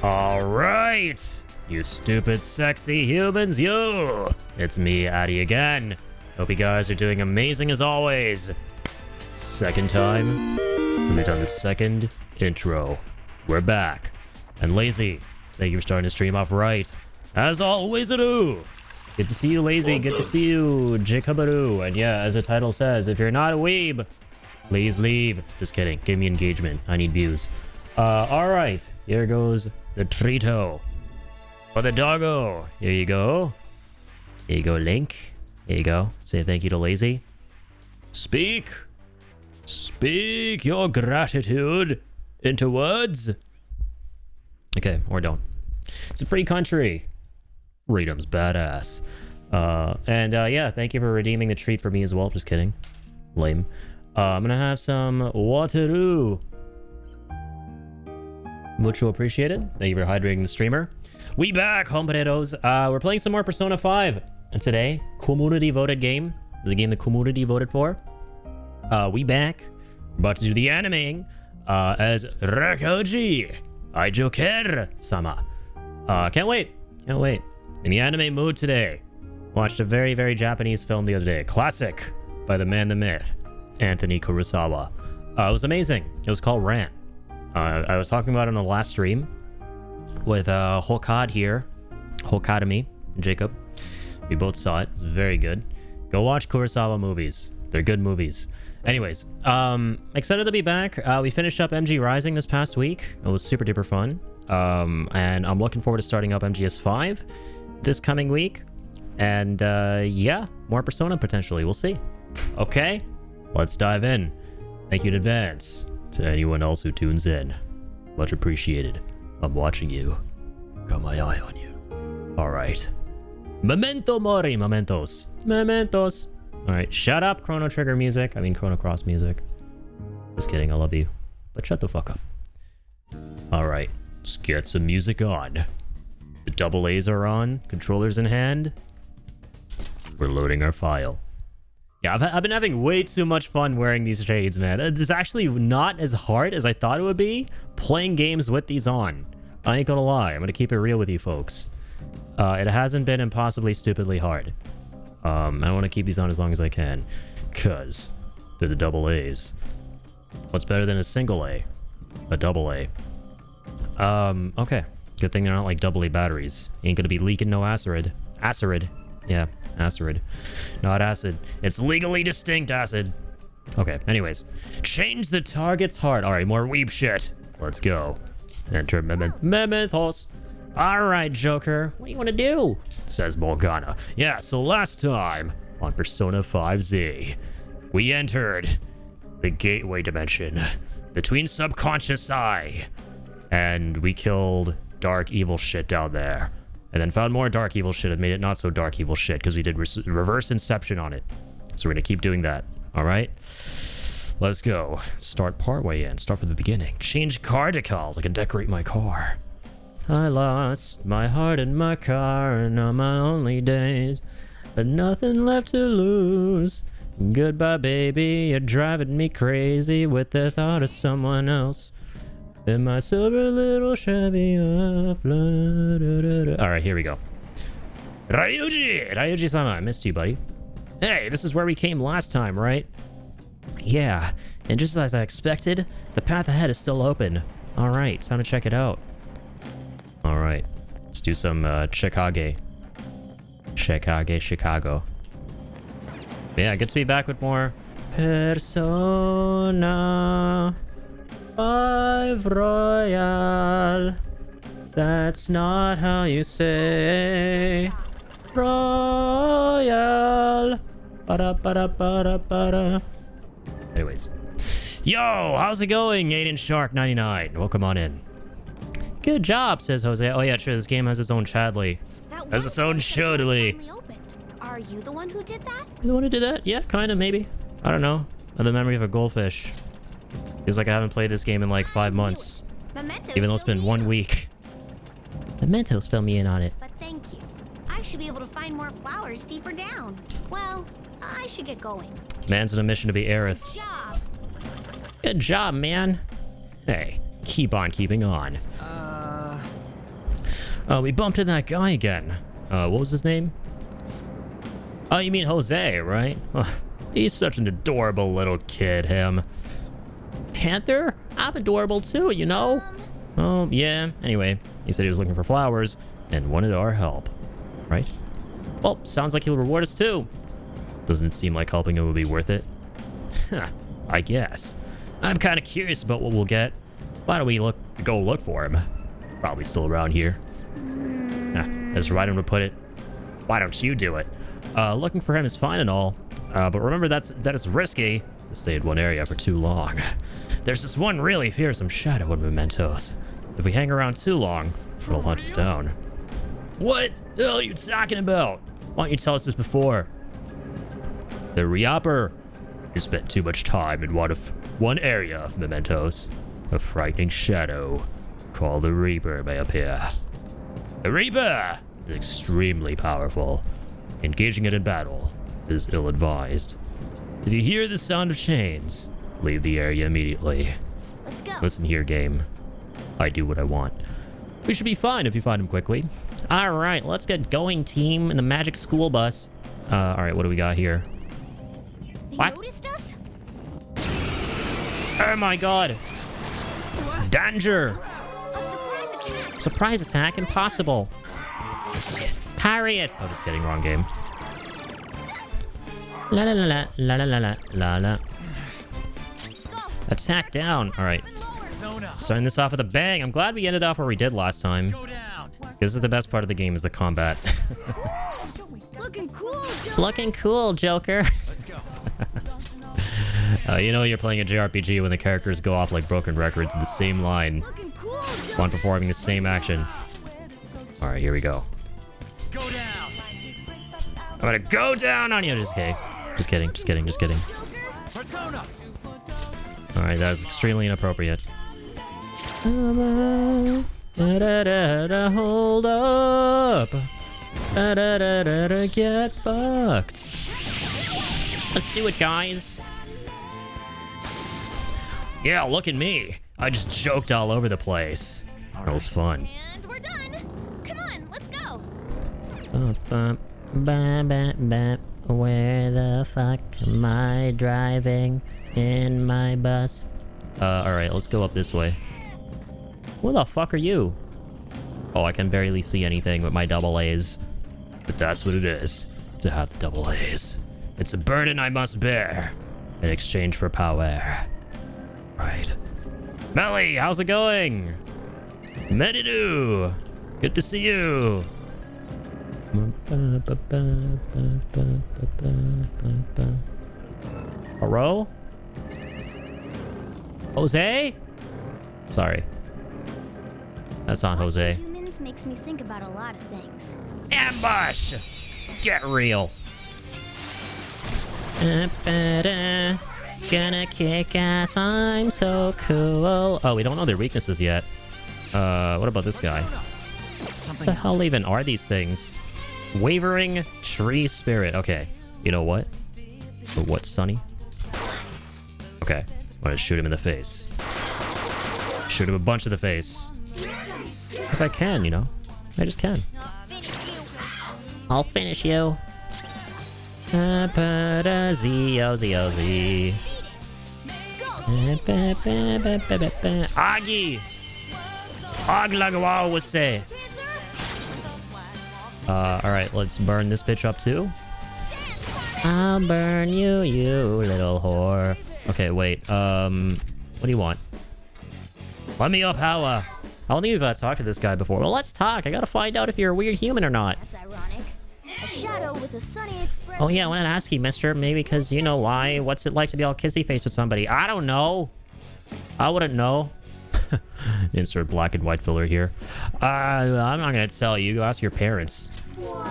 All right, you stupid, sexy humans, you. It's me, Addy, again. Hope you guys are doing amazing as always. Second time. We've done the second intro. We're back. And Lazy, thank you for starting to stream off right. As always, I do. Good to see you, Lazy. Good to see you, Jikabaru. And yeah, as the title says, if you're not a weeb, please leave. Just kidding. Give me engagement. I need views. All right. Here goes the treato. For the doggo. Here you go. Here you go, Link. Here you go. Say thank you to Lazy. Speak. Speak your gratitude into words. Okay, or don't. It's a free country. Freedom's badass. Yeah, thank you for redeeming the treat for me as well. Just kidding. Lame. I'm gonna have some wateroo. Mucho appreciated. Thank you for hydrating the streamer. We back, hombreros. We're playing some more Persona 5. And today, community voted game. It was a game the community voted for. We back. We're about to do the animing as Rakoji Aijoker-sama. Can't wait. Can't wait. In the anime mood today. Watched a very, very Japanese film the other day. Classic by the man, the myth, Anthony Kurosawa. It was amazing. It was called Ran. I was talking about it on the last stream with Hokad here. Hokadami and Jacob. We both saw it. It was very good. Go watch Kurosawa movies. They're good movies. Anyways, excited to be back. We finished up MG Rising this past week. It was super duper fun. And I'm looking forward to starting up MGS5 this coming week. And yeah, more Persona potentially. We'll see. Okay, let's dive in. Thank you in advance to anyone else who tunes in. Much appreciated. I'm watching you. Got my eye on you. All right. Memento mori, mementos. Mementos. All right, shut up, Chrono Trigger music. I mean, Chrono Cross music. Just kidding, I love you. But shut the fuck up. All right, let's get some music on. The double A's are on, controllers in hand. We're loading our file. Yeah, I've been having way too much fun wearing these shades, man. It's actually not as hard as I thought it would be playing games with these on. I ain't gonna lie, I'm gonna keep it real with you folks. It hasn't been impossibly stupidly hard. I want to keep these on as long as I can, cause they're the double A's. What's better than a single A? A double A. Okay. Good thing they're not like double A batteries. Ain't gonna be leaking no acid. Acid. Yeah, acid. Not acid. It's legally distinct acid. Okay, anyways. Change the target's heart. Alright, more weep shit. Let's go. Enter Mementos. Alright, Joker. What do you want to do? Says Morgana. Yeah, so last time on Persona 5Z, we entered the gateway dimension between subconscious eye, and we killed dark evil shit down there, and then found more dark evil shit and made it not so dark evil shit because we did reverse inception on it. So we're gonna keep doing that. All right, let's go. Start partway in. Start from the beginning. Change car decals. I can decorate my car. I lost my heart in my car and on my lonely days, but nothing left to lose. Goodbye, baby. You're driving me crazy with the thought of someone else. In my silver little Chevy. Alright, here we go. Ryuji-sama, I missed you, buddy. Hey, this is where we came last time, right? Yeah, and just as I expected, the path ahead is still open. Alright, time to check it out. Alright, let's do some Chicago. Yeah, good to be back with more Persona 5 Royal. That's not how you say Royal. Ba-da-ba-da-ba-da-ba-da. Anyways. Yo, how's it going, Aiden Shark 99? Welcome on in. Good job, says Jose. Oh yeah, sure, this game has its own Chadley. Has its own Chadley. Are you the one who did that? You the one who did that? Yeah, kind of, maybe. I don't know. I have the memory of a goldfish. Feels like I haven't played this game in like 5 months. Even though it's been 1 week. Mementos fill me in on it. But thank you. I should be able to find more flowers deeper down. Well, I should get going. Man's on a mission to be Aerith. Good job. Good job, man. Hey, keep on keeping on. We bumped into that guy again. What was his name? Oh, you mean Jose, right? Oh, he's such an adorable little kid, him. Panther? I'm adorable too, you know? Oh, yeah. Anyway, he said he was looking for flowers and wanted our help. Right? Well, sounds like he'll reward us too. Doesn't it seem like helping him would be worth it? Huh, I guess. I'm kind of curious about what we'll get. Why don't we go look for him? Probably still around here. As Ryden would put it, why don't you do it? Looking for him is fine and all, but remember that is risky to stay in one area for too long. There's this one really fearsome shadow in Mementos. If we hang around too long, it'll hunt us down. What the hell are you talking about? Why don't you tell us this before? The Reaper. You spent too much time in one area of Mementos. A frightening shadow called the Reaper may appear. The Reaper is extremely powerful. Engaging it in battle is ill-advised. If you hear the sound of chains, leave the area immediately. Let's go. Listen here, game. I do what I want. We should be fine if you find him quickly. All right, let's get going, team, in the magic school bus. All right, what do we got here? They What? noticed us? Oh my god. Danger. A surprise attack. Surprise attack, impossible. Parry it. Oh, just kidding, wrong game. La la la la la la la la la. Skull. Attack down. All right. Even lower. Starting this off with a bang. I'm glad we ended off where we did last time. This is the best part of the game, is the combat. Looking cool, Joe. Looking cool, Joker. You know you're playing a JRPG when the characters go off like broken records in the same line, Looking cool, Joe. one performing the same action. All right, here we go. Go down. I'm gonna go down on you. Just kidding. Just kidding. Just kidding. Just kidding. Persona. All right, that was extremely inappropriate. Da-da-da-da, hold up. Da-da-da-da-da, get fucked. Let's do it, guys. Yeah, look at me. I just joked all over the place. That was fun. And we're done. Come on, let's go. Where the fuck am I driving in my bus? Alright, let's go up this way. Who the fuck are you? Oh, I can barely see anything with my double A's. But that's what it is, to have the double A's. It's a burden I must bear in exchange for power. Right. Melly, how's it going? Medidu! Good to see you! Hello? Jose? Sorry. That's not Jose. Humans makes me think about a lot of things. Ambush! Get real. Gonna kick ass, I'm so cool. Oh, we don't know their weaknesses yet. What about this guy? What the hell even are these things? Wavering tree spirit. Okay, you know what? But what, Sonny? Okay, I'm gonna shoot him in the face. Shoot him a bunch of the face. Because I can, you know? I just can. I'll finish you. Z-O-Z-O-Z. Agi! Aglagwa was say. Alright, let's burn this bitch up too. I'll burn you, you little whore. Okay, wait, what do you want? Let me up, Howa. I don't think we've talked to this guy before. Well, let's talk. I gotta find out if you're a weird human or not. That's ironic. A shadow with a sunny expression. Oh yeah, I wanted to ask you, mister. Maybe because you know why. What's it like to be all kissy-faced with somebody? I don't know. I wouldn't know. Insert black and white filler here. I'm not gonna tell you. Go ask your parents. What?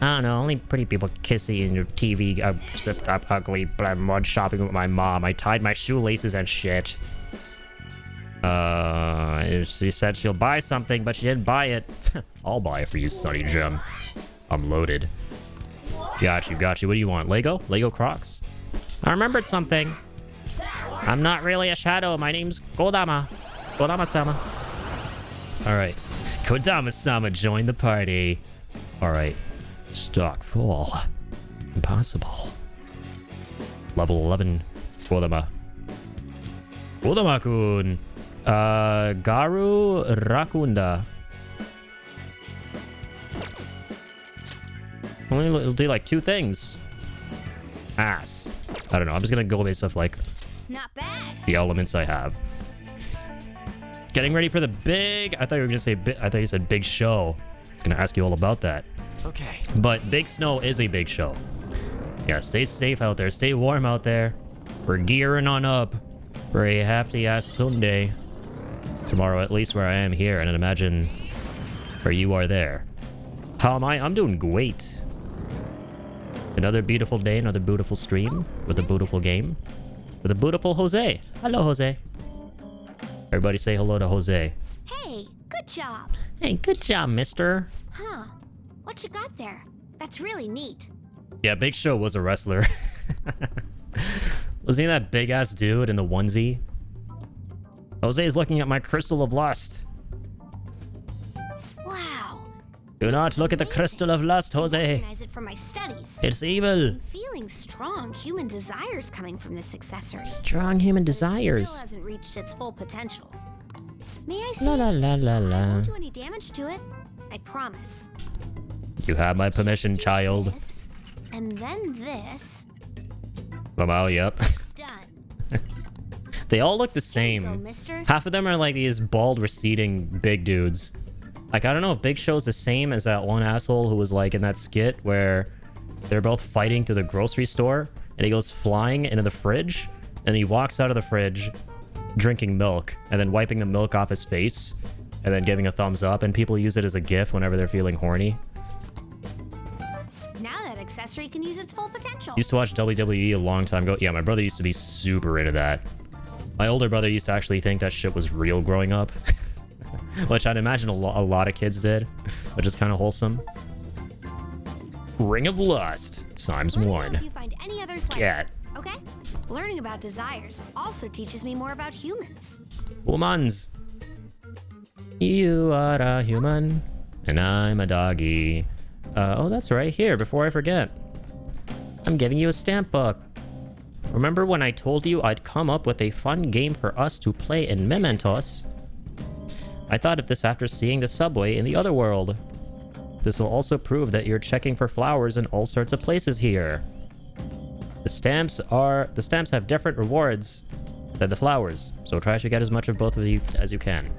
I don't know. Only pretty people kissy in your TV. Sipped up ugly. But I'm mud shopping with my mom. I tied my shoelaces and shit. She said she'll buy something, but she didn't buy it. I'll buy it for you, Sonny Jim. I'm loaded. Got you, got you. What do you want? Lego? Lego Crocs? I remembered something. I'm not really a shadow. My name's Godama. Godama-sama. Alright. Kodama-sama joined the party. Alright. Stock full. Impossible. Level 11. Kodama. Kodama-kun. Garu Rakunda. Only it'll do like 2 things. Ass. I don't know. I'm just gonna go based off like Not bad. the elements I have. Getting ready for the big. I thought you were gonna say. I thought you said big show. I was gonna ask you all about that. Okay. But Big Snow is a big show. Yeah, stay safe out there. Stay warm out there. We're gearing on up for a hefty-ass Sunday. Tomorrow, at least where I am here, and I'd imagine where you are there. How am I? I'm doing great. Another beautiful day, another beautiful stream with a beautiful game. With a beautiful Jose. Hello, Jose. Everybody say hello to Jose. Hey, good job. Hey, good job, mister. Huh. What you got there? That's really neat. Yeah, Big Show was a wrestler. Wasn't he that big-ass dude in the onesie? Jose's looking at my crystal of lust. Wow. Do not look at the crystal of lust, Jose. Recognize it from my studies. It's evil. I'm feeling strong human desires coming from this accessory. Strong human But it desires. still hasn't reached its full potential. May I see La la it? la la I la. won't do any damage to it. I promise. You have my permission, Do child. this, and then this. Wow, yep. Done. They all look the There you go, same. mister. Half of them are like these bald, receding big dudes. Like, I don't know if Big Show's the same as that one asshole who was like in that skit where they're both fighting through the grocery store and he goes flying into the fridge and he walks out of the fridge drinking milk and then wiping the milk off his face and then giving a thumbs up, and people use it as a gif whenever they're feeling horny. Now that accessory can use its full potential. Used to watch WWE a long time ago. Yeah, my brother used to be super into that. My older brother used to actually think that shit was real growing up. Which I'd imagine a lot of kids did. Which is kind of wholesome. Ring of Lust times Let me know 1. if you find any others like Cat. it, okay? Learning about desires also teaches me more about humans. Humans. You are a human. And I'm a doggy. Oh, that's right. Here, before I forget. I'm giving you a stamp book. Remember when I told you I'd come up with a fun game for us to play in Mementos? I thought of this after seeing the subway in the other world. This will also prove that you're checking for flowers in all sorts of places here. The stamps have different rewards than the flowers, so try to get as much of both of you as you can.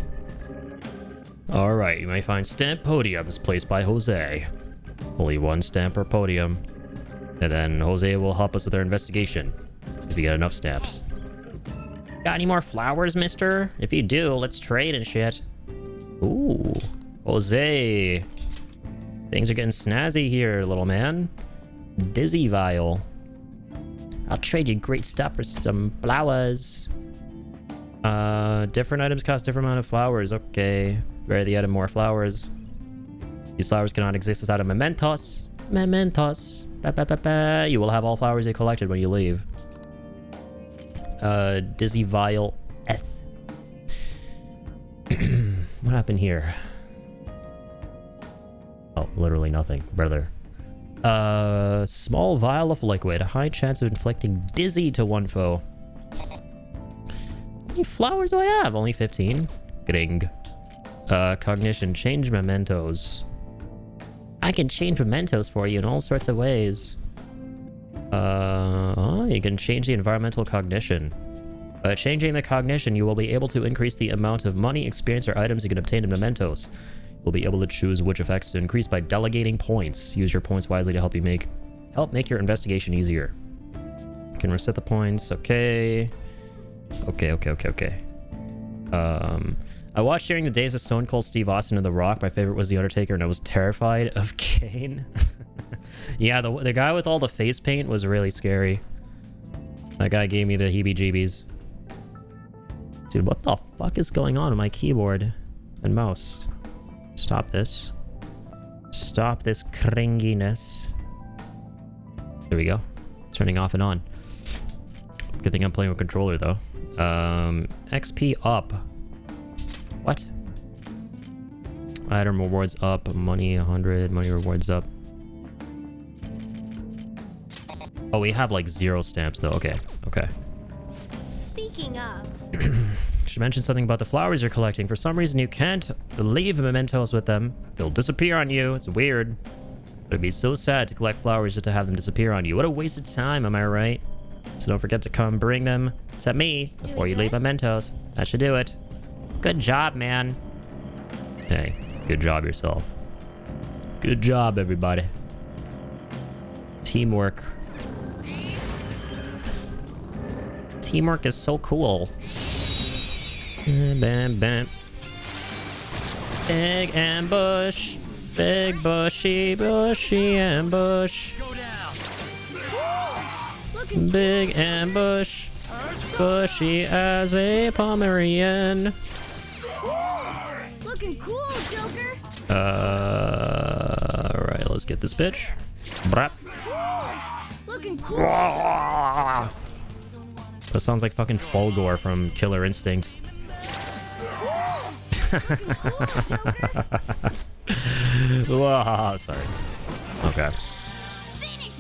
Alright, you may find stamp podiums placed by Jose. Only 1 stamp per podium. And then Jose will help us with our investigation if we get enough stamps. Got any more flowers, mister? If you do, let's trade and shit. Ooh, Jose. Things are getting snazzy here, little man. Dizzy Vial. I'll trade you great stuff for some flowers. Different items cost different amount of flowers. Okay. Vary the item more flowers. These flowers cannot exist inside of Mementos. Mementos. Ba, ba, ba, ba. You will have all flowers you collected when you leave. Dizzy Vial Eth. What happened here? Oh, literally nothing, brother. Small vial of liquid. High chance of inflicting dizzy to one foe. How many flowers do I have? Only 15. Gring. Cognition. Change mementos. I can change mementos for you in all sorts of ways. You can change the environmental cognition. By changing the cognition, you will be able to increase the amount of money, experience, or items you can obtain in mementos. You'll be able to choose which effects to increase by delegating points. Use your points wisely to help make your investigation easier. You can reset the points. Okay. Okay. I watched during the days of Stone Cold Steve Austin and The Rock. My favorite was The Undertaker, and I was terrified of Kane. Yeah, the guy with all the face paint was really scary. That guy gave me the heebie-jeebies. Dude, what the fuck is going on my keyboard and mouse? Stop this. Stop this cringiness. There we go. Turning off and on. Good thing I'm playing with controller, though. XP up. What? Item rewards up. Money 100. Money rewards up. Oh, we have like 0 stamps though. Okay. Okay. Speaking of, Should mention something about the flowers you're collecting. For some reason, you can't leave mementos with them. They'll disappear on you. It's weird. It'd be so sad to collect flowers just to have them disappear on you. What a waste of time, am I right? So don't forget to come bring them to me before you leave mementos. That should do it. Good job, man. Hey, good job yourself. Good job, everybody. Teamwork. Teamwork is so cool. Bam, bam. Big ambush. Big bushy ambush. Go down. looking Big ambush. Bushy as a Pomeranian. looking cool, Joker. Alright, let's get this bitch. Brap. Looking cool. That sounds like fucking Fulgore from Killer Instinct. Whoa, sorry. Okay.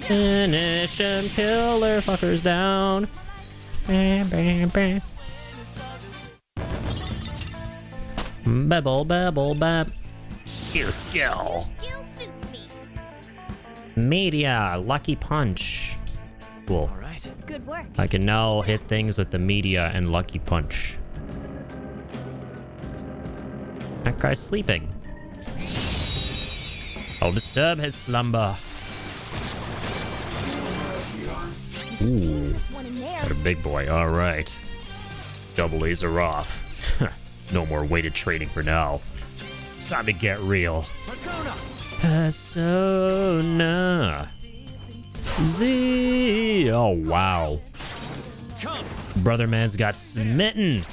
Finish him, killer fuckers down. Bam, bam, bam. Babble, babble, bab. You skill. Skill suits me. Media, lucky punch. Cool. All right. Good work. I can now hit things with the media and lucky punch. That guy's sleeping. I'll disturb his slumber. Ooh, This one in there. got a big boy. All right. Double laser off. No more weighted training for now. It's time to get real. Persona. Persona. Z. Oh, wow. Come. Brother man's got smitten.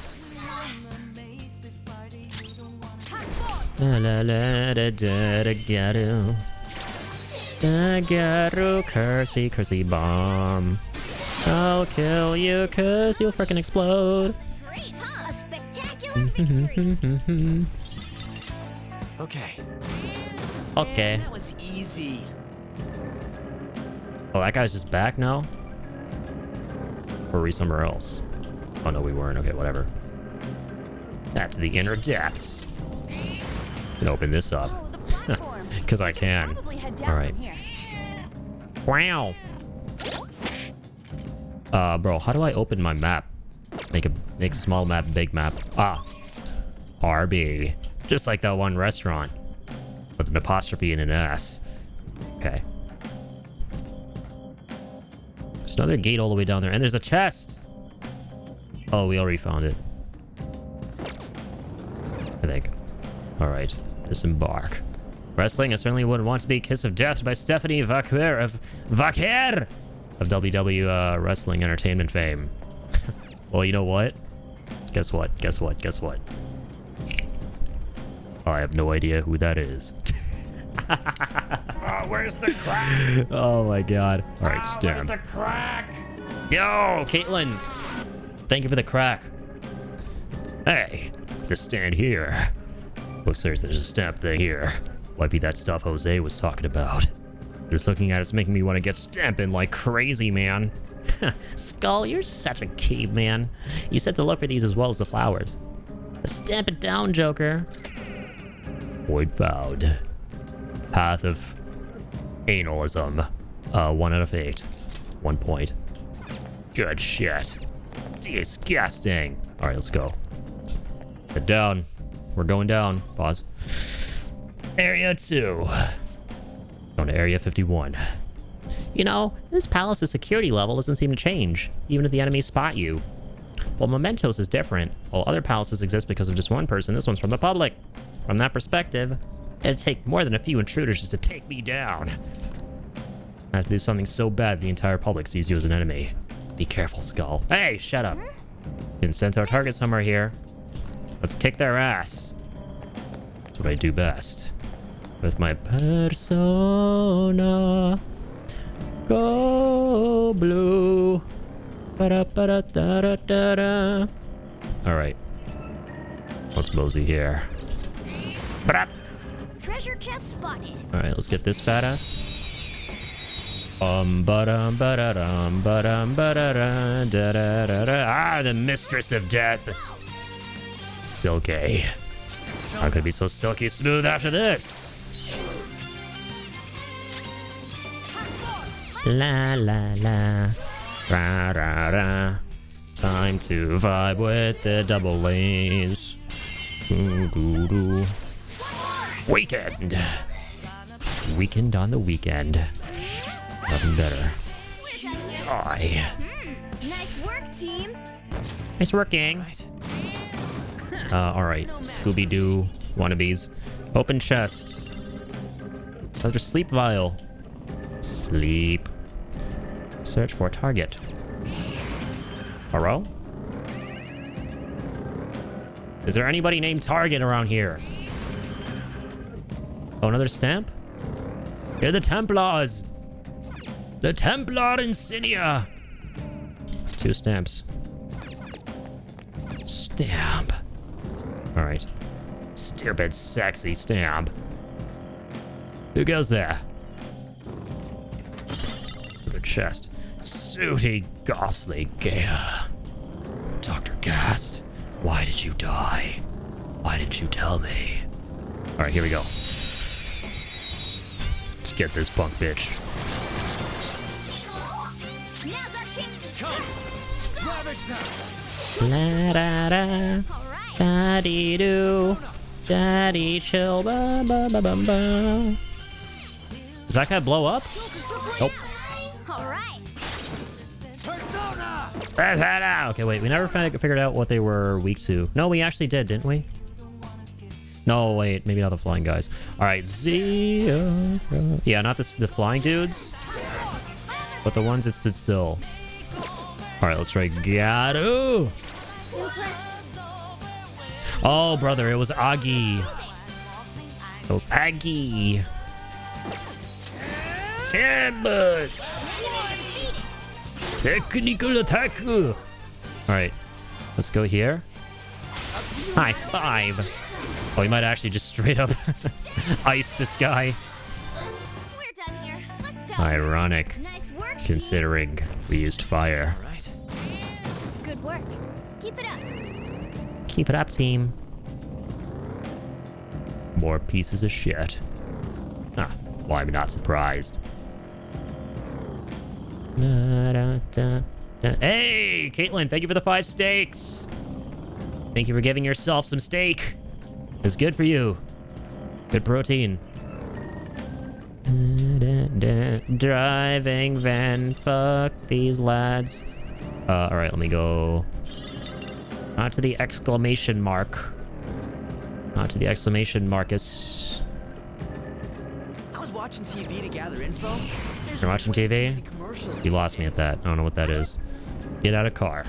La la la da da da garu. Da garu cursey cursey bomb. I'll kill you cause you'll frickin' explode. Great, huh? A spectacular victory. Okay. Okay. That was easy. Oh, that guy's just back now? Or are we somewhere else? Oh no, we weren't. Okay, whatever. That's the inner depths. Can open this up. Oh, the platform. Because I can. Probably head down Alright. from here. Wow. Bro, how do I open my map? Make small map, big map. Ah. RB. Just like that one restaurant. With an apostrophe and an S. Okay. There's another gate all the way down there. And there's a chest! Oh, we already found it. I think. Alright. Disembark. Wrestling, I certainly wouldn't want to be Kiss of Death by Stephanie Vaquer of WW Wrestling Entertainment fame. Well, you know what? Guess what? Guess what? Guess what? I have no idea who that is. Oh, where's the crack? Oh my god. Alright, Where's stamp. the crack? Yo, Caitlin! Thank you for the crack. Hey, just stand here. Looks like there's a stamp thing here. Might be that stuff Jose was talking about. Just looking at it's making me want to get stamping like crazy, man. Skull, you're such a caveman. You said to look for these as well as the flowers. Stamp it down, Joker. Void found. Path of analism. 1 out of 8. 1 point. Good shit. Disgusting. Alright, let's go. Head down. We're going down. Pause. Area 2. Going to Area 51. You know, this palace's security level doesn't seem to change, even if the enemies spot you. Well, Mementos is different. While other palaces exist because of just one person, this one's from the public. From that perspective, it'd take more than a few intruders just to take me down. I have to do something so bad the entire public sees you as an enemy. Be careful, Skull. Hey, shut up. You can sense our target somewhere here. Let's kick their ass. That's what I do best. With my persona. Go blue. Ba-da-ba-da-da-da-da-da. Alright. Let's mosey here. Ba-da. Treasure chest spotted. All right, let's get this badass. Ba-dum, ba-da-dum, ba-dum, ba-da-da, da-da-da-da. Ah, the mistress of death. Silky. How could it be so silky smooth after this? La la la. Ra ra ra. Time to vibe with the double lanes. Doo, doo, doo. Weekend. Weekend on the weekend. Nothing better. Die. Nice work, team. Nice work, gang. Alright. Scooby-Doo wannabes. Open chest. Another sleep vial. Sleep. Search for target. Hello? Is there anybody named Target around here? Oh, another stamp? They're the Templars! The Templar insignia! 2 stamps. Stamp. Alright. Stupid, sexy stamp. Who goes there? The chest. Sooty, ghastly Gaia. Dr. Gast, why did you die? Why didn't you tell me? Alright, here we go. Let's get this punk bitch. Now's our chance to Come. strike. Ravage now. La da da. All right. Da dee doo. Daddy chill. Ba ba ba ba ba. Does that guy blow up? Nope. All right. Persona. Okay, wait. We never figured out what they were weak to. No, we actually did, didn't we? No, wait. Maybe not the flying guys. All right, Zia. Yeah, not the flying dudes, but the ones that stood still. All right, let's try Garu. Oh, brother, it was Agi. It was Agi. Headbutt. Technical attack. All right, let's go here. High five. Oh, he might actually just straight up ice this guy. We're done here. Let's go. Ironic, Nice work. team. considering we used fire. All right. Good work. Keep it up. Keep it up, team. More pieces of shit. Ah, why am I not surprised? Hey, Caitlin, thank you for the 5 steaks. Thank you for giving yourself some steak. It's good for you. Good protein. Driving van, fuck these lads. All right, let me go. Not to the exclamation mark. Not to the exclamation Marcus. I was watching TV to gather info. There's You're watching way too TV? many commercials You these lost me at days. that. I don't know what that is. Get out of car.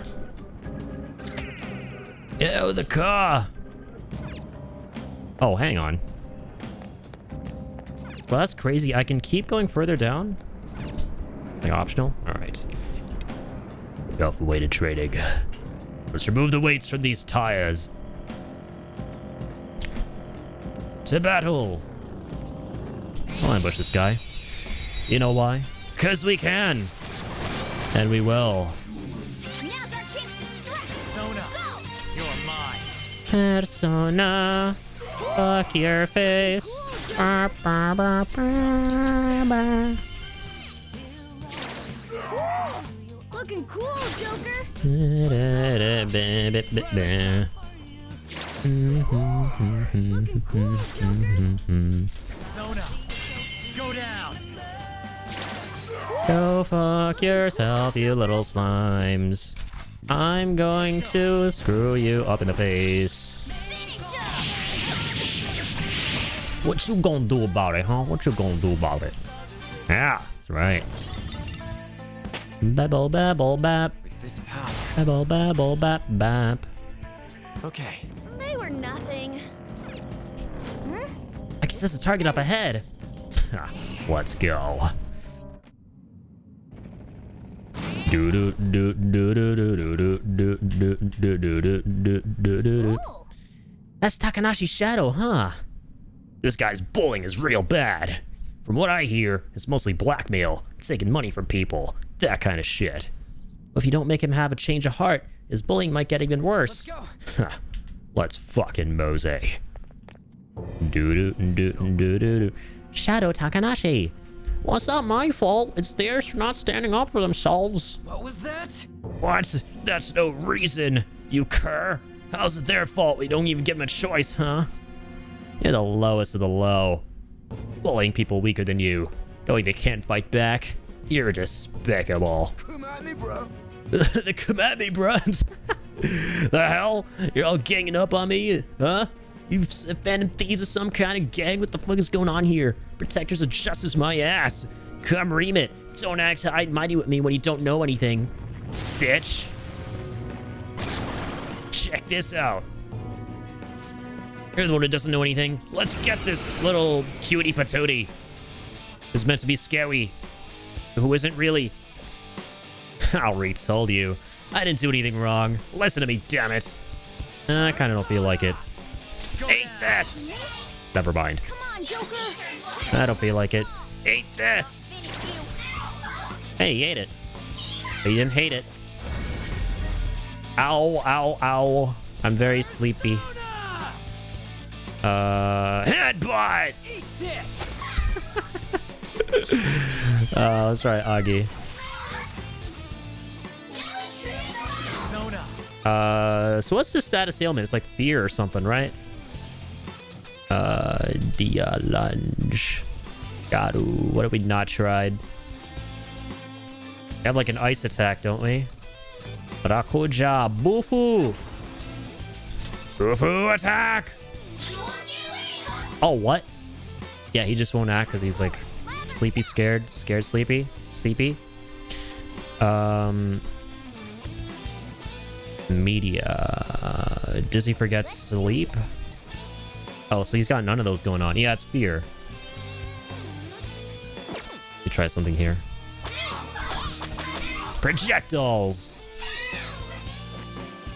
Get out of the car. Oh, hang on. Well, that's crazy. I can keep going further down? Like optional? All right. Enough weighted trading. Let's remove the weights from these tires. To battle. I'll ambush this guy. You know why? 'Cause we can. And we will. Now's our chance to strike. Persona. Go. You're mine. Persona. Fuck your face. Ba, ba, ba, ba, ba. Looking cool, Joker. Persona. Go down. Go fuck yourself, you little slimes. I'm going to screw you up in the face. Finish up. What you gonna do about it, huh? What you gonna do about it? Yeah, that's right. Babble, babble, bap. With this power. Babble, babble, bap, bap. Okay. They were nothing. I can sense the target up ahead. Ah, let's go. Do do do do do do do do do do do do do do do. Oh. That's Takanashi's shadow, huh? This guy's bullying is real bad. From what I hear, it's mostly blackmail, taking money from people, that kind of shit. If you don't make him have a change of heart, his bullying might get even worse. Let's go. Let's fucking mosey. Shadow Takanashi. What's not my fault? It's theirs for not standing up for themselves. What was that? What? That's no reason, you cur. How's it their fault? We don't even give them a choice, huh? You're the lowest of the low. Bullying people weaker than you, knowing they can't fight back. You're despicable. Come at me, bro. The come at me, bruns. The hell? You're all ganging up on me, huh? You've Phantom Thieves of some kind of gang? What the fuck is going on here? Protectors of justice, my ass. Come ream it. Don't act high-mighty with me when you don't know anything, bitch. Check this out. You're the one who doesn't know anything. Let's get this little cutie patootie who's meant to be scary, who isn't really. I already told you. I didn't do anything wrong. Listen to me, damn it. I kind of don't feel like it. Eat this! Never mind. Come on, Joker. I don't feel like it. Eat this! Hey, he ate it. But he didn't hate it. Ow, ow, ow. I'm very sleepy. Headbutt! Eat this. Let's try Agi. Persona. So what's the status ailment? It's like fear or something, right? Dia lunge. Garu. What have we not tried? We have like an ice attack, don't we? Rakuja. Bufu. Bufu attack. Oh, what? Yeah, he just won't act because he's like sleepy, scared, sleepy. Media. Does he forget sleep? Oh, so he's got none of those going on. Yeah, it's fear. Let me try something here. Projectiles.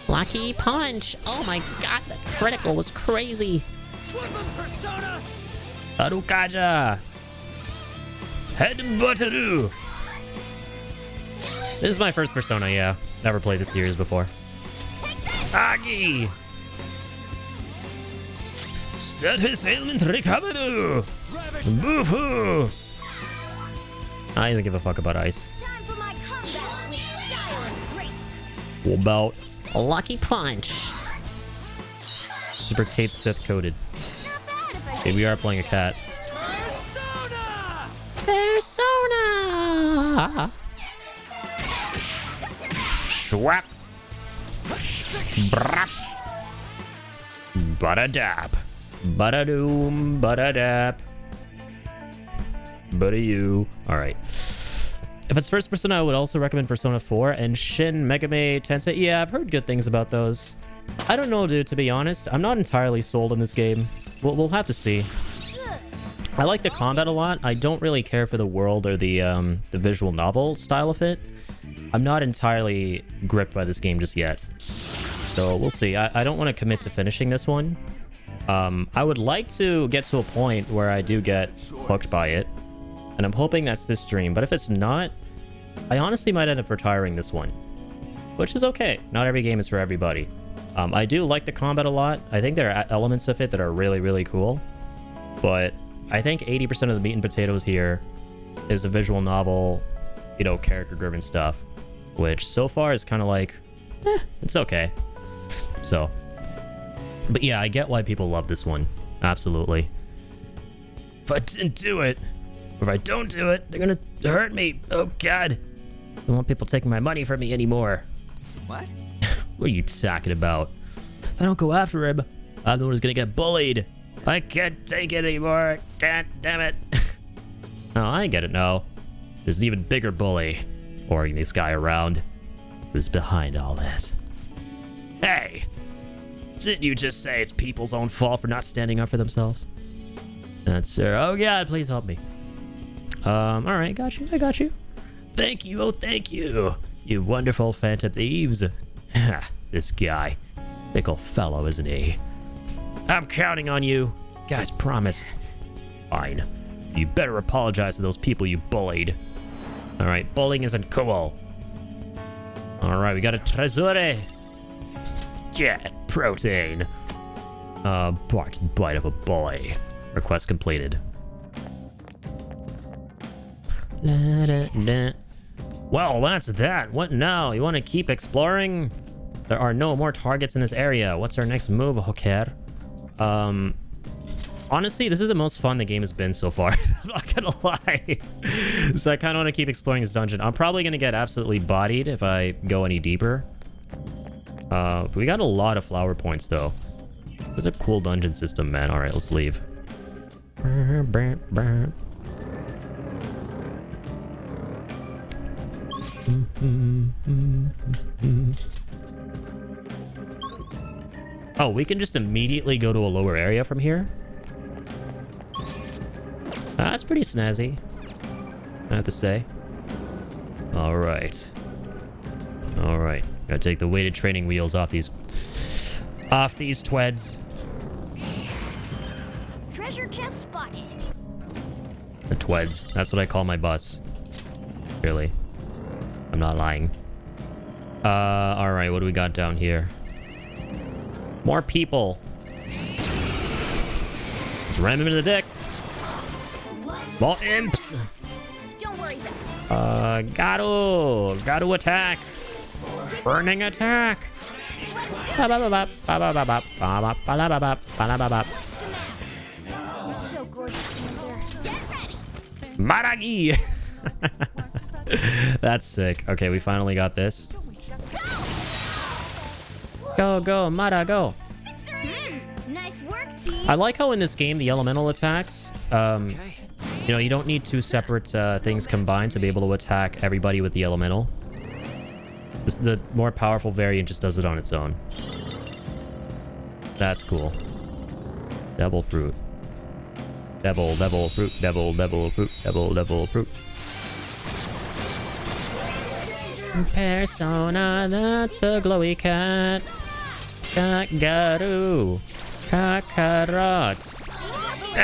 Lucky punch. Oh my god, that critical was crazy. Persona. Harukaja. Headbutteru. This is my first Persona, yeah. Never played the series before. Agi. Status ailment recovered. Boo-hoo. I don't give a fuck about ice. Time for my comeback with style and grace. What about a lucky punch? Super Kate Sith coded. Not bad if I Okay, we are playing a cat. Persona. Persona! Swap! Brap! Ba-da-dap! Ba-da-doom! Ba-da-dap! Ba-da-you. Alright. If it's first person, I would also recommend Persona 4 and Shin Megami Tensei. Yeah, I've heard good things about those. I don't know, dude, to be honest. I'm not entirely sold on this game. We'll have to see. I like the combat a lot. I don't really care for the world or the visual novel style of it. I'm not entirely gripped by this game just yet. So we'll see. I don't want to commit to finishing this one. I would like to get to a point where I do get hooked by it. And I'm hoping that's this stream. But if it's not, I honestly might end up retiring this one. Which is okay. Not every game is for everybody. I do like the combat a lot. I think there are elements of it that are really, really cool. But I think 80% of the meat and potatoes here is a visual novel, you know, character-driven stuff. Which so far is kind of like, it's okay. So, but yeah, I get why people love this one. Absolutely. If I didn't do it, or if I don't do it, they're gonna hurt me. Oh God. I don't want people taking my money from me anymore. What? What are you talking about? If I don't go after him, I'm the one who's gonna get bullied. I can't take it anymore. God damn it. Oh, I get it now. There's an even bigger bully ordering this guy around who's behind all this. Hey, didn't you just say it's people's own fault for not standing up for themselves? That's sir. Oh God, please help me. All right, got you. I got you. Thank you. Oh, thank you. You wonderful Phantom Thieves. This guy, fickle fellow, isn't he? I'm counting on you. Guys promised. Fine. You better apologize to those people you bullied. Alright, bullying isn't cool. Alright, we got a Tresore. Get protein. Barking bite of a boy. Request completed. La, da, da. Well, that's that. What now? You want to keep exploring? There are no more targets in this area. What's our next move, Hoker? Honestly, this is the most fun the game has been so far. I'm not gonna lie. So I kind of want to keep exploring this dungeon. I'm probably gonna get absolutely bodied if I go any deeper. We got a lot of flower points though. There's a cool dungeon system, man. All right, let's leave. Oh, we can just immediately go to a lower area from here? That's pretty snazzy, I have to say. Alright. Alright. Gotta take the weighted training wheels off these tweds. Treasure chest spotted. The tweds. That's what I call my bus. Really. I'm not lying. Alright, what do we got down here? More people. Let's ram him into the dick. More imps. Don't worry about it. Gato attack. Burning attack. We're so gorgeous together. Get ready. Maragi. That's sick. Okay, we finally got this. Go, Mara, go. Nice work, team. I like how in this game the elemental attacks, you know, you don't need two separate things combined to be able to attack everybody with the elemental. The more powerful variant just does it on its own. That's cool. Devil fruit. Devil fruit. Devil fruit. Devil fruit. Persona, that's a glowy cat. Garu. Kakarot.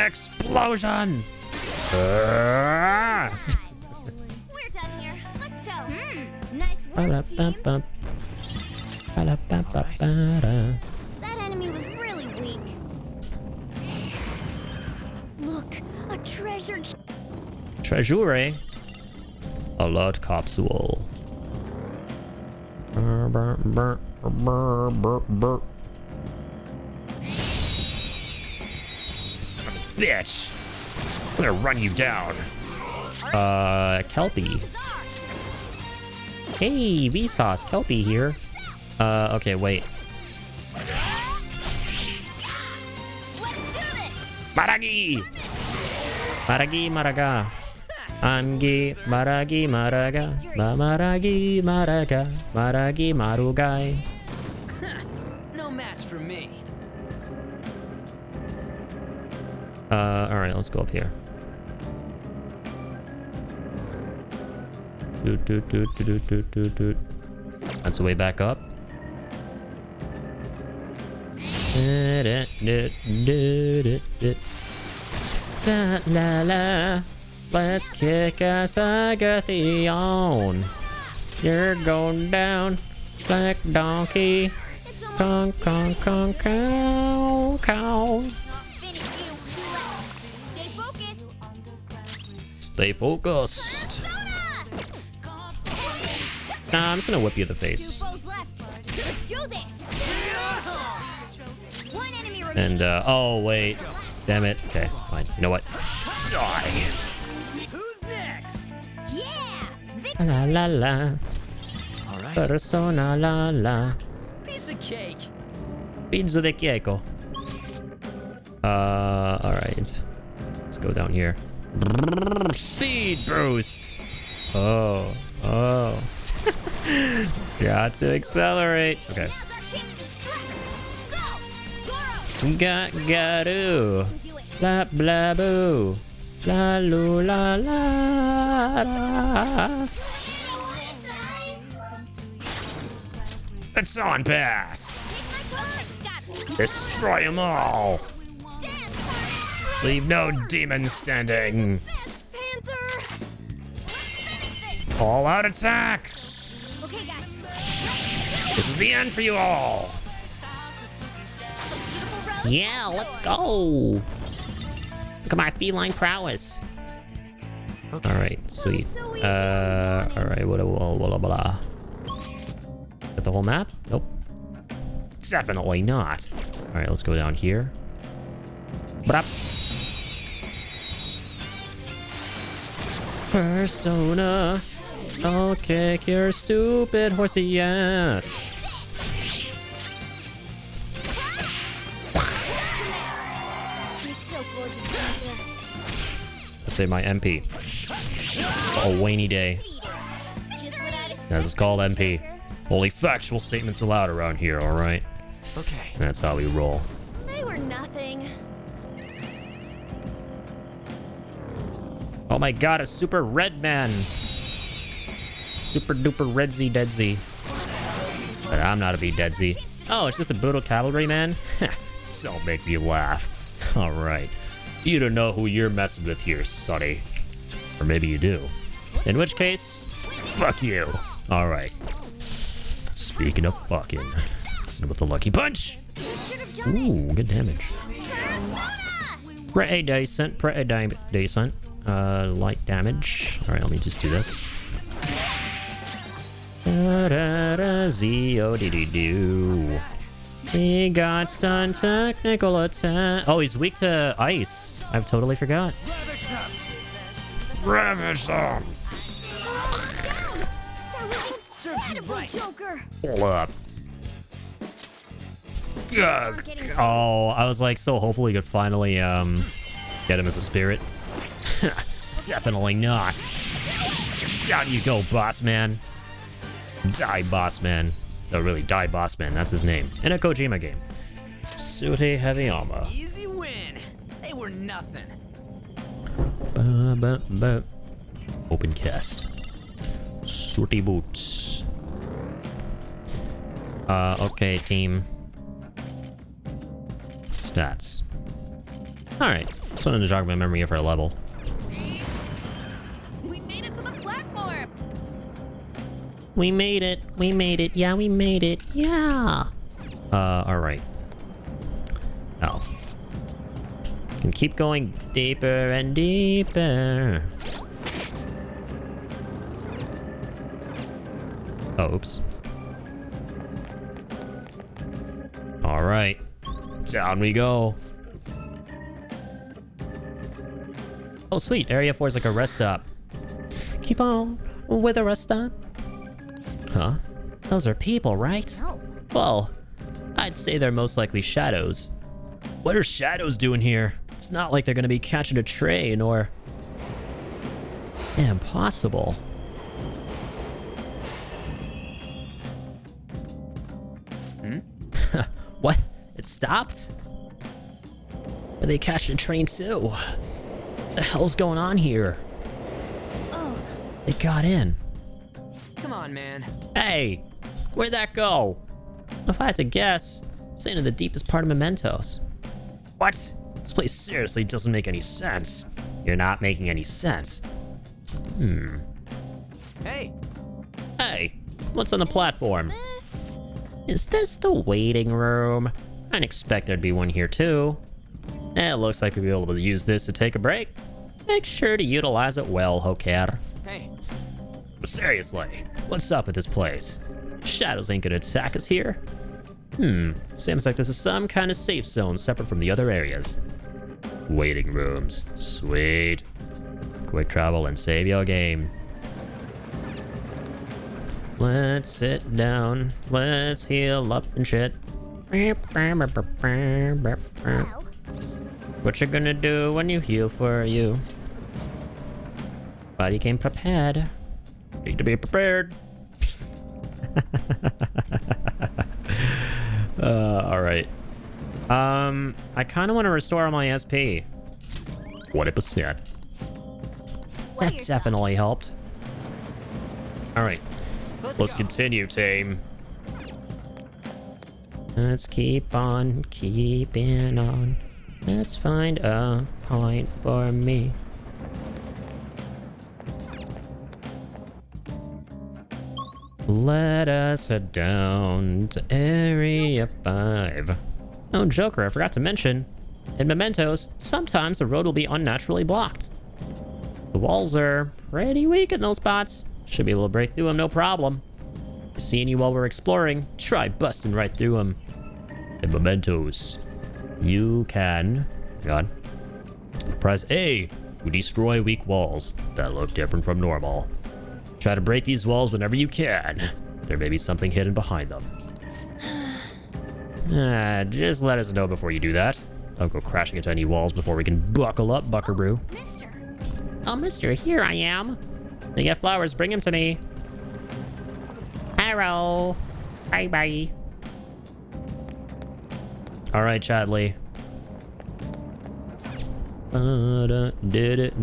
Explosion! We're done here. Let's go. Nice work, team. That enemy was really weak. Look, a treasure. Treasure. Alert capsule. Son of a bitch. I'm gonna run you down. Kelpie. Hey, Vsauce, Kelpie here. Okay, wait. Let's do this. Maragi! Maragi, Maraga. Amgi, Maragi, Maraga. Maragi, Maraga. Maragi, Marugai. No match for me. Alright, let's go up here. Doot. That's the way back up. Da, la, la. Let's kick ass, Agathion. You're going down, black donkey. It's almost Kong, cow. not finished you. Stay focused. Stay focused. Nah, I'm just gonna whip you in the Two face. foes left. Let's do this. One enemy remaining. And, oh, wait. Damn it. Okay, fine. You know what? Die. Who's next? Yeah. La la la. All right. Persona la la. Piece of cake. Pizza de Chieko. Alright. Let's go down here. Speed boost. Oh. Got to accelerate. Okay. Now's our chance to strike. Go. Zoro. Garu. Can do it. Blah blah boo. La lu la la. It's on pass. Take my time. Got it. Destroy them all. Dance. Leave no demon standing. Panther! All out attack. Okay, guys. This is the end for you all. Yeah, let's go. Look at my feline prowess. Okay. All right, sweet. so easy. All right, blah. Got the whole map? Nope. Definitely not. All right, let's go down here. But up. Persona. I'll kick your stupid horsey ass. He's so gorgeous down here. Let's say my MP. A rainy day. Just what I'd expect. As it's called MP. Only factual statements allowed around here, alright? Okay. That's how we roll. They were nothing. Oh my god, a super red man. Super duper redsy deadsy. But I'm not a be deadsy. Oh, it's just a brutal cavalry man? Don't make me laugh. Alright. You don't know who you're messing with here, sonny. Or maybe you do. In which case, fuck you. Alright. Speaking of fucking, listen with the lucky punch. Should have done it. Ooh, good damage. Persona! Pretty decent, decent. Light damage. Alright, let me just do this. Z-O-D-D-Do. He got stun technical attack. Oh, he's weak to ice. I've totally forgot. Ravage them! Serves you right. Joker! Hold up. Ugh. Oh, I was like so hopeful we could finally get him as a spirit. Definitely not. Down you go, boss man. Die, boss man. No, really, die, boss man. That's his name. In a Kojima game. Sooty heavy armor. Easy win. They were nothing. Open cast. Sooty boots. Okay, team. Stats. Alright. Something to jog my memory for a level. We made it to the platform! We made it. We made it. Yeah, we made it. Yeah. Alright. Oh. Can keep going deeper and deeper. Oh, oops. Alright. Down we go. Oh, sweet. Area 4 is like a rest stop. Keep on with a rest stop. Huh? Those are people, right? No. Well, I'd say they're most likely shadows. What are shadows doing here? It's not like they're gonna be catching a train or... Impossible. What? It stopped? Are they catching a train too? What the hell's going on here? Oh, They got in. Come on, man. Hey, where'd that go? If I had to guess, it's in the deepest part of Mementos. What? This place seriously doesn't make any sense. You're not making any sense. Hey, Hey, what's on the platform? this... Is this the waiting room? I didn't expect there'd be one here too. It looks like we'll be able to use this to take a break. Make sure to utilize it well, Hoker. hey. Seriously, what's up with this place? Shadows ain't gonna attack us here. Seems like this is some kind of safe zone separate from the other areas. Waiting rooms. Sweet. Quick travel and save your game. Let's sit down. Let's heal up and shit. Well, What you gonna do when you heal for you? Body came prepared. Need to be prepared. All right. I kind of want to restore my SP. 20%. That yourself. definitely helped. All right. Let's go. continue, team. Let's keep on keeping on. Let's find a point for me. Let us head down to Area 5. Oh, Joker, I forgot to mention, in Mementos, sometimes the road will be unnaturally blocked. The walls are pretty weak in those spots. Should be able to break through them, no problem. Seeing you while we're exploring, try busting right through them. In Mementos, you can... God. Press A to destroy weak walls that look different from normal. Try to break these walls whenever you can. There may be something hidden behind them. Just let us know before you do that. Don't go crashing into any walls before we can buckle up, Buckaroo. Mister. Oh, mister, here I am. You get flowers, bring them to me. Hello. Bye-bye. All right, Chadley. Did it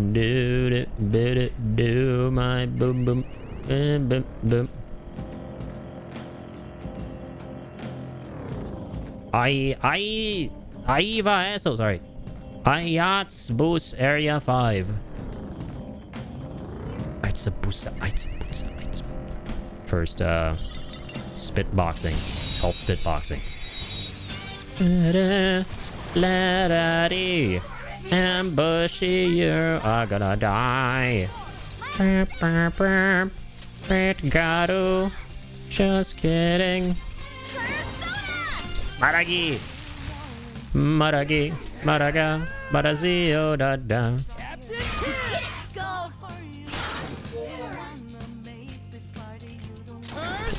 do my boom boom boom boom. Aiva so sorry. Ayats bus area 5. First spitboxing. It's called spitboxing. La-da-dee. Ambushy, you are gonna die. Gato. Just kidding. Maragi. Maragi. Maraga. Marazio da da.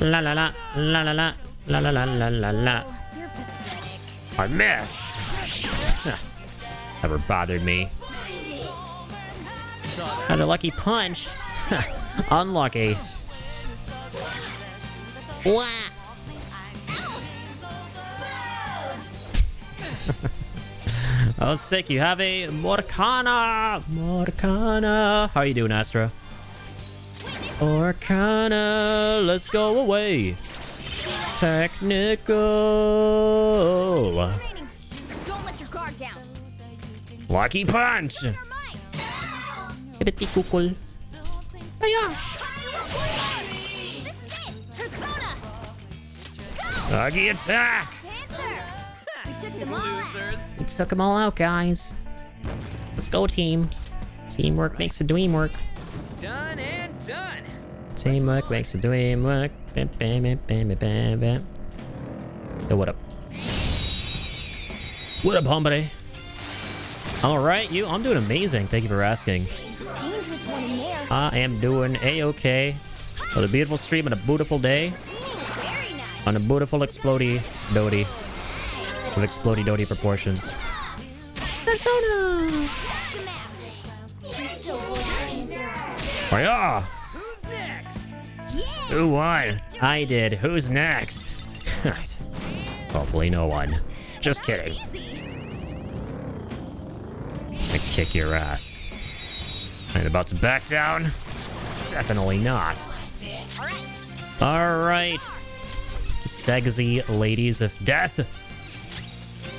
La la la la la la la la la la la. I missed. Never bothered me. Had a lucky punch. Unlucky. What? Oh, sick. You have a Morcana. Morcana. How are you doing, Astra? Morcana. Let's go away. Technical. Don't let your guard down. Lucky punch. Critical. Lucky attack. We took them all out, guys. Let's go, team. Teamwork makes the dream work. Done and done. Teamwork makes the dream work. Bam, bam, bam, bam, bam, bam. Yo, what up? What up, hombre? All right, you. I'm doing amazing. Thank you for asking. Dangerous one in there. I am doing a-okay. On a beautiful stream on a beautiful day. Very nice. On a beautiful explodey dodie. With explodey dodie proportions. Persona! Oh yeah! Who's next? Who won? I did. Who's next? Hopefully no one. Just kidding. I kick your ass. I'm about to back down? Definitely not. Alright. Sexy ladies of death.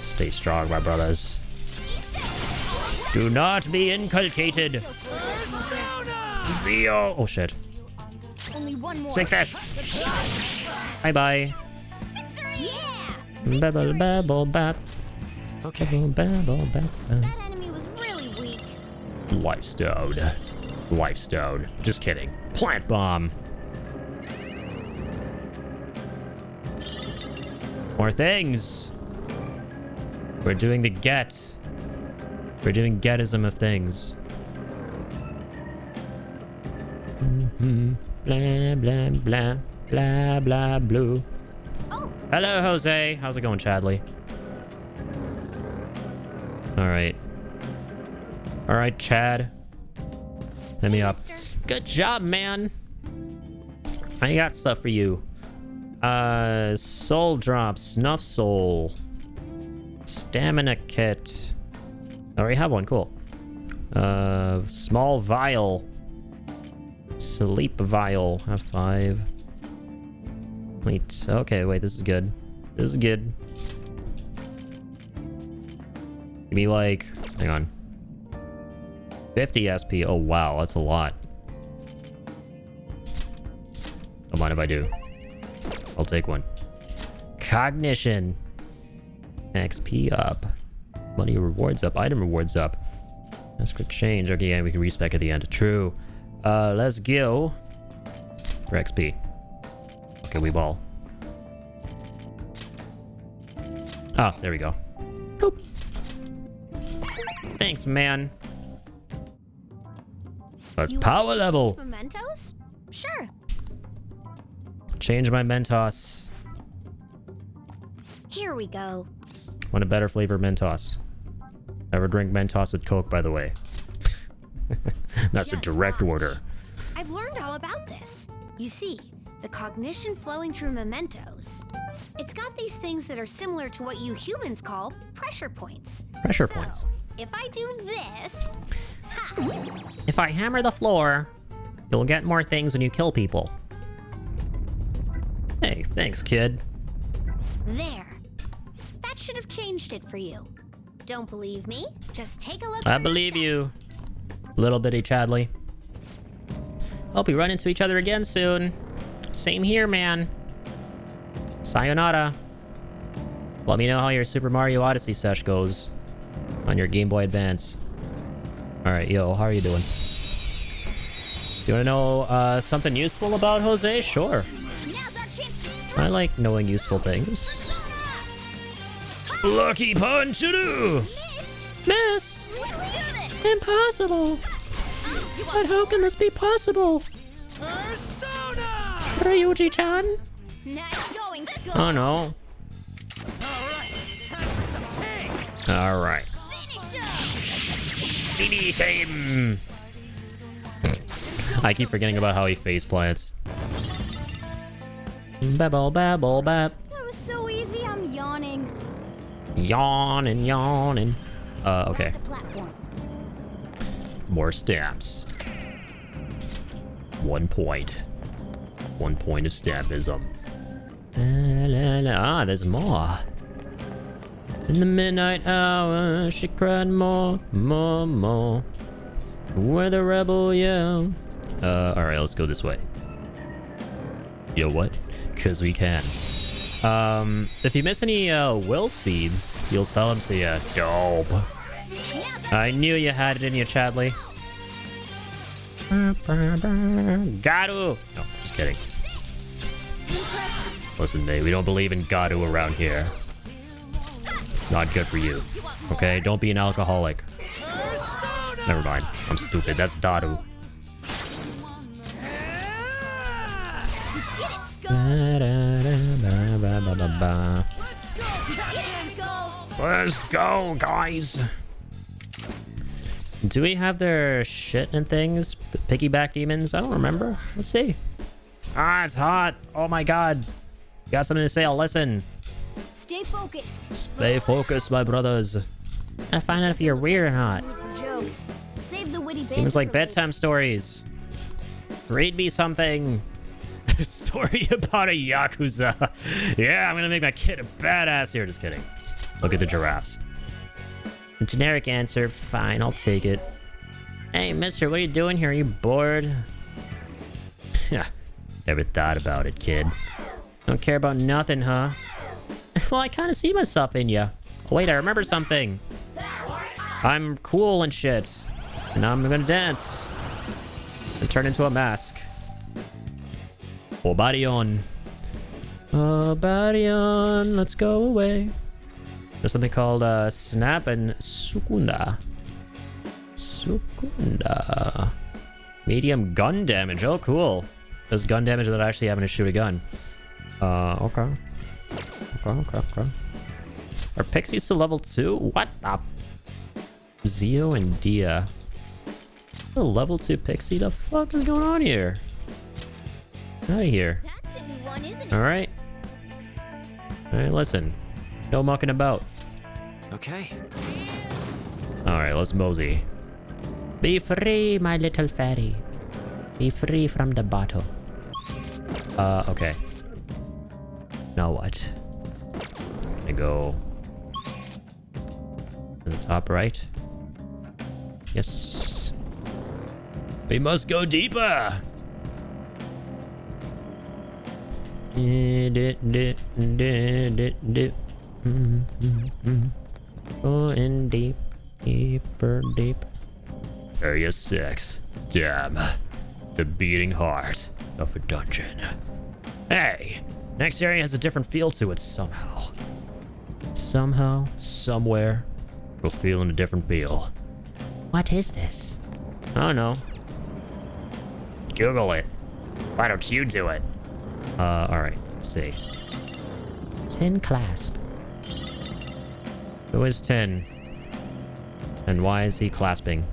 Stay strong, my brothers. Do not be inculcated. Zio. Oh shit. Only one more. Take this. Bye bye. Yeah. Babble babble bap. Okay. Babble bap. That enemy was really weak. Lifestone. Lifestone. Just kidding. Plant bomb. More things. We're doing the get. We're doing getism of things. Blah, blah, blah. Blah, blah, blue. Oh. Hello, Jose. How's it going, Chadley? Alright. Alright, Chad. Hit me up. Good job, man. I got stuff for you. Soul drop, snuff soul. Stamina kit. I already have one, cool. Small vial. Sleep vial. Have 5. Wait, okay, wait, this is good. This is good. me like, hang on. 50 SP. Oh, wow. That's a lot. Don't mind if I do. I'll take one. Cognition. XP up. Money rewards up. Item rewards up. That's quick change. Okay, yeah, we can respec at the end. True. Let's go. For XP. Okay, we ball. Ah, there we go. Nope. Thanks, man. That's You power want level. Mementos? Sure. Change my Mentos. Here we go. Want a better flavor Mentos. Never drink Mentos with Coke, by the way. That's a Just direct watch. order. I've learned all about this. You see, the cognition flowing through mementos. It's got these things that are similar to what you humans call pressure points. Pressure So, points. if I do this, If I hammer the floor, you'll get more things when you kill people. Hey, thanks, kid. there. That should have changed it for you. Don't believe me? Just take a look. I for believe yourself. you. Little bitty Chadley. Hope we run into each other again soon. Same here, man. Sayonara. Let me know how your Super Mario Odyssey sesh goes on your Game Boy Advance. Alright, yo, how are you doing? Do you want to know something useful about Jose? Sure. Now's our chance to strike. I like knowing useful things. Lucky punch! Missed! Let's do this. Impossible! You But how can this be possible? Ryuji-chan? Nice going. Go. Oh no. Alright. Finish him. Finish him! I keep forgetting about how he face plants. Babble, babble, bab. That was so easy. I'm yawning. Yawning, yawning. Okay. The platform. More stamps. 1 point. 1 point of stampism. Ah, there's more. In the midnight hour, she cried more, more, more. Where the rebel yell. Alright, let's go this way. Yo, what? Cause we can. If you miss any will seeds, you'll sell them to you. Dope. I knew you had it in you, Chadley. Garu! No, just kidding. Listen, mate, we don't believe in Garu around here. It's not good for you. Okay, don't be an alcoholic. Never mind. I'm stupid. That's Daru. Let's go, guys. Do we have their shit and things? The piggyback demons? I don't remember. Let's see. Ah, it's hot. Oh my god. Got something to say? I'll listen. Stay focused. Stay focused, my brothers. I find out if you're weird or not. For jokes. Save the witty bits. Demons like for later. bedtime stories. Read me something. Story about a Yakuza. Yeah, I'm gonna make my kid a badass here. Just kidding. Look at the giraffes. A generic answer. Fine, I'll take it. Hey, mister, what are you doing here? Are you bored? Yeah. Never thought about it, kid. Don't care about nothing, huh? Well, I kind of see myself in you. Wait, I remember something. I'm cool and shit. And I'm gonna dance. And turn into a mask. Obadion. Obadion, let's go away. There's something called Snap and Sukunda. Sukunda. Medium gun damage. Oh, cool. Does gun damage without actually having to shoot a gun. Okay. Okay. Are pixies still level 2? What the? Zio and Dia. A level 2 pixie? The fuck is going on here? Out of here. That's a new one, isn't it? Alright. Alright, listen. No mucking about. Okay. Alright, let's mosey. Be free, my little fairy. Be free from the bottle. Okay. Now what? I go To the top right. Yes. We must go deeper. Going deep, deeper, deep. Area 6. Damn. The beating heart of a dungeon. Hey, next area has a different feel to it somehow. Somehow, somewhere, we're feeling a different feel. What is this? I don't know. Google it. Why don't you do it? Alright, let's see. Tin clasp. Who is Tin? And why is he clasping?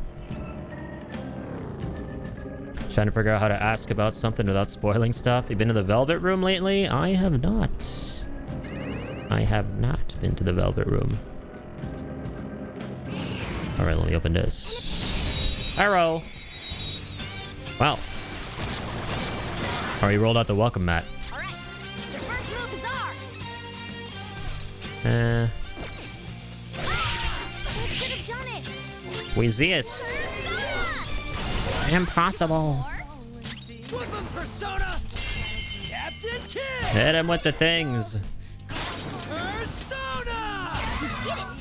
Trying to figure out how to ask about something without spoiling stuff. You been to the Velvet Room lately? I have not. I have not been to the Velvet Room. Alright, let me open this. Arrow! Wow. Already rolled out the welcome mat. Alright, the first move is ours. Who should have done it? Weeziest. Impossible. Persona! Captain Kid! Hit him with the things. Persona!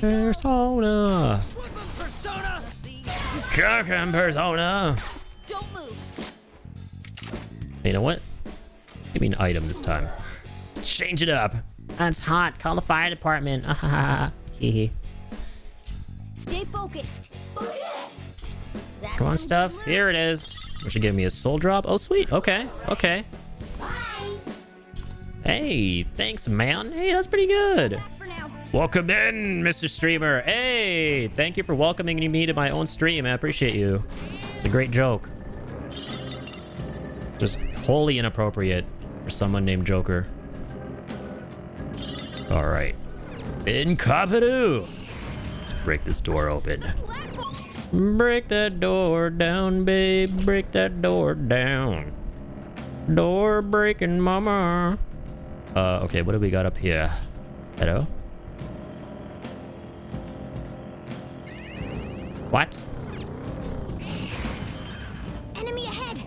Persona. Persona! Cock him, Persona. Don't move. You know what? Give me an item this time. Let's change it up. That's hot. Call the fire department. Hee. Stay focused. Come on, stuff. Here it is. Which should give me a soul drop. Oh, sweet. Okay. Okay. Bye. Hey, thanks, man. Hey, that's pretty good. For now. Welcome in, Mr. Streamer. Hey, thank you for welcoming me to my own stream. I appreciate you. It's a great joke. Just wholly inappropriate for someone named Joker. All right. Incompetoo. Let's break this door open. Break that door down, babe. Break that door down. Door breaking, mama. Okay, what do we got up here? Hello? What? Enemy ahead.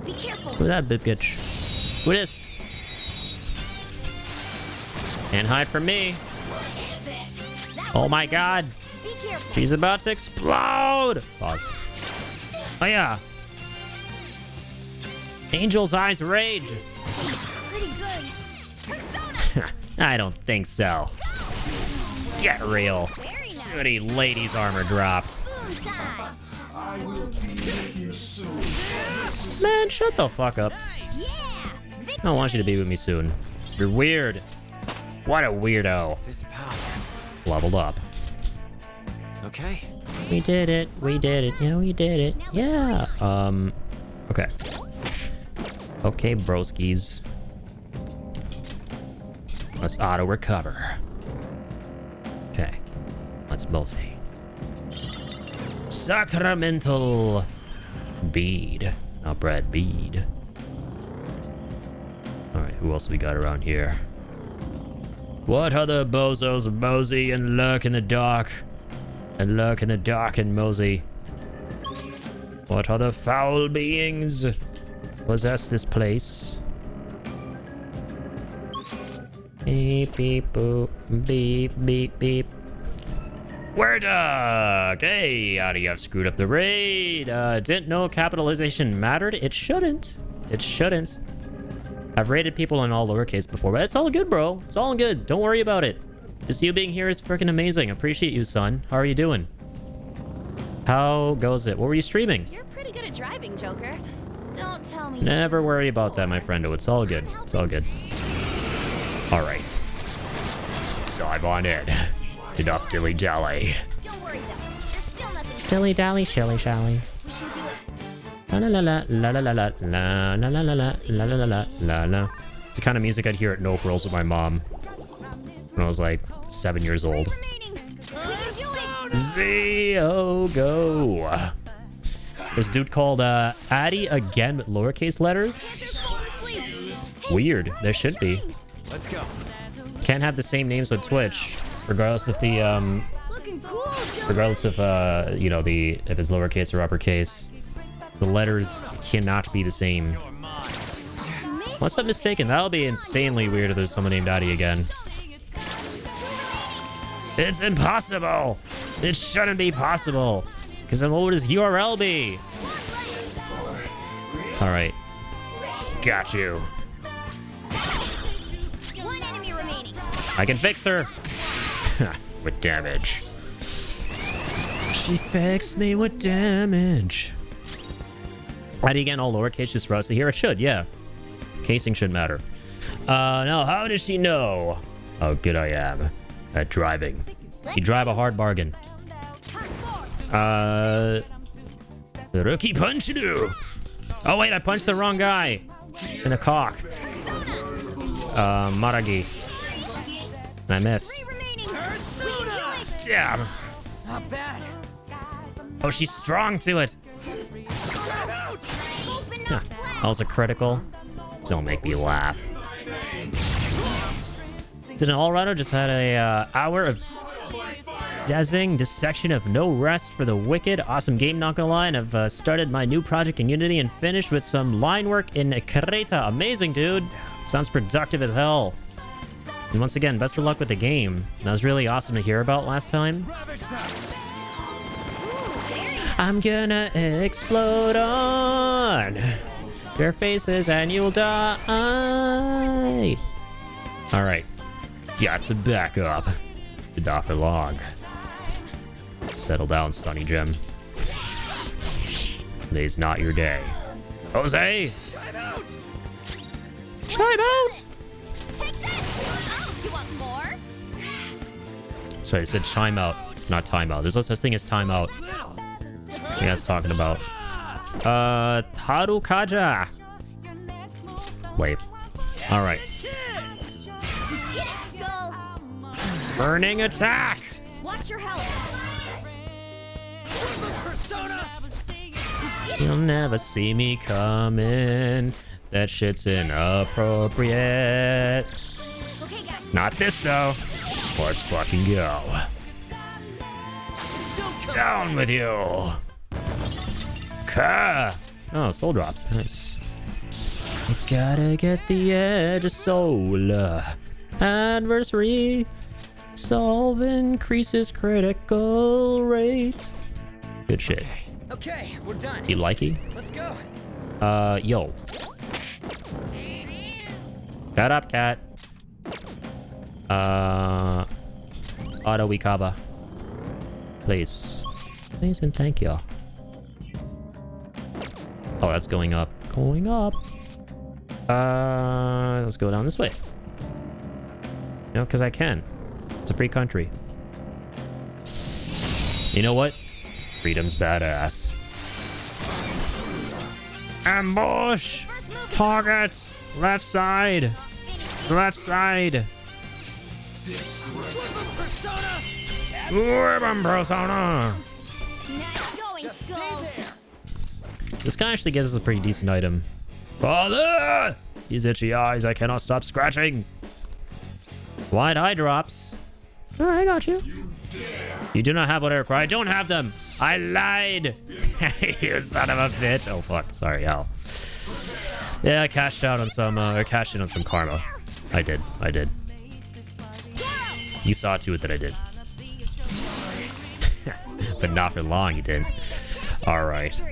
Be careful. Who's that bitch? Who this? Can't hide from me. Oh my god. Be careful. She's about to explode. Pause. Oh yeah. Angel's eyes rage. Pretty good. Persona. I don't think so. Get real. Very nice. Sooty lady's armor dropped. Boom time. Man, shut the fuck up. Yeah. I don't want you to be with me soon. You're weird. What a weirdo. This power. Leveled up. Okay. We did it. We did it. Yeah, we did it. Yeah. Okay. Okay, broskies. Let's auto recover. Okay. Let's mosey. Sacramental bead. Not Brad bead. Alright, who else we got around here? What other bozos mosey and lurk in the dark? And lurk in the dark and mosey. What other foul beings possess this place? Beep, beep, boop, beep, beep, beep. Word duck! Hey, howdy, I've screwed up the raid. Didn't know capitalization mattered. It shouldn't. It shouldn't. I've raided people in all lowercase before, but it's all good, bro. It's all good. Don't worry about it. Just you being here is freaking amazing. Appreciate you, son. How are you doing? How goes it? What were you streaming? You're pretty good at driving, Joker. Don't tell me. Never worry about that, my friendo. It's all good. It's all good. All right. Let's dive on in. Enough dilly-dally. Don't worry though. There's still nothing. Dilly-dally, shilly-shally. We can do it. La la la la la la la la la la la la la la la la la. It's the kind of music I'd hear at No Frills with my mom when I was like 7 years old. Remaining. We can do it. Zeo go. There's a dude called Addy again with lowercase letters. Fall asleep. Weird. There should be. Let's go. Can't have the same names on Twitch, regardless if the Looking cool, Regardless of, you know, if it's lowercase or uppercase, the letters cannot be the same. Unless I'm mistaken, that'll be insanely weird if there's someone named Addy again. It's impossible! It shouldn't be possible! Because then what would his URL be? Alright. Got you. One enemy remaining. I can fix her! With damage. She fixed me with damage. Addy again, all lowercase, just for us to hear. It should, yeah. Casing should matter. Now, how does she know how good I am at driving? You drive a hard bargain. Rookie punch you. Oh wait, I punched the wrong guy. In the cock. Maragi. And I missed. Damn. Not bad. Oh, she's strong to it. Huh. That was a critical. Don't make me laugh. Did an all-rounder just had a hour of dazzling dissection of No Rest for the Wicked. Awesome game, not gonna lie. And I've started my new project in Unity and finished with some line work in Creta. Amazing, dude. Sounds productive as hell. And once again, best of luck with the game. That was really awesome to hear about last time. I'm gonna explode on your faces and you'll die. Alright. Got to back up. Did not for long. Settle down, Sonny Jim. Today's not your day. Jose! Time out! Time out! Take this. Oh, you want more? Sorry, it said chime out, not time out. There's no such thing as time out. Yeah, it's talking about. Harukaja. Wait. Alright. Get it, Skull. Burning attack! Watch your health. Persona! You'll never see me coming. That shit's inappropriate. Okay, guys. Not this, though. Let's fucking go. Down with you. Ka. Oh, soul drops. Nice. You gotta get the edge of soul. Adversary. Solve increases critical rate. Good shit. Okay, we're done. You likey? Let's go. Yo. Shut up, cat. Auto Wikaba. Please. Please and thank you. Oh, that's going up. Going up. Let's go down this way. You know, because I can. It's a free country. You know what? Freedom's badass. Ambush! Targets! Left side! Left side! Ribbon persona! Nice going, Skull. This guy actually gives us a pretty decent item. Father! These itchy eyes, I cannot stop scratching. Wide eye drops. Alright, I got you. You do not have what I require. I don't have them. I lied. You son of a bitch. Oh, fuck. Sorry, Al. Yeah, I cashed out on some, or cashed in on some karma. I did. I did. You saw to it that I did. But not for long, you did. Alright.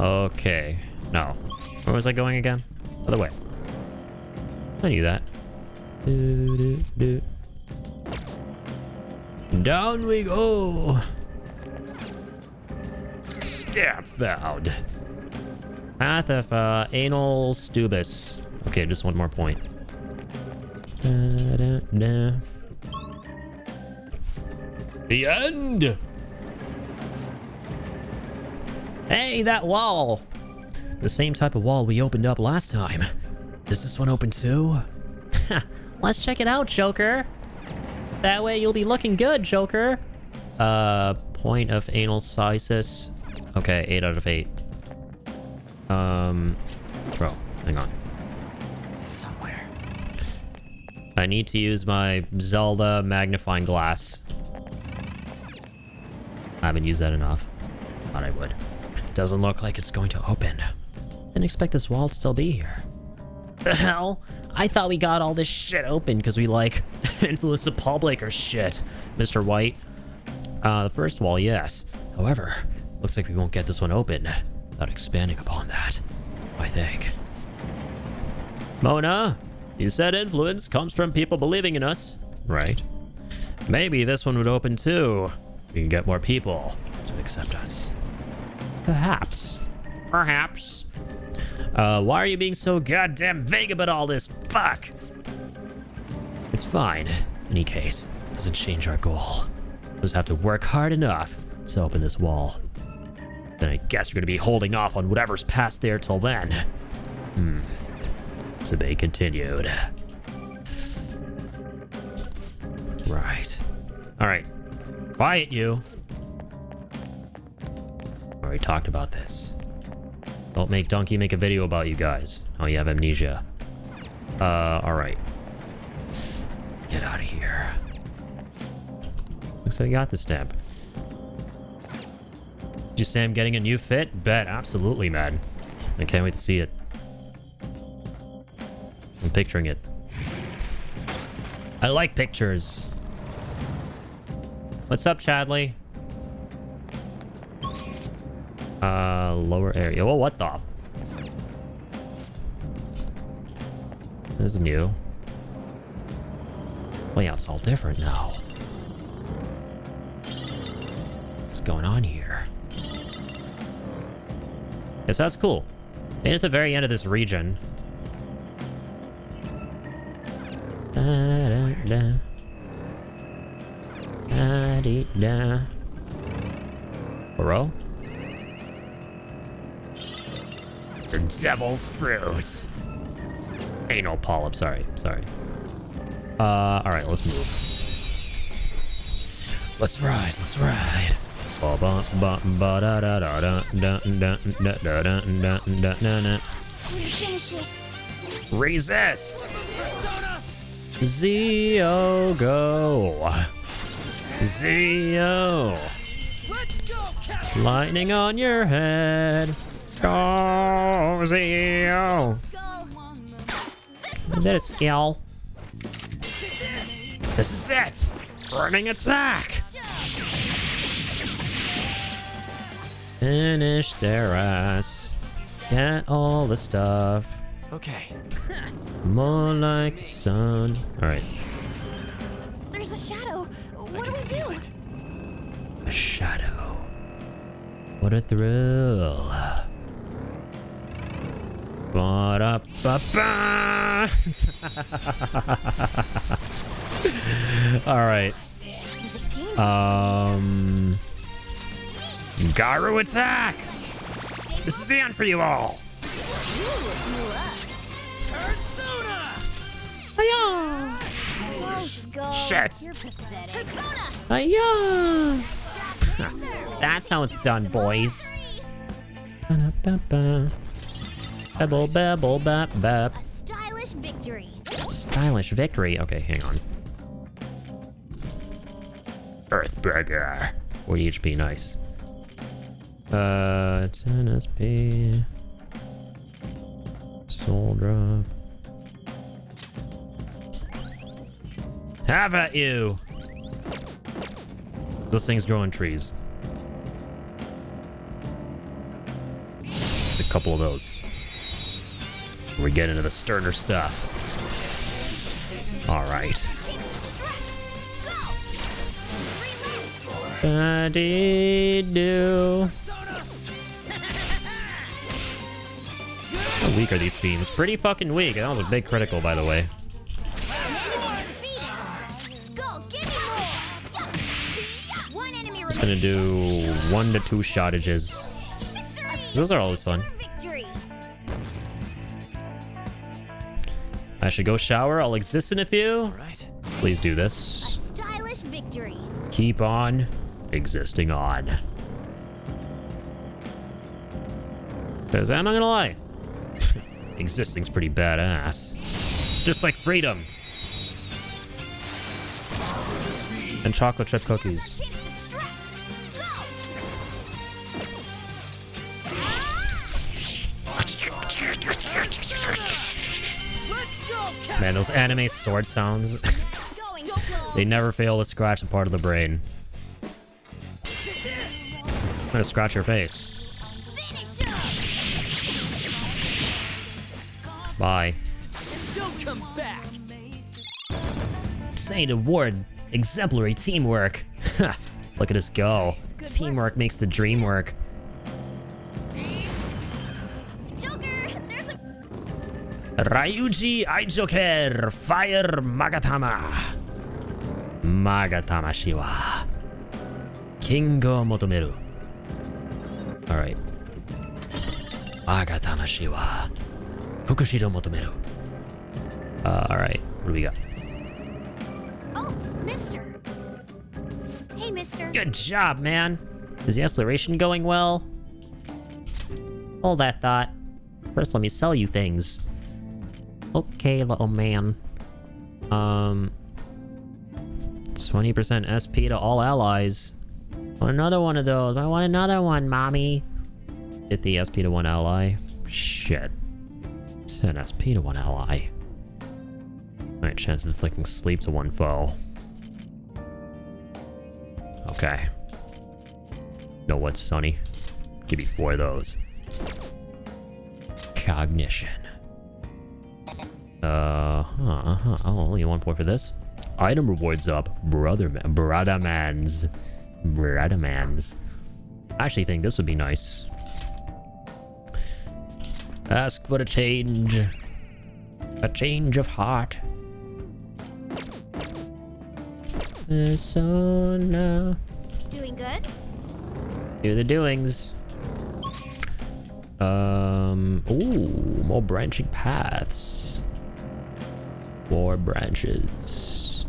Okay. No. Where was I going again? Other way. I knew that. Down we go. Stamp found. Path of anal stubis. Okay, just one more point. The end. Hey, that wall. The same type of wall we opened up last time. Does this one open too? Let's check it out, Joker. That way you'll be looking good, Joker. Point of anal sisis. Okay, 8 out of 8. Bro, hang on. I need to use my Zelda magnifying glass. I haven't used that enough. Thought I would. Doesn't look like it's going to open. Didn't expect this wall to still be here. The hell? I thought we got all this shit open because we, like, influenced the public or shit, Mr. White. The first wall, yes. However, looks like we won't get this one open without expanding upon that, I think. Mona, you said influence comes from people believing in us, right? Maybe this one would open too. We can get more people to accept us. Perhaps. Perhaps. Why are you being so goddamn vague about all this? Fuck! It's fine. In any case, it doesn't change our goal. We just have to work hard enough to open this wall. Then I guess we're gonna be holding off on whatever's past there till then. To be continued. Right. Alright. Quiet, you. Already talked about this. Don't make Donkey make a video about you guys. Oh, you have amnesia. Alright. Get out of here. Looks like I got the stamp. Did you say I'm getting a new fit? Bet. Absolutely, man. I can't wait to see it. I'm picturing it. I like pictures. What's up, Chadley? Lower area. Oh, what the? This is new. Well, yeah, it's all different now. What's going on here? Yes, that's cool. And at the very end of this region. Da-da-da. Da-dee-da. Bro? The devil's fruit. Anal polyp, sorry. Alright, let's move. Let's ride. Finish it. Resist! Zio, go! Zio! Lightning on your head. Go, Zio! Did it skill? This is it! Burning attack! Finish their ass. Get all the stuff. Okay. More like the sun. Alright. There's a shadow. What do we do? A shadow. What a thrill. Ba-da-ba-ba. Alright. Is it dangerous? Garu attack! This is the end for you all! Oh, Skull. Shit! You're pathetic. Hiya! That's how it's done, boys. Babble, babble, bap, bap. A stylish victory. Stylish victory. Okay, hang on. Earthburger. 40 HP, nice. 10 SP. Soul drop. Have at you! Those things grow on trees. Just a couple of those. We get into the sterner stuff. Alright. Ba-dee-doo. How weak are these fiends? Pretty fucking weak. That was a big critical, by the way. Just gonna do 1 to 2 shottages. Those are always fun. I should go shower. I'll exist in a few. All right. Please do A this. stylish victory. Keep on existing on. Because I'm not gonna lie, existing's pretty badass. Just like freedom. And chocolate chip cookies. Chance to strike. Go. Let's go, Man, those anime sword sounds, Going. they never fail to scratch a part of the brain. I'm gonna scratch your face. Finish him. Bye. Don't come back. Saint Award, exemplary teamwork. Ha, look at us go. Teamwork makes the dream work. Joker, there's a Ryuji Aijoker, fire Magatama. Magatama Shiwa. Kingo Motomeru. Alright. Magatama Shiwa. Fukushiro Motomeru. Alright, what do we got? Oh, mister. Hey, mister. Good job, man. Is the exploration going well? Hold that thought. First, let me sell you things. Okay, little man. 20% SP to all allies. Want another one of those. I want another one, mommy. Get the SP to one ally. Shit. Send SP to one ally. Alright, chance of inflicting sleep to one foe. Okay. Know what, Sonny? Give me 4 of those. Cognition. Oh, only 1 point for this. Item rewards up. Brothermans. I actually think this would be nice. Ask for a change. A change of heart. Persona. Doing good? Do the doings. Ooh, more branching paths. More branches.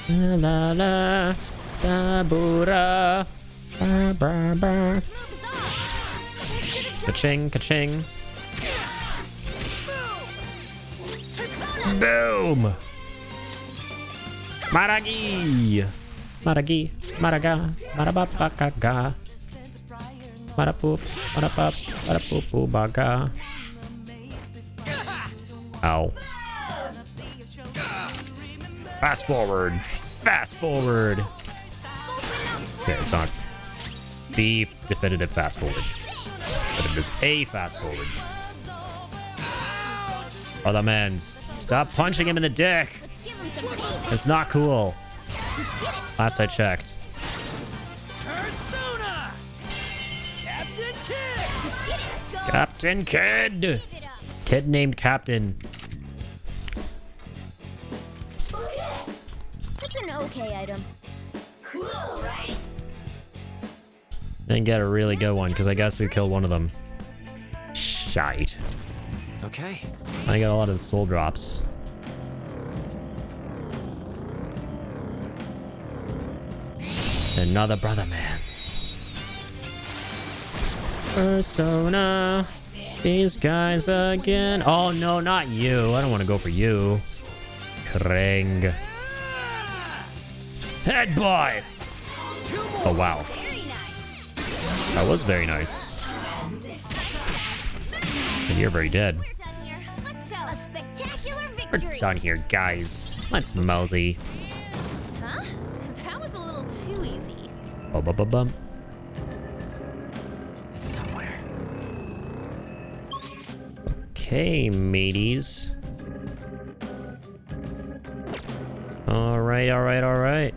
La la la, tabura, ba ba ba. Smoke is off. Ka-ching, ka-ching. Boom! Maragi! Maragi, Maraga, Marabapakaga. Marapoop, Marapap, Marapoopoo baga. Ow. Fast forward! Fast forward! Okay, it's not the definitive fast forward, but it is a fast forward. Other mans, stop punching him in the dick! Let's give him some payback. It's not cool. Last I checked. Persona! Captain Kid! Captain Kid! Give it up. Kid named Captain. It's an okay item. Cool, right? Didn't get a really good one because I guess we killed one of them. Shite. Okay. I got a lot of the soul drops. Another brother man's. Persona. These guys again. Oh no, not you. I don't want to go for you. Krang. Headbutt. Oh wow. Very nice. That was very nice. And you're very dead. We're done here. Let's go. A spectacular We're victory. done here, guys. Let's mosey. Huh? That was a little too easy. Bum. It's somewhere. Okay, mateys. Alright. Yeah,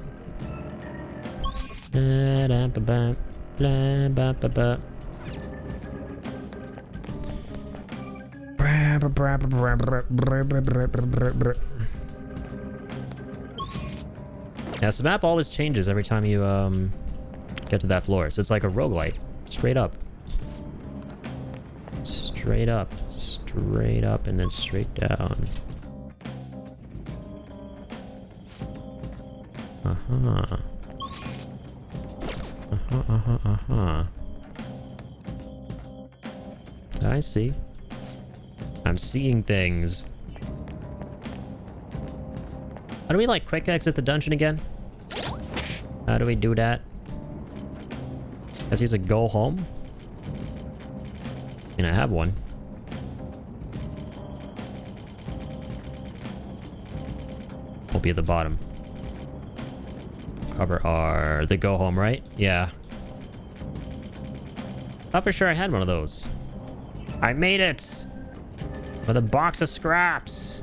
so the map always changes every time you get to that floor. So it's like a roguelite. Straight up, and then straight down. I see. I'm seeing things. How do we like quick exit the dungeon again? How do we do that? Guess he's a go home. I mean, I have one. Will be at the bottom. Cover R. The go home, right? Yeah. Thought for sure I had one of those. I made it! With a box of scraps.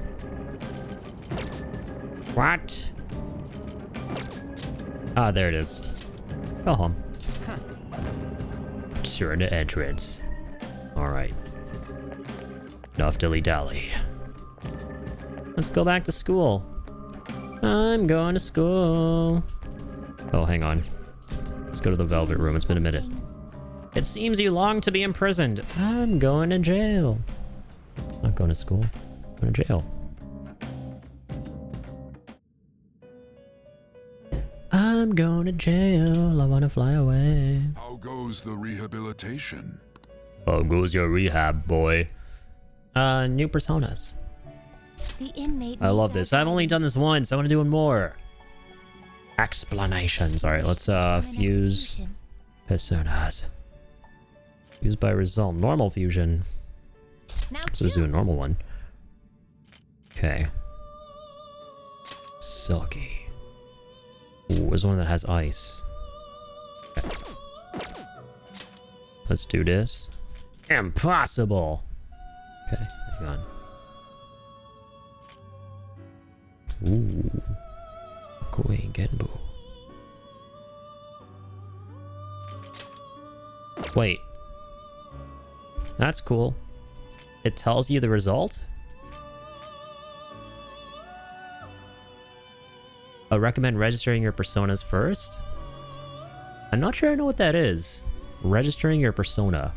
What? Ah, there it is. Go home. Sure, the entrance. Alright. Enough dilly-dally. Let's go back to school. I'm going to school. Oh, hang on. Let's go to the Velvet Room. It's been a minute. It seems you long to be imprisoned. I'm going to jail. Not going to school. I'm going to jail. I'm going to jail. I want to fly away. How goes the rehabilitation? How goes your rehab, boy? New personas. The inmate. I love this. I've only done this once. I want to do it more. Explanations. All right, let's fuse personas. Fuse by result. Normal fusion. Now So let's do a normal one. Okay. Silky. Ooh, there's one that has ice. Okay. Let's do this. Impossible! Okay, hang on. Ooh. Koei Genbu. Wait. That's cool. It tells you the result? I recommend registering your personas first? I'm not sure I know what that is. Registering your persona.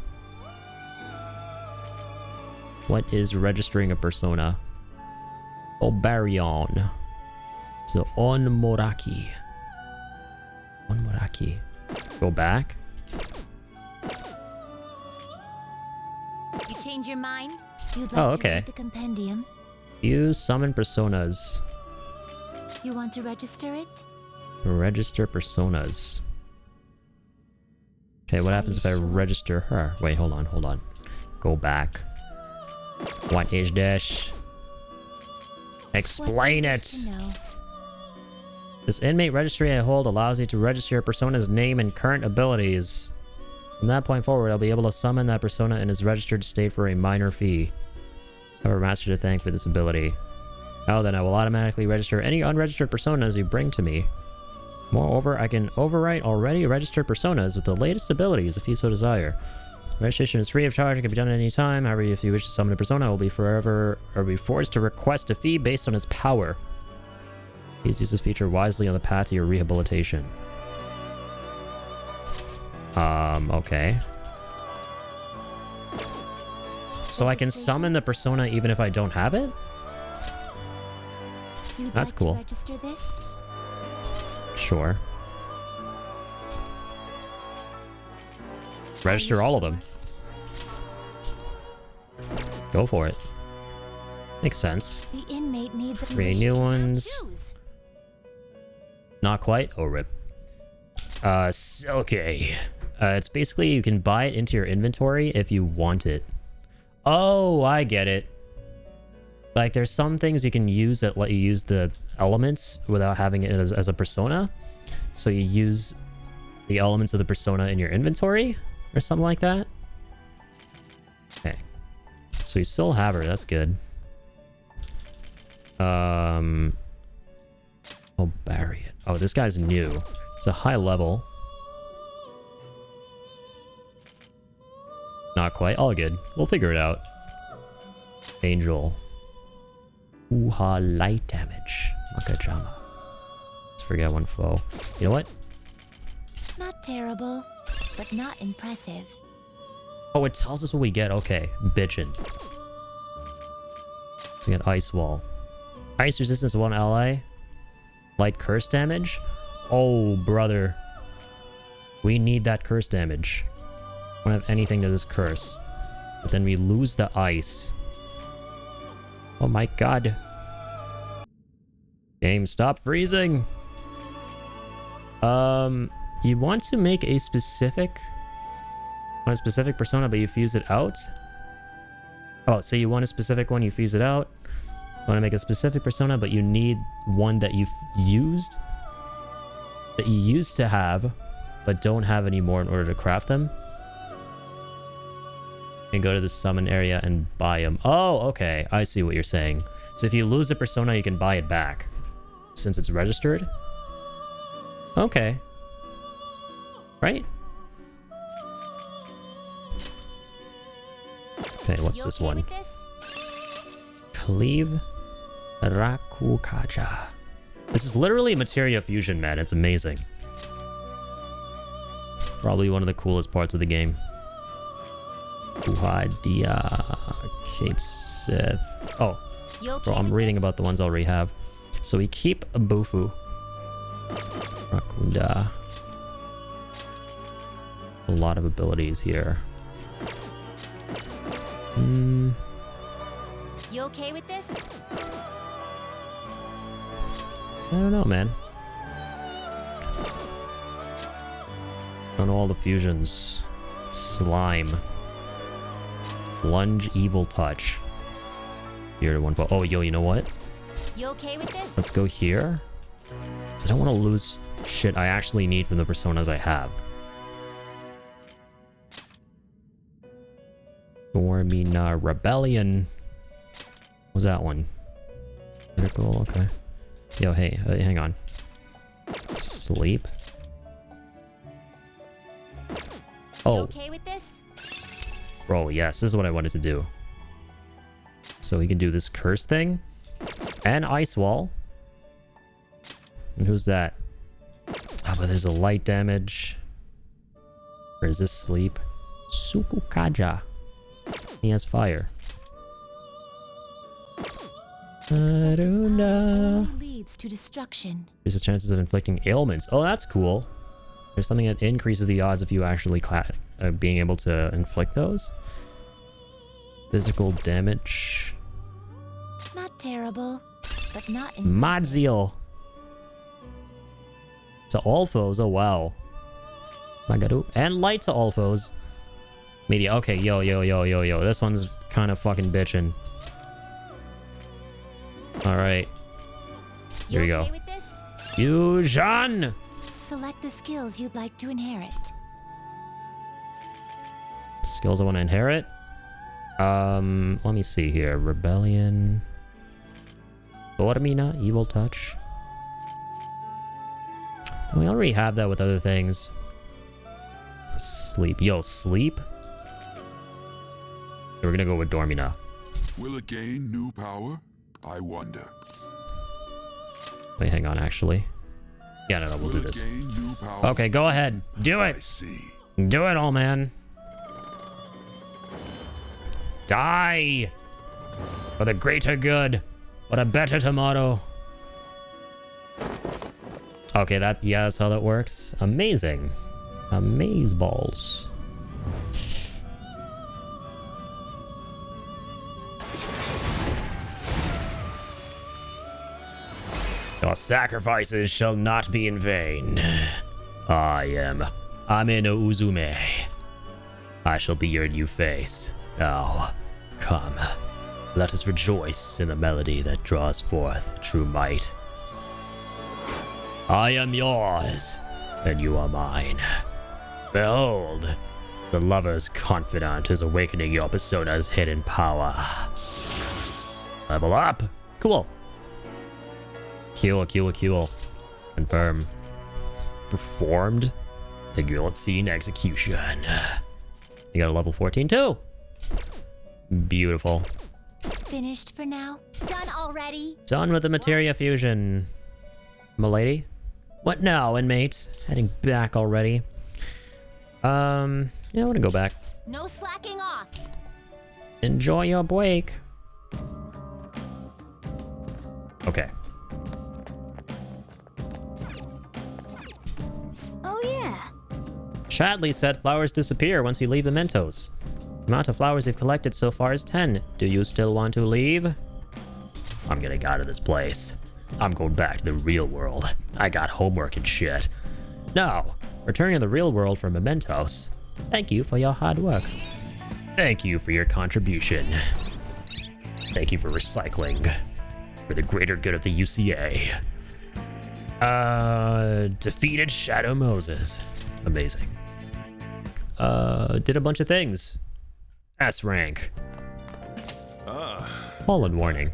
What is registering a persona? Obarion. So Onmoraki. Onmoraki. Go back. You change your mind? You'd like Oh, to okay. read the compendium? Use summon personas. You want to register it? Register personas. Okay, what happens if I register her? Wait, hold on. Go back. What is this? Explain What it! do you wish to know? This inmate registry I hold allows you to register your persona's name and current abilities. From that point forward, I'll be able to summon that persona in its registered state for a minor fee. I have a master to thank for this ability. Now then, I will automatically register any unregistered personas you bring to me. Moreover, I can overwrite already registered personas with the latest abilities if you so desire. Registration is free of charge and can be done at any time. However, if you wish to summon a persona, it will be forced to request a fee based on its power. Please use this feature wisely on the path to your rehabilitation. Okay. So I can summon the persona even if I don't have it? You'd That's like cool. To register this? Sure. Register all of them. Go for it. Makes sense. The inmate needs a Create new ones. Choose. Not quite. Oh, rip. Okay. It's basically you can buy it into your inventory if you want it. Oh, I get it. Like, there's some things you can use that let you use the elements without having it as a persona. So you use the elements of the persona in your inventory or something like that. Okay. So you still have her. That's good. Oh, Barriot. Oh, this guy's new. It's a high level. Not quite. All good. We'll figure it out. Angel. Uha light damage. Makajama. Let's forget one foe. You know what? Not terrible, but not impressive. Oh, it tells us what we get. Okay. Bitchin'. So we got Ice Wall. Ice resistance 1 ally. Light curse damage. Oh, brother. We need that curse damage. We don't have anything that is curse. But then we lose the ice. Oh my god. Game, stop freezing. You want to make a specific persona, but you fuse it out. Oh, so you want a specific one, you fuse it out. You want to make a specific persona, but you need one that you've used, that you used to have, but don't have anymore in order to craft them. And go to the summon area and buy them. Oh, okay. I see what you're saying. So if you lose a persona, you can buy it back since it's registered. Okay. Right? Okay, what's You this okay one? with this? Cleave Rakukaja. This is literally Materia Fusion, man. It's amazing. Probably one of the coolest parts of the game. Uhadia, Kate Sith. Oh, You okay bro, I'm with reading about the ones I already have. So we keep a Bufu. Rakunda. A lot of abilities here. You okay with this? I don't know, man. On all the fusions. Slime. Lunge, Evil Touch. Here to 1-4. Oh, yo, you know what? You okay with this? Let's go here. So I don't want to lose shit I actually need from the personas I have. Dormina Rebellion. What was that one? Critical, okay. Yo, hey, hang on. Sleep. You Oh, okay with this? bro, yes, this is what I wanted to do. So we can do this curse thing. And Ice Wall. And who's that? Ah, but there's a light damage. Or is this sleep? Sukukaja. He has fire. Aruna. Only leads to destruction. Increases chances of inflicting ailments. Oh, that's cool. There's something that increases the odds of you actually being able to inflict those. Physical damage. Not terrible, but not in Madziel. To all foes. Oh, wow. Magaru. And light to all foes. Media. Okay, yo. This one's kind of fucking bitching. Alright. Here we You go. okay with this? Fusion! Select the skills you'd like to inherit. Skills I want to inherit. Let me see here. Rebellion. Dormina, Evil Touch. We already have that with other things. Sleep. Yo, sleep? We're gonna go with Dormina. Will it gain new power? I wonder. Wait, hang on, actually. Yeah, no, we'll do Will it this. gain new power? Okay, go ahead. Do I it. see. Do it, old man. Die! For the greater good. For the better tomorrow. Okay, that's how that works. Amazing. Amaze balls. Your sacrifices shall not be in vain. I am Ameno Uzume. I shall be your new face. Now, come. Let us rejoice in the melody that draws forth true might. I am yours, and you are mine. Behold, the lover's confidant is awakening your persona's hidden power. Level up. Cool. Cool. Confirm. Performed. The guillotine execution. You got a level 14 too. Beautiful. Finished for now? Done already? Done with the materia fusion. Milady? What now, inmate? Heading back already. Yeah, I want to go back. No slacking off. Enjoy your break. Okay. Oh yeah. Chadley said flowers disappear once you leave mementos. The amount of flowers you've collected so far is 10. Do you still want to leave? I'm getting out of this place. I'm going back to the real world. I got homework and shit. Now, returning to the real world for mementos. Thank you for your hard work. Thank you for your contribution. Thank you for recycling. For the greater good of the UCA. Defeated Shadow Moses. Amazing. Did a bunch of things. S rank. Fallen warning.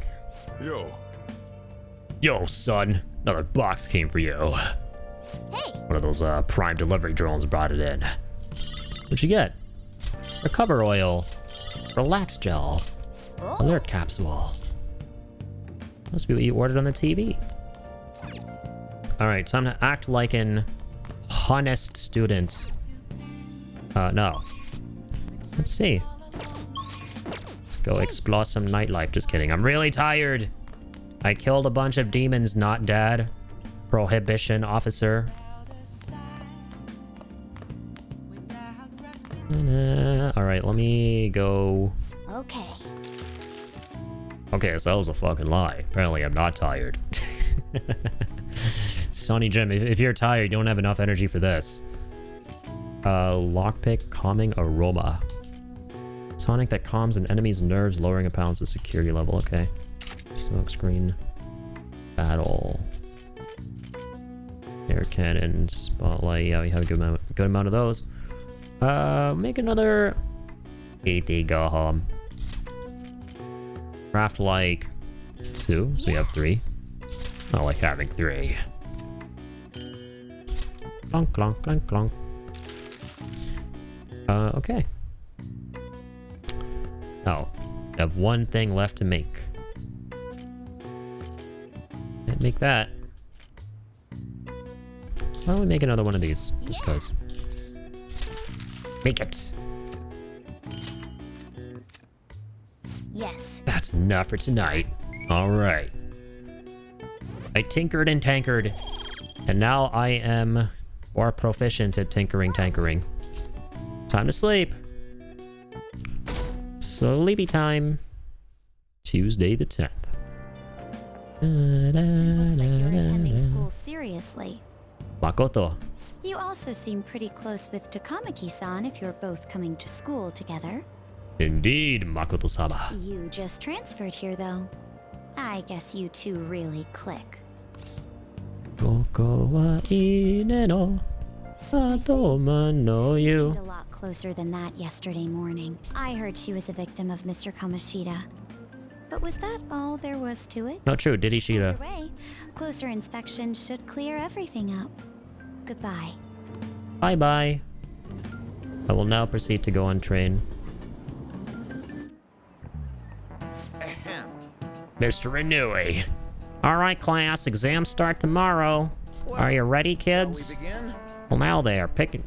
Yo, son. Another box came for you. Hey, One of those prime delivery drones brought it in. What'd you get? Recover oil. Relax gel. Alert capsule. Must be what you ordered on the TV. Alright, time to act like an honest student. No. Let's see. Let's go explore some nightlife. Just kidding. I'm really tired. I killed a bunch of demons, not dad. Prohibition officer. Alright, let me go. okay. Okay, so that was a fucking lie. Apparently I'm not tired. Sonny Jim, if you're tired, you don't have enough energy for this. Lockpick, calming aroma. Tonic that calms an enemy's nerves, lowering a pound's security level. Okay. Smoke screen. Battle. Air cannon, spotlight. Yeah, we have a good amount of those. Make another 80 go home. Craft like 2, so we have 3. I like having 3. Clunk, clunk, clunk, clunk. Okay. Oh, I have one thing left to make. Can't make that. Why don't we make another one of these? Just cause. Make it. Yes. That's enough for tonight. Alright. I tinkered and tankered. And now I am more proficient at tinkering. Time to sleep. Sleepy time. Tuesday the 10th. Looks like you're attending school seriously. Makoto. You also seem pretty close with Takamaki-san if you're both coming to school together. Indeed, Makoto-sama. You just transferred here, though. I guess you two really click. Koko wa ine no atoma no You yu. seemed a lot closer than that yesterday morning. I heard she was a victim of Mr. Kamoshida. But was that all there was to it? Not true, Diddy Shida. Either way, closer inspection should clear everything up. Goodbye. Bye-bye. I will now proceed to go on train. Ahem. Mr. Inui. Alright, class, exams start tomorrow. Are you ready, kids? Shall we begin? Well, now there. Picking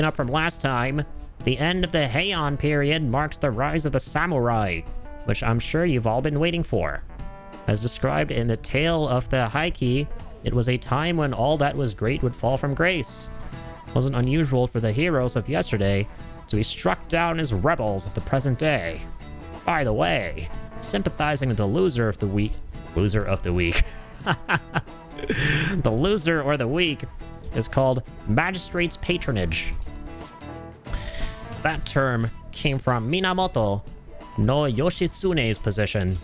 up from last time, the end of the Heian period marks the rise of the samurai, which I'm sure you've all been waiting for. As described in the Tale of the Heike, it was a time when all that was great would fall from grace. It wasn't unusual for the heroes of yesterday to be struck down as rebels of the present day. By the way, sympathizing with the loser of the week. The loser or the weak is called magistrate's patronage. That term came from Minamoto no Yoshitsune's position,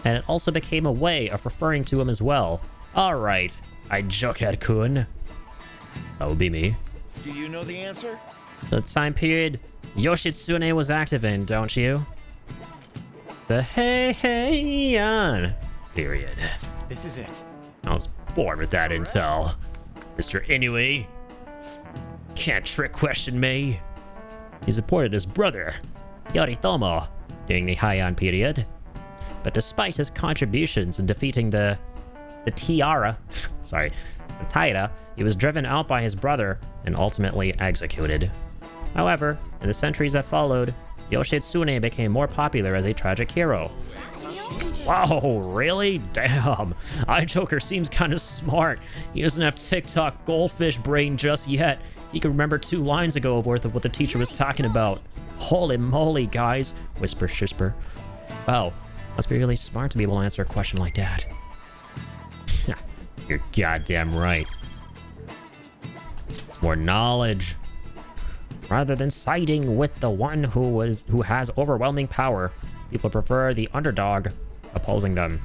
and it also became a way of referring to him as well. Alright, I Jughead-kun. That would be me. Do you know the answer? The time period Yoshitsune was active in, don't you? The Heian period. This is it. I was born with that intel. Mr. Inui. Can't trick question me. He supported his brother, Yoritomo, during the Heian period. But despite his contributions in defeating the Taira, he was driven out by his brother and ultimately executed. However, in the centuries that followed, Yoshitsune became more popular as a tragic hero. Wow, really? Damn. iJoker seems kind of smart. He doesn't have TikTok goldfish brain just yet. He can remember 2 lines ago worth of what the teacher was talking about. Holy moly, guys. Whisper, shisper. Wow, must be really smart to be able to answer a question like that. You're goddamn right. More knowledge. Rather than siding with the one who has overwhelming power, people prefer the underdog opposing them.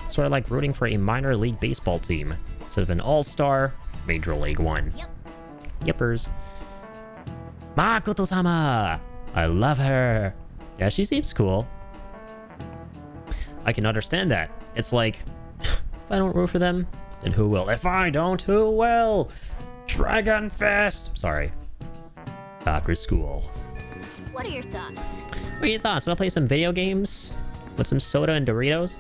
Sort of like rooting for a minor league baseball team instead of an all-star major league one. Yep. Yippers. Makoto-sama! I love her. Yeah, she seems cool. I can understand that. It's like, if I don't root for them, then who will? If I don't, who will? Dragon Fist! Sorry. After school. What are your thoughts? What are your thoughts? Wanna play some video games? With some soda and Doritos?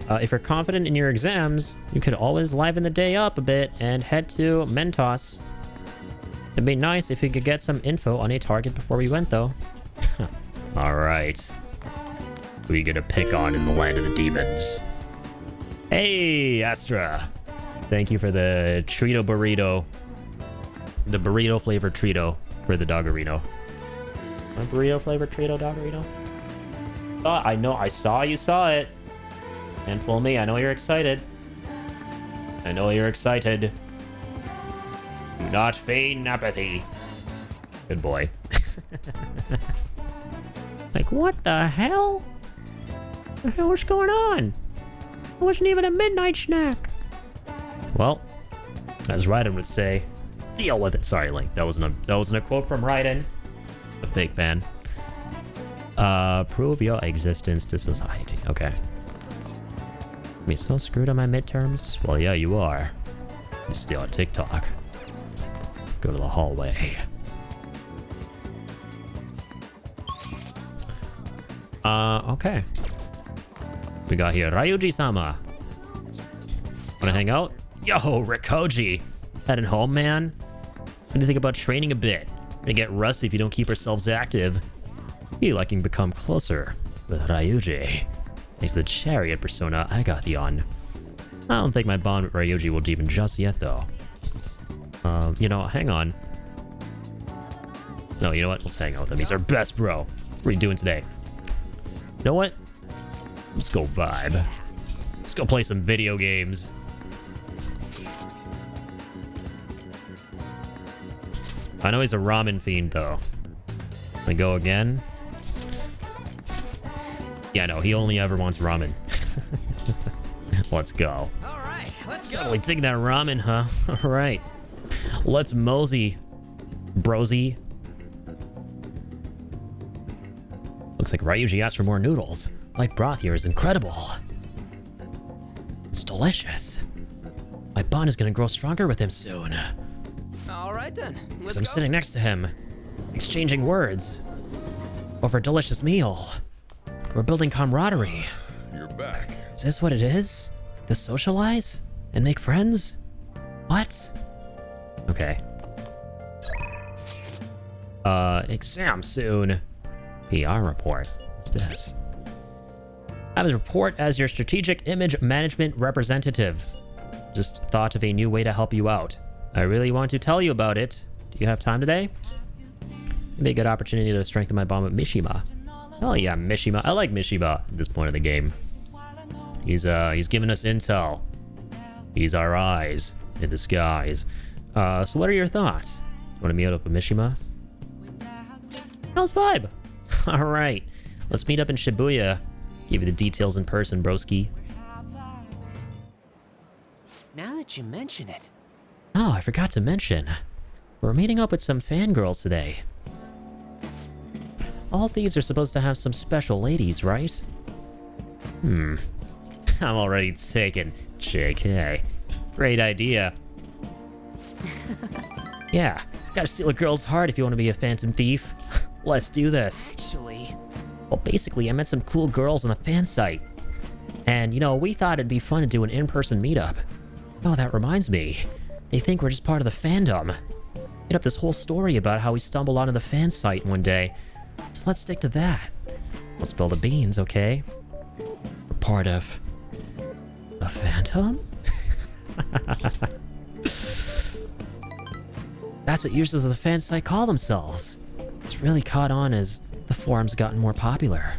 If you're confident in your exams, you could always liven the day up a bit and head to Mentos. It'd be nice if we could get some info on a target before we went, though. Alright. Who are you gonna pick on in the land of the demons? Hey, Astra! Thank you for the Trito burrito. The burrito flavored Trito for the Doggerino. My burrito flavored Trito Doggerino? Oh, I know, I saw you saw it. And fool me, I know you're excited. I know you're excited. Do not feign apathy. Good boy. Like, what the hell? What the hell was going on? It wasn't even a midnight snack. Well, as Raiden would say, deal with it. Sorry, Link. That wasn't a quote from Raiden. A fake fan. Prove your existence to society. Okay. Me so screwed on my midterms? Well, yeah, you are. You still on TikTok. Go to the hallway. Okay. We got here Ryuji-sama. Wanna hang out? Yo, Rikoji. Heading home, man? What do you think about training a bit? Gonna get rusty if you don't keep ourselves active. Feel like you can become closer with Ryuji. Thanks to the chariot persona I got the on. I don't think my bond with Ryuji will deepen just yet, though. You know, hang on. No, you know what? Let's hang out with him. He's our best bro. What are you doing today? You know what? Let's go vibe. Let's go play some video games. I know he's a ramen fiend, though. I go again. Yeah, no, he only ever wants ramen. Let's go. All right, let's go. Suddenly taking that ramen, huh? All right. Let's mosey, brosy. Looks like Ryuji asked for more noodles. Light broth here is incredible. It's delicious. My bond is gonna grow stronger with him soon. All right then, let's As I'm go. sitting next to him, exchanging words over a delicious meal. We're building camaraderie. You're back. Is this what it is? To socialize? And make friends? What? Okay. Exam soon. PR report. What's this? I have a report as your strategic image management representative. Just thought of a new way to help you out. I really want to tell you about it. Do you have time today? It'd be a good opportunity to strengthen my bond with Mishima. Hell yeah, Mishima. I like Mishima at this point of the game. He's giving us intel. He's our eyes in the skies. So what are your thoughts? You want to meet up with Mishima? How's vibe? All right, let's meet up in Shibuya. Give you the details in person, broski. Now that you mention it, Oh, I forgot to mention. We're meeting up with some fangirls today. All thieves are supposed to have some special ladies, right? I'm already taken. JK. Great idea. Yeah, gotta steal a girl's heart if you want to be a phantom thief. Let's do this. actually, Well, basically, I met some cool girls on the fan site. And, you know, we thought it'd be fun to do an in-person meetup. Oh, that reminds me. They think we're just part of the fandom. Made up this whole story about how we stumbled onto the fan site one day. So let's stick to that. Let's spill the beans, okay? We're part of... a phantom? That's what users of the fan site call themselves. It's really caught on as the forum's gotten more popular.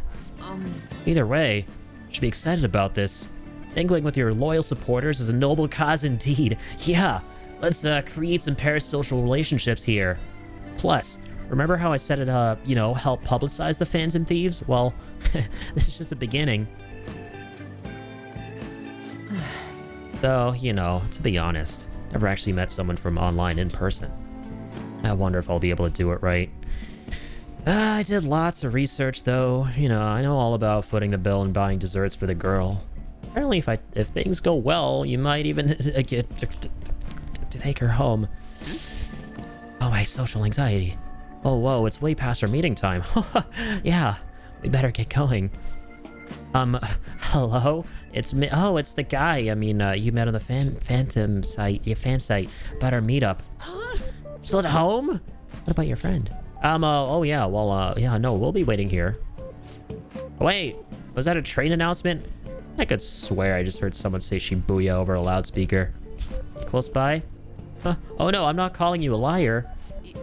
Either way, you should be excited about this. Mingling with your loyal supporters is a noble cause indeed. Yeah, let's create some parasocial relationships here. Plus, remember how I said it, help publicize the Phantom Thieves? Well, this is just the beginning. Though, to be honest, never actually met someone from online in person. I wonder if I'll be able to do it right. I did lots of research, though. I know all about footing the bill and buying desserts for the girl. Apparently, if things go well, you might even get to take her home. Oh, my social anxiety. Oh, whoa, it's way past our meeting time. Yeah, we better get going. Hello? It's me. Oh, it's the guy. You met on the fan site about our meetup. Still at home? What about your friend? Oh yeah, well, yeah, no, we'll be waiting here. Wait, was that a train announcement? I could swear I just heard someone say Shibuya over a loudspeaker. Close by? Huh? Oh no, I'm not calling you a liar.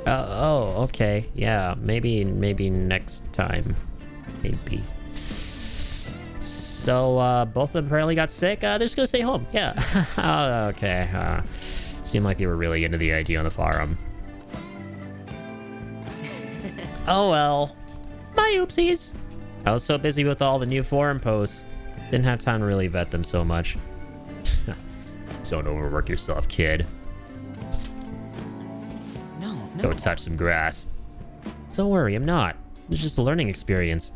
Oh, okay, yeah, maybe next time. Maybe. So, both of them apparently got sick. They're just gonna stay home. Yeah. Oh, okay. Seemed like they were really into the idea on the forum. Oh well. My oopsies. I was so busy with all the new forum posts. Didn't have time to really vet them so much. Don't overwork yourself, kid. No. Go touch some grass. Don't worry, I'm not. It's just a learning experience.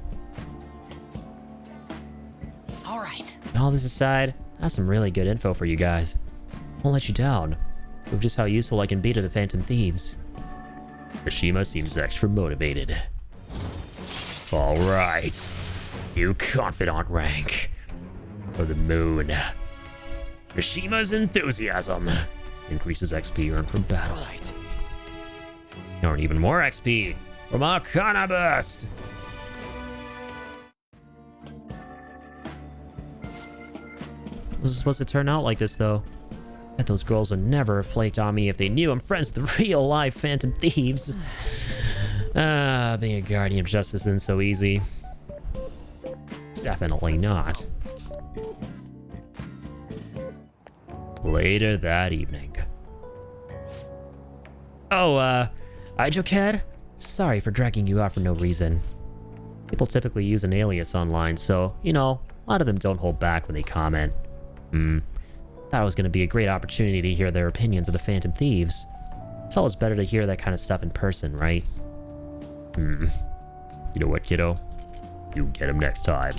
All right. And all this aside, I have some really good info for you guys. Won't let you down. Prove just how useful I can be to the Phantom Thieves. Mishima seems extra motivated. All right. New confidant rank. For the moon. Mishima's enthusiasm. Increases XP earned from battle. Right. Earn even more XP from Arcana Burst. Was it supposed to turn out like this, though? I bet those girls would never have flaked on me if they knew I'm friends with the real-life Phantom Thieves. Being a guardian of justice isn't so easy. Definitely not. Later that evening. Oh, Ijoked? Sorry for dragging you out for no reason. People typically use an alias online, so, a lot of them don't hold back when they comment. Thought it was going to be a great opportunity to hear their opinions of the Phantom Thieves. It's always better to hear that kind of stuff in person, right? You know what, kiddo? You get him next time.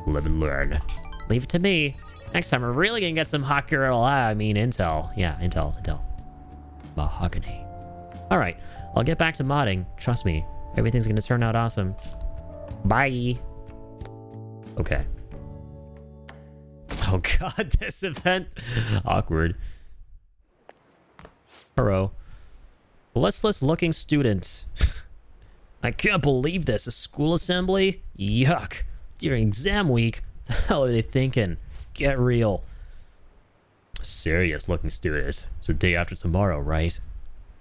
Live and learn. Leave it to me. Next time we're really gonna get some hot girl, intel. Yeah, intel. Mahogany. Alright, I'll get back to modding. Trust me, everything's gonna turn out awesome. Bye. Okay. Oh god, this event. Awkward. Hello. Listless looking student. I can't believe this. A school assembly? Yuck. During exam week? The hell are they thinking? Get real. Serious looking student. It's the day after tomorrow, right?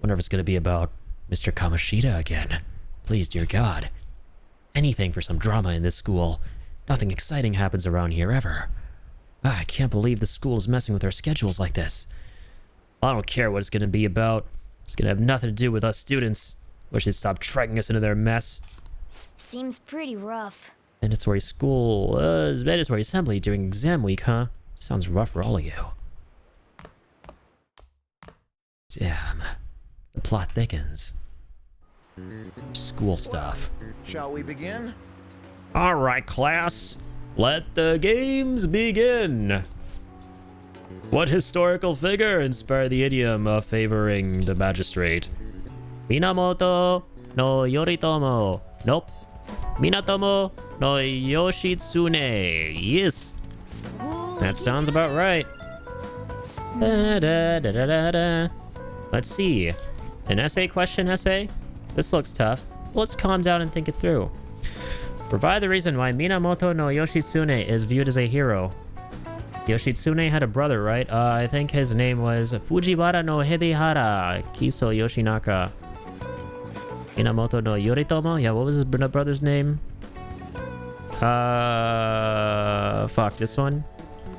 Wonder if it's gonna be about Mr. Kamoshida again. Please, dear God. Anything for some drama in this school. Nothing exciting happens around here ever. I can't believe the school is messing with our schedules like this. I don't care what it's gonna be about. It's gonna have nothing to do with us students. Wish they'd stop dragging us into their mess. Seems pretty rough. Mandatory school, mandatory assembly during exam week, huh? Sounds rough for all of you. Damn. The plot thickens. School stuff. Shall we begin? Alright, class. Let the games begin. What historical figure inspired the idiom of favoring the magistrate? Minamoto no Yoritomo. Nope. Minatomo no Yoshitsune. Yes. That sounds about right. Let's see. An essay question essay? This looks tough. Let's calm down and think it through. Provide the reason why Minamoto no Yoshitsune is viewed as a hero. Yoshitsune had a brother, right? I think his name was Fujiwara no Hidehara Kiso Yoshinaka. Minamoto no Yoritomo? Yeah, what was his brother's name? Fuck, this one?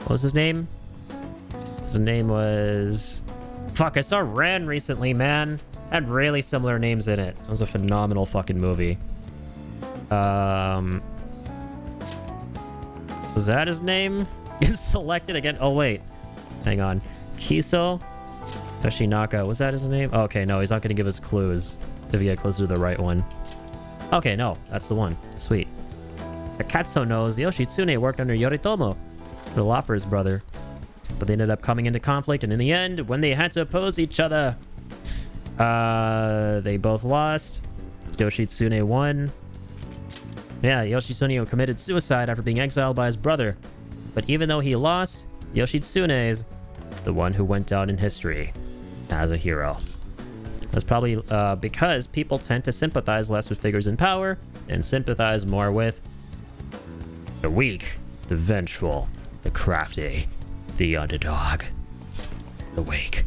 What was his name? His name was... Fuck, I saw Ran recently, man. Had really similar names in it. It was a phenomenal fucking movie. Was that his name? Get selected again. Oh, wait. Hang on. Kiso Toshinaka. Was that his name? Okay, no, he's not going to give us clues if we get closer to the right one. Okay, no, that's the one. Sweet. Akatsuo knows Yoshitsune worked under Yoritomo, the law for his brother. But they ended up coming into conflict, and in the end, when they had to oppose each other, they both lost. Yoshitsune won. Yeah, Yoshitsune committed suicide after being exiled by his brother. But even though he lost, Yoshitsune is the one who went down in history as a hero. That's probably because people tend to sympathize less with figures in power and sympathize more with the weak, the vengeful, the crafty, the underdog, the weak.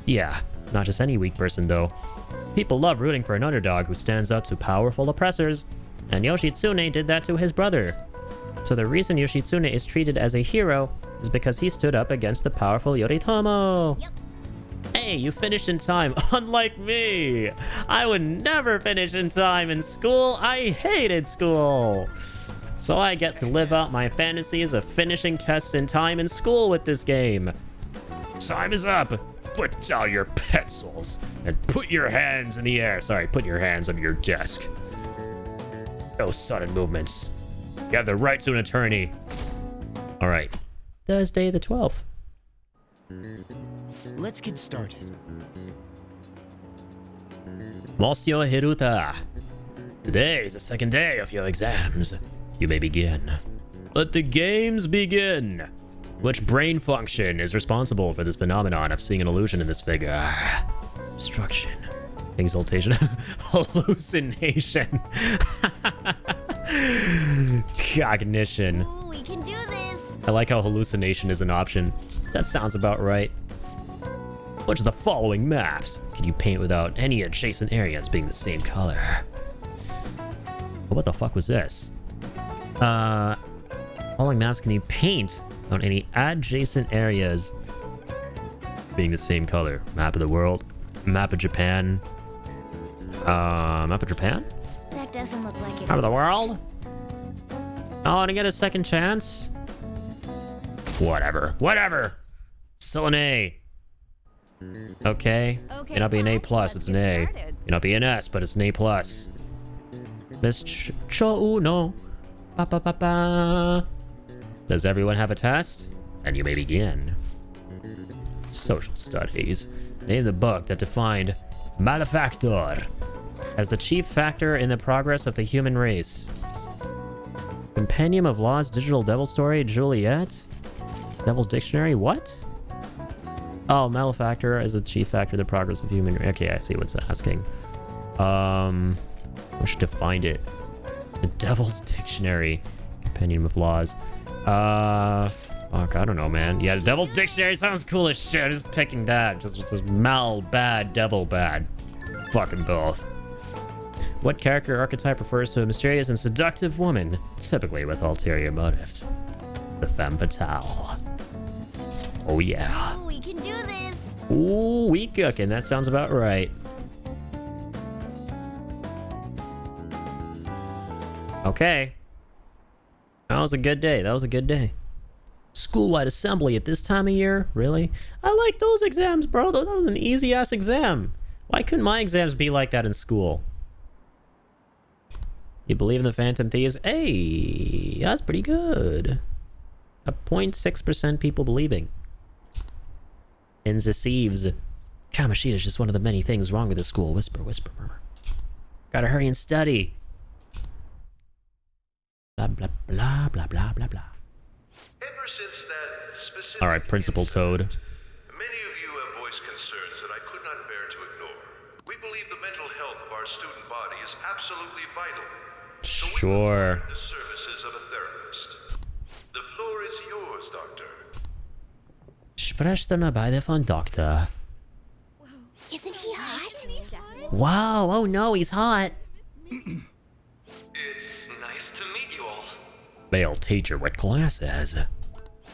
Yeah, not just any weak person though. People love rooting for an underdog who stands up to powerful oppressors, and Yoshitsune did that to his brother. So the reason Yoshitsune is treated as a hero is because he stood up against the powerful Yoritomo. Yep. Hey, you finished in time, unlike me. I would never finish in time in school. I hated school. So I get to live out my fantasies of finishing tests in time in school with this game. Time is up. Put down your pencils and put your hands in the air. Sorry, put your hands on your desk. No sudden movements. You have the right to an attorney. All right. Thursday the 12th. Let's get started. Monsieur Hiruta. Today is the second day of your exams. You may begin. Let the games begin. Which brain function is responsible for this phenomenon of seeing an illusion in this figure? Obstruction. Exaltation. Hallucination. Cognition. Ooh, we can do this. I like how hallucination is an option. That sounds about right. Which of the following maps can you paint without any adjacent areas being the same color? What the fuck was this? Following maps can you paint on any adjacent areas being the same color? Map of the world, map of Japan, map of Japan? That doesn't look like it. Map of the world? Oh, and I get a second chance? Whatever. Still an A. Okay. May not be an A+, it's an A. May not be an S, but it's an A+. Miss Chouno. Ba ba ba ba. Does everyone have a test? And you may begin. Social studies. Name the book that defined malefactor as the chief factor in the progress of the human race. Compendium of Laws, Digital Devil Story, Juliet? Devil's Dictionary, what? Oh, malefactor as the chief factor in the progress of human race. Okay, I see what's asking. Wish to find it. The Devil's Dictionary. Compendium of Laws. Fuck, I don't know, man. Yeah, the Devil's Dictionary sounds cool as shit. Just picking that. Just mal bad, devil bad. Fucking both. What character archetype refers to a mysterious and seductive woman, typically with ulterior motives? The femme fatale. Oh yeah. Ooh, we can do this. Ooh, we cooking. That sounds about right. Okay. That was a good day. School-wide assembly at this time of year? Really? I like those exams, bro. That was an easy-ass exam. Why couldn't my exams be like that in school? You believe in the Phantom Thieves? Hey, that's pretty good. A 0.6% people believing. In the Thieves. Kamoshida is just one of the many things wrong with the school. Whisper, murmur. Gotta hurry and study. Blah, blah, blah, blah, blah, blah, blah. Ever since that specific Alright, Principal Toad. many of you have voiced concerns that I could not bear to ignore. We believe the mental health of our student body is absolutely vital. So we Sure. require the services of a therapist. The floor is yours, Doctor. Sprech dan naar beide van Dokter. Isn't he hot? Wow, oh no, he's hot. It's nice to meet you all. Male teacher with glasses.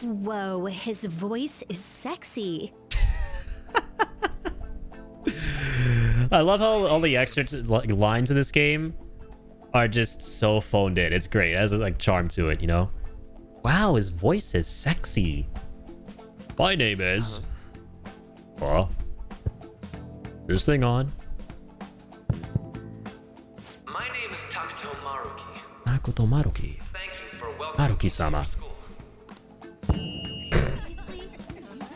Whoa, his voice is sexy. I love how all the extra lines in this game are just so phoned in. It's great. It has like charm to it, you know? Wow, his voice is sexy. My name is... This thing on? My name is Takuto Maruki. Makoto Maruki. Thank you for welcoming me to Maruki-sama. your school.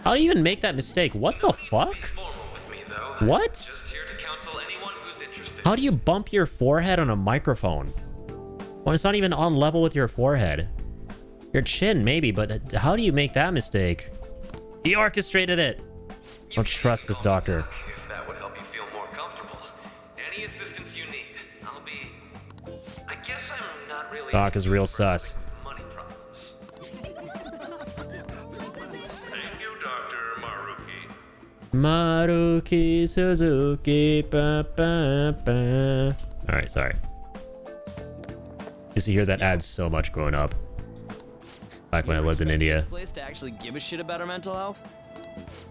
How do you even make that mistake? What the fuck? Formal with me, though. What? Just here to counsel anyone who's interested. How do you bump your forehead on a microphone? When it's not even on level with your forehead. Your chin, maybe, but how do you make that mistake? He orchestrated it. Don't trust this doctor. If that would help you feel more comfortable. Any assistance you need, I'll be... I guess I'm not really... Doc is real sus. Money problems. Thank you, Dr. Maruki. Maruki Suzuki. Ba, ba, ba. All right, sorry. Just to hear that adds so much growing up. Back when I lived in India. Place to actually give a shit about our mental health?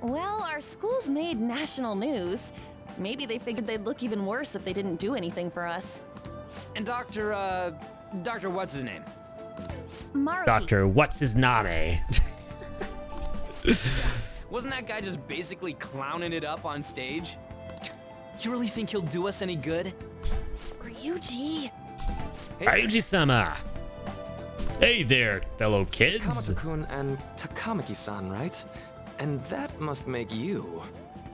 Well, our schools made national news. Maybe they figured they'd look even worse if they didn't do anything for us. And Dr. what's his name? Maruki. Doctor, what's his name? Wasn't that guy just basically clowning it up on stage? You really think he'll do us any good? Ryuji. Ryuji-sama. Hey there, fellow kids. Kamata-kun and Takamaki-san, right? And that must make you.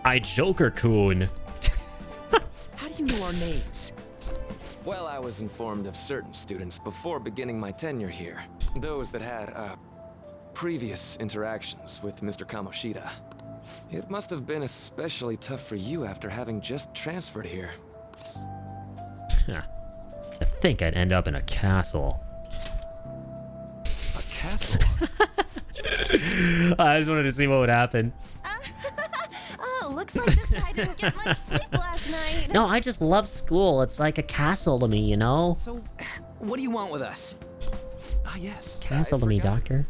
I Joker-kun. How do you know our names? Well, I was informed of certain students before beginning my tenure here. Those that had, previous interactions with Mr. Kamoshida. It must have been especially tough for you after having just transferred here. I think I'd end up in a castle. A castle? I just wanted to see what would happen. Oh, looks like this guy didn't get much sleep last night. No, I just love school. It's like a castle to me, you know? So, what do you want with us? Ah, yes. Castle I to me, forgot. doctor.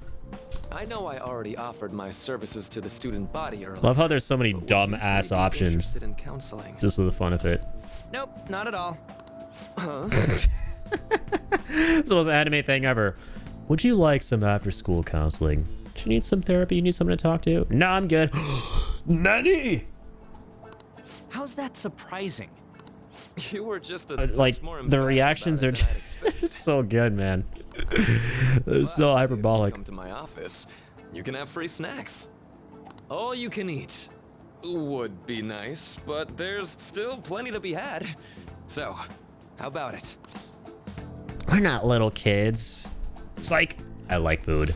I know I already offered my services to the student body earlier. Love how there's so many but would dumb you say ass you'd be options. interested in counseling? Just for the fun of it. Nope, not at all. It's the most anime thing ever. Would you like some after school counseling? Do you need some therapy? You need someone to talk to? No, I'm good. Nanny! How's that surprising? You were just a Like, touch more the emphatic reactions are about it than I'd expected. so good, man. They're so Plus, if you hyperbolic. come to my office, you can have free snacks. All you can eat. Would be nice, but there's still plenty to be had. So, how about it? We're not little kids. It's like, I like food.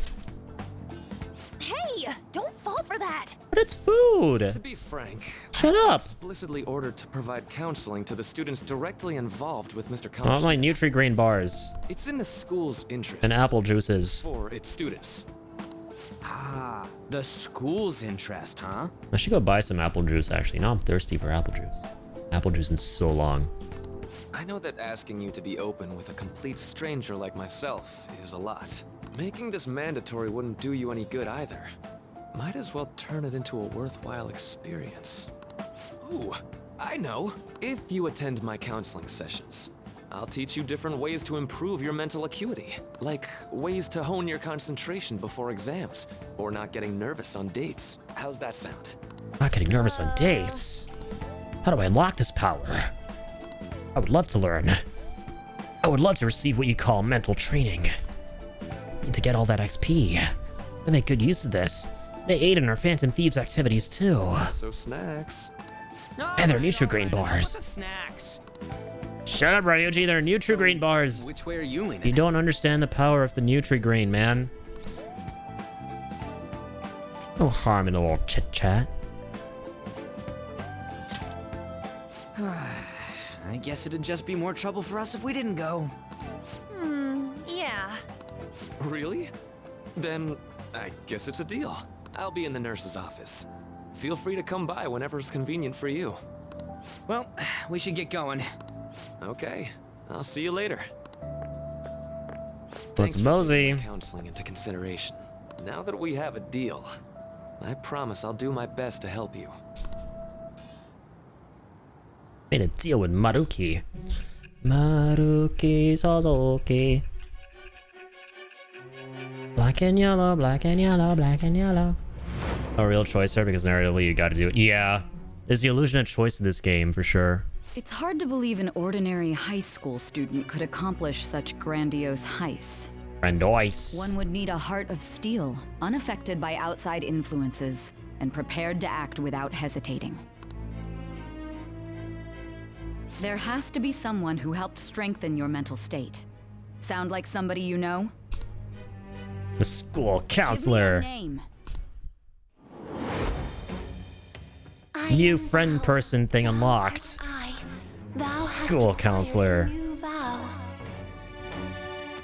Hey, don't fall for that. But it's food. To be frank, Shut I'm up. explicitly ordered to provide counseling to the students directly involved with Mr. I want my Kamoshida. Nutri-Grain bars It's in the school's interest. and apple juices. For its students. Ah, the school's interest, huh? I should go buy some apple juice, actually. Now I'm thirsty for apple juice. Apple juice in so long. I know that asking you to be open with a complete stranger like myself is a lot. Making this mandatory wouldn't do you any good either. Might as well turn it into a worthwhile experience. Ooh, I know. If you attend my counseling sessions, I'll teach you different ways to improve your mental acuity. Like ways to hone your concentration before exams, or not getting nervous on dates. How's that sound? Not getting nervous on dates. How do I unlock this power? I would love to learn. I would love to receive what you call mental training. Need to get all that XP. I make good use of this. They aid in our Phantom Thieves activities too. So snacks. And they're Nutri-Grain bars. What the snacks? Shut up, Ryuji. They're Nutri-Grain bars. Which way are you leaning? You don't understand the power of the Nutri-Grain, man. No harm in a little chit-chat. I guess it'd just be more trouble for us if we didn't go. Yeah. Really? Then I guess it's a deal. I'll be in the nurse's office. Feel free to come by whenever it's convenient for you. Well, we should get going. Okay, I'll see you later. Let's Thanks for mosey. taking my counseling into consideration. Now that we have a deal, I promise I'll do my best to help you. Made a deal with Maruki. Maruki Suzuki. Black and yellow, black and yellow, black and yellow. No real choice there because narratively you gotta do it. Yeah. There's the illusion of choice in this game for sure. It's hard to believe an ordinary high school student could accomplish such grandiose heists. Grandiose. One would need a heart of steel, unaffected by outside influences, and prepared to act without hesitating. There has to be someone who helped strengthen your mental state. Sound like somebody you know? The school Give me your counselor. name. New friend person thing unlocked. School counselor.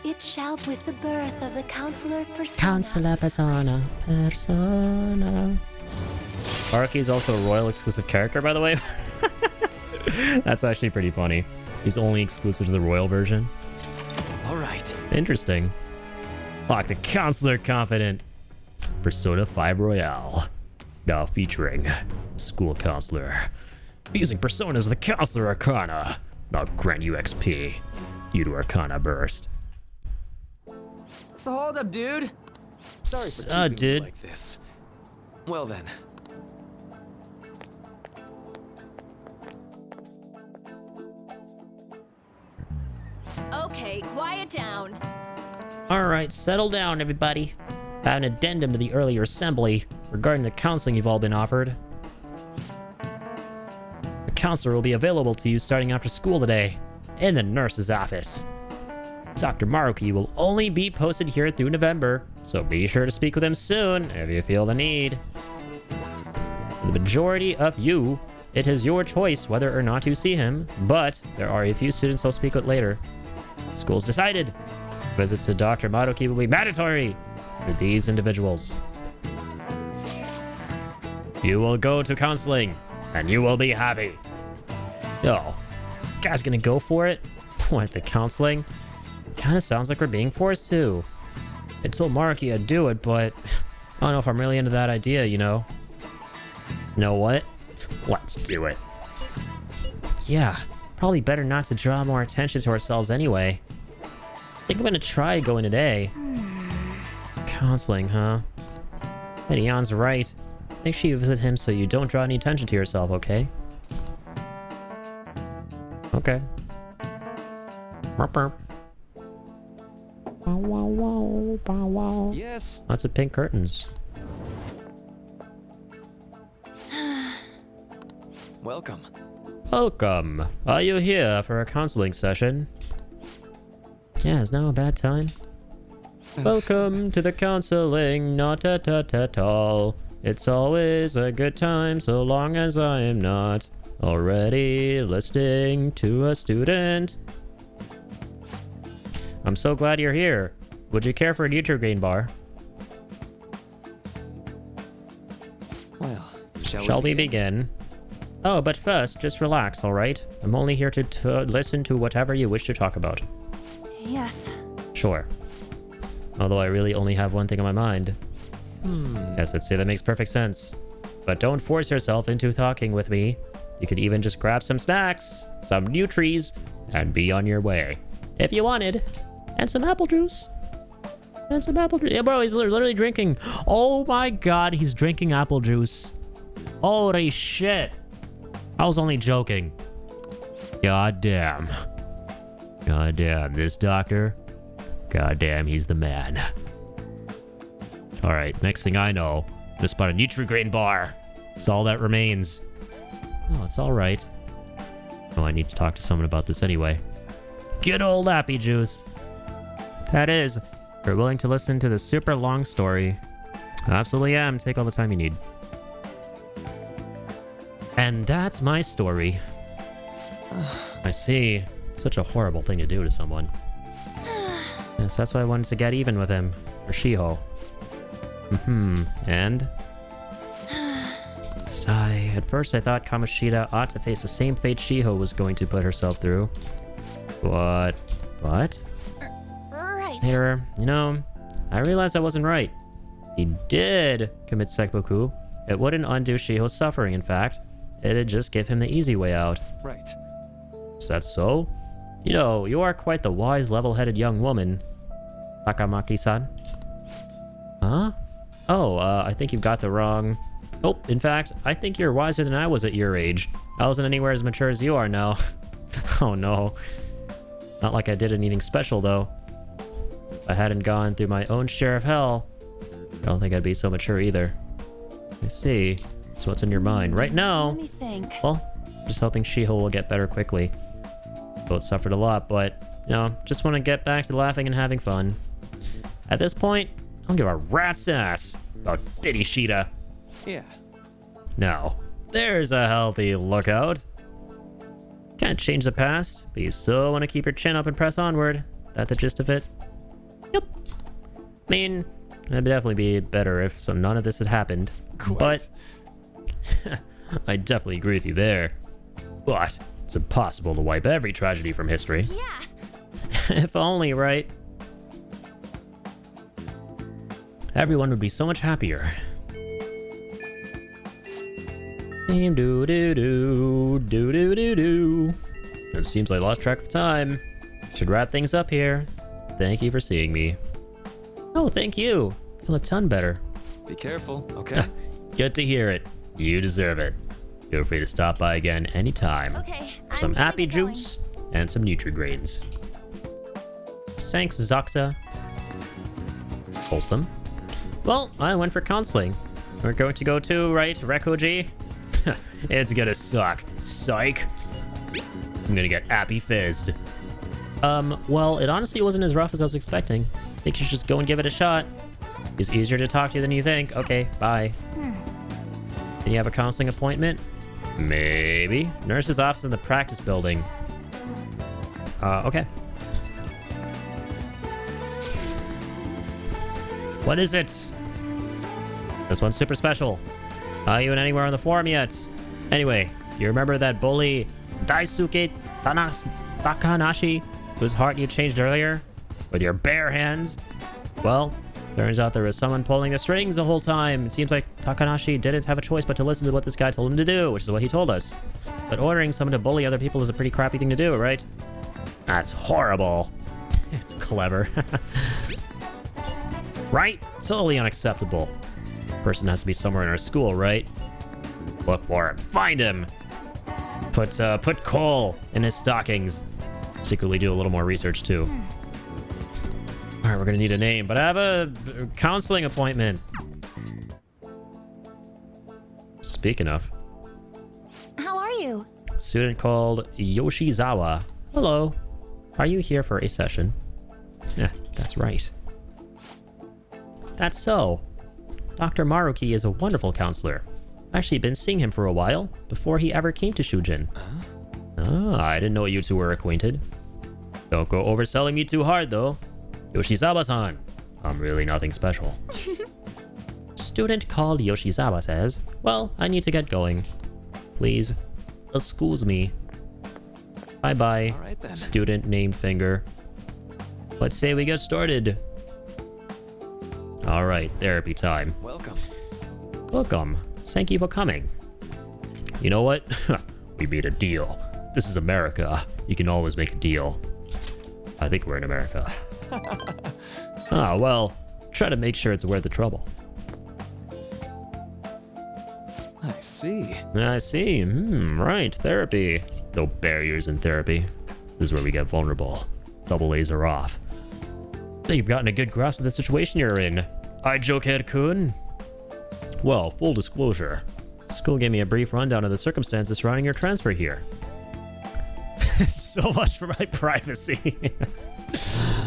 It shall with the birth of the counselor persona. Counselor persona. Persona. Maruki is also a royal exclusive character, by the way. That's actually pretty funny. He's only exclusive to the royal version. All right. Interesting. Lock the counselor confident. Persona 5 Royale. Now featuring school counselor. Using personas of the counselor arcana. Now grant you XP due to arcana burst. So hold up, dude. Sorry for keeping dude. you like this. Well then. Okay, quiet down. Alright, settle down, everybody. I have an addendum to the earlier assembly regarding the counseling you've all been offered. The counselor will be available to you starting after school today, in the nurse's office. Dr. Maruki will only be posted here through November, so be sure to speak with him soon if you feel the need. For the majority of you, it is your choice whether or not to see him, but there are a few students I'll speak with later. School's decided. Visits to Dr. Maruki will be mandatory for these individuals. You will go to counseling, and you will be happy. Oh, guys gonna go for it? What, the counseling? Kinda sounds like we're being forced to. I told Maruki I'd do it, but I don't know if I'm really into that idea, you know? You know what? Let's do it. Yeah, probably better not to draw more attention to ourselves anyway. I think I'm gonna try going today. Counseling, huh? Lady Yan's right. Make sure you visit him so you don't draw any attention to yourself, okay? Okay. Burp, burp. Bow, wow, wow, bow, wow. Yes. Lots of pink curtains. Welcome. Welcome. Are you here for a counseling session? Yeah, is now a bad time? Welcome to the counseling, not at all. It's always a good time so long as I am not already listening to a student. I'm so glad you're here. Would you care for a Nutrigrain bar? Well, Shall we begin? Oh, but first, just relax, alright? I'm only here to listen to whatever you wish to talk about. Yes. Sure. Although I really only have one thing on my mind. Yes, I'd say that makes perfect sense. But don't force yourself into talking with me. You could even just grab some snacks, some Nutries, and be on your way. If you wanted. And some apple juice. And some apple juice. Yeah, bro, he's literally drinking. Oh my god, he's drinking apple juice. Holy shit. I was only joking. God damn. God damn, this doctor. God damn, he's the man. Alright, next thing I know, just bought a Nutrigrain bar. That's all that remains. Oh, it's alright. Oh, I need to talk to someone about this anyway. Good old Appy Juice. That is, if you're willing to listen to the super long story. I absolutely am. Take all the time you need. And that's my story. I see. Such a horrible thing to do to someone. Yes, that's why I wanted to get even with him. For Shiho. And? Sigh. At first I thought Kamoshida ought to face the same fate Shiho was going to put herself through. What? Right. Here, you know, I realized I wasn't right. he did commit seppuku, it wouldn't undo Shiho's suffering, in fact. It'd just give him the easy way out. Right. Is that so? You know, you are quite the wise, level-headed young woman, Takamaki-san. Huh? Oh, I think you've got the wrong... Nope, in fact, I think you're wiser than I was at your age. I wasn't anywhere as mature as you are now. Oh no. Not like I did anything special, though. If I hadn't gone through my own share of hell, I don't think I'd be so mature either. Let's see. So what's in your mind right now? Let me think. Well, just hoping Shiho will get better quickly. Both suffered a lot, but, you know, just want to get back to laughing and having fun. At this point, I don't give a rat's ass about Diddy Shida. Yeah. Now, there's a healthy lookout. Can't change the past, but you still want to keep your chin up and press onward. That the gist of it? Yep. I mean, it'd definitely be better if none of this had happened. Quite. But I definitely agree with you there. But it's impossible to wipe every tragedy from history. Yeah. If only, right? Everyone would be so much happier. Do do do do do do do. It seems I lost track of time. Should wrap things up here. Thank you for seeing me. Oh, thank you. Feel a ton better. Be careful, okay? Good to hear it. You deserve it. Feel free to stop by again anytime. Okay. Some I'm happy getting going. juice and some Nutri-Grains. Thanks, Zoxa. Wholesome. Well, I went for counseling. We're going to go too, right, Rekoji? It's gonna suck. Psych. I'm gonna get appy fizzed. Well, it honestly wasn't as rough as I was expecting. I think you should just go and give it a shot. It's easier to talk to you than you think. Okay, bye. Can you have a counseling appointment? Maybe. Nurse's office in the practice building. Okay. What is it? This one's super special. Not even anywhere on the forum yet. Anyway, you remember that bully Daisuke Takanashi, whose heart you changed earlier? With your bare hands? Well, turns out there was someone pulling the strings the whole time. It seems like Takanashi didn't have a choice but to listen to what this guy told him to do, which is what he told us. But ordering someone to bully other people is a pretty crappy thing to do, right? That's horrible. It's clever. Right? Totally unacceptable. Person has to be somewhere in our school, right? Look for him. Find him. Put coal in his stockings. Secretly do a little more research too. All right, we're gonna need a name, but I have a counseling appointment. Speaking of, How are you? student called Yoshizawa. Hello. Are you here for a session? Yeah, that's right. That's so. Dr. Maruki is a wonderful counselor. I've actually been seeing him for a while, before he ever came to Shujin. Ah, I didn't know you two were acquainted. Don't go overselling me too hard, though. Yoshizawa-san, I'm really nothing special. Student called Yoshizawa says, well, I need to get going. Please, excuse me. Bye-bye, All right, then. student named Finger. Let's say we get started. All right, therapy time. Welcome. Welcome. Thank you for coming. You know what? We made a deal. This is America. You can always make a deal. I think we're in America. Ah, well, try to make sure it's worth the trouble. I see. I see. Right. Therapy. No barriers in therapy. This is where we get vulnerable. Double A's are off. Think you've gotten a good grasp of the situation you're in. Jokehead-kun. Well, full disclosure. School gave me a brief rundown of the circumstances surrounding your transfer here. So much for my privacy.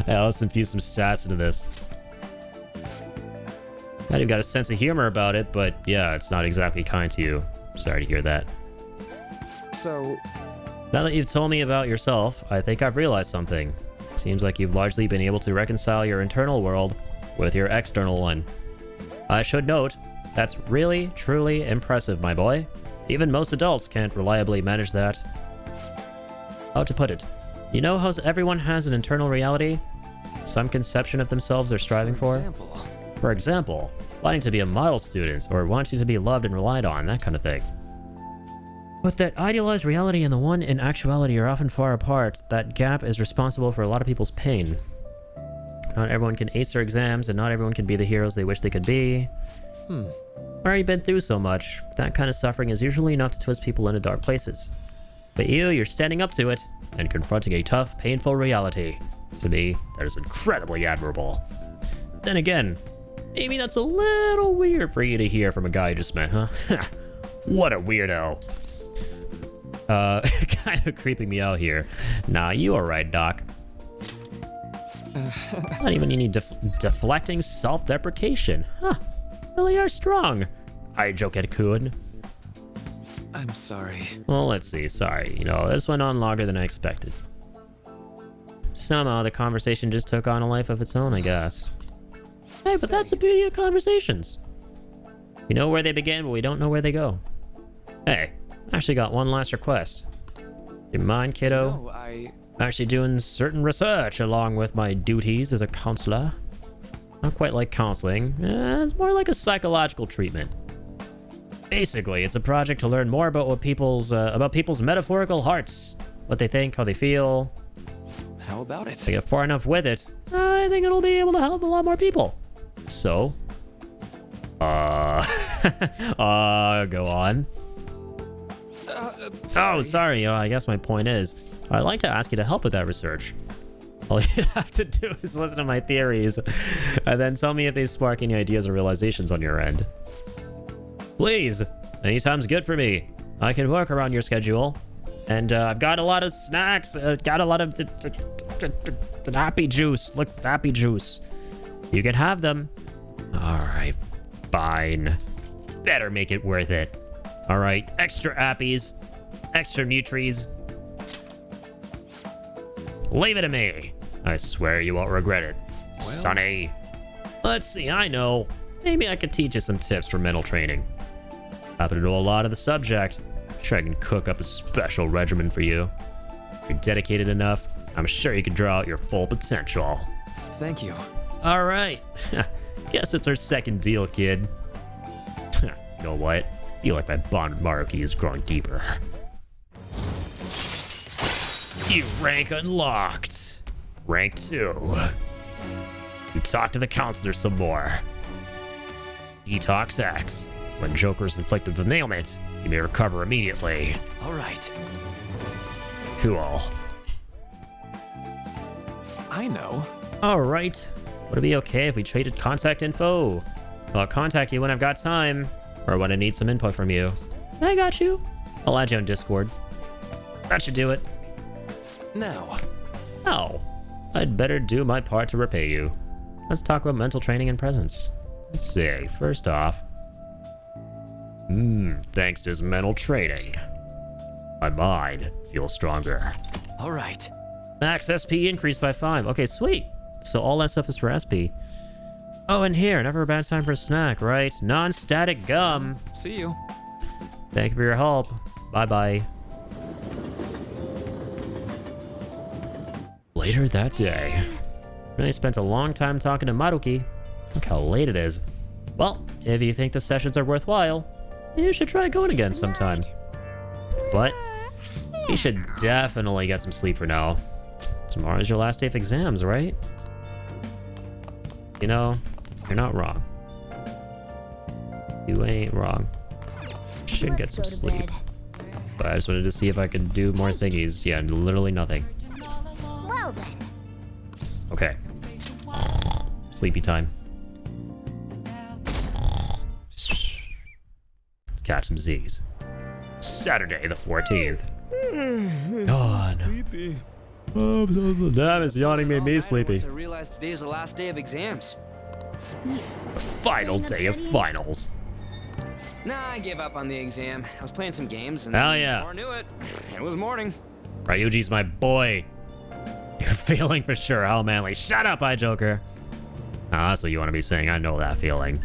Yeah, let's infuse some sass into this. I even got a sense of humor about it, but yeah, it's not exactly kind to you. Sorry to hear that. So, Now that you've told me about yourself, I think I've realized something. Seems like you've largely been able to reconcile your internal world with your external one. I should note, that's really, truly impressive, my boy. Even most adults can't reliably manage that. How to put it? You know how everyone has an internal reality? Some conception of themselves they're striving for? example. For example, wanting to be a model student or wanting to be loved and relied on, that kind of thing. But that idealized reality and the one in actuality are often far apart. That gap is responsible for a lot of people's pain. Not everyone can ace their exams, and not everyone can be the heroes they wish they could be. Already been through so much. That kind of suffering is usually enough to twist people into dark places. But you're standing up to it and confronting a tough, painful reality. To me, that is incredibly admirable. Then again, maybe that's a little weird for you to hear from a guy you just met, huh? What a weirdo. Kind of creeping me out here. Nah, you alright, Doc. Not even any deflecting self-deprecation. Huh. Really are strong. I joke at Kun. I'm sorry. Well, let's see. Sorry. You know, this went on longer than I expected. Somehow the conversation just took on a life of its own, I guess. Hey, but that's the beauty of conversations. We know where they begin, but we don't know where they go. Hey, I actually got one last request. You mind, kiddo? No, I'm actually doing certain research along with my duties as a counselor. Not quite like counseling. It's more like a psychological treatment. Basically, it's a project to learn more about people's metaphorical hearts, what they think, how they feel. How about it? If I get far enough with it, I think it'll be able to help a lot more people. So, go on. Sorry. Oh, sorry. I guess my point is, I'd like to ask you to help with that research. All you have to do is listen to my theories, and then tell me if they spark any ideas or realizations on your end. Please, anytime's good for me. I can work around your schedule. And I've got a lot of snacks, got a lot of happy juice. Look, happy juice. You can have them. All right, fine. Better make it worth it. All right, extra appies, extra Nutries. Leave it to me. I swear you won't regret it, Sonny. Let's see, I know. Maybe I could teach you some tips for mental training. Happen to know a lot of the subject. Sure, I can cook up a special regimen for you. If you're dedicated enough, I'm sure you can draw out your full potential. Thank you. All right. Guess it's our second deal, kid. You know what? I feel like my bond with Maruki is growing deeper. You rank unlocked. Rank 2. You talk to the counselor some more. Detox X. When Joker's inflicted with an ailment, you may recover immediately. All right. Cool. I know. All right. Would it be okay if we traded contact info? I'll contact you when I've got time, or when I need some input from you. I got you. I'll add you on Discord. That should do it. Now. Oh, I'd better do my part to repay you. Let's talk about mental training and presence. Let's see. First off, thanks to his mental training, my mind feels stronger. All right. Max SP increased by 5. Okay, sweet. So all that stuff is for SP. Oh, and here, never a bad time for a snack, right? Non-static gum. See you. Thank you for your help. Bye-bye. Later that day, really spent a long time talking to Maruki. Look how late it is. Well, if you think the sessions are worthwhile, you should try going again sometime. But you should definitely get some sleep for now. Tomorrow's your last day of exams, right? You know, you're not wrong. You ain't wrong. Should get some sleep. But I just wanted to see if I could do more thingies. Yeah, literally nothing. Well then. Okay. Sleepy time. Let's catch some Z's. Saturday the 14th. Yawn. Sleepy. Damn, it's yawning made me sleepy. I realized today's the last day of exams. The final day of finals. Nah, I gave up on the exam. I was playing some games, and Hell yeah. before I knew it, it was morning. Ryuji's my boy. You're failing for sure. How manly. Shut up, Joker. Ah, that's what you want to be saying. I know that feeling.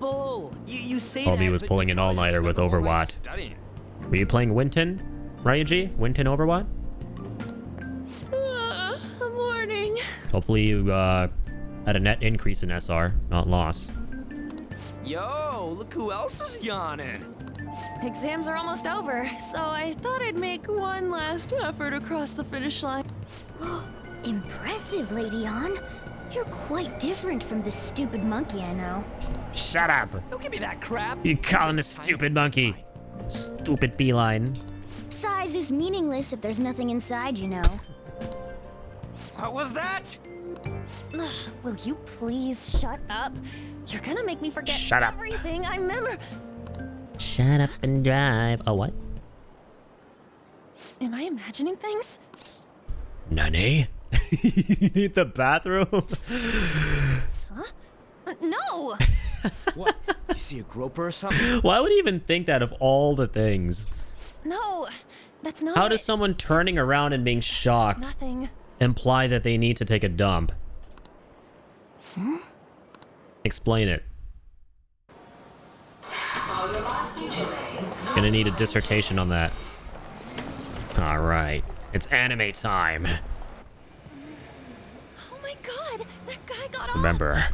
Bull, you say Homie that, was but pulling you an probably all-nighter with spent all night Overwatch. studying. Were you playing Winton, Ryuji? Winton Overwatch? Morning. Hopefully you had a net increase in SR, not loss. Yo, look who else is yawning. Exams are almost over, so I thought I'd make one last effort across the finish line. Impressive, Lady Ann. You're quite different from this stupid monkey I know. Shut up. Don't give me that crap. You call him a stupid monkey. Stupid feline. Size is meaningless if there's nothing inside, you know. What was that? Will you please shut up? You're gonna make me forget Shut up. everything I remember. Shut up and drive. Oh, what? Am I imagining things? Nani? You need the bathroom? No! What? You see a groper or something? Why would he even think that of all the things? No, that's not How it. does someone turning around and being shocked Nothing. imply that they need to take a dump? Explain it. Gonna need a dissertation on that. Alright. It's anime time. Oh my god, that guy got off. Remember,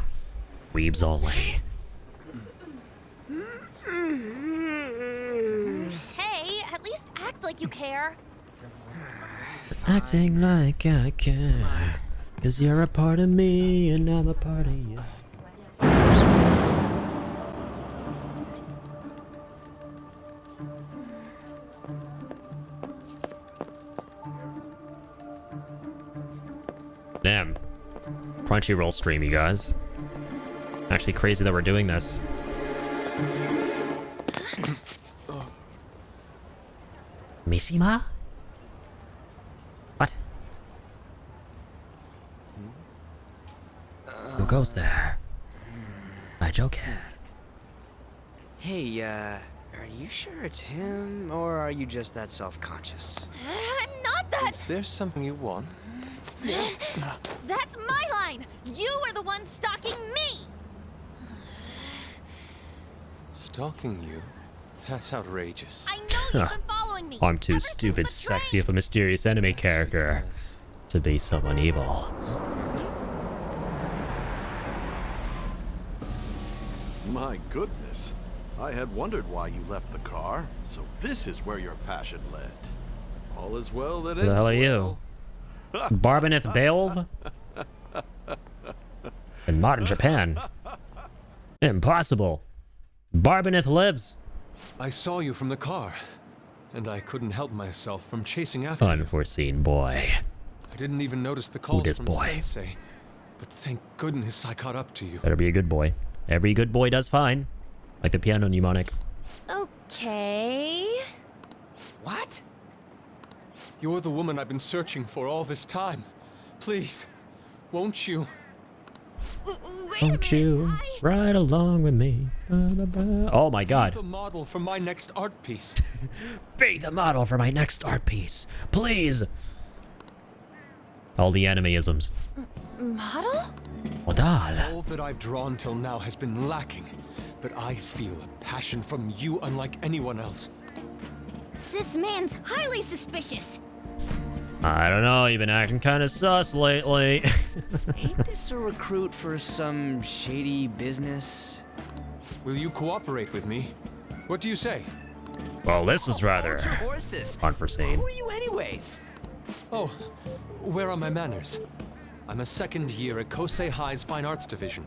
weebs only. Hey, at least act like you care. Acting like I care. Cause you're a part of me and I'm a part of you. Damn. Crunchyroll stream, you guys. Actually crazy that we're doing this. Mishima? What? Who goes there? My Joker. Hey, are you sure it's him, or are you just that self-conscious? I'm not that. Is there something you want? That's my line. You are the one stalking me. Stalking you? That's outrageous. I know you've been following me. I'm too ever since stupid the sexy train. of a mysterious enemy character to be someone evil. My goodness. I had wondered why you left the car, so this is where your passion led. All is well that Who the hell are you? Barbineth Beowulf? In modern Japan. Impossible. Barbineth lives. I saw you from the car, and I couldn't help myself from chasing after you. Unforeseen boy. I didn't even notice the calls this from boy? Sensei, but thank goodness I caught up to you. Better be a good boy. Every good boy does fine. Like the piano mnemonic. Okay. What? You're the woman I've been searching for all this time. Please, won't you? Won't you ride along with me? Oh my god. Be the model for my next art piece. Be the model for my next art piece. Please. All the animeisms. Model? Modal. All that I've drawn till now has been lacking, but I feel a passion from you unlike anyone else. This man's highly suspicious. I don't know, you've been acting kind of sus lately. Ain't this a recruit for some shady business? Will you cooperate with me? What do you say? Well, this was rather Hold your horses. unforeseen. Who are you anyways? Oh, where are my manners? I'm a second year at Kosei High's Fine Arts Division.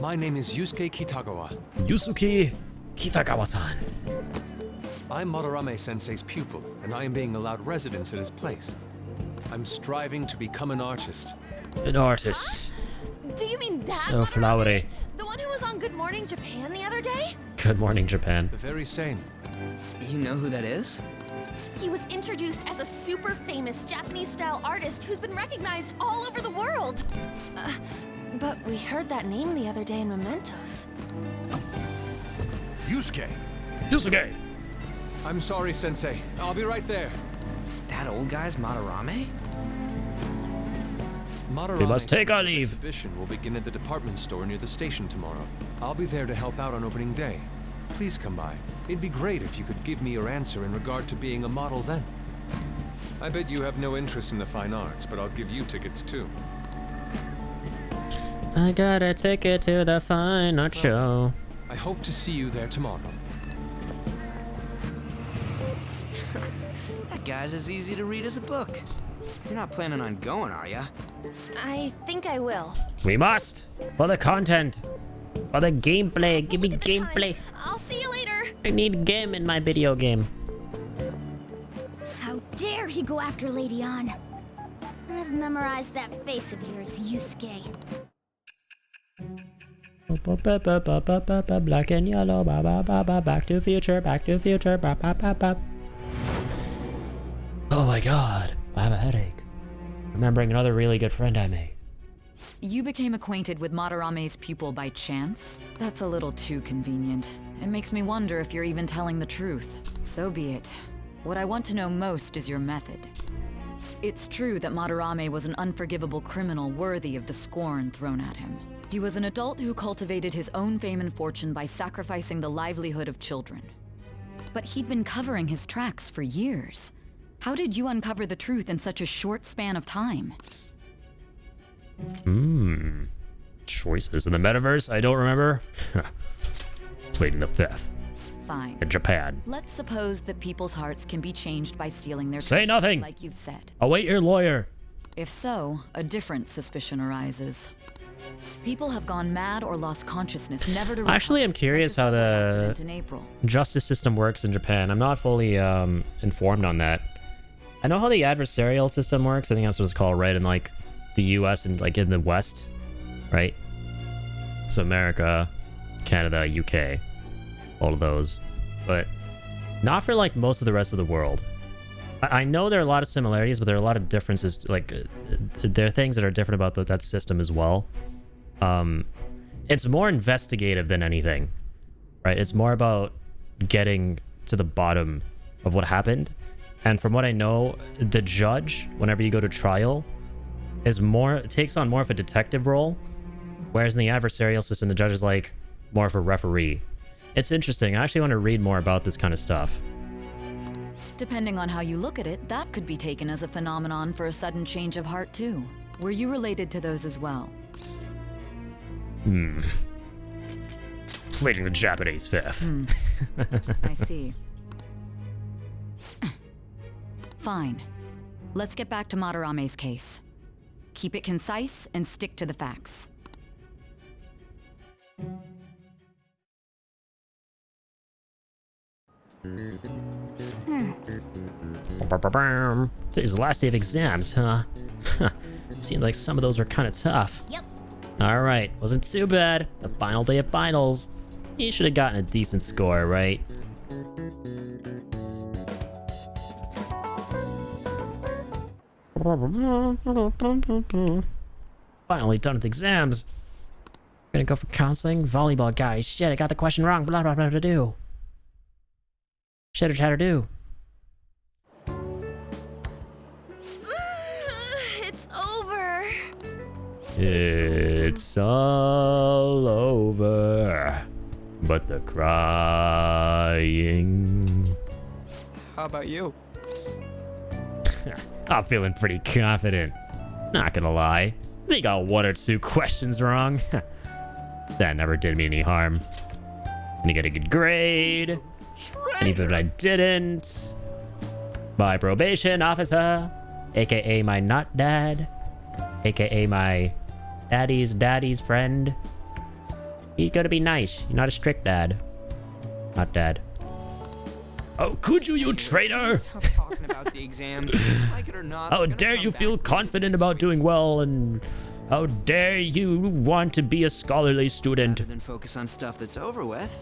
My name is Yusuke Kitagawa. Yusuke Kitagawa-san. I'm Madarame Sensei's pupil, and I am being allowed residence at his place. I'm striving to become an artist. An artist. Do you mean that? So flowery. The one who was on Good Morning Japan the other day? Good morning, Japan. The very same. You know who that is? He was introduced as a super famous Japanese-style artist who's been recognized all over the world. But we heard that name the other day in Mementos. Yusuke! Yusuke! I'm sorry, Sensei. I'll be right there. That old guy's Madarame? Madarame We must take our Sensei's leave. exhibition will begin at the department store near the station tomorrow. I'll be there to help out on opening day. Please come by. It'd be great if you could give me your answer in regard to being a model then. I bet you have no interest in the fine arts, but I'll give you tickets too. I got a ticket to the fine art show. I hope to see you there tomorrow. That guy's as easy to read as a book. You're not planning on going, are ya? I think I will. We must! For the content! For the gameplay! Give me Look at the time. gameplay! I'll see you later. I need game in my video game. How dare he go after Lady Ann? I've memorized that face of yours, Yusuke. Black and yellow, ba ba ba ba, back to future, ba ba ba ba. Oh my god, I have a headache. Remembering another really good friend I made. You became acquainted with Madarame's pupil by chance? That's a little too convenient. It makes me wonder if you're even telling the truth. So be it. What I want to know most is your method. It's true that Madarame was an unforgivable criminal worthy of the scorn thrown at him. He was an adult who cultivated his own fame and fortune by sacrificing the livelihood of children. But he'd been covering his tracks for years. How did you uncover the truth in such a short span of time? Choices in the metaverse? I don't remember. Pleading the fifth. Fine. In Japan. Let's suppose that people's hearts can be changed by stealing their Say treasure, nothing! like you've said. Await your lawyer. If so, a different suspicion arises. People have gone mad or lost consciousness, never to Actually, I'm curious how the in April. justice system works in Japan. I'm not fully informed on that. I know how the adversarial system works. I think that's what it's called, right? In like the US and like in the West, right? So America, Canada, UK, all of those. But not for like most of the rest of the world. I know there are a lot of similarities, but there are a lot of differences. Like there are things that are different about that system as well. It's more investigative than anything, right? It's more about getting to the bottom of what happened. And from what I know, the judge, whenever you go to trial, takes on more of a detective role. Whereas in the adversarial system, the judge is like more of a referee. It's interesting. I actually want to read more about this kind of stuff. Depending on how you look at it, that could be taken as a phenomenon for a sudden change of heart too. Were you related to those as well? Pleading the Japanese fifth. I see. Fine. Let's get back to Madarame's case. Keep it concise and stick to the facts. Today's the last day of exams, huh? Seemed like some of those were kind of tough. Yep. Alright, wasn't too bad. The final day of finals. You should have gotten a decent score, right? Finally done with exams. Gonna go for counseling? Volleyball guys. Shit, I got the question wrong. Blah, blah, blah, blah, do. Shitter chatter do. It's over. It's all over. But the crying. How about you? I'm feeling pretty confident. Not gonna lie. They got one or two questions wrong. That never did me any harm. Gonna get a good grade. And even if I didn't, my probation officer, aka my not dad, aka my daddy's friend, he's gonna be nice. You're not a strict dad. Not dad. Oh, could you traitor? Stop talking about the exams. Like it or not. How dare you feel confident about doing well, and how dare you want to be a scholarly student? Rather than focus on stuff that's over with.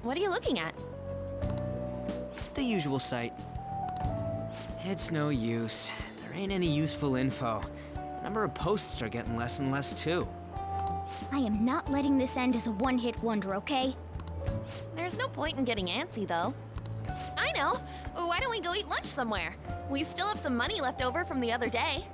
What are you looking at? The usual site. It's no use. There ain't any useful info. The number of posts are getting less and less too. I am not letting this end as a one-hit wonder, okay? There's no point in getting antsy, though. I know. Why don't we go eat lunch somewhere? We still have some money left over from the other day.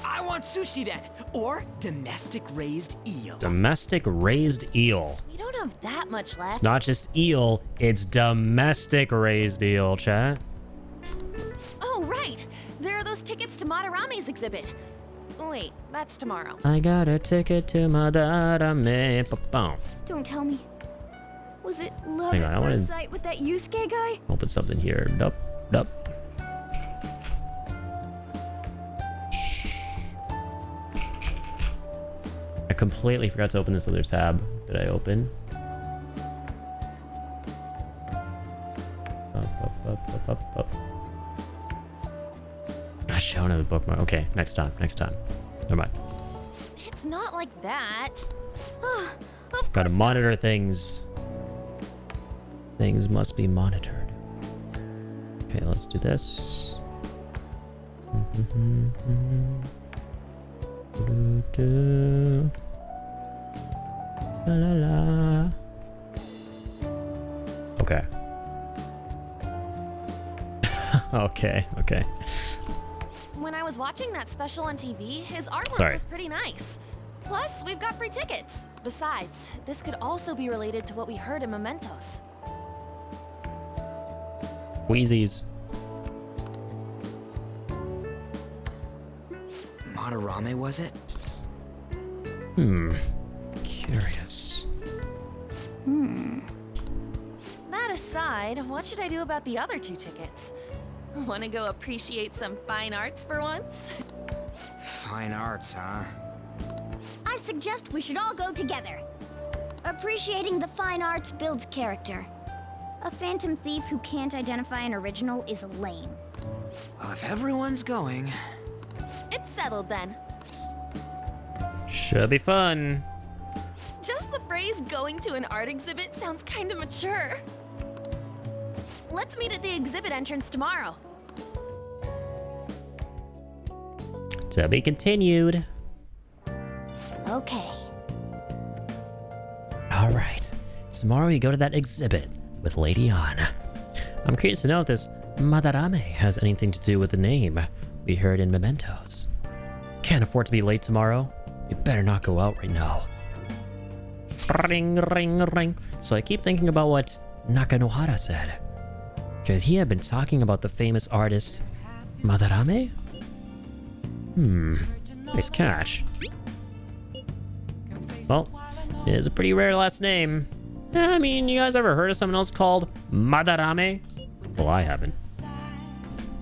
I want sushi then, or domestic raised eel. Domestic raised eel. We don't have that much left. It's not just eel, it's domestic raised eel, chat. Oh, right. There are those tickets to Madarame's exhibit. Wait, that's tomorrow. I got a ticket to Madarame. Ba-boom. Don't tell me. Was it love Hang on, I at wanna- first sight with that Yusuke guy? Open something here. Dup, dup. I completely forgot to open this other tab. Did I open? Up. Gosh, I don't have a bookmark. Okay, next time. Never mind. It's not like that. Gotta monitor things. Things must be monitored. Okay, let's do this. La la la. Okay. okay. When I was watching that special on TV, his artwork Sorry. was pretty nice. Plus, we've got free tickets. Besides, this could also be related to what we heard in Mementos. Wheezies. Madarame, was it? Curious. That aside, what should I do about the other 2 tickets? Want to go appreciate some fine arts for once? Fine arts, huh? I suggest we should all go together. Appreciating the fine arts builds character. A phantom thief who can't identify an original is lame. Well, if everyone's going... It's settled then. Should be fun. Just the phrase going to an art exhibit sounds kind of mature. Let's meet at the exhibit entrance tomorrow. To be continued. Okay. All right. Tomorrow we go to that exhibit with Lady Anna. I'm curious to know if this Madarame has anything to do with the name we heard in Mementos. Can't afford to be late tomorrow. We better not go out right now. Ring, ring, ring. So I keep thinking about what Nakanohara said. Could he have been talking about the famous artist Madarame? Nice cash. Well, it is a pretty rare last name. I mean, you guys ever heard of someone else called Madarame? Well, I haven't.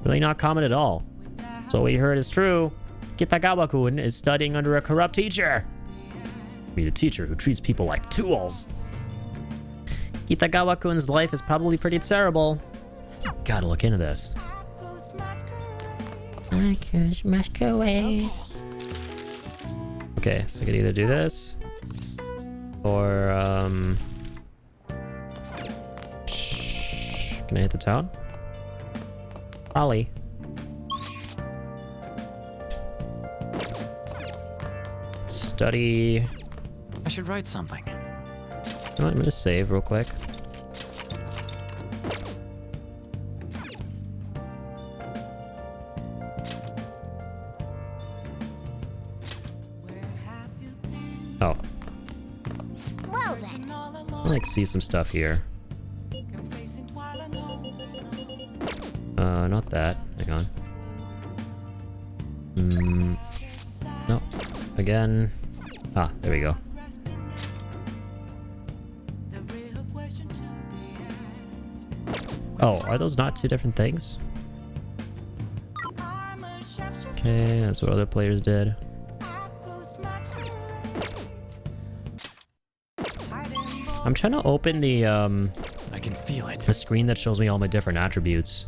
Really not common at all. So what we heard is true. Kitagawa-kun is studying under a corrupt teacher. I mean, a teacher who treats people like tools. Kitagawa-kun's life is probably pretty terrible. Gotta look into this. Okay, so I could either do this or can I hit the town? Probably. Study. I should write something. I'm gonna save real quick. Oh. Well then. I like see some stuff here. Not that. Hang on. No. Again. Ah, there we go. Oh, are those not 2 different things? Okay, that's what other players did. I'm trying to open the I can feel it. the screen that shows me all my different attributes.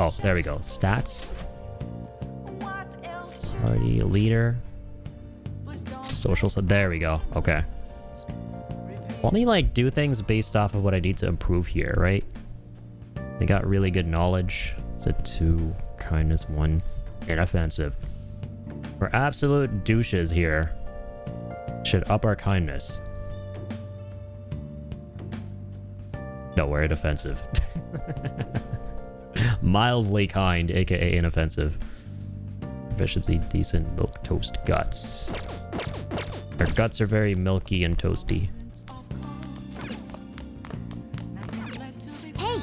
Oh, there we go. Stats. Party leader. Social. So there we go. Okay. Let me like do things based off of what I need to improve here, right? They got really good knowledge. It's a 2, kindness 1, inoffensive. We're absolute douches here. Should up our kindness. No, we're inoffensive. Mildly kind, aka inoffensive. Proficiency, decent, milk toast guts. Our guts are very milky and toasty. Hey,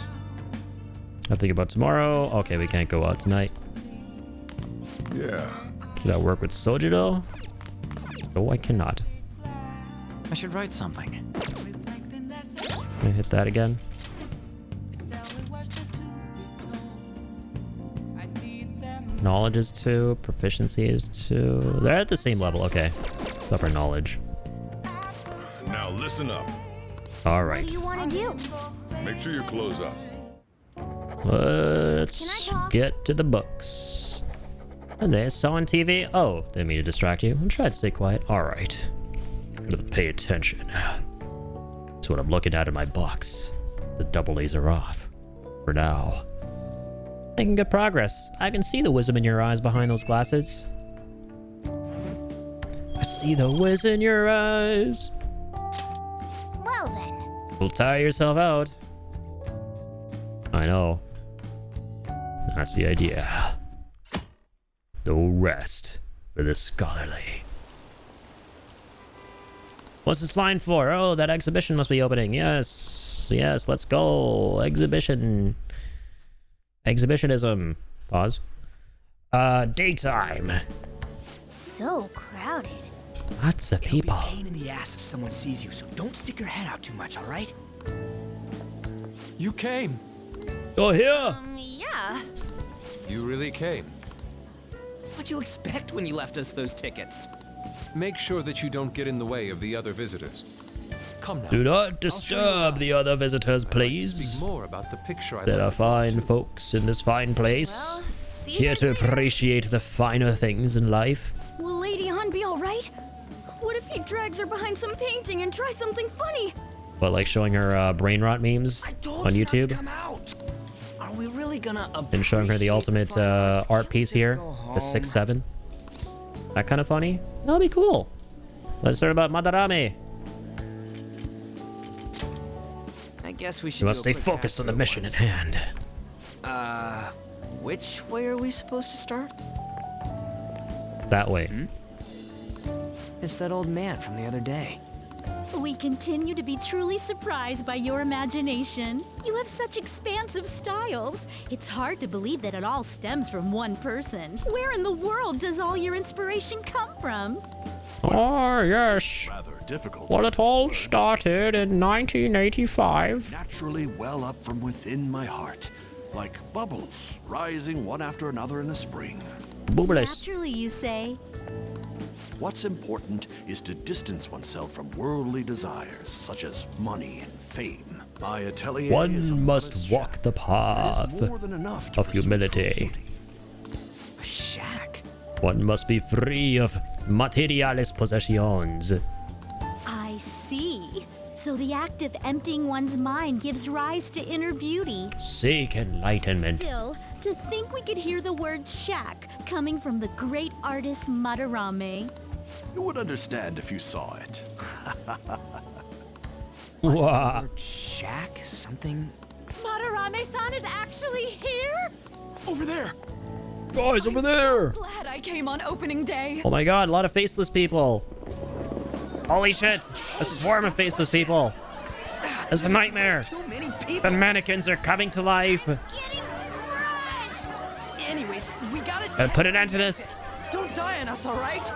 I think about tomorrow. Okay, we can't go out tonight. Yeah, Can I work with Sojiro? No, I cannot. I should write something. Can I hit that again? Knowledge is 2, proficiency is 2. They're at the same level. Okay. Upper knowledge. Now listen up. All What right. do you want to do? Make sure you close up. Let's get to the books. And they saw on TV. Oh, didn't mean to distract you. I'm trying to stay quiet. All right. Gotta pay attention. That's what I'm looking at in my box. The double laser off. For now. Making good progress. I can see the wisdom in your eyes behind those glasses. I see the whiz in your eyes. Well then. You'll tire yourself out. I know. That's the idea. No rest for the scholarly. What's this line for? Oh, that exhibition must be opening. Yes. Yes, let's go. Exhibition. Exhibitionism. Pause. Daytime. So crowded. Lots of people. It'll be a pain in the ass if someone sees you, so don't stick your head out too much, all right? You came. Oh, here. Yeah. You really came. What'd you expect when you left us those tickets? Make sure that you don't get in the way of the other visitors. Come now. Do not disturb the other visitors, please. Speak more about the picture I There are left you fine to. folks in this fine place. Well, see you Here guys to later. appreciate the finer things in life. Will Lady Han be alright? What if he drags her behind some painting and tries something funny? But like showing her brain rot memes I told on you not YouTube. to come out. Are we really gonna And showing her the appreciate ultimate fine arts? art piece Just here. go The home. 6-7. That kind of funny. That'll be cool. Let's learn about Madarame. I guess we should You must do a stay quick focused on pass the mission at through hand. once. Which way are we supposed to start? That way. It's that old man from the other day. We continue to be truly surprised by your imagination. You have such expansive styles. It's hard to believe that it all stems from one person. Where in the world does all your inspiration come from? Oh, yes. Rather difficult. Well, it all started in 1985. Naturally well up from within my heart, like bubbles rising one after another in the spring. Boobles. Naturally, you say. What's important is to distance oneself from worldly desires, such as money and fame. My atelier is a One must modest walk shack. the It path is more than enough to of pursue humility. true beauty. A shack. One must be free of materialist possessions. I see. So the act of emptying one's mind gives rise to inner beauty. Seek enlightenment. Still, to think we could hear the word shack coming from the great artist Madarame. You would understand if you saw it. Wow. Word shack? Something? Madarame-san is actually here? Over there! Guys, over there! Glad I came on opening day. Oh my god, a lot of faceless people. Holy shit! A swarm of faceless people. It's a nightmare. Too many The people. mannequins are coming to life. Getting crushed! Anyways, we gotta Put an end to this. Don't die on us, all right?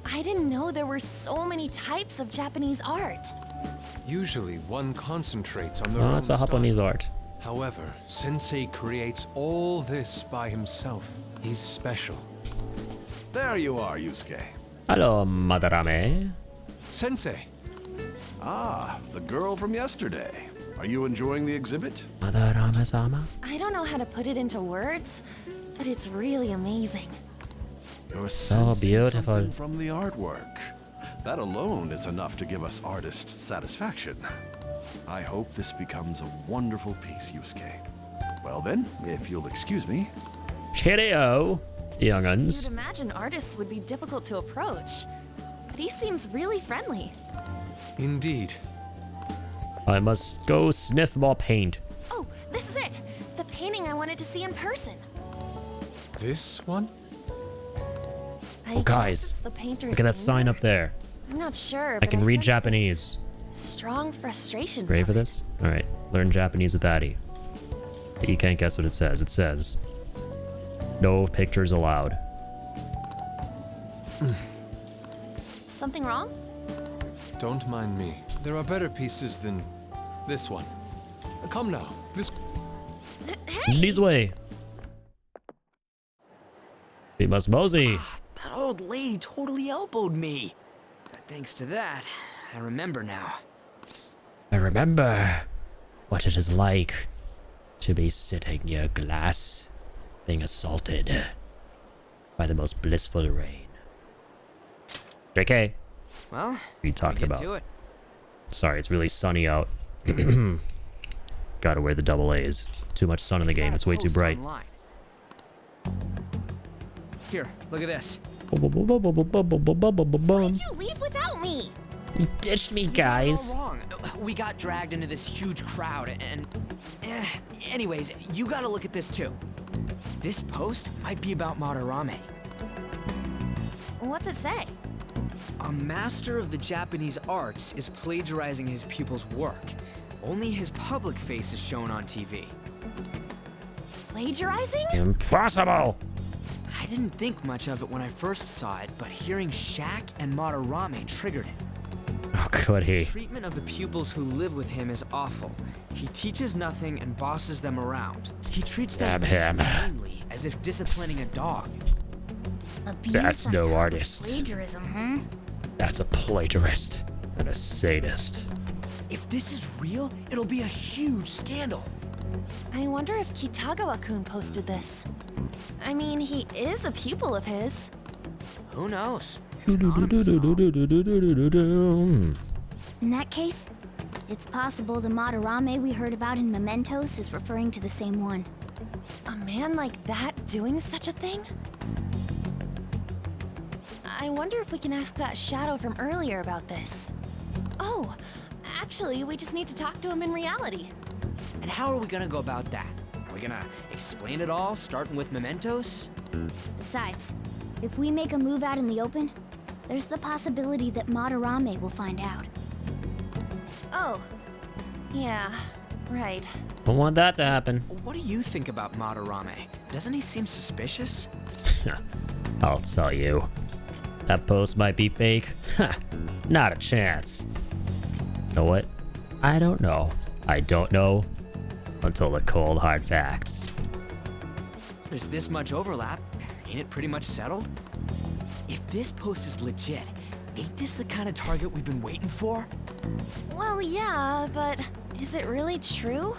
I didn't know there were so many types of Japanese art. Usually one concentrates on their Oh, own it's a style. Japanese art. However, Sensei creates all this by himself. He's special. There you are, Yusuke. Hello, Madarame. Sensei! Ah, the girl from yesterday. Are you enjoying the exhibit? Madarame-sama? I don't know how to put it into words, but it's really amazing. You're So sensing beautiful. something from the artwork. That alone is enough to give us artists satisfaction. I hope this becomes a wonderful piece, Yusuke. Well then, if you'll excuse me. Cheerio, young'uns. You'd imagine artists would be difficult to approach, but he seems really friendly. Indeed. I must go sniff more paint. Oh, this is it! The painting I wanted to see in person. This one? I Oh, guys, guess it's the painter's look at that sign anger. up there. I'm not sure, I but can read sense Japanese. this strong frustration. Ready for from it. this? All right, learn Japanese with Addy. You can't guess what it says. It says, "No pictures allowed." Something wrong? Don't mind me. There are better pieces than this one. Come now. This. This way. We must mosey. That old lady totally elbowed me. Thanks to that, I remember now. I remember what it is like to be sitting near glass, being assaulted by the most blissful rain. JK. Well, we talked get about. to it. Sorry, it's really sunny out. Gotta wear the double A's. Too much sun in the game. It's way too bright. Online. Here, look at this. Why'd you leave without me? You ditched me, You got it guys. all wrong. We got dragged into this huge crowd and... anyways, you gotta look at this too. This post might be about Madarame. What's it say? A master of the Japanese arts is plagiarizing his pupil's work. Only his public face is shown on TV. Plagiarizing? Impossible! I didn't think much of it when I first saw it, but hearing Shaq and Madarame triggered it. Oh, could he? His treatment of the pupils who live with him is awful. He teaches nothing and bosses them around. He treats them inhumanely, as if disciplining a dog. Abuse That's on no top of artist. Plagiarism, huh? That's a plagiarist and a sadist. If this is real, it'll be a huge scandal. I wonder if Kitagawa-kun posted this. I mean, he is a pupil of his. Who knows? In that case, it's possible the Madarame we heard about in Mementos is referring to the same one. A man like that doing such a thing? I wonder if we can ask that shadow from earlier about this. Oh, actually, we just need to talk to him in reality. And how are we gonna go about that? Are we gonna explain it all, starting with Mementos? Besides, if we make a move out in the open, there's the possibility that Madarame will find out. Oh, yeah, right. Don't want that to happen. What do you think about Madarame? Doesn't he seem suspicious? I'll tell you. That post might be fake. Not a chance. You know what? I don't know. I don't know until the cold hard facts. There's this much overlap. Ain't it pretty much settled? If this post is legit, ain't this the kind of target we've been waiting for? Well, yeah, but is it really true?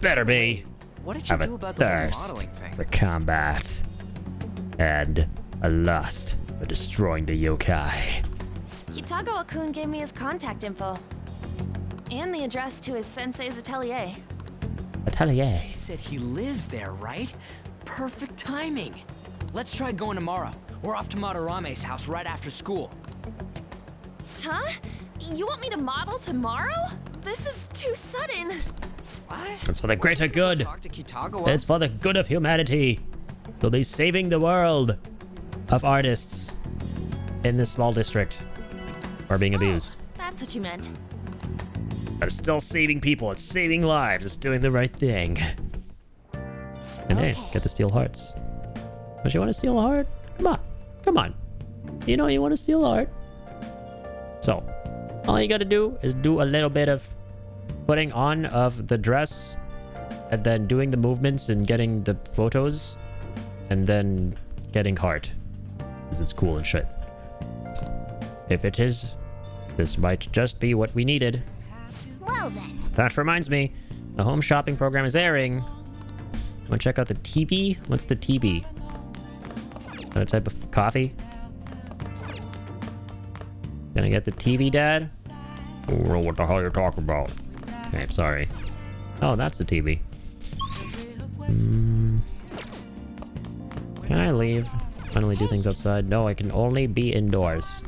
Better be. What did you Have do a about the whole thirst modeling thing? for combat and a lust for destroying the yokai. Kitagawa-kun gave me his contact info. And the address to his sensei's atelier. Atelier. He said he lives there, right? Perfect timing. Let's try going tomorrow. We're off to Madarame's house right after school. Huh? You want me to model tomorrow? This is too sudden. What? It's for the greater good. Talk to Kitagawa. It's for the good of humanity. We'll be saving the world of artists in this small district who are being abused. That's what you meant. But it's still saving people. It's saving lives. It's doing the right thing. And hey, get the steel hearts. Don't you want to steal a heart? Come on. Come on. You know you want to steal a heart. So, all you gotta do is do a little bit of putting on of the dress and then doing the movements and getting the photos and then getting heart. Because it's cool and shit. If it is, this might just be what we needed. Well then. That reminds me, the home shopping program is airing. Wanna check out the TV? What's the TV? Another type of coffee? Gonna get the TV, Dad? Oh, what the hell are you talking about? Okay, sorry. Oh, that's the TV. Can I leave? Finally do things outside? No, I can only be indoors.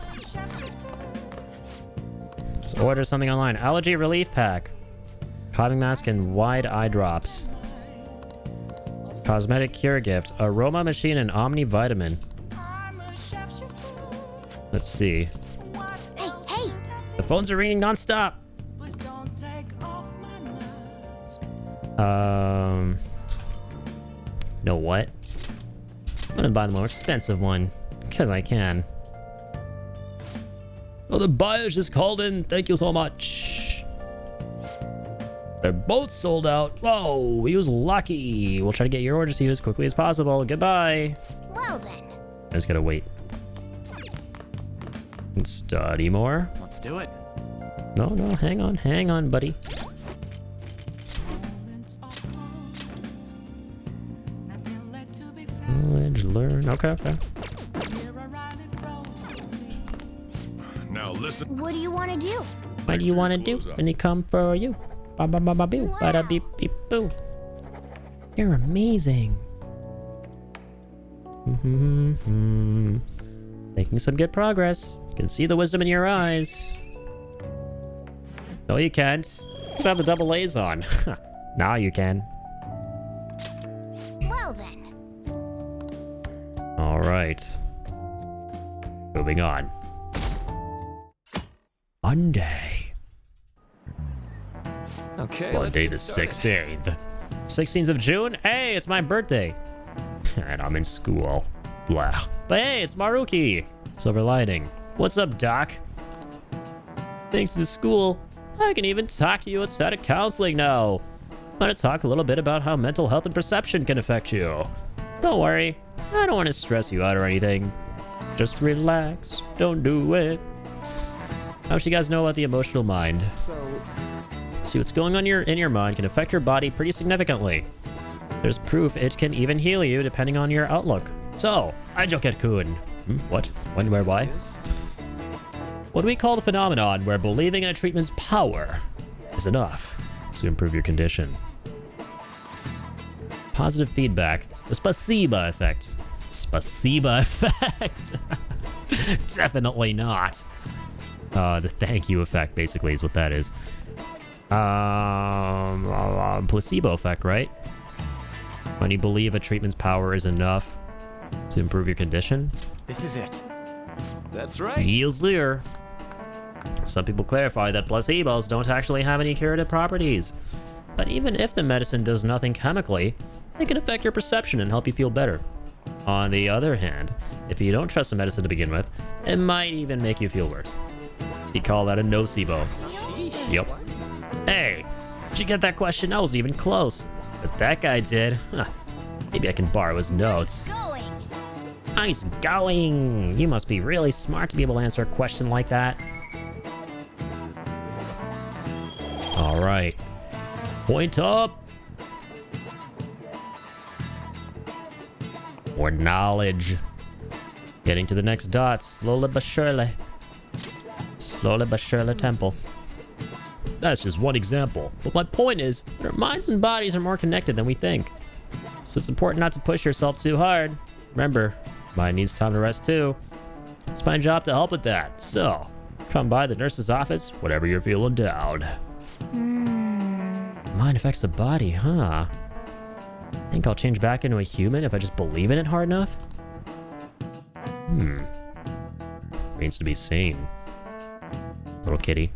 Let's order something online. Allergy relief pack. Calming mask and wide eye drops. Cosmetic cure gift. Aroma machine and omni vitamin. Let's see. Hey, hey! The phones are ringing non-stop. Know what? I'm gonna buy the more expensive one because I can. Oh, the buyers just called in. Thank you so much. They're both sold out. Whoa, he was lucky. We'll try to get your orders to you as quickly as possible. Goodbye. Well then. I just gotta wait. Study more. Let's do it. No, hang on, buddy. Knowledge, learn. Okay. Now listen. What do you want to do? What do you want to do when they come for you? Ba ba ba ba boo, ba da beep beep boo. You're amazing. Making some good progress. You can see the wisdom in your eyes. No, you can't. You have the double A's on. Now you can. Well then. All right. Moving on. Monday. Okay, Monday the 16th. 16th of June? Hey, it's my birthday. And I'm in school. Blah. But hey, it's Maruki. Silver lining. What's up, Doc? Thanks to school, I can even talk to you outside of counseling now. I'm going to talk a little bit about how mental health and perception can affect you. Don't worry, I don't want to stress you out or anything. Just relax. Don't do it. How should you guys know about the emotional mind? See, what's going on in your mind can affect your body pretty significantly. There's proof it can even heal you depending on your outlook. So, Aijoket-kun. What? When, where, why? What do we call the phenomenon where believing in a treatment's power is enough to improve your condition? Positive feedback. The Spasiba effect. Spasiba effect? Definitely not. The thank you effect, basically, is what that is. Placebo effect, right? When you believe a treatment's power is enough to improve your condition. This is it. That's right. Yes, sir. Some people clarify that placebos don't actually have any curative properties. But even if the medicine does nothing chemically, it can affect your perception and help you feel better. On the other hand, if you don't trust the medicine to begin with, it might even make you feel worse. You call that a nocebo. Yep. Hey, did you get that question? I wasn't even close. But that guy did. Huh. Maybe I can borrow his notes. Nice going. You must be really smart to be able to answer a question like that. All right. Point up. More knowledge. Getting to the next dot, slowly but surely. Slowly but surely, temple. That's just one example. But my point is, that our minds and bodies are more connected than we think. So it's important not to push yourself too hard. Remember, mind needs time to rest too. It's my job to help with that. So, come by the nurse's office whenever you're feeling down. Mind affects the body, huh? Think I'll change back into a human if I just believe in it hard enough? Remains to be seen. Little kitty.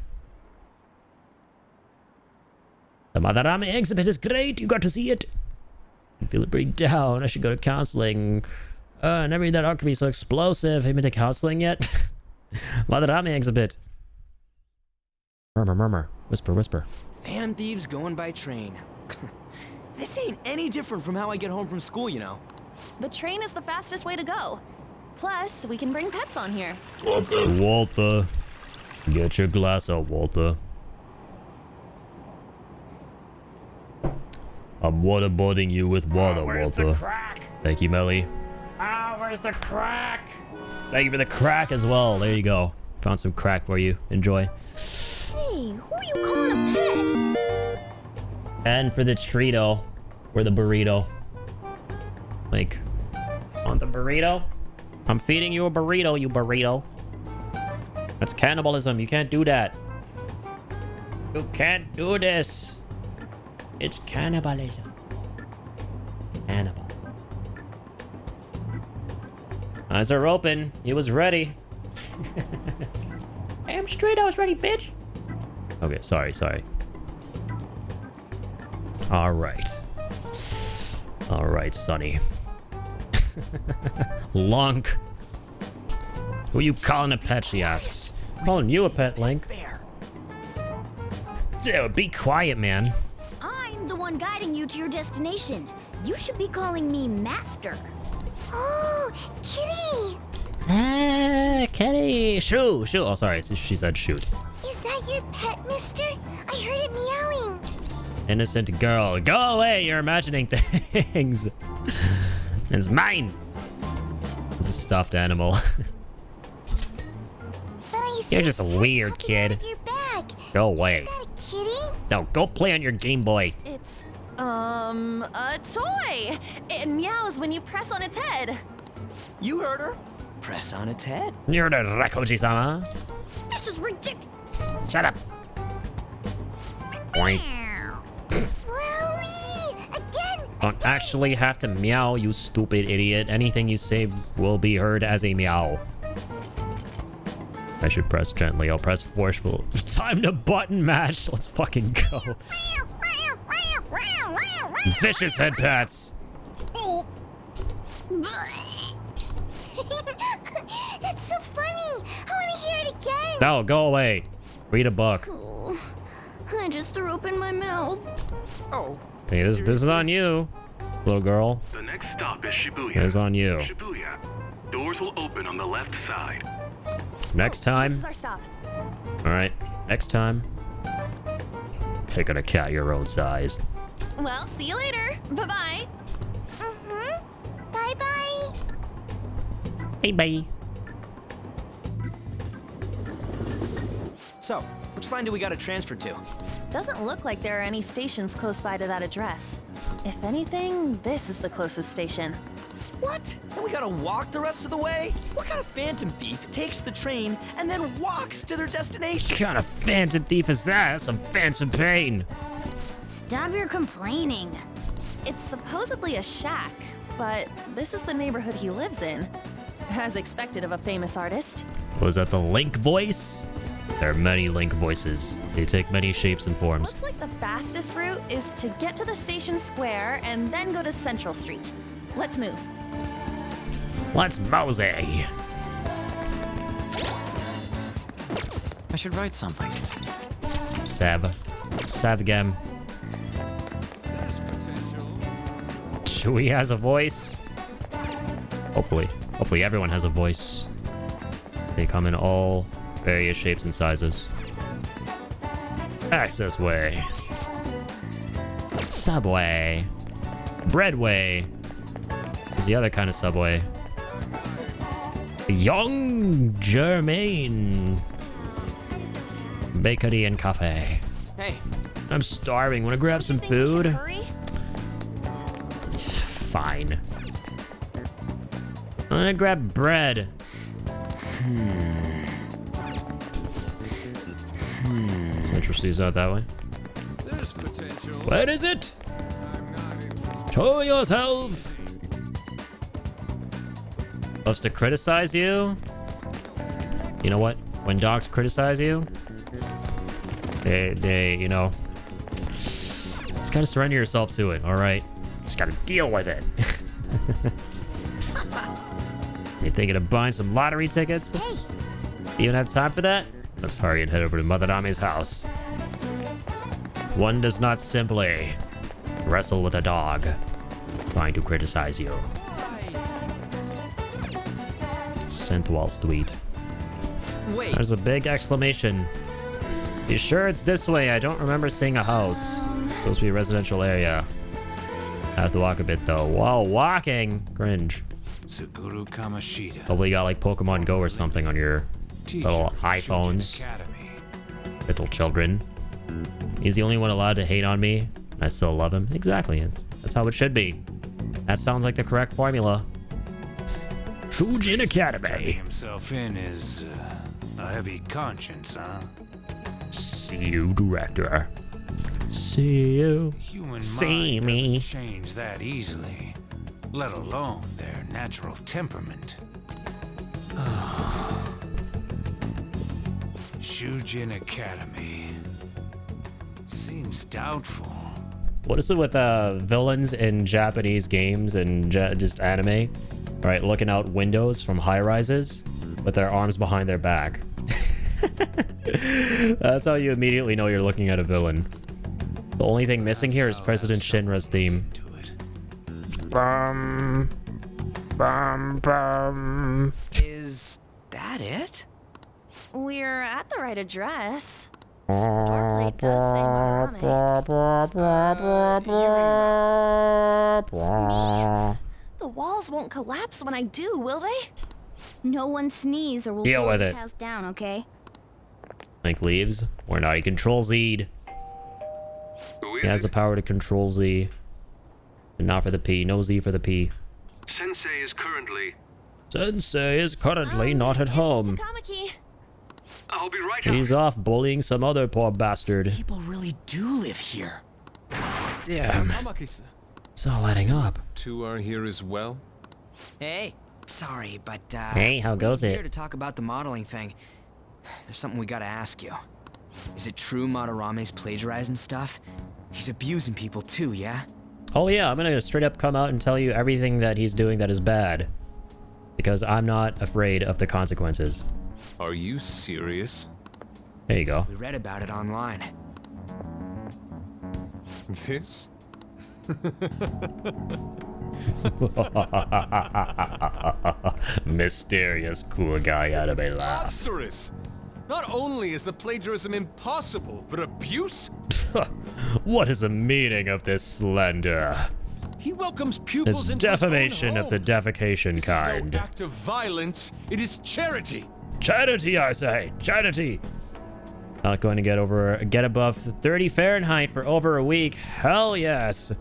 The Madarame exhibit is great. You got to see it. I feel it break down. I should go to counseling. I never knew that art could be so explosive. Have you been to counseling yet? Madarame exhibit. Murmur, murmur. Whisper, whisper. Phantom Thieves going by train. This ain't any different from how I get home from school, you know. The train is the fastest way to go. Plus, we can bring pets on here. Walter. Get your glass out, Walter. I'm waterboarding you with water, where's Walter. The crack? Thank you, Melly. Where's the crack? Thank you for the crack as well. There you go. Found some crack for you. Enjoy. Hey, who are you calling a pet? And for the Trito. For the burrito. Like, want the burrito? I'm feeding you a burrito, you burrito. That's cannibalism. You can't do that. You can't do this. It's cannibalism. Cannibal. Eyes are open. He was ready. Damn straight, I was ready, bitch. Okay, sorry. All right, Sonny. Lunk. Who you calling a pet, she asks. Calling you a pet, Link. Dude, be quiet, man. I'm the one guiding you to your destination. You should be calling me Master. Oh, Kitty! Ah, Kitty! Shoo! Shoo! Oh, sorry. She said shoot. Is that your pet, mister? I heard it meowing. Innocent girl. Go away! You're imagining things. It's mine! It's a stuffed animal. You're just a weird kid. Go away. No, go play on your Game Boy. It's, a toy. It meows when you press on its head. You heard her. Press on its head. You're the Rakoji-sama. This is ridiculous. Shut up. Boink. Don't actually have to meow, you stupid idiot. Anything you say will be heard as a meow. I should press gently. I'll press forceful. Time to button mash. Let's fucking go. Vicious head pats. That's so funny. I want to hear it again. No, go away. Read a book. Oh, I just threw open my mouth. Oh. Hey, this is on you, little girl. The next stop is Shibuya. It's on you. Shibuya. Doors will open on the left side. Next time. This is our stop. All right. Next time. Pick on a cat your own size. Well, see you later. Bye-bye. Bye-bye. Bye-bye. So, which line do we gotta transfer to? Doesn't look like there are any stations close by to that address. If anything, this is the closest station. What? And we gotta walk the rest of the way? What kind of phantom thief takes the train and then walks to their destination? What kind of phantom thief is that? That's some phantom pain. Stop your complaining. It's supposedly a shack, but this is the neighborhood he lives in. As expected of a famous artist. Was that the Link voice? There are many Link voices. They take many shapes and forms. Looks like the fastest route is to get to the station square and then go to Central Street. Let's move. Let's mosey. I should write something. Savgam. Chewie has a voice. Hopefully everyone has a voice. They come in all various shapes and sizes. Access way. Subway. Breadway. Is the other kind of subway. Young Germain. Bakery and cafe. Hey. I'm starving. Want to grab some food? Fine. I'm gonna grab bread. Central Street's out that way. There's potential. Where is it? Show yourself. Supposed to criticize you? You know what? When dogs criticize you, they you know, just gotta surrender yourself to it. All right, just gotta deal with it. You thinking of buying some lottery tickets? Hey. You even have time for that? Let's hurry and head over to Mother Name's house. One does not simply wrestle with a dog trying to criticize you. Synthwall Street. Wait. There's a big exclamation. You sure it's this way? I don't remember seeing a house. It's supposed to be a residential area. I have to walk a bit though. Whoa, walking! Cringe. Suguru Kamashita. Hopefully you got like Pokemon Go or something on your little iPhones. Little children. He's the only one allowed to hate on me. And I still love him. Exactly. That's how it should be. That sounds like the correct formula. Shujin Academy. Himself in is a heavy conscience, huh? See you, director. See you. Human See mind me. doesn't change that easily, let alone their natural temperament. Shujin Academy seems doubtful. What is it with villains in Japanese games and just anime? All right, looking out windows from high rises with their arms behind their back. That's how you immediately know you're looking at a villain. The only thing missing here is President Shinra's theme. Bum, bum, bum. Is that it? We're at the right address. The door plate does say Madarame. The walls won't collapse when I do, will they? No one sneeze or we'll Deal blow with this it. house down, okay? Like leaves? Or not, he controls Z. He has the power to control Z. But not for the P. No Z for the P. Sensei is currently... Sensei is currently not at home. Takamaki. I'll be right He's off bullying some other poor bastard. People really do live here. Damn. It's all adding up. Two are here as well? Hey, sorry, but Hey, how goes we're it? here to talk about the modeling thing. There's something we gotta ask you. Is it true Madarame's plagiarizing stuff? He's abusing people too, yeah? Oh yeah, I'm gonna straight up come out and tell you everything that he's doing that is bad. Because I'm not afraid of the consequences. Are you serious? There you go. We read about it online. This? Mysterious cool guy anime laugh. Monstrous! Not only is the plagiarism impossible, but abuse? What is the meaning of this slander? He welcomes pupils It's into his own defamation of the home. defecation This kind. is no act of violence, it is charity. Charity, I say! Charity! Not going to get above 30 Fahrenheit for over a week. Hell yes!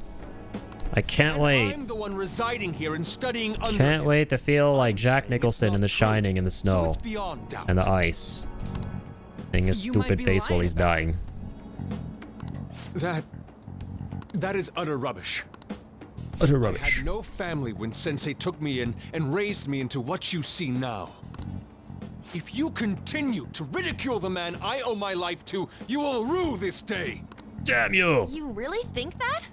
I can't wait. I'm the one residing here and studying under Can't him. wait to feel like Jack Nicholson in The Shining in the So snow it's beyond doubt. and the ice. Making a You might stupid be face while lying he's about dying. That is utter rubbish. Utter I rubbish. had no family when Sensei took me in and raised me into what you see now. If you continue to ridicule the man I owe my life to, you will rue this day. Damn you! You really think that?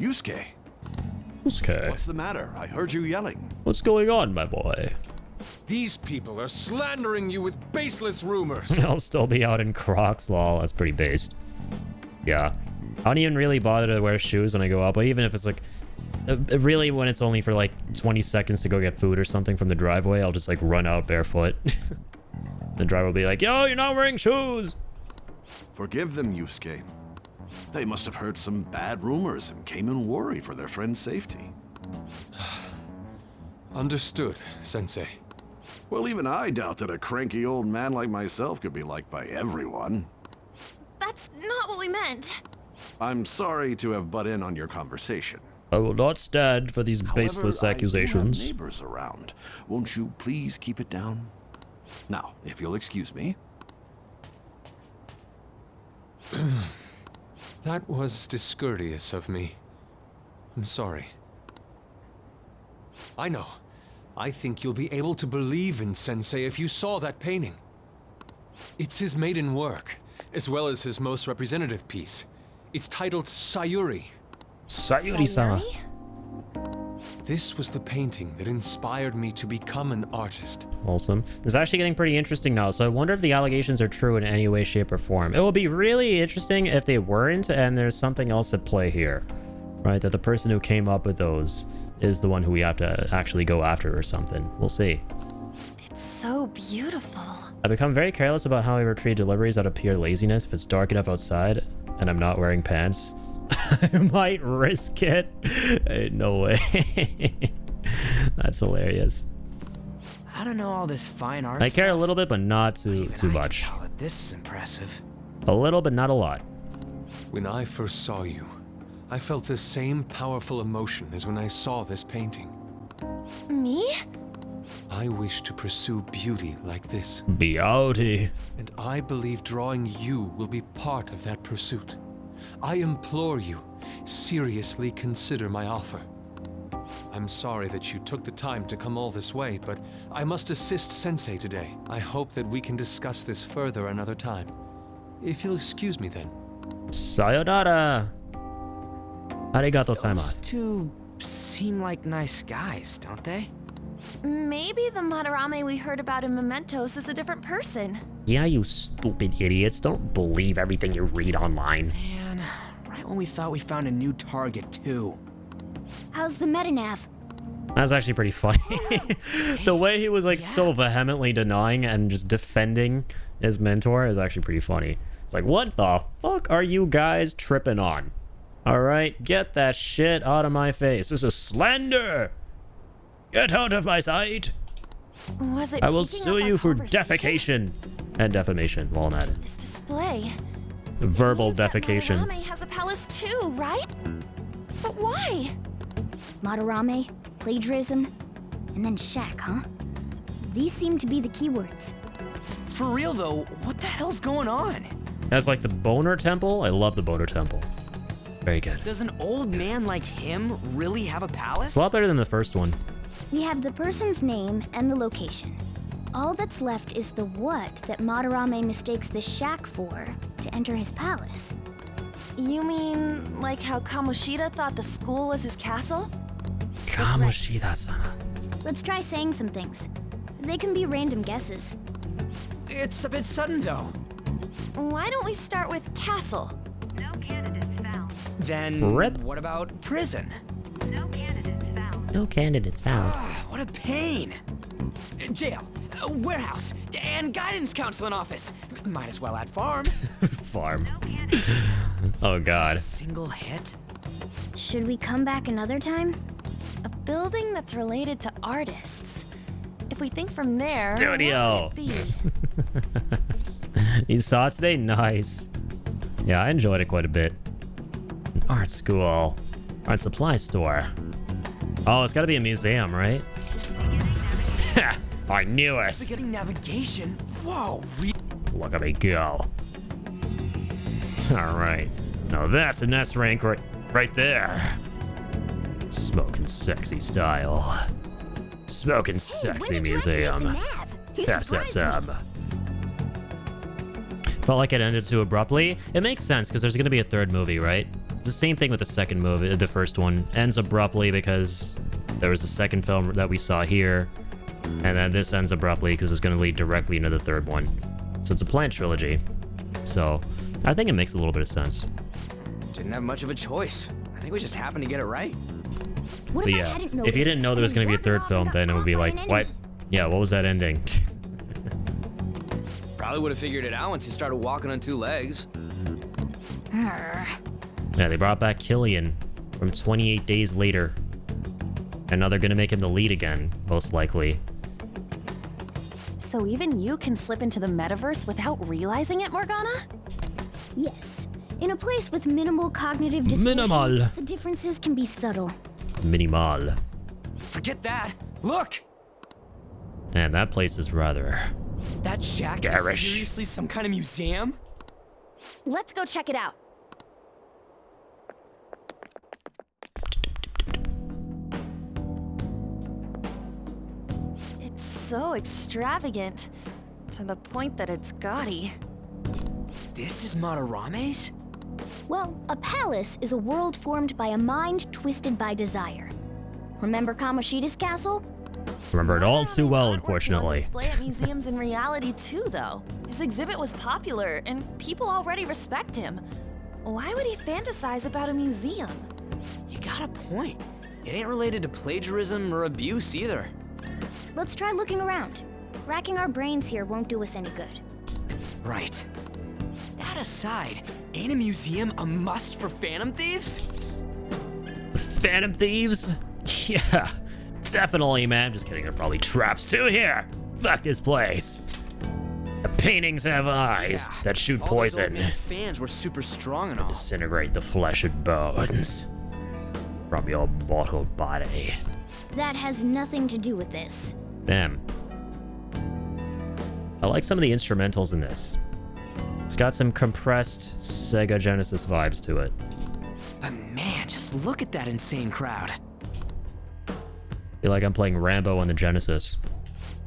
Yusuke, Okay. what's the matter? I heard you yelling. What's going on, my boy? These people are slandering you with baseless rumors. I'll still be out in Crocs, lol. That's pretty based. Yeah. I don't even really bother to wear shoes when I go out, but even if it's like... really, when it's only for like 20 seconds to go get food or something from the driveway, I'll just like run out barefoot. The driver will be like, yo, you're not wearing shoes! Forgive them, Yusuke. They must have heard some bad rumors and came in worry for their friend's safety. Understood, Sensei. Well, even I doubt that a cranky old man like myself could be liked by everyone. That's not what we meant. I'm sorry to have butt in on your conversation. I will not stand for these baseless However, accusations. I do have neighbors around. Won't you please keep it down? Now, if you'll excuse me. That was discourteous of me. I'm sorry. I know. I think you'll be able to believe in Sensei if you saw that painting. It's his maiden work, as well as his most representative piece. It's titled Sayuri. Sayuri-sama. This was the painting that inspired me to become an artist. Awesome. It's actually getting pretty interesting now, so I wonder if the allegations are true in any way, shape, or form. It would be really interesting if they weren't, and there's something else at play here. Right? That the person who came up with those is the one who we have to actually go after or something. We'll see. It's so beautiful. I become very careless about how I retrieve deliveries out of pure laziness. If it's dark enough outside and I'm not wearing pants, I might risk it. Ain't no way. That's hilarious. I don't know all this fine art I care a stuff, little bit, but not too but even I much. can tell that this is impressive. A little, but not a lot. When I first saw you, I felt the same powerful emotion as when I saw this painting. Me? I wish to pursue beauty like this. Beauty. And I believe drawing you will be part of that pursuit. I implore you, seriously consider my offer. I'm sorry that you took the time to come all this way, but I must assist Sensei today. I hope that we can discuss this further another time. If you'll excuse me then. Sayonara. Arigato gozaimasu. Those two seem like nice guys, don't they? Maybe the Madarame we heard about in Mementos is a different person. Yeah, you stupid idiots. Don't believe everything you read online. Man, right when we thought we found a new target, too. How's the metanav? That's actually pretty funny. The way he was like so vehemently denying and just defending his mentor is actually pretty funny. It's like, what the fuck are you guys tripping on? All right, get that shit out of my face. This is slander. Get out of my sight. Was it I will picking sue up our you for conversation? defecation and defamation while I'm at it. This display. Verbal Means that defecation. Madarame has a palace too, right? But why? Madarame, plagiarism, and then shack, huh? These seem to be the keywords. For real, though, what the hell's going on? That's like the Boner Temple. I love the Boner Temple. Very good. Does an old man like him really have a palace? It's a lot better than the first one. We have the person's name and the location. All that's left is the what that Madarame mistakes this shack for to enter his palace. You mean like how Kamoshida thought the school was his castle? Kamoshida-sama. Let's try saying some things. They can be random guesses. It's a bit sudden, though. Why don't we start with castle? No candidates found. Then Rip. what about prison? No candidates found. No candidates found. Ah, what a pain. Jail, warehouse, and guidance counseling office. Might as well add farm. Farm. Oh god. Single hit? Should we come back another time? A building that's related to artists. If we think from there, Studio. what would it be? You saw it today? Nice. Yeah, I enjoyed it quite a bit. An art school. Art supply store. Oh, it's gotta be a museum, right? Ha! I knew it! Getting navigation? Whoa, Look at me go. Alright. Now that's an S rank right there. Smoking sexy style. Smoking sexy museum. SSM. Felt like it ended too abruptly. It makes sense because there's going to be a third movie, right? It's the same thing with the second movie. The first one ends abruptly because there was a second film that we saw here. And then this ends abruptly because it's going to lead directly into the third one. So it's a planned trilogy. So I think it makes a little bit of sense. Didn't have much of a choice. I think we just happened to get it right. What But if I yeah, hadn't if noticed you didn't know there was going to be a third film, then it would be like, what? Yeah, what was that ending? Probably would have figured it out once he started walking on two legs. Yeah, they brought back Killian from 28 days later. And now they're going to make him the lead again, most likely. So even you can slip into the metaverse without realizing it, Morgana? Yes. In a place with minimal cognitive distortion, Minimal. the differences can be subtle. Minimal. Forget that. Look! Man, that place is rather... That shack garish. is seriously some kind of museum? Let's go check it out. It's so extravagant, to the point that it's gaudy. This is Madarame's? Well, a palace is a world formed by a mind twisted by desire. Remember Kamoshida's castle? Remember it all too well, On unfortunately. display at museums in reality too, though. His exhibit was popular, and people already respect him. Why would he fantasize about a museum? You got a point. It ain't related to plagiarism or abuse either. Let's try looking around. Racking our brains here won't do us any good. Right. That aside, ain't a museum a must for Phantom Thieves? Phantom Thieves? Yeah, definitely, man. Just kidding, there are probably traps too here. Fuck this place. The paintings have eyes that shoot All those old poison. man fans were super strong and all. Disintegrate the flesh and bones from your mortal body. That has nothing to do with this. Damn. I like some of the instrumentals in this. It's got some compressed Sega Genesis vibes to it. But man, just look at that insane crowd. Feel like I'm playing Rambo on the Genesis.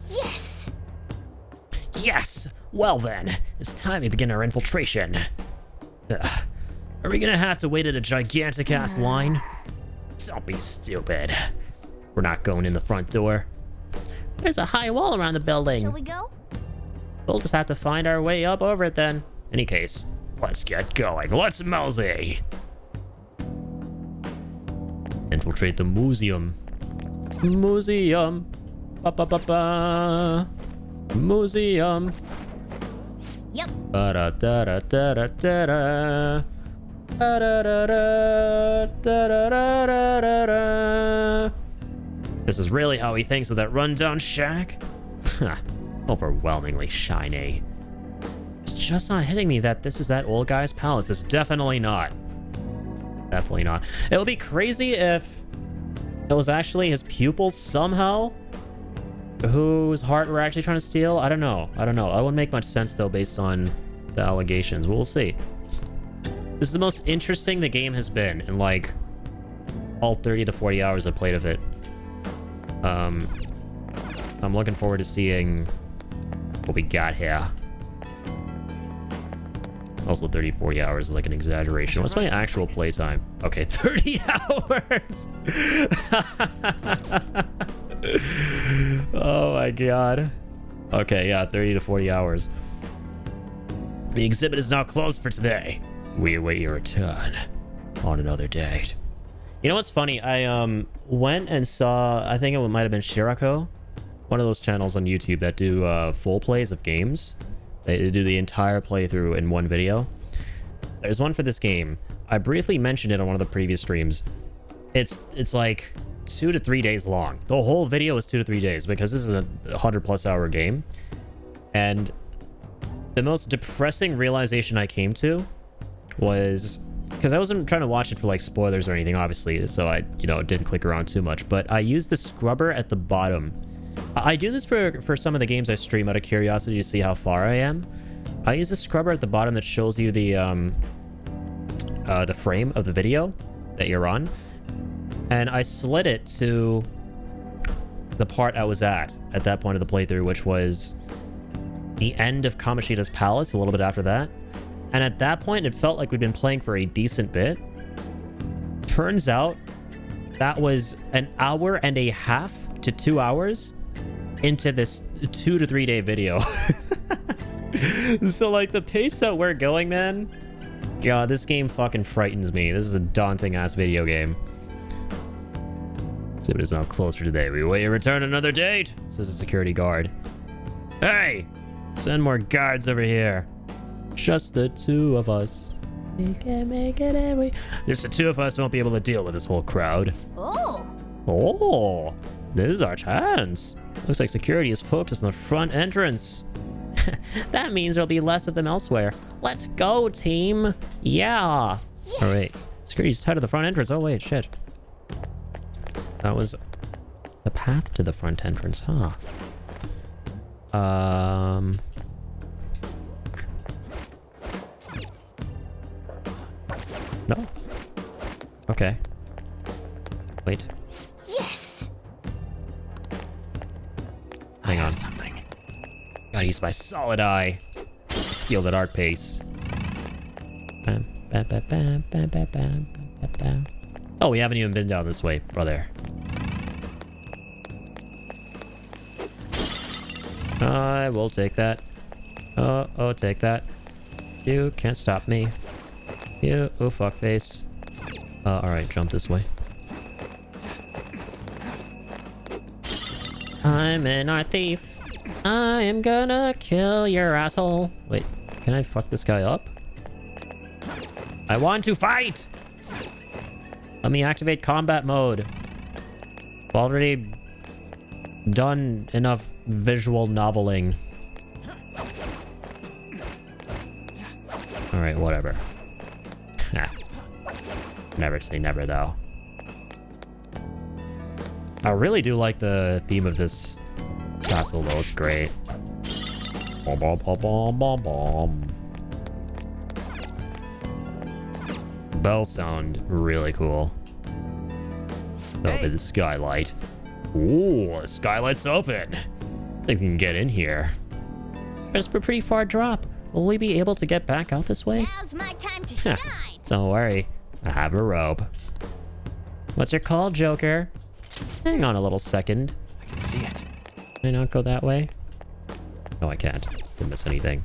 Yes! Yes! Well then, it's time we begin our infiltration. Ugh. Are we gonna have to wait at a gigantic-ass line? Don't be stupid. We're not going in the front door. There's a high wall around the building. Shall we go? We'll just have to find our way up over it then. Any case, let's get going. Let's mosey. Infiltrate the museum. Museum. Ba-ba-ba-ba. Museum. Yep. Ba-da-da-da-da-da-da. Ba-da-da-da-da-da-da-da-da. This is really how he thinks of that rundown shack? Overwhelmingly shiny. It's just not hitting me that this is that old guy's palace. It's definitely not. Definitely not. It would be crazy if it was actually his pupils somehow whose heart we're actually trying to steal. I don't know. That wouldn't make much sense though based on the allegations. We'll see. This is the most interesting the game has been in like all 30 to 40 hours I've played of it. I'm looking forward to seeing what we got here. Also 30, 40 hours is like an exaggeration. What's my actual playtime? Okay, 30 hours! Oh my god. Okay, yeah, 30 to 40 hours. The exhibit is now closed for today. We await your return on another date. You know what's funny? I went and saw, I think it might have been Shirako, one of those channels on YouTube that do full plays of games. They do the entire playthrough in one video. There's one for this game. I briefly mentioned it on one of the previous streams. It's like 2 to 3 days long. The whole video is 2 to 3 days because this is a 100+ hour game. And the most depressing realization I came to was, because I wasn't trying to watch it for like spoilers or anything, obviously, so I, didn't click around too much, but I used the scrubber at the bottom. I do this for some of the games I stream out of curiosity to see how far I am. I use a scrubber at the bottom that shows you the frame of the video that you're on, and I slid it to the part I was at that point of the playthrough, which was the end of Kamoshida's palace, a little bit after that. And at that point, it felt like we'd been playing for a decent bit. Turns out that was an hour and a half to 2 hours into this 2 to 3 day video. So like the pace that we're going, man, god, this game fucking frightens me. This is a daunting ass video game. Exhibit is now closed for today. We await your return another date, says a security guard. Hey, send more guards over here. Just the two of us. We can make it every... Just the two of us won't be able to deal with this whole crowd. Oh, this is our chance. Looks like security is focused on the front entrance. That means there'll be less of them elsewhere. Let's go, team. Yeah. Yes. All right. Security's tied to the front entrance. Oh, wait, shit. That was the path to the front entrance, huh? No. Okay. Wait. Yes. Hang on. Something. Gotta use my solid eye. Steal that art pace. Oh, we haven't even been down this way, brother. I will take that. Oh, take that. You can't stop me. You, oh, fuckface. Alright, jump this way. I'm an art thief. I am gonna kill your asshole. Wait, can I fuck this guy up? I want to fight! Let me activate combat mode. I've already done enough visual noveling. Alright, whatever. Never say never, though. I really do like the theme of this castle, though. It's great. Bom, bom, bom, bom, bom, bom. Bells sound really cool. Open the skylight. Ooh, the skylight's open. I think we can get in here. There's a pretty far drop. Will we be able to get back out this way? Now's my time to shine. Don't worry. I have a rope. What's your call, Joker? Hang on a little second. I can see it. Can I not go that way? No, I can't. Didn't miss anything.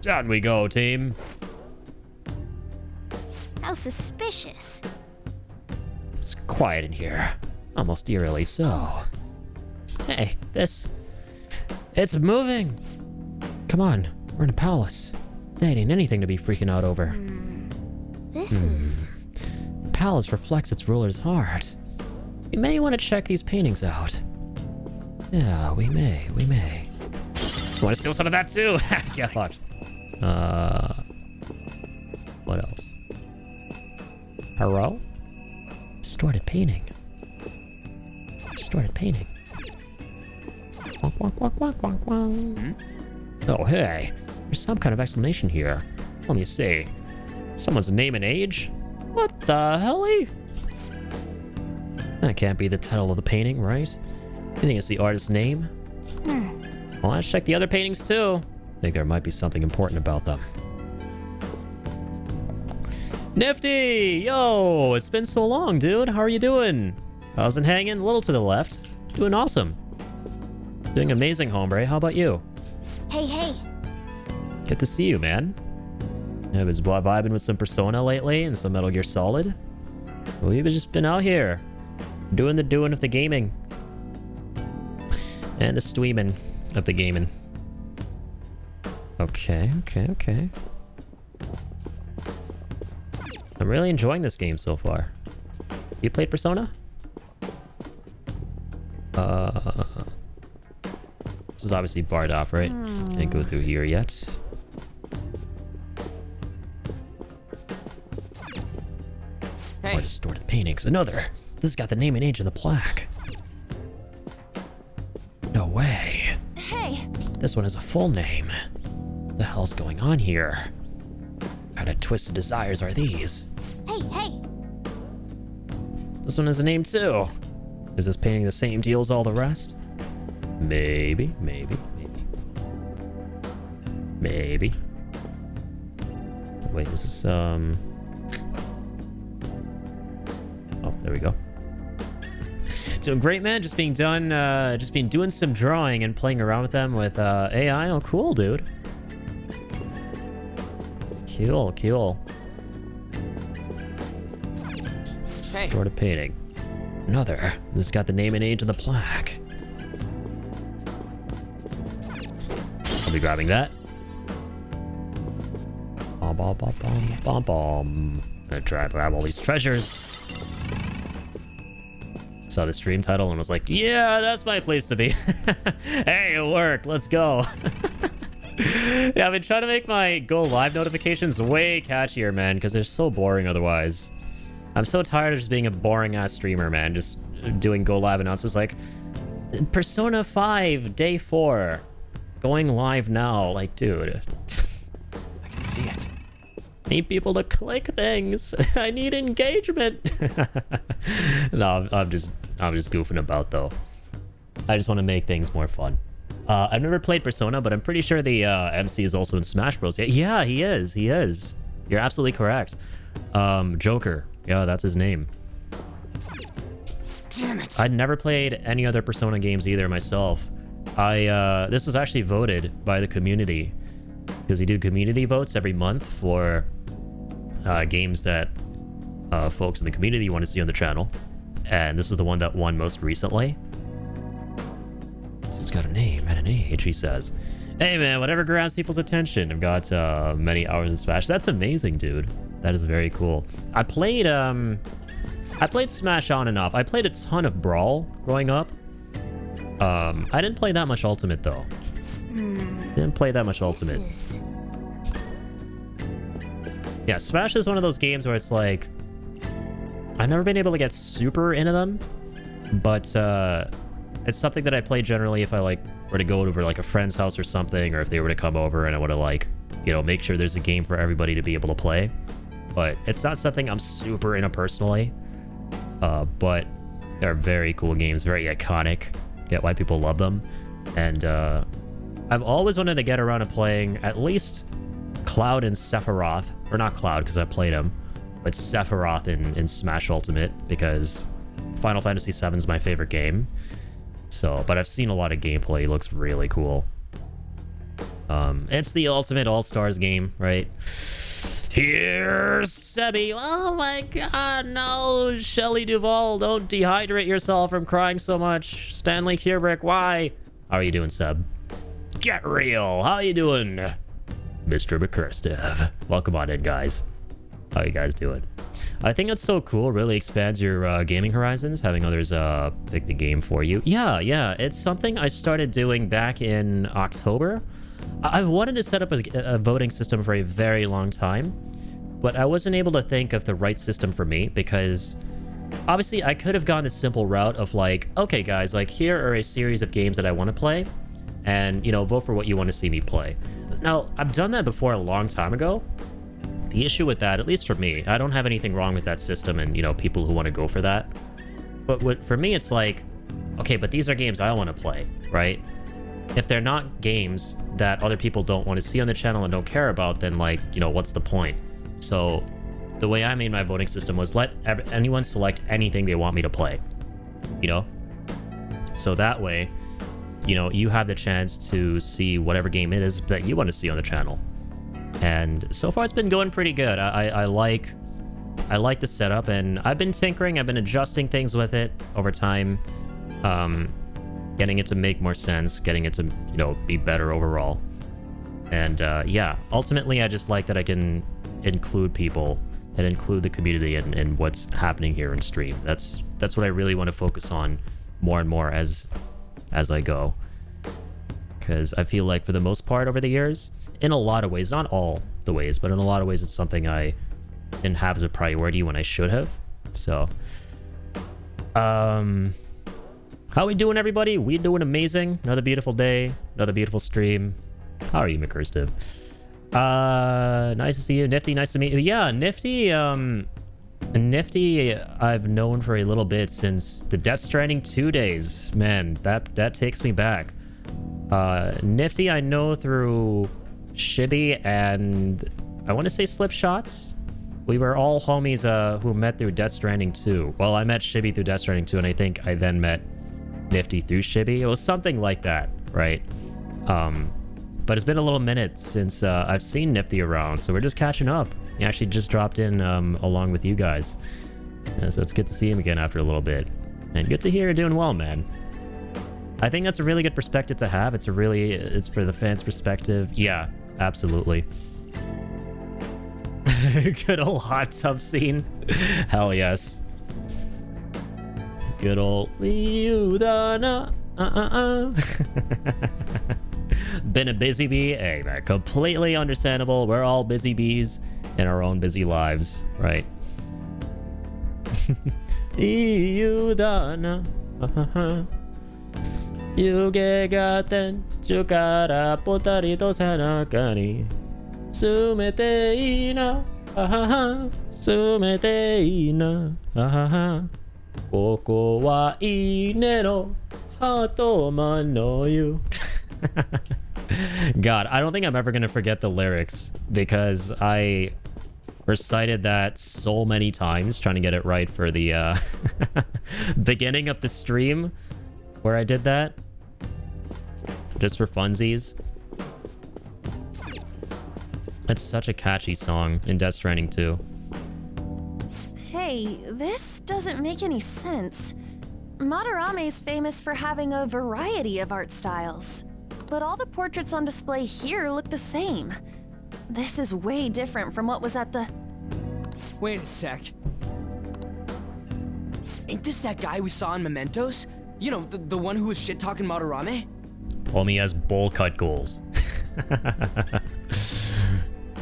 Down we go, team. How suspicious. It's quiet in here. Almost eerily so. Hey, this... It's moving! Come on, we're in a palace. That ain't anything to be freaking out over. This is... The palace reflects its ruler's heart. We may want to check these paintings out. Yeah, we may. Want to steal some of that too? Get fucked. What else? Hello? Distorted painting. Oh, hey. There's some kind of explanation here. Let me see. Someone's name and age? What the helly? That can't be the title of the painting, right? You think it's the artist's name? Well, let's check the other paintings too. I think there might be something important about them. Nifty! Yo! It's been so long, dude. How are you doing? How's it hanging? A little to the left. Doing awesome. Doing amazing, hombre. How about you? Hey. Good to see you, man. I've been vibing with some Persona lately and some Metal Gear Solid. We've just been out here. Doing the doing of the gaming. And the streaming of the gaming. Okay. I'm really enjoying this game so far. You played Persona? This is obviously barred off, right? Can't go through here yet. More distorted paintings. Another. This has got the name and age in the plaque. No way. Hey. This one has a full name. What the hell's going on here? What kind of twisted desires are these? Hey. This one has a name too. Is this painting the same deal as all the rest? Maybe. Wait, this is oh, there we go. Doing great, man. Just been doing some drawing and playing around with them with AI. Oh, cool, dude. Cool. Sort of painting. Another. This has got the name and age of the plaque. I'll be grabbing that. Bom. Gonna try to grab all these treasures. Saw the stream title and was like, yeah, that's my place to be. Hey, it worked. Let's go. Yeah, I've been trying to make my go live notifications way catchier, man, because they're so boring otherwise. I'm so tired of just being a boring ass streamer, man. Just doing go live announcements like Persona 5 Day 4 going live now. Like, dude. I can see it. Need people to click things. I need engagement. No, I'm just goofing about though. I just want to make things more fun. I've never played Persona, but I'm pretty sure the MC is also in Smash Bros. Yeah, he is. You're absolutely correct. Joker. Yeah, that's his name. Damn it. I'd never played any other Persona games either myself. This was actually voted by the community because they do community votes every month for games that folks in the community want to see on the channel. And this is the one that won most recently. This one's got a name and an age, he says. Hey man, whatever grabs people's attention. I've got many hours in Smash. That's amazing, dude. That is very cool. I played Smash on and off. I played a ton of Brawl growing up. I didn't play that much Ultimate though. Didn't play that much Ultimate. Yeah, Smash is one of those games where it's like I've never been able to get super into them, but it's something that I play generally if I like were to go over like a friend's house or something, or if they were to come over and I want to like, you know, make sure there's a game for everybody to be able to play. But it's not something I'm super into personally. But they're very cool games, very iconic. Get why people love them. And I've always wanted to get around to playing at least Cloud and Sephiroth, or not Cloud because I played him, but Sephiroth in Smash Ultimate because Final Fantasy VII is my favorite game. So, but I've seen a lot of gameplay. It looks really cool. It's the ultimate All-Stars game, right? Here's Sebi. Oh my god, no. Shelley Duvall, don't dehydrate yourself from crying so much. Stanley Kubrick, why? How are you doing, Seb? Get real. How are you doing, Mr. McCurstev? Welcome on in, guys. How you guys doing? I think that's so cool. Really expands your gaming horizons, having others pick the game for you. Yeah. It's something I started doing back in October. I've wanted to set up a voting system for a very long time, but I wasn't able to think of the right system for me because obviously I could have gone the simple route of like, okay guys, like here are a series of games that I want to play and, you know, vote for what you want to see me play. Now, I've done that before a long time ago. The issue with that, at least for me, I don't have anything wrong with that system and, you know, people who want to go for that. But for me, it's like, okay, but these are games I want to play, right? If they're not games that other people don't want to see on the channel and don't care about, then like, you know, what's the point? So the way I made my voting system was let anyone select anything they want me to play, you know? So that way, you know, you have the chance to see whatever game it is that you want to see on the channel. And so far it's been going pretty good. I like the setup, and I've been tinkering, I've been adjusting things with it over time. Getting it to make more sense, getting it to, you know, be better overall. And yeah, ultimately I just like that I can include people and include the community in what's happening here in stream. That's what I really want to focus on more and more as I go. Because I feel like for the most part over the years, in a lot of ways, not all the ways, but in a lot of ways it's something I didn't have as a priority when I should have. So, how we doing, everybody? We doing amazing. Another beautiful day, another beautiful stream. How are you, McCurstev? Nice to see you, Nifty. Nice to meet you. Yeah, Nifty. Nifty, I've known for a little bit since the Death Stranding 2 days. Man, that takes me back. Nifty, I know through Shibby and I want to say Slipshots. We were all homies who met through Death Stranding 2. Well, I met Shibby through Death Stranding 2, and I think I then met Nifty through Shibby. It was something like that, right? But it's been a little minute since I've seen Nifty around, so we're just catching up. He actually just dropped in along with you guys. So it's good to see him again after a little bit. And good to hear you're doing well, man. I think that's a really good perspective to have. It's for the fans' perspective. Yeah, absolutely. Good old hot tub scene. Hell yes. Good old Liudana. Been a busy bee. Hey, man, completely understandable. We're all busy bees in our own busy lives, right? Liudana. Yuge gaten chukara potarito sanakani. Sumete ina. Sumete ina. Koko wa ine no hatoma no yu. God, I don't think I'm ever gonna forget the lyrics because I recited that so many times trying to get it right for the beginning of the stream where I did that just for funsies. It's such a catchy song in Death Stranding 2. Hey, this doesn't make any sense. Madarame's famous for having a variety of art styles, but all the portraits on display here look the same. This is way different from what was at the... Wait a sec. Ain't this that guy we saw in Mementos? You know, the one who was shit-talking Madarame? Homie has bowl cut goals.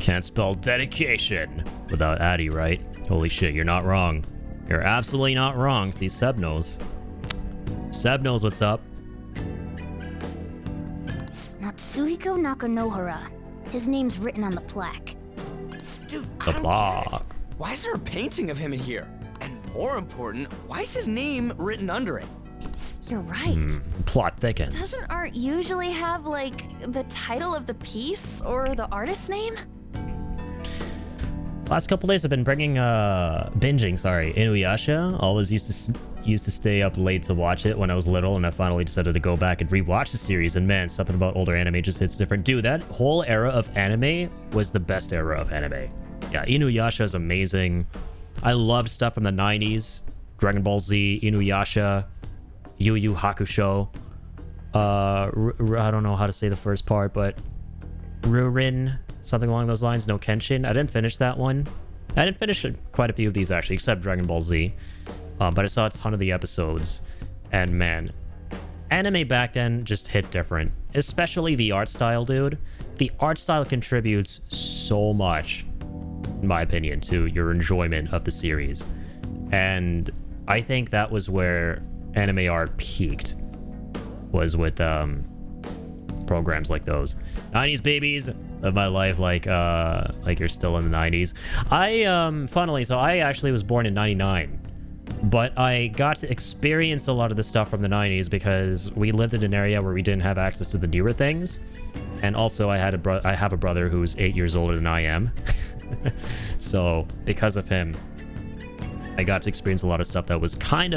Can't spell dedication without Addy, right? Holy shit, you're not wrong. You're absolutely not wrong. See, Seb knows. Seb knows what's up. Natsuhiko Nakanohara. His name's written on the plaque. Dude, The plaque. Why is there a painting of him in here? And more important, why is his name written under it? You're right. Plot thickens. Doesn't art usually have, like, the title of the piece or the artist's name? Last couple days I've been binging, Inuyasha. Always used to stay up late to watch it when I was little, and I finally decided to go back and rewatch the series, and man, something about older anime just hits different. Dude, that whole era of anime was the best era of anime. Yeah, Inuyasha is amazing. I loved stuff from the 90s. Dragon Ball Z, Inuyasha, Yu Yu Hakusho. I don't know how to say the first part, but Rurin, something along those lines. No Kenshin. I didn't finish that one. I didn't finish quite a few of these actually, except Dragon Ball Z. But I saw a ton of the episodes, and man, anime back then just hit different. Especially the art style, dude. The art style contributes so much, in my opinion, to your enjoyment of the series. And I think that was where anime art peaked, was with programs like those. 90s babies of my life, like you're still in the 90s. Funnily, so I actually was born in 99, but I got to experience a lot of the stuff from the 90s because we lived in an area where we didn't have access to the newer things. And also I have a brother who's 8 years older than I am. So because of him, I got to experience a lot of stuff that was sort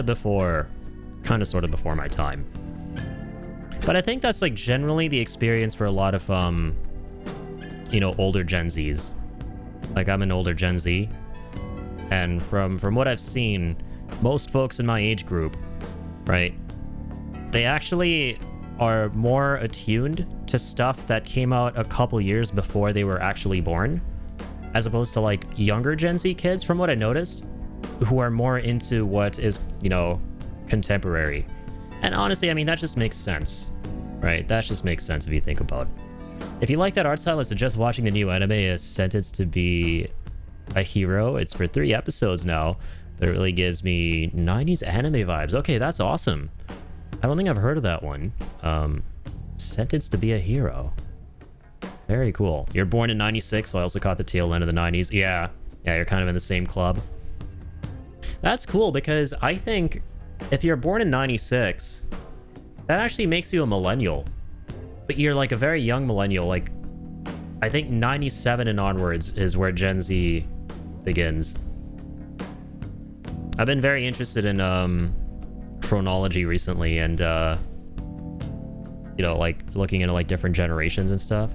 of before my time. But I think that's like generally the experience for a lot of older Gen Zs. Like, I'm an older Gen Z, and from what I've seen, most folks in my age group, right, they actually are more attuned to stuff that came out a couple years before they were actually born, as opposed to like younger Gen Z kids, from what I noticed, who are more into what is, contemporary. And honestly, I mean, that just makes sense, right? That just makes sense if you think about it. If you like that art style, I suggest watching the new anime, A Sentenced to Be a Hero. It's for 3 episodes now, but it really gives me 90s anime vibes. Okay, that's awesome. I don't think I've heard of that one. Sentenced to Be a Hero. Very cool. You're born in 96, so I also caught the tail end of the 90s. Yeah, you're kind of in the same club. That's cool, because I think if you're born in 96, that actually makes you a millennial. But you're like a very young millennial. Like, I think 97 and onwards is where Gen Z begins. I've been very interested in chronology recently, and like looking into like different generations and stuff.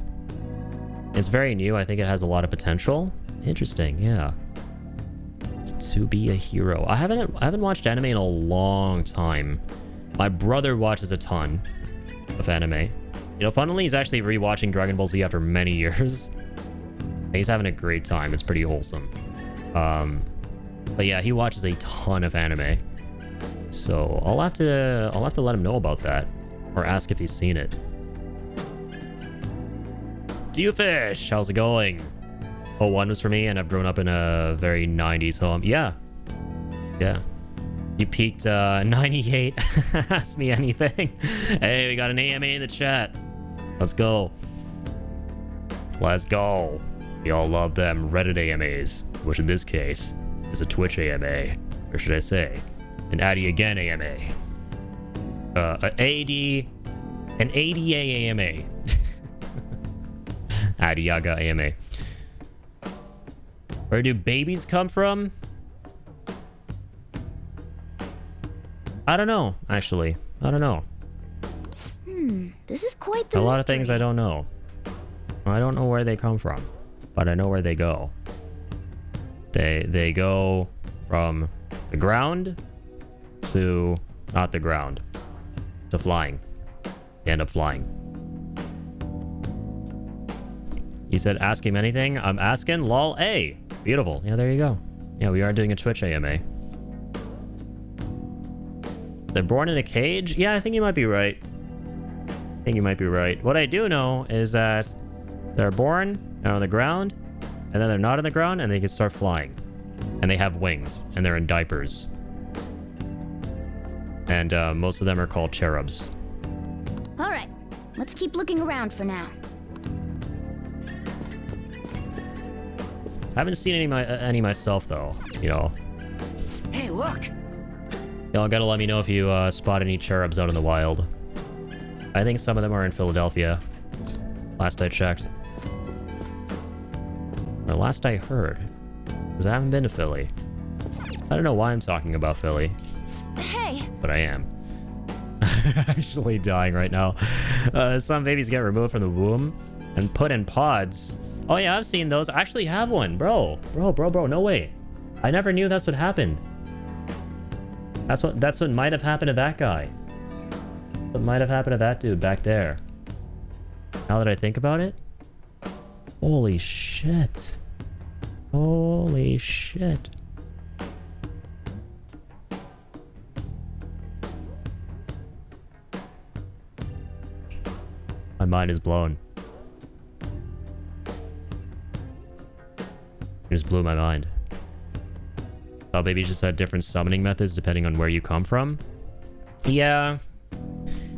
It's very new. I think it has a lot of potential. Interesting, yeah. To Be a Hero. I haven't watched anime in a long time. My brother watches a ton of anime. Funnily, he's actually rewatching Dragon Ball Z after many years. He's having a great time. It's pretty wholesome. But yeah, he watches a ton of anime. So I'll have to let him know about that, or ask if he's seen it. Dewfish, how's it going? 01 was for me, and I've grown up in a very 90s home. Yeah. You peaked 98. Ask me anything. Hey, we got an AMA in the chat. Let's go. We all love them Reddit AMAs, which in this case is a Twitch AMA, or should I say, an Addy Again AMA. An ADA AMA. Adiaga AMA. Where do babies come from? I don't know, actually. I don't know. This is quite the A lot of things I don't know. I don't know where they come from, but I know where they go. They go from the ground to not the ground, to flying. They end up flying. You said ask him anything? I'm asking. Lol. A. Beautiful. Yeah, there you go. Yeah, we are doing a Twitch AMA. They're born in a cage? Yeah, I think you might be right. What I do know is that they're born on the ground, and then they're not on the ground, and they can start flying. And they have wings, and they're in diapers. And most of them are called cherubs. All right, let's keep looking around for now. I haven't seen any myself, though, Hey, look! Y'all gotta let me know if you spot any cherubs out in the wild. I think some of them are in Philadelphia. Last I checked. Or last I heard. because I haven't been to Philly. I don't know why I'm talking about Philly. Hey! But I am. Actually dying right now. Some babies get removed from the womb and put in pods. Oh yeah, I've seen those. I actually have one, bro. Bro, no way. I never knew that's what happened. That's what might have happened to that guy. What might have happened to that dude back there. Now that I think about it. Holy shit. Holy shit. My mind is blown. It just blew my mind. Oh, maybe just had different summoning methods depending on where you come from. Yeah.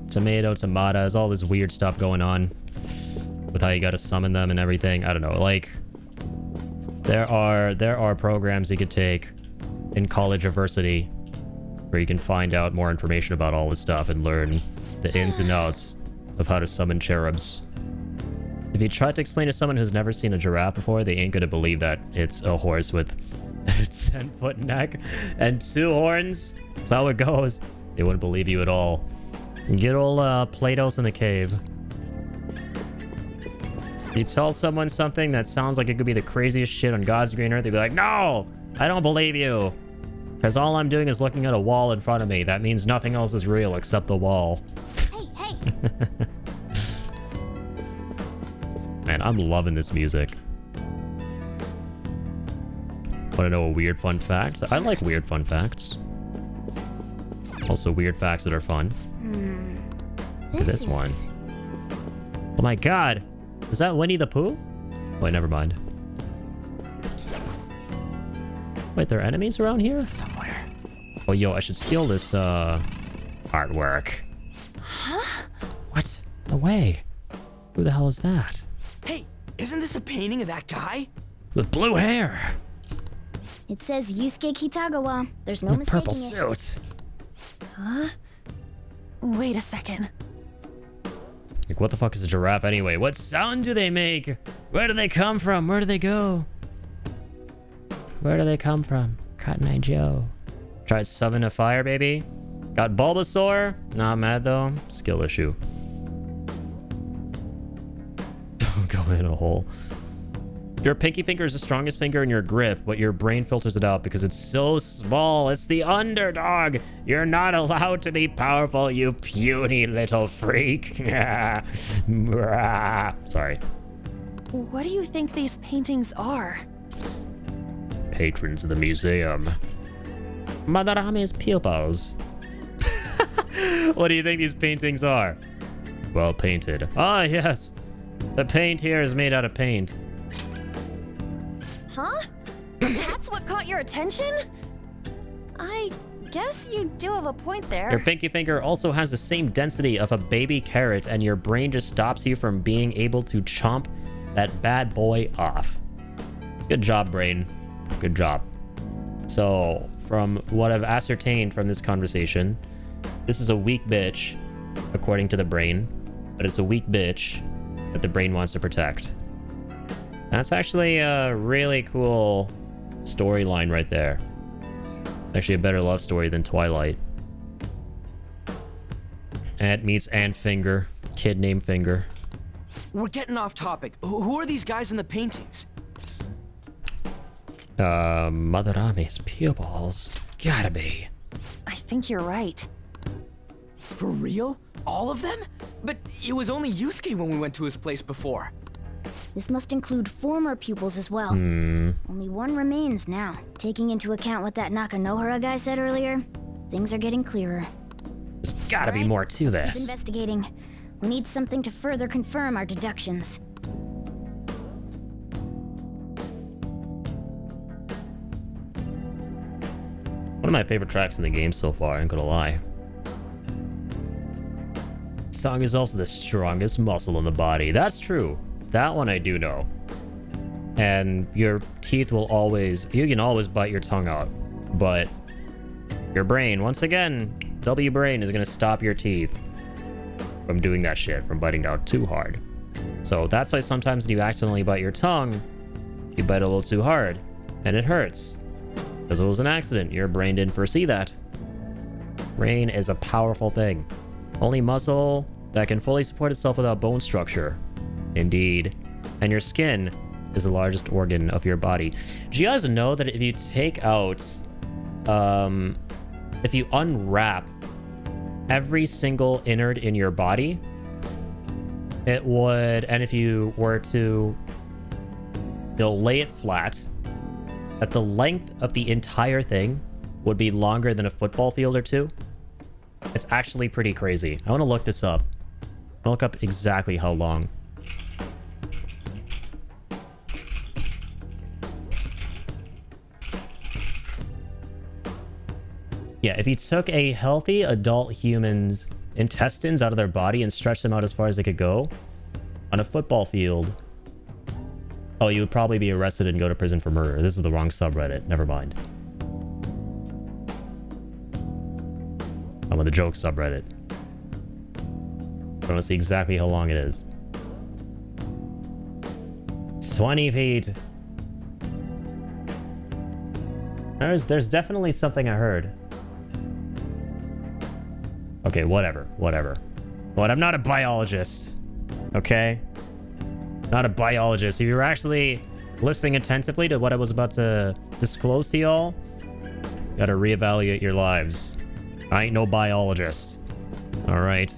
Tomato, tomatoes, all this weird stuff going on with how you gotta summon them and everything. I don't know. Like, there are programs you could take in college university where you can find out more information about all this stuff and learn the ins and outs of how to summon cherubs. If you try to explain to someone who's never seen a giraffe before, they ain't gonna believe that it's a horse with a 10-foot neck and 2 horns. That's how it goes. They wouldn't believe you at all. Good old Platos in the cave. You tell someone something that sounds like it could be the craziest shit on God's green earth, they'd be like, no, I don't believe you. Because all I'm doing is looking at a wall in front of me. That means nothing else is real except the wall. Hey. Man, I'm loving this music. Want to know a weird fun fact? I like weird fun facts. Also weird facts that are fun. Look at this one. Oh my god! Is that Winnie the Pooh? Wait, never mind. Wait, there are enemies around here? Somewhere. Oh, yo, I should steal this, artwork. Huh? What? No way. Who the hell is that? Hey, isn't this a painting of that guy? With blue hair! It says Yusuke Kitagawa. There's no In a mistaking purple it. suit. Huh? Wait a second. Like, what the fuck is a giraffe anyway? What sound do they make? Where do they come from? Where do they go? Where do they come from? Cotton Eye Joe. Try to summon a fire, baby. Got Bulbasaur. Not mad, though. Skill issue. Don't go in a hole. Your pinky finger is the strongest finger in your grip, but your brain filters it out because it's so small. It's the underdog. You're not allowed to be powerful, you puny little freak. Sorry. What do you think these paintings are? Patrons of the museum. Madarame's pupils. What do you think these paintings are? Well painted. Ah, yes. The paint here is made out of paint. Huh? That's what caught your attention? I guess you do have a point there. Your pinky finger also has the same density of a baby carrot, and your brain just stops you from being able to chomp that bad boy off. Good job, brain. Good job. So, from what I've ascertained from this conversation, this is a weak bitch, according to the brain, but it's a weak bitch that the brain wants to protect. That's actually a really cool storyline right there. Actually a better love story than Twilight. Ant meets Ant Finger. Kid named Finger. We're getting off topic. Who are these guys in the paintings? Madarame's pupils. Gotta be. I think you're right. For real? All of them? But it was only Yusuke when we went to his place before. This must include former pupils as well. Only one remains now. Taking into account what that Nakanohara guy said earlier, things are getting clearer. There's gotta be more to Keep this. investigating. We need something to further confirm our deductions. One of my favorite tracks in the game so far, I ain't gonna lie. This song is also the strongest muscle in the body. That's true. That one I do know. And your teeth will always... You can always bite your tongue out. But your brain, once again, W brain is going to stop your teeth from doing that shit, from biting out too hard. So that's why sometimes when you accidentally bite your tongue, you bite a little too hard. and it hurts. Because it was an accident. Your brain didn't foresee that. Brain is a powerful thing. Only muscle that can fully support itself without bone structure. Indeed. And your skin is the largest organ of your body. Do you guys know that if you take out... if you unwrap every single innard in your body, it would... And if you were to... lay it flat, that the length of the entire thing would be longer than a football field or two. It's actually pretty crazy. I want to look this up. I'll look up exactly how long. Yeah, if you took a healthy adult human's intestines out of their body and stretched them out as far as they could go on a football field, oh, you would probably be arrested and go to prison for murder. This is the wrong subreddit. Never mind. I'm on the joke subreddit. I want to see exactly how long it is. 20 feet. There's definitely something I heard. Okay, whatever. But I'm not a biologist. Okay? Not a biologist. If you were actually listening attentively to what I was about to disclose to y'all, gotta reevaluate your lives. I ain't no biologist. Alright?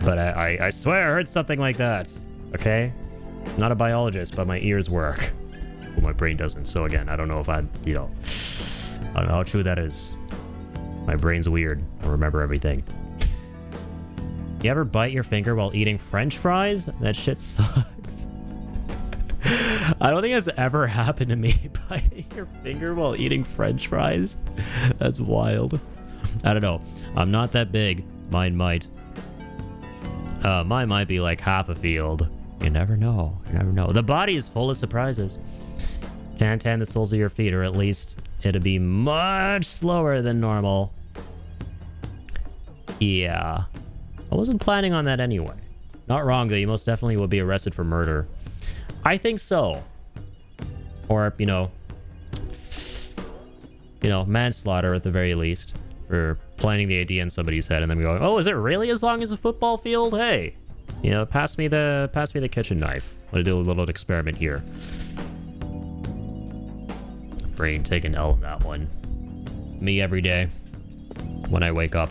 But I swear I heard something like that. Okay? Not a biologist, but my ears work. Well, my brain doesn't. So again, I don't know if I don't know how true that is. My brain's weird. I remember everything. You ever bite your finger while eating French fries? That shit sucks. I don't think that's ever happened to me. Biting your finger while eating French fries? That's wild. I don't know. I'm not that big. Mine might. Mine might be like half a field. You never know. You never know. The body is full of surprises. Can't tan the soles of your feet, or at least it'll be much slower than normal. Yeah. I wasn't planning on that anyway. Not wrong, though. You most definitely would be arrested for murder. I think so. Or, you know, manslaughter at the very least. For planting the idea in somebody's head and then going, oh, is it really as long as a football field? Hey, you know, pass me the kitchen knife. I'm gonna do a little experiment here. Brain taking L in that one. Me every day when I wake up.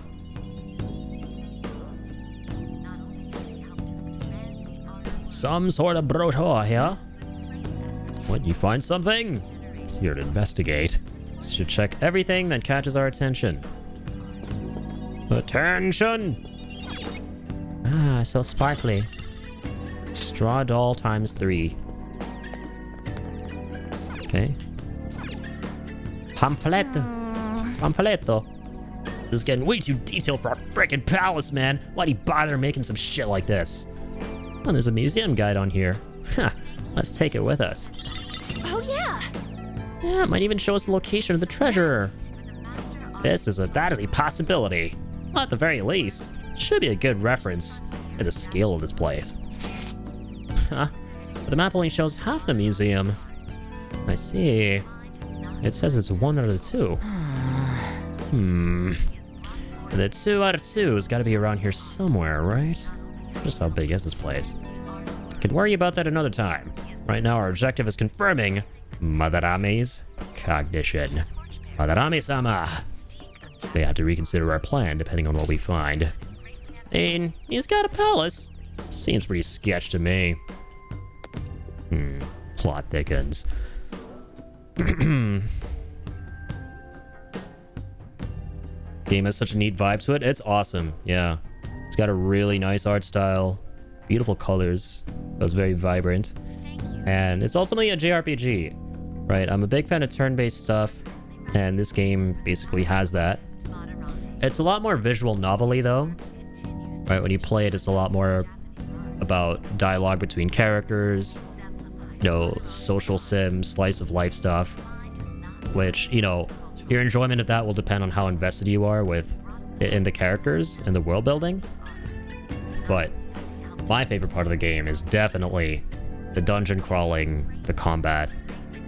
Some sort of brochure here. What, you find something? Here to investigate. This should check everything that catches our attention. Attention! Ah, so sparkly. Straw doll times 3. Okay. Pamphletto. This is getting way too detailed for our freaking palace, man. Why'd he bother making some shit like this? Oh, there's a museum guide on here. Huh, let's take it with us. Oh, yeah! Yeah, it might even show us the location of the treasure. That is a possibility. Well, at the very least, should be a good reference to the scale of this place. Huh? But the map only shows half the museum. I see. It says it's 1 out of 2. The 2 out of 2 has got to be around here somewhere, right? Just how big is this place? Can worry about that another time. Right now, our objective is confirming Madarame's cognition. Madarame-sama! We have to reconsider our plan depending on what we find. I mean, he's got a palace. Seems pretty sketch to me. Plot thickens. Game has such a neat vibe to it. It's awesome, yeah. It's got a really nice art style, beautiful colors. It was very vibrant. And it's ultimately a JRPG, right? I'm a big fan of turn-based stuff, and this game basically has that. It's a lot more visual novel-y, though. Right, when you play it, it's a lot more about dialogue between characters, you know, social sim, slice of life stuff, which, you know, your enjoyment of that will depend on how invested you are in the characters and the world building. But my favorite part of the game is definitely the dungeon crawling, the combat,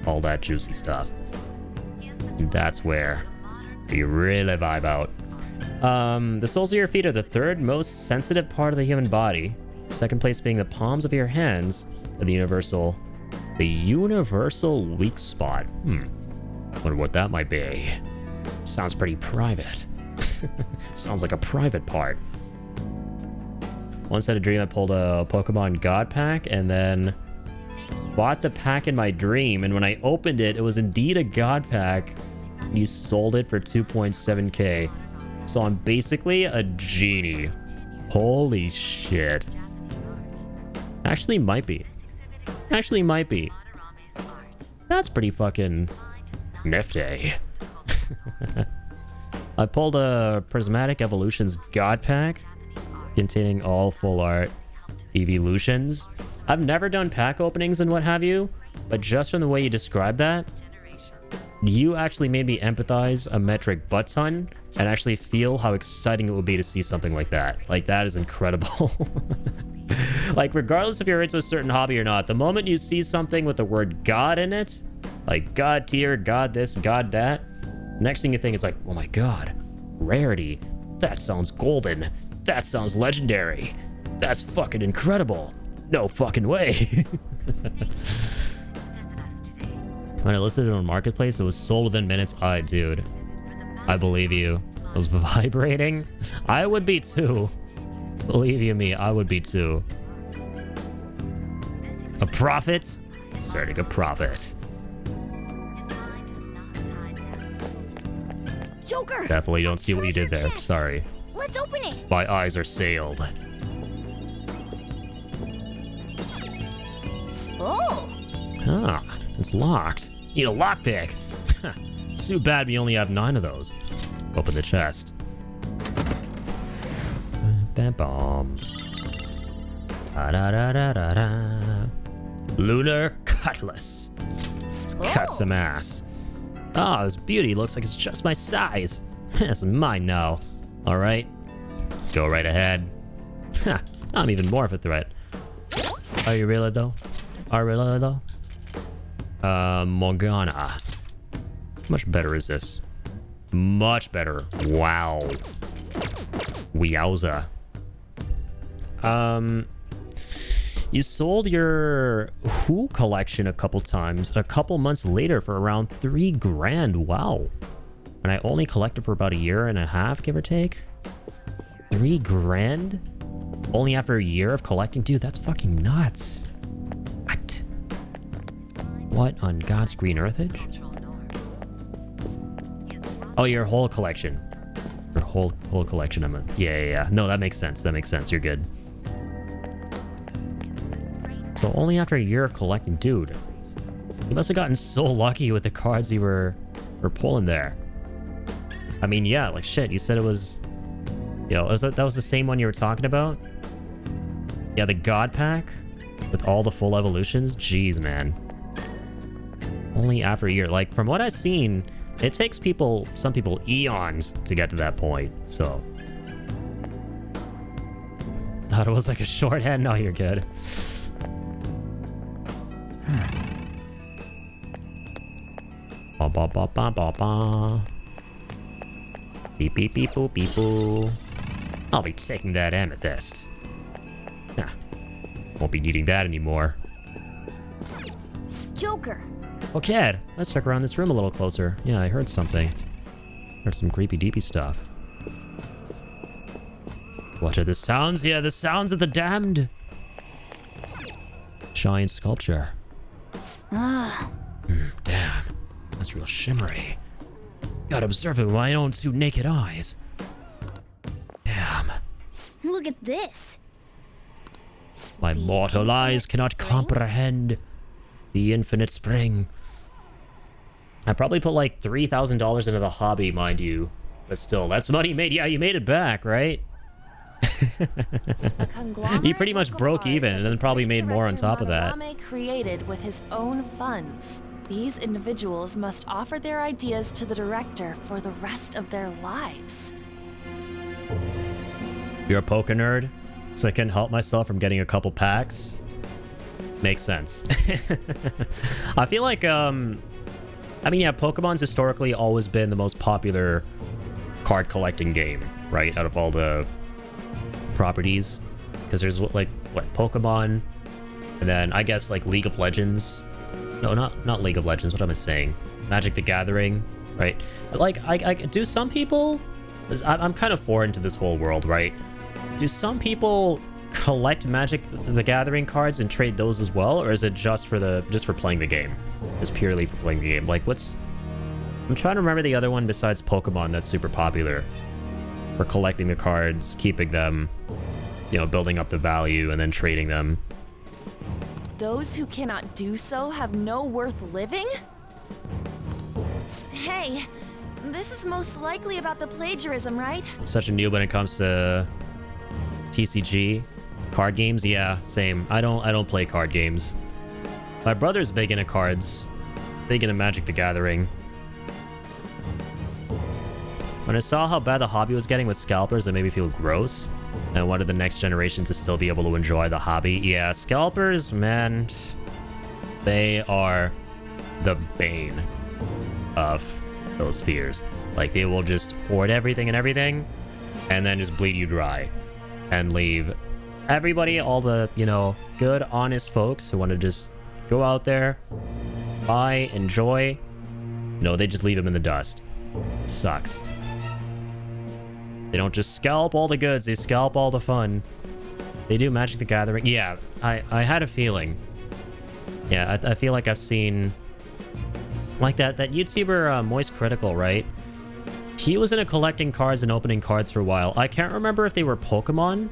all that juicy stuff. That's where you really vibe out. The soles of your feet are the third most sensitive part of the human body. Second place being the palms of your hands are the universal weak spot. Wonder what that might be. Sounds pretty private. Sounds like a private part. Once had a dream I pulled a Pokemon God pack and then bought the pack in my dream, and when I opened it, it was indeed a God pack. You sold it for 2.7k. So I'm basically a genie. Holy shit. Actually might be. That's pretty fucking nifty. I pulled a Prismatic Evolutions God pack containing all full art evolutions. I've never done pack openings and what have you, but just from the way you described that, you actually made me empathize a metric butt ton and actually feel how exciting it would be to see something like that. Like, that is incredible. Like, regardless if you're into a certain hobby or not, the moment you see something with the word God in it, like God tier, God this, God that, next thing you think is like, oh my God, rarity. That sounds golden. That sounds legendary. That's fucking incredible. No fucking way. When I listed it on Marketplace, it was sold within minutes. Dude, I believe you. It was vibrating. I would be too. Believe you me, I would be too. A prophet? Starting a prophet. Joker! Definitely don't see what you did there. Sorry. Let's open it! My eyes are sealed. Oh! Ah, it's locked. Need a lockpick. It's too bad we only have 9 of those. Open the chest. Bam bomb. Lunar Cutlass. Let's cut some ass. Ah, this beauty looks like it's just my size. It's mine now. Alright. Go right ahead. I'm even more of a threat. Are you really though? Morgana. How much better is this? Much better. Wow. Wowza. You sold your Who collection a couple times, a couple months later for around 3 grand. Wow. And I only collected for about 1.5 years, give or take. 3 grand? Only after a year of collecting? Dude, that's fucking nuts. What on God's green earthage? Oh, your whole collection. Your whole collection, I meant. Yeah. No, that makes sense. You're good. So only after a year of collecting, dude. You must have gotten so lucky with the cards you were pulling there. I mean, yeah, like shit. You said it was, that was the same one you were talking about. Yeah, the God pack with all the full evolutions. Jeez, man. Only after a year. Like, from what I've seen, it takes some people eons to get to that point, so. Thought it was like a shorthand. No, you're good. Ba ba ba ba ba ba. Beep beep beep boop beep boo. I'll be taking that amethyst. Won't be needing that anymore. Joker. Okay, let's check around this room a little closer. Yeah, I heard something. Heard some creepy deepy stuff. What are the sounds? Yeah, the sounds of the damned. Giant sculpture. Damn, that's real shimmery. Gotta observe it with my own 2 naked eyes. Damn. Look at this. My mortal eyes cannot comprehend the infinite spring. I probably put like $3,000 into the hobby, mind you. But still, that's money made. Yeah, you made it back, right? You pretty much broke even and then probably made more on top of that. Madarame created with his own funds. These individuals must offer their ideas to the director for the rest of their lives. You're a poker nerd, so I couldn't help myself from getting a couple packs. Makes sense. I feel like, I mean, yeah, Pokemon's historically always been the most popular card collecting game, right? Out of all the properties. Because there's, like, what, Pokemon, and then I guess, like, League of Legends. No, not League of Legends. What am I saying? Magic the Gathering, right? Like, I do some people... I'm kind of foreign to this whole world, right? Do some people collect Magic the Gathering cards and trade those as well, or is it just for playing the game? Just purely for playing the game? Like, what's... I'm trying to remember the other one besides Pokemon that's super popular for collecting the cards, keeping them, you know, building up the value, and then trading them. Those who cannot do so have no worth living? Hey, this is most likely about the plagiarism, right? Such a noob when it comes to TCG card games. Yeah, same. I don't play card games. My brother's big into cards, big into Magic the Gathering. When I saw how bad the hobby was getting with scalpers, it made me feel gross. And wanted the next generation to still be able to enjoy the hobby. Yeah, scalpers, man, they are the bane of those fears. Like, they will just hoard everything, and then just bleed you dry. And leave everybody, all the, you know, good, honest folks who want to just go out there, buy, enjoy. No, they just leave them in the dust. It sucks. They don't just scalp all the goods, they scalp all the fun. They do Magic the Gathering. Yeah, I had a feeling. Yeah, I feel like I've seen... Like that YouTuber, Moist Critical, right? He was into collecting cards and opening cards for a while. I can't remember if they were Pokemon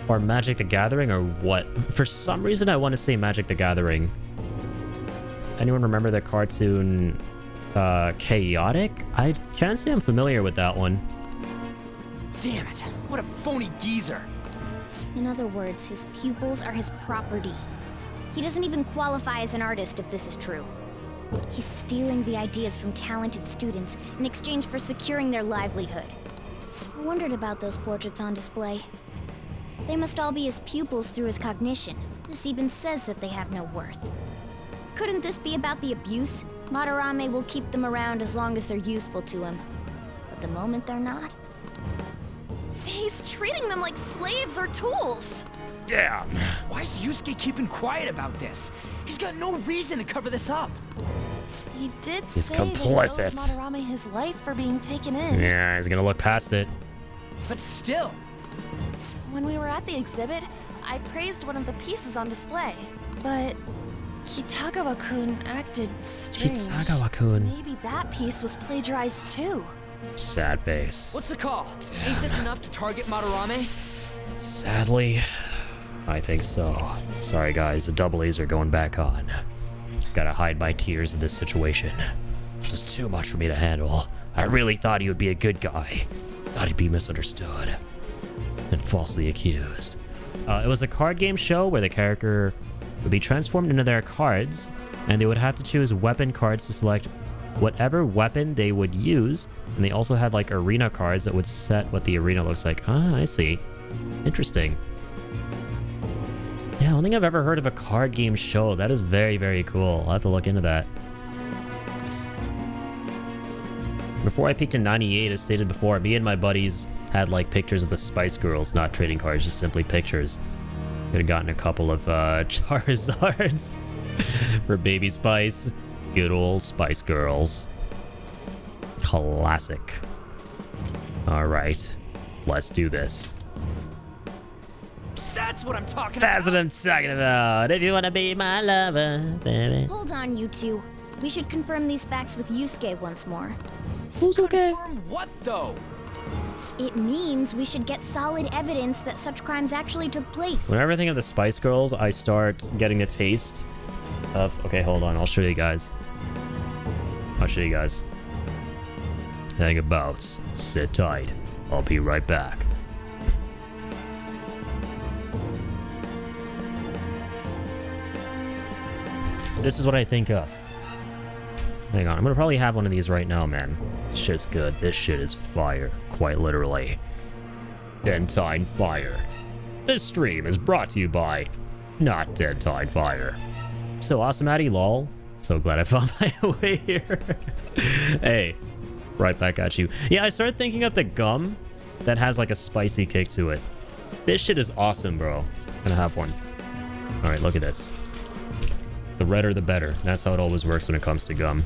or Magic the Gathering or what. For some reason, I want to say Magic the Gathering. Anyone remember the cartoon Chaotic? I can't say I'm familiar with that one. Damn it! What a phony geezer! In other words, his pupils are his property. He doesn't even qualify as an artist if this is true. He's stealing the ideas from talented students in exchange for securing their livelihood. I wondered about those portraits on display. They must all be his pupils through his cognition. This even says that they have no worth. Couldn't this be about the abuse? Madarame will keep them around as long as they're useful to him. But the moment they're not... He's treating them like slaves or tools! Damn! Why is Yusuke keeping quiet about this? He's got no reason to cover this up. He did He's say complicit. that he owes Madarame his life for being taken in. Yeah, he's gonna look past it. But still... When we were at the exhibit, I praised one of the pieces on display. But Kitagawa-kun acted strange. Kitagawa-kun. Maybe that piece was plagiarized too. Sad face. What's the call? Ain't this enough to target Madarame? Sadly, I think so. Sorry guys, the double A's are going back on. Gotta hide my tears in this situation. This is too much for me to handle. I really thought he would be a good guy. Thought he'd be misunderstood. And falsely accused. It was a card game show where the character would be transformed into their cards, and they would have to choose weapon cards to select whatever weapon they would use, and they also had like arena cards that would set what the arena looks like. Ah, I see. Interesting. Yeah, I don't think I've ever heard of a card game show. That is very, very cool. I'll have to look into that. Before I peaked in 98, as stated before, me and my buddies had like pictures of the Spice Girls, not trading cards, just simply pictures. Could have gotten a couple of Charizards for Baby Spice. Good old Spice Girls. Classic. Alright, let's do this. That's what I'm talking about! That's what I'm talking about! If you wanna be my lover, baby. Hold on, you two. We should confirm these facts with Yusuke once more. Who's okay? Confirm what, though? It means we should get solid evidence that such crimes actually took place. Whenever I think of the Spice Girls, I start getting the taste of... Okay, hold on. I'll show you guys. Hang about. Sit tight. I'll be right back. This is what I think of. Hang on. I'm gonna probably have one of these right now, man. This shit's good. This shit is fire. Quite literally. Dentine fire. This stream is brought to you by Not dead Tide Fire. So awesome, Addy, lol. So glad I found my way here. Hey, right back at you. Yeah, I started thinking of the gum that has like a spicy kick to it. This shit is awesome, bro. I'm gonna have one. All right, look at this. The redder, the better. That's how it always works when it comes to gum.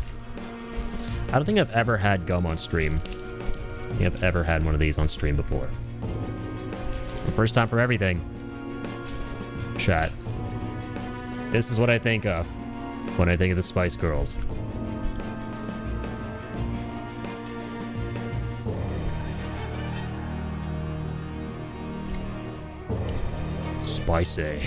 I don't think I've ever had gum on stream. I don't think I've ever had one of these on stream before. The first time for everything. Chat. This is what I think of when I think of the Spice Girls. Spicy.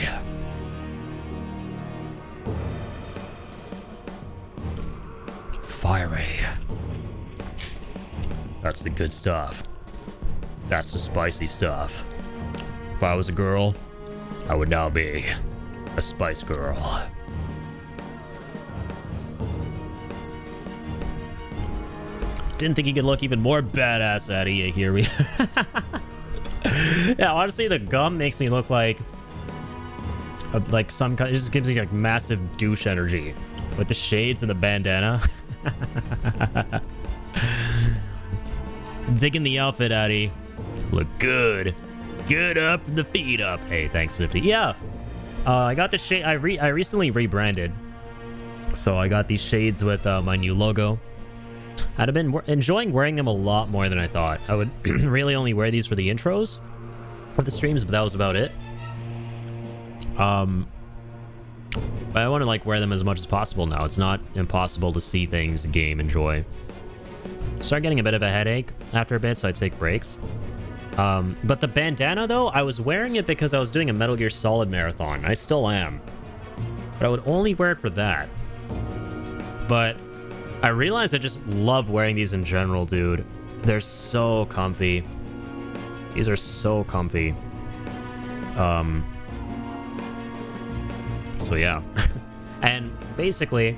Fiery. That's the good stuff. That's the spicy stuff. If I was a girl, I would now be a Spice Girl. Didn't think he could look even more badass out of you. Here we. Yeah, honestly, the gum makes me look like some kind. It just gives me like massive douche energy with the shades and the bandana. Digging the outfit, Addy. Look good. Good up, the feet up. Hey, thanks, Nifty. Yeah, I got the shade. I recently rebranded, so I got these shades with my new logo. I'd have been enjoying wearing them a lot more than I thought. I would really only wear these for the intros of the streams, but that was about it. But I want to like wear them as much as possible now. It's not impossible to see things, game, enjoy. Start getting a bit of a headache after a bit, so I take breaks. But the bandana, though, I was wearing it because I was doing a Metal Gear Solid marathon. I still am. But I would only wear it for that. But I realized I just love wearing these in general, dude. They're so comfy. These are so comfy. So yeah. And basically,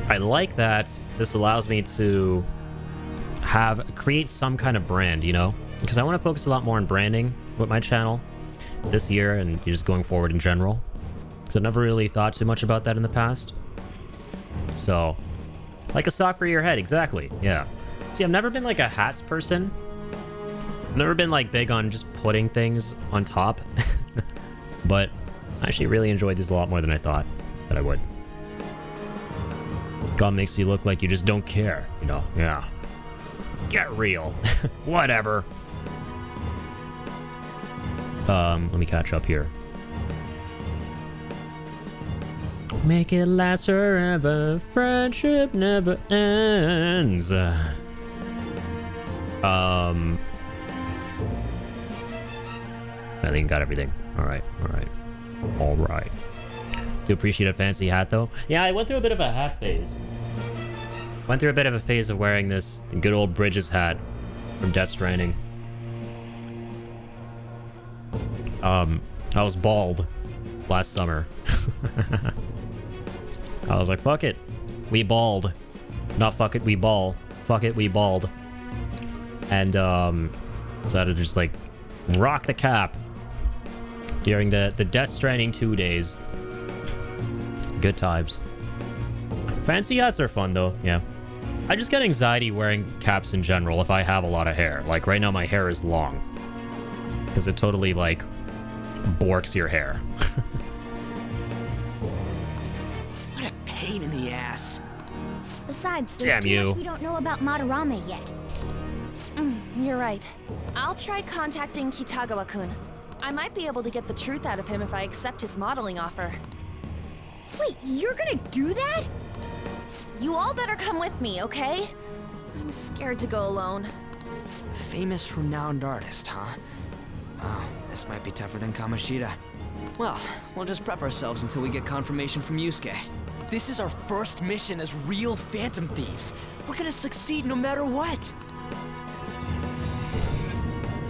I like that this allows me to create some kind of brand, you know? Because I want to focus a lot more on branding with my channel this year and just going forward in general. Because I've never really thought too much about that in the past. So, like a sock for your head, exactly. Yeah. See, I've never been like a hats person. I've never been like big on just putting things on top. But I actually really enjoyed these a lot more than I thought that I would. Gum makes you look like you just don't care, you know? Yeah. Get real. Whatever. Let me catch up here. Make it last forever. Friendship never ends. I think I got everything. All right. Do appreciate a fancy hat, though. Yeah, I went through a bit of a hat phase. Went through a bit of a phase of wearing this good old Bridges hat from Death Stranding. I was bald last summer. I was like, fuck it. We bald. Not fuck it, we ball. Fuck it, we bald. And, decided to just, like, rock the cap during the Death Stranding 2 days. Good times. Fancy hats are fun, though, yeah. I just get anxiety wearing caps in general if I have a lot of hair. Like, right now my hair is long. Because it totally, like, borks your hair. What a pain in the ass. Besides, there's too much we don't know about Madarame yet. You're right. I'll try contacting Kitagawa-kun. I might be able to get the truth out of him if I accept his modeling offer. Wait, you're gonna do that? You all better come with me, okay? I'm scared to go alone. Famous, renowned artist, huh? Oh, this might be tougher than Kamoshida. Well, we'll just prep ourselves until we get confirmation from Yusuke. This is our first mission as real Phantom Thieves. We're gonna succeed no matter what.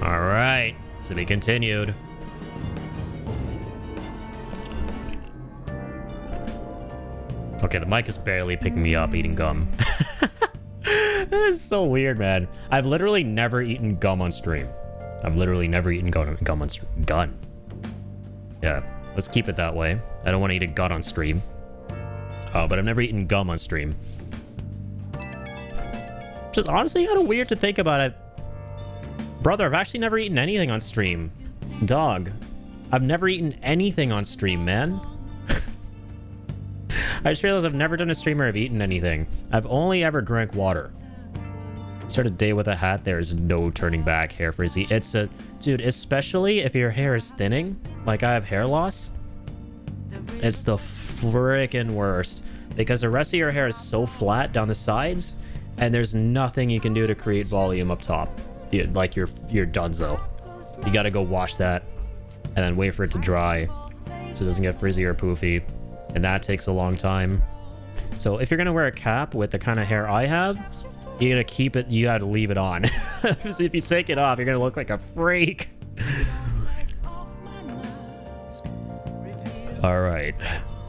All right, to be continued. Okay, the mic is barely picking me up eating gum. That is so weird, man. I've literally never eaten gum on stream. I've literally never eaten gum on stream. Yeah. Let's keep it that way. I don't want to eat a gut on stream. But I've never eaten gum on stream. Which is honestly kind of weird to think about it. Brother, I've actually never eaten anything on stream. Dog, I've never eaten anything on stream, man. I just realized I've never done a stream where I've eaten anything. I've only ever drank water. Start a day with a hat, there is no turning back, Hair Frizzy. It's a... Dude, especially if your hair is thinning, like I have hair loss, it's the frickin' worst. Because the rest of your hair is so flat down the sides, and there's nothing you can do to create volume up top. Like you're donezo. You gotta go wash that, and then wait for it to dry, so it doesn't get frizzy or poofy. And that takes a long time. So if you're gonna wear a cap with the kind of hair I have, you gotta keep it, you gotta leave it on. Because if you take it off, you're gonna look like a freak. Alright,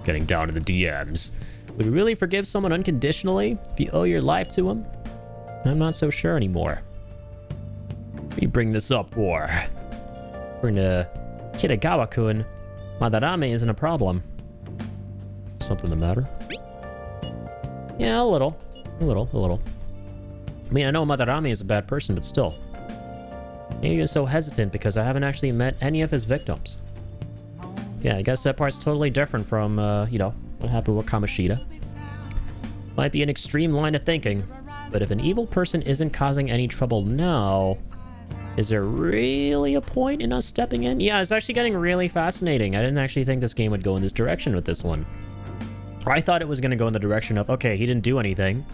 getting down to the DMs. Would you really forgive someone unconditionally if you owe your life to them? I'm not so sure anymore. What do you bring this up for? According to Kitagawa-kun, Madarame isn't a problem. Something the matter? Yeah, a little. A little. I mean, I know Madarame is a bad person, but still. Maybe you're so hesitant because I haven't actually met any of his victims. Yeah, I guess that part's totally different from, you know, what happened with Kamoshida. Might be an extreme line of thinking, but if an evil person isn't causing any trouble now, is there really a point in us stepping in? Yeah, it's actually getting really fascinating. I didn't actually think this game would go in this direction with this one. I thought it was going to go in the direction of, okay, he didn't do anything.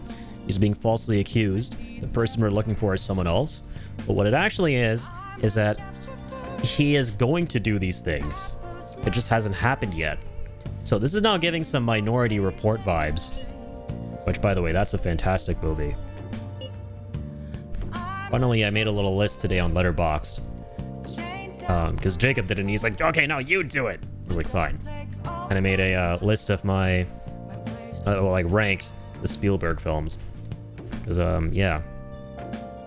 He's being falsely accused. The person we're looking for is someone else. But what it actually is that he is going to do these things. It just hasn't happened yet. So this is now giving some Minority Report vibes. Which, by the way, that's a fantastic movie. Finally, I made a little list today on Letterboxd. Because Jacob did it, and he's like, okay, no, you do it. I was like, fine. And I made a list of my, like, ranked the Spielberg films. Because, yeah.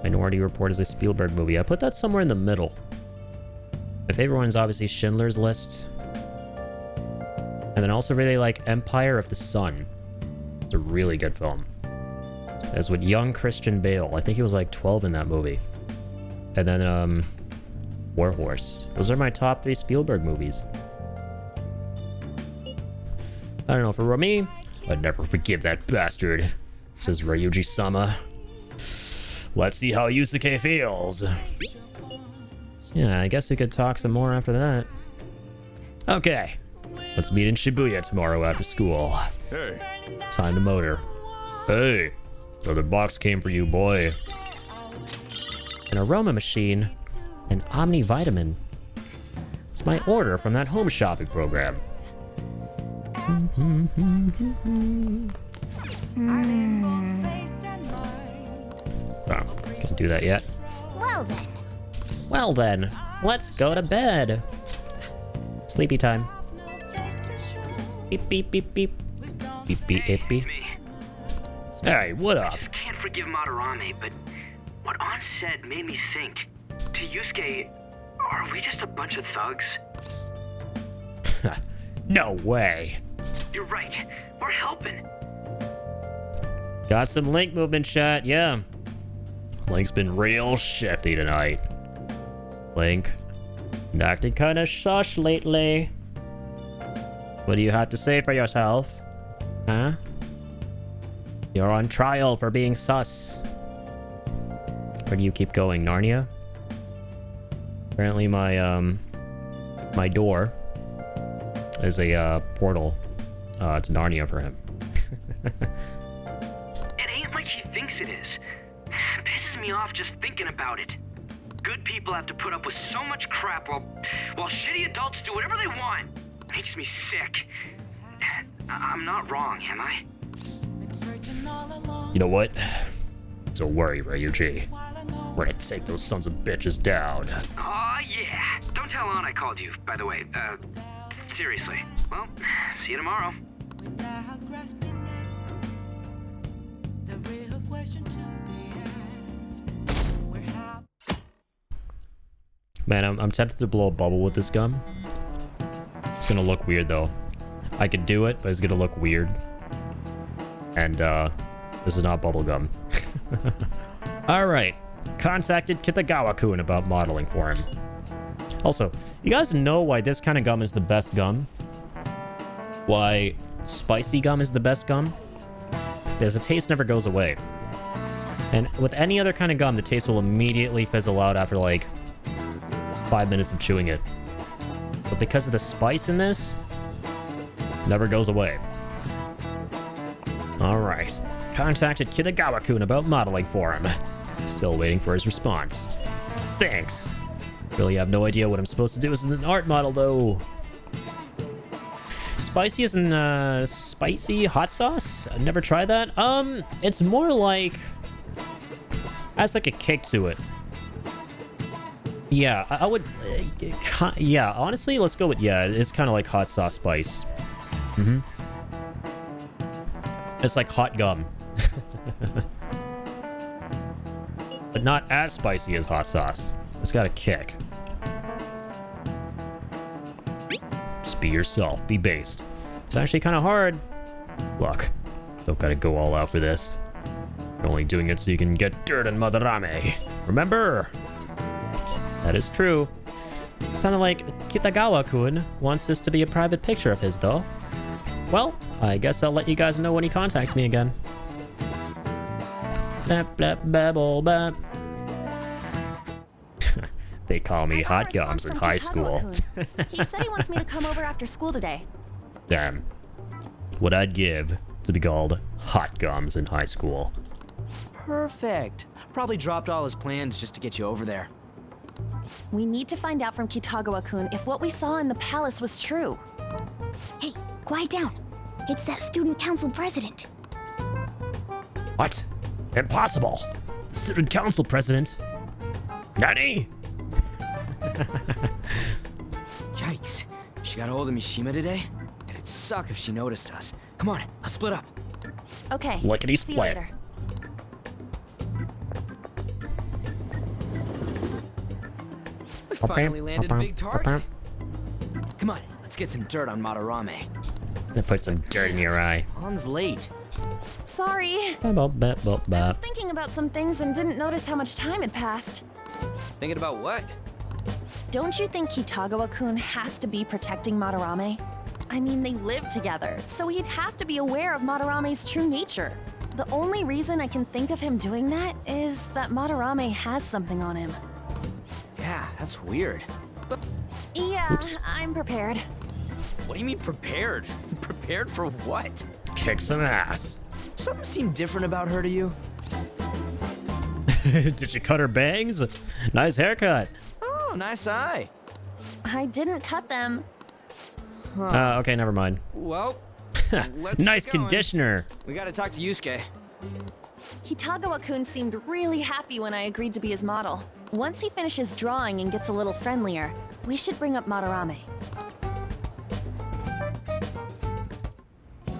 Minority Report is a Spielberg movie. I put that somewhere in the middle. My favorite one is obviously Schindler's List. And then also really like Empire of the Sun. It's a really good film. It's with young Christian Bale. I think he was like 12 in that movie. And then, War Horse. Those are my top 3 Spielberg movies. I don't know, for me, I'd never forgive that bastard, says Ryuji-sama. Let's see how Yusuke feels. Yeah, I guess we could talk some more after that. Okay, let's meet in Shibuya tomorrow after school. Hey. Time to motor. Hey, another box came for you, boy. An aroma machine, an omnivitamin. It's my order from that home shopping program. Oh, can't do that yet. Well then, let's go to bed. Sleepy time. Beep beep beep beep. Beep beep beep beep. Hey, what up? I just can't forgive Madarame, but what Ann said made me think. To Yusuke, are we just a bunch of thugs? No way. You're right. We're helping. Got some Link movement shot, yeah. Link's been real shifty tonight. Link, acting kinda shush lately. What do you have to say for yourself? Huh? You're on trial for being sus. Where do you keep going, Narnia? Apparently my, my door is a, portal. It's Narnia for him. It ain't like he thinks it is. It pisses me off just thinking about it. Good people have to put up with so much crap while shitty adults do whatever they want. Makes me sick. I'm not wrong, am I? You know what? Don't worry, Ryuji. We're gonna take those sons of bitches down. Aw, yeah. Don't tell Ann I called you, by the way. Seriously. Well, see you tomorrow. Man, I'm tempted to blow a bubble with this gum. It's gonna look weird though. I could do it, but it's gonna look weird. And this is not bubblegum. Alright. Contacted Kitagawa-kun about modeling for him. Also, you guys know why this kind of gum is the best gum? Why spicy gum is the best gum? Because the taste never goes away. And with any other kind of gum, the taste will immediately fizzle out after like 5 minutes of chewing it. But because of the spice in this, never goes away. Alright. Contacted Kitagawa-kun about modeling for him. Still waiting for his response. Thanks. Really have no idea what I'm supposed to do as an art model, though. Spicy as in, spicy hot sauce? I've never tried that. It's more like... has like a kick to it. Yeah, I would... yeah, honestly, let's go with... yeah, it's kind of like hot sauce spice. Mm-hmm. It's like hot gum. But not as spicy as hot sauce. It's got a kick. Just be yourself. Be based. It's actually kind of hard. Look, don't gotta go all out for this. You're only doing it so you can get dirt on Madarame. Remember? That is true. Sounded like Kitagawa-kun wants this to be a private picture of his, though. Well, I guess I'll let you guys know when he contacts me again. Bap, blap, babble, bap. They call me Hot Gums in high school. He said he wants me to come over after school today. Damn. What I'd give to be called Hot Gums in high school. Perfect. Probably dropped all his plans just to get you over there. We need to find out from Kitagawa-kun if what we saw in the palace was true. Hey, quiet down. It's that student council president. What? Impossible. The student council president? Nani? Yikes. She got a hold of Mishima today? It'd suck if she noticed us. Come on, let's split up. Okay. Lickety See you split. later. We finally landed a big target. Come on, let's get some dirt on Madarame. Gonna put some dirt in your eye. Han's late. Sorry. I was thinking about some things and didn't notice how much time had passed. Thinking about what? Don't you think Kitagawa-kun has to be protecting Madarame? I mean, they live together, so he'd have to be aware of Madarame's true nature. The only reason I can think of him doing that is that Madarame has something on him. Yeah, that's weird. Yeah, Oops. I'm prepared. What do you mean prepared? Prepared for what? Kick some ass. Something seemed different about her to you? Did she cut her bangs? Nice haircut. Oh, nice eye. I didn't cut them. Okay, never mind. Well, let's nice get going. conditioner. We gotta talk to Yusuke. Kitagawa-kun seemed really happy when I agreed to be his model. Once he finishes drawing and gets a little friendlier, we should bring up Madarame.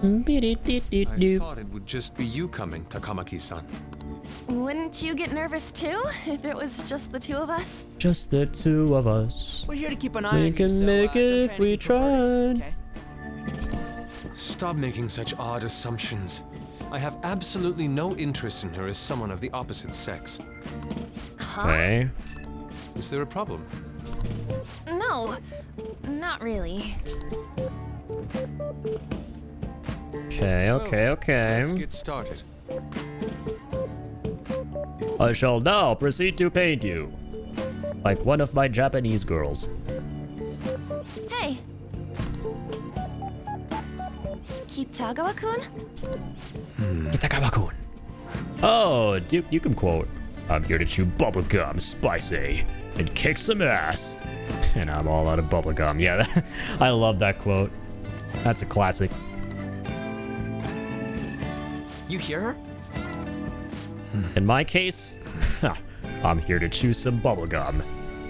I thought it would just be you coming, Takamaki-san. Wouldn't you get nervous too, if it was just the two of us? Just the two of us. We're here to keep an eye on We you, can so, make don't it try if we anything perverted, tried. okay? Stop making such odd assumptions. I have absolutely no interest in her as someone of the opposite sex. Huh? Okay. Is there a problem? No, not really. Okay. Let's get started. I shall now proceed to paint you. Like one of my Japanese girls. Hey! Kitagawa-kun? Kitagawa-kun. Oh, Duke Nukem quote. I'm here to chew bubblegum spicy and kick some ass. And I'm all out of bubblegum. Yeah, I love that quote. That's a classic. You hear her? In my case, I'm here to chew some bubblegum.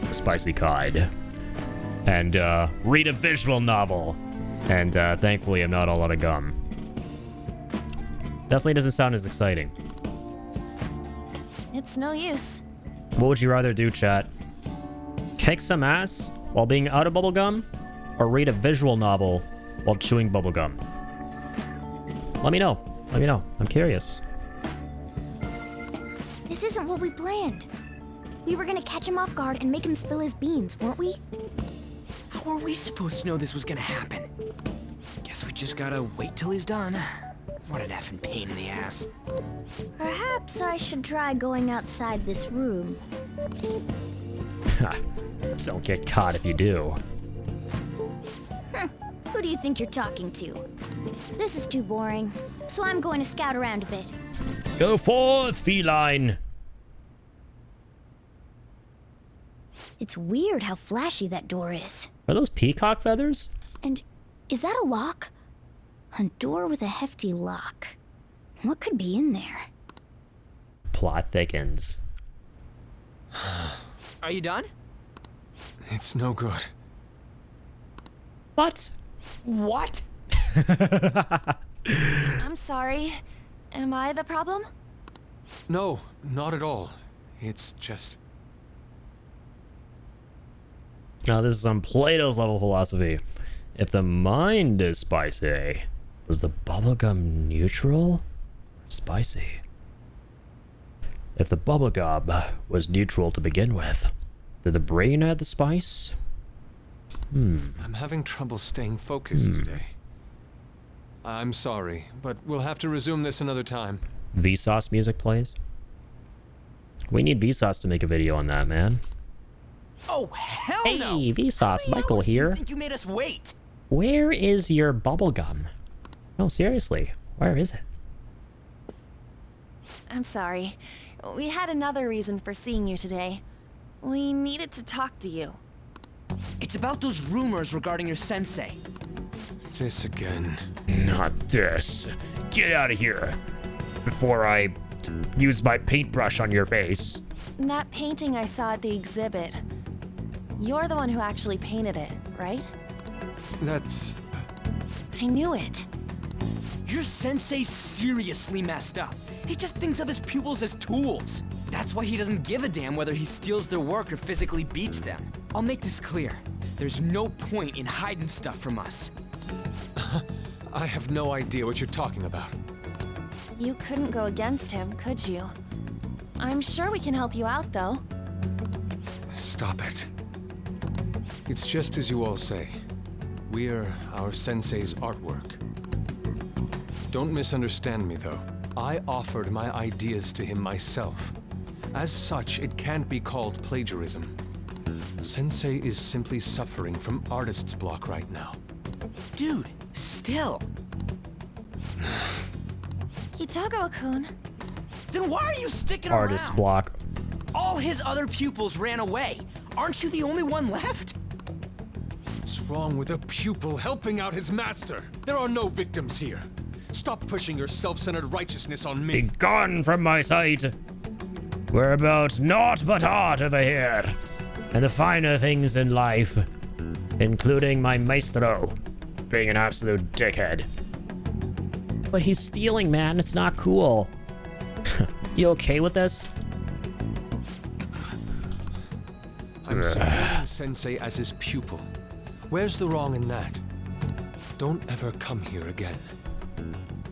The spicy kind. And read a visual novel. And thankfully I'm not all out of gum. Definitely doesn't sound as exciting. It's no use. What would you rather do, chat? Kick some ass while being out of bubblegum? or read a visual novel while chewing bubblegum? Let me know. Let me know. I'm curious. This isn't what we planned. We were gonna catch him off guard and make him spill his beans, weren't we? How are we supposed to know this was gonna happen? Guess we just gotta wait till he's done. What an effing pain in the ass. Perhaps I should try going outside this room. Don't get caught if you do. Who do you think you're talking to? This is too boring, so I'm going to scout around a bit. Go forth, feline! It's weird how flashy that door is. Are those peacock feathers? And is that a lock? A door with a hefty lock. What could be in there? Plot thickens. Are you done? It's no good. What? What? I'm sorry. Am I the problem? No, not at all. It's just... Now this is some Plato's level philosophy. If the mind is spicy, was the bubblegum neutral or spicy? If the bubblegum was neutral to begin with, did the brain add the spice? I'm having trouble staying focused today. I'm sorry, but we'll have to resume this another time. Vsauce music plays. We need Vsauce to make a video on that, man. Oh, hell hey, no! Hey, Vsauce, Michael here. You think you made us wait? Where is your bubblegum? No, seriously, where is it? I'm sorry. We had another reason for seeing you today. We needed to talk to you. It's about those rumors regarding your sensei. This again. Not this. Get out of here before I use my paintbrush on your face. That painting I saw at the exhibit. You're the one who actually painted it, right? That's... I knew it. Your sensei's seriously messed up. He just thinks of his pupils as tools. That's why he doesn't give a damn whether he steals their work or physically beats them. I'll make this clear. There's no point in hiding stuff from us. I have no idea what you're talking about. You couldn't go against him, could you? I'm sure we can help you out, though. Stop it. It's just as you all say. We're our sensei's artwork. Don't misunderstand me, though. I offered my ideas to him myself. As such, it can't be called plagiarism. Sensei is simply suffering from artist's block right now. Dude, still. Kitagawa-kun. Then why are you sticking Artist's around? block. All his other pupils ran away. Aren't you the only one left? What's wrong with a pupil helping out his master? There are no victims here. Stop pushing your self-centered righteousness on me. Be gone from my sight. We're about naught but art over here, and the finer things in life, including my maestro being an absolute dickhead. But he's stealing, man. It's not cool. You okay with this? I'm supporting Sensei as his pupil. Where's the wrong in that? Don't ever come here again.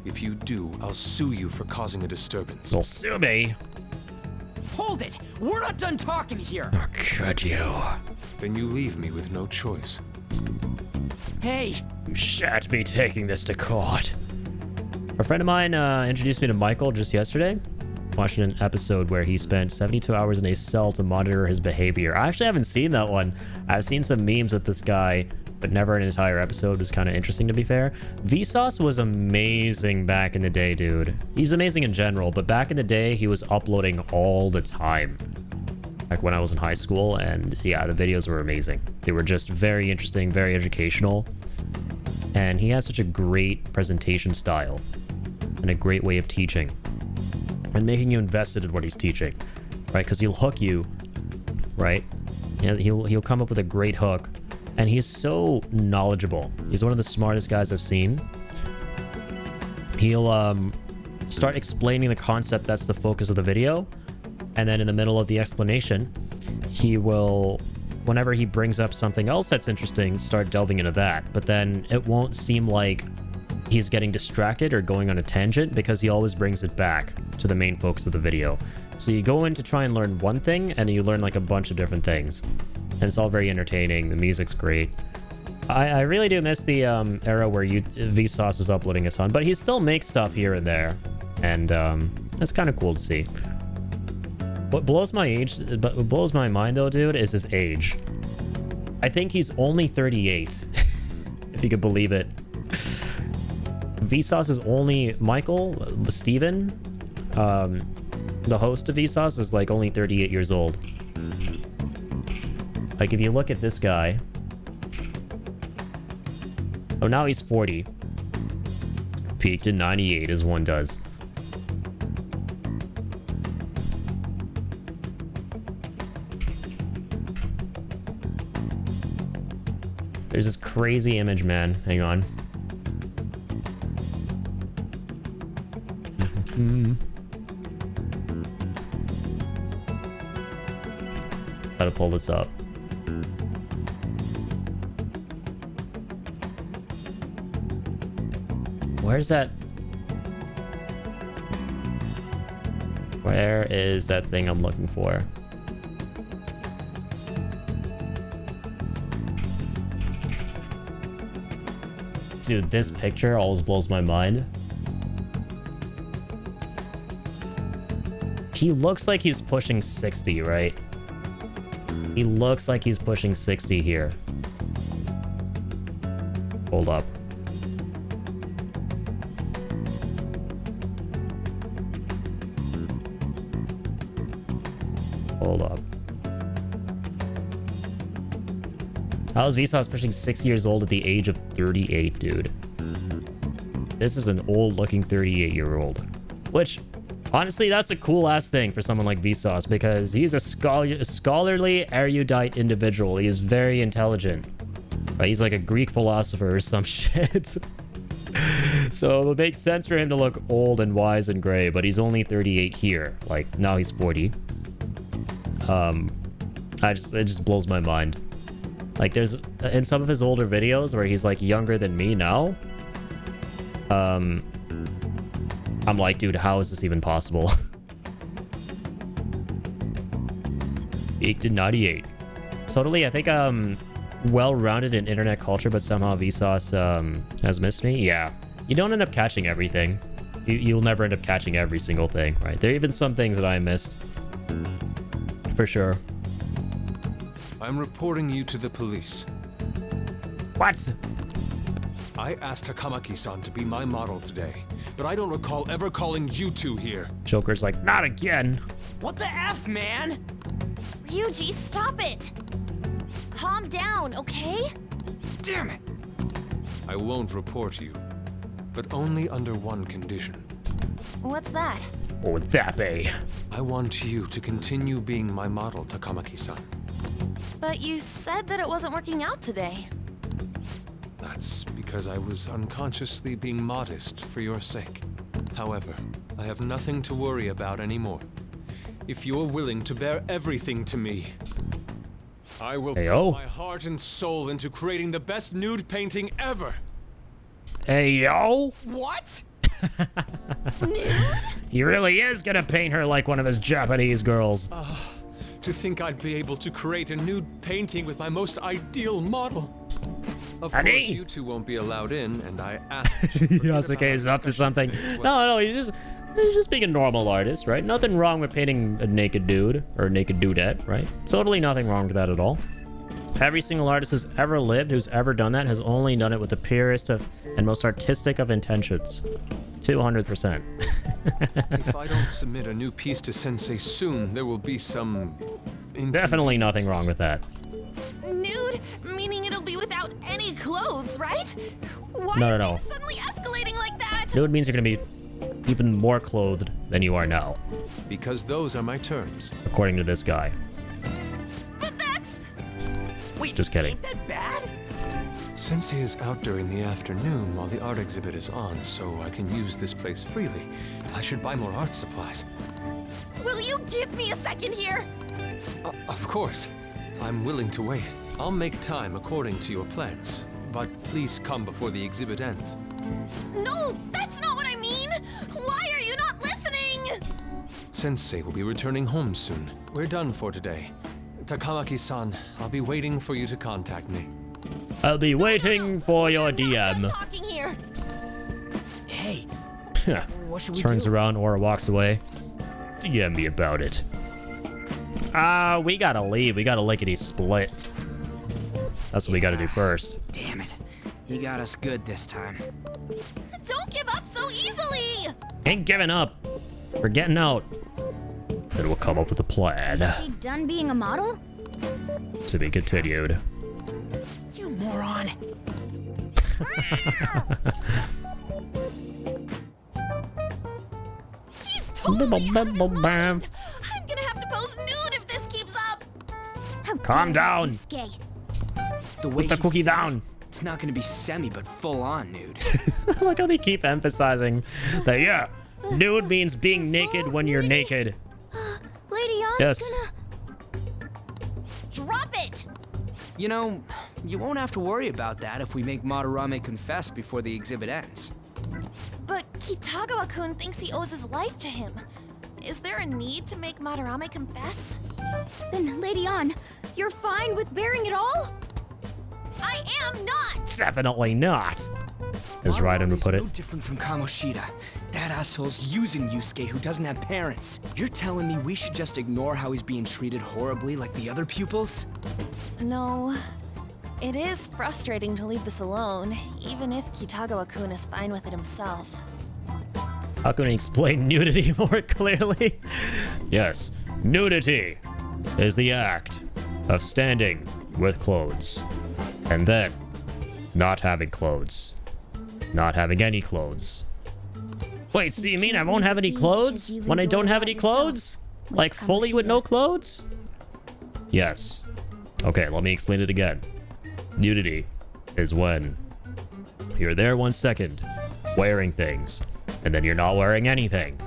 If you do, I'll sue you for causing a disturbance. Well, sue me. Hold it! We're not done talking here! Oh, could you? Then you leave me with no choice. Hey! You shan't be taking this to court. A friend of mine introduced me to Michael just yesterday. Watching an episode where he spent 72 hours in a cell to monitor his behavior. I actually haven't seen that one. I've seen some memes with this guy, but never an entire episode. It was kind of interesting, to be fair. Vsauce was amazing back in the day, dude. He's amazing in general, but back in the day, he was uploading all the time. Like when I was in high school, and yeah, the videos were amazing. They were just very interesting, very educational. And he has such a great presentation style and a great way of teaching and making you invested in what he's teaching, right? Because he'll hook you, right? And he'll come up with a great hook, and he's so knowledgeable. He's one of the smartest guys I've seen. He'll start explaining the concept that's the focus of the video, and then in the middle of the explanation, he will whenever he brings up something else that's interesting, start delving into that. But then it won't seem like he's getting distracted or going on a tangent because he always brings it back to the main focus of the video. So you go in to try and learn one thing, and you learn like a bunch of different things. And it's all very entertaining. The music's great. I really do miss the era where Vsauce was uploading a ton, but he still makes stuff here and there. And it's kind of cool to see. What blows my mind though, dude, is his age. I think he's only 38, if you could believe it. Vsauce is only Steven, the host of Vsauce, is like only 38 years old. Like if you look at this guy, oh, now he's 40. Peaked in 98 as one does. There's this crazy image, man. Hang on. Gotta pull this up. Where's that? Where is that thing I'm looking for? Dude, this picture always blows my mind. He looks like he's pushing 60, right? He looks like he's pushing 60 here. Hold up. Hold up. How is Vsauce pushing 6 years old at the age of 38, dude? This is an old-looking 38-year-old. Which, honestly, that's a cool-ass thing for someone like Vsauce, because he's a scholarly, erudite individual. He is very intelligent. Right? He's like a Greek philosopher or some shit. So it makes sense for him to look old and wise and gray, but he's only 38 here. Like, now he's 40. It just blows my mind. Like, there's in some of his older videos where he's like younger than me now. I'm like, dude, how is this even possible? Peaked in 98. Totally, I think well-rounded in internet culture, but somehow Vsauce has missed me. Yeah, you don't end up catching everything. You'll never end up catching every single thing, right? There are even some things that I missed. For sure. I'm reporting you to the police. What? I asked Takamaki-san to be my model today, but I don't recall ever calling you two here. Joker's like, not again. What the F, man? Ryuji, stop it! Calm down, okay? Damn it! I won't report you, but only under one condition. What's that? What would that be? I want you to continue being my model, Takamaki-san. But you said that it wasn't working out today. That's because I was unconsciously being modest for your sake. However, I have nothing to worry about anymore. If you're willing to bear everything to me, I will put my heart and soul into creating the best nude painting ever. Hey, yo. What? He really is gonna paint her like one of his Japanese girls. To think I'd be able to create a nude painting with my most ideal model. Of course, you two won't be allowed in, and I asked. Yasuke is up to something. No, he's just being a normal artist, right? Nothing wrong with painting a naked dude or a naked dudette, right? Totally nothing wrong with that at all. Every single artist who's ever lived, who's ever done that, has only done it with the purest of and most artistic of intentions. 200%. If I don't submit a new piece to Sensei soon, there will be some... Definitely nothing wrong with that. Nude? Meaning it'll be without any clothes, right? Why No. are things suddenly escalating like that? Nude means you're gonna be even more clothed than you are now. Because those are my terms. According to this guy. But that's... Wait, just kidding. Ain't that bad? Sensei is out during the afternoon while the art exhibit is on, so I can use this place freely. I should buy more art supplies. Will you give me a second here? Of course. I'm willing to wait. I'll make time according to your plans. But please come before the exhibit ends. No, that's not what I mean! Why are you not listening? Sensei will be returning home soon. We're done for today. Takamaki-san, I'll be waiting for you to contact me. I'll be waiting for your DM. Talking here. Hey, what should we Turns do? around, Aura walks away. DM me about it. We gotta leave. We gotta lickety split. That's what we gotta do first. Damn it. He got us good this time. Don't give up so easily! Ain't giving up. We're getting out. Then we'll come up with a plan. Is she done being a model? To be continued. You moron. He's totally out of his mind. I'm gonna have to pose nude if this keeps up. How Calm dare down. Yusuke. The way Put the he cookie said it, down. It's not gonna be semi, but full on nude. I like how they keep emphasizing that, yeah, nude means being naked when you're naked. Lady Ann's Yes. gonna... Drop it! You know, you won't have to worry about that if we make Madarame confess before the exhibit ends. But Kitagawa-kun thinks he owes his life to him. Is there a need to make Madarame confess? Then, Lady Ann, you're fine with bearing it all? I am not! Definitely not, as Raiden would put it. No different from Kamoshida. That asshole's using Yusuke who doesn't have parents. You're telling me we should just ignore how he's being treated horribly like the other pupils? No. It is frustrating to leave this alone, even if Kitagawa-kun is fine with it himself. How can we explain nudity more clearly? Yes, nudity is the act of standing with clothes and then not having clothes. Not having any clothes. Wait, so you mean I won't have any clothes when I don't have any clothes? Like fully with no clothes? Yes. Okay, let me explain it again. Nudity is when you're there 1 second wearing things and then you're not wearing anything.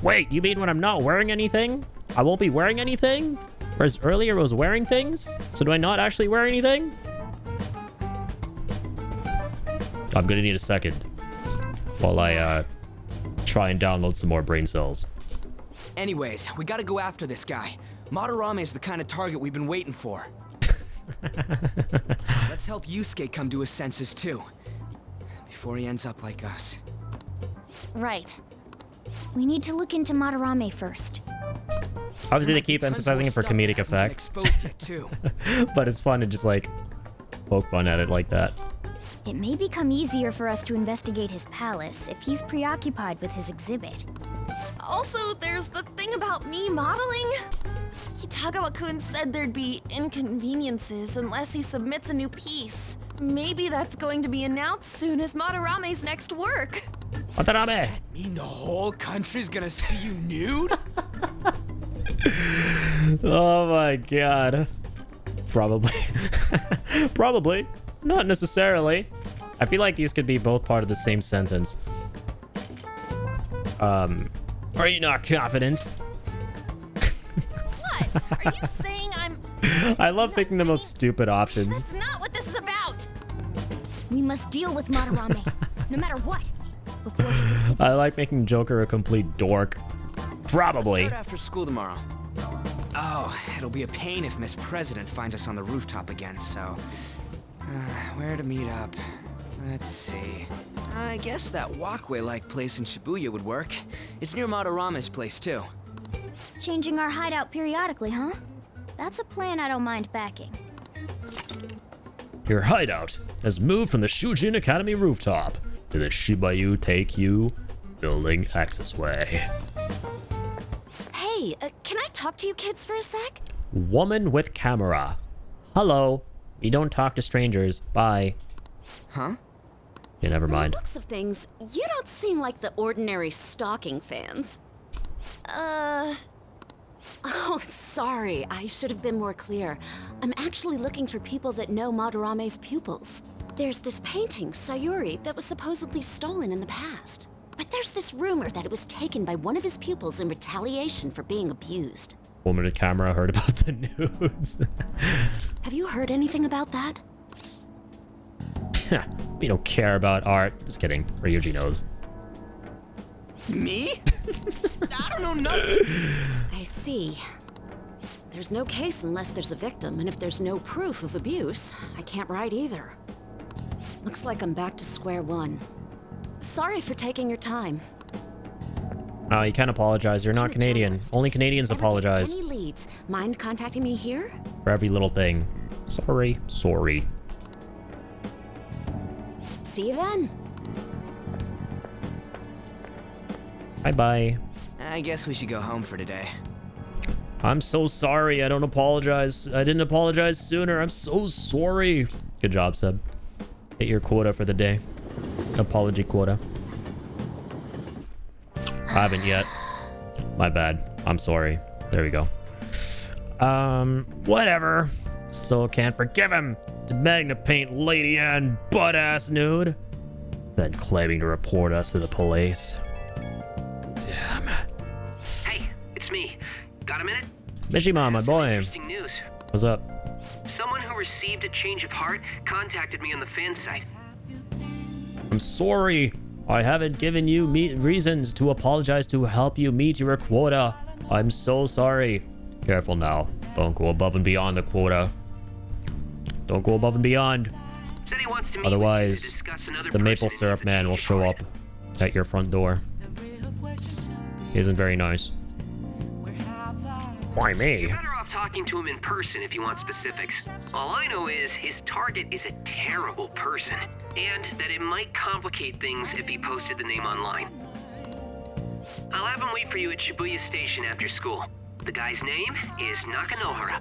Wait, you mean when I'm not wearing anything, I won't be wearing anything? Whereas earlier I was wearing things? So do I not actually wear anything? I'm gonna need a second while I try and download some more brain cells. Anyways, we gotta go after this guy. Madarame is the kind of target we've been waiting for. Let's help Yusuke come to his senses too, before he ends up like us. Right. We need to look into Madarame first. Obviously they keep emphasizing it for comedic effect. Exposed yet too. But it's fun to just like poke fun at it like that. It may become easier for us to investigate his palace if he's preoccupied with his exhibit. Also, there's the thing about me modeling. Kitagawa-kun said there'd be inconveniences unless he submits a new piece. Maybe that's going to be announced soon as Madarame's next work. Madarame! Mean the whole country's gonna see you nude? Oh my god. Probably. Probably. Not necessarily. I feel like these could be both part of the same sentence. Are you not confident? What? Are you saying I'm... I love picking the most stupid options. That's not what this is about! We must deal with Madarame, no matter what. Before he's I like making Joker a complete dork. Probably. Let's start after school tomorrow. Oh, it'll be a pain if Miss President finds us on the rooftop again, so... where to meet up? Let's see. I guess that walkway-like place in Shibuya would work. It's near Madarame's place, too. changing our hideout periodically, huh? That's a plan I don't mind backing. Your hideout has moved from the Shujin Academy rooftop to the Shibuya Teikyu building accessway. Hey, can I talk to you kids for a sec? Woman with camera. Hello. We don't talk to strangers. Bye. Huh? Yeah, never From mind. the looks of things, you don't seem like the ordinary stalking fans. Oh, sorry. I should have been more clear. I'm actually looking for people that know Madarame's pupils. There's this painting, Sayuri, that was supposedly stolen in the past. But there's this rumor that it was taken by one of his pupils in retaliation for being abused. Woman with camera heard about the nudes. Have you heard anything about that? We don't care about art. Just kidding. Ryuji knows. Me? I don't know nothing. I see. There's no case unless there's a victim, and if there's no proof of abuse, I can't write either. Looks like I'm back to square one. Sorry for taking your time. No, you can't apologize. You're not Canadian. Only Canadians apologize Any leads? Mind contacting me here? for every little thing. Sorry. Sorry. See you then. Bye-bye. I guess we should go home for today. I'm so sorry. I don't apologize. I didn't apologize sooner. I'm so sorry. Good job, Seb. Hit your quota for the day. Apology quota. I haven't yet. My bad. I'm sorry. There we go. Whatever. Still can't forgive him. Demanding to paint Lady Anne butt-ass nude. Then claiming to report us to the police. Damn. Hey, it's me. Got a minute? Mishima, my boy. Interesting news. What's up? Someone who received a change of heart contacted me on the fan site. I'm sorry. I haven't given you reasons to apologize to help you meet your quota. I'm so sorry. Careful now. Don't go above and beyond the quota. Don't go above and beyond. Said he wants to meet Otherwise, with you to discuss another the maple person who syrup needs a man will change of show heart. up at your front door. He isn't very nice. Why me? You're better off talking to him in person if you want specifics. All I know is his target is a terrible person, and that it might complicate things if he posted the name online. I'll have him wait for you at Shibuya Station after school. The guy's name is Nakanohara.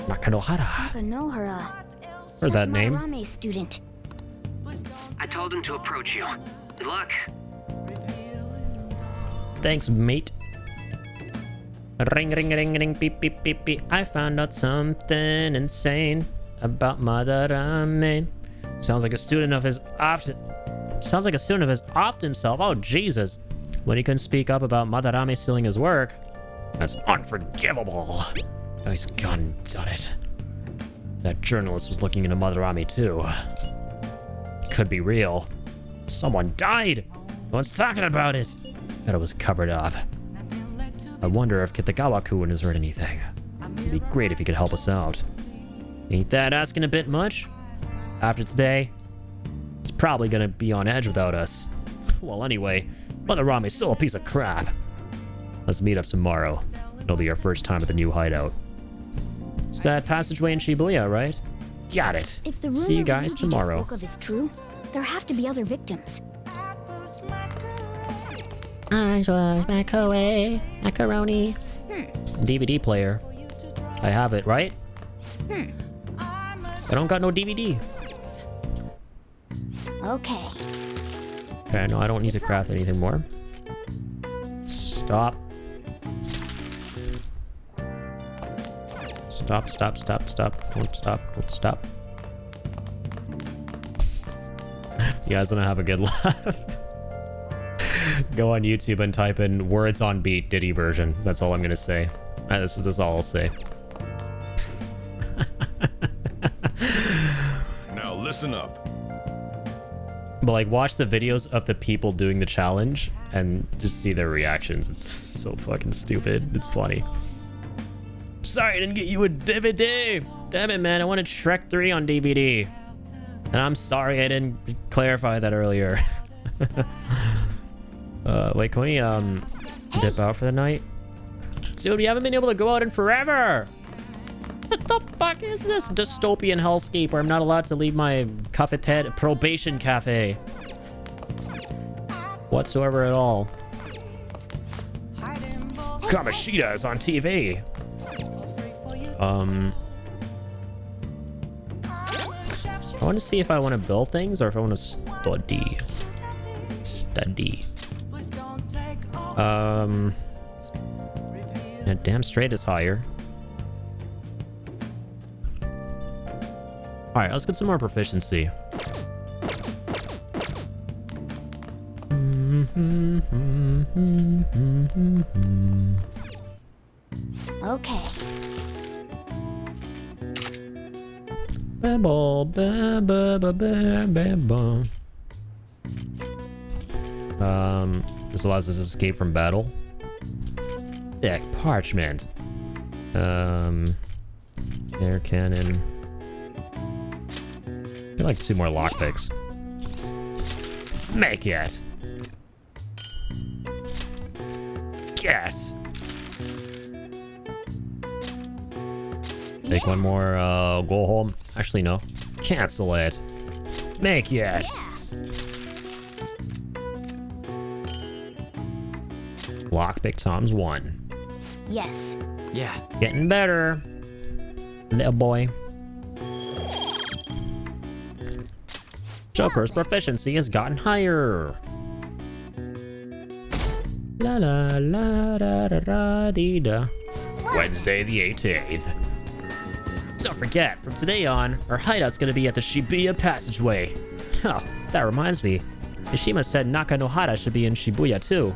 Nakanohara. Nakanohara. Heard that name. Madarame student. I told him to approach you. Good luck. Thanks, mate. Ring, ring, ring, ring, beep, beep, beep, beep. I found out something insane about Madarame. Sounds like a student of his offed himself. Oh, Jesus. When he couldn't speak up about Madarame stealing his work. That's unforgivable. Now he's gone and done it. That journalist was looking into Madarame too. Could be real. Someone died. No one's talking about it. But it was covered up. I wonder if Kitagawa-kun has heard anything. It'd be great if he could help us out. Ain't that asking a bit much? After today, he's probably gonna be on edge without us. Well, anyway, Madarame's still a piece of crap. Let's meet up tomorrow. It'll be our first time at the new hideout. It's that passageway in Shibuya, right? Got it. If the See you rumor guys Ryuji tomorrow. just spoke of is true, there have to be other victims. I was macaroni. DVD player. I have it, right? I don't got no DVD. Okay. Okay, no, I don't need to craft anything more. Stop. Stop, stop, stop, stop. Don't stop, don't stop. You guys wanna have a good laugh? Go on YouTube and type in words on beat Diddy version. That's all I'm gonna say. This is all I'll say. Now listen up. But like, watch the videos of the people doing the challenge and just see their reactions. It's so fucking stupid. It's funny. Sorry I didn't get you a DVD. Damn it, man. I wanted Shrek 3 on DVD. And I'm sorry I didn't clarify that earlier. Wait, can we dip out for the night? Dude, we haven't been able to go out in forever. What the fuck is this dystopian hellscape where I'm not allowed to leave my Cafeted probation cafe whatsoever at all? Kamoshida is on TV. I want to see if I want to build things or if I want to study. Yeah, damn straight is higher. All right, let's get some more proficiency. Okay. This allows us to escape from battle. Deck parchment. Air cannon. I like 2 more lockpicks. Make it. Get. Take 1 more, go home. Actually, no. Cancel it. Make it. Lockpick times 1. Yes. Yeah. Getting better. Little boy. Joker's proficiency has gotten higher. La la la da da da dee da. Wednesday the 18th. Don't forget, from today on, our hideout's gonna be at the Shibuya Passageway. Oh, that reminds me. Mishima said Nakanohara should be in Shibuya too.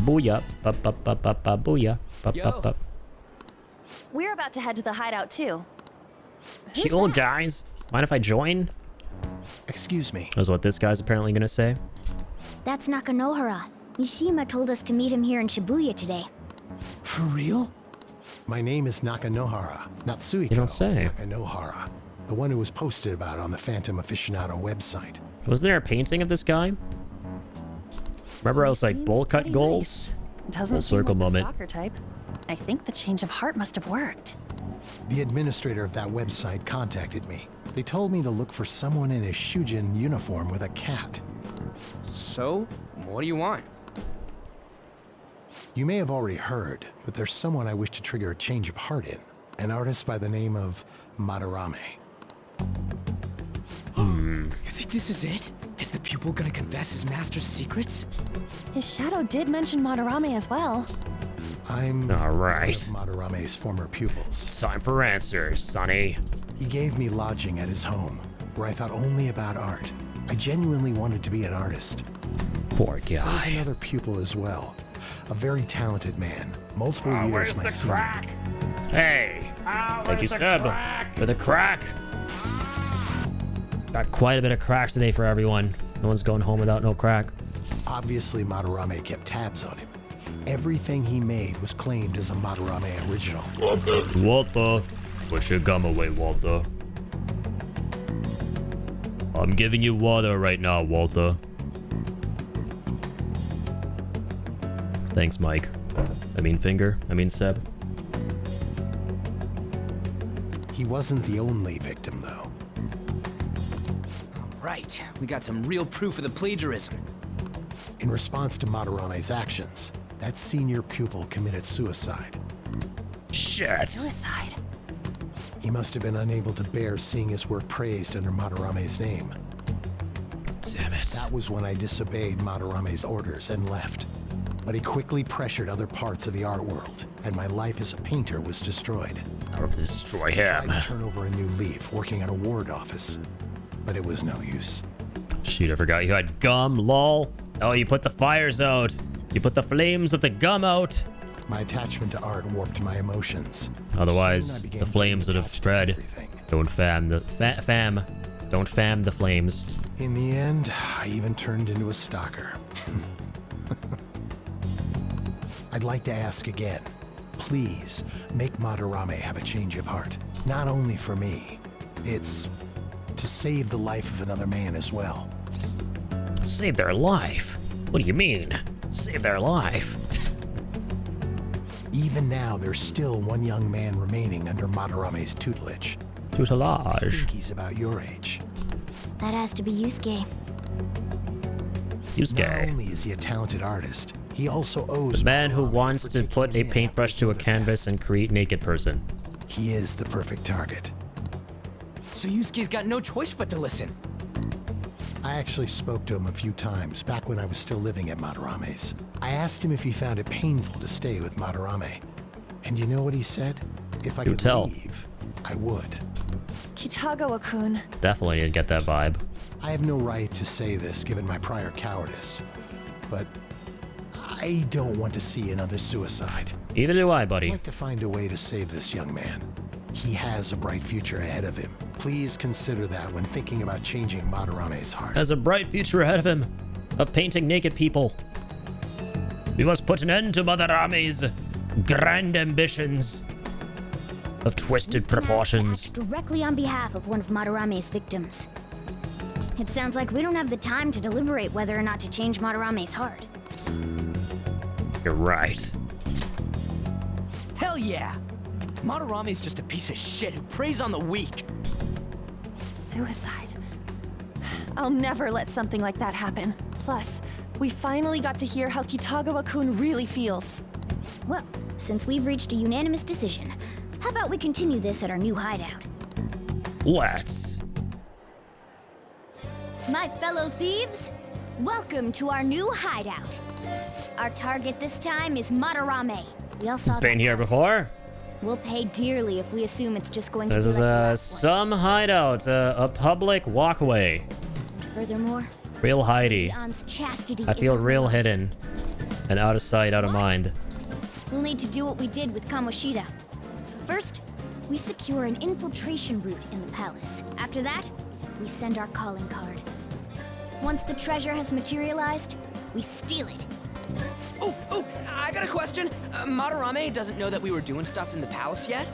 Booyah. Booyah. Yo. We're about to head to the hideout too. Cool, guys. Mind if I join? Excuse me. That's what this guy's apparently gonna say. That's Nakanohara. Mishima told us to meet him here in Shibuya today. For real? My name is Nakanohara, not Suiko. You don't say. Nakanohara, the one who was posted about on the Phantom Aficionado website. Was there a painting of this guy? Remember I was like bowl cut goals? Doesn't Full seem circle like the moment. stalker type. I think the change of heart must have worked. The administrator of that website contacted me. They told me to look for someone in a Shujin uniform with a cat. So, what do you want? You may have already heard, but there's someone I wish to trigger a change of heart in. An artist by the name of Madarame. You think this is it? Is the pupil gonna confess his master's secrets? His shadow did mention Madarame as well. I'm Alright. one of Madarame's former pupils. It's time for answers, Sonny. He gave me lodging at his home, where I thought only about art. I genuinely wanted to be an artist. Poor There was guy. another pupil as well. A very talented man. Multiple years Where's my the senior. crack? Hey! Thank you, Where's the Seb. crack? For the crack. Got quite a bit of crack today for everyone. No one's going home without no crack. Obviously, Madarame kept tabs on him. Everything he made was claimed as a Madarame original. Walter, put your gum away, Walter. I'm giving you water right now, Walter. Thanks, Mike. I mean Seb. He wasn't the only victim, though. Right, we got some real proof of the plagiarism. In response to Madarame's actions, that senior pupil committed suicide. Shit. Suicide. He must have been unable to bear seeing his work praised under Madarame's name. Damn it. That was when I disobeyed Madarame's orders and left. But he quickly pressured other parts of the art world, and my life as a painter was destroyed. I'll destroy I him. tried to turn over a new leaf working at a ward office, but it was no use. Shoot, I forgot you had gum, lol. Oh, you put the fires out. You put the flames of the gum out. My attachment to art warped my emotions. Soon I Otherwise, began the flames would getting have attached to spread. everything. Don't fan the Don't fan the flames. In the end, I even turned into a stalker. I'd like to ask again. Please, make Madarame have a change of heart. Not only for me. It's to save the life of another man as well. Save their life? What do you mean? Save their life? Even now, there's still one young man remaining under Madarame's tutelage. I Tutelage. think he's about your age. That has to be Yusuke. Not Yusuke. only is he a talented artist, he also owes The man who Madarame wants for to taking put a him in paintbrush after to a his mother canvas passed. and create naked person. He is the perfect target. So Yusuke's got no choice but to listen. I actually spoke to him a few times back when I was still living at Madarame's. I asked him if he found it painful to stay with Madarame. And you know what he said? If I Do could tell. leave, I would. Kitagawa-kun. Definitely didn't get that vibe. I have no right to say this given my prior cowardice, but I don't want to see another suicide. Neither do I, I'd buddy. like to find a way to save this young man. He has a bright future ahead of him. Please consider that when thinking about changing Madarame's heart. Has a bright future ahead of him of painting naked people. We must put an end to Madarame's grand ambitions of twisted proportions. Directly on behalf of one of Madarame's victims. It sounds like we don't have the time to deliberate whether or not to change Madarame's heart. You're right. Hell yeah! Madarame's just a piece of shit who preys on the weak. Suicide. I'll never let something like that happen. Plus, we finally got to hear how Kitagawa-kun really feels. Well, since we've reached a unanimous decision, how about we continue this at our new hideout? Let's. My fellow thieves, welcome to our new hideout. Our target this time is Madarame. We all saw Been that. here before. We'll pay dearly if we assume it's just going to This be is like some hideout, a public walkway. Furthermore, Real hidey. Leon's chastity I feel is real hidden. And out of sight, out of mind. We'll need to do what we did with Kamoshida. First, we secure an infiltration route in the palace. After that, we send our calling card. Once the treasure has materialized, we steal it. Oh, I got a question. Madarame doesn't know that we were doing stuff in the palace yet?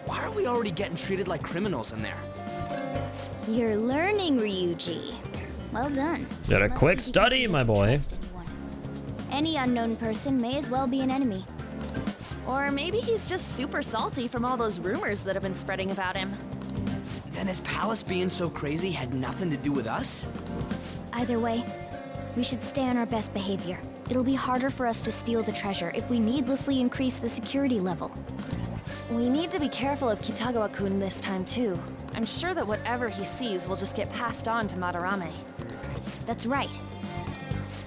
Why are we already getting treated like criminals in there? You're learning, Ryuji. Well done. Did a Must quick be because study, he my doesn't boy. trust anyone. Any unknown person may as well be an enemy. Or maybe he's just super salty from all those rumors that have been spreading about him. Then his palace being so crazy had nothing to do with us? Either way, we should stay on our best behavior. It'll be harder for us to steal the treasure if we needlessly increase the security level. We need to be careful of Kitagawa-kun this time too. I'm sure that whatever he sees will just get passed on to Madarame. That's right.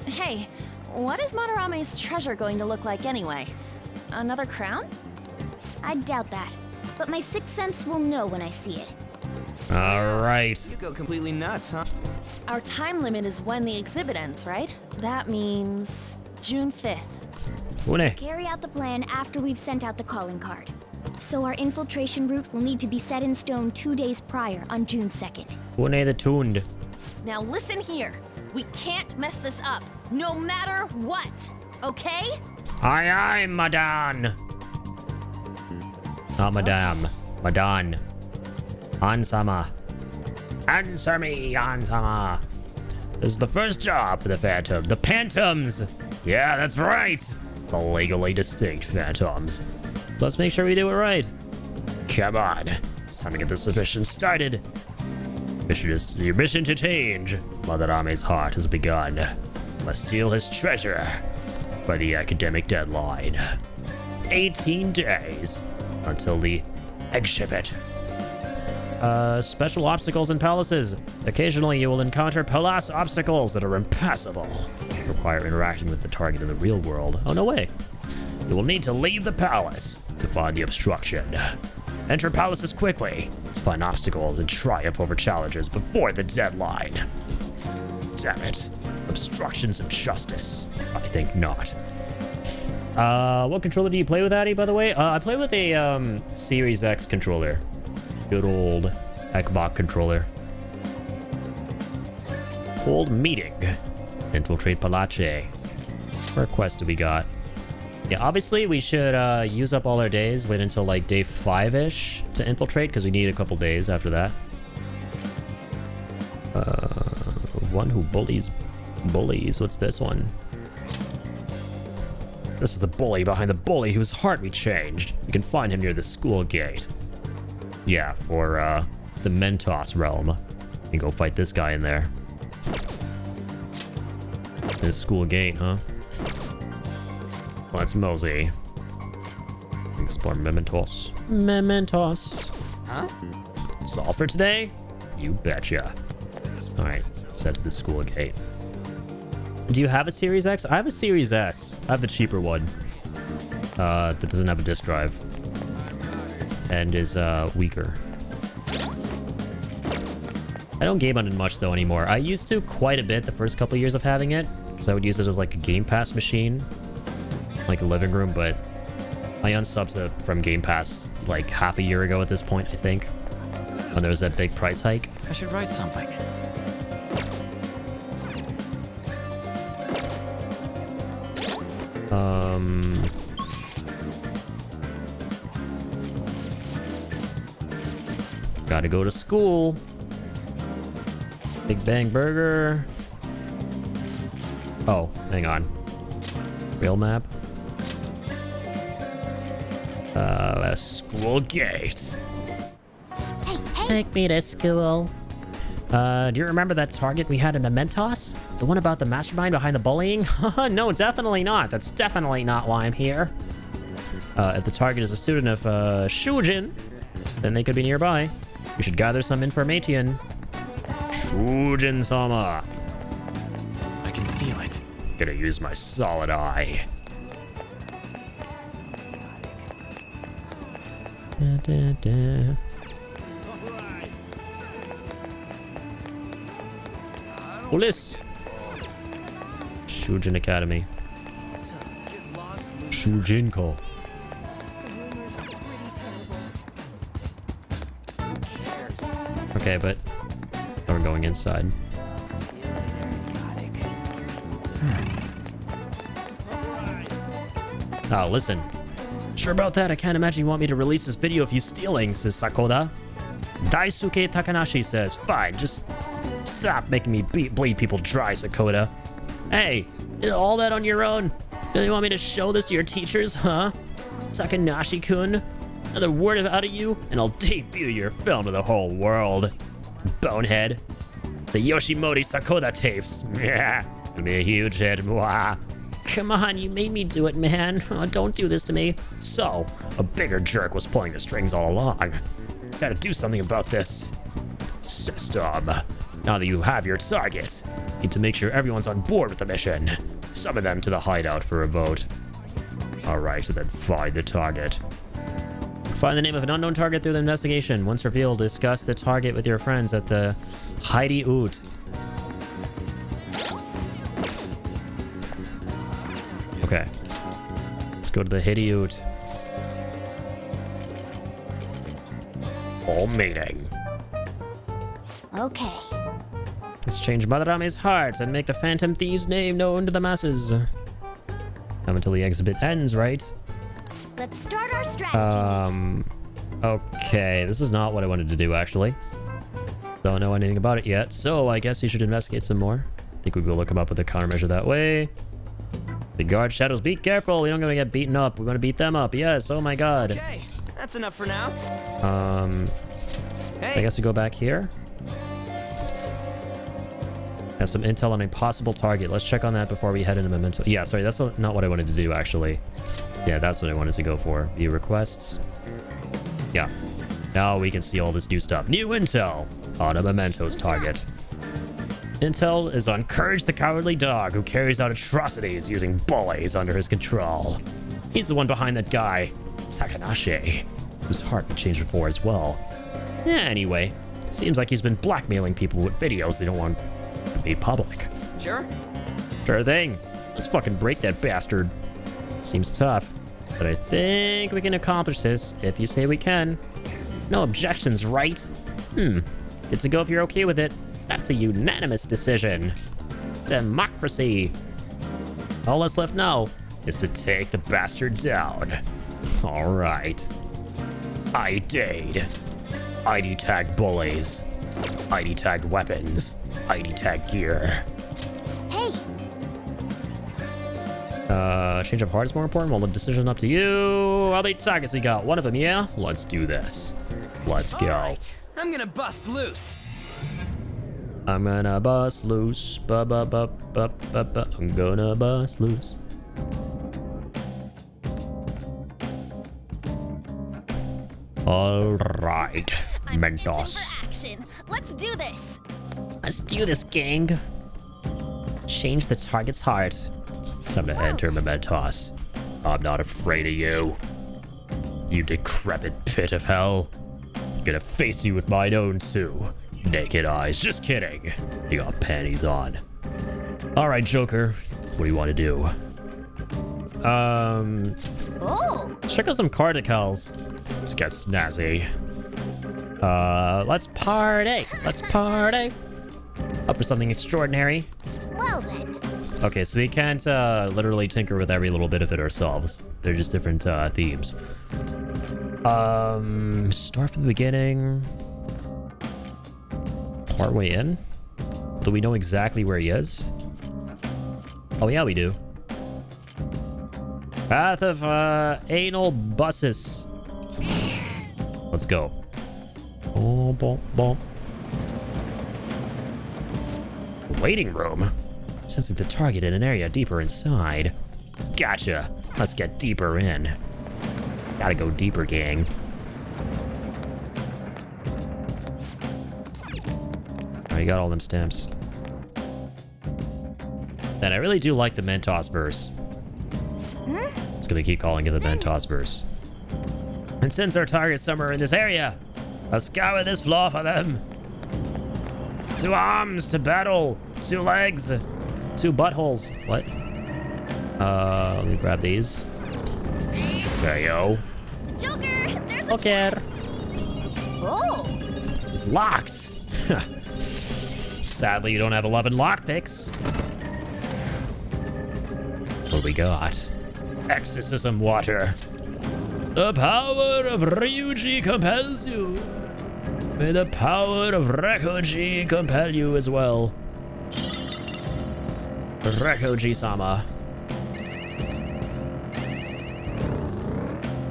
Hey, what is Madarame's treasure going to look like anyway? Another crown? I doubt that, but my sixth sense will know when I see it. All right. You go completely nuts, huh? Our time limit is when the exhibit ends, right? That means June 5th. Une. Carry out the plan after we've sent out the calling card. So our infiltration route will need to be set in stone 2 days prior on June 2nd. Une the tuned. Now listen here. We can't mess this up, no matter what, okay? Aye, aye, Madan. Not Madame. Madan. Ansama. Answer me, Ansama. This is the first job for the Phantom. The Phantoms! Yeah, that's right! The legally distinct Phantoms. So let's make sure we do it right. Come on. It's time to get this mission started. Your mission to change Madarame's heart has begun. Must steal his treasure by the academic deadline. 18 days until the exhibit. Special obstacles in palaces. Occasionally you will encounter palace obstacles that are impassable. Require interaction with the target in the real world. Oh, no way. You will need to leave the palace to find the obstruction. Enter palaces quickly to find obstacles and triumph over challenges before the deadline. Damn it. Obstructions of justice. I think not. What controller do you play with, Addy, by the way? I play with a Series X controller. Good old Xbox controller. Hold meeting. Infiltrate Palace. What quest do we got? Yeah, obviously we should use up all our days. Wait until like day 5-ish to infiltrate because we need a couple days after that. One who bullies bullies. What's this one? This is the bully behind the bully whose heart we changed. You can find him near the school gate. Yeah, for the Mentos realm. You can go fight this guy in there. This school gate, huh? Let's mosey. Explore Mementos. Mementos. Huh? That's all for today? You betcha. Alright, set to the school gate. Do you have a Series X? I have a Series S. I have the cheaper one. That doesn't have a disk drive. And is weaker. I don't game on it much though anymore. I used to quite a bit the first couple years of having it. Because I would use it as like a Game Pass machine. Like a living room, but I unsubbed from Game Pass like half a year ago at this point, I think. When there was that big price hike. I should write something. Gotta go to school. Big Bang Burger. Oh, hang on. Real map. School gate. Take me to school. Do you remember that target we had in Mementos? The one about the mastermind behind the bullying? No, definitely not. That's definitely not why I'm here. If the target is a student of Shujin, then they could be nearby. We should gather some information. Shujin-sama. I can feel it. Gonna use my solid eye. Da, da, da. Police. Shujin Academy. Shujinko. Okay, but we're going inside. Oh, listen. Sure about that. I can't imagine you want me to release this video of you stealing, says Sakoda. Daisuke Takanashi says, fine, just stop making me bleed people dry, Sakoda. Hey, did all that on your own? Really want me to show this to your teachers, huh? Takanashi-kun? Another word out of you, and I'll debut your film to the whole world. Bonehead. The Yoshimori Sakoda tapes. Yeah, it'll be a huge hit. Mwah. Come on, you made me do it, man. Oh, don't do this to me. So, a bigger jerk was pulling the strings all along. Gotta do something about this system. Now that you have your target, need to make sure everyone's on board with the mission. Summon them to the hideout for a vote. Alright, then find the target. Find the name of an unknown target through the investigation. Once revealed, discuss the target with your friends at the Heidi Oot. Okay. Let's go to the Heidi Oot. All meeting. Okay. Let's change Madarame's heart and make the Phantom Thief's name known to the masses. Come until the exhibit ends, right? Let's start our strategy. Okay, this is not what I wanted to do, actually. Don't know anything about it yet, so I guess we should investigate some more. I think we will look him up with a countermeasure that way. The guard shadows, be careful, we don't want to get beaten up. We're going to beat them up, yes, oh my god. Okay, that's enough for now. I guess we go back here. Have some intel on a possible target. Let's check on that before we head into Memento. Yeah, sorry, that's not what I wanted to do, actually. Yeah, that's what I wanted to go for. View requests. Yeah. Now we can see all this new stuff. New intel on a Memento's target. Intel is on Courage the Cowardly Dog, who carries out atrocities using bullies under his control. He's the one behind that guy, Takanashi, whose heart we changed before as well. Yeah, anyway, seems like he's been blackmailing people with videos they don't want to be public. Sure? Sure thing. Let's fucking break that bastard. Seems tough, but I think we can accomplish this if you say we can. No objections, right? Good to go if you're okay with it. That's a unanimous decision. Democracy. All that's left now is to take the bastard down. All right. ID tag bullies. ID tagged weapons. ID tag gear. Hey. Change of heart is more important. Well, the decision's up to you. How many targets we got? One of them, yeah? Let's do this. Let's go. Right. I'm gonna bust loose. I'm gonna bust loose. I'm gonna bust loose. All right, Mentos. For action. Let's do this. Let's do this, gang. Change the target's heart. Time to enter Mementos. I'm not afraid of you. You decrepit pit of hell. I'm gonna face you with mine own two naked eyes. Just kidding. You got panties on. All right, Joker. What do you want to do? Oh! Check out some car decals. Let's get snazzy. Let's party. Let's party. Up for something extraordinary. Well then. Okay, so we can't literally tinker with every little bit of it ourselves. They're just different themes. Start from the beginning. Partway in? Do we know exactly where he is? Oh yeah, we do. Path of anal buses. Let's go. Boom, boom, boom. Waiting room. Sensing the target in an area deeper inside. Gotcha. Let's get deeper in. Gotta go deeper, gang. I got all them stamps. And I really do like the Mentos verse. Just gonna keep calling it the Mentos verse. And since our target's somewhere in this area, I'll scour this floor for them. 2 arms to battle, 2 legs, 2 buttholes. What? Let me grab these. There you go. Joker, there's a Okay. Oh! It's locked. Sadly, you don't have 11 lockpicks. What we got? Exorcism water. The power of Ryuji compels you. May the power of Rekoji compel you as well. Rekoji-sama.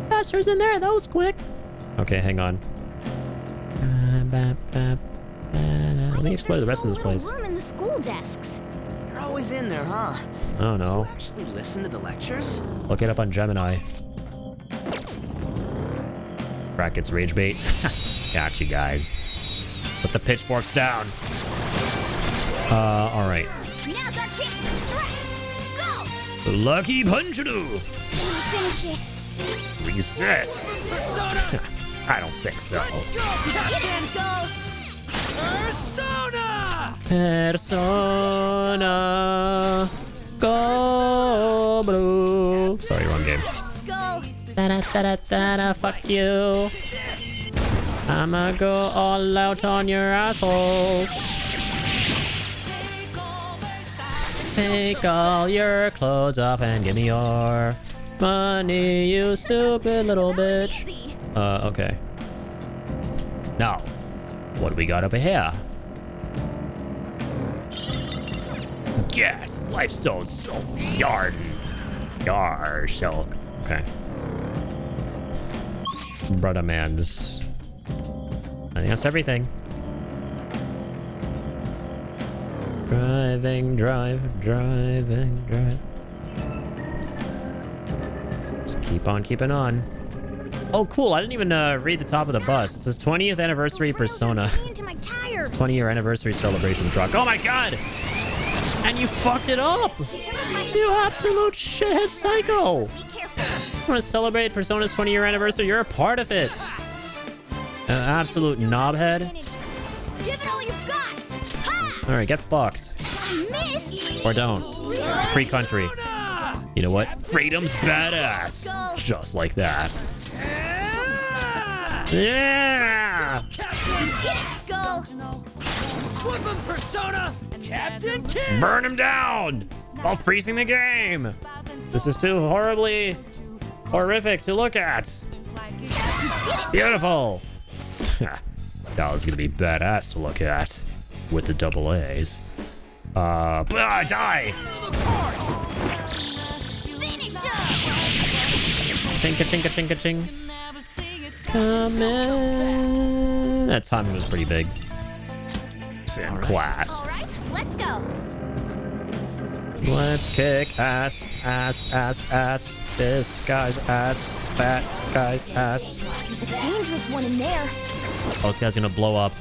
Master's in there, that was quick. Okay, hang on. Let me explore the rest of this place. Room in the school desks. You're always in there, huh? I don't know. Do you actually listen to the lectures? Look it up on Gemini. Brackets rage bait. Got you guys. Put the pitchforks down. Alright. Now's our chance to strike. Go! Lucky Punchadu! Finish it. Resist. I don't think so. Let's go! Persona. Go blue. Sorry, wrong game. Let's go! Da-da-da-da-da, fuck you. I'ma go all out on your assholes. Take all your clothes off and give me your money, you stupid little bitch. Okay. Now, what do we got over here? Get Lifestone Silk Yarn. Yar Silk. Okay. Brother Man's. I think that's everything. Driving, drive. Just keep on keeping on. Oh, cool. I didn't even read the top of the bus. It says 20th anniversary Persona. Into my tires. 20-year anniversary celebration truck. Oh my god! And you fucked it up! You absolute shithead psycho! You want to celebrate Persona's 20-year anniversary? You're a part of it. An absolute knobhead. Give it all you've got. Alright, get fucked. Miss. Or don't. It's a free country. You know what? Freedom's badass. Just like that. Yeah! Get it, Skull. Flip him, Persona! Captain Kidd! Burn him down while freezing the game. This is too horribly horrific to look at. Beautiful. That was gonna be badass to look at with the double A's. Die! Chinka. Come in. That timing was pretty big. Same class. All right, let's go. Let's kick ass. This guy's ass. That guy's ass. There's a dangerous one in there. Oh, this guy's gonna blow up.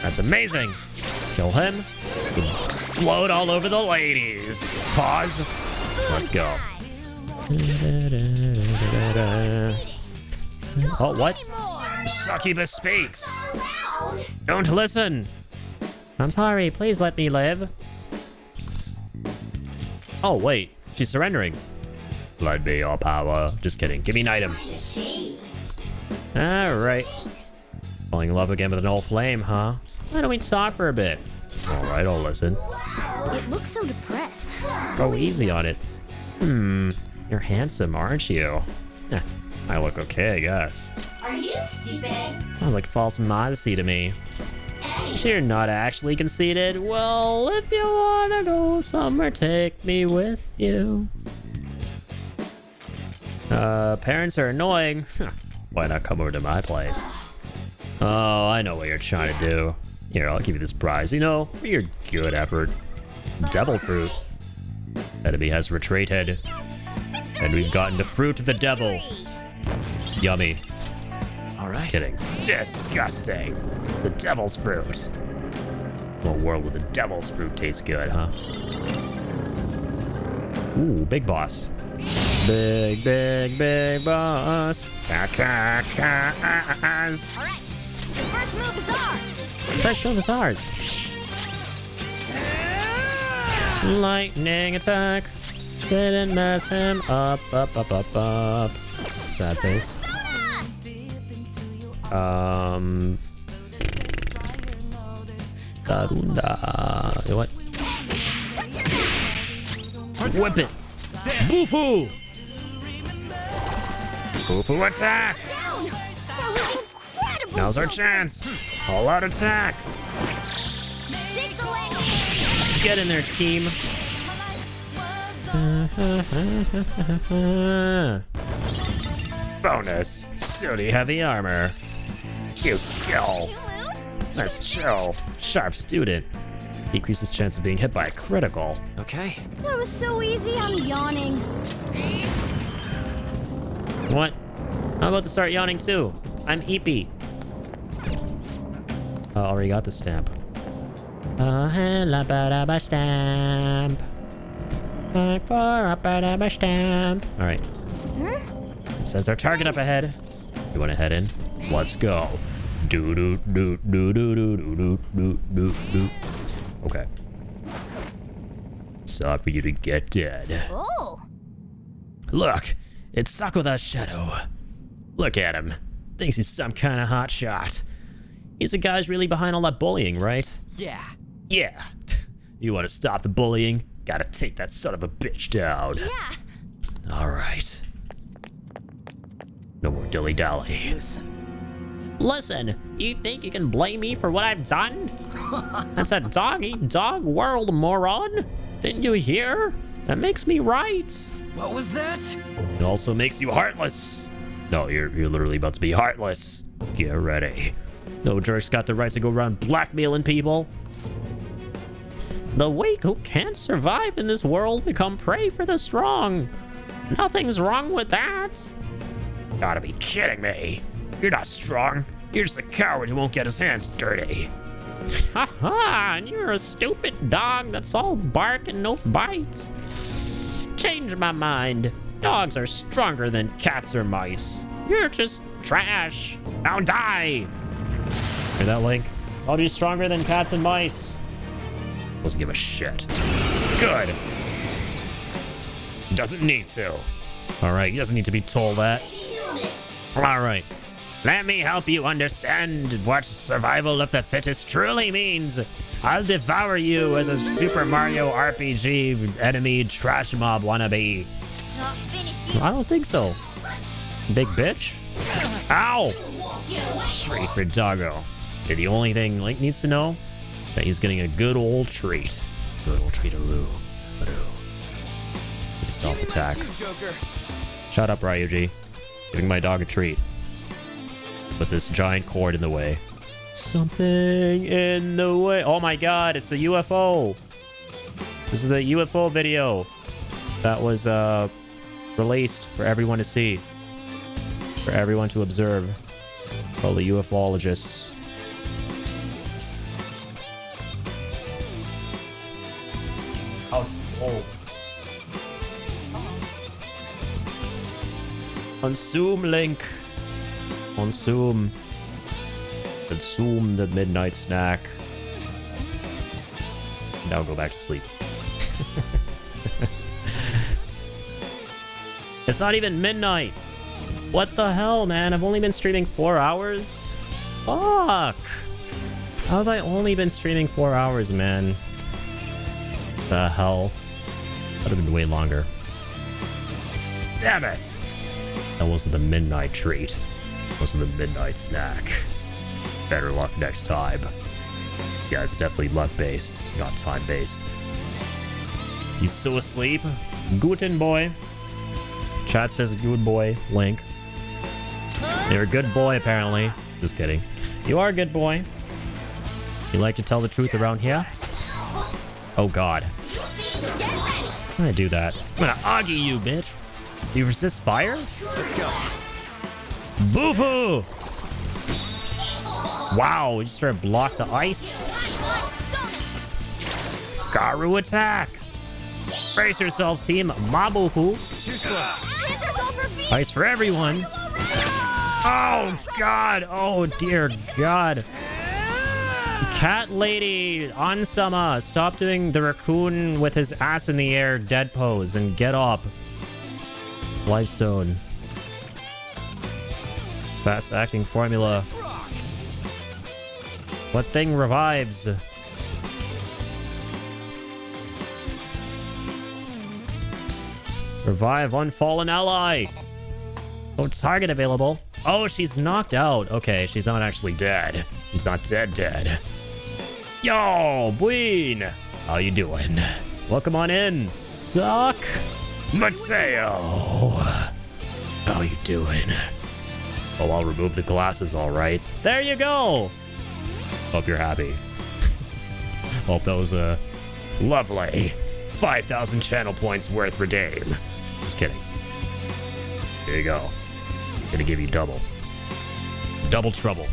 That's amazing. Kill him. Explode all over the ladies. Pause. Let's go. Oh, what? Succubus speaks. Don't listen. I'm sorry. Please let me live. Oh, wait. She's surrendering. Flood me all power. Just kidding. Give me an item. Alright. Falling in love again with an old flame, huh? Why don't we talk for a bit? Alright, I'll listen. It looks so depressed. Go easy on it. You're handsome, aren't you? Heh, I look okay, I guess. Are you stupid? Sounds like false modesty to me. You're not actually conceited. Well, if you wanna go somewhere, take me with you. Parents are annoying. Why not come over to my place? Oh, I know what you're trying to do. Here, I'll give you this prize. You know, for your good effort. Devil fruit. Enemy has retreated. And we've gotten the fruit of the devil. Yummy. All right. Just kidding. Disgusting. The devil's fruit. A world with the devil's fruit tastes good, huh? Ooh, big boss. Big, big, big boss. Ka-ka-ka-as. All right. The first move is ours. First move is ours. Lightning attack. Didn't mess him up, up, up, up, up. Sad face. Karunda. What? Whip it. Bufu. Bufu attack. That was incredible. Now's our chance. All out attack. Get in there, team. Bonus. Sooty heavy armor. Use skill. Let's chill. Sharp student. Decreases chance of being hit by a critical. Okay. That was so easy, I'm yawning. What? I'm about to start yawning too. I'm eepy. Oh, already got the stamp. Stamp. Time for a stamp. Alright. Says our target up ahead. You wanna head in? Let's go. Do do do do do do do do do do. Okay. Sorry for you to get dead. Oh. Look, it's Sakura Shadow. Look at him. Thinks he's some kind of hot shot. He's the guy's really behind all that bullying, right? Yeah. Yeah. You want to stop the bullying? Gotta take that son of a bitch down. Yeah. All right. No more dilly-dally. Listen, you think you can blame me for what I've done? That's a dog-eat-dog world, moron. Didn't you hear? That makes me right. What was that? It also makes you heartless. No, you're literally about to be heartless. Get ready. No jerk's got the right to go around blackmailing people. The weak who can't survive in this world become prey for the strong. Nothing's wrong with that. Gotta be kidding me. You're not strong. You're just a coward who won't get his hands dirty. Haha, and you're a stupid dog that's all bark and no bites. Change my mind. Dogs are stronger than cats or mice. You're just trash. Now die. Hear that, Link? I'll be stronger than cats and mice. Doesn't give a shit. Good. Doesn't need to. All right, he doesn't need to be told that. All right. Let me help you understand what survival of the fittest truly means. I'll devour you as a Super Mario RPG enemy trash mob wannabe. I don't think so. Big bitch? Ow! Treat for doggo. Okay, the only thing Link needs to know that he's getting a good old treat. Good old treat-a-loo. Stealth attack. Shut up, Ryuji. Giving my dog a treat. With this giant cord in the way. Something in the way. Oh my god, it's a UFO. This is the UFO video that was released for everyone to see. For everyone to observe. All the ufologists. Oh. Consume, Link. Consume. Consume the midnight snack. Now go back to sleep. It's not even midnight. What the hell, man? I've only been streaming 4 hours? Fuck. How have I only been streaming 4 hours, man? The hell? That would have been way longer. Damn it! That wasn't the midnight treat. That wasn't the midnight snack. Better luck next time. Yeah, it's definitely luck-based, not time-based. He's so asleep. Guten boy. Chat says good boy, Link. You're a good boy, apparently. Just kidding. You are a good boy. You like to tell the truth around here? Oh god. I'm gonna do that. I'm gonna Augie you, bitch. You resist fire? Let's go. Boo-foo! Wow, we just started to block the ice. Garu attack! Brace yourselves, team. Mabufu. Ice for everyone. Oh, God. Oh, dear God. Cat lady, Ansama, stop doing the raccoon with his ass in the air dead pose and get up. Lifestone. Fast acting formula. What thing revives? Revive unfallen ally. Oh, target available. Oh, she's knocked out. Okay, she's not actually dead. She's not dead. Yo, Buin. How you doing? Welcome on in. Suck. Mateo. How you doing? Oh, I'll remove the glasses, all right. There you go. Hope you're happy. Hope that was a lovely 5,000 channel points worth redeem. Just kidding. Here you go. Gonna give you double. Double trouble.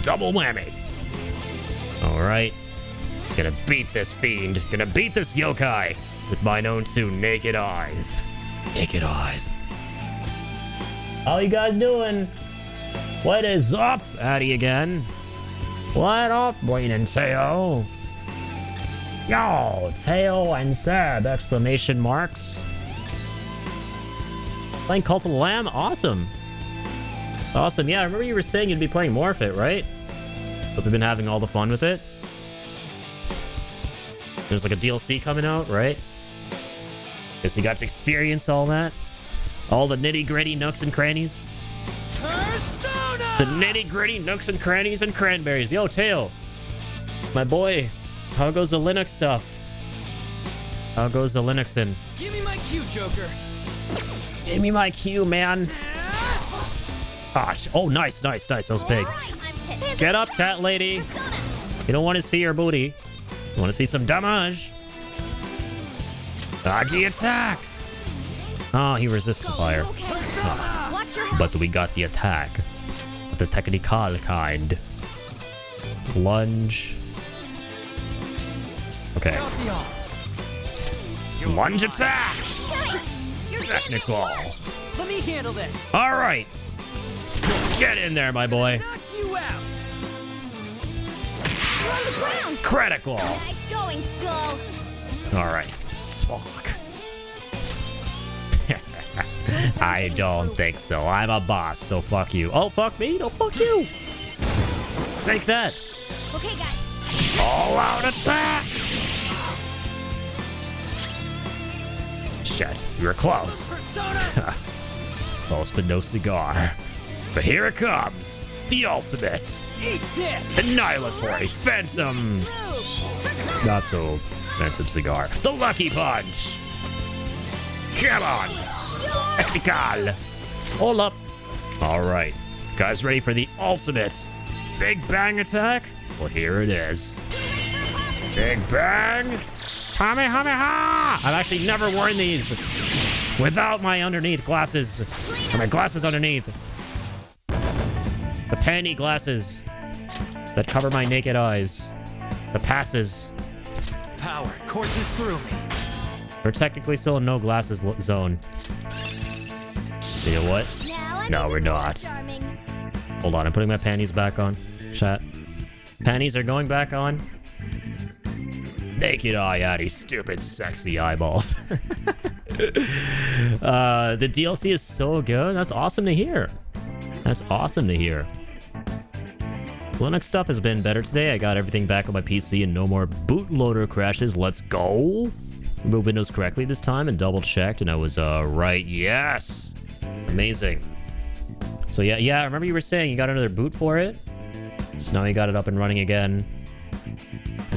Double whammy. Alright. Gonna beat this fiend. Gonna beat this yokai with mine own two naked eyes. Naked eyes. How you guys doing? What is up? Addy again. What up, Wayne and Teo? Yo, Teo and Seb! Exclamation marks. Playing Cult of the Lamb? Awesome. Awesome. Yeah, I remember you were saying you'd be playing more of it, right? Hope you've been having all the fun with it. There's like a DLC coming out, right? Guess you got to experience all that. All the nitty-gritty nooks and crannies. Persona! The nitty-gritty nooks and crannies and cranberries. Yo, Teo. My boy. How goes the Linux stuff? How goes the Linuxin? Give me my cue, Joker. Give me my cue, man. Gosh. Oh, nice. That was big. Get up, cat lady. You don't want to see your booty. You want to see some damage. Doggy attack. Oh, he resists the fire. Oh. But we got the attack. The technical kind. Lunge. Okay. Lunge attack! Technical. Let me handle this. All right. Get in there, my boy. Knock you out. Critical. Nice going, Skull. All right. Fuck. I don't think so. I'm a boss, so fuck you. Oh, fuck me? No, fuck you. Take that. Okay, guys. All out attack. Shit, you were close. Close but no cigar. But here it comes. The ultimate. Eat this. Annihilatory Phantom. Not so Phantom cigar. The Lucky Punch. Come on. Technical. Hold up. All right. Guys ready for the ultimate Big Bang attack? Well, here it is. Big Bang. Kamehameha! I've actually never worn these without my underneath glasses. Or my glasses underneath. The panty glasses that cover my naked eyes. The passes. Power courses through me. We're technically still in no glasses zone. You know what? No, we're not. Hold on, I'm putting my panties back on. Chat. Panties are going back on. Naked eye, Addy. Stupid, sexy eyeballs. The DLC is so good. That's awesome to hear. That's awesome to hear. Linux stuff has been better today. I got everything back on my PC and no more bootloader crashes. Let's go. Remove Windows correctly this time and double checked, and I was right. Yes. Amazing. So yeah, I remember you were saying you got another boot for it. So now you got it up and running again.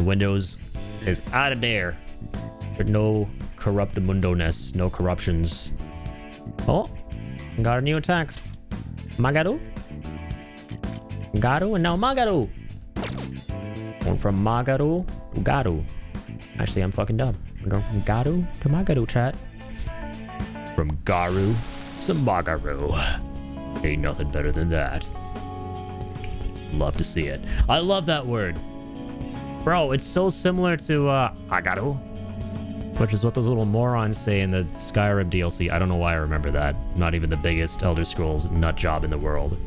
Windows is out of there. There's no corruptamundo-ness, no corruptions. Oh, got a new attack. Magaru. Garu and now Magaru. Going from Magaru to Garu. Actually, I'm fucking dumb. I'm going from Garu to Magaru, chat. From Garu to Magaru. Ain't nothing better than that. Love to see it. I love that word. Bro, it's so similar to Agaru, which is what those little morons say in the Skyrim DLC. I don't know why I remember that. Not even the biggest Elder Scrolls nut job in the world.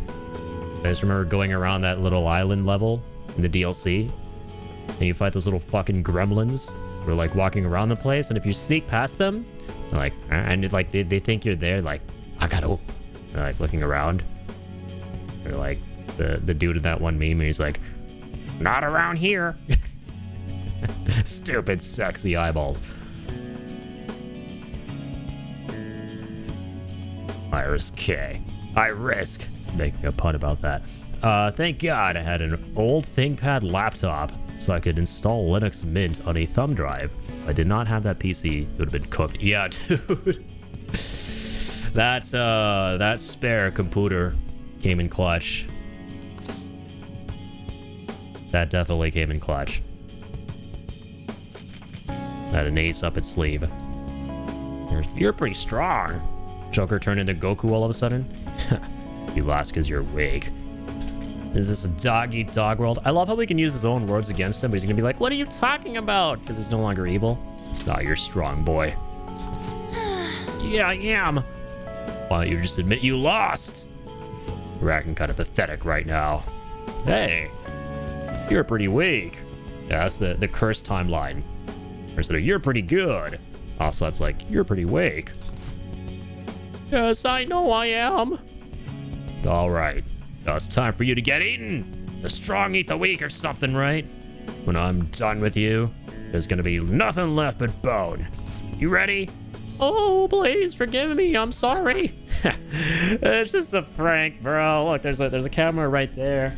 I just remember going around that little island level in the DLC, and you fight those little fucking gremlins who are like walking around the place, and if you sneak past them, they're like, and it's like they think you're there, like, Agaru. They're like looking around. They're like the dude in that one meme, and he's like, not around here. Stupid sexy eyeballs. Iris K. I risk making a pun about that. Thank God I had an old ThinkPad laptop so I could install Linux Mint on a thumb drive. If I did not have that PC, it would have been cooked. Yeah, dude. That spare computer came in clutch. That definitely came in clutch. Had an ace up its sleeve. You're pretty strong. Joker turned into Goku all of a sudden. You lost because you're weak. Is this a dog-eat-dog world? I love how we can use his own words against him, but he's gonna be like, what are you talking about? Because he's no longer evil. Oh, you're strong, boy. Yeah, I am. Why don't you just admit you lost? You're acting kind of pathetic right now. Hey, you're pretty weak. Yeah, that's the curse timeline. Or you're pretty good. Also, that's like, you're pretty weak. Yes, I know I am. All right. Now it's time for you to get eaten. The strong eat the weak or something, right? When I'm done with you, there's gonna be nothing left but bone. You ready? Oh, please forgive me. I'm sorry. It's just a prank, bro. Look, there's a camera right there.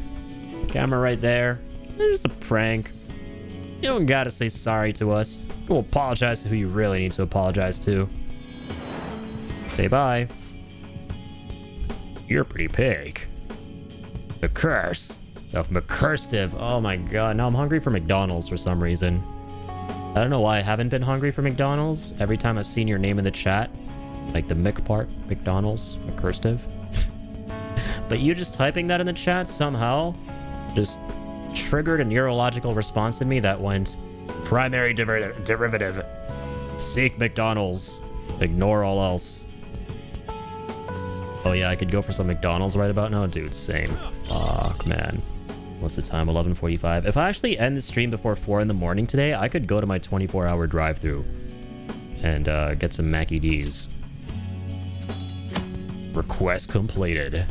Camera right there. It's just a prank. You don't gotta say sorry to us. Go apologize to who you really need to apologize to. Say bye. You're pretty pig. The curse of McCurstive. Oh my god, now I'm hungry for McDonald's for some reason. I don't know why I haven't been hungry for McDonald's. Every time I've seen your name in the chat, like the Mick part, McDonald's, McCurstive. But you just typing that in the chat somehow just triggered a neurological response in me that went primary derivative. Seek McDonald's. Ignore all else. Oh yeah, I could go for some McDonald's right about now? Dude, same. Fuck, man. What's the time? 11:45. If I actually end the stream before 4 in the morning today, I could go to my 24-hour drive-thru and get some Mackie D's. Request completed.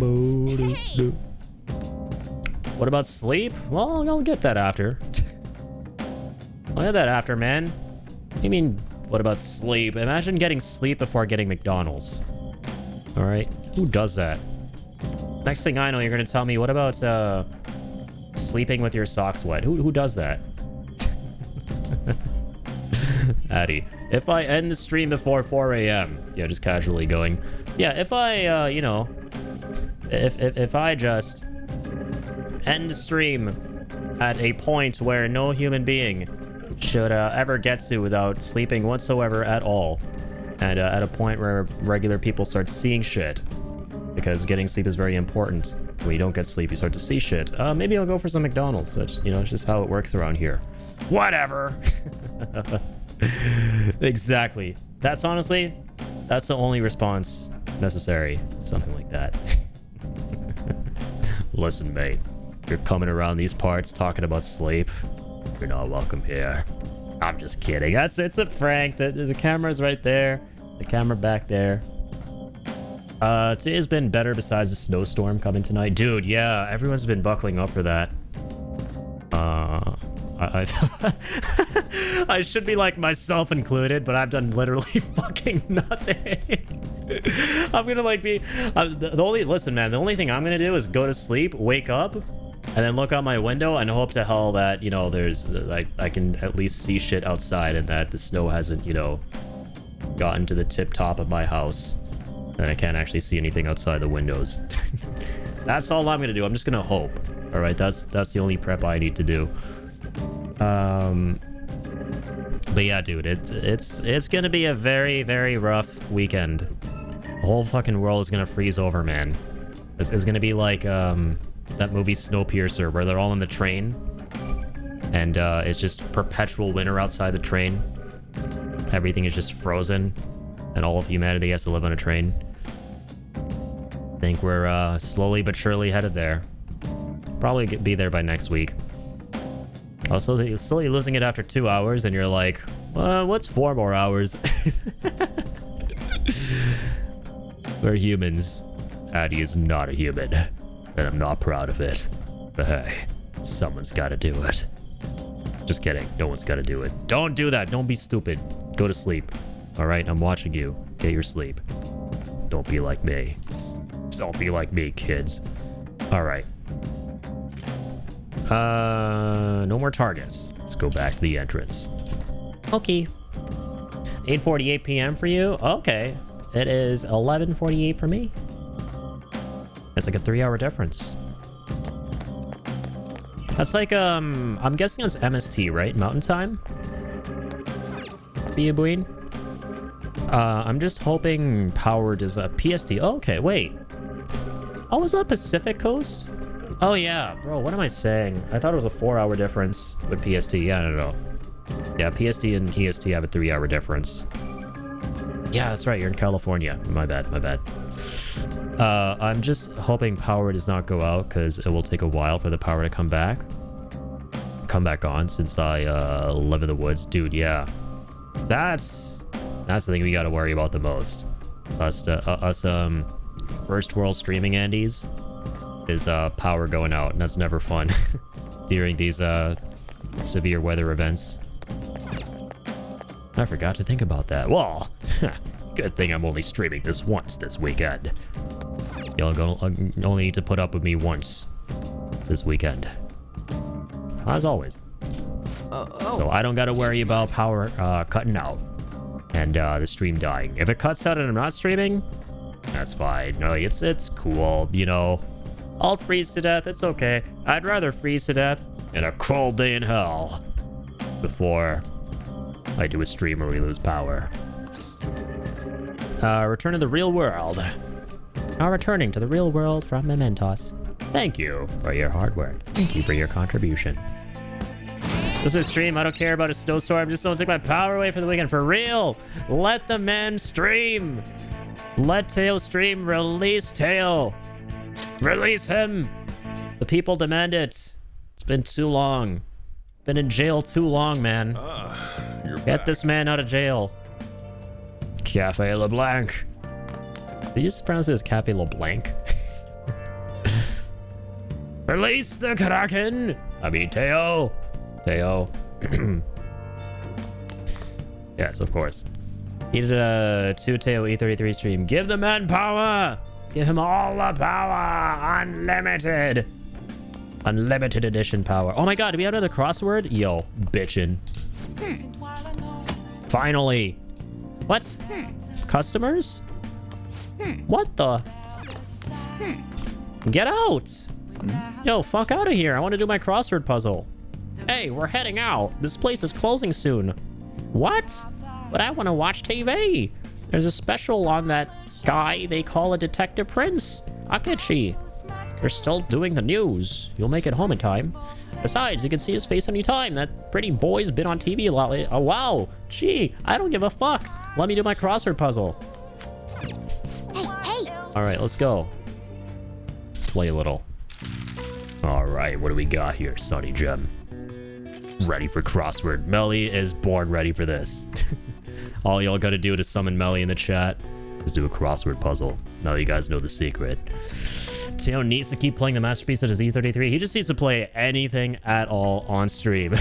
Hey. What about sleep? Well, I'll get that after. I'll get that after, man. What do you mean, what about sleep? Imagine getting sleep before getting McDonald's. Alright, who does that? Next thing I know, you're gonna tell me, what about sleeping with your socks wet? Who does that? Addy, if I end the stream before 4 a.m., yeah, just casually going, yeah, if I, you know, if I just end the stream at a point where no human being should ever get to without sleeping whatsoever at all, and at a point where regular people start seeing shit, because getting sleep is very important. When you don't get sleep, you start to see shit. Maybe I'll go for some McDonald's. That's, you know, it's just how it works around here. Whatever. Exactly. That's honestly, that's the only response necessary. Something like that. Listen, mate. You're coming around these parts talking about sleep. You're not welcome here. I'm just kidding. It's a prank. The camera's right there. The camera back there. Today has been better besides the snowstorm coming tonight. Dude, yeah, everyone's been buckling up for that. I should be like myself included, but I've done literally fucking nothing. I'm gonna like be listen, man, the only thing I'm gonna do is go to sleep, wake up, and then look out my window and hope to hell that, you know, there's I can at least see shit outside and that the snow hasn't, you know, gotten to the tip top of my house and I can't actually see anything outside the windows. That's all I'm gonna do. I'm just gonna hope. All right, that's the only prep I need to do. But yeah, dude, it's gonna be a very, very rough weekend. The whole fucking world is gonna freeze over, man. It's gonna be like that movie Snowpiercer, where they're all in the train, and it's just perpetual winter outside the train. Everything is just frozen, and all of humanity has to live on a train. I think we're slowly but surely headed there. Probably be there by next week. Also, you're slowly losing it after 2 hours, and you're like, what's 4 more hours? We're humans. Addy is not a human, and I'm not proud of it. But hey, someone's gotta do it. Just kidding. No one's gotta do it. Don't do that. Don't be stupid. Go to sleep. All right, I'm watching you. Get your sleep. Don't be like me. Don't be like me, kids. All right. No more targets. Let's go back to the entrance. Okay. 8:48 p.m. for you? Okay. It is 11:48 for me. It's like a 3-hour difference. That's like, I'm guessing it's MST, right? Mountain time? For you, Buin? I'm just hoping power does a PST. Oh, okay, wait. Oh, was that Pacific Coast? Oh yeah, bro, what am I saying? I thought it was a 4-hour difference with PST. Yeah, no. Yeah, PST and EST have a 3-hour difference. Yeah, that's right, you're in California. My bad. I'm just hoping power does not go out, because it will take a while for the power to come back on, since I live in the woods. Dude, yeah. That's the thing we gotta worry about the most. Us first world streaming Andes is power going out, and that's never fun during these severe weather events. I forgot to think about that. Well, good thing I'm only streaming this once this weekend. You'll only need to put up with me once this weekend, as always. So I don't gotta worry about power cutting out and the stream dying. If it cuts out and I'm not streaming, that's fine. No, it's cool, you know. I'll freeze to death, it's okay. I'd rather freeze to death in a cold day in hell before I do a stream where we lose power. Return to the real world. Now returning to the real world from Mementos. Thank you for your hard work. Thank you for your contribution. This is a stream. I don't care about a snowstorm. Just don't take my power away for the weekend. For real. Let the man stream. Let Teo stream. Release Teo. Release him. The people demand it. It's been too long. Been in jail too long, man. Get this man out of jail. Cafe LeBlanc. Did you just pronounce it as Cafe LeBlanc? Release the Kraken. I mean, Teo. Yes, of course. Needed a 2 Teo E33 stream. Give the man power. Give him all the power. Unlimited. Unlimited edition power. Oh my god, do we have another crossword? Yo, bitchin'. Finally. What? Customers? What the? Get out. Yo, fuck out of here. I want to do my crossword puzzle. Hey, we're heading out. This place is closing soon. What? But I want to watch TV. There's a special on that guy they call a Detective Prince, Akechi. They're still doing the news. You'll make it home in time. Besides, you can see his face anytime. That pretty boy's been on TV a lot lately. Oh, wow. Gee, I don't give a fuck. Let me do my crossword puzzle. Hey. All right, let's go. Play a little. All right, what do we got here, Sonny Gem? ready for crossword. Melly is born ready for this. All y'all gotta do to summon Melly in the chat is do a crossword puzzle. Now you guys know the secret. Teo needs to keep playing the masterpiece at his E33. He just needs to play anything at all on stream.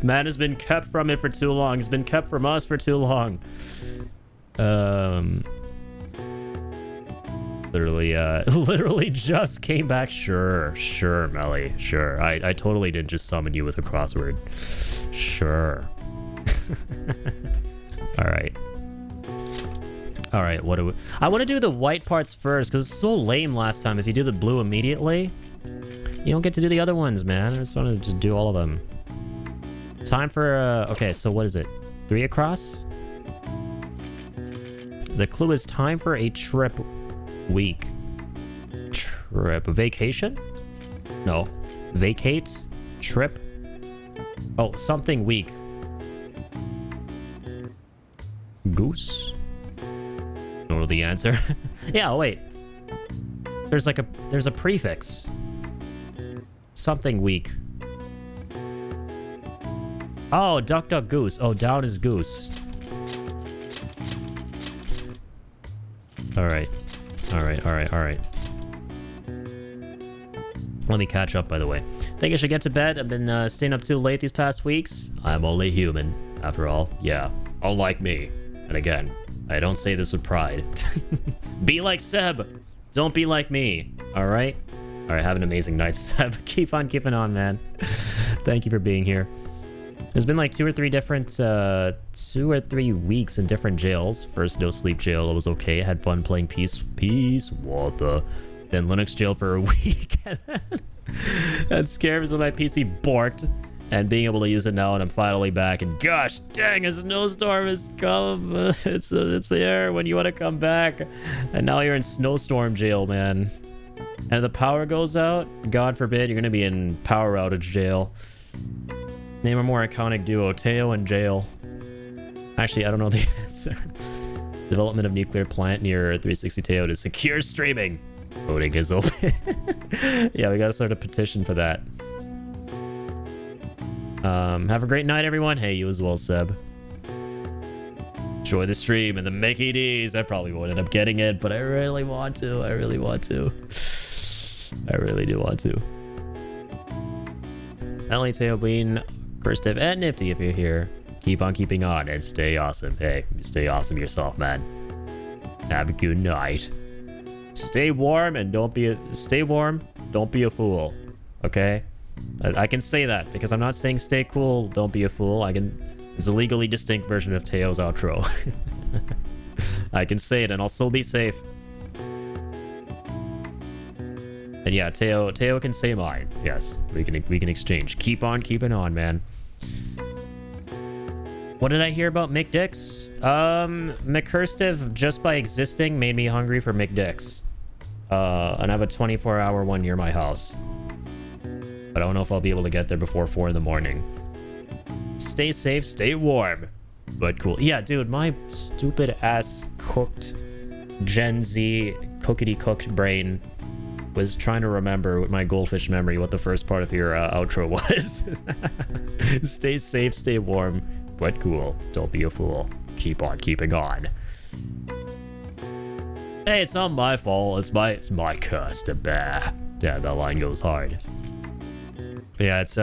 Man has been kept from it for too long. He's been kept from us for too long. Literally just came back. Sure, Melly. Sure. I totally didn't just summon you with a crossword. Sure. All right, what do we... I want to do the white parts first, because it's so lame last time. If you do the blue immediately, you don't get to do the other ones, man. I just want to just do all of them. Time for... okay, so what is it? 3 across? The clue is time for a trip week. Trip. Vacation? No. Vacate? Trip? Oh, something week. Goose? Don't know the answer. Yeah, wait. There's a prefix. Something week. Oh, duck, duck, goose. Oh, down is goose. All right. Let me catch up, by the way. I think I should get to bed. I've been staying up too late these past weeks. I'm only human, after all. Yeah, unlike me. And again, I don't say this with pride. Be like Seb. Don't be like me. All right? All right, have an amazing night, Seb. Keep on keeping on, man. Thank you for being here. There's been like 2 or 3 weeks in different jails. First, no sleep jail. It was okay. I had fun playing Peace. What the? Then Linux jail for a week. And scared because my PC borked. And being able to use it now, and I'm finally back. And gosh dang, a snowstorm has come. It's there when you want to come back. And now you're in snowstorm jail, man. And if the power goes out, God forbid, you're going to be in power outage jail. Name a more iconic duo, Teo and Jail. Actually, I don't know the answer. Development of nuclear plant near 360 Teo to secure streaming. Voting is open. Yeah, we gotta start a petition for that. Have a great night, everyone. Hey, you as well, Seb. Enjoy the stream and the Mickey D's. I probably won't end up getting it, but I really want to. I really do want to. Ellie, Teo, Bean, Kirstev, and Nifty, if you're here. Keep on keeping on and stay awesome. Hey, stay awesome yourself, man. Have a good night. Stay warm and don't be a fool. Okay? I can say that because I'm not saying stay cool, don't be a fool. It's a legally distinct version of Teo's outro. I can say it and I'll still be safe. And yeah, Teo can say mine. Yes, we can exchange. Keep on keeping on, man. What did I hear about McDicks? McCurstiff, just by existing, made me hungry for McDicks. And I have a 24-hour one near my house. But I don't know if I'll be able to get there before 4 in the morning. Stay safe, stay warm. But cool. Yeah, dude, my stupid ass cooked Gen Z cookity-cooked brain was trying to remember with my goldfish memory what the first part of your outro was. Stay safe, stay warm, but cool. Don't be a fool. Keep on keeping on. Hey, it's not my fault. It's my curse to bear. Yeah, that line goes hard. Yeah, it's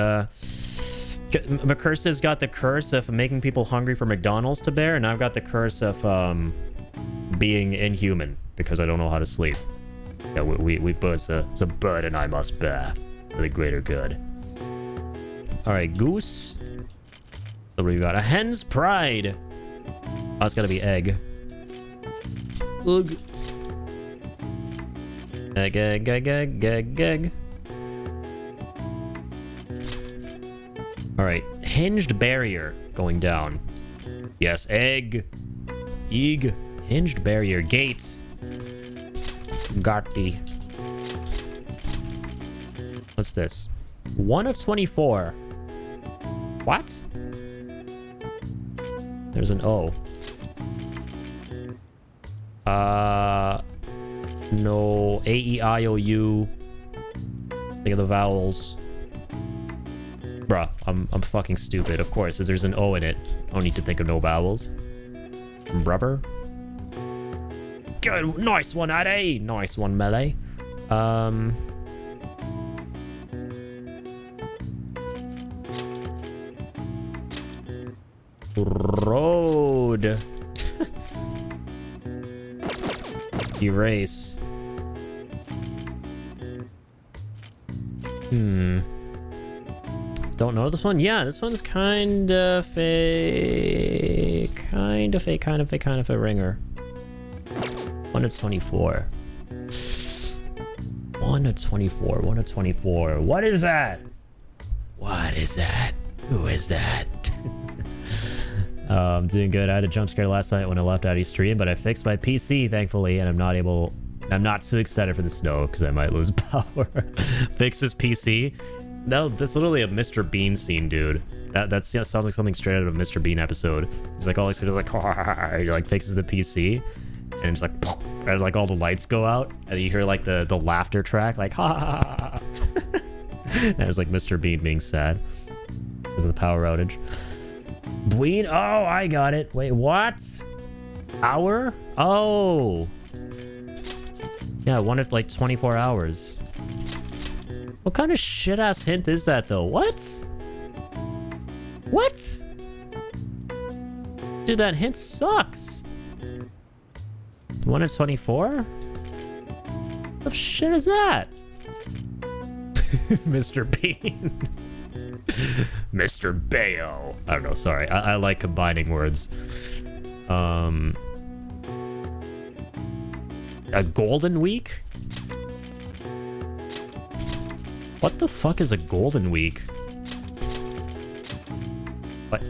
McCurstive's got the curse of making people hungry for McDonald's to bear, and I've got the curse of being inhuman because I don't know how to sleep. Yeah, it's a burden I must bear for the greater good. All right, goose. So what do we got? A hen's pride. Oh, it's gotta be egg. Ugh. Egg. All right, hinged barrier going down. Yes, egg. Egg. Hinged barrier. Gate. Garty. What's this? 1 of 24. What? There's an O. No. A, E, I, O, U. Think of the vowels. Bruh, I'm fucking stupid. Of course, if there's an O in it, I don't need to think of no vowels. Brother. Good, nice one, Addy. Nice one, Melee. Road. Erase. Don't know this one? Yeah, this one's kind of a ringer. 1 of 24. 1 of 24. 1 of 24. What is that? What is that? Who is that? I'm doing good. I had a jump scare last night when I left Addy's stream, but I fixed my PC, thankfully, and I'm not too excited for the snow because I might lose power. Fix his PC. No, that's literally a Mr. Bean scene, dude. That sounds like something straight out of a Mr. Bean episode. He's like all excited, like, he like fixes the PC, and it's like, and like all the lights go out, and you hear like the laughter track, like, ha ha ha. And it's like Mr. Bean being sad because of the power outage. Bween? Oh, I got it. Wait, what? Hour? Oh. Yeah, I wanted like 24 hours. What kind of shit-ass hint is that, though? What? What? Dude, that hint sucks. 1 of 24? What the shit is that? Mr. Bean. Mr. Bayo. I don't know, sorry. I like combining words. A golden week? What the fuck is a golden week? What?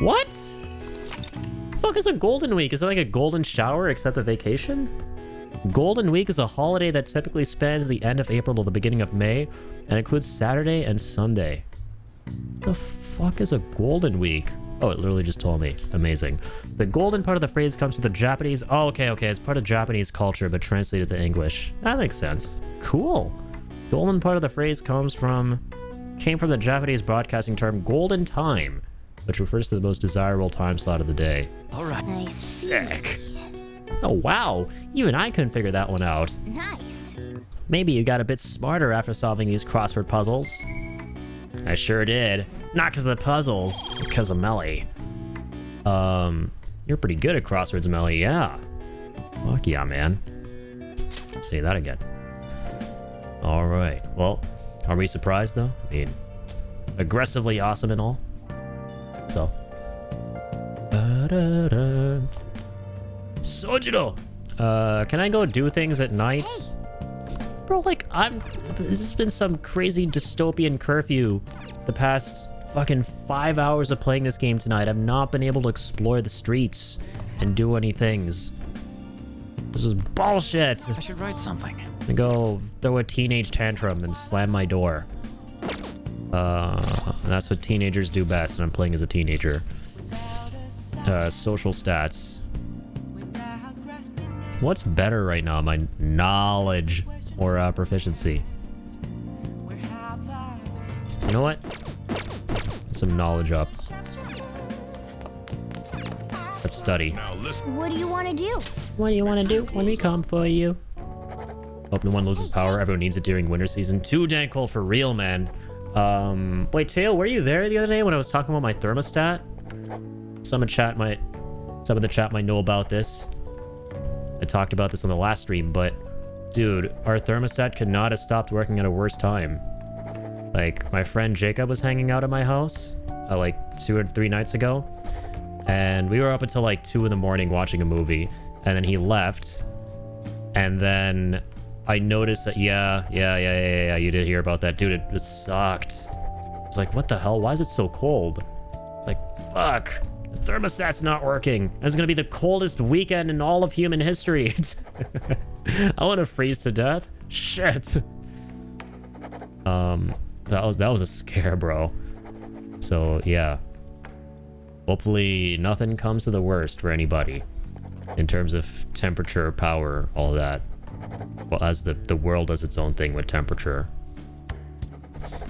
What? The fuck is a golden week? Is it like a golden shower except a vacation? Golden Week is a holiday that typically spans the end of April to the beginning of May and includes Saturday and Sunday. The fuck is a Golden Week? Oh, it literally just told me. Amazing. The golden part of the phrase comes from the Japanese. Oh, okay. It's part of Japanese culture, but translated to English. That makes sense. Cool. Golden part of the phrase came from the Japanese broadcasting term golden time, which refers to the most desirable time slot of the day. All right. Nice. Sick. Oh, wow. Even I couldn't figure that one out. Nice. Maybe you got a bit smarter after solving these crossword puzzles. I sure did. Not because of the puzzles, because of Melly. You're pretty good at crosswords, Melly, yeah. Fuck yeah, man. Let's say that again. Alright, well, are we surprised, though? I mean, aggressively awesome and all. So. Sojiro! Can I go do things at night? Hey. Bro, like, this has been some crazy dystopian curfew the past fucking 5 hours of playing this game tonight. I've not been able to explore the streets and do any things. This is bullshit. I should write something. I go throw a teenage tantrum and slam my door. That's what teenagers do best, and I'm playing as a teenager. Social stats. What's better right now? My knowledge or proficiency? You know what? Some knowledge up. Let's study. What do you want to do? What do you want to do when we come for you? Hope no one loses power. Everyone needs it during winter season. Too dang cold for real, man. Wait, Tail, were you there the other day when I was talking about my thermostat? Some of the chat might know about this. I talked about this on the last stream, but dude, our thermostat could not have stopped working at a worse time. Like, my friend Jacob was hanging out at my house like 2 or 3 nights ago, and we were up until like 2 in the morning watching a movie, and then he left, and then I noticed that yeah, you did hear about that. Dude, it sucked. I was like, what the hell? Why is it so cold? It's like, fuck. The thermostat's not working. It's gonna be the coldest weekend in all of human history. I want to freeze to death. Shit. That was a scare, bro. So yeah. Hopefully nothing comes to the worst for anybody in terms of temperature, power, all of that. well, as the world does its own thing with temperature.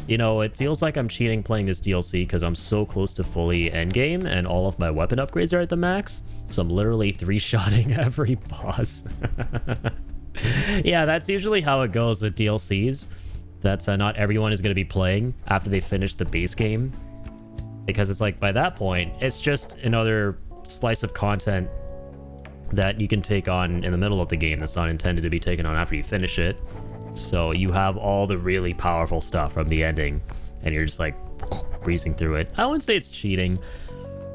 You know, it feels like I'm cheating playing this DLC because I'm so close to fully endgame and all of my weapon upgrades are at the max. So I'm literally 3-shotting every boss. Yeah, that's usually how it goes with DLCs. That's not everyone is going to be playing after they finish the base game. Because it's like, by that point, it's just another slice of content that you can take on in the middle of the game that's not intended to be taken on after you finish it. So you have all the really powerful stuff from the ending, and you're just like breezing through it. I wouldn't say it's cheating.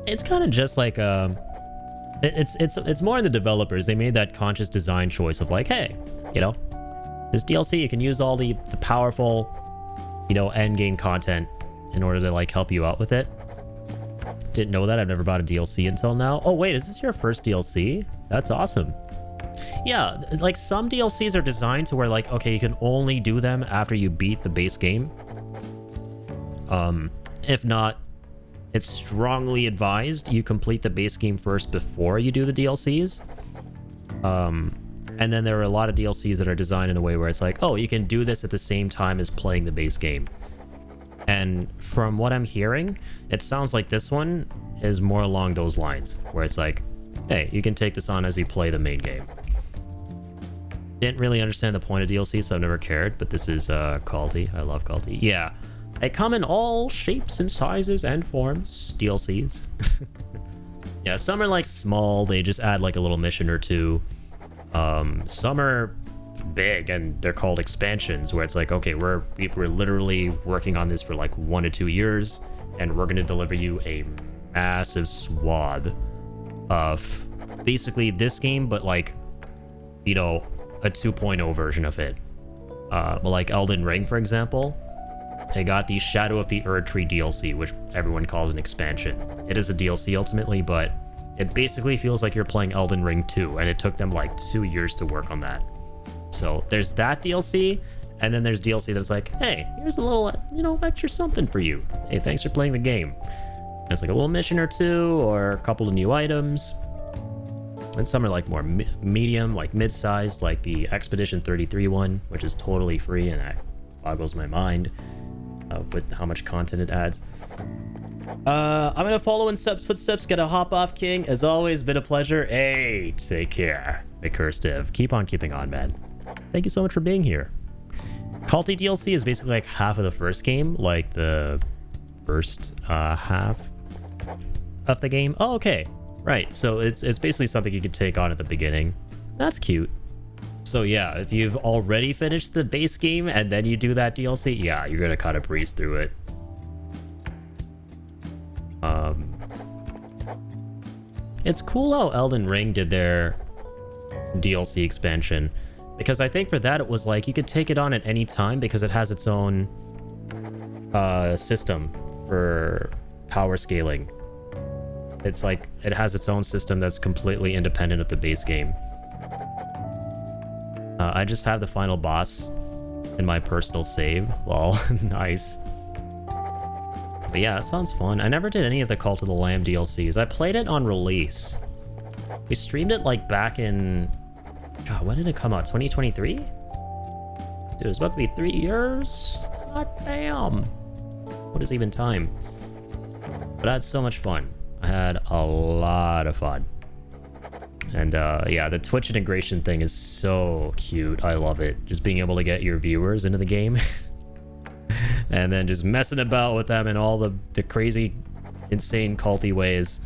It's kind of just like it's more in the developers. They made that conscious design choice of like, hey, you know, this DLC you can use all the powerful, you know, end game content in order to like help you out with it. Didn't know that. I've never bought a DLC until now. Oh wait, is this your first DLC? That's awesome. Yeah, like some DLCs are designed to where like, okay, you can only do them after you beat the base game. If not, it's strongly advised you complete the base game first before you do the DLCs. And then there are a lot of DLCs that are designed in a way where it's like, oh, you can do this at the same time as playing the base game. And from what I'm hearing, it sounds like this one is more along those lines, where it's like, hey, you can take this on as you play the main game. Didn't really understand the point of DLC, so I've never cared, but this is Culty. I love Culty. Yeah, they come in all shapes and sizes and forms, DLCs. Yeah, some are like small, they just add like a little mission or two. Some are big and they're called expansions, where it's like, okay, we're literally working on this for like 1 to 2 years, and we're going to deliver you a massive swath of basically this game, but like, you know, a 2.0 version of it. But like Elden Ring, for example, they got the Shadow of the Erdtree DLC, which everyone calls an expansion. It is a DLC ultimately, but it basically feels like you're playing Elden Ring 2, and it took them like 2 years to work on that. So there's that DLC, and then there's DLC that's like, hey, here's a little, you know, extra something for you. Hey, thanks for playing the game. It's like a little mission or two, or a couple of new items. And some are like more medium, like mid-sized, like the Expedition 33 one, which is totally free, and that boggles my mind with how much content it adds. I'm gonna follow in Seb's footsteps, gonna hop off, King. As always, been a pleasure. Hey, take care, McCurstiff. Keep on keeping on, man. Thank you so much for being here. Culty DLC is basically like half of the first game, like the first half of the game. Oh, okay. Right, so it's basically something you could take on at the beginning. That's cute. So yeah, if you've already finished the base game and then you do that DLC, yeah, you're gonna kind of breeze through it. It's cool how Elden Ring did their DLC expansion, because I think for that it was like you could take it on at any time because it has its own system for power scaling. It's like it has its own system that's completely independent of the base game. I just have the final boss in my personal save. Lol, nice. But yeah, it sounds fun. I never did any of the Cult of the Lamb DLCs. I played it on release. We streamed it like back in... God, when did it come out? 2023? Dude, it was about to be 3 years? God damn. What is even time? But I had so much fun. I had a lot of fun. And yeah, the Twitch integration thing is so cute. I love it. Just being able to get your viewers into the game. And then just messing about with them in all the crazy, insane, culty ways.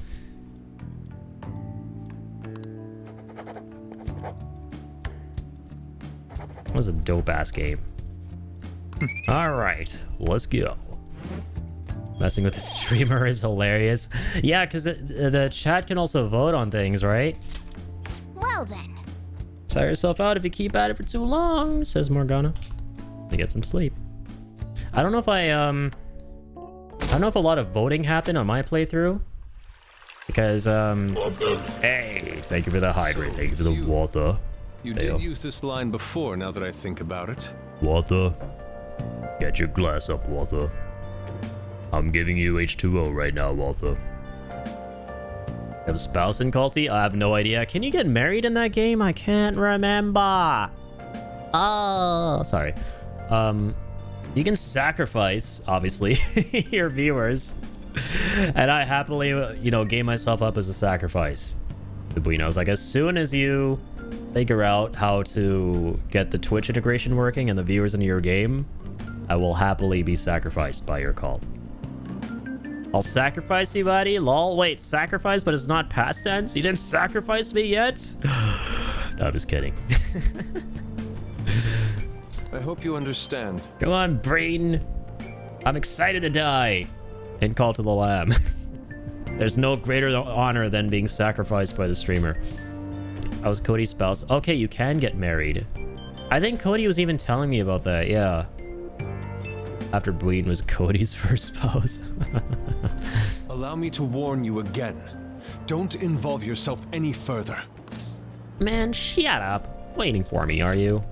That was a dope-ass game. Alright, let's go. Messing with the streamer is hilarious. Yeah, because the chat can also vote on things, right? Well then. Tire yourself out if you keep at it for too long, says Morgana. To get some sleep. I don't know if I don't know if a lot of voting happened on my playthrough. Because, hey, thank you for the hydrate. Thank you for the water. You did use this line before, now that I think about it. Water. Get your glass up, Water. I'm giving you H2O right now, Walther. Have a spouse in Culty? I have no idea. Can you get married in that game? I can't remember. Oh, sorry. You can sacrifice, obviously, your viewers. And I happily, you know, gave myself up as a sacrifice. The Buenos, like, as soon as you figure out how to get the Twitch integration working and the viewers into your game, I will happily be sacrificed by your call. I'll sacrifice you, buddy. Lol. Wait, sacrifice, but it's not past tense? You didn't sacrifice me yet? No, I'm just kidding. I hope you understand. Come on, Brayden. I'm excited to die. And call to the lamb. There's no greater honor than being sacrificed by the streamer. I was Cody's spouse. Okay, you can get married. I think Cody was even telling me about that, yeah. After Brayden was Cody's first spouse. Allow me to warn you again. Don't involve yourself any further. Man, shut up. Waiting for me, are you?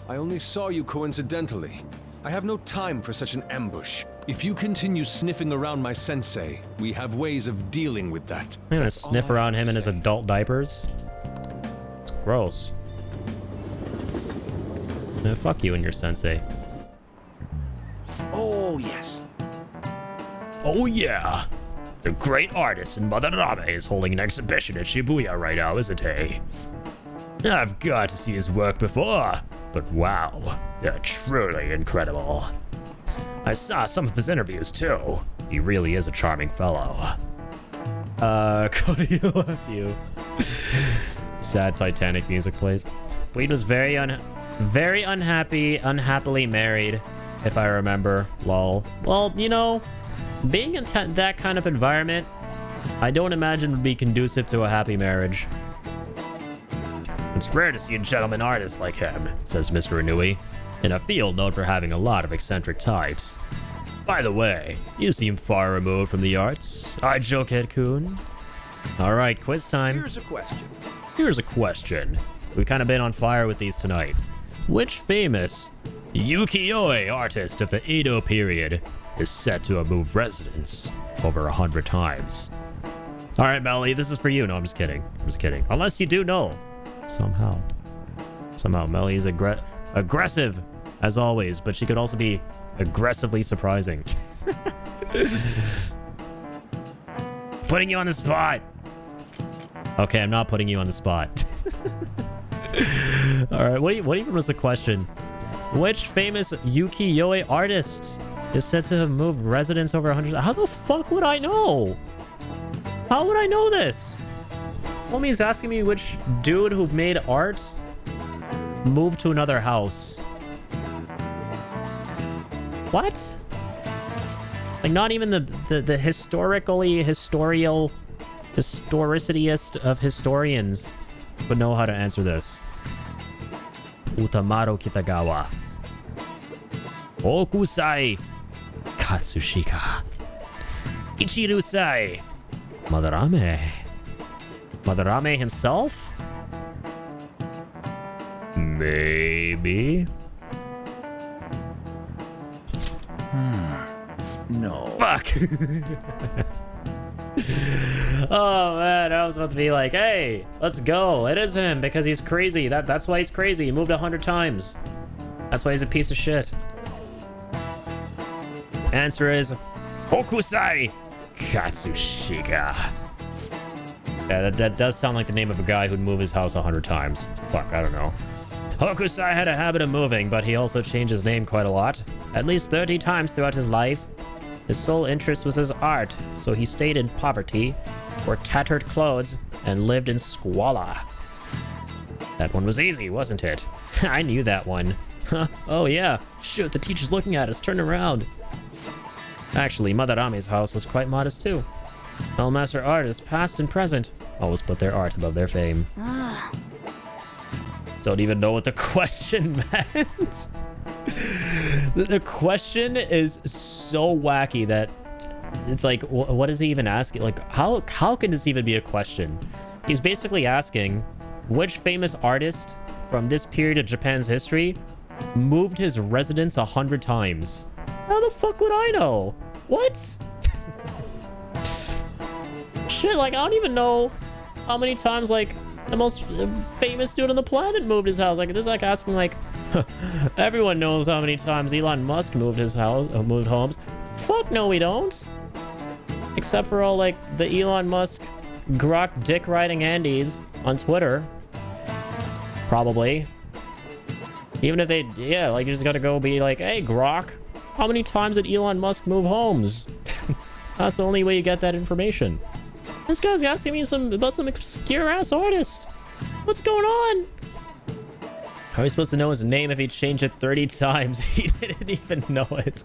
I only saw you coincidentally. I have no time for such an ambush. If you continue sniffing around my sensei, we have ways of dealing with that. I'm gonna sniff around him in his adult diapers. It's gross. Fuck you and your sensei. Oh, yes. Oh, yeah. The great artist Madarame is holding an exhibition at Shibuya right now, isn't he? I've got to see his work before, but wow, they're truly incredible. I saw some of his interviews too. He really is a charming fellow. Cody left you. Sad Titanic music plays. Wade was very unhappily married, if I remember. Lol. Well, you know, being in that kind of environment, I don't imagine would be conducive to a happy marriage. It's rare to see a gentleman artist like him, says Mr. Inui, in a field known for having a lot of eccentric types. By the way, you seem far removed from the arts. I Jokehead-kun. Alright, quiz time. Here's a question. We've kind of been on fire with these tonight. Which famous ukiyo-e artist of the Edo period is said to have moved residence over 100 times? Alright, Melly, this is for you. No, I'm just kidding. Unless you do know. Somehow, Melly is aggressive, as always, but she could also be aggressively surprising. Putting you on the spot. Okay, I'm not putting you on the spot. All right, what even was the question? Which famous ukiyo-e artist is said to have moved residence over 100? How the fuck would I know? How would I know this? Homie's asking me which dude who made art moved to another house. What? Like, not even the historicityest of historians would know how to answer this. Utamaro Kitagawa. Okusai Katsushika. Ichirusai Madarame. Madarame himself? Maybe. No. Fuck. Oh man, I was about to be like, hey, let's go. It is him because he's crazy. That's why he's crazy. He moved 100 times. That's why he's a piece of shit. Answer is Hokusai Katsushika. Yeah, that does sound like the name of a guy who'd move his house 100 times. Fuck, I don't know. Hokusai had a habit of moving, but he also changed his name quite a lot. At least 30 times throughout his life. His sole interest was his art, so he stayed in poverty, wore tattered clothes, and lived in squalor. That one was easy, wasn't it? I knew that one. Oh yeah, shoot, the teacher's looking at us, turn around. Actually, Madarame's house was quite modest too. All master artists, past and present, always put their art above their fame. Don't even know what the question meant. The question is so wacky that it's like, what is he even asking? Like, how can this even be a question? He's basically asking which famous artist from this period of Japan's history moved his residence 100 times. How the fuck would I know? What? Shit, like, I don't even know how many times, like, The most famous dude on the planet moved his house. Like, this is like asking, like, everyone knows how many times Elon Musk moved his house, moved homes. Fuck no, we don't. Except for all, like, the Elon Musk Grok dick riding Andes on Twitter. Probably. Even if they, yeah, like, you just gotta go be like, hey, Grok, how many times did Elon Musk move homes? That's the only way you get that information. This guy's asking me about some obscure-ass artist. What's going on? How are we supposed to know his name if he changed it 30 times? He didn't even know it.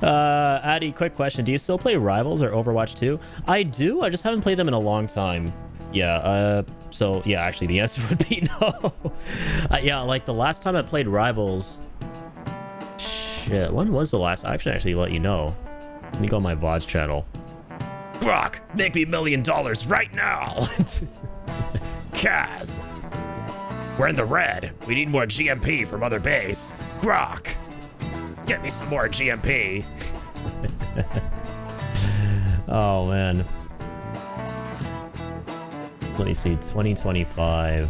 Addy, quick question. Do you still play Rivals or Overwatch 2? I do. I just haven't played them in a long time. Yeah, so, yeah, actually, the answer would be no. Yeah, like, the last time I played Rivals... Shit, when was the last... I actually let you know. Let me go on my VODs channel. Grok, make me $1 million right now! Kaz! We're in the red. We need more GMP from other base. Grok! Get me some more GMP. Oh, man. Let me see, 2025. All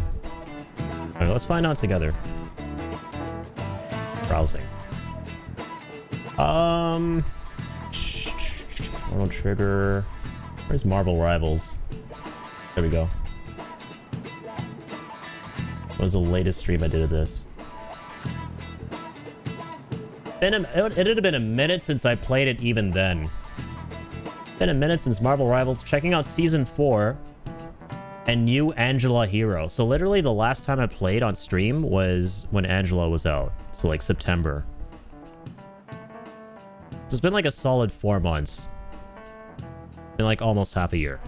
right, let's find out together. Browsing. Chrono Trigger. Where's Marvel Rivals? There we go. What was the latest stream I did of this? It had been a minute since I played it even then. Been a minute since Marvel Rivals. Checking out Season 4 and new Angela Hero. So literally the last time I played on stream was when Angela was out. So like September. So it's been like a solid 4 months. In like almost half a year.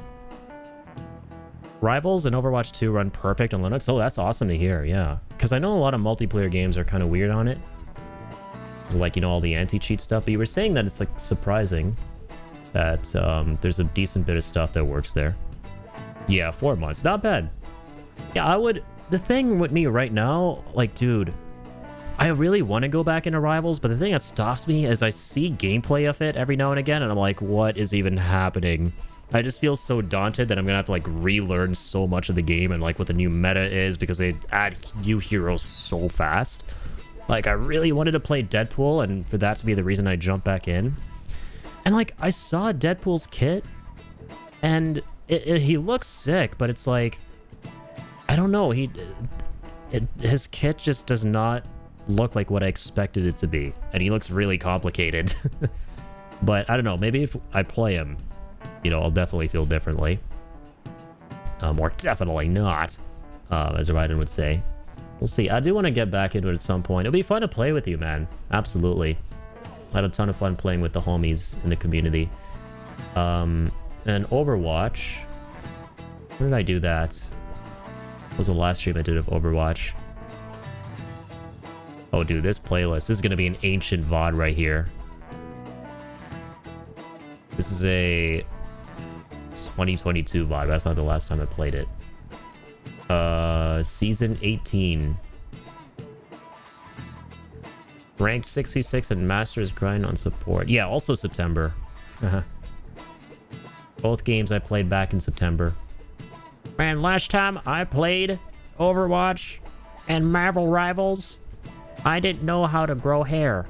Rivals and Overwatch 2 run perfect on Linux. Oh, that's awesome to hear, yeah. Because I know a lot of multiplayer games are kind of weird on it. It's like, you know, all the anti-cheat stuff. But you were saying that it's like surprising that there's a decent bit of stuff that works there. Yeah, 4 months. Not bad. Yeah, I would... The thing with me right now, like, dude... I really want to go back into Rivals, but the thing that stops me is I see gameplay of it every now and again, and I'm like, what is even happening? I just feel so daunted that I'm gonna have to like relearn so much of the game and like what the new meta is because they add new heroes so fast. Like, I really wanted to play Deadpool, and for that to be the reason I jumped back in. And like, I saw Deadpool's kit, and he looks sick, but it's like, I don't know, his kit just does not look like what I expected it to be, and he looks really complicated. But I don't know, maybe if I play him, you know, I'll definitely feel differently. Or definitely not, as Raiden would say. We'll see. I do want to get back into it at some point. It'll be fun to play with you, man. Absolutely. I had a ton of fun playing with the homies in the community. And Overwatch. Where did I do that? What was the last stream I did of Overwatch? Oh, dude, this playlist. This is going to be an ancient VOD right here. This is a 2022 VOD. That's not the last time I played it. Season 18. Ranked 66 and Masters grind on support. Yeah, also September. Both games I played back in September. Man, last time I played Overwatch and Marvel Rivals, I didn't know how to grow hair.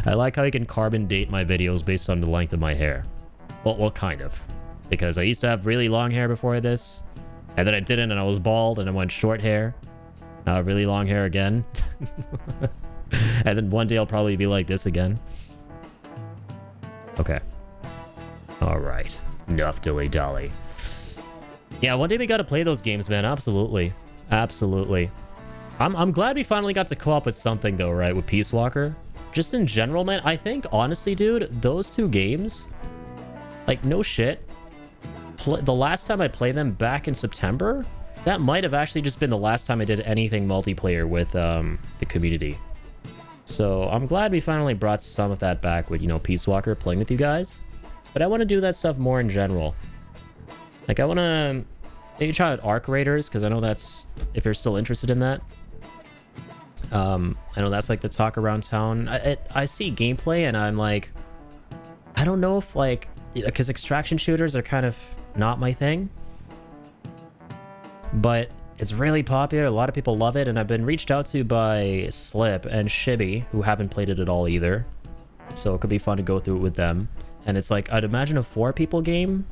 I like how you can carbon date my videos based on the length of my hair. Well, kind of. Because I used to have really long hair before this, and then I didn't, and I was bald, and I went short hair. Now I have really long hair again. And then one day I'll probably be like this again. Okay. Alright. Enough dilly-dally. Yeah, one day we gotta play those games, man. Absolutely. Absolutely. I'm glad we finally got to co-op with something, though, right? With Peace Walker. Just in general, man, I think, honestly, dude, those two games, like, no shit. The last time I played them back in September, that might have actually just been the last time I did anything multiplayer with the community. So I'm glad we finally brought some of that back with, you know, Peace Walker playing with you guys. But I want to do that stuff more in general. Like, I want to maybe try out Arc Raiders, because I know that's, if you're still interested in that. I know that's like the talk around town. I see gameplay and I'm like, I don't know if like, because extraction shooters are kind of not my thing. But it's really popular. A lot of people love it, and I've been reached out to by Slip and Shibby, who haven't played it at all either. So it could be fun to go through it with them. And it's like, I'd imagine a 4-people game,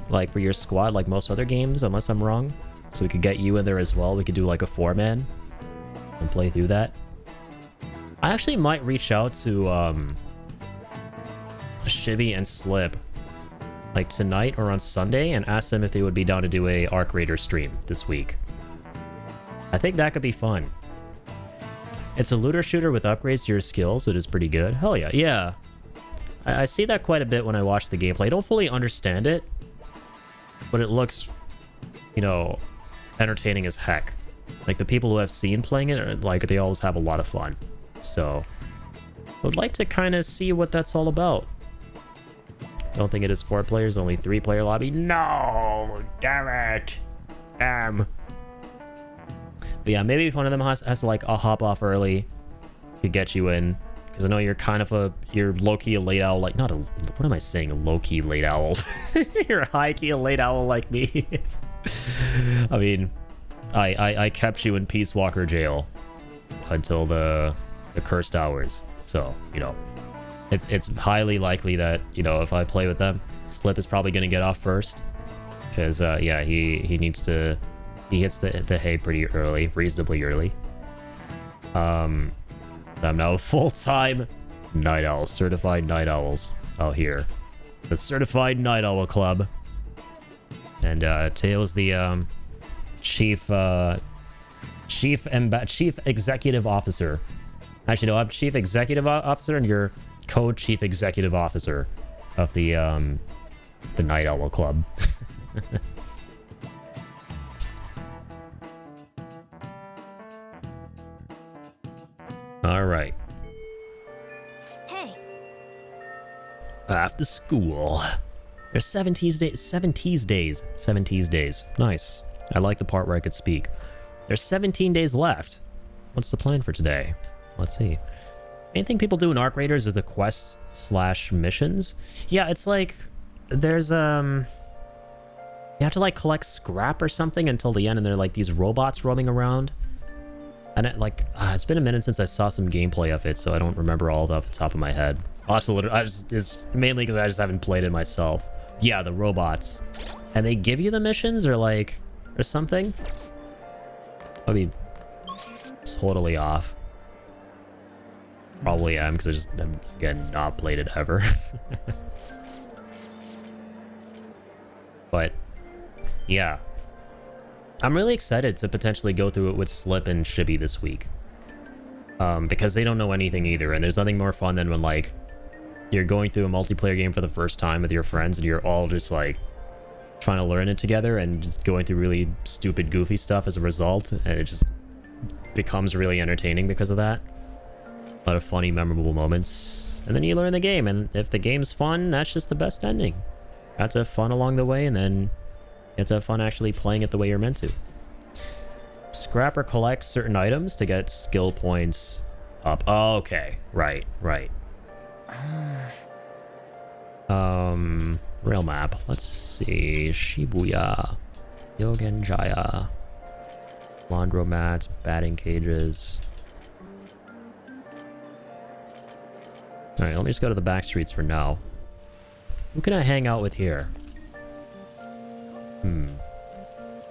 like for your squad, like most other games, unless I'm wrong. So we could get you in there as well. We could do like a 4-man and play through that. I actually might reach out to Shibby and Slip like tonight or on Sunday and ask them if they would be down to do a Arc Raider stream this week. I think that could be fun. It's a looter shooter with upgrades to your skills. It is pretty good. Hell yeah. Yeah. I see that quite a bit when I watch the gameplay. I don't fully understand it, but it looks, you know, entertaining as heck. Like, the people who I've seen playing it, like, they always have a lot of fun. So, I would like to kind of see what that's all about. I don't think it is 4 players, only 3-player lobby. No! Damn it! Damn. But yeah, maybe if one of them has to, like, hop off early to get you in. Because I know you're kind of you're low-key a late owl, like, not a, what am I saying, a low-key late owl? You're a high-key a late owl like me. I mean, I kept you in Peace Walker jail until the cursed hours. So, you know, it's highly likely that, you know, if I play with them, Slip is probably going to get off first. Because, yeah, he needs to, he hits the hay pretty early, reasonably early. I'm now a full-time night owl, certified night owls out here. The Certified Night Owl Club. And Teo's the chief executive officer. Actually, no, I'm chief executive officer, and you're co-chief executive officer of the Night Owl Club. All right. Hey. After school. There's 17 days. Nice. I like the part where I could speak. There's 17 days left. What's the plan for today? Let's see. Anything people do in Arc Raiders is the quests/missions. Yeah, it's like there's you have to like collect scrap or something until the end, and there are like these robots roaming around. And it's been a minute since I saw some gameplay of it, so I don't remember all off the top of my head. It's mainly because I just haven't played it myself. Yeah, the robots. And they give you the missions or something? I mean, totally off. Probably am, because I just have, again, not played it ever. But, yeah. I'm really excited to potentially go through it with Slip and Shibby this week. Because they don't know anything either, and there's nothing more fun than when, like, you're going through a multiplayer game for the first time with your friends, and you're all just, like, trying to learn it together, and just going through really stupid, goofy stuff as a result, and it just becomes really entertaining because of that. A lot of funny, memorable moments. And then you learn the game, and if the game's fun, that's just the best ending. You have to have fun along the way, and then you have to have fun actually playing it the way you're meant to. Scrap or collect certain items to get skill points up. Oh, okay. Right. Rail map. Let's see. Shibuya. Yogenjaya. Laundromats. Batting cages. Alright, let me just go to the back streets for now. Who can I hang out with here?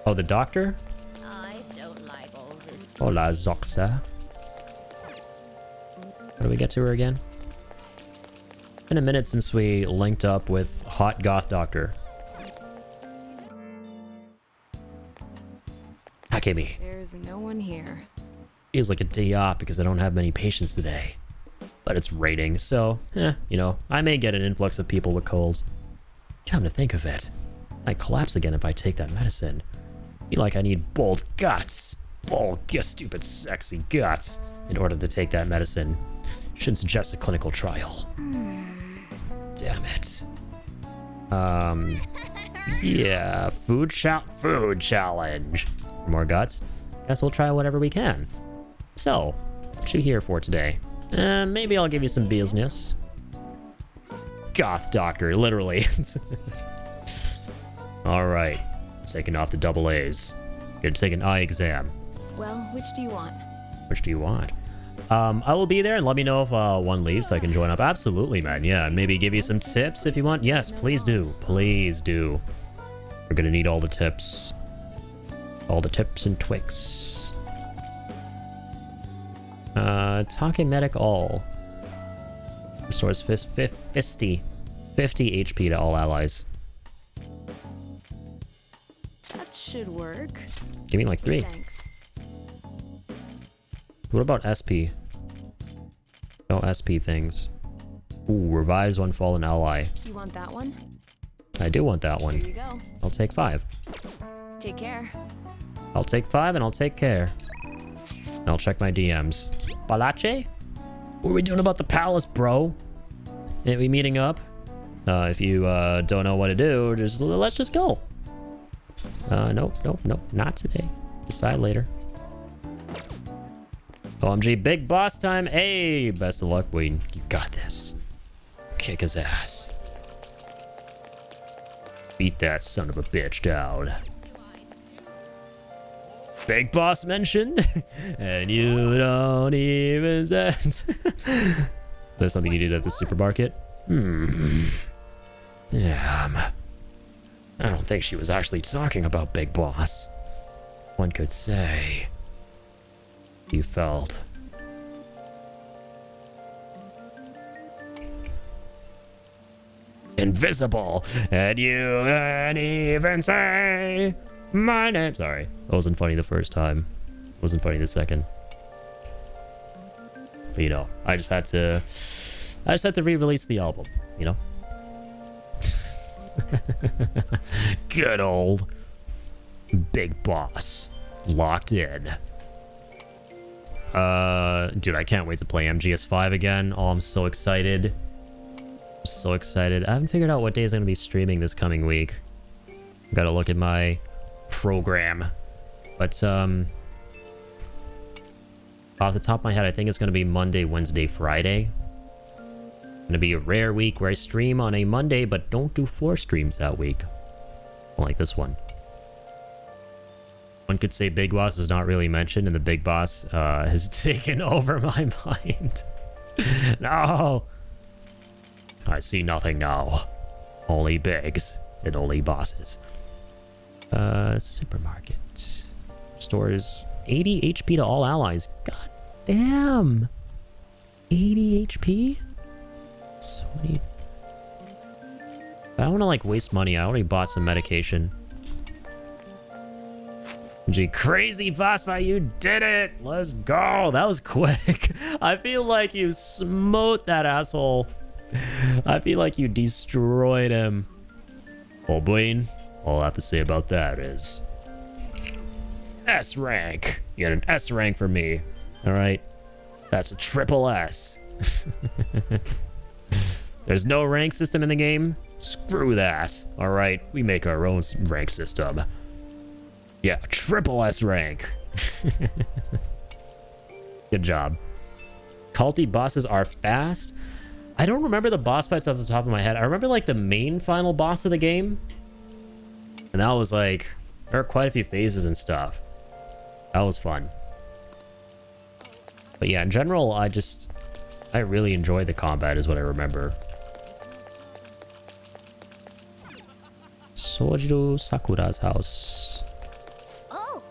Oh, the doctor? I don't like all this. Hola, Zoxa. How do we get to her again? Been a minute since we linked up with Hot Goth Doctor. Takemi. There's no one here. Feels like a day off because I don't have many patients today. But it's raining, so, you know, I may get an influx of people with colds. Come to think of it, I collapse again if I take that medicine. Feel like I need bold guts. Bold, stupid, sexy guts in order to take that medicine. Should suggest a clinical trial. Damn it. Yeah, food challenge. For more guts, guess we'll try whatever we can. So, what you here for today? Maybe I'll give you some business. Goth Doctor, literally. All right. Taking off the double A's. Gonna take an eye exam. Well, which do you want? Which do you want? I will be there, and let me know if one leaves so I can join up. Absolutely, man. Yeah, and maybe give you some tips if you want. Yes, please do. Please do. We're gonna need all the tips. All the tips and twicks. Take medic all. Restores 50 HP to all allies. That should work. Give me like 3. Thanks. What about SP? No SP things. Ooh, revise one fallen ally. You want that one? I do want that one. Here you go. I'll take 5. Take care. I'll take 5 and I'll take care. And I'll check my DMs. Balache? What are we doing about the palace, bro? Are we meeting up? If you don't know what to do, let's just go. Nope, not today. Decide later. OMG, big boss time. Hey, best of luck, Wayne. You got this. Kick his ass. Beat that son of a bitch down. Big boss mentioned, and you don't even sense. There's something you need at the supermarket? Yeah. I don't think she was actually talking about Big Boss. One could say you felt invisible, and you can't even say my name. Sorry, that wasn't funny the first time. It wasn't funny the second. But you know, I just had to re-release the album, you know. Good old Big Boss locked in. Dude, I can't wait to play MGS5 again. Oh, I'm so excited. I'm so excited. I haven't figured out what days I'm gonna be streaming this coming week. Gotta look at my program. But off the top of my head, I think it's gonna be Monday, Wednesday, Friday. Gonna be a rare week where I stream on a Monday, but don't do 4 streams that week. Like this one. One could say Big Boss is not really mentioned, and the Big Boss has taken over my mind. No! I see nothing now. Only bigs and only bosses. Supermarket. Stores 80 HP to all allies. God damn! 80 HP? So many. I don't want to like waste money. I already bought some medication. Gee, crazy boss fight, you did it! Let's go! That was quick. I feel like you smote that asshole. I feel like you destroyed him. Oh, Blaine, all I have to say about that is S rank. You get an S rank for me. All right, that's a triple S. There's no rank system in the game. Screw that. All right, we make our own rank system. Yeah, triple S rank. Good job. Culty bosses are fast. I don't remember the boss fights off the top of my head. I remember like the main final boss of the game. And that was like, there are quite a few phases and stuff. That was fun. But yeah, in general, I really enjoyed the combat is what I remember. Sojiro Sakura's house. Oh.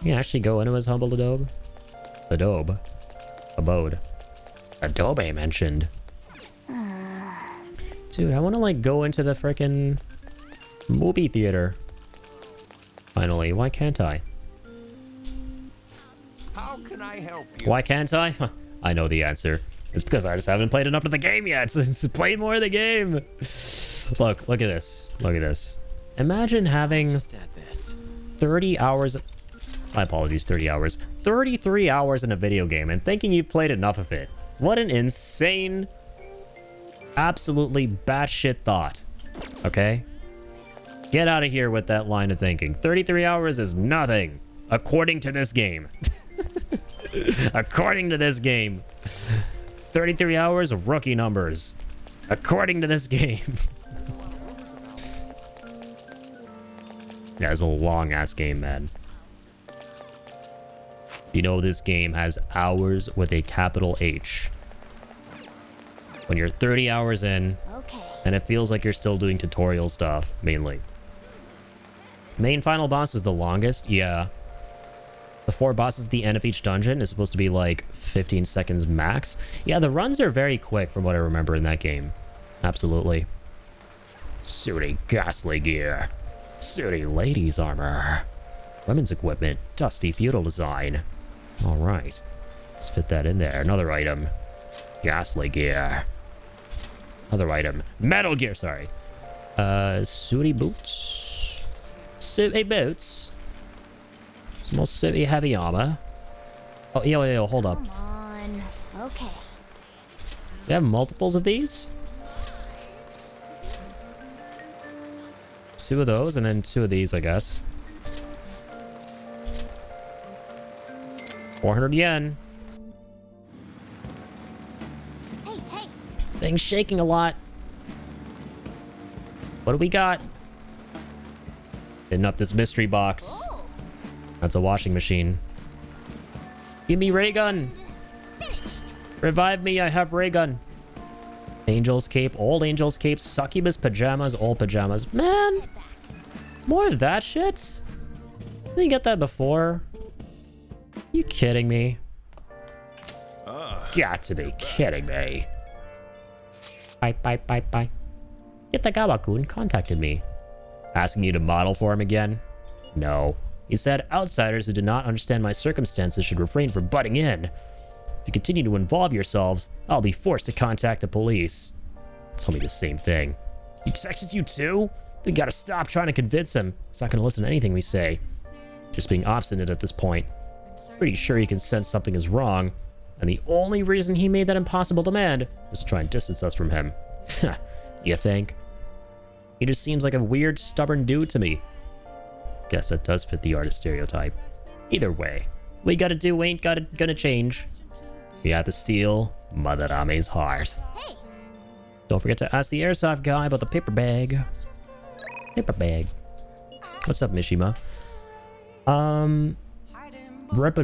You can actually go into his humble abode. Abode. Adobe mentioned. Dude, I want to like go into the frickin' movie theater. Finally, why can't I? How can I help you? Why can't I? I know the answer. It's because I just haven't played enough of the game yet. So play more of the game. Look at this. Look at this. Imagine having 30 hours. My apologies, 30 hours. 33 hours in a video game and thinking you've played enough of it. What an insane, absolutely batshit thought. Okay? Get out of here with that line of thinking. 33 hours is nothing, according to this game. According to this game. 33 hours of rookie numbers. According to this game. Yeah, it's a long-ass game, man. You know this game has hours with a capital H. When you're 30 hours in, and it feels like you're still doing tutorial stuff, mainly. Main final boss is the longest, yeah. The 4 bosses at the end of each dungeon is supposed to be like 15 seconds max. Yeah, the runs are very quick from what I remember in that game. Absolutely. Sooty ghastly gear. Sooty ladies armor. Women's equipment. Dusty feudal design. Alright. Let's fit that in there. Another item. Ghastly gear. Other item. Metal gear, sorry. Sooty boots. Sooty boots. Small sooty heavy armor. Oh, yo, hold up. Come on. Okay. We have multiples of these? 2 of those and then 2 of these, I guess. 400 yen. Hey. Thing's shaking a lot. What do we got? Hitting up this mystery box. That's a washing machine. Give me ray gun. Revive me, I have ray gun. Angel's cape, old angel's cape, succubus pajamas, old pajamas. Man, more of that shit? Didn't get that before. You kidding me? Got to be kidding me. Bye. Kitagawa-kun contacted me. Asking you to model for him again? No. He said outsiders who do not understand my circumstances should refrain from butting in. If you continue to involve yourselves, I'll be forced to contact the police. Tell me the same thing. He texted you too? We gotta stop trying to convince him. He's not gonna listen to anything we say. Just being obstinate at this point. Pretty sure he can sense something is wrong, and the only reason he made that impossible demand was to try and distance us from him. You think? He just seems like a weird, stubborn dude to me. Guess that does fit the artist stereotype. Either way, we gotta do ain't gonna change. We have to steal Madarame's heart. Hey. Don't forget to ask the airsoft guy about the paper bag. Paper bag. What's up, Mishima? Rip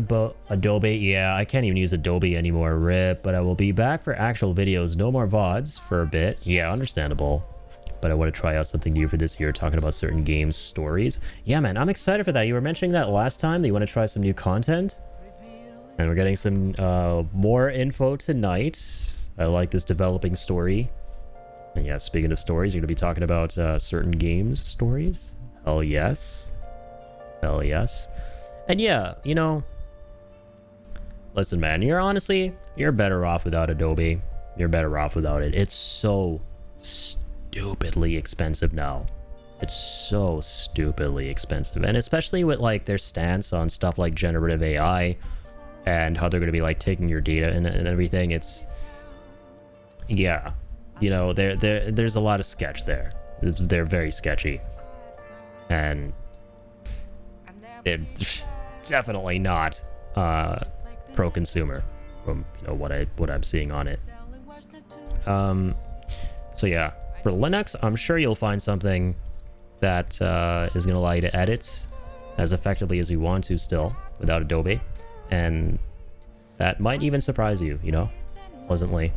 Adobe. Yeah, I can't even use Adobe anymore. Rip, but I will be back for actual videos. No more VODs for a bit. Yeah, understandable. But I want to try out something new for this year, talking about certain games stories. Yeah, man, I'm excited for that. You were mentioning that last time that you want to try some new content. And we're getting some more info tonight. I like this developing story. And yeah, speaking of stories, you're going to be talking about certain games stories. Hell yes. Hell yes. And yeah, you know, listen, man, you're better off without Adobe. You're better off without it. It's so stupidly expensive now. It's so stupidly expensive. And especially with like their stance on stuff like generative AI and how they're going to be like taking your data and everything. It's, yeah, you know, there's a lot of sketch there. They're very sketchy. And they're definitely not pro-consumer from, you know, what I'm seeing on it. So yeah, for Linux, I'm sure you'll find something that is going to allow you to edit as effectively as you want to still without Adobe, and that might even surprise you, you know, pleasantly.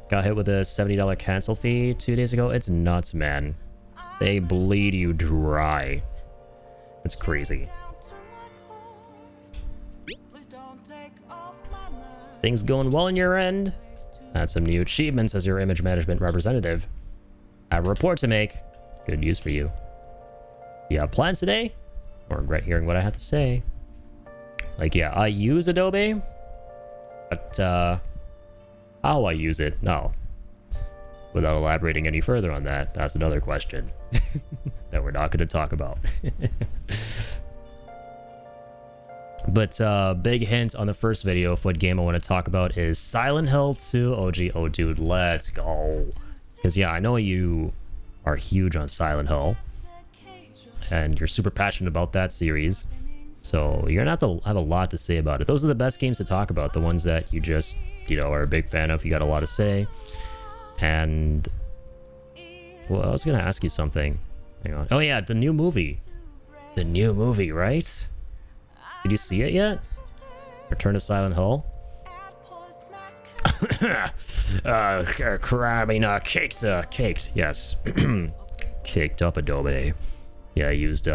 Got hit with a $70 cancel fee 2 days ago. It's nuts, man. They bleed you dry. It's crazy. Things going well on your end? Had some new achievements as your image management representative. I have a report to make. Good news for you. You have plans today? Or regret hearing what I have to say? Like, yeah, I use Adobe, but how I use it, no. Without elaborating any further on that, that's another question that we're not going to talk about. But big hint on the first video of what game I want to talk about is Silent Hill 2 OG. Oh, dude, let's go. Because, yeah, I know you are huge on Silent Hill, and you're super passionate about that series. So you're going to have to have a lot to say about it. Those are the best games to talk about, the ones that you just, you know, are a big fan of. You got a lot to say. And, well, I was going to ask you something. Hang on. Oh, yeah, the new movie. The new movie, right? Did you see it yet? Return to Silent Hill? Caked, yes. Caked up Adobe. Yeah, I used,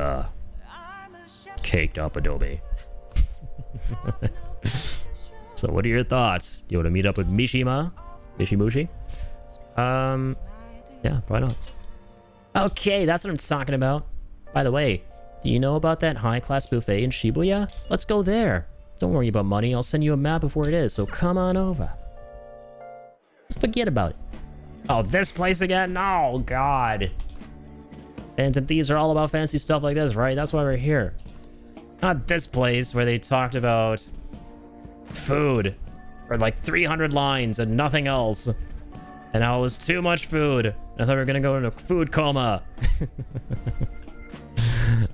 caked up Adobe. So what are your thoughts? You want to meet up with Mishima? Mishimushi? Yeah, why not? Okay, that's what I'm talking about. By the way, do you know about that high-class buffet in Shibuya? Let's go there. Don't worry about money. I'll send you a map of where it is, so come on over. Just forget about it. Oh, this place again? Oh, God. Phantom Thieves are all about fancy stuff like this, right? That's why we're here. Not this place where they talked about food for like 300 lines and nothing else. And how it was too much food. I thought we were going to go into food coma.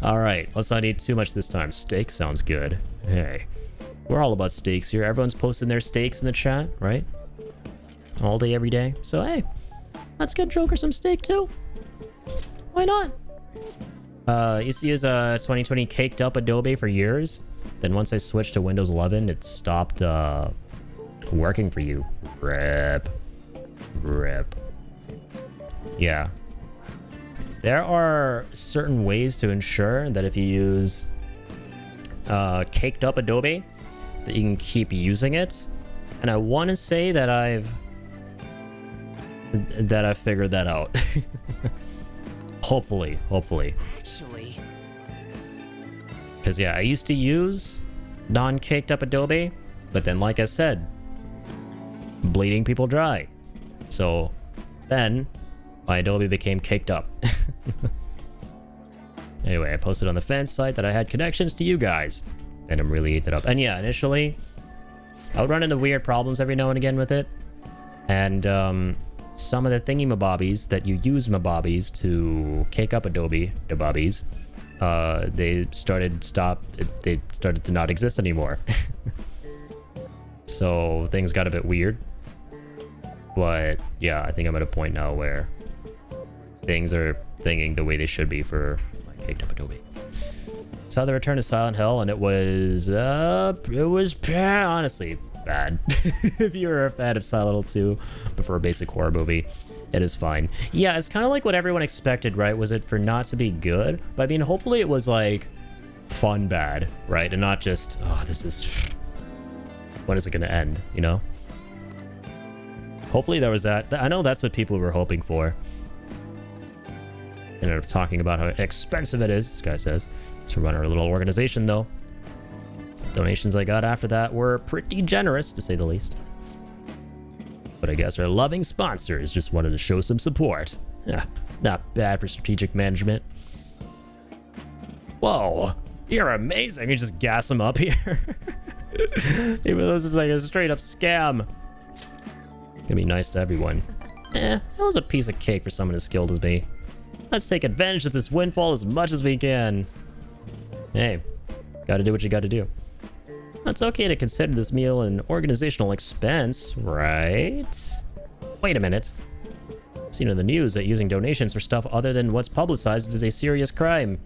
All right, let's not eat too much this time. Steak sounds good. Hey, we're all about steaks here. Everyone's posting their steaks in the chat, right? All day, every day. So, hey, let's get Joker some steak too. Why not? Used to use 2020 caked up Adobe for years. Then once I switched to Windows 11, it stopped working for you. Rip. Yeah. There are certain ways to ensure that if you use caked up Adobe, that you can keep using it. And I want to say that I've figured that out. Hopefully. Actually, because yeah, I used to use non-caked up Adobe, but then like I said, bleeding people dry. So then my Adobe became caked up. Anyway, I posted on the fans site that I had connections to you guys, and I'm really ate that up. And yeah, initially I would run into weird problems every now and again with it, and some of the thingy-mabobbies that you use mabobbies to cake up Adobe, the bobbies, they started to not exist anymore. So things got a bit weird. But yeah, I think I'm at a point now where things are thinking the way they should be for like caked up Adobe. Saw the Return to Silent Hill, and it was honestly bad. If you're a fan of Silent Hill 2 before a basic horror movie, it is fine. Yeah, it's kind of like what everyone expected, right? Was it for not to be good? But I mean, hopefully it was like fun bad, right? And not just, oh, this is, when is it going to end, you know? Hopefully there was that. I know that's what people were hoping for. And they're talking about how expensive it is, this guy says, to run our little organization, though. Donations I got after that were pretty generous, to say the least. But I guess our loving sponsors just wanted to show some support. Yeah, not bad for strategic management. Whoa, you're amazing. You just gas them up here. Even though this is like a straight up scam. Gonna be nice to everyone. That was a piece of cake for someone as skilled as me. Let's take advantage of this windfall as much as we can. Hey, gotta do what you gotta do. It's okay to consider this meal an organizational expense, right? Wait a minute. Seen in the news that using donations for stuff other than what's publicized is a serious crime.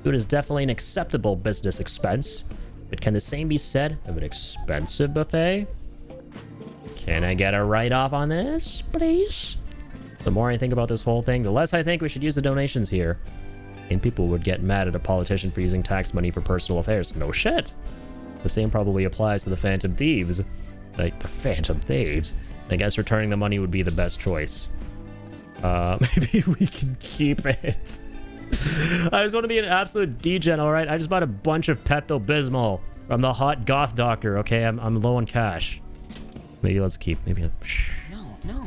Food is definitely an acceptable business expense, but can the same be said of an expensive buffet? Can I get a write-off on this, please? The more I think about this whole thing, the less I think we should use the donations here. And people would get mad at a politician for using tax money for personal affairs. No shit. The same probably applies to the Phantom Thieves. Like, the Phantom Thieves. I guess returning the money would be the best choice. Maybe we can keep it. I just want to be an absolute degen, alright? I just bought a bunch of Pepto-Bismol from the hot goth doctor, okay? I'm low on cash. Maybe let's keep, maybe, shh. No.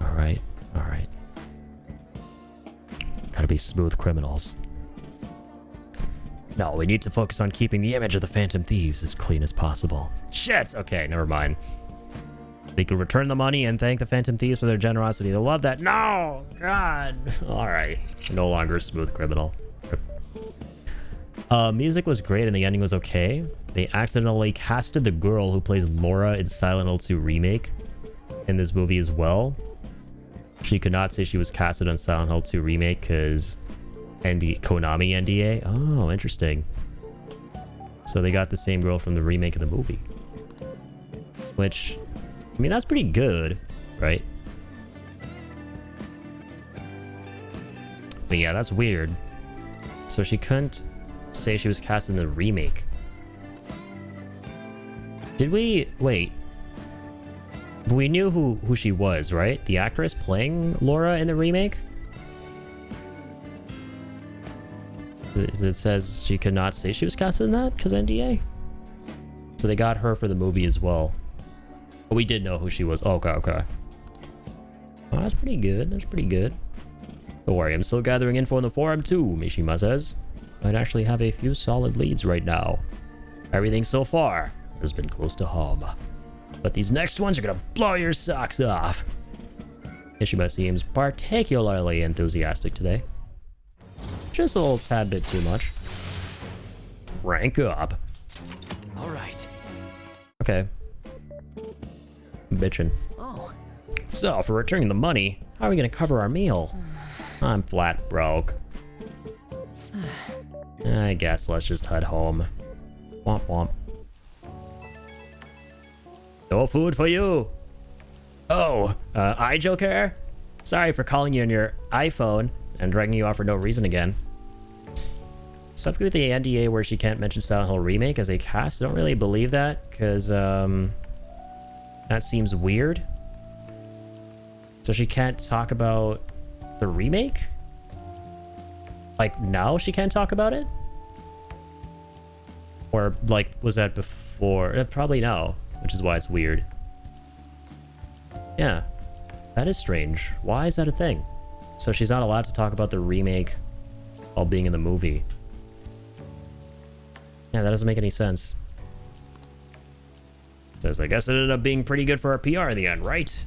Alright. Gotta be smooth criminals. No, we need to focus on keeping the image of the Phantom Thieves as clean as possible. Shit! Okay, never mind. They could return the money and thank the Phantom Thieves for their generosity. They'll love that. No! God! Alright. No longer a smooth criminal. Music was great and the ending was okay. They accidentally casted the girl who plays Laura in Silent Hill 2 Remake in this movie as well. She could not say she was casted on Silent Hill 2 Remake because Konami NDA. Oh, interesting. So they got the same girl from the remake of the movie. Which, I mean, that's pretty good, right? But yeah, that's weird. So she couldn't say she was cast in the remake. Did we... Wait. We knew who she was, right? The actress playing Laura in the remake? It says she could not say she was cast in that because NDA. So they got her for the movie as well. But we did know who she was. Oh, okay. Oh, that's pretty good. That's pretty good. Don't worry, I'm still gathering info on the forum too, Mishima says. Might actually have a few solid leads right now. Everything so far has been close to home. But these next ones are gonna blow your socks off. Mishima seems particularly enthusiastic today. Just a little tad bit too much. Rank up. All right. Okay. Bitchin'. Oh. So, for returning the money, how are we gonna cover our meal? I'm flat broke. I guess let's just head home. Womp womp. No food for you! Oh, iJoker? Sorry for calling you on your iPhone and dragging you off for no reason again. Stuff with the NDA where she can't mention Silent Hill Remake as a cast. I don't really believe that, because, that seems weird. So she can't talk about the remake? Like, now she can't talk about it? Or, like, was that before? Probably no, which is why it's weird. Yeah, that is strange. Why is that a thing? So she's not allowed to talk about the remake while being in the movie. Yeah, that doesn't make any sense. Says, I guess it ended up being pretty good for our PR in the end, right?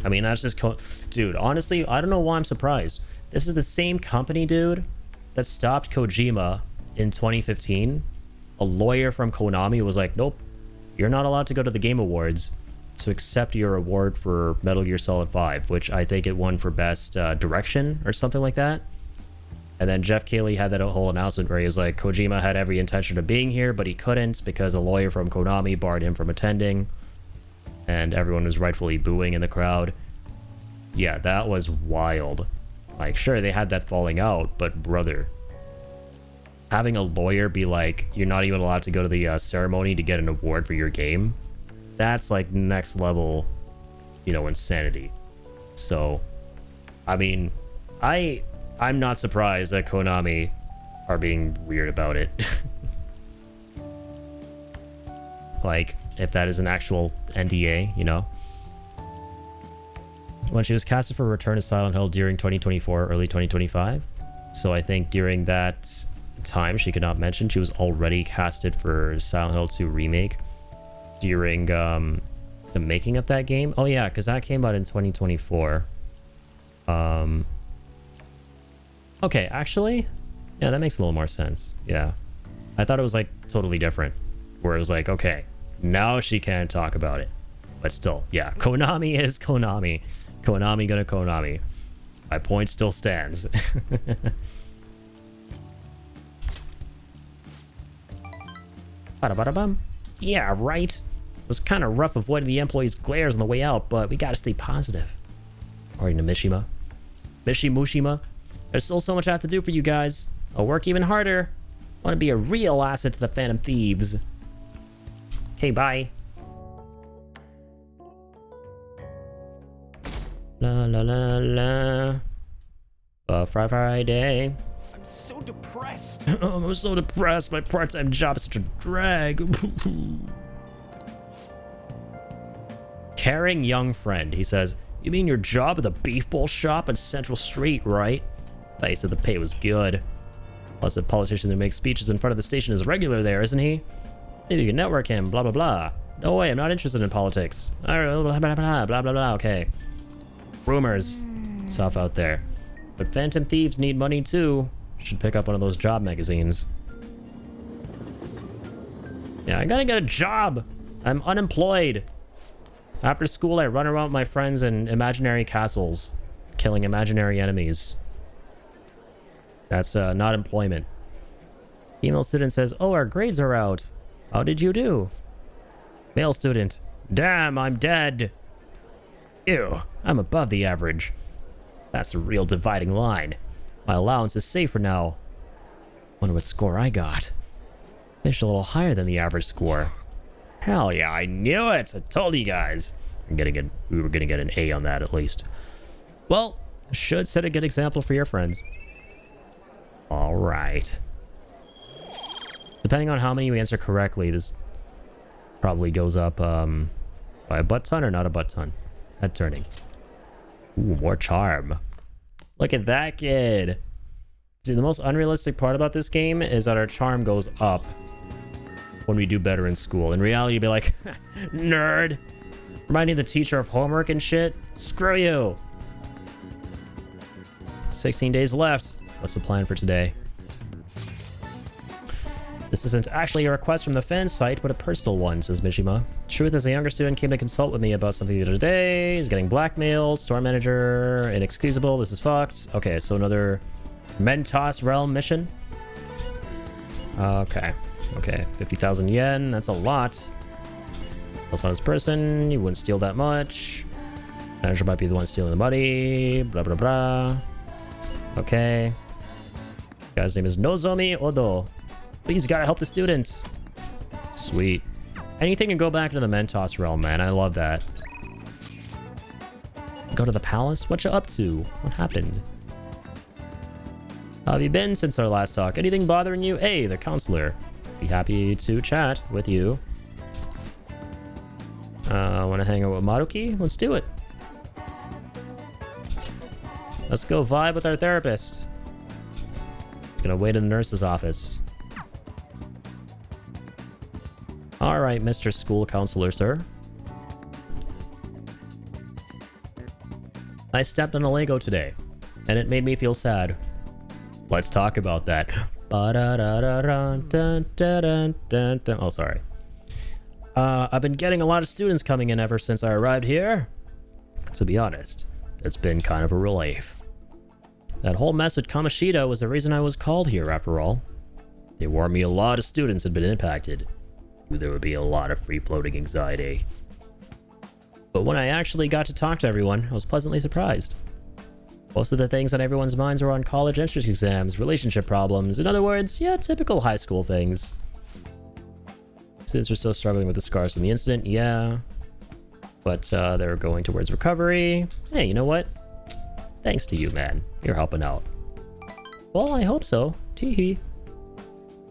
I mean, that's just... Dude, honestly, I don't know why I'm surprised. This is the same company, dude, that stopped Kojima in 2015. A lawyer from Konami was like, nope, you're not allowed to go to the Game Awards to accept your award for Metal Gear Solid 5, which I think it won for Best Direction or something like that. And then Jeff Keighley had that whole announcement where he was like, Kojima had every intention of being here, but he couldn't because a lawyer from Konami barred him from attending. And everyone was rightfully booing in the crowd. Yeah, that was wild. Like, sure, they had that falling out, but brother, having a lawyer be like, you're not even allowed to go to the ceremony to get an award for your game, that's like next level, you know, insanity. So, I mean, I'm not surprised that Konami are being weird about it. Like, if that is an actual NDA, you know? When she was casted for Return to Silent Hill during 2024, early 2025. So I think during that time, she could not mention she was already casted for Silent Hill 2 Remake during the making of that game. Oh yeah, because that came out in 2024. Okay, actually, yeah, that makes a little more sense. Yeah. I thought it was like totally different. Where it was like, okay, now she can't talk about it. But still, yeah, Konami is Konami. Konami gonna Konami. My point still stands. Bada-bada-bum. Yeah, right. It was kind of rough avoiding the employees' glares on the way out, but we gotta stay positive. According to Mishima. Mushima. There's still so much I have to do for you guys. I'll work even harder. I want to be a real asset to the Phantom Thieves. Okay, bye. La la la la. Friday. I'm so depressed. I'm so depressed. My part-time job is such a drag. Caring young friend. He says, you mean your job at the beef bowl shop on Central Street, right? They said the pay was good. Plus, a politician who makes speeches in front of the station is regular there, isn't he? Maybe you can network him, blah, blah, blah. No way, I'm not interested in politics. Blah, blah, blah, blah, blah, okay. Rumors. Stuff out there. But Phantom Thieves need money too. Should pick up one of those job magazines. Yeah, I gotta get a job. I'm unemployed. After school, I run around with my friends in imaginary castles, killing imaginary enemies. That's not employment. Female student says, oh, our grades are out. How did you do? Male student, damn, I'm dead. Ew, I'm above the average. That's a real dividing line. My allowance is safe for now. Wonder what score I got. Finished a little higher than the average score. Hell yeah, I knew it. I told you guys. We were gonna get an A on that at least. Well, should set a good example for your friends. All right. Depending on how many you answer correctly, this probably goes up by a butt ton or not a butt ton. Head turning. Ooh, more charm. Look at that kid. See, the most unrealistic part about this game is that our charm goes up when we do better in school. In reality, you'd be like, nerd. Reminding the teacher of homework and shit. Screw you. 16 days left. What's the plan for today? This isn't actually a request from the fan site, but a personal one, says Mishima. Truth is, a younger student came to consult with me about something the other day. He's getting blackmailed. Store manager, inexcusable. This is fucked. Okay, so another Mentos Realm mission. Okay. Okay, 50,000 yen. That's a lot. Plus on his person. You wouldn't steal that much. Manager might be the one stealing the money. Blah, blah, blah. Okay. Guy's name is Nozomi Odo. Please, gotta help the student. Sweet. Anything can go back to the Mentos realm, man. I love that. Go to the palace? What you up to? What happened? How have you been since our last talk? Anything bothering you? Hey, the counselor. Be happy to chat with you. Want to hang out with Maruki? Let's do it. Let's go vibe with our therapist. Gonna wait in the nurse's office. All right, Mr. School Counselor, sir. I stepped on a Lego today, and it made me feel sad. Let's talk about that. Oh, sorry. I've been getting a lot of students coming in ever since I arrived here. To be honest, it's been kind of a relief. That whole mess with Kamoshida was the reason I was called here, after all. They warned me a lot of students had been impacted. There would be a lot of free-floating anxiety. But when I actually got to talk to everyone, I was pleasantly surprised. Most of the things on everyone's minds were on college entrance exams, relationship problems. In other words, yeah, typical high school things. Students were still struggling with the scars from the incident, yeah. But they were going towards recovery. Hey, you know what? Thanks to you, man. You're helping out. Well, I hope so. Teehee.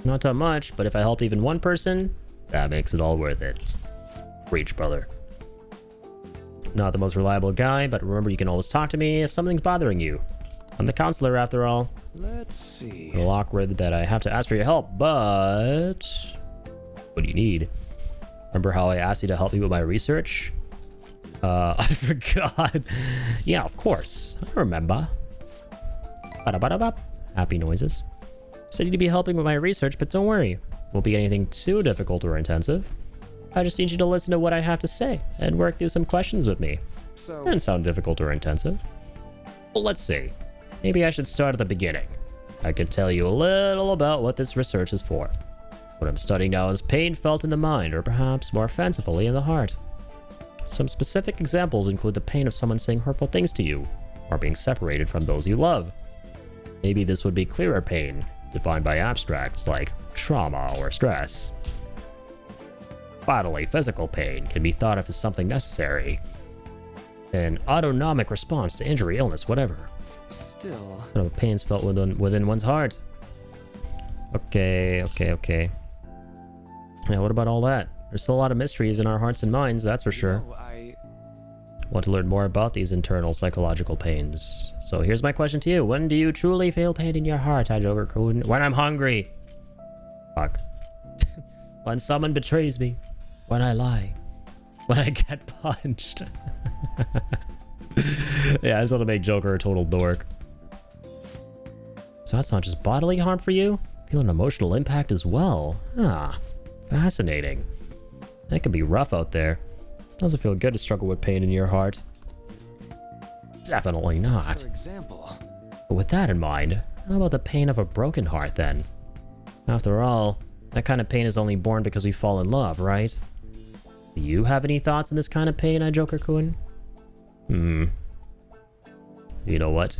Not that much, but if I helped even one person, that makes it all worth it. Preach, brother. Not the most reliable guy, but remember you can always talk to me if something's bothering you. I'm the counselor after all. Let's see. A little awkward that I have to ask for your help, but... What do you need? Remember how I asked you to help me with my research? I forgot. Yeah, of course. I remember. Ba-da-ba-da-bop. Happy noises. Said you'd be helping with my research, but don't worry. Won't be anything too difficult or intensive. I just need you to listen to what I have to say and work through some questions with me. So... Doesn't sound difficult or intensive. Well, let's see. Maybe I should start at the beginning. I could tell you a little about what this research is for. What I'm studying now is pain felt in the mind, or perhaps more fancifully in the heart. Some specific examples include the pain of someone saying hurtful things to you, or being separated from those you love. Maybe this would be clearer pain, defined by abstracts like trauma or stress. Bodily, physical pain can be thought of as something necessary. An autonomic response to injury, illness, whatever. Still... Pain's felt within one's heart. Okay. Yeah, what about all that? There's still a lot of mysteries in our hearts and minds, that's for sure. Want to learn more about these internal psychological pains. So here's my question to you. When do you truly feel pain in your heart, Joker-kun? When I'm hungry. Fuck. When someone betrays me. When I lie. When I get punched. Yeah, I just want to make Joker a total dork. So that's not just bodily harm for you? Feel an emotional impact as well. Ah, fascinating. That can be rough out there. Doesn't feel good to struggle with pain in your heart. Definitely not. For example... But with that in mind, How about the pain of a broken heart, then? After all, that kind of pain is only born because we fall in love, right? Do you have any thoughts on this kind of pain, Joker-kun? You know what?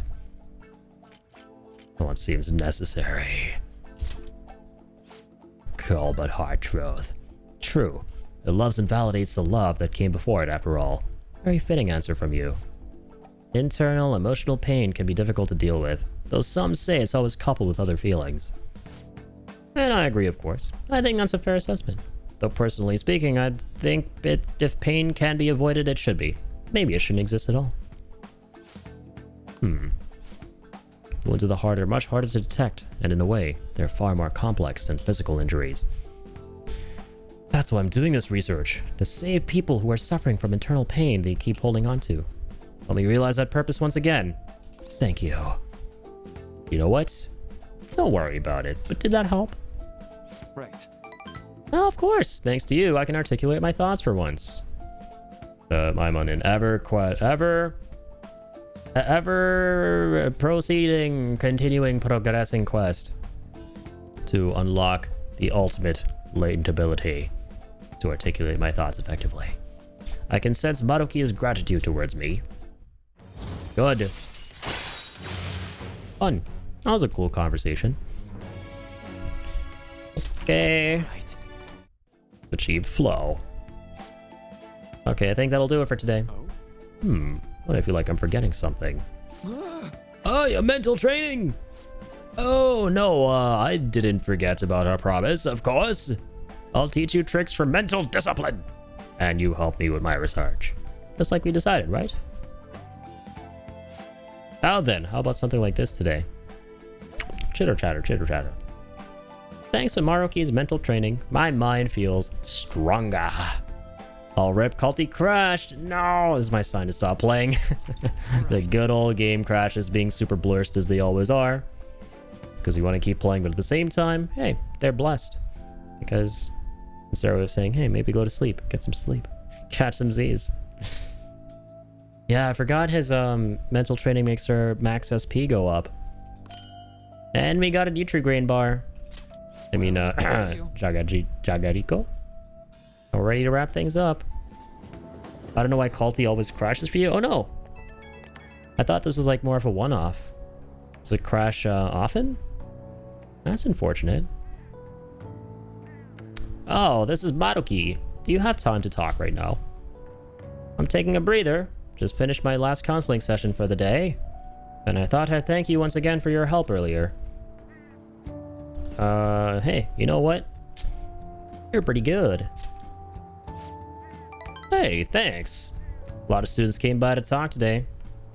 No one seems necessary. Cold but hard truth. True. It loves invalidates the love that came before it, after all. Very fitting answer from you. Internal, emotional pain can be difficult to deal with, though some say it's always coupled with other feelings. And I agree, of course. I think that's a fair assessment. Though personally speaking, I think if pain can be avoided, it should be. Maybe it shouldn't exist at all. Wounds of the heart are much harder to detect, and in a way, they're far more complex than physical injuries. That's why I'm doing this research, to save people who are suffering from internal pain they keep holding on to. Let me realize that purpose once again. Thank you. You know what? Don't worry about it, but did that help? Right. Oh, of course. Thanks to you, I can articulate my thoughts for once. I'm on an ever proceeding, continuing, progressing quest to unlock the ultimate latent ability to articulate my thoughts effectively. I can sense Maruki's gratitude towards me. Good. Fun. That was a cool conversation. Okay. Achieve flow. Okay, I think that'll do it for today. What I feel like I'm forgetting something. Oh, yeah, mental training! Oh, no, I didn't forget about our promise, of course. I'll teach you tricks for mental discipline. And you help me with my research. Just like we decided, right? How then? How about something like this today? Chitter chatter, chitter chatter. Thanks to Maruki's mental training, my mind feels stronger. All rip, Culty crashed. No, this is my sign to stop playing. The good old game crashes being super blurst as they always are. Because you want to keep playing, but at the same time, hey, they're blessed. Because it's their way of saying, hey, maybe go to sleep, get some sleep, catch some Z's. Yeah, I forgot his mental training makes our max SP go up. And we got a Nutri-Grain bar. I mean, Jagariko. We're ready to wrap things up. I don't know why Culty always crashes for you. Oh no! I thought this was like more of a one-off. Does it crash often? That's unfortunate. Oh, this is Maruki. Do you have time to talk right now? I'm taking a breather. Just finished my last counseling session for the day. And I thought I'd thank you once again for your help earlier. Hey, you know what? You're pretty good. Hey, thanks. A lot of students came by to talk today.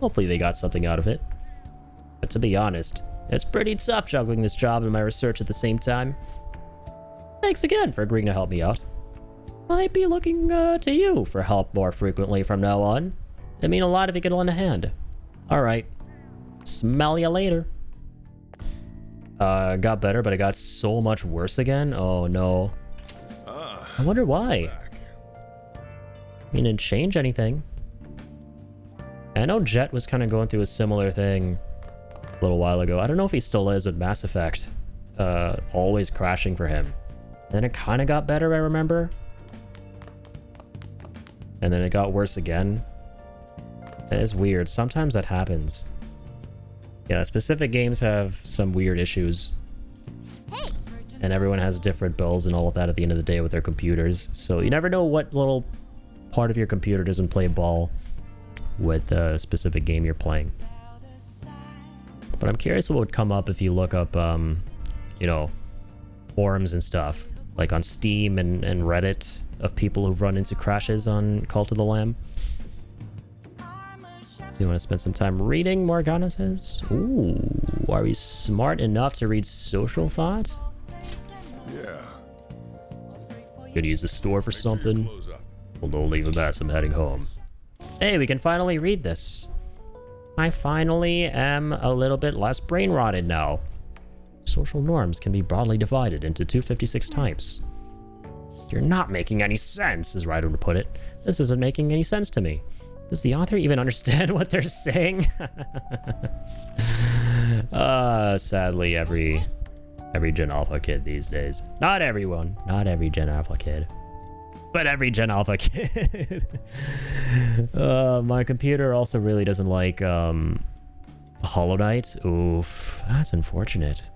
Hopefully they got something out of it. But to be honest, it's pretty tough juggling this job and my research at the same time. Thanks again for agreeing to help me out. Might be looking to you for help more frequently from now on. It'd mean a lot if you could lend a hand. Alright. Smell ya later. Got better, but it got so much worse again. Oh no. I wonder why. I mean, it didn't change anything. I know Jet was kind of going through a similar thing a little while ago. I don't know if he still is with Mass Effect. Always crashing for him. Then it kind of got better, I remember. And then it got worse again. It's weird. Sometimes that happens. Yeah, specific games have some weird issues. And everyone has different builds and all of that at the end of the day with their computers. So you never know what little part of your computer doesn't play ball with a specific game you're playing. But I'm curious what would come up if you look up, you know, forums and stuff. Like on Steam and Reddit of people who've run into crashes on Cult of the Lamb. Do you want to spend some time reading, Morgana says? Ooh, are we smart enough to read social thoughts? Yeah. Could use the store for something. Well, don't leave a mess, I'm heading home. Hey, we can finally read this. I finally am a little bit less brain rotted now. Social norms can be broadly divided into 256 types. You're not making any sense, as Ryder would put it. This isn't making any sense to me. Does the author even understand what they're saying? Sadly, every Gen Alpha kid these days. Not everyone. Not every Gen Alpha kid. But every Gen Alpha kid. My computer also really doesn't like Hollow Knight. Oof. That's unfortunate.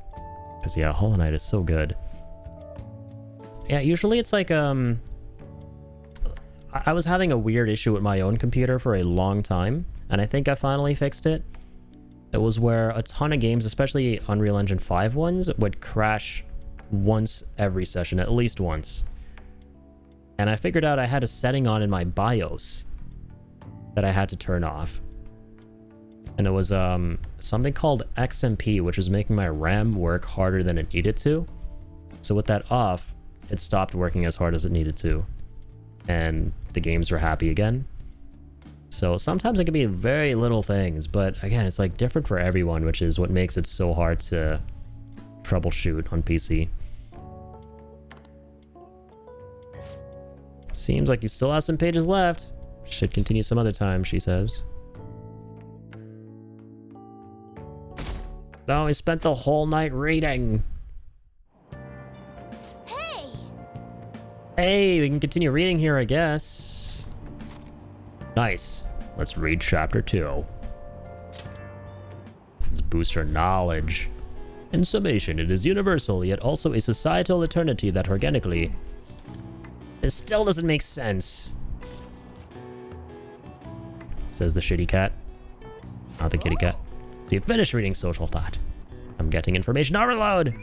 Because, yeah, Hollow Knight is so good. Yeah, usually it's like, I was having a weird issue with my own computer for a long time, and I think I finally fixed it. It was where a ton of games, especially Unreal Engine 5 ones, would crash once every session, at least once. And I figured out I had a setting on in my BIOS that I had to turn off. And it was something called XMP, which was making my RAM work harder than it needed to. So with that off, it stopped working as hard as it needed to. And the games were happy again. So sometimes it can be very little things, but again, it's like different for everyone, which is what makes it so hard to troubleshoot on PC. Seems like you still have some pages left. Should continue some other time, she says. No, I spent the whole night reading. Hey, we can continue reading here, I guess. Nice. Let's read chapter 2. Let's boost our knowledge. In summation, it is universal, yet also a societal eternity that organically... It still doesn't make sense. Says the shitty cat. Not the kitty cat. So you finished reading Social Thought. I'm getting information overload.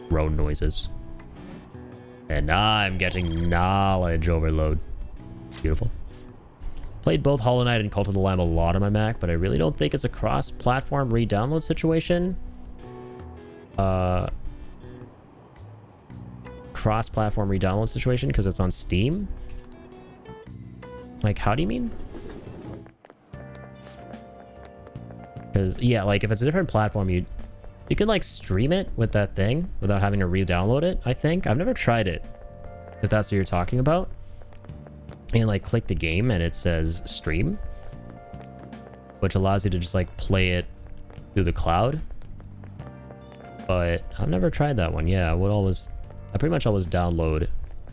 Drone noises. And I'm getting knowledge overload. Beautiful. Played both Hollow Knight and Cult of the Lamb a lot on my Mac, but I really don't think it's a cross-platform re-download situation. Cross-platform re-download situation because it's on Steam? Like, how do you mean? Because, yeah, like, if it's a different platform, you can, like, stream it with that thing without having to re-download it, I think. I've never tried it, if that's what you're talking about. And, like, click the game and it says stream, which allows you to just, like, play it through the cloud. But I've never tried that one. Yeah, I pretty much always download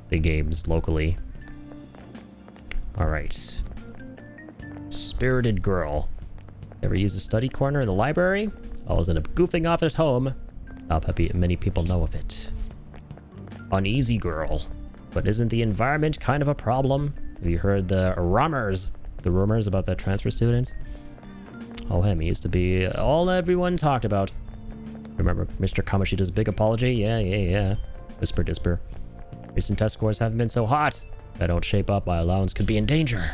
the games locally. All right. Spirited Girl. Ever use the study corner in the library? Always end up goofing off at home. Not many people know of it. Uneasy Girl. But isn't the environment kind of a problem? Have you heard the rumors about that transfer student? Oh, him. He used to be all everyone talked about. Remember Mr. Kamoshida's big apology? Yeah. Whisper disper. Recent test scores haven't been so hot. If I don't shape up, my allowance could be in danger.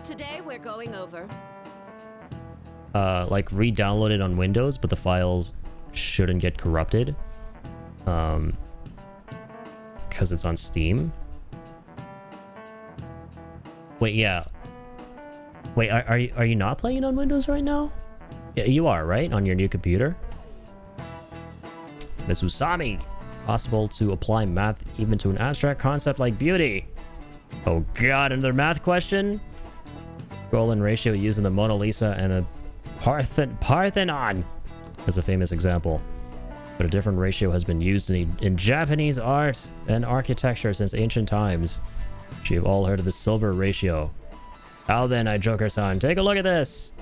Today we're going over. Like re-download it on Windows, but the files shouldn't get corrupted. Because it's on Steam. Wait, yeah. Wait, are you not playing it on Windows right now? Yeah, you are, right? On your new computer? Miss Usami. Possible to apply math even to an abstract concept like beauty. Oh god, another math question? Golden ratio used in the Mona Lisa and the Parthenon as a famous example. But a different ratio has been used in Japanese art and architecture since ancient times. You've all heard of the silver ratio. Now then, Joker-san, take a look at this.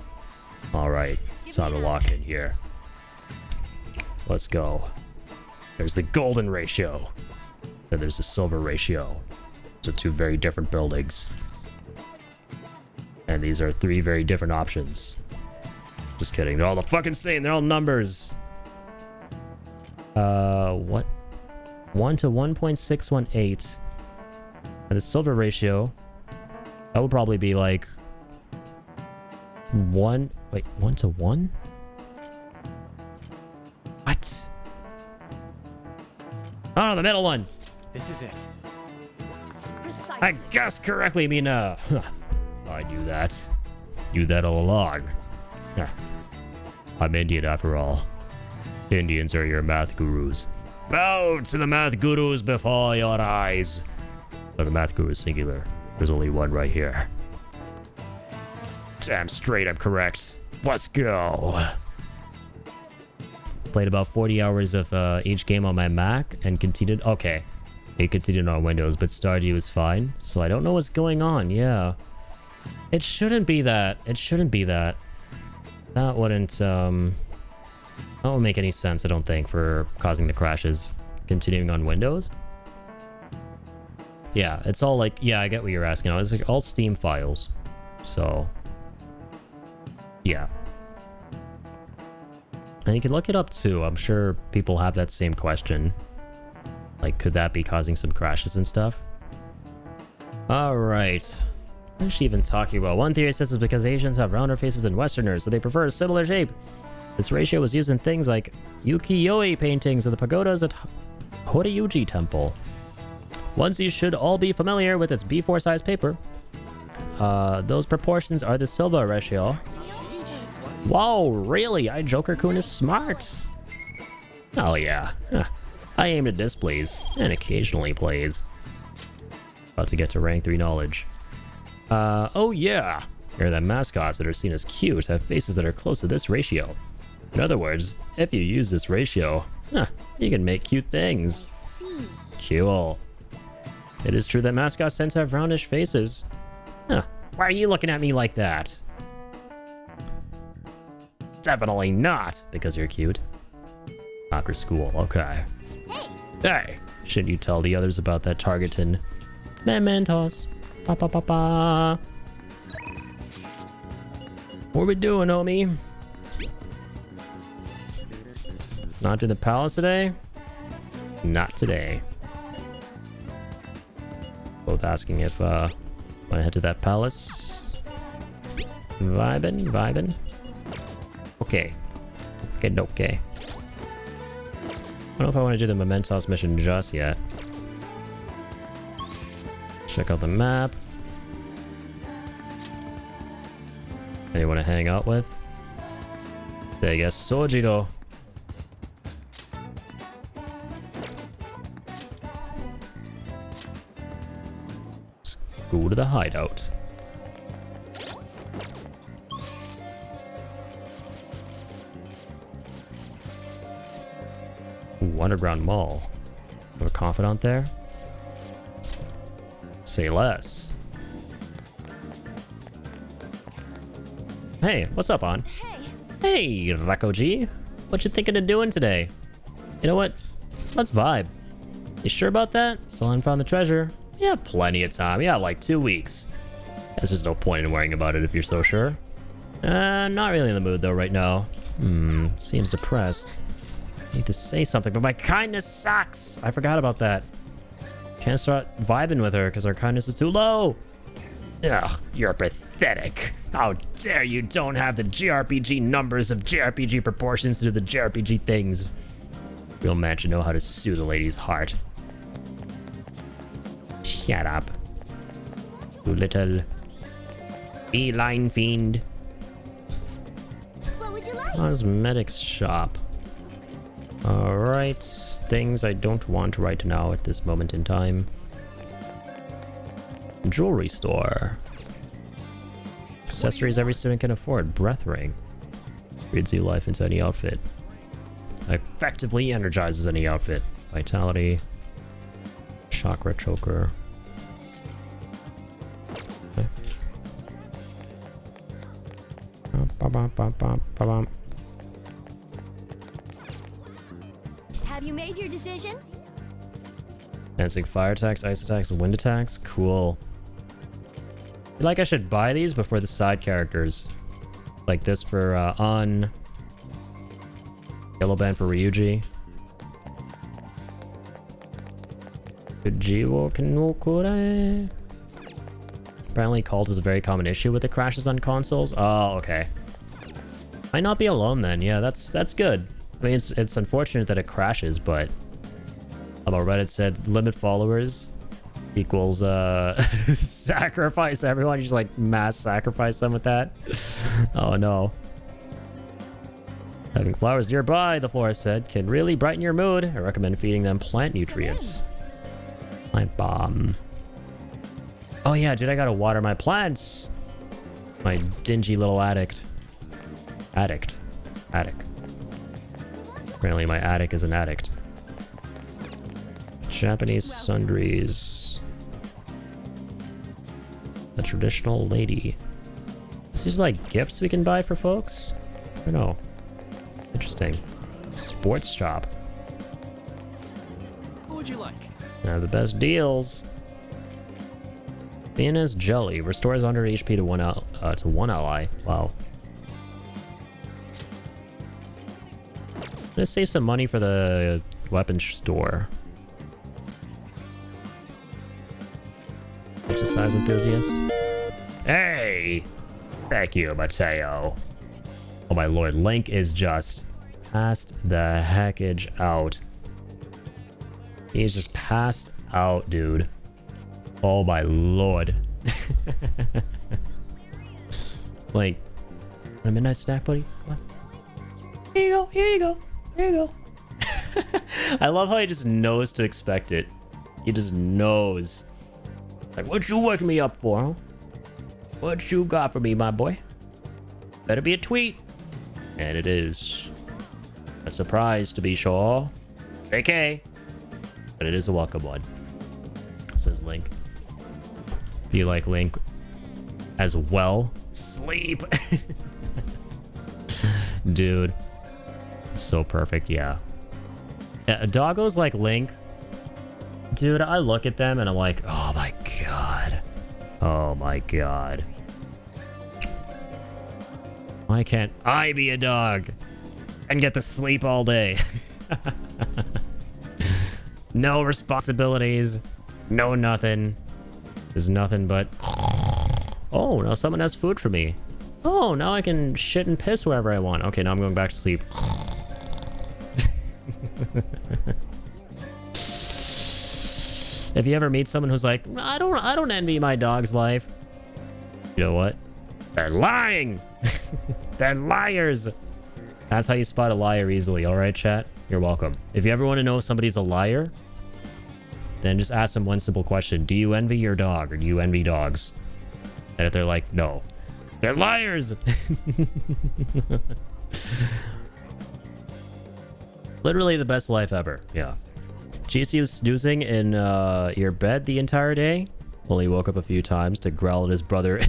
Alright, time to lock in here. Let's go. There's the golden ratio. Then there's the silver ratio. So two very different buildings. And these are three very different options. Just kidding. They're all the fucking same. They're all numbers. What? 1 to 1.618. And the silver ratio, that would probably be like 1. Wait, 1 to 1? What? Oh, the middle one. This is it. Precisely. I guessed correctly. I mean, I knew that. Knew that all along. I'm Indian after all. Indians are your math gurus. Bow to the math gurus before your eyes. Oh, the math guru is singular. There's only one right here. Damn straight, I'm correct. Let's go. Played about 40 hours of each game on my Mac and continued. Okay, it continued on Windows, but Stardew is fine. So I don't know what's going on. Yeah, it shouldn't be that. It shouldn't be that. That wouldn't that won't make any sense, I don't think, for causing the crashes continuing on Windows. Yeah, it's all like, yeah, I get what you're asking. It's like all Steam files. So yeah. And you can look it up too. I'm sure people have that same question. Like, could that be causing some crashes and stuff? Alright. What is she even talking about? One theory says it's because Asians have rounder faces than Westerners, so they prefer a similar shape. This ratio was used in things like ukiyo-e paintings of the pagodas at Horyuji Temple. Once you should all be familiar with its B4 size paper. Those proportions are the Silva ratio. Wow, really? Joker-kun is smart. Oh yeah. Huh. I aim at displays and occasionally plays. About to get to rank 3 knowledge. Oh yeah. Here are the mascots that are seen as cute have faces that are close to this ratio. In other words, if you use this ratio, you can make cute things. Cool. It is true that mascots tend to have roundish faces. Why are you looking at me like that? Definitely not, because you're cute. After school, okay. Hey! Shouldn't you tell the others about that target in Mementos? Ba ba ba ba. What we doing, homie? Not to the palace today? Not today. Both asking if want to head to that palace. Vibin'. Okay. Okay. I don't know if I want to do the Mementos mission just yet. Check out the map. Anyone to hang out with? I guess Sojiro. Let's go to the hideout. Ooh, Underground Mall. Have a confidant there? Say less. Hey, what's up, On? Hey, Rakoji. What you thinking of doing today? You know what? Let's vibe. You sure about that? Still haven't found the treasure? Yeah, plenty of time. Yeah, like 2 weeks. There's just no point in worrying about it if you're so sure. Not really in the mood though right now. Seems depressed. I need to say something, but my kindness sucks. I forgot about that. Can't start vibing with her because her kindness is too low. Ugh, you're pathetic. How dare you don't have the JRPG numbers of JRPG proportions to do the JRPG things. Real man should know how to soothe a lady's heart. Shut up. You little feline fiend. What would you like? Cosmetics shop. Alright, things I don't want right now at this moment in time. Jewelry store. Accessories every student can afford. Breath ring. Breathes new life into any outfit. Effectively energizes any outfit. Vitality. Chakra choker. Okay. Have you made your decision? Dancing fire attacks, ice attacks, wind attacks. Cool. I feel like I should buy these before the side characters. Like this for On. Yellow band for Ryuji. Kujiwo Kinokure. Apparently Cult is a very common issue with the crashes on consoles. Oh, okay. Might not be alone then. Yeah, that's good. I mean, it's unfortunate that it crashes, but about Reddit said limit followers equals sacrifice everyone. You just like mass sacrifice them with that. Oh no. Having flowers nearby, the florist said, can really brighten your mood. I recommend feeding them plant nutrients. Plant bomb. Oh yeah, dude, I gotta water my plants. My dingy little addict. Attic. Apparently my attic is an addict. Japanese sundries. A traditional lady. Is these like gifts we can buy for folks? I don't know. Interesting. Sports shop. What would you like? Now the best deals. Vienna's jelly restores 100 HP to one ally. Wow. Let's save some money for the weapon store. Exercise enthusiast. Hey! Thank you, Mateo. Oh my lord, Link is just passed the heckage out. He's just passed out, dude. Oh my lord. Link. A midnight snack, buddy? Come on. Here you go, here you go, here you go. I love how he just knows to expect it. He just knows. Like, what you waking me up for, huh? What you got for me, my boy? Better be a tweet. And it is. A surprise, to be sure. JK. But it is a welcome one. Says Link. If you like Link as well, sleep. Dude. So perfect, yeah. Doggos like Link. Dude, I look at them and I'm like, oh my god. Oh my god. Why can't I be a dog and get to sleep all day? No responsibilities. No nothing. There's nothing but... Oh, now someone has food for me. Oh, now I can shit and piss wherever I want. Okay, now I'm going back to sleep. If you ever meet someone who's like, I don't envy my dog's life. You know what? They're lying. They're liars. That's how you spot a liar easily. All right, chat? You're welcome. If you ever want to know if somebody's a liar, then just ask them one simple question. Do you envy your dog or do you envy dogs? And if they're like, no, they're liars. Literally the best life ever. Yeah. GC was snoozing in your bed the entire day. Only woke up a few times to growl at his brother.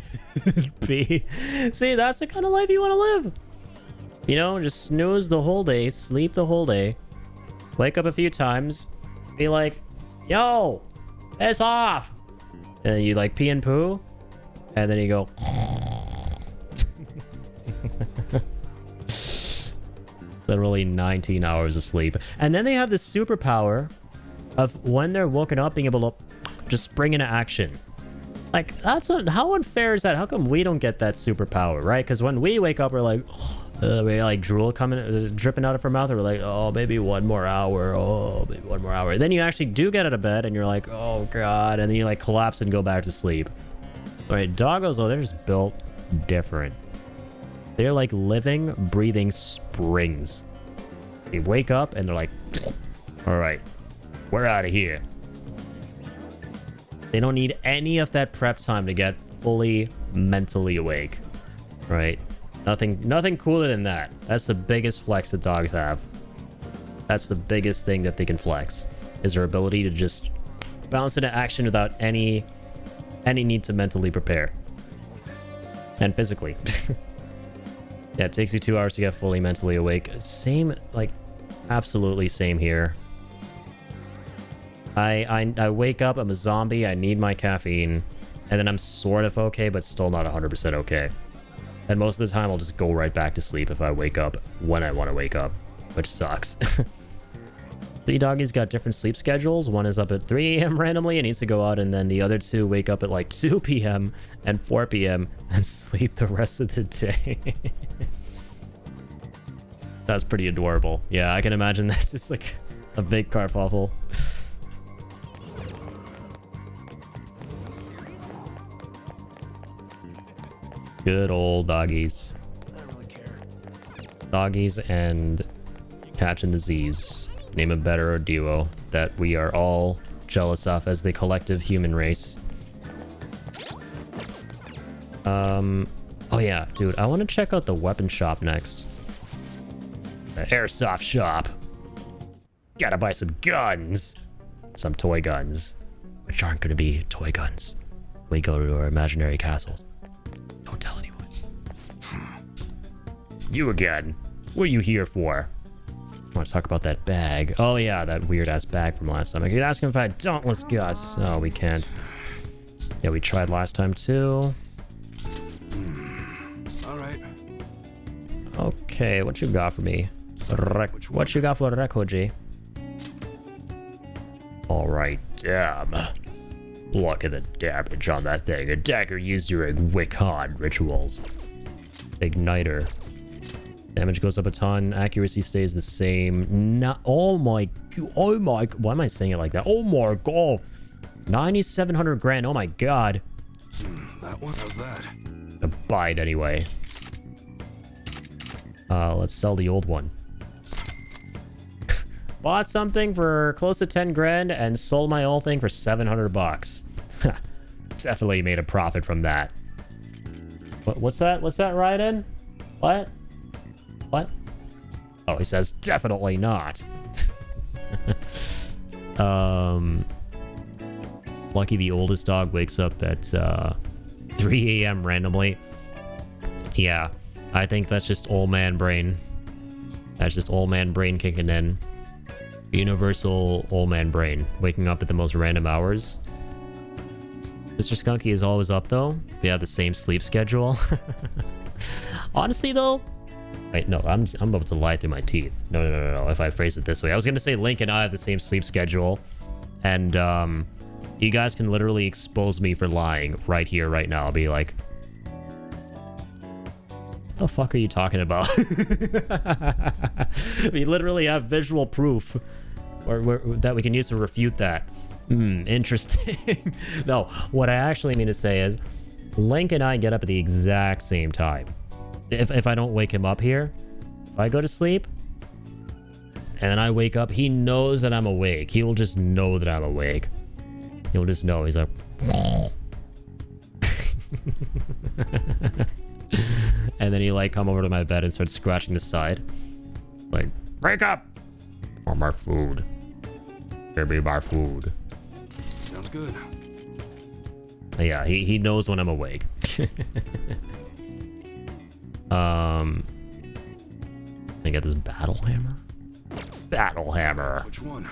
B. See, that's the kind of life you want to live. You know, just snooze the whole day, sleep the whole day, wake up a few times, be like, yo, piss off. And then you like pee and poo, and then you go. Literally 19 hours of sleep. And then they have this superpower of when they're woken up being able to just spring into action. Like, that's how unfair is that? How come we don't get that superpower, right? Because when we wake up, we're like, we like drool coming, dripping out of our mouth, or we're like, oh, maybe one more hour. Oh, maybe one more hour. And then you actually do get out of bed, and you're like, oh god, and then you like collapse and go back to sleep. All right, doggos though, they're just built different. They're like living, breathing springs. They wake up and they're like, all right, we're out of here. They don't need any of that prep time to get fully mentally awake, right? Nothing cooler than that. That's the biggest flex that dogs have. That's the biggest thing that they can flex, is their ability to just bounce into action without any need to mentally prepare. And physically. Yeah, it takes you 2 hours to get fully mentally awake. Same, like, absolutely same here. I wake up, I'm a zombie, I need my caffeine, and then I'm sort of okay, but still not 100% okay. And most of the time, I'll just go right back to sleep if I wake up when I want to wake up, which sucks. 3 doggies got different sleep schedules. One is up at 3 a.m. randomly and needs to go out, and then the other 2 wake up at like 2 p.m. and 4 p.m. and sleep the rest of the day. That's pretty adorable. Yeah, I can imagine that's just like a big kerfuffle. Good old doggies. Doggies and Catching the Z's. Name a better duo that we are all jealous of as the collective human race. Oh yeah, dude, I want to check out the weapon shop next. The airsoft shop. Gotta buy some guns. Some toy guns. Which aren't gonna be toy guns. We go to our imaginary castles. Don't tell anyone. You again. What are you here for? I want to talk about that bag. Oh yeah, that weird ass bag from last time. I could ask him if I had Dauntless Guts. Oh, we can't. Yeah, we tried last time too. Alright. Okay, what you got for me? What you got for Rekoji? Alright, damn. Look at the damage on that thing. A dagger used during Wiccan rituals. Igniter. Damage goes up a ton. Accuracy stays the same. Oh my... Why am I saying it like that? Oh my god. 9,700 grand. Oh my god. That one? How's that? Buy it anyway. Let's sell the old one. Bought something for close to 10 grand and sold my old thing for 700 bucks. Definitely made a profit from that. What's that? What's that, Raiden? What? What? Oh, he says definitely not. Lucky the oldest dog wakes up at 3 a.m. randomly. Yeah, I think that's just old man brain. That's just old man brain kicking in. Universal old man brain. Waking up at the most random hours. Mr. Skunky is always up though. We have the same sleep schedule. Honestly though, wait, no, I'm about to lie through my teeth. No. If I phrase it this way, I was gonna say Link and I have the same sleep schedule, and you guys can literally expose me for lying right here, right now. I'll be like, what the fuck are you talking about? We literally have visual proof that we can use to refute that. Interesting. No, what I actually mean to say is Link and I get up at the exact same time. If I don't wake him up here, if I go to sleep and then I wake up, he knows that I'm awake. He will just know that I'm awake. He'll just know. He's like, and then he like come over to my bed and start scratching the side. Like, wake up! Or my food. Give me my food. Sounds good. Yeah, he knows when I'm awake. I get this battle hammer. Battle hammer. Which one?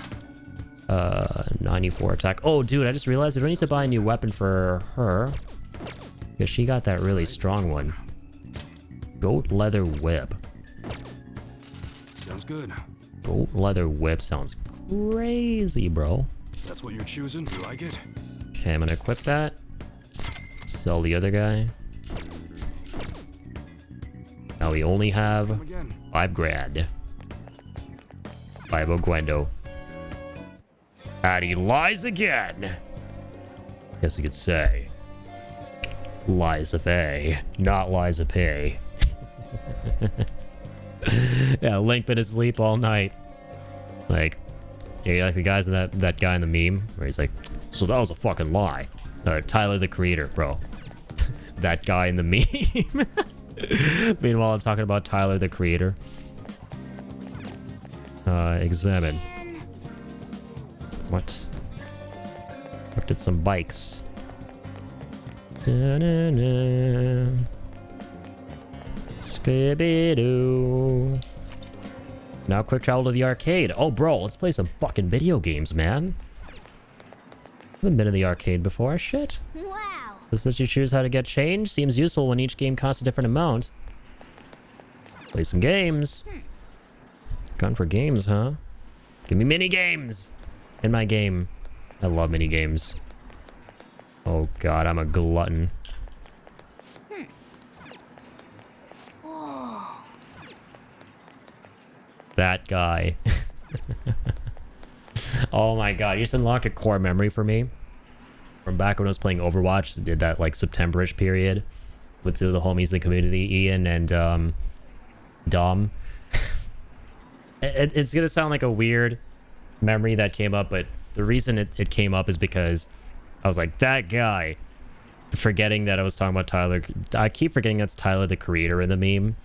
94 attack. Oh, dude, I just realized I don't need to buy a new weapon for her, because she got that really strong one. Goat leather whip. Sounds good. Goat leather whip sounds crazy, bro. That's what you're choosing. You like it? Okay, I'm gonna equip that. Sell the other guy. Now we only have 5 grand. 5 Gwendo. And he lies again. Guess we could say Liza Faye, not Liza P. Yeah, Link been asleep all night. Like, yeah, like the guys in that guy in the meme where he's like, so that was a fucking lie. Tyler the Creator, bro. That guy in the meme. Meanwhile, I'm talking about Tyler the Creator. Examine. What? Looked at some bikes. Scooby-Doo. Now quick travel to the arcade. Oh, bro, let's play some fucking video games, man. Haven't been in the arcade before. Shit. Wow. This lets you choose how to get change. Seems useful when each game costs a different amount. Play some games. Gone for games, huh? Give me mini games in my game. I love mini games. Oh god, I'm a glutton. That guy. Oh my god, you just unlocked a core memory for me. From back when I was playing Overwatch, did that like September-ish period with two of the homies in the community, Ian and Dom. it's gonna sound like a weird memory that came up, but the reason it came up is because I was like, that guy, forgetting that I was talking about Tyler. I keep forgetting that's Tyler, the creator, in the meme.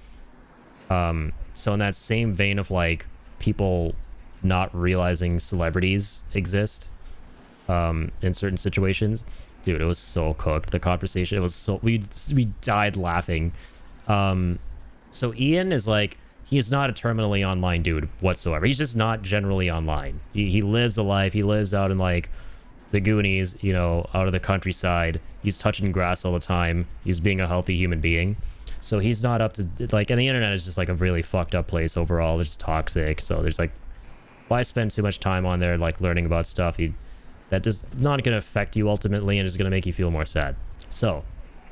So in that same vein of like people not realizing celebrities exist in certain situations, dude, it was so cooked. The conversation, it was so, we died laughing. So Ian is like, he is not a terminally online dude whatsoever. He's just not generally online. He lives a life. He lives out in like the Goonies, you know, out of the countryside. He's touching grass all the time. He's being a healthy human being. So he's not up to like, and the internet is just like a really fucked up place overall. It's just toxic. So there's like, why spend too much time on there like learning about stuff that is not going to affect you ultimately and is going to make you feel more sad. So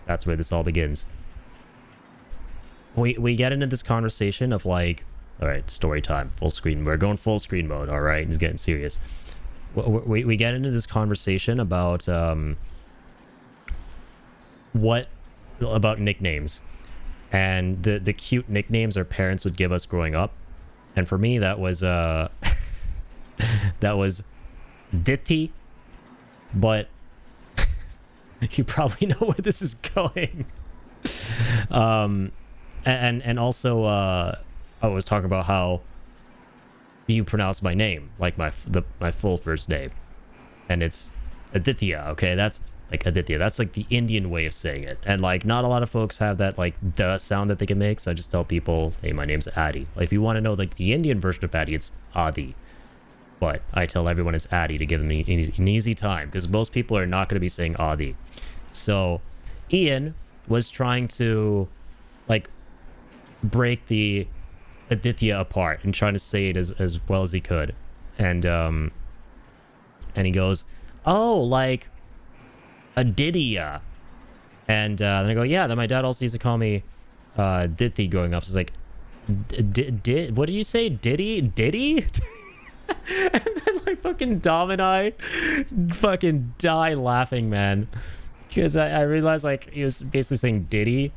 that's where this all begins. We get into this conversation of like, all right, story time, full screen. We're going full screen mode. All right, it's getting serious. We get into this conversation about about nicknames and the cute nicknames our parents would give us growing up. And for me, that was that was Dithi, but you probably know where this is going. And also I was talking about how do you pronounce my name, like my full first name, and it's Aditya. Okay, that's like Aditya. That's like the Indian way of saying it, and like not a lot of folks have that like the sound that they can make. So I just tell people, hey, my name's Adi. Like if you want to know like the Indian version of Adi, it's Adi. But I tell everyone it's Adi to give them an easy time because most people are not going to be saying Adi. So Ian was trying to like break the Aditya apart and trying to say it as well as he could, and he goes, oh, like Aditya, and then I go, yeah, then my dad also used to call me Dithi growing up. So it's like, what did you say, Diddy? And then like fucking Dom and I fucking die laughing, man, because I realized like he was basically saying Diddy.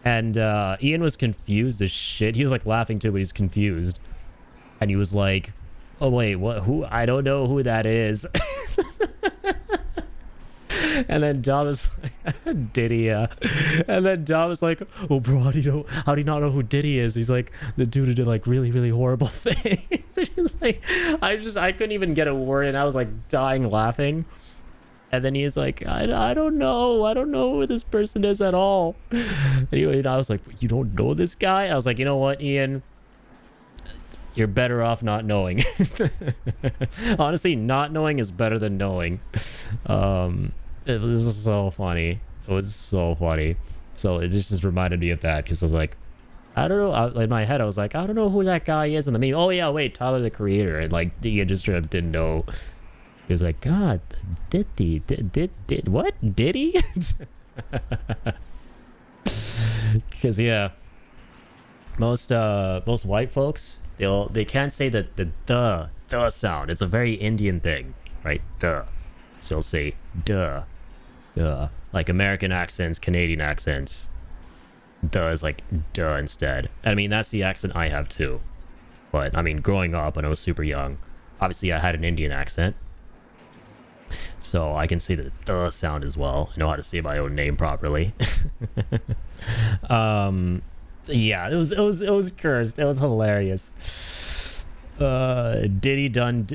And Ian was confused as shit. He was like laughing too, but he's confused. And he was like, oh wait, what, who? I don't know who that is. And then Dom was like, Diddy, and then Dom was like, oh bro, how do you not know who Diddy is? He's like, the dude who did like really, really horrible things. So he's like, I couldn't even get a word in. I was like dying laughing. And then he's like, I don't know who this person is at all. Anyway, I was like, you don't know this guy? I was like, you know what, Ian? You're better off not knowing. Honestly, not knowing is better than knowing. It was so funny. It was so funny. So it just reminded me of that because I was like, I don't know. In my head, I was like, I don't know who that guy is in the meme. Oh yeah, wait, Tyler, the creator. And like, Ian just didn't know. He was like, God, did what? Did he? Because yeah, most white folks, they can't say the sound. It's a very Indian thing, right? Duh. So they'll say duh, like American accents, Canadian accents. Duh is like duh instead. I mean, that's the accent I have too. But I mean, growing up when I was super young, obviously I had an Indian accent. So I can say the sound as well. I know how to say my own name properly. Yeah, it was cursed. It was hilarious. Diddy done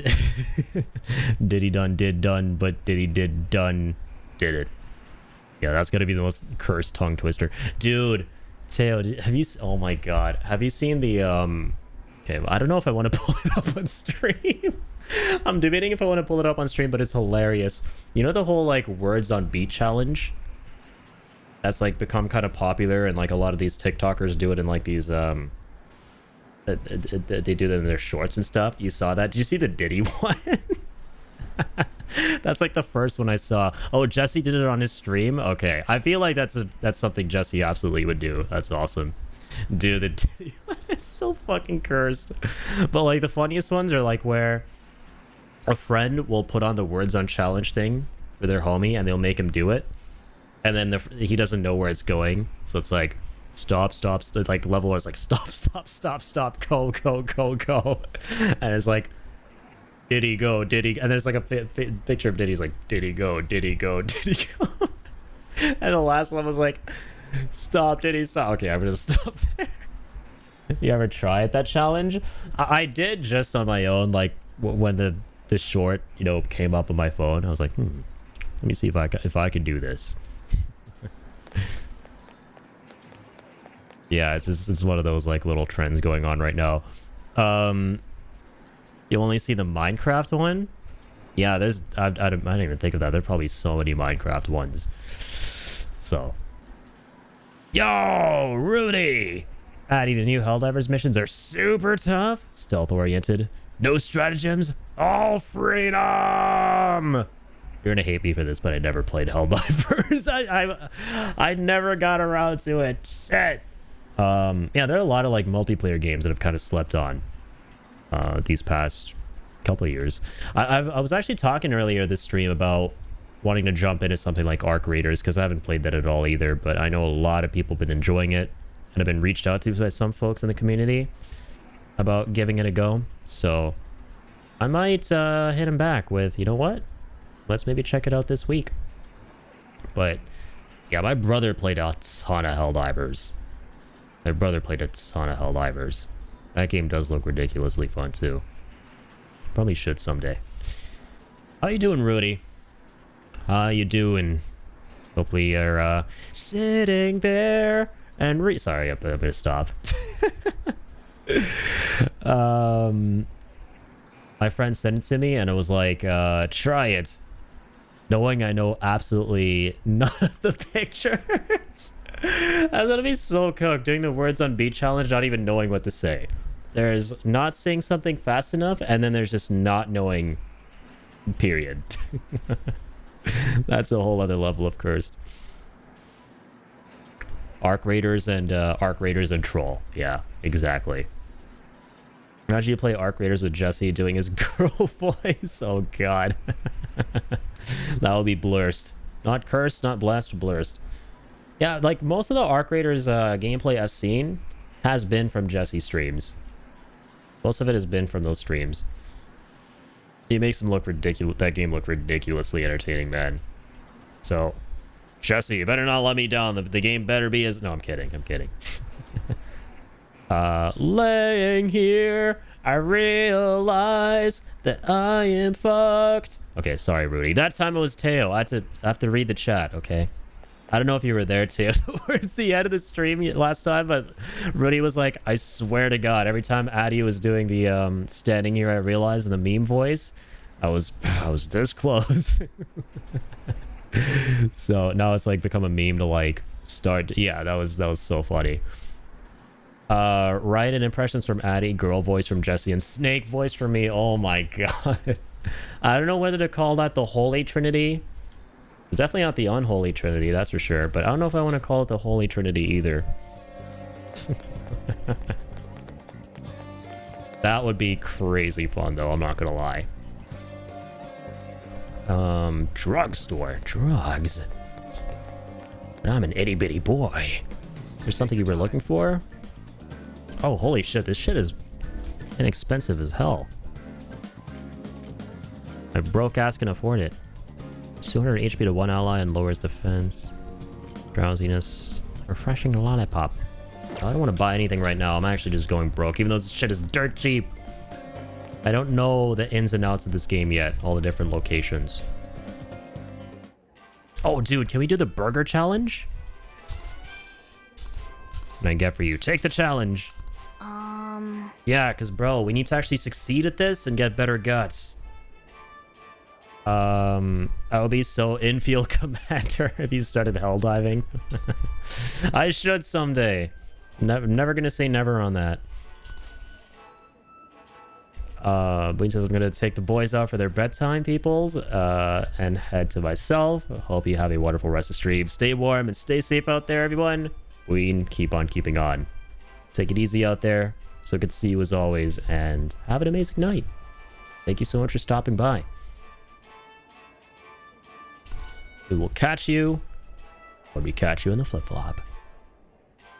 did done, but Diddy did done did it. Yeah, that's gonna be the most cursed tongue twister, dude. Teo, have you? Oh my god, have you seen the Okay, I don't know if I want to pull it up on stream. I'm debating if I want to pull it up on stream, but it's hilarious. You know the whole like words on beat challenge? That's like become kind of popular, and like a lot of these TikTokers do it in like these they do them in their shorts and stuff. You saw that? Did you see the Diddy one? That's like the first one I saw. Oh, Jesse did it on his stream? Okay. I feel like that's something Jesse absolutely would do. That's awesome. Dude, the Diddy one is so fucking cursed. But like the funniest ones are like where a friend will put on the words on challenge thing for their homie and they'll make him do it. And then he doesn't know where it's going. So it's like, stop, like level is like stop, go. And it's like, did he go? And there's like a picture of Diddy's like, did he go? And the last level is like, stop, Diddy, stop. Okay, I'm gonna stop there. You ever tried that challenge? I did just on my own, like when the short, you know, came up on my phone. I was like, let me see if I can do this. Yeah, it's one of those like little trends going on right now. You only see the Minecraft one. Yeah, there's I didn't even think of that. There's probably so many Minecraft ones. So, yo, Rudy. Addy, the new Helldivers missions are super tough, stealth oriented, no stratagems, all freedom. You're gonna hate me for this, but I never played Helldivers. I never got around to it. Shit. Yeah, there are a lot of like multiplayer games that have kind of slept on these past couple of years. I was actually talking earlier this stream about wanting to jump into something like Arc Raiders because I haven't played that at all either, but I know a lot of people have been enjoying it and have been reached out to by some folks in the community about giving it a go. So I might hit him back with, you know what? Let's maybe check it out this week. But yeah, my brother played a ton of Helldivers. That game does look ridiculously fun too. Probably should someday. How you doing, Rudy? How you doing? Hopefully you're sitting there and sorry, I'm gonna stop. My friend sent it to me and it was like, try it. Knowing I know absolutely none of the pictures. That's gonna be so cooked, doing the words on beat challenge, not even knowing what to say. There's not saying something fast enough, and then there's just not knowing, period. That's a whole other level of cursed. Arc Raiders and Troll. Yeah, exactly. Imagine you play Arc Raiders with Jesse doing his girl voice. Oh god. That would be blurst. Not cursed, not blessed, blurst. Yeah, like most of the Arc Raiders gameplay I've seen has been from Jesse streams. Most of it has been from those streams. He makes them look ridiculous. That game look ridiculously entertaining, man. So, Jesse, you better not let me down. The game better be as... No, I'm kidding. Laying here, I realize that I am fucked. Okay, sorry, Rudy. That time it was Teo. I have to read the chat, okay? I don't know if you were there, Teo, towards the end of the stream last time, but Rudy was like, I swear to God, every time Addy was doing the standing here, I realized in the meme voice, I was this close. So now it's like become a meme to like start. Yeah, that was so funny. Write in impressions from Addy, girl voice from Jesse, and snake voice from me. Oh my god. I don't know whether to call that the Holy Trinity. It's definitely not the Unholy Trinity, that's for sure. But I don't know if I want to call it the Holy Trinity either. That would be crazy fun though, I'm not gonna lie. Drugstore. Drugs. But I'm an itty bitty boy. There's something you were looking for? Oh, holy shit, this shit is inexpensive as hell. My broke ass can afford it. 200 HP to one ally and lowers defense. Drowsiness. Refreshing lollipop. I don't want to buy anything right now. I'm actually just going broke, even though this shit is dirt cheap. I don't know the ins and outs of this game yet. All the different locations. Oh, dude, can we do the burger challenge? What can I get for you? Take the challenge. Yeah, because, bro, we need to actually succeed at this and get better guts. I would be so infield commander if you started hell diving. I should someday. Never gonna say never on that. Boone says I'm gonna take the boys out for their bedtime, peoples, and head to myself. Hope you have a wonderful rest of stream. Stay warm and stay safe out there, everyone. We keep on keeping on. Take it easy out there. So good to see you as always, and have an amazing night. Thank you so much for stopping by. We will catch you when we catch you in the flip-flop.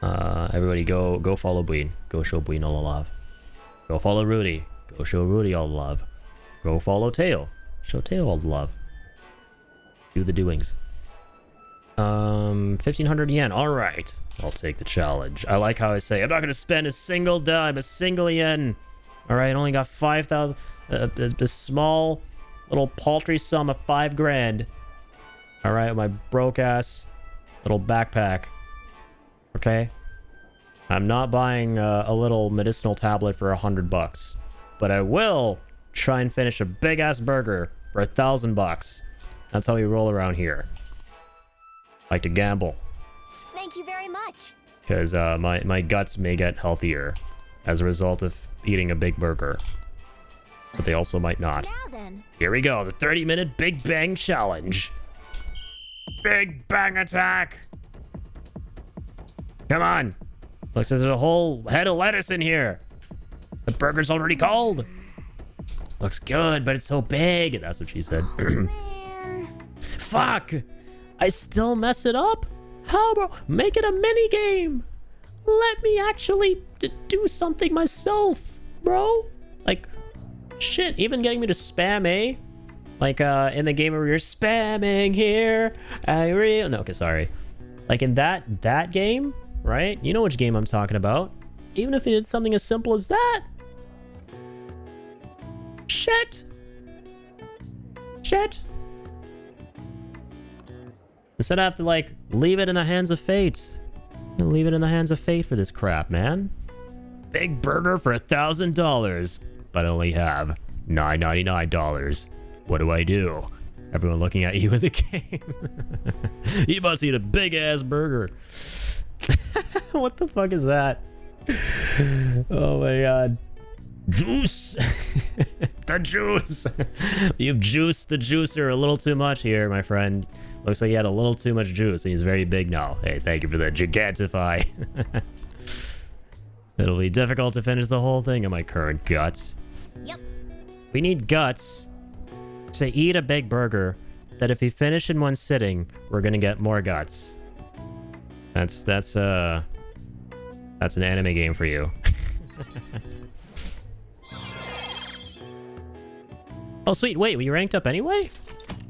Everybody go follow Bween. Go show Bween all the love. Go follow Rudy. Go show Rudy all the love. Go follow Teo. Show Teo all the love. Do the doings. 1,500 yen. All right. I'll take the challenge. I like how I say, I'm not going to spend a single dime, a single yen. All right. I only got 5,000. A small little paltry sum of 5 grand. All right. My broke ass little backpack. Okay. I'm not buying a little medicinal tablet for $100, but I will try and finish a big ass burger for $1,000. That's how we roll around here. Like to gamble. Thank you very much. Because my guts may get healthier as a result of eating a big burger. But they also might not. Now then. Here we go, the 30-minute Big Bang Challenge. Big Bang attack! Come on. Looks like there's a whole head of lettuce in here. The burger's already cold. Looks good, but it's so big. That's what she said. Fuck! I still mess it up? How about make it a mini game? Let me actually do something myself, bro. Like, shit, even getting me to spam A? Like, in the game where you're spamming here, no, okay, sorry. Like in that game, right? You know which game I'm talking about. Even if it did something as simple as that. Shit. Instead I have to, like, leave it in the hands of fate. Leave it in the hands of fate for this crap, man. Big burger for $1,000. But I only have $9.99. What do I do? Everyone looking at you in the game. You must eat a big-ass burger. What the fuck is that? Oh my god. Juice! The juice! You've juiced the juicer a little too much here, my friend. Looks like he had a little too much juice and he's very big now. Hey, thank you for the gigantify. It'll be difficult to finish the whole thing in my current guts. Yep. We need guts to eat a big burger that if we finish in one sitting, we're gonna get more guts. That's an anime game for you. Oh, sweet. Wait, were you ranked up anyway?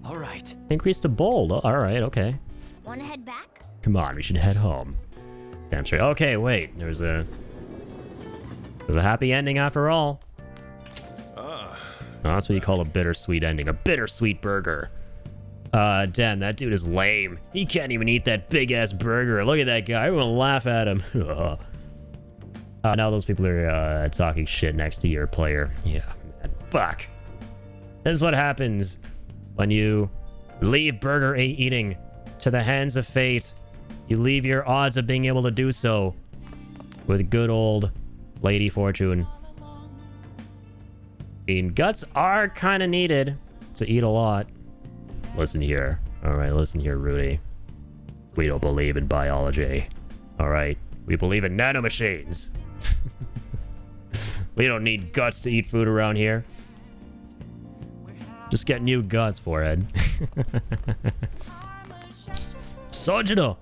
All right. Increased to bold. Oh, all right, okay. Want to head back? Come on, we should head home. Damn straight. Okay, wait. There's a happy ending after all. Oh, that's what you call a bittersweet ending. A bittersweet burger. Damn, that dude is lame. He can't even eat that big-ass burger. Look at that guy. Everyone laugh at him. Now those people are talking shit next to your player. Yeah, man. Fuck. This is what happens when you leave burger eating to the hands of fate. You leave your odds of being able to do so with good old Lady Fortune. I mean, guts are kind of needed to eat a lot. Listen here. All right, listen here, Rudy. We don't believe in biology. All right, we believe in nanomachines. We don't need guts to eat food around here. Just get new guts, forehead. Sojiro!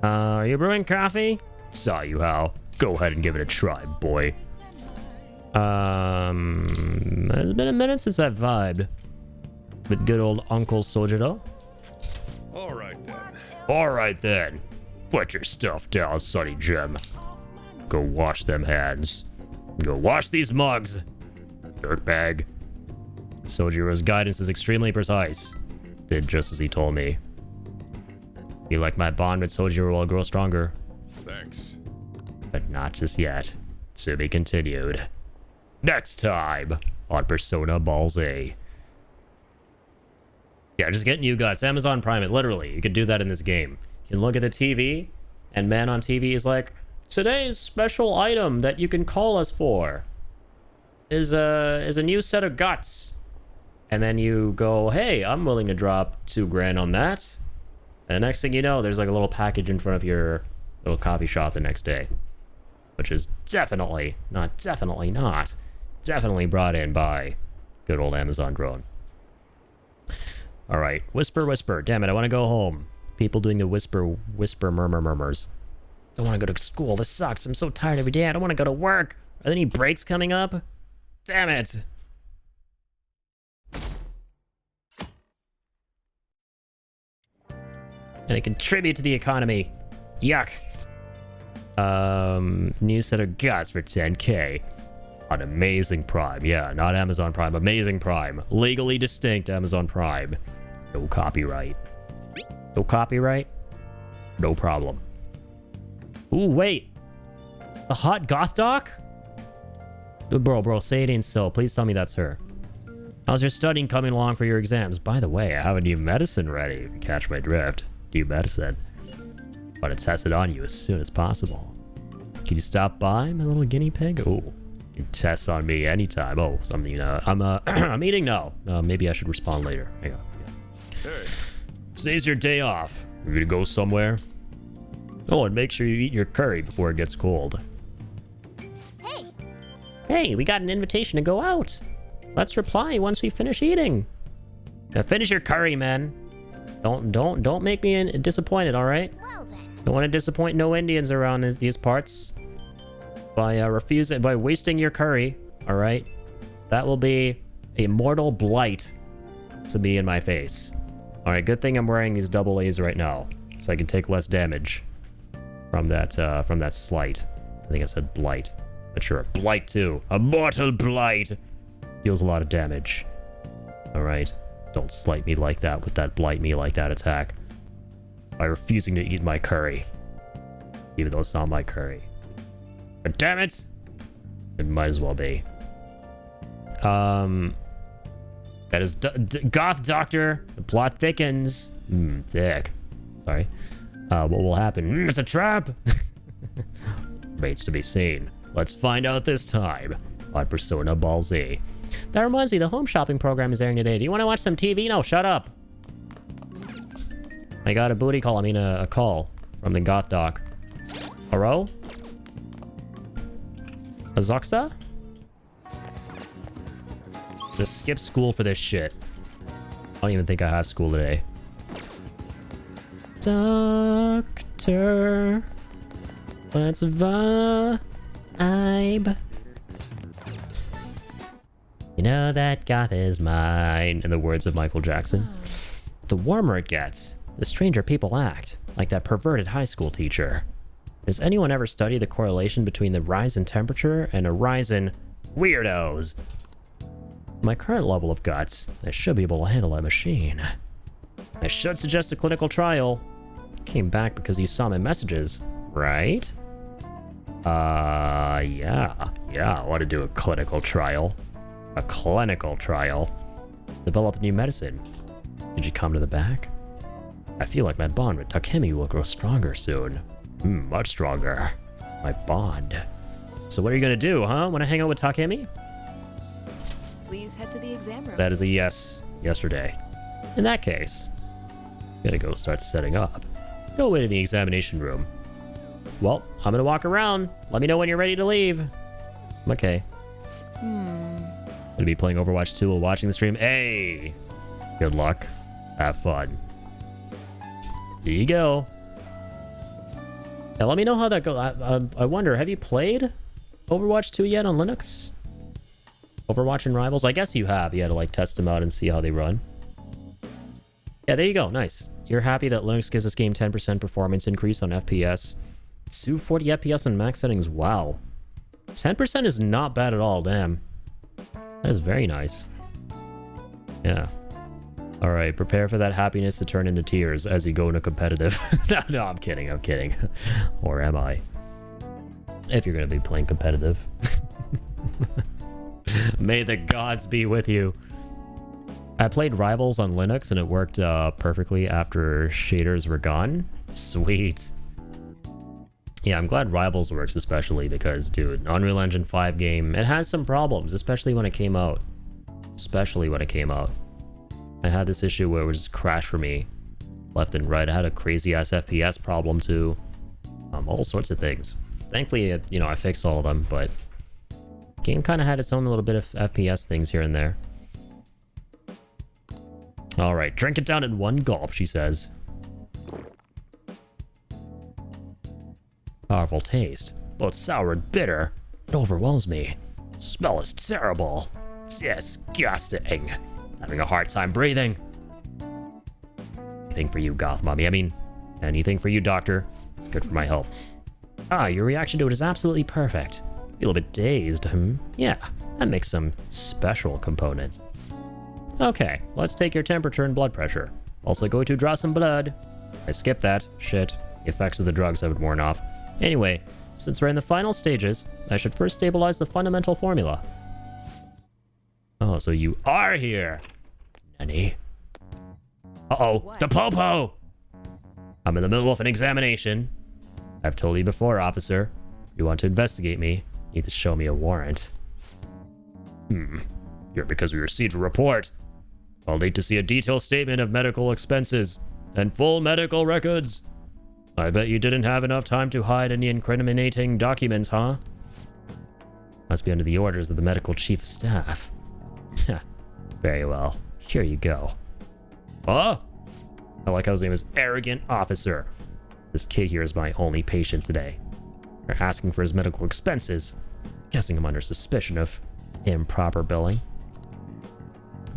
Are you brewing coffee? Saw you how. Go ahead and give it a try, boy. It's been a minute since I've vibed with good old Uncle Sojiro. Alright then. Put your stuff down, Sonny Jim. Go wash them hands. Go wash these mugs. Dirtbag. Sojiro's guidance is extremely precise. Did just as he told me. Feel like my bond with Sojiro will grow stronger. Thanks. But not just yet. To be continued. Next time on Persona Ball Z. Yeah, just get new guts. Amazon Prime it, literally. You can do that in this game. You can look at the TV, and man on TV is like, today's special item that you can call us for is a new set of guts. And then you go, hey, I'm willing to drop $2,000 on that. And the next thing you know, there's like a little package in front of your little coffee shop the next day. Which is definitely brought in by good old Amazon drone. All right, whisper. Damn it, I want to go home. People doing the whisper murmurs. Don't want to go to school. This sucks. I'm so tired every day. I don't want to go to work. Are there any breaks coming up? Damn it. And they contribute to the economy. Yuck. New set of guts for 10K. On Amazing Prime. Yeah, not Amazon Prime. Amazing Prime. Legally distinct Amazon Prime. No copyright. No copyright? No problem. Ooh, wait. The hot goth doc? Bro, say it ain't so. Please tell me that's her. How's your studying coming along for your exams? By the way, I have a new medicine ready, if you catch my drift. New medicine. Want to test it on you as soon as possible. Can you stop by, my little guinea pig? Oh, you can test on me anytime. Oh, something, I'm eating now. Maybe I should respond later. Hang on. Yeah. Hey. Today's your day off. You're gonna go somewhere? Oh, and make sure you eat your curry before it gets cold. Hey, we got an invitation to go out. Let's reply once we finish eating. Now finish your curry, man. Don't make me disappointed, all right? Well then. Don't want to disappoint no Indians around these parts by wasting your curry, all right? That will be a mortal blight to me in my face. All right, good thing I'm wearing these double A's right now, so I can take less damage from that slight. I think I said blight. But sure, blight too. A mortal blight deals a lot of damage. All right, don't slight me like that with that blight me like that attack. By refusing to eat my curry, even though it's not my curry. But damn it, it might as well be. That is Goth Doctor. The plot thickens. Thick. Sorry. What will happen? It's a trap. Remains to be seen. Let's find out this time on Persona Ball Z. That reminds me, the home shopping program is airing today. Do you want to watch some TV? No, shut up. I got a booty call. I mean, a call from the Goth Doc. Hello? Azoxa? Just skip school for this shit. I don't even think I have school today. Doctor, let's vibe. You know that goth is mine, in the words of Michael Jackson. The warmer it gets, the stranger people act, like that perverted high school teacher. Does anyone ever study the correlation between the rise in temperature and a rise in weirdos? My current level of guts, I should be able to handle that machine. I should suggest a clinical trial. Came back because you saw my messages, right? Yeah, I want to do a clinical trial. A clinical trial. Develop new medicine. Did you come to the back? I feel like my bond with Takemi will grow stronger soon. Much stronger. My bond. So what are you gonna do, huh? Want to hang out with Takemi? Please head to the exam room. That is a yes. Yesterday. In that case, gotta go start setting up. Go away to the examination room. Well, I'm gonna walk around. Let me know when you're ready to leave. Okay. Gonna be playing Overwatch 2 while watching the stream. Hey! Good luck. Have fun. Here you go. Now let me know how that goes. I wonder, have you played Overwatch 2 yet on Linux? Overwatch and Rivals? I guess you have. You had to like test them out and see how they run. Yeah, there you go. Nice. You're happy that Linux gives this game 10% performance increase on FPS. 240 FPS on max settings. Wow. 10% is not bad at all. Damn. That is very nice. Yeah. All right. Prepare for that happiness to turn into tears as you go into competitive. No, I'm kidding. I'm kidding. Or am I? If you're going to be playing competitive. May the gods be with you. I played Rivals on Linux and it worked perfectly after shaders were gone. Sweet. Yeah, I'm glad Rivals works especially because, dude, Unreal Engine 5 game, it has some problems, especially when it came out. I had this issue where it would just crash for me left and right. I had a crazy ass FPS problem too. All sorts of things. Thankfully, I fixed all of them, but the game kind of had its own little bit of FPS things here and there. All right, drink it down in one gulp, she says. Powerful taste, both sour and bitter. It overwhelms me. The smell is terrible. It's disgusting. Having a hard time breathing. Anything for you, Goth Mommy. I mean, anything for you, Doctor. It's good for my health. Ah, your reaction to it is absolutely perfect. Feel a bit dazed, Yeah, that makes some special components. Okay, let's take your temperature and blood pressure. Also going to draw some blood. I skipped that. Shit. The effects of the drugs haven't worn off. Anyway, since we're in the final stages, I should first stabilize the fundamental formula. Oh, so you are here. Nanny. Uh-oh, the Popo! I'm in the middle of an examination. I've told you before, officer. If you want to investigate me, you need to show me a warrant. Here because we received a report. I'll need to see a detailed statement of medical expenses and full medical records. I bet you didn't have enough time to hide any incriminating documents, huh? Must be under the orders of the medical chief of staff. Very well. Here you go. Oh! I like how his name is Arrogant Officer. This kid here is my only patient today. They're asking for his medical expenses. Guessing I'm under suspicion of improper billing.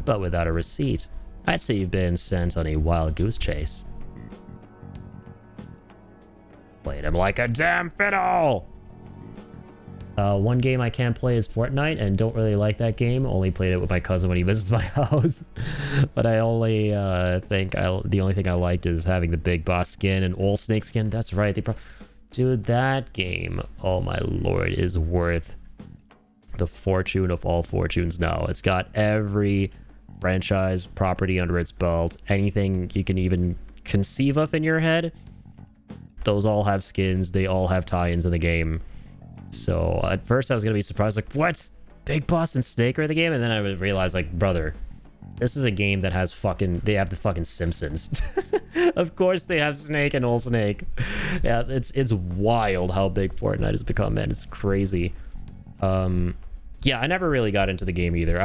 But without a receipt, I'd say you've been sent on a wild goose chase. Played him like a damn fiddle! One game I can't play is Fortnite, and don't really like that game. Only played it with my cousin when he visits my house. But I only think the only thing I liked is having the Big Boss skin and Old Snake skin. That's right. Dude, that game, oh my lord, is worth the fortune of all fortunes now. It's got every franchise property under its belt. Anything you can even conceive of in your head. Those all have skins. They all have tie-ins in the game. So at first I was going to be surprised, like, what? Big Boss and Snake are in the game? And then I would realize, like, brother, this is a game that has they have the fucking Simpsons. Of course they have Snake and Old Snake. Yeah, it's wild how big Fortnite has become, man. It's crazy. Yeah, I never really got into the game either.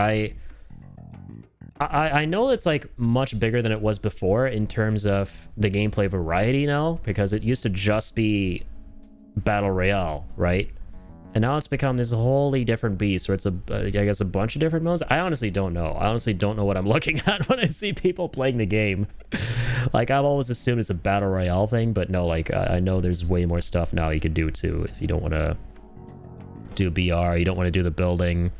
I know it's like much bigger than it was before in terms of the gameplay variety now, because it used to just be Battle Royale, right? And now it's become this wholly different beast where it's I guess a bunch of different modes. I honestly don't know. I honestly don't know what I'm looking at when I see people playing the game. Like, I've always assumed it's a Battle Royale thing, but no, like, I know there's way more stuff now you can do too if you don't want to do BR, you don't want to do the building.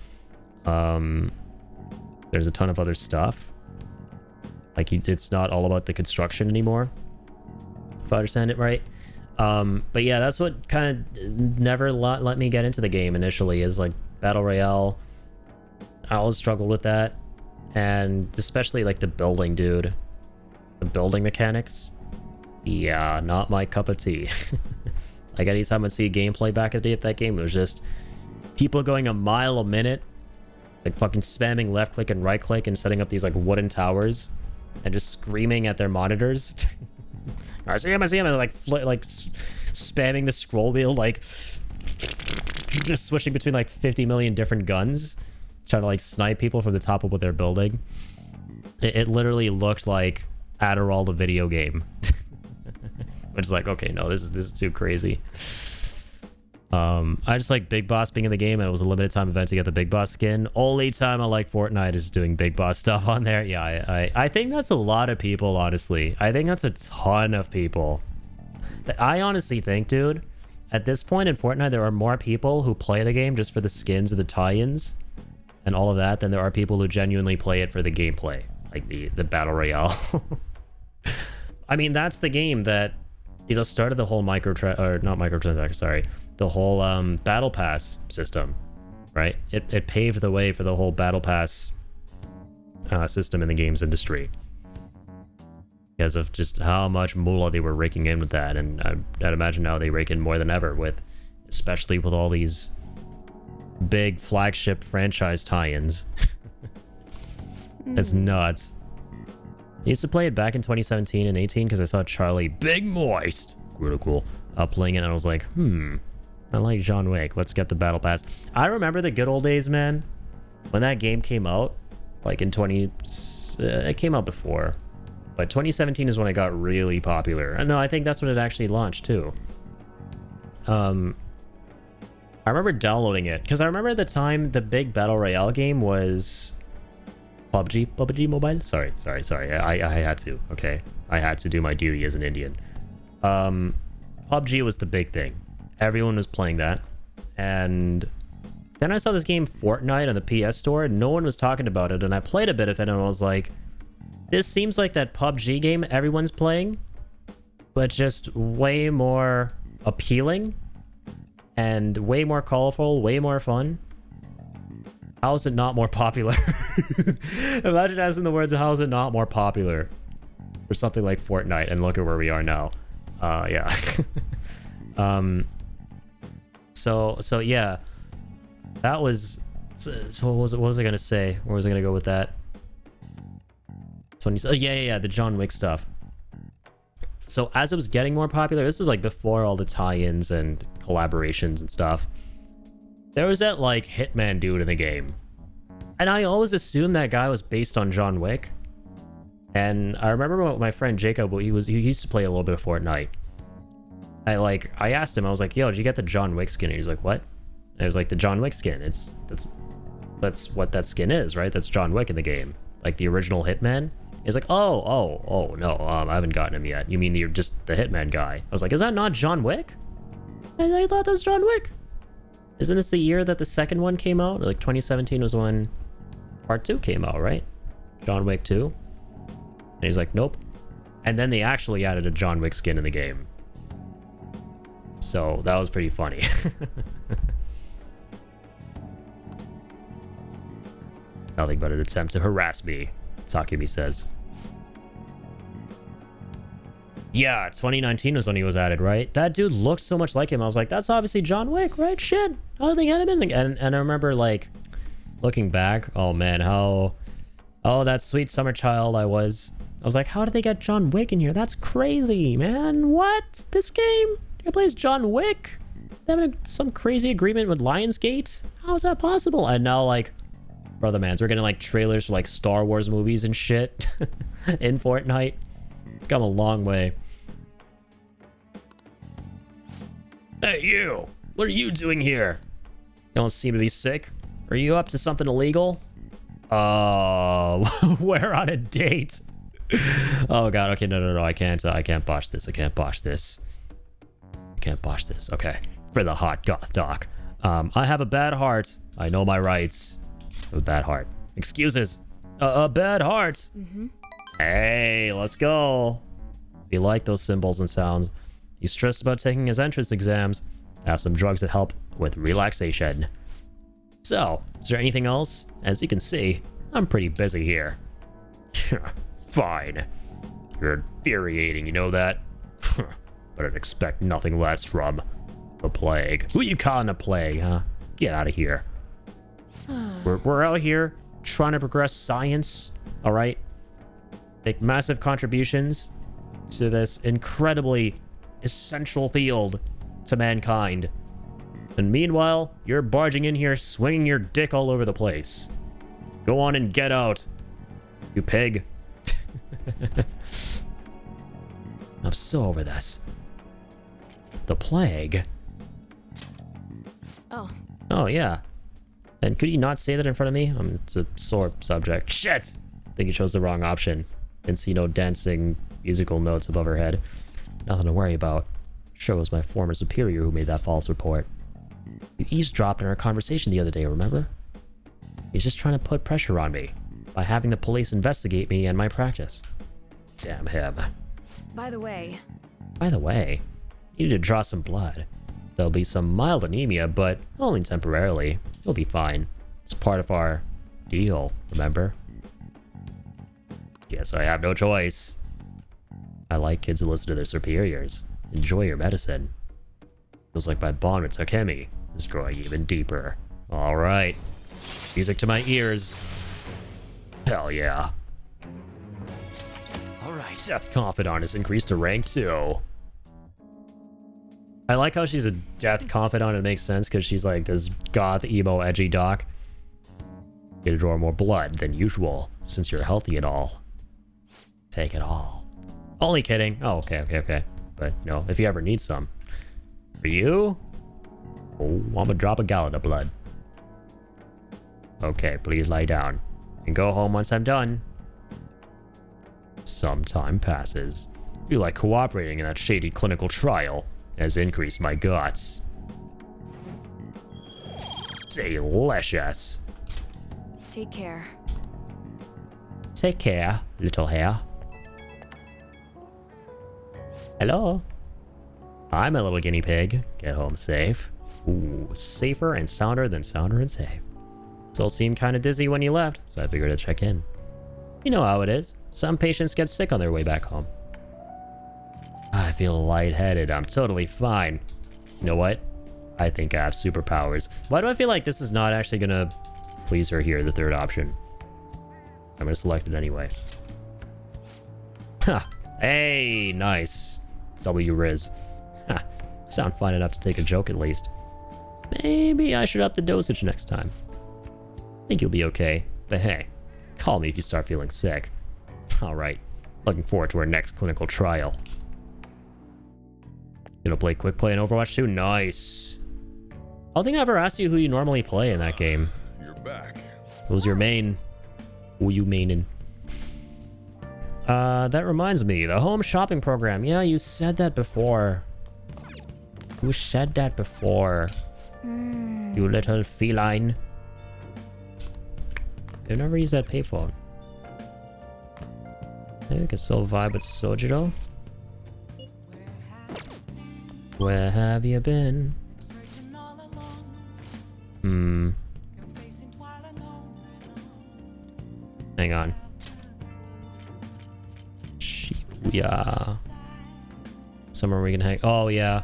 There's a ton of other stuff. Like, it's not all about the construction anymore, if I understand it right. But yeah, that's what kind of never let me get into the game initially, is like Battle Royale. I always struggled with that, and especially like the building, dude. The building mechanics, yeah, not my cup of tea. Like, anytime I see gameplay back in the day of that game, it was just people going a mile a minute, like fucking spamming left click and right click and setting up these like wooden towers and just screaming at their monitors. I see him, and like spamming the scroll wheel, like just switching between like 50 million different guns, trying to like snipe people from the top of what they're building. It literally looked like Adderall the video game. Which is like, okay, no, this is too crazy. I just like Big Boss being in the game, and it was a limited time event to get the Big Boss skin. Only time I like Fortnite is doing Big Boss stuff on there. Yeah, I think that's a lot of people, honestly. I think that's a ton of people. I honestly think, dude, at this point in Fortnite, there are more people who play the game just for the skins and the tie-ins and all of that than there are people who genuinely play it for the gameplay, like the Battle Royale. I mean, that's the game that, you know, started the whole the whole Battle Pass system, right? It paved the way for the whole Battle Pass system in the games industry because of just how much moolah they were raking in with that. And I'd imagine now they rake in more than ever, with, especially with all these big flagship franchise tie-ins. It's nuts. I used to play it back in 2017 and 18 because I saw Charlie Big Moist, cool, playing it, and I was like, I like John Wick. Let's get the Battle Pass. I remember the good old days, man. When that game came out, like in it came out before, but 2017 is when it got really popular. And no, I think that's when it actually launched too. I remember downloading it because I remember at the time the big battle royale game was PUBG Mobile. Sorry. I had to. Okay, I had to do my duty as an Indian. PUBG was the big thing. Everyone was playing that, and then I saw this game Fortnite on the PS Store, and no one was talking about it. And I played a bit of it, and I was like, "This seems like that PUBG game everyone's playing, but just way more appealing." And way more colorful, way more fun. How is it not more popular? Imagine asking the words, how is it not more popular for something like Fortnite? And look at where we are now. Yeah. So yeah. That was... So what was I going to say? Where was I going to go with that? So when you said, yeah, the John Wick stuff. So as it was getting more popular, this is like before all the tie-ins and collaborations and stuff, there was that like Hitman dude in the game. And I always assumed that guy was based on John Wick. And I remember my friend Jacob, he used to play a little bit of Fortnite. I asked him, I was like, yo, did you get the John Wick skin? And he's like, what? And I was like, the John Wick skin. That's what that skin is, right? That's John Wick in the game. Like the original Hitman. He's like, oh, no, I haven't gotten him yet. You mean you're just the Hitman guy? I was like, is that not John Wick? And I thought that was John Wick. Isn't this the year that the second one came out? Like 2017 was when part 2 came out, right? John Wick 2. And he's like, nope. And then they actually added a John Wick skin in the game. So that was pretty funny. Nothing but an attempt to harass me, Takumi says. Yeah, 2019 was when he was added, right? That dude looked so much like him. I was like, that's obviously John Wick, right? Shit. How did they get him in? And I remember, like, looking back, oh man, that sweet summer child I was like, how did they get John Wick in here? That's crazy, man. What? This game? It plays John Wick? They having some crazy agreement with Lionsgate? How is that possible? And now, like, brother mans, we're getting like trailers for like Star Wars movies and shit in Fortnite. It's come a long way. Hey you, what are you doing here? You don't seem to be sick. Are you up to something illegal? We're on a date. Oh god, okay, no, I can't botch this. I can't botch this. Okay, for the hot goth doc. I have a bad heart. I know my rights. A bad heart. Excuses. A bad heart. Hey, let's go. You like those symbols and sounds. He's stressed about taking his entrance exams. I have some drugs that help with relaxation. So, is there anything else? As you can see, I'm pretty busy here. Fine. You're infuriating, you know that? But I'd expect nothing less from the plague. Who you calling the plague, huh? Get out of here. We're out here trying to progress science, all right? Make massive contributions to this incredibly essential field to mankind. And meanwhile, you're barging in here swinging your dick all over the place. Go on and get out, you pig. I'm so over this. The plague. Oh, yeah. And could you not say that in front of me? It's a sore subject. Shit! I think you chose the wrong option. Didn't see no dancing musical notes above her head. Nothing to worry about. Sure it was my former superior who made that false report. You eavesdropped in our conversation the other day, remember? He's just trying to put pressure on me by having the police investigate me and my practice. Damn him. By the way, you need to draw some blood. There'll be some mild anemia, but only temporarily. You'll be fine. It's part of our deal, remember? Guess I have no choice. I like kids who listen to their superiors. Enjoy your medicine. Feels like my bond with Takemi is growing even deeper. Alright. Music to my ears. Hell yeah. Alright, Death Confidant has increased to rank 2. I like how she's a Death Confidant. It makes sense because she's like this goth, emo, edgy doc. Get to draw more blood than usual since you're healthy and all. Take it all. Only kidding. Oh, okay. But no, if you ever need some. For you? Oh, I'm gonna drop a gallon of blood. Okay, please lie down. And go home once I'm done. Some time passes. You like cooperating in that shady clinical trial has increased my guts. Delicious. Take care. Take care, little hare. Hello. I'm a little guinea pig. Get home safe. Ooh, safer and sounder than sounder and safe. Still seemed kind of dizzy when you left, so I figured to check in. You know how it is. Some patients get sick on their way back home. I feel lightheaded. I'm totally fine. You know what? I think I have superpowers. Why do I feel like this is not actually gonna please her here, the third option? I'm gonna select it anyway. Ha! Hey, nice. W Riz. Ha! Sound fine enough to take a joke at least. Maybe I should up the dosage next time. Think you'll be okay, but hey, call me if you start feeling sick. Alright, looking forward to our next clinical trial. Gonna play quick play in Overwatch 2? Nice. I don't think I ever asked you who you normally play in that game. You're back. Who's your main? Who you mainin'? That reminds me, the home shopping program. Yeah, you said that before. You said that before. You little feline. I've never used that payphone. Hey, we can still vibe with Sojiro. Where have you been? Hang on. Shibuya. Somewhere we can hang. Oh, yeah.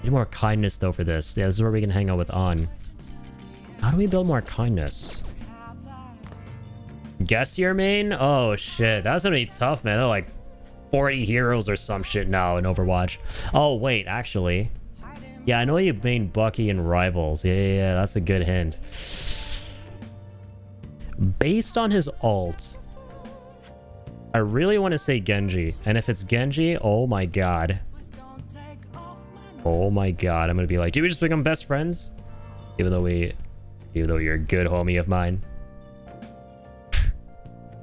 Need more kindness, though, for this. Yeah, this is where we can hang out with An. How do we build more kindness? Guess your main? Oh, shit. That's gonna be tough, man. They're like 40 heroes or some shit now in Overwatch. Oh, wait, actually. Yeah, I know you main Bucky and Rivals. Yeah, that's a good hint. Based on his ult, I really want to say Genji. And if it's Genji, oh my god. Oh my god, I'm gonna be like, do we just become best friends? Even though you're a good homie of mine.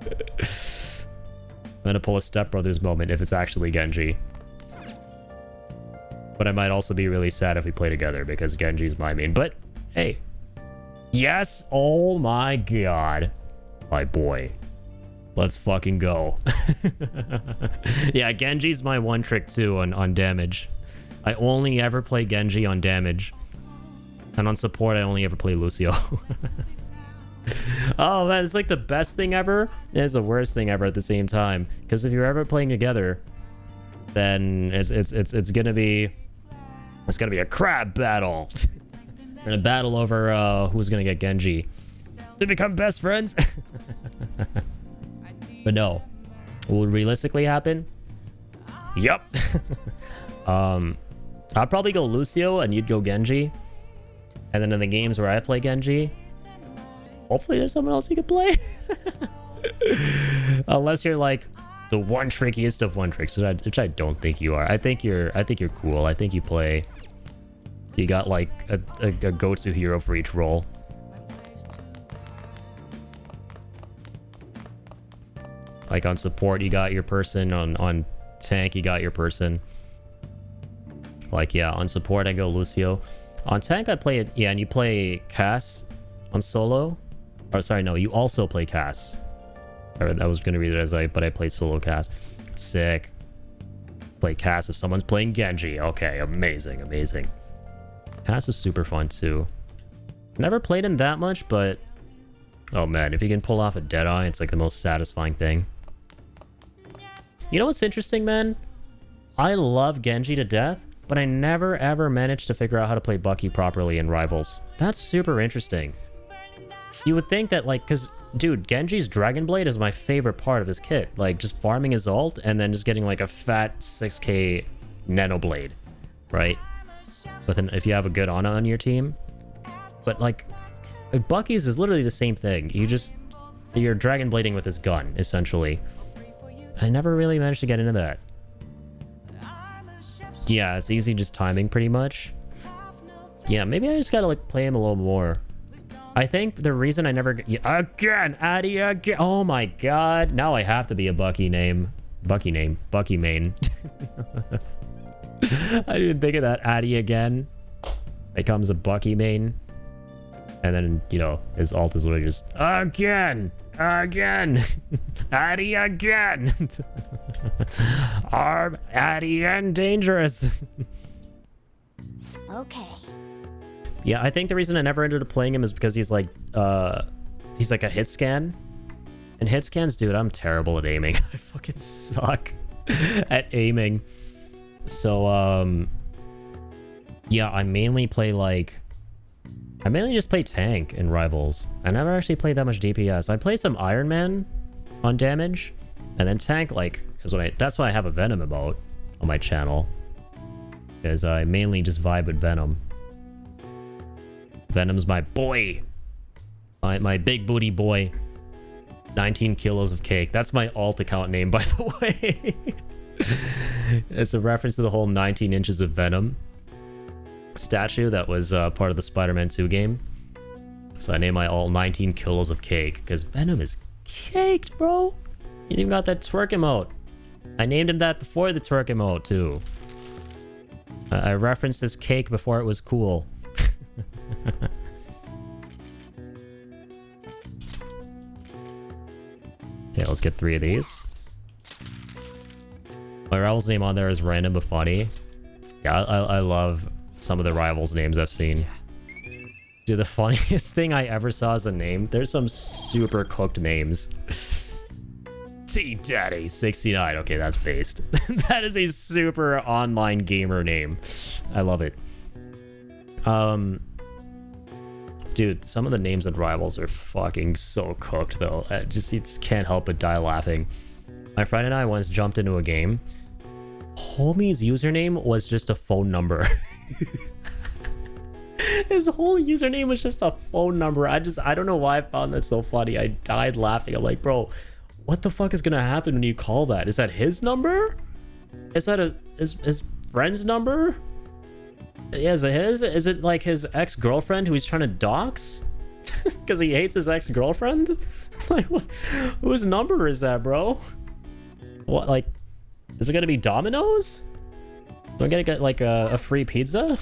I'm gonna pull a Step Brothers moment if it's actually Genji. But I might also be really sad if we play together because Genji's my main. But hey, yes, oh my god, my boy. Let's fucking go. Yeah, Genji's my one trick too on damage. I only ever play Genji on damage. And on support, I only ever play Lucio. Oh man, it's like the best thing ever. It's the worst thing ever at the same time. Because if you're ever playing together, then it's gonna be a crab battle. We're gonna battle over who's gonna get Genji. They become best friends. But no, what would realistically happen? Yup. I'd probably go Lucio and you'd go Genji. And then in the games where I play Genji, hopefully there's someone else you could play. Unless you're like the one trickiest of one tricks, which I don't think you are. I think you're cool. I think you got like a go-to hero for each role. Like on support, you got your person. On tank, you got your person. Like, yeah, on support, I go Lucio. On tank, I play it. Yeah, and you play Cass on solo. Oh, sorry, no, you also play Cass. I was going to read it but I play solo Cass. Sick. Play Cass if someone's playing Genji. Okay, amazing, amazing. Cass is super fun, too. Never played him that much, but... oh, man, if you can pull off a Deadeye, it's like the most satisfying thing. You know what's interesting, man? I love Genji to death, but I never ever managed to figure out how to play Bucky properly in Rivals. That's super interesting. You would think that, like, because, dude, Genji's Dragon Blade is my favorite part of his kit. Like, just farming his ult and then just getting, like, a fat 6k Nano Blade, right? But then if you have a good Ana on your team. But, like, Bucky's is literally the same thing. You're Dragon Blading with his gun, essentially. I never really managed to get into that. Yeah, it's easy just timing pretty much. Yeah, maybe I just gotta like play him a little more. I think the reason I never... Again! Addy again! Oh my god! Now I have to be a Bucky name. Bucky main. I didn't think of that. Addy again becomes a Bucky main. And then, you know, his alt is literally just... Again! Addy again! Arm Addy and dangerous! Okay. Yeah, I think the reason I never ended up playing him is because he's like a hit scan. And hit scans, dude, I'm terrible at aiming. I fucking suck at aiming. So, yeah, I mainly just play tank in Rivals. I never actually played that much DPS. I played some Iron Man on damage, and then tank, like, that's why I have a Venom emote on my channel. Because I mainly just vibe with Venom. Venom's my boy. My big booty boy. 19 kilos of cake. That's my alt account name, by the way. It's a reference to the whole 19 inches of Venom statue that was part of the Spider-Man 2 game. So I named my alt 19 kilos of cake, because Venom is caked, bro. You even got that twerk emote. I named him that before the twerk emote, too. I referenced his cake before it was cool. Okay, let's get 3 of these. My rival's name on there is random but funny. Yeah, I love some of the rivals names I've seen. Dude, the funniest thing I ever saw as a name, there's some super cooked names. T-Daddy 69. Okay, that's based. That is a super online gamer name. I love it. Dude, some of the names in Rivals are fucking so cooked, though. You just can't help but die laughing. My friend and I once jumped into a game. Homie's username was just a phone number. His whole username was just a phone number. I don't know why I found that so funny. I died laughing. I'm like, bro, what the fuck is gonna happen when you call that? Is that his number? Is that his friend's number? Yeah, is it his? Is it like his ex-girlfriend who he's trying to dox? Because he hates his ex-girlfriend? Like, what? Whose number is that, bro? What, like, is it gonna be Domino's? Am I gonna get like a free pizza?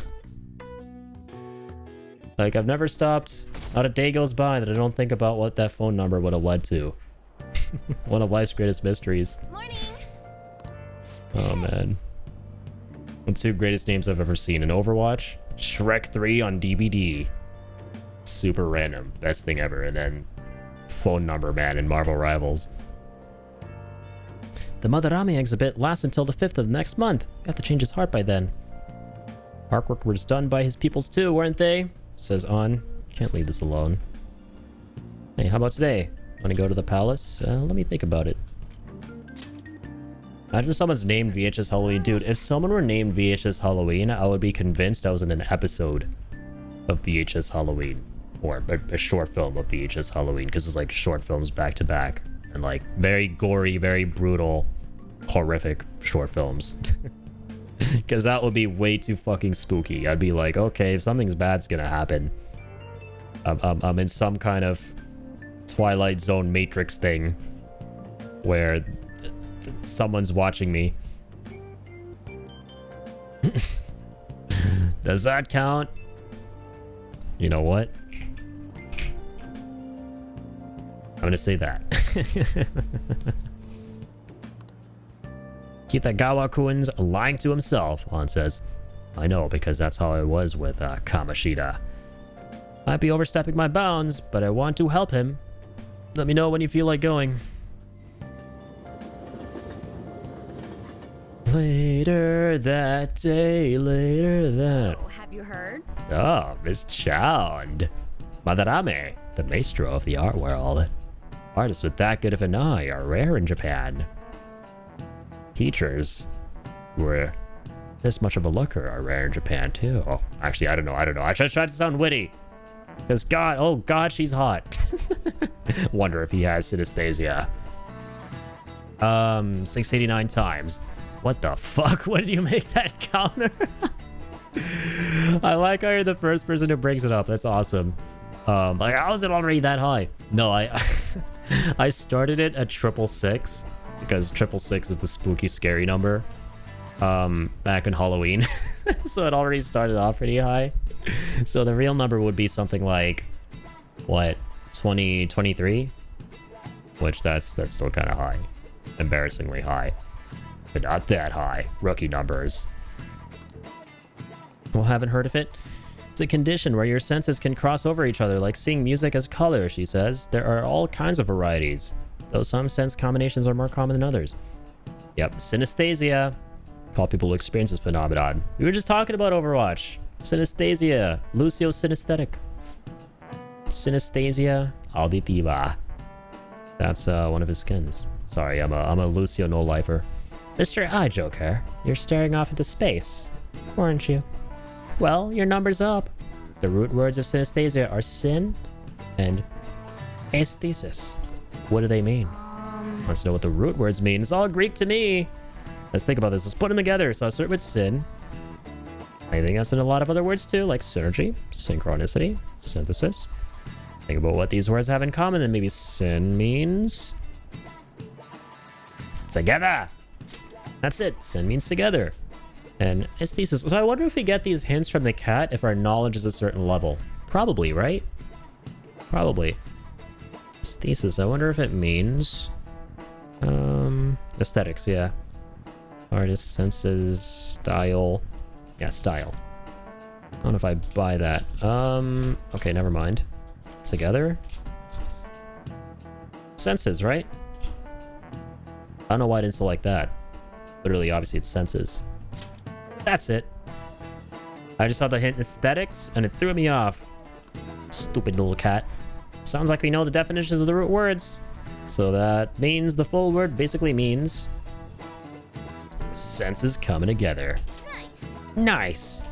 Like, I've never stopped. Not a day goes by that I don't think about what that phone number would have led to. One of life's greatest mysteries. Morning. Oh man. The 2 greatest names I've ever seen in Overwatch. Shrek 3 on DVD. Super random. Best thing ever. And then phone number man in Marvel Rivals. The Madarame exhibit lasts until the 5th of next month. You have to change his heart by then. Artwork was done by his peoples too, weren't they? Says On. Can't leave this alone. Hey, how about today? Want to go to the palace? Let me think about it. Imagine someone's named VHS Halloween. Dude, if someone were named VHS Halloween, I would be convinced I was in an episode of VHS Halloween. Or a short film of VHS Halloween, because it's like short films back to back. And like very gory, very brutal, horrific short films. Because that would be way too fucking spooky. I'd be like, okay, if something's bad's gonna happen, I'm in some kind of Twilight Zone Matrix thing where someone's watching me. Does that count? You know what? I'm gonna say that. Keep that Gawa-kun's lying to himself, Han says. I know, because that's how I was with Kamoshida. Might be overstepping my bounds, but I want to help him. Let me know when you feel like going. Later that day, later that... Oh, have you heard? Oh, Miss Chound. Madarame, the maestro of the art world. Artists with that good of an eye are rare in Japan. Teachers who are this much of a looker are rare in Japan too. Oh, actually, I don't know. I just tried to sound witty. Because God, oh God, she's hot. Wonder if he has synesthesia. 689 times. What the fuck? When did you make that counter? I like how you're the first person who brings it up. That's awesome. Like, how is it already that high? No, I started it at 666 because 666 is the spooky, scary number. Back in Halloween. So it already started off pretty high. So the real number would be something like, what, 2023? Which that's still kind of high. Embarrassingly high. But not that high. Rookie numbers. Well, haven't heard of it? It's a condition where your senses can cross over each other, like seeing music as color, she says. There are all kinds of varieties, though some sense combinations are more common than others. Yep, synesthesia. Call people who experience this phenomenon. We were just talking about Overwatch. Synesthesia. Lucio synesthetic. Synesthesia auditiva. That's one of his skins. Sorry, I'm a Lucio no-lifer. Mr. Eye Joker, you're staring off into space, weren't you? Well, your number's up. The root words of synesthesia are sin and aesthesis. What do they mean? Let's know what the root words mean. It's all Greek to me. Let's think about this. Let's put them together. So I'll start with sin. I think that's in a lot of other words too, like synergy, synchronicity, synthesis. Think about what these words have in common, then maybe sin means together. That's it. Sin means together. And aesthesis. So I wonder if we get these hints from the cat if our knowledge is a certain level. Probably, right? Probably. Aesthesis. I wonder if it means aesthetics, yeah. Artist, senses, style. Yeah, style. I don't know if I buy that. Okay, never mind. Together? Senses, right? I don't know why I didn't select that. Literally, obviously, it's senses. That's it. I just saw the hint aesthetics, and it threw me off. Stupid little cat. Sounds like we know the definitions of the root words. So that means the full word basically means senses coming together. Nice.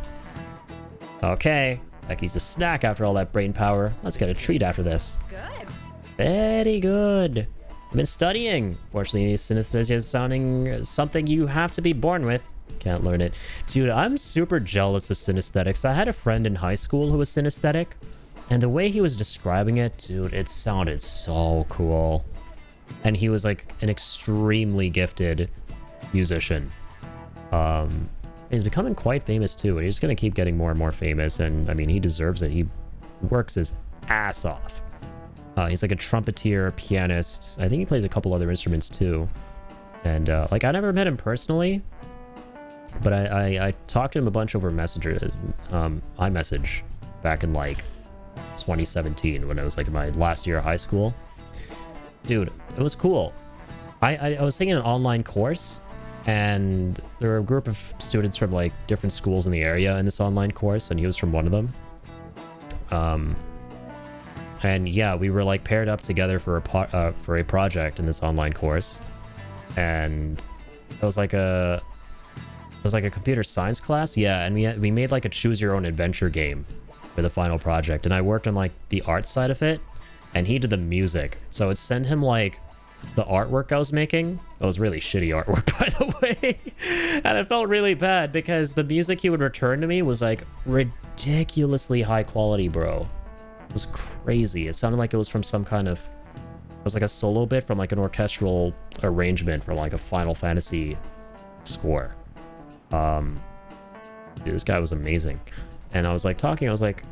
Okay. Becky's a snack after all that brain power. Let's get a treat after this. Good. Very good. I've been studying. Fortunately, synesthesia is sounding something you have to be born with. Can't learn it. Dude, I'm super jealous of synesthetics. I had a friend in high school who was synesthetic, and the way he was describing it, dude, it sounded so cool. And he was like an extremely gifted musician. He's becoming quite famous too, and he's gonna keep getting more and more famous, and I mean, he deserves it. He works his ass off. He's like a trumpeter, pianist. I think he plays a couple other instruments too. And like, I never met him personally, but I talked to him a bunch over Messenger, iMessage, back in like 2017 when I was like in my last year of high school. Dude, it was cool. I was taking an online course, and there were a group of students from like different schools in the area in this online course, and he was from one of them. And yeah, we were like paired up together for a project in this online course, and it was like a computer science class. Yeah, and we made like a choose your own adventure game for the final project, and I worked on like the art side of it, and he did the music. So I'd send him like the artwork I was making. It was really shitty artwork, by the way. And I felt really bad because the music he would return to me was like ridiculously high quality, bro. It was crazy. It sounded like it was from some kind of, it was like a solo bit from like an orchestral arrangement from like a Final Fantasy score. Dude, this guy was amazing. And I was like talking, I was like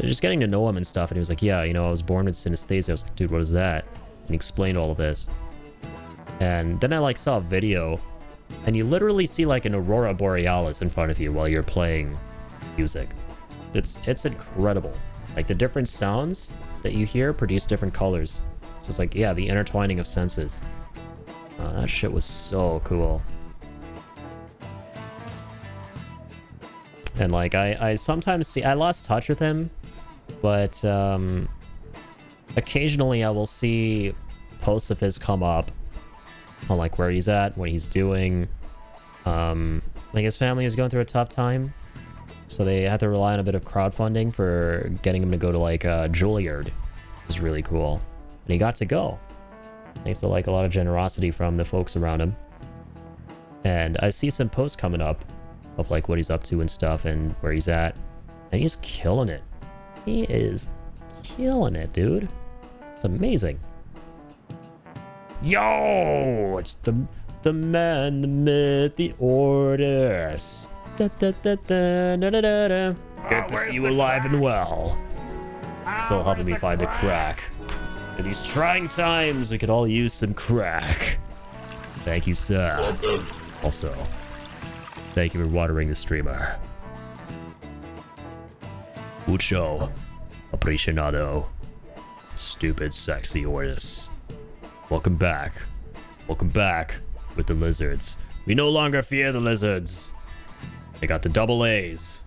just getting to know him and stuff, and he was like, yeah, you know, I was born with synesthesia. I was like, dude, what is that? And he explained all of this. And then I like saw a video, and you literally see like an aurora borealis in front of you while you're playing music. It's incredible. Like the different sounds that you hear produce different colors. So it's like, yeah, the intertwining of senses. That shit was so cool. And like I sometimes see, I lost touch with him, but occasionally I will see posts of his come up on like where he's at, what he's doing. Like his family is going through a tough time, so they had to rely on a bit of crowdfunding for getting him to go to like Juilliard. It was really cool, and he got to go thanks to like a lot of generosity from the folks around him. And I see some posts coming up of like what he's up to and stuff and where he's at. And he's killing it. He is killing it, dude. It's amazing. Yo! It's the man, the myth, the orders. Da, da, da, da, da, da, da, da. Good to see you alive and well. Still helping me find the crack. In these trying times, we could all use some crack. Thank you, sir. Also, thank you for watering the streamer. Mucho apreciado. Stupid, sexy Ordis. Welcome back. Welcome back with the lizards. We no longer fear the lizards. They got the double A's.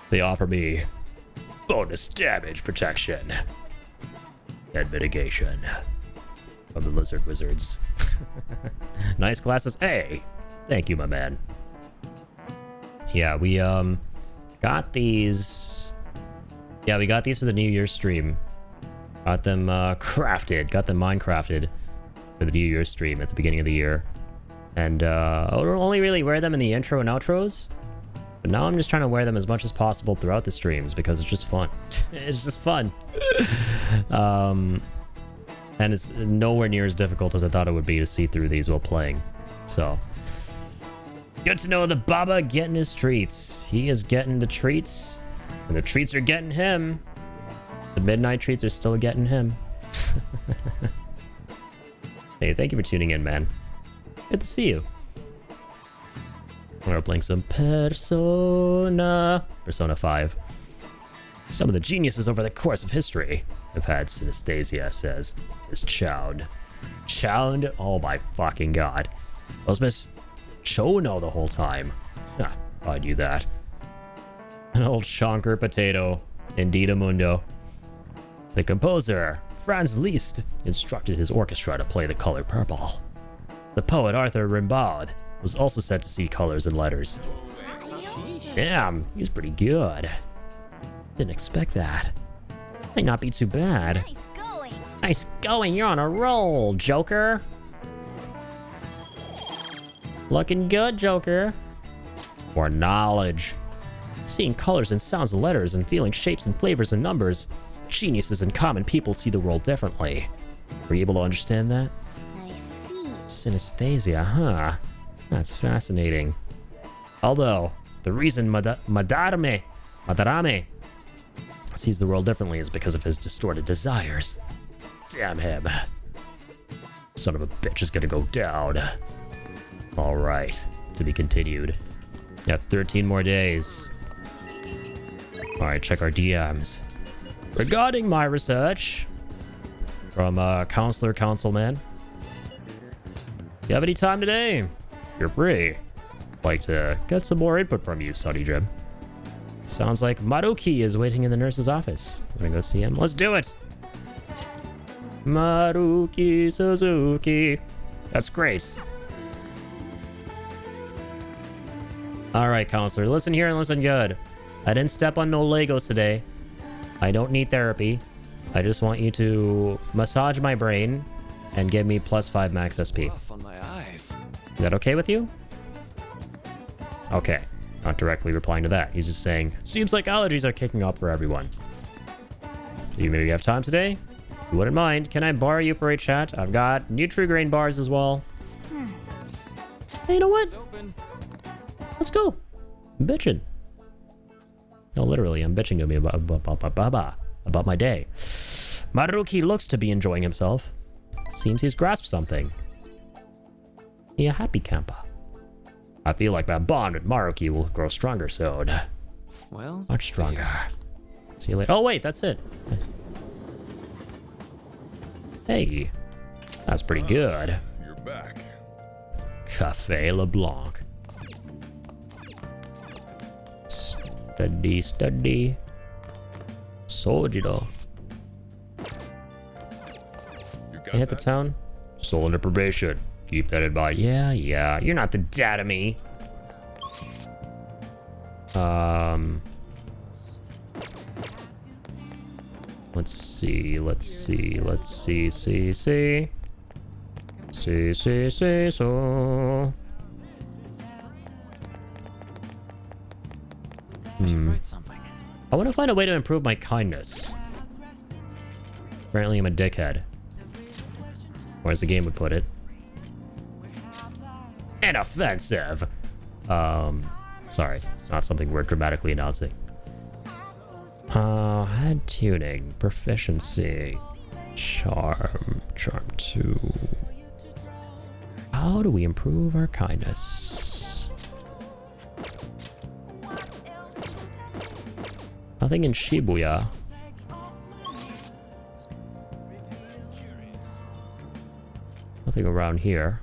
They offer me bonus damage protection and mitigation from the lizard wizards. Nice glasses. Hey, thank you, my man. Yeah, we got these. Yeah, we got these for the New Year's stream. Got them crafted. Got them Minecrafted for the New Year's stream at the beginning of the year. And I'll only really wear them in the intro and outros. But now I'm just trying to wear them as much as possible throughout the streams because it's just fun. It's just fun. And it's nowhere near as difficult as I thought it would be to see through these while playing. So, good to know the Baba getting his treats. He is getting the treats, and the treats are getting him. The midnight treats are still getting him. Hey, thank you for tuning in, man. Good to see you. We're playing some Persona 5. Some of the geniuses over the course of history have had synesthesia, says Miss Chound. Chound? Oh my fucking god. Was Miss Chono the whole time? Huh, I knew that. An old shonker potato. Indeed a mundo. The composer, Franz Liszt, instructed his orchestra to play the color purple. The poet Arthur Rimbaud was also said to see colors and letters. Damn, he's pretty good. Didn't expect that. Might not be too bad. Nice going. Nice going, you're on a roll, Joker. Looking good, Joker. More knowledge. Seeing colors and sounds and letters and feeling shapes and flavors and numbers. Geniuses and common people see the world differently. Were you able to understand that? I see. Synesthesia, huh? That's fascinating. Although, the reason Madarame sees the world differently is because of his distorted desires. Damn him. Son of a bitch is gonna go down. Alright, to be continued. We have 13 more days. Alright, check our DMs. Regarding my research from Counselor Councilman. You have any time today? You're free. Like to get some more input from you, Sunny Jim. Sounds like Maruki is waiting in the nurse's office. Wanna go see him? Let's do it! Maruki Suzuki. That's great. Alright, Counselor, listen here and listen good. I didn't step on no Legos today. I don't need therapy. I just want you to massage my brain and give me +5 max SP. On my eyes. Is that okay with you? Okay. Not directly replying to that. He's just saying, seems like allergies are kicking up for everyone. Do you maybe have time today? If you wouldn't mind, can I borrow you for a chat? I've got Nutri-Grain bars as well. Hey, you know what? Let's go. I'm bitching. No, literally, I'm bitching to me about my day. Maruki looks to be enjoying himself. Seems he's grasped something. He a happy camper. I feel like my bond with Maruki will grow stronger soon. Well, much stronger. See you later. Oh wait, that's it. Nice. Hey, that's pretty good. You're back. Cafe LeBlanc. Study. Sojiro. You hit the town? Soul under probation. Keep that in mind. Yeah. You're not the dad of me. Let's see. See. So. I want to find a way to improve my kindness. Apparently I'm a dickhead. Or as the game would put it. And offensive. Sorry. Not something we're dramatically announcing. Head tuning. Proficiency. Charm. Charm 2. How do we improve our kindness? Nothing in Shibuya. Nothing around here.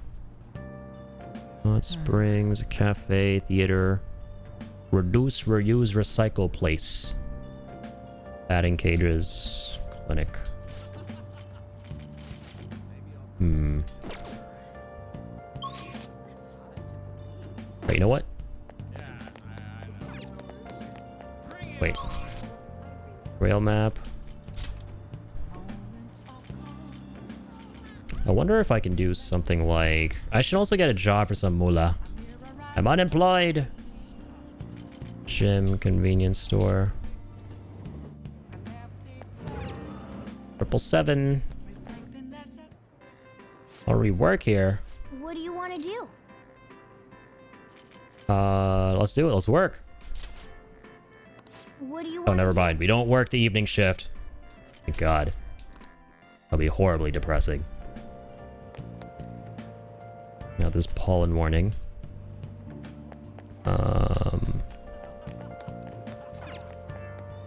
Hot Springs, cafe, theater. Reduce, reuse, recycle place. Batting cages, clinic. Wait, you know what? Wait. Rail map. I wonder if I can do something like... I should also get a job for some moolah. I'm unemployed. Gym, convenience store. 777. I'll rework here. What do you want to do? Let's do it. Let's work. What do you Oh, want? never mind. We don't work the evening shift. Thank God. That'll be horribly depressing. Now this pollen warning.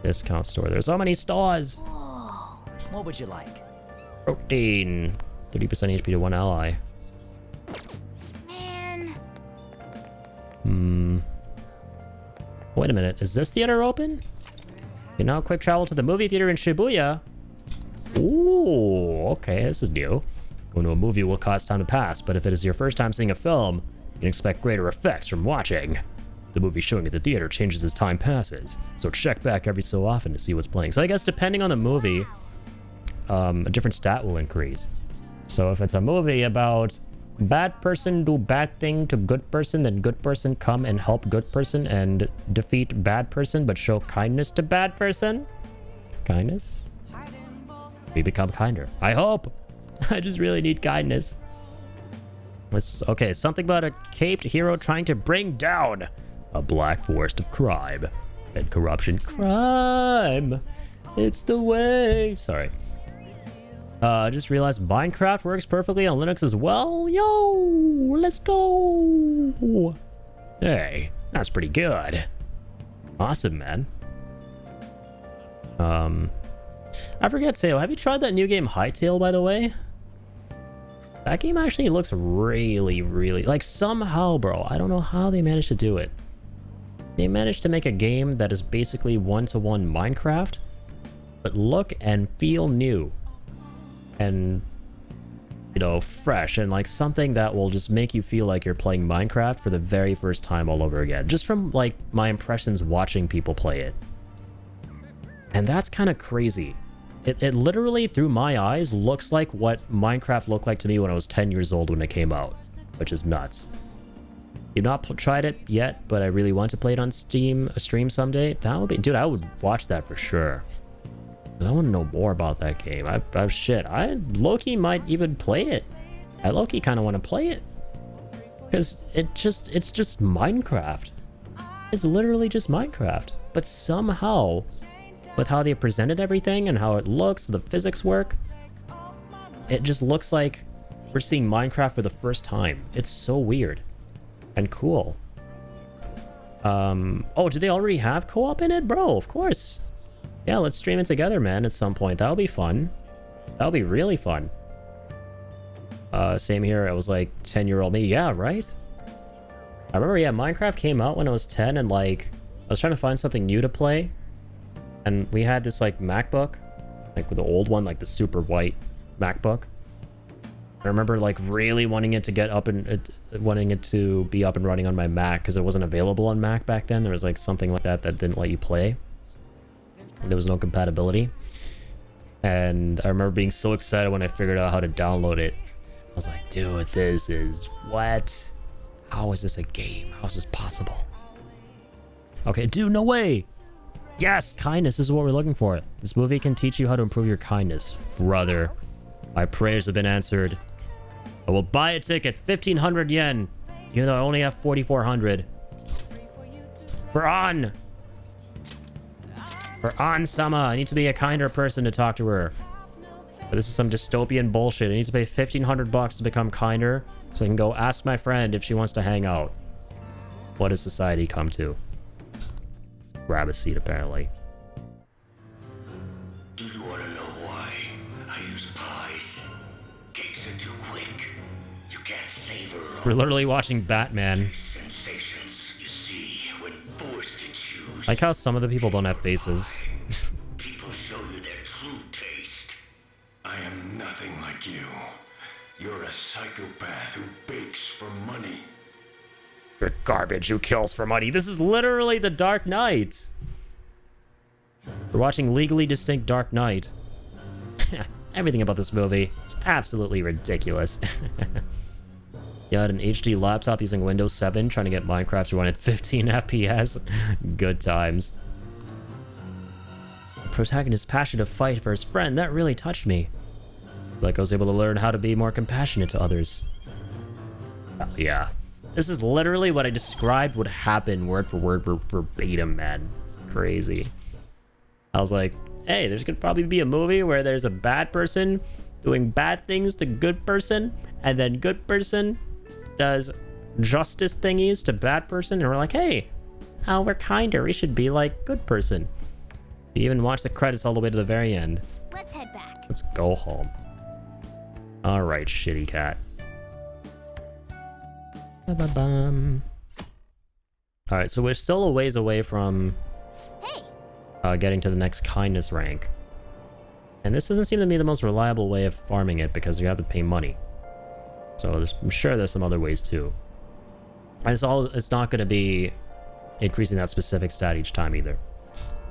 Discount store. There's so many stores. What would you like? Protein. 30% HP to one ally. Man. Wait a minute. Is this theater open? You now quick travel to the movie theater in Shibuya. Ooh, okay. This is new. Going to a movie will cost time to pass, but if it is your first time seeing a film, you can expect greater effects from watching. The movie showing at the theater changes as time passes, so check back every so often to see what's playing. So I guess depending on the movie, a different stat will increase. So if it's a movie about bad person do bad thing to good person, then good person come and help good person and defeat bad person, but show kindness to bad person. Kindness? We become kinder. I hope. I just really need kindness. Okay, something about a caped hero trying to bring down a black forest of crime and corruption. Crime! It's the way. Sorry. I just realized Minecraft works perfectly on Linux as well. Yo, let's go. Hey, that's pretty good. Awesome, man. I forget, Teo, have you tried that new game Hytale, by the way? That game actually looks really, really... Like, somehow, bro, I don't know how they managed to do it. They managed to make a game that is basically one-to-one Minecraft, but look and feel new. And, you know, fresh, and like something that will just make you feel like you're playing Minecraft for the very first time all over again. Just from, like, my impressions watching people play it. And that's kind of crazy. It literally, through my eyes, looks like what Minecraft looked like to me when I was 10 years old when it came out, which is nuts. You've not tried it yet, but I really want to play it on Steam, a stream someday. That would be... Dude, I would watch that for sure. Because I want to know more about that game. Shit, I low-key might even play it. I low-key kind of want to play it. Because it's just Minecraft. It's literally just Minecraft. But somehow, with how they presented everything and how it looks, the physics work, it just looks like we're seeing Minecraft for the first time. It's so weird and cool. Oh, do they already have co-op in it? Bro, of course. Yeah, let's stream it together, man, at some point. That'll be fun. That'll be really fun. Same here. I was like 10-year-old me. Yeah, right? I remember, yeah, Minecraft came out when I was 10 and like, I was trying to find something new to play. And we had this like MacBook, like with the old one, like the super white MacBook. I remember like really wanting it to get up and wanting it to be up and running on my Mac because it wasn't available on Mac back then. There was like something like that that didn't let you play. There was no compatibility. And I remember being so excited when I figured out how to download it. I was like, dude, this is what? How is this a game? How is this possible? Okay, dude, no way. Yes, kindness is what we're looking for. This movie can teach you how to improve your kindness. Brother, my prayers have been answered. I will buy a ticket, 1,500 yen, even though I only have 4,400. For An! For An-sama, I need to be a kinder person to talk to her. But this is some dystopian bullshit. I need to pay 1,500 bucks to become kinder, so I can go ask my friend if she wants to hang out. What does society come to? Grab a seat, apparently. Do you want to know why I use pies? Cakes are too quick. You can't savor We're literally watching Batman. sensations you see when forced to choose. Like how some of the people don't have faces. People show you their true taste. I am nothing like you. You're a psychopath who bakes for money. You're garbage who kills for money. This is literally the Dark Knight. We're watching Legally Distinct Dark Knight. Everything about this movie is absolutely ridiculous. You had an HD laptop using Windows 7 trying to get Minecraft to run at 15 FPS. Good times. The protagonist's passion to fight for his friend, that really touched me. Like I was able to learn how to be more compassionate to others. Yeah. This is literally what I described would happen word for word verbatim, man. It's crazy. I was like, hey, there's gonna probably be a movie where there's a bad person doing bad things to good person, and then good person does justice thingies to bad person, and we're like, hey, now we're kinder. We should be like good person. We even watch the credits all the way to the very end. Let's head back. Let's go home. All right, shitty cat. Ba-ba-bum. All right, so we're still a ways away from getting to the next kindness rank. And this doesn't seem to be the most reliable way of farming it because you have to pay money. So I'm sure there's some other ways too. And it's not going to be increasing that specific stat each time either.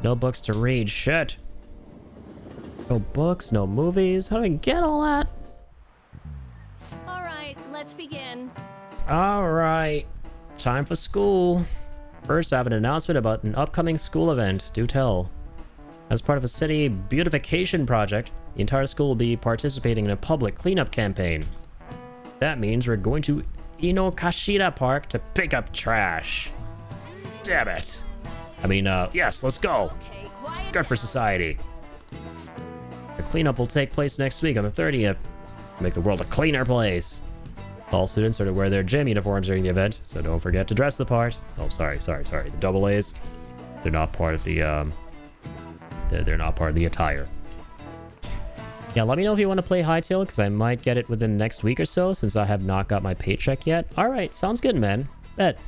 No books to read. Shit. No books, no movies. How do I get all that? All right, let's begin. All right, time for school. First, I have an announcement about an upcoming school event. Do tell. As part of a city beautification project, the entire school will be participating in a public cleanup campaign. That means we're going to Inokashira Park to pick up trash. Damn it. I mean, yes, let's go. It's good for society. The cleanup will take place next week on the 30th. Make the world a cleaner place. All students are to wear their gym uniforms during the event, so don't forget to dress the part. Oh, sorry. The double A's, they're not part of the, they're not part of the attire. Yeah, let me know if you want to play Hytale, because I might get it within the next week or so, since I have not got my paycheck yet. All right, sounds good, man. Bet.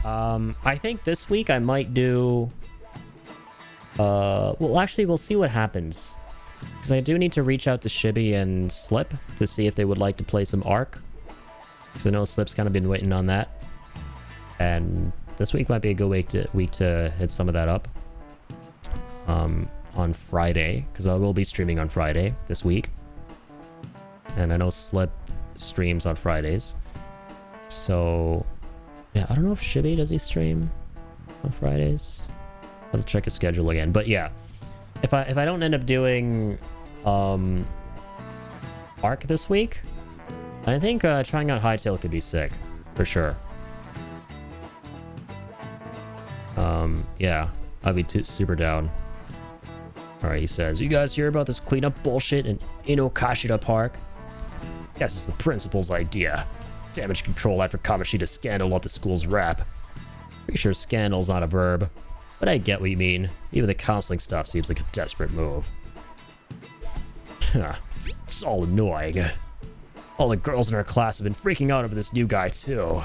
I think this week I might do... well, actually, we'll see what happens. Because I do need to reach out to Shibby and Slip to see if they would like to play some Ark. Because I know Slip's kind of been waiting on that. And this week might be a good week to hit some of that up. On Friday, because I will be streaming on Friday this week. And I know Slip streams on Fridays. So, yeah, I don't know if Shibby, does he stream on Fridays? I'll have to check his schedule again. But yeah, if I don't end up doing Ark this week, I think trying out Hytale could be sick, for sure. Yeah, I'd be super down. Alright, he says, you guys hear about this cleanup bullshit in Inokashira Park? Guess it's the principal's idea. Damage control after Kamashita's scandal up the school's rap. Pretty sure scandal's not a verb, but I get what you mean. Even the counseling stuff seems like a desperate move. It's all annoying. All the girls in our class have been freaking out over this new guy, too.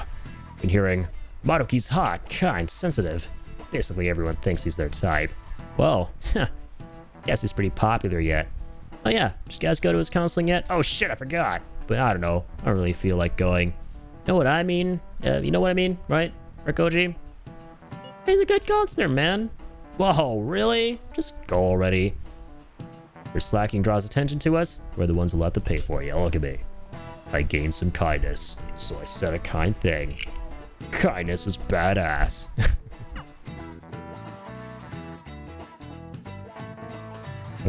Been hearing, Maruki's hot, kind, sensitive. Basically, everyone thinks he's their type. Well, guess he's pretty popular yet. Oh yeah, did you guys go to his counseling yet? Oh shit, I forgot. But I don't know. I don't really feel like going. Know what I mean? You know what I mean, right, Rikoji? He's a good counselor, man. Whoa, really? Just go already. Your slacking draws attention to us. We're the ones who'll have to pay for you. Look at me. I gained some kindness, so I said a kind thing. Kindness is badass.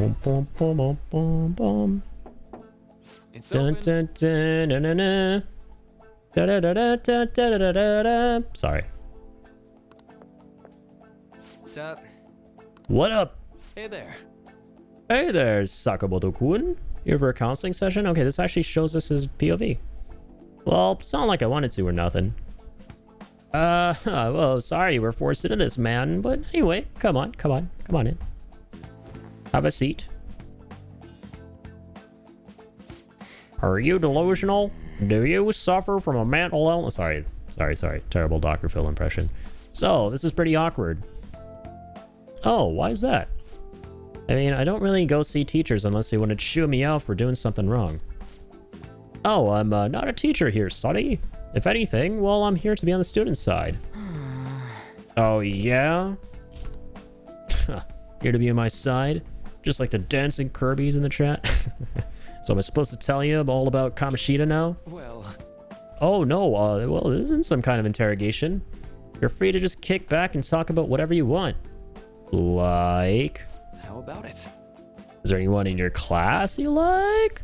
Boom, boom, boom, boom, boom, boom. It's Dun, dun, dun, dun, dun, dun. Da, da, da, da, da, da, da, da, da. Sorry. What's up? What up? Hey there. Hey there, Sakamoto-kun. Here for a counseling session? Okay, this actually shows us his POV. Well, it's not like I wanted to or nothing. Well, sorry we're forced into this, man. But anyway, come on in. Have a seat. Are you delusional? Do you suffer from a mental illness? Sorry. Terrible Dr. Phil impression. So, this is pretty awkward. Oh, why is that? I mean, I don't really go see teachers unless they want to chew me out for doing something wrong. Oh, I'm not a teacher here, Sonny. If anything, well, I'm here to be on the student side. Oh, yeah? Here to be on my side? Just like the dancing Kirby's in the chat? So am I supposed to tell you all about Kamoshida now? Well... Oh, no, well, this isn't some kind of interrogation. You're free to just kick back and talk about whatever you want. Like... How about it? Is there anyone in your class you like?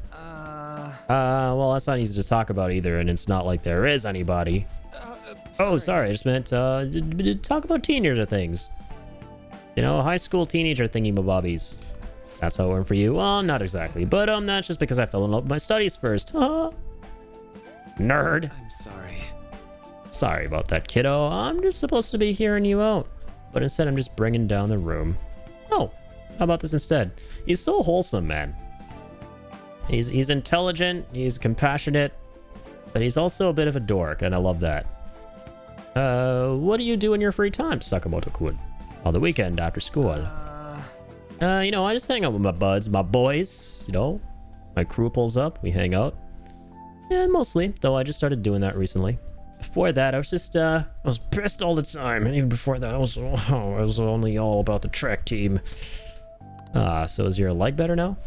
Well, that's not easy to talk about either, and it's not like there is anybody. Oh, sorry, I just meant, talk about teenager things. You know, high school teenager thingy-mabobbies. That's how it went for you? Well, not exactly, but, that's just because I fell in love with my studies first. Nerd. I'm sorry. Sorry about that, kiddo. I'm just supposed to be hearing you out. But instead, I'm just bringing down the room. Oh, how about this instead? He's so wholesome, man. He's intelligent, he's compassionate, but he's also a bit of a dork, and I love that. What do you do in your free time, Sakamoto-kun? On the weekend after school? You know, I just hang out with my buds, my boys, you know? My crew pulls up, we hang out. Yeah, mostly, though I just started doing that recently. Before that, I was just, I was pissed all the time, and even before that, I was only all about the track team. So is your leg better now?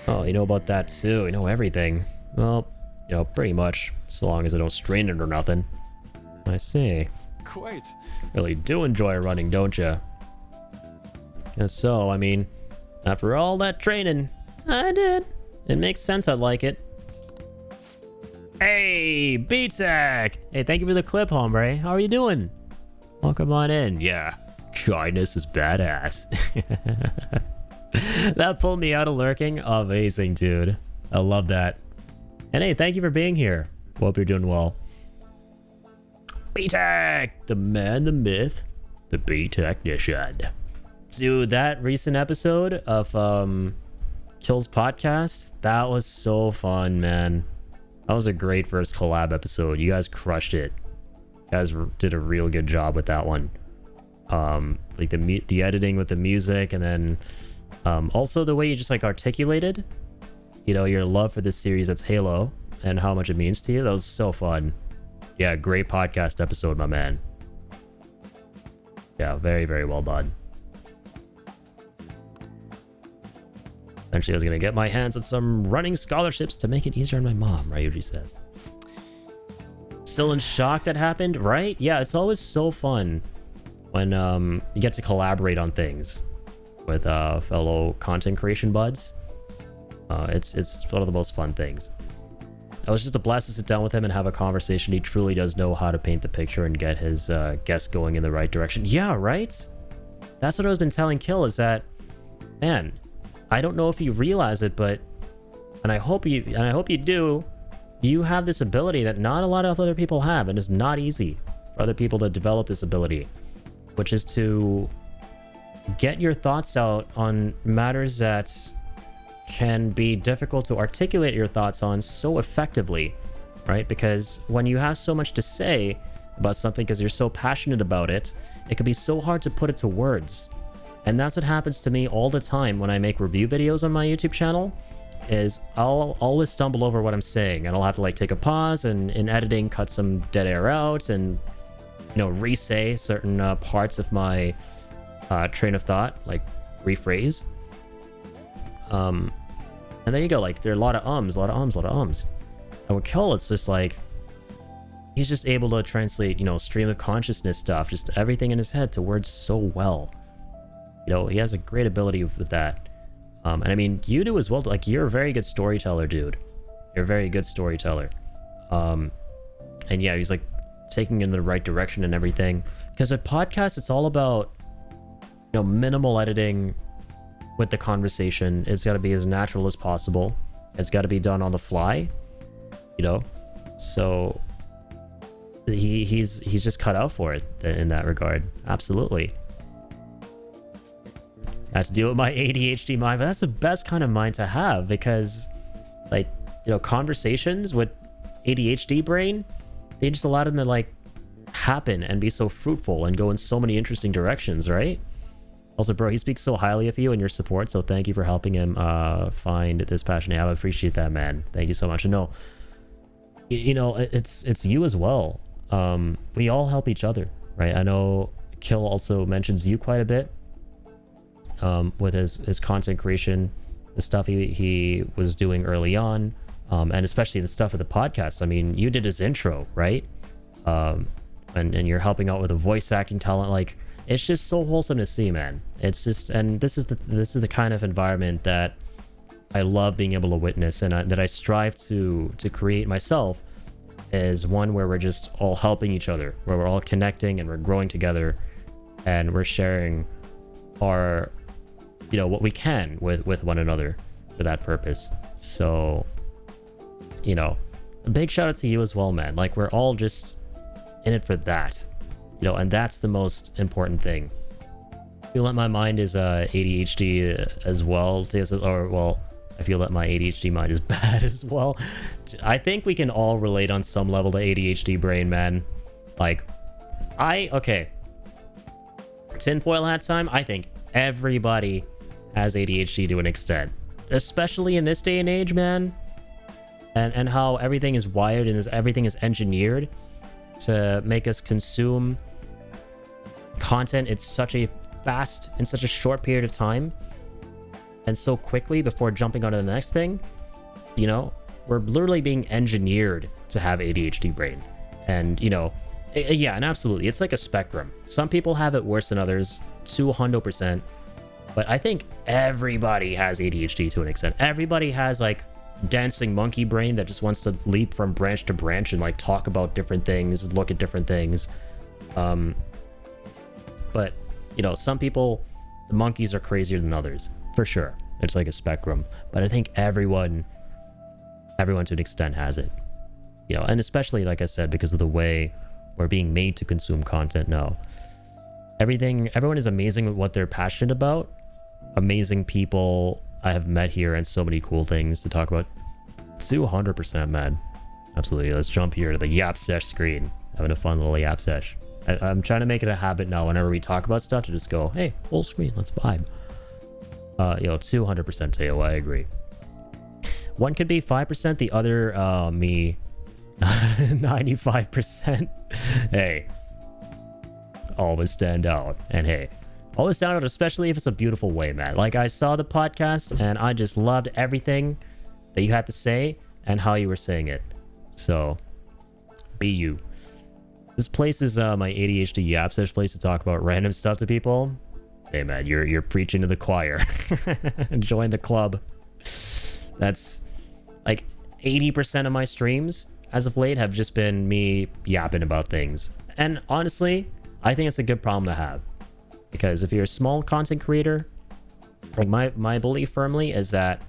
Oh, you know about that too. You know everything. Well, you know, pretty much. So long as I don't strain it or nothing. I see. Quite. Really do enjoy running, don't you? And so, I mean, after all that training, I did. It makes sense I'd like it. Hey, B-Tech! Hey, thank you for the clip, hombre. How are you doing? Welcome on in. Yeah, kindness is badass. That pulled me out of lurking. Amazing, dude. I love that. And hey, thank you for being here. Hope you're doing well. B-Tech! The man, the myth, the B-Technician. Dude, that recent episode of Kill's podcast, that was so fun, man. That was a great first collab episode. You guys crushed it. You guys did a real good job with that one. Like the editing with the music, and then also the way you just like articulated, you know, your love for this series that's Halo and how much it means to you. That was so fun. Yeah, great podcast episode, my man. Yeah, very, very well done. Eventually, I was gonna get my hands on some running scholarships to make it easier on my mom, Ryuji says. Still in shock that happened, right? Yeah, it's always so fun when you get to collaborate on things with fellow content creation buds. It's one of the most fun things. It was just a blast to sit down with him and have a conversation. He truly does know how to paint the picture and get his guests going in the right direction. Yeah, right? That's what I was been telling Kill, is that, man, I don't know if you realize it, but, and I hope you do, you have this ability that not a lot of other people have, and it's not easy for other people to develop this ability, which is to get your thoughts out on matters that can be difficult to articulate your thoughts on so effectively, right? Because when you have so much to say about something because you're so passionate about it, it can be so hard to put it to words. And that's what happens to me all the time when I make review videos on my YouTube channel, is I'll always stumble over what I'm saying, and I'll have to like take a pause and in editing cut some dead air out and, you know, re-say certain parts of my train of thought, like rephrase. And there you go, like there are a lot of ums. And with Kill, it's just like, he's just able to translate, you know, stream of consciousness stuff, just everything in his head to words so well. You know, he has a great ability with that. And I mean, you do as well. Like, you're a very good storyteller, dude. You're a very good storyteller. And yeah, he's like taking in the right direction and everything. Because with podcasts, it's all about, you know, minimal editing with the conversation. It's got to be as natural as possible. It's got to be done on the fly, you know. So he's just cut out for it in that regard. Absolutely. I have to deal with my ADHD mind, but that's the best kind of mind to have, because, like, you know, conversations with ADHD brain, they just allow them to like happen and be so fruitful and go in so many interesting directions, right? Also, bro, he speaks so highly of you and your support, so thank you for helping him find this passion. I appreciate that, man. Thank you so much. And no, you know, it's you as well. We all help each other, right? I know Kill also mentions you quite a bit with his content creation, the stuff he was doing early on, and especially the stuff with the podcast. I mean, you did his intro, right? And you're helping out with the voice acting talent. Like, it's just so wholesome to see, man. It's just, and this is the kind of environment that I love being able to witness, and that I strive to create myself, is one where we're just all helping each other, where we're all connecting and we're growing together, and we're sharing our, you know, what we can with one another for that purpose. So, you know, a big shout out to you as well, man. Like, we're all just in it for that, you know, and that's the most important thing. I feel that my mind is ADHD as well, or well, I feel that my ADHD mind is bad as well. I think we can all relate on some level to ADHD brain, man. Like, okay, tinfoil hat time. I think everybody has ADHD to an extent, especially in this day and age, man. And how everything is wired and everything is engineered to make us consume content in such a short period of time, and so quickly before jumping on to the next thing. You know, we're literally being engineered to have ADHD brain. And, you know, yeah, and absolutely, it's like a spectrum. Some people have it worse than others, 200%. But I think everybody has ADHD to an extent. Everybody has, like, dancing monkey brain that just wants to leap from branch to branch and, like, talk about different things, look at different things. But, you know, some people, the monkeys are crazier than others, for sure. It's like a spectrum. But I think everyone to an extent has it. You know, and especially, like I said, because of the way we're being made to consume content now. Everyone is amazing with what they're passionate about. Amazing people I have met here, and so many cool things to talk about. 200%, man. Absolutely. Let's jump here to the Yap Sesh screen. Having a fun little Yap Sesh. I'm trying to make it a habit now whenever we talk about stuff to just go, hey, full screen, let's vibe. You know, 200% Teo, I agree. One could be 5%, the other, me, 95%. Hey, always stand out. And hey, always stand out, especially if it's a beautiful way, man. Like, I saw the podcast and I just loved everything that you had to say and how you were saying it. So, be you. This place is my ADHD Yap Sesh place to talk about random stuff to people. Hey, man, you're preaching to the choir. Join the club. That's like 80% of my streams as of late have just been me yapping about things. And honestly, I think it's a good problem to have. Because if you're a small content creator, like my belief firmly is that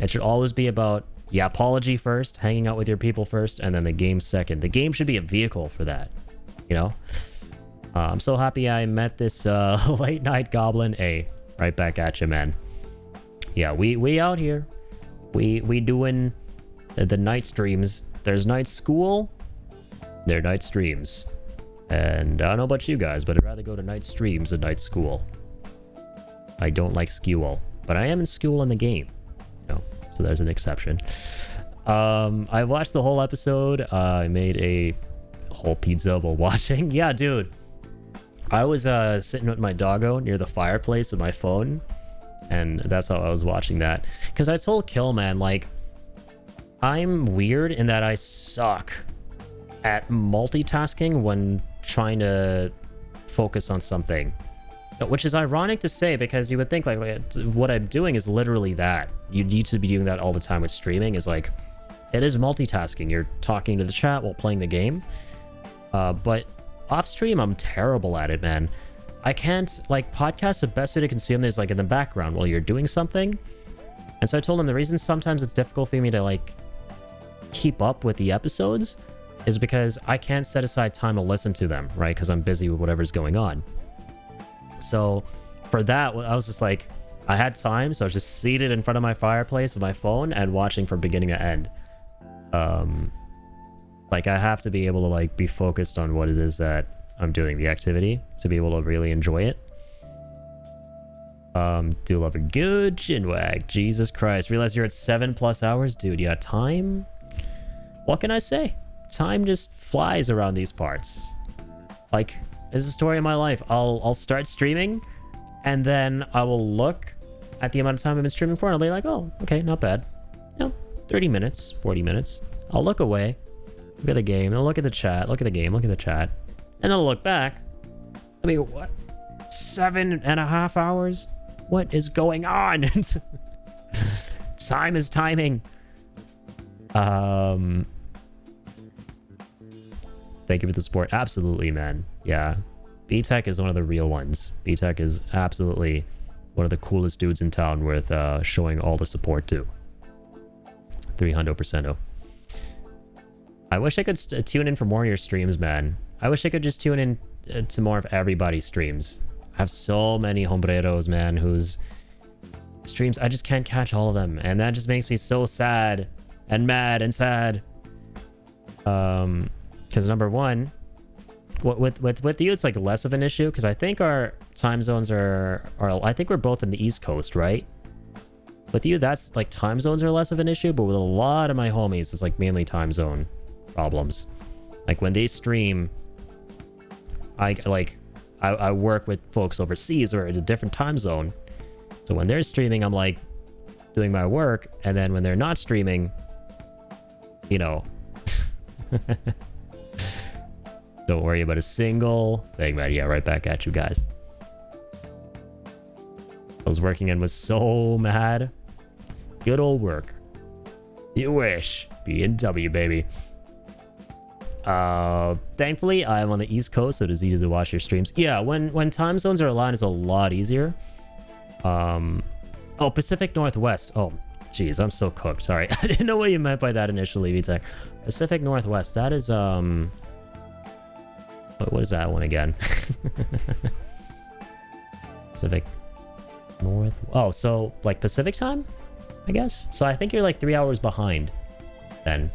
it should always be about yapology first, hanging out with your people first, and then the game second. The game should be a vehicle for that, you know? I'm so happy I met this late night goblin. Hey, right back at you, man. Yeah, we out here. We doing the night streams. There's night school, there are night streams. And I don't know about you guys, but I'd rather go to night streams than night school. I don't like school, but I am in school in the game, you know, so there's an exception. I watched the whole episode. I made a whole pizza while watching. Yeah, dude. I was sitting with my doggo near the fireplace with my phone, and that's how I was watching that. Because I told Kill, man, like, I'm weird in that I suck at multitasking when trying to focus on something. Which is ironic to say because you would think like what I'm doing is literally that. You need to be doing that all the time with streaming. Is like, it is multitasking. You're talking to the chat while playing the game. But off stream, I'm terrible at it, man. I can't, like, podcasts, the best way to consume is like in the background while you're doing something. And so I told him the reason sometimes it's difficult for me to like keep up with the episodes is because I can't set aside time to listen to them, right? Because I'm busy with whatever's going on. So for that, I was just like, I had time, so I was just seated in front of my fireplace with my phone and watching from beginning to end. Like I have to be able to like be focused on what it is that I'm doing, the activity, to be able to really enjoy it. Do love a good chinwag. Jesus Christ. Realize you're at 7+ hours? Dude, yeah, time? What can I say? Time just flies around these parts. Like, it's the story of my life. I'll start streaming, and then I will look at the amount of time I've been streaming for, and I'll be like, oh, okay, not bad. You know, 30 minutes, 40 minutes. I'll look away, look at the game, I'll look at the chat, look at the game, look at the chat, and then I'll look back. I mean, what? 7.5 hours? What is going on? Time is timing. Thank you for the support. Absolutely, man. Yeah. B-Tech is one of the real ones. B-Tech is absolutely one of the coolest dudes in town worth showing all the support to. 300%. I wish I could tune in for more of your streams, man. I wish I could just tune in to more of everybody's streams. I have so many hombreros, man, whose streams, I just can't catch all of them. And that just makes me so sad and mad and sad. Because number one, with you, it's like less of an issue because I think our time zones are I think we're both in the East Coast, right? With you, that's like time zones are less of an issue, but with a lot of my homies, it's like mainly time zone problems. Like when they stream, I work with folks overseas or in a different time zone. So when they're streaming, I'm like doing my work, and then when they're not streaming, you know. Don't worry about a single thing, man. Yeah, right back at you guys. I was working and was so mad. Good old work. You wish. B&W, baby. Thankfully, I'm on the East Coast, so it is easy to watch your streams. Yeah, when time zones are aligned, it's a lot easier. Oh, Pacific Northwest. Oh, jeez, I'm so cooked. Sorry. I didn't know what you meant by that initially, V-Tech. Pacific Northwest. That is, what is that one again? Pacific North. Oh, so like Pacific time, I guess. So I think you're like 3 hours behind then.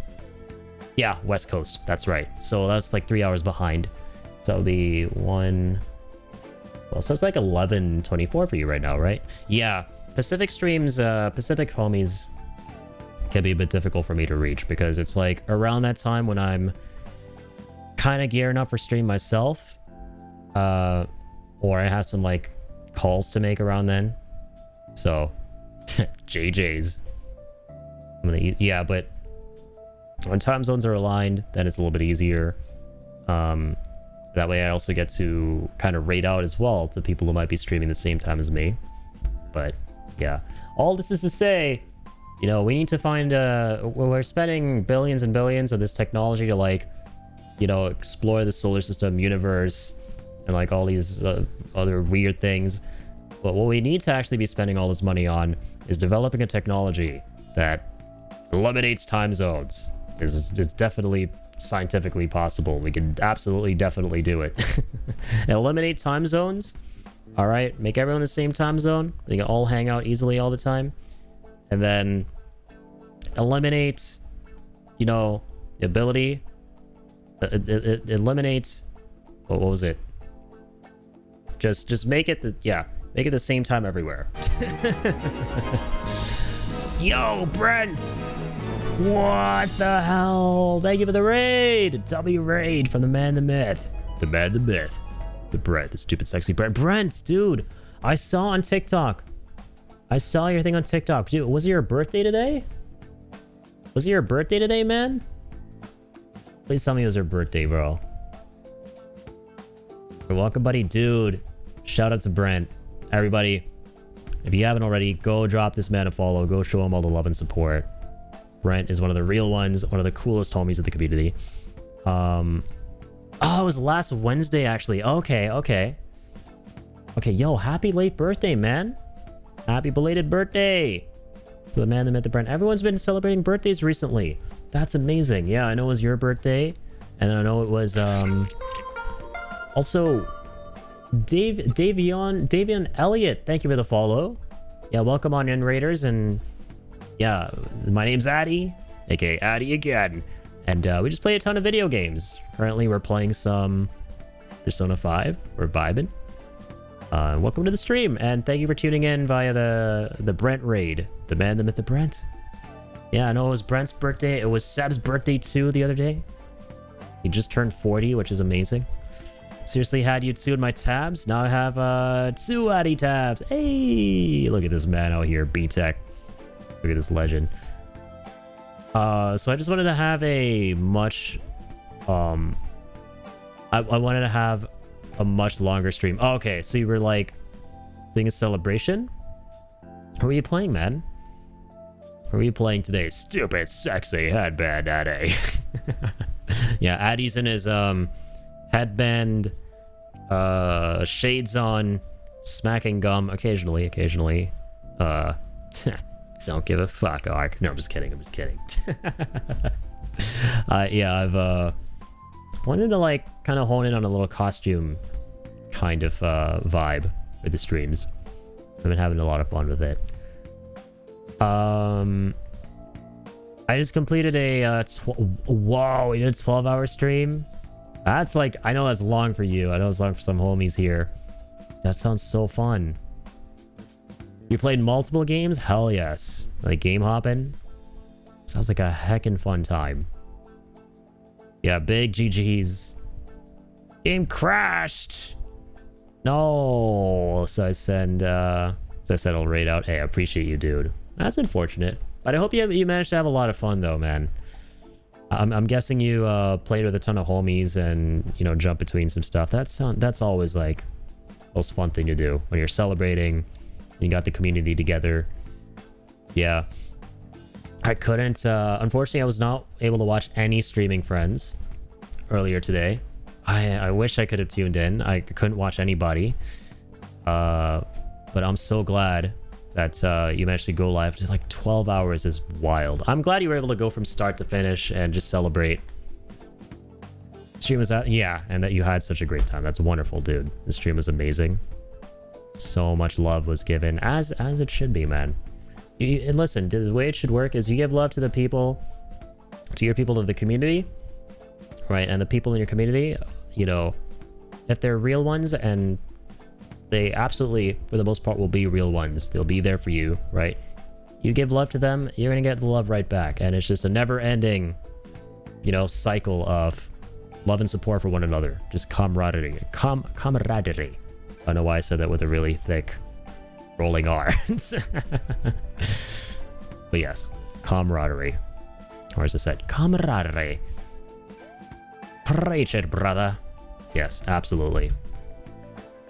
Yeah, West Coast. That's right. So that's like 3 hours behind. So it'll be one. Well, so it's like 11:24 for you right now, right? Yeah. Pacific streams, Pacific homies can be a bit difficult for me to reach because it's like around that time when I'm kind of gearing up for stream myself, or I have some like calls to make around then. So JJ's. Yeah, but when time zones are aligned, then it's a little bit easier. That way I also get to kind of rate out as well to people who might be streaming the same time as me. But yeah, all this is to say, you know, we need to find we're spending billions and billions on this technology to like, you know, explore the solar system, universe, and like all these other weird things. But what we need to actually be spending all this money on is developing a technology that eliminates time zones. It's definitely scientifically possible. We can absolutely definitely do it. Eliminate time zones. All right, make everyone the same time zone. They can all hang out easily all the time. And then eliminate, you know, the ability. It eliminates. What was it? Just make it make it the same time everywhere. Yo, Brent! What the hell? Thank you for the raid! W raid from the man, the myth. The man, the myth. The Brent, the stupid sexy Brent. Brent, dude! I saw on TikTok. I saw your thing on TikTok. Dude, was it your birthday today? Was it your birthday today, man? Please tell me it was your birthday, bro. You're welcome, buddy. Dude, Shout out to Brent. Everybody, if you haven't already, go drop this man a follow. Go show him all the love and support. Brent is one of the real ones, one of the coolest homies of the community. Oh, it was last Wednesday, actually. Okay. Okay, yo, happy late birthday, man. Happy belated birthday to the man that met the Brent. Everyone's been celebrating birthdays recently. That's amazing. Yeah, I know it was your birthday. And I know it was, also, Davion Elliott. Thank you for the follow. Yeah, welcome on in, Raiders. And yeah, my name's Addy, aka Addy again. And we just play a ton of video games. Currently, we're playing some Persona 5. We're vibing. Welcome to the stream, and thank you for tuning in via the Brent raid. The man, the myth, the Brent. Yeah, I know it was Brent's birthday. It was Seb's birthday too the other day. He just turned 40, which is amazing. Seriously, had you two in my tabs. Now I have 2 Addy tabs. Hey, look at this man out here, B-Tech. Look at this legend. So I just wanted to have a much I wanted to have a much longer stream. Oh, okay, so you were like doing a celebration? What were you playing, man? What were you playing today? Stupid sexy headband Addy. Yeah, Addy's in his headband, shades on, smacking gum occasionally. Don't give a fuck, Ark. No, I'm just kidding. Yeah, I've wanted to like kind of hone in on a little costume kind of vibe with the streams. I've been having a lot of fun with it. I just completed a whoa, we did a 12-hour stream. That's like, I know that's long for you. I know it's long for some homies here. That sounds so fun. You played multiple games? Hell yes. Like game hopping? Sounds like a heckin' fun time. Yeah, big GG's. Game crashed! No! So I said I'll raid out. Hey, I appreciate you, dude. That's unfortunate. But I hope you managed to have a lot of fun, though, man. I'm guessing you played with a ton of homies and, you know, jump between some stuff. That's always, like, the most fun thing to do. When you're celebrating, you got the community together. Yeah. I couldn't, unfortunately, I was not able to watch any streaming friends earlier today. I wish I could have tuned in. I couldn't watch anybody. But I'm so glad that you managed to go live. Just like 12 hours is wild. I'm glad you were able to go from start to finish and just celebrate. Stream was out, yeah, and that you had such a great time. That's wonderful, dude. The stream was amazing. So much love was given, as it should be, man. And listen, the way it should work is you give love to the people, to your people of the community, right? And the people in your community, you know, if they're real ones, and they absolutely, for the most part, will be real ones. They'll be there for you, right? You give love to them, you're gonna get the love right back. And it's just a never-ending, you know, cycle of love and support for one another. Just camaraderie. Camaraderie. I don't know why I said that with a really thick rolling R. But yes, camaraderie. Or as I said, camaraderie. Preach it, brother. Yes, absolutely.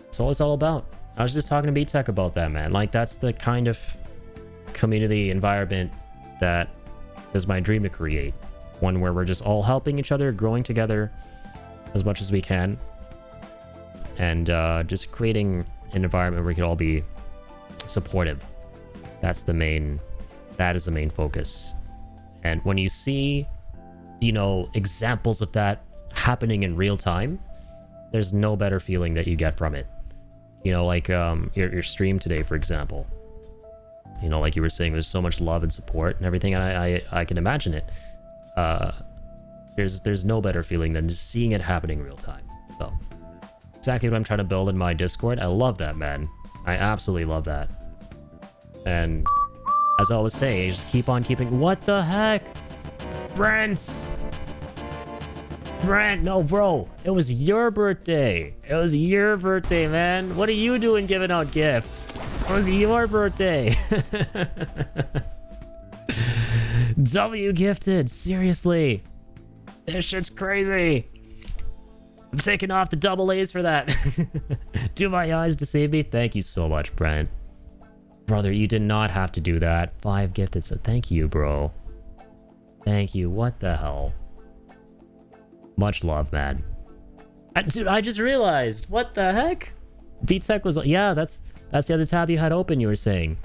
That's all it's all about. I was just talking to B-Tech about that, man. Like, that's the kind of community environment that is my dream to create. One where we're just all helping each other, growing together as much as we can. And just creating an environment where we can all be supportive. That is the main focus. And when you see, you know, examples of that happening in real time, there's no better feeling that you get from it. You know, like your stream today, for example. You know, like you were saying, there's so much love and support and everything, and I can imagine it. There's no better feeling than just seeing it happening in real time. So, exactly what I'm trying to build in my Discord. I love that, man. I absolutely love that. And as I always say, just keep on keeping. What the heck? Brent, no, bro. It was your birthday. It was your birthday, man. What are you doing giving out gifts? It was your birthday. W gifted. Seriously. This shit's crazy. I'm taking off the double A's for that. Do my eyes deceive me? Thank you so much, Brent. Brother, you did not have to do that. 5 gifted, so thank you, bro. Thank you. What the hell? Much love, man. Dude, I just realized. What the heck? BTech was... Yeah, that's the other tab you had open, you were saying.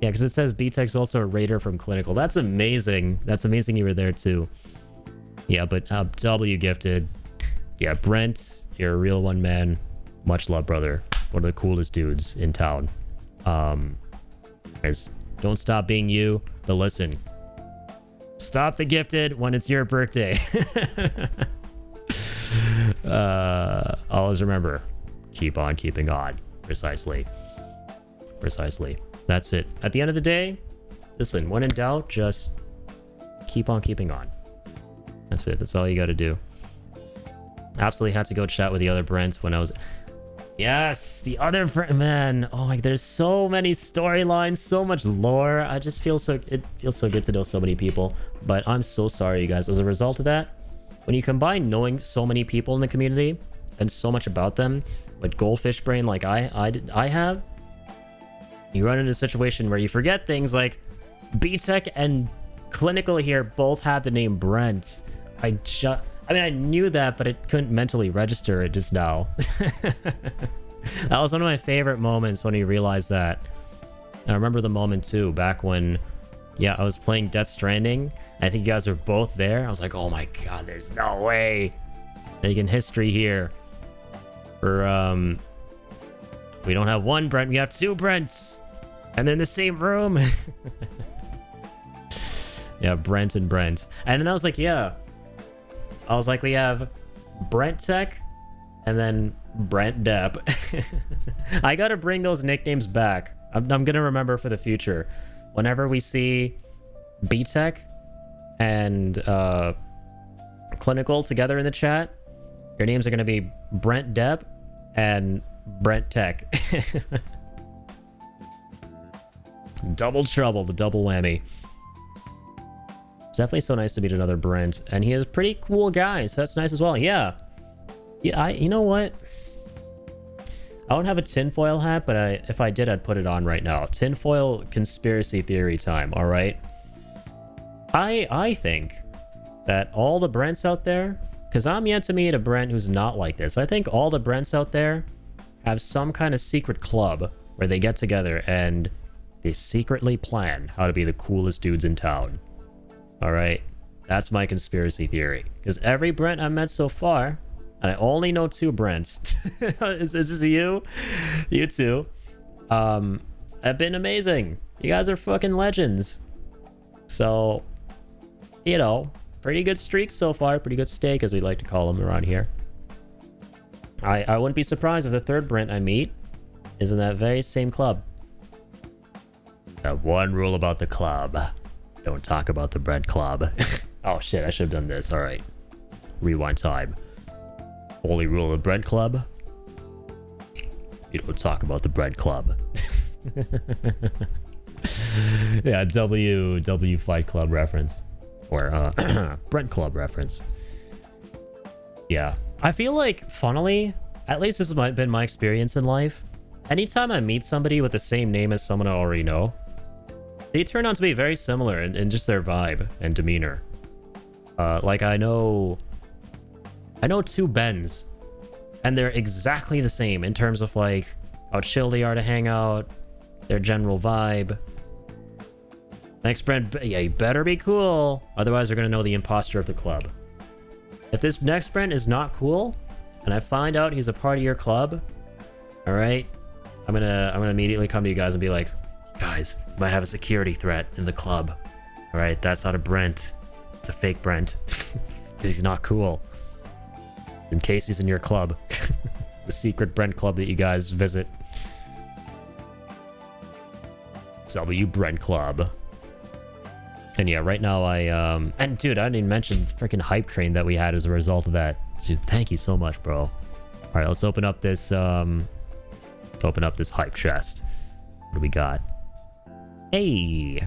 Yeah, because it says BTech's also a raider from Clinical. That's amazing. That's amazing you were there, too. Yeah, but W gifted. Yeah, Brent, you're a real one, man. Much love, brother. One of the coolest dudes in town. Guys, don't stop being you, but listen. Stop the gifted when it's your birthday. Always remember, keep on keeping on. Precisely. That's it. At the end of the day, listen, when in doubt, just keep on keeping on. That's it. That's all you got to do. Absolutely had to go chat with the other Brents when I was... Yes, the other man. Oh my, there's so many storylines, so much lore. I just feel so... It feels so good to know so many people. But I'm so sorry, you guys. As a result of that, when you combine knowing so many people in the community and so much about them with goldfish brain like I have, you run into a situation where you forget things like BTech and Clinical here both have the name Brent. I mean, I knew that, but it couldn't mentally register it just now. That was one of my favorite moments when you realized that. I remember the moment too, back when, yeah, I was playing Death Stranding. I think you guys were both there. I was like, oh my god, there's no way. Making history here. For, we don't have one Brent, we have 2 Brents. And they're in the same room. Yeah, Brent and Brent. And then I was like, yeah. I was like, we have Brent Tech and then Brent Depp. I gotta bring those nicknames back. I'm gonna remember for the future. Whenever we see BTech and Clinical together in the chat, your names are gonna be Brent Depp and Brent Tech. Double trouble, the double whammy. It's definitely so nice to meet another Brent, and he is a pretty cool guy, so that's nice as well. Yeah, you know what? I don't have a tinfoil hat, but if I did, I'd put it on right now. Tinfoil conspiracy theory time. All right. I think that all the Brents out there, because I'm yet to meet a Brent who's not like this. I think all the Brents out there have some kind of secret club where they get together and they secretly plan how to be the coolest dudes in town. All right, that's my conspiracy theory. Because every Brent I've met so far, and I only know 2 Brents. Is this you? You two. Have been amazing. You guys are fucking legends. So, you know, pretty good streak so far. Pretty good steak, as we like to call them around here. I wouldn't be surprised if the 3rd Brent I meet is in that very same club. One rule about the club. Don't talk about the Brent Club. Oh shit, I should have done this. All right. Rewind time. Only rule of the Brent Club. You don't talk about the Brent Club. Yeah, W Fight Club reference. Or Brent Club reference. Yeah. I feel like, funnily, at least this has been my experience in life. Anytime I meet somebody with the same name as someone I already know, they turn out to be very similar in just their vibe and demeanor. Like I know 2 Bens, and they're exactly the same in terms of like how chill they are to hang out, their general vibe. Next Brent, yeah, you better be cool, otherwise we're gonna know the imposter of the club. If this next Brent is not cool, and I find out he's a part of your club, all right, I'm gonna immediately come to you guys and be like, guys, you might have a security threat in the club. All right, that's not a Brent. It's a fake Brent. Because he's not cool. In case he's in your club. The secret Brent club that you guys visit. W Brent Club. And yeah, right now and dude, I didn't even mention the freaking hype train that we had as a result of that. Dude, thank you so much, bro. All right, let's open up this hype chest. What do we got? Hey!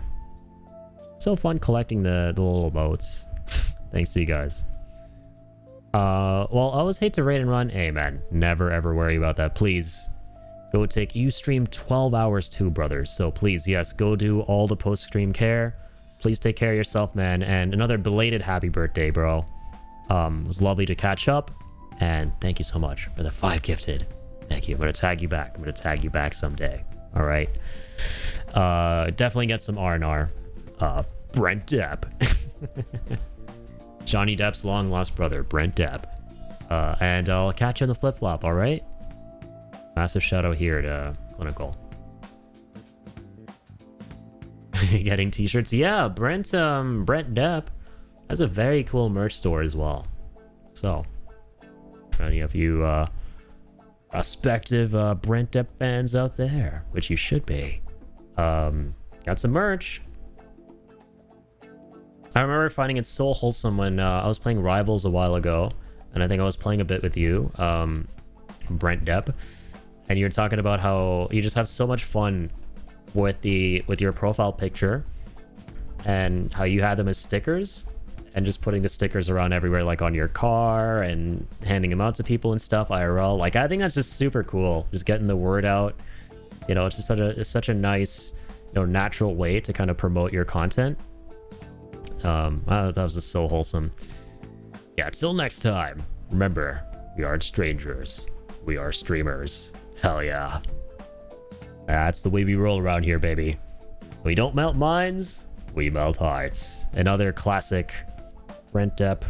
So fun collecting the little boats. Thanks to you guys. Well, I always hate to raid and run. Hey, man, never ever worry about that. Please, go take... You stream 12 hours too, brothers. So please, yes, go do all the post-stream care. Please take care of yourself, man. And another belated happy birthday, bro. It was lovely to catch up. And thank you so much for the 5 gifted. Thank you. I'm going to tag you back. I'm going to tag you back someday. All right. Definitely get some R&R. Brent Depp. Johnny Depp's long lost brother, Brent Depp. And I'll catch you on the flip-flop, all right? Massive shout out here to Clinical. Getting t-shirts? Yeah, Brent Depp has a very cool merch store as well. So, any of you prospective Brent Depp fans out there, which you should be, got some merch. I remember finding it so wholesome when I was playing Rivals a while ago, and I think I was playing a bit with you, Brent Depp, and you were talking about how you just have so much fun with your profile picture, and how you had them as stickers, and just putting the stickers around everywhere, like on your car, and handing them out to people and stuff IRL. Like, I think that's just super cool, just getting the word out. You know, it's just such a nice, you know, natural way to kind of promote your content. That was just so wholesome. Yeah, till next time, remember, we aren't strangers, we are streamers. Hell yeah. That's the way we roll around here, baby. We don't melt minds, we melt hearts. Another classic Brent Depp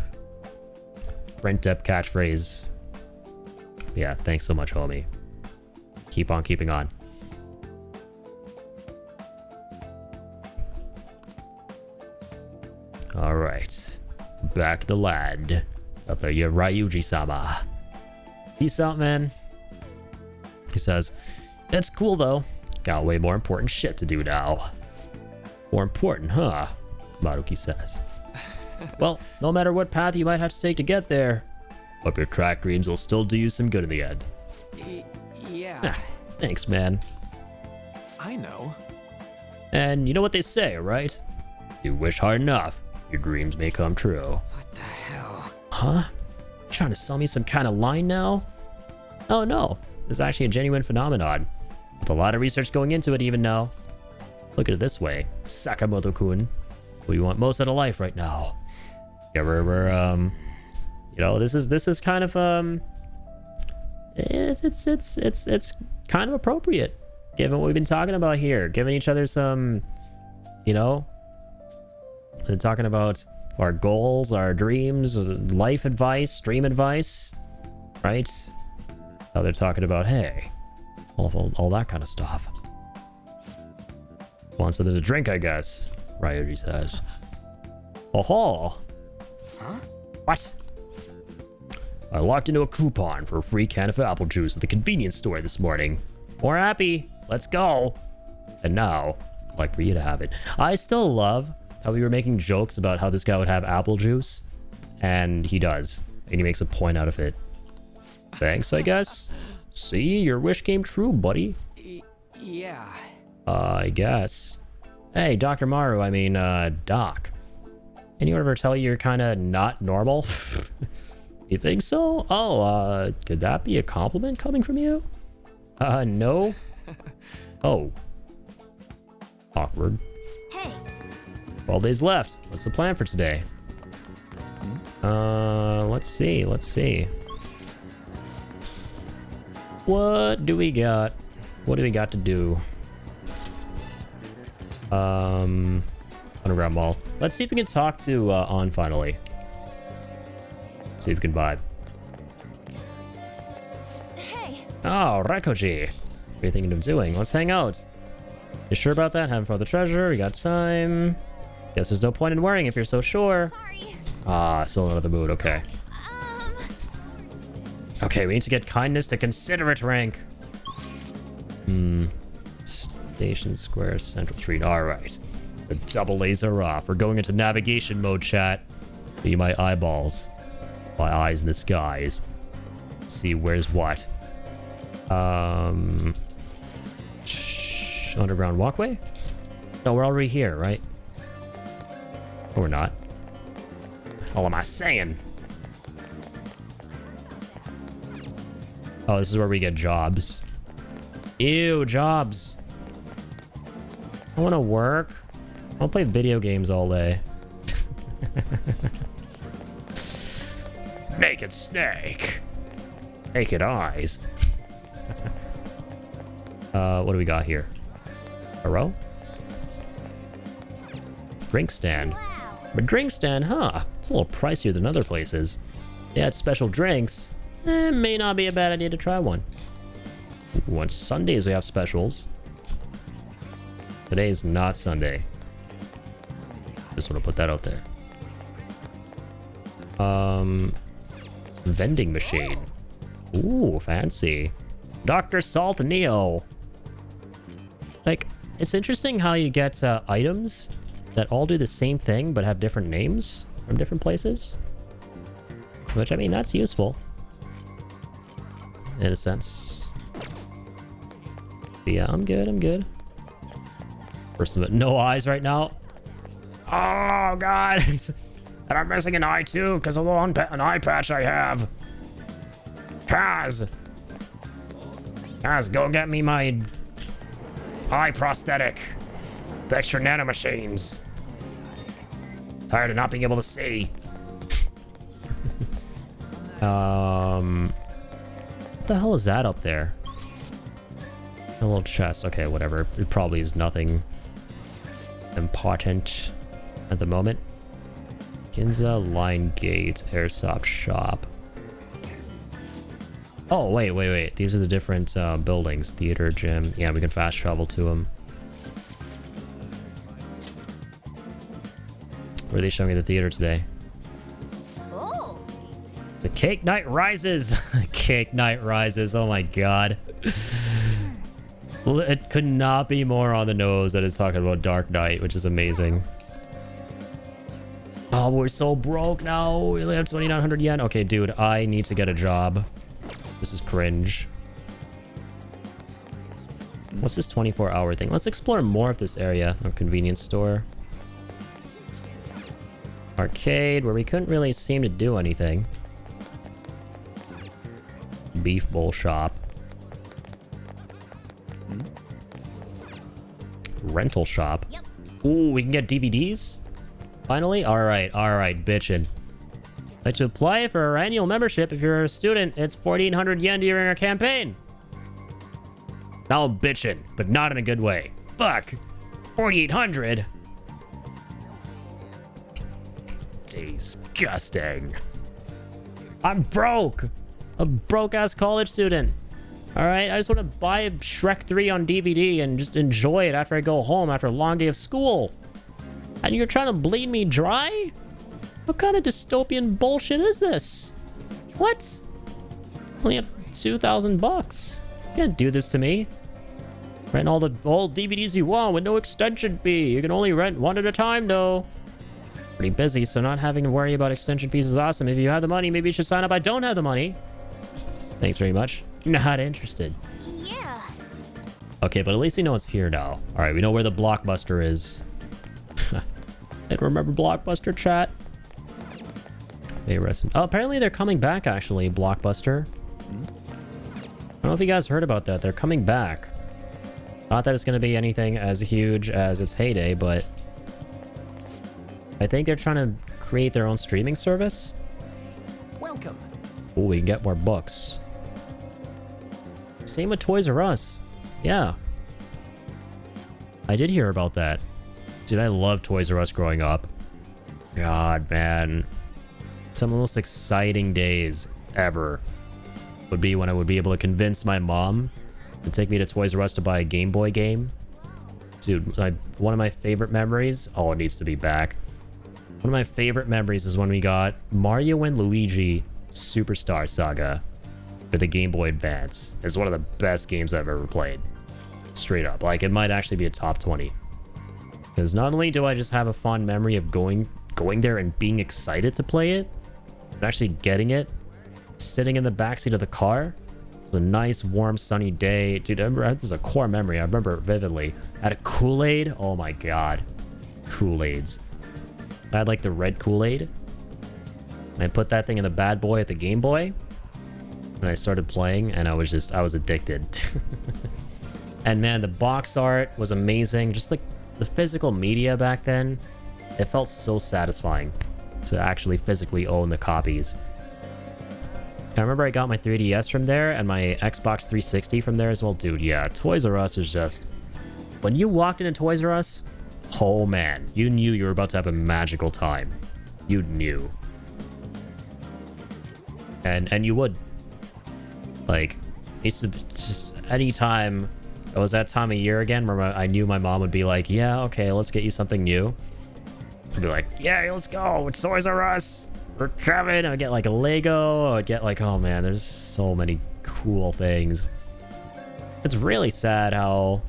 catchphrase. Yeah, thanks so much, homie. Keep on keeping on. All right, back to the land of the Ryuji-sama. Peace out, man. He says, "It's cool though. Got way more important shit to do now." More important, huh? Maruki says. Well, no matter what path you might have to take to get there, hope your track dreams will still do you some good in the end. Yeah. Thanks, man. I know. And you know what they say, right? You wish hard enough, your dreams may come true. What the hell? Huh? Trying to sell me some kind of line now? Oh no, it's actually a genuine phenomenon, with a lot of research going into it even now. Look at it this way, Sakamoto-kun. What do you want most out of life right now? Yeah, we're you know, this is kind of it's kind of appropriate given what we've been talking about here, giving each other some, you know, and talking about our goals, our dreams, life advice, stream advice, right? Now they're talking about, hey, all that kind of stuff. Want something to drink, I guess, Ryuji says. Oh, huh? What? I locked into a coupon for a free can of apple juice at the convenience store this morning. More happy. Let's go. And now, I'd like for you to have it. I still love how we were making jokes about how this guy would have apple juice, and he does, and he makes a point out of it. Thanks, I guess. See, your wish came true, buddy. Yeah. I guess. Hey, Dr. Maru, I mean, Doc. Anyone ever tell you you're kind of not normal? You think so? Oh, could that be a compliment coming from you? No. Oh. Awkward. Hey. 12 days left. What's the plan for today? Let's see. What do we got? What do we got to do? Underground Mall. Let's see if we can talk to On finally. See if we can vibe. Hey. Oh, Raikoji. What are you thinking of doing? Let's hang out. You sure about that? Having fun with the treasure? We got time. Guess there's no point in worrying if you're so sure. Sorry. Ah, still out of the mood. Okay. Okay, we need to get kindness to considerate rank. Station Square, Central Street. All right. The double laser off. We're going into navigation mode, chat. Be my eyeballs. My eyes in the skies. Let's see where's what. Underground walkway? No, we're already here, right? No, we're not. What am I saying? Oh, this is where we get jobs. Ew, jobs. I want to work. I want to play video games all day. Naked snake. Naked eyes. What do we got here? A row? Drink stand. But drink stand, huh? It's a little pricier than other places. Yeah, it's special drinks. May not be a bad idea to try one. On Sundays we have specials. Today is not Sunday. Just want to put that out there. Vending machine. Ooh, fancy. Dr. Salt Neo. Like, it's interesting how you get items that all do the same thing but have different names from different places. Which, I mean, that's useful. In a sense. But yeah, I'm good, I'm good. Person with no eyes right now. Oh, God. And I'm missing an eye, too, because of an eye patch I have. Kaz! Kaz, go get me my eye prosthetic. The extra nanomachines. Tired of not being able to see. What the hell is that up there? A little chest. Okay, whatever. It probably is nothing important at the moment. Ginza, Line Gate, Airsoft Shop. Oh, wait. These are the different buildings. Theater, gym. Yeah, we can fast travel to them. Where are they showing me the theater today? Oh. The Cake Night Rises! Cake Night Rises, oh my god. It could not be more on the nose that it's talking about Dark Knight, which is amazing. Oh, we're so broke now. We only have 2,900 yen. Okay, dude, I need to get a job. This is cringe. What's this 24-hour thing? Let's explore more of this area. A convenience store. Arcade, where we couldn't really seem to do anything. Beef bowl shop. Rental shop. Ooh, we can get DVDs? Finally? Alright, bitchin'. Like to apply for our annual membership if you're a student, it's 1,400 yen during our campaign. Now bitchin', but not in a good way. Fuck! 4,800? Disgusting. I'm broke! A broke-ass college student. Alright, I just want to buy Shrek 3 on DVD and just enjoy it after I go home after a long day of school. And you're trying to bleed me dry? What kind of dystopian bullshit is this? What? Only have 2,000 bucks. You can't do this to me. Rent all the old DVDs you want with no extension fee. You can only rent one at a time, though. Pretty busy, so not having to worry about extension fees is awesome. If you have the money, maybe you should sign up. I don't have the money. Thanks very much. Not interested. Yeah. Okay, but at least we know it's here now. All right, we know where the Blockbuster is. I remember Blockbuster, chat. Hey, rest. Oh, apparently they're coming back, actually, Blockbuster. I don't know if you guys heard about that. They're coming back. Not that it's going to be anything as huge as its heyday, but I think they're trying to create their own streaming service. Welcome. Oh, we can get more books. Same with Toys R Us. Yeah. I did hear about that. Dude, I loved Toys R Us growing up. God, man. Some of the most exciting days ever would be when I would be able to convince my mom to take me to Toys R Us to buy a Game Boy game. Dude, one of my favorite memories... Oh, it needs to be back. One of my favorite memories is when we got Mario and Luigi Superstar Saga for the Game Boy Advance. It's one of the best games I've ever played. Straight up. Like, it might actually be a top 20. Because not only do I just have a fond memory of going there and being excited to play it, but actually getting it, sitting in the backseat of the car. It was a nice, warm, sunny day. Dude, I remember, this is a core memory. I remember it vividly. I had a Kool-Aid. Oh my god. Kool-Aids. I had like the red Kool-Aid. I put that thing in the bad boy at the Game Boy. and I started playing, and I was addicted. And man, the box art was amazing. Just like the physical media back then, it felt so satisfying to actually physically own the copies. I remember I got my 3DS from there and my Xbox 360 from there as well. Dude, yeah, Toys R Us was just... When you walked into Toys R Us, oh man, you knew you were about to have a magical time. You knew. And you would. Like, used to just anytime it was that time of year again where I knew my mom would be like, yeah, okay, let's get you something new. I'd be like, yeah, let's go. It's Toys R Us. We're coming. I'd get like a Lego. I'd get like, oh man, there's so many cool things. It's really sad how,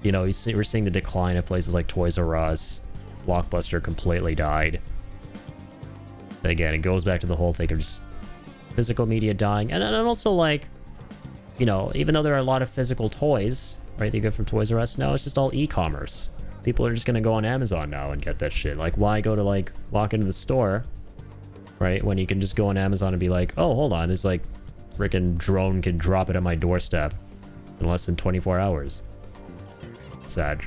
you know, we're seeing the decline of places like Toys R Us. Blockbuster completely died. Again, it goes back to the whole thing of just physical media dying. And also like, you know, even though there are a lot of physical toys, right, that you get from Toys R Us, now it's just all e-commerce. People are just gonna go on Amazon now and get that shit. Like, why go to like walk into the store, right, when you can just go on Amazon and be like, oh, hold on, this like freaking drone can drop it at my doorstep in less than 24 hours. Sad.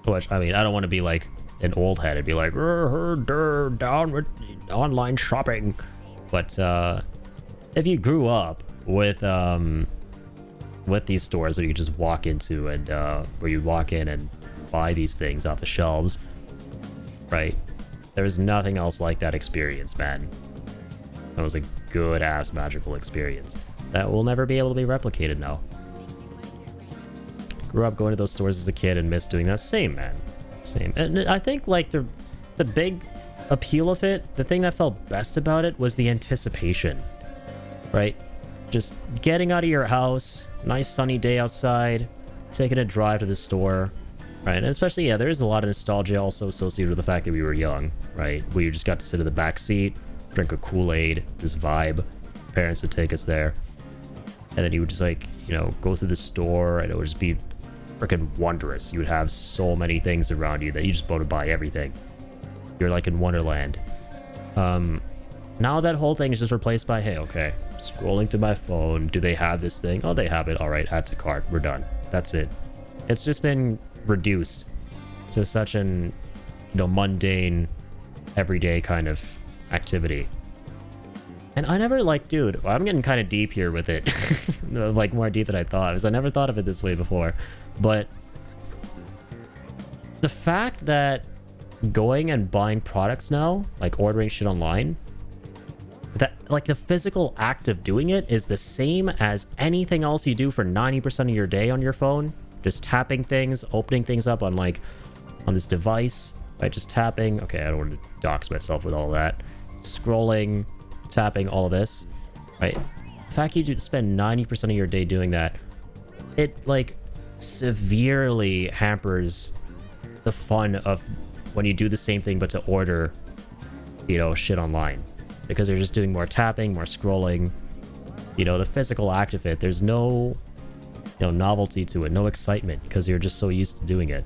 Which, I mean, I don't want to be like an old head and be like, down with online shopping. But if you grew up with these stores that you could just walk into and where you walk in and buy these things off the shelves, right? There's nothing else like that experience, man. That was a good ass magical experience that will never be able to be replicated now. Grew up going to those stores as a kid and missed doing that. Same, man. Same. And I think like the big appeal of it, the thing that felt best about it was the anticipation, right? Just getting out of your house, nice sunny day outside, taking a drive to the store, right? And especially, yeah, there is a lot of nostalgia also associated with the fact that we were young, right? We just got to sit in the back seat, drink a Kool-Aid, just vibe. Parents would take us there. And then you would just like, you know, go through the store and it would just be freaking wondrous. You would have so many things around you that you just want to buy everything. You're like in Wonderland. Now that whole thing is just replaced by, hey, okay, scrolling through my phone. Do they have this thing? Oh, they have it. All right, add to cart. We're done. That's it. It's just been reduced to such an, you know, mundane, everyday kind of activity. And I never like, dude, I'm getting kind of deep here with it. Like more deep than I thought, because I never thought of it this way before. But the fact that going and buying products now, like ordering shit online, that like the physical act of doing it is the same as anything else you do for 90% of your day on your phone. Just tapping things, opening things up on like on this device, right? Just tapping. Okay, I don't want to dox myself with all that. Scrolling, tapping, all of this, right? The fact you spend 90% of your day doing that, it like severely hampers the fun of when you do the same thing but to order, you know, shit online, because you're just doing more tapping, more scrolling, you know, the physical act of it. There's no, you know, novelty to it, no excitement, because you're just so used to doing it,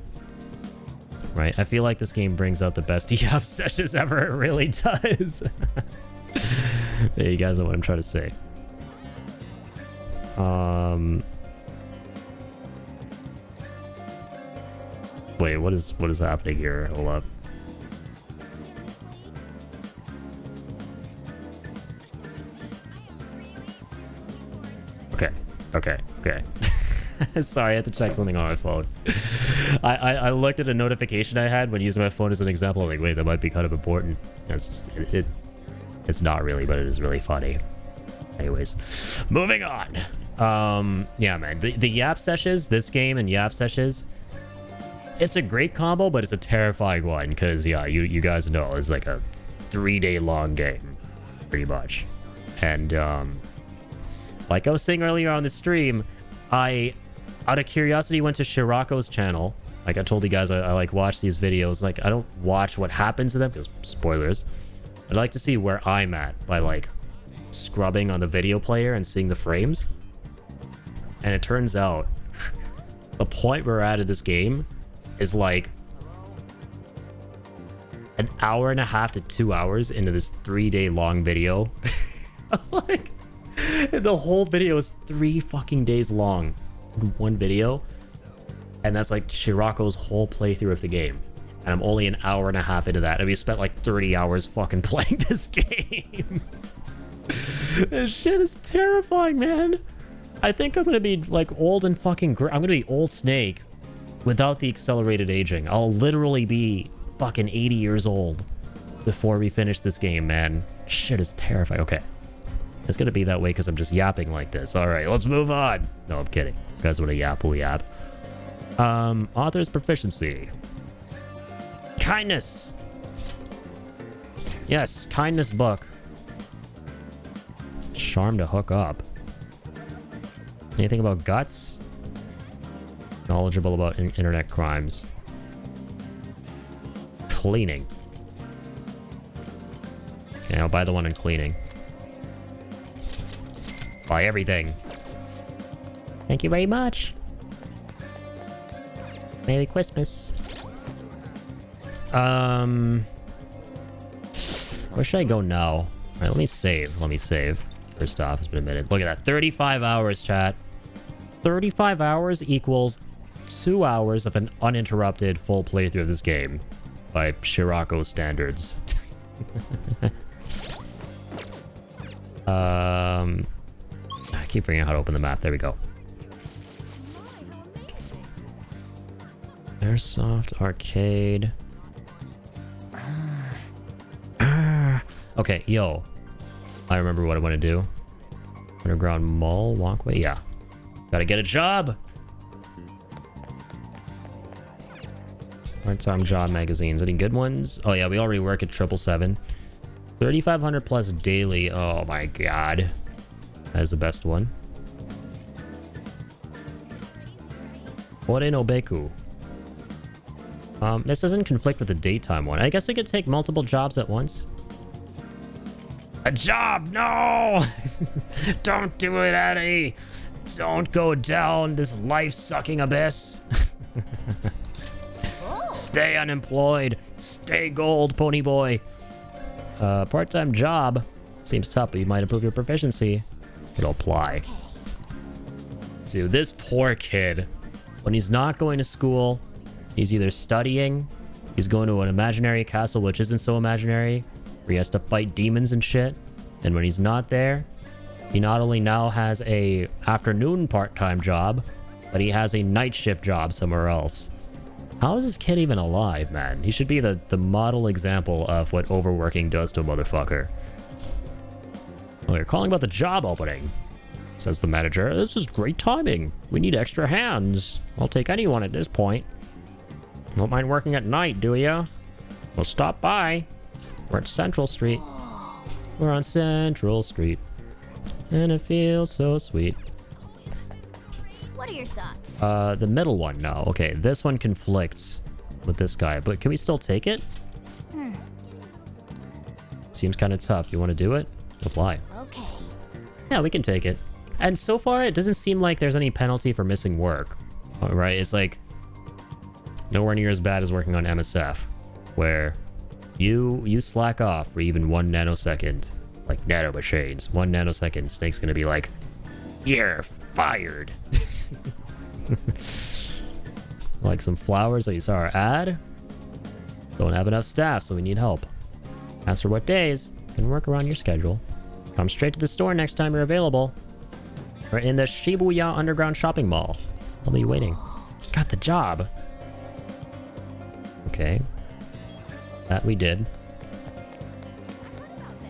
right? I feel like this game brings out the best EF sessions ever. It really does. Yeah, you guys know what I'm trying to say. Wait, what is happening here? Hold up. Okay. Sorry, I had to check something on my phone. I looked at a notification I had when using my phone as an example. I'm like, wait, that might be kind of important. That's just, it's not really, but it is really funny. Anyways, moving on. Yeah, man, the Yap Sessions, this game and Yap Sessions, it's a great combo, but it's a terrifying one because, yeah, you guys know it's like a 3-day long game, pretty much. And like I was saying earlier on the stream, I, out of curiosity, went to Shirako's channel. Like I told you guys, I like watch these videos. Like I don't watch what happens to them because spoilers. I'd like to see where I'm at by like scrubbing on the video player and seeing the frames. And it turns out the point we're at in this game is like an hour and a half to 2 hours into this 3-day long video. Like, the whole video is 3 fucking days long in one video. And that's like Shirako's whole playthrough of the game. And I'm only an hour and a half into that. And we spent like 30 hours fucking playing this game. This shit is terrifying, man. I think I'm gonna be like old and fucking I'm gonna be old Snake without the accelerated aging. I'll literally be fucking 80 years old before we finish this game, man. Shit is terrifying. Okay. It's gonna be that way because I'm just yapping like this. Alright, let's move on. No, I'm kidding. You guys want to yap, we'll yap. Author's proficiency. Kindness. Yes, kindness book. Charm to hook up. Anything about guts? Knowledgeable about internet crimes. Cleaning. Okay, I'll buy the one in cleaning. Buy everything. Thank you very much. Merry Christmas. Where should I go now? Alright, let me save. First off, it's been a minute. Look at that. 35 hours, chat. 35 hours equals 2 hours of an uninterrupted full playthrough of this game. By Shirako standards. I keep forgetting how to open the map. There we go. Airsoft arcade. Okay, yo. I remember what I want to do. Underground mall walkway. Yeah. Gotta get a job. Part-time job magazines. Any good ones? Oh yeah, we already work at 777. 3,500 plus daily. Oh my god. That is the best one. Ore no Beku. This doesn't conflict with the daytime one. I guess we could take multiple jobs at once. A job! No! Don't do it, Eddie! Don't go down this life-sucking abyss. Stay unemployed. Stay gold, pony boy. Part-time job. Seems tough, but you might improve your proficiency. It'll apply. To this poor kid. When he's not going to school, he's either studying, he's going to an imaginary castle which isn't so imaginary, where he has to fight demons and shit. And when he's not there, he not only now has a afternoon part-time job, but he has a night shift job somewhere else. How is this kid even alive, man? He should be the model example of what overworking does to a motherfucker. Oh, you're calling about the job opening, says the manager. This is great timing. We need extra hands. I'll take anyone at this point. Don't mind working at night, do ya? Well, stop by. We're at Central Street. We're on Central Street. And it feels so sweet. What are your thoughts? The middle one, no. Okay, this one conflicts with this guy, but can we still take it? Seems kind of tough. You want to do it? Apply. Okay. Yeah, we can take it. And so far, it doesn't seem like there's any penalty for missing work. All right, it's like nowhere near as bad as working on MSF, where you slack off for even 1 nanosecond, like nano machines. 1 nanosecond, Snake's gonna be like, "You're fired." Like some flowers that you saw our ad. Don't have enough staff, so we need help. Ask for what days. Can work around your schedule. Come straight to the store next time you're available. We're in the Shibuya Underground Shopping Mall. I'll be waiting. Got the job. Okay. That we did.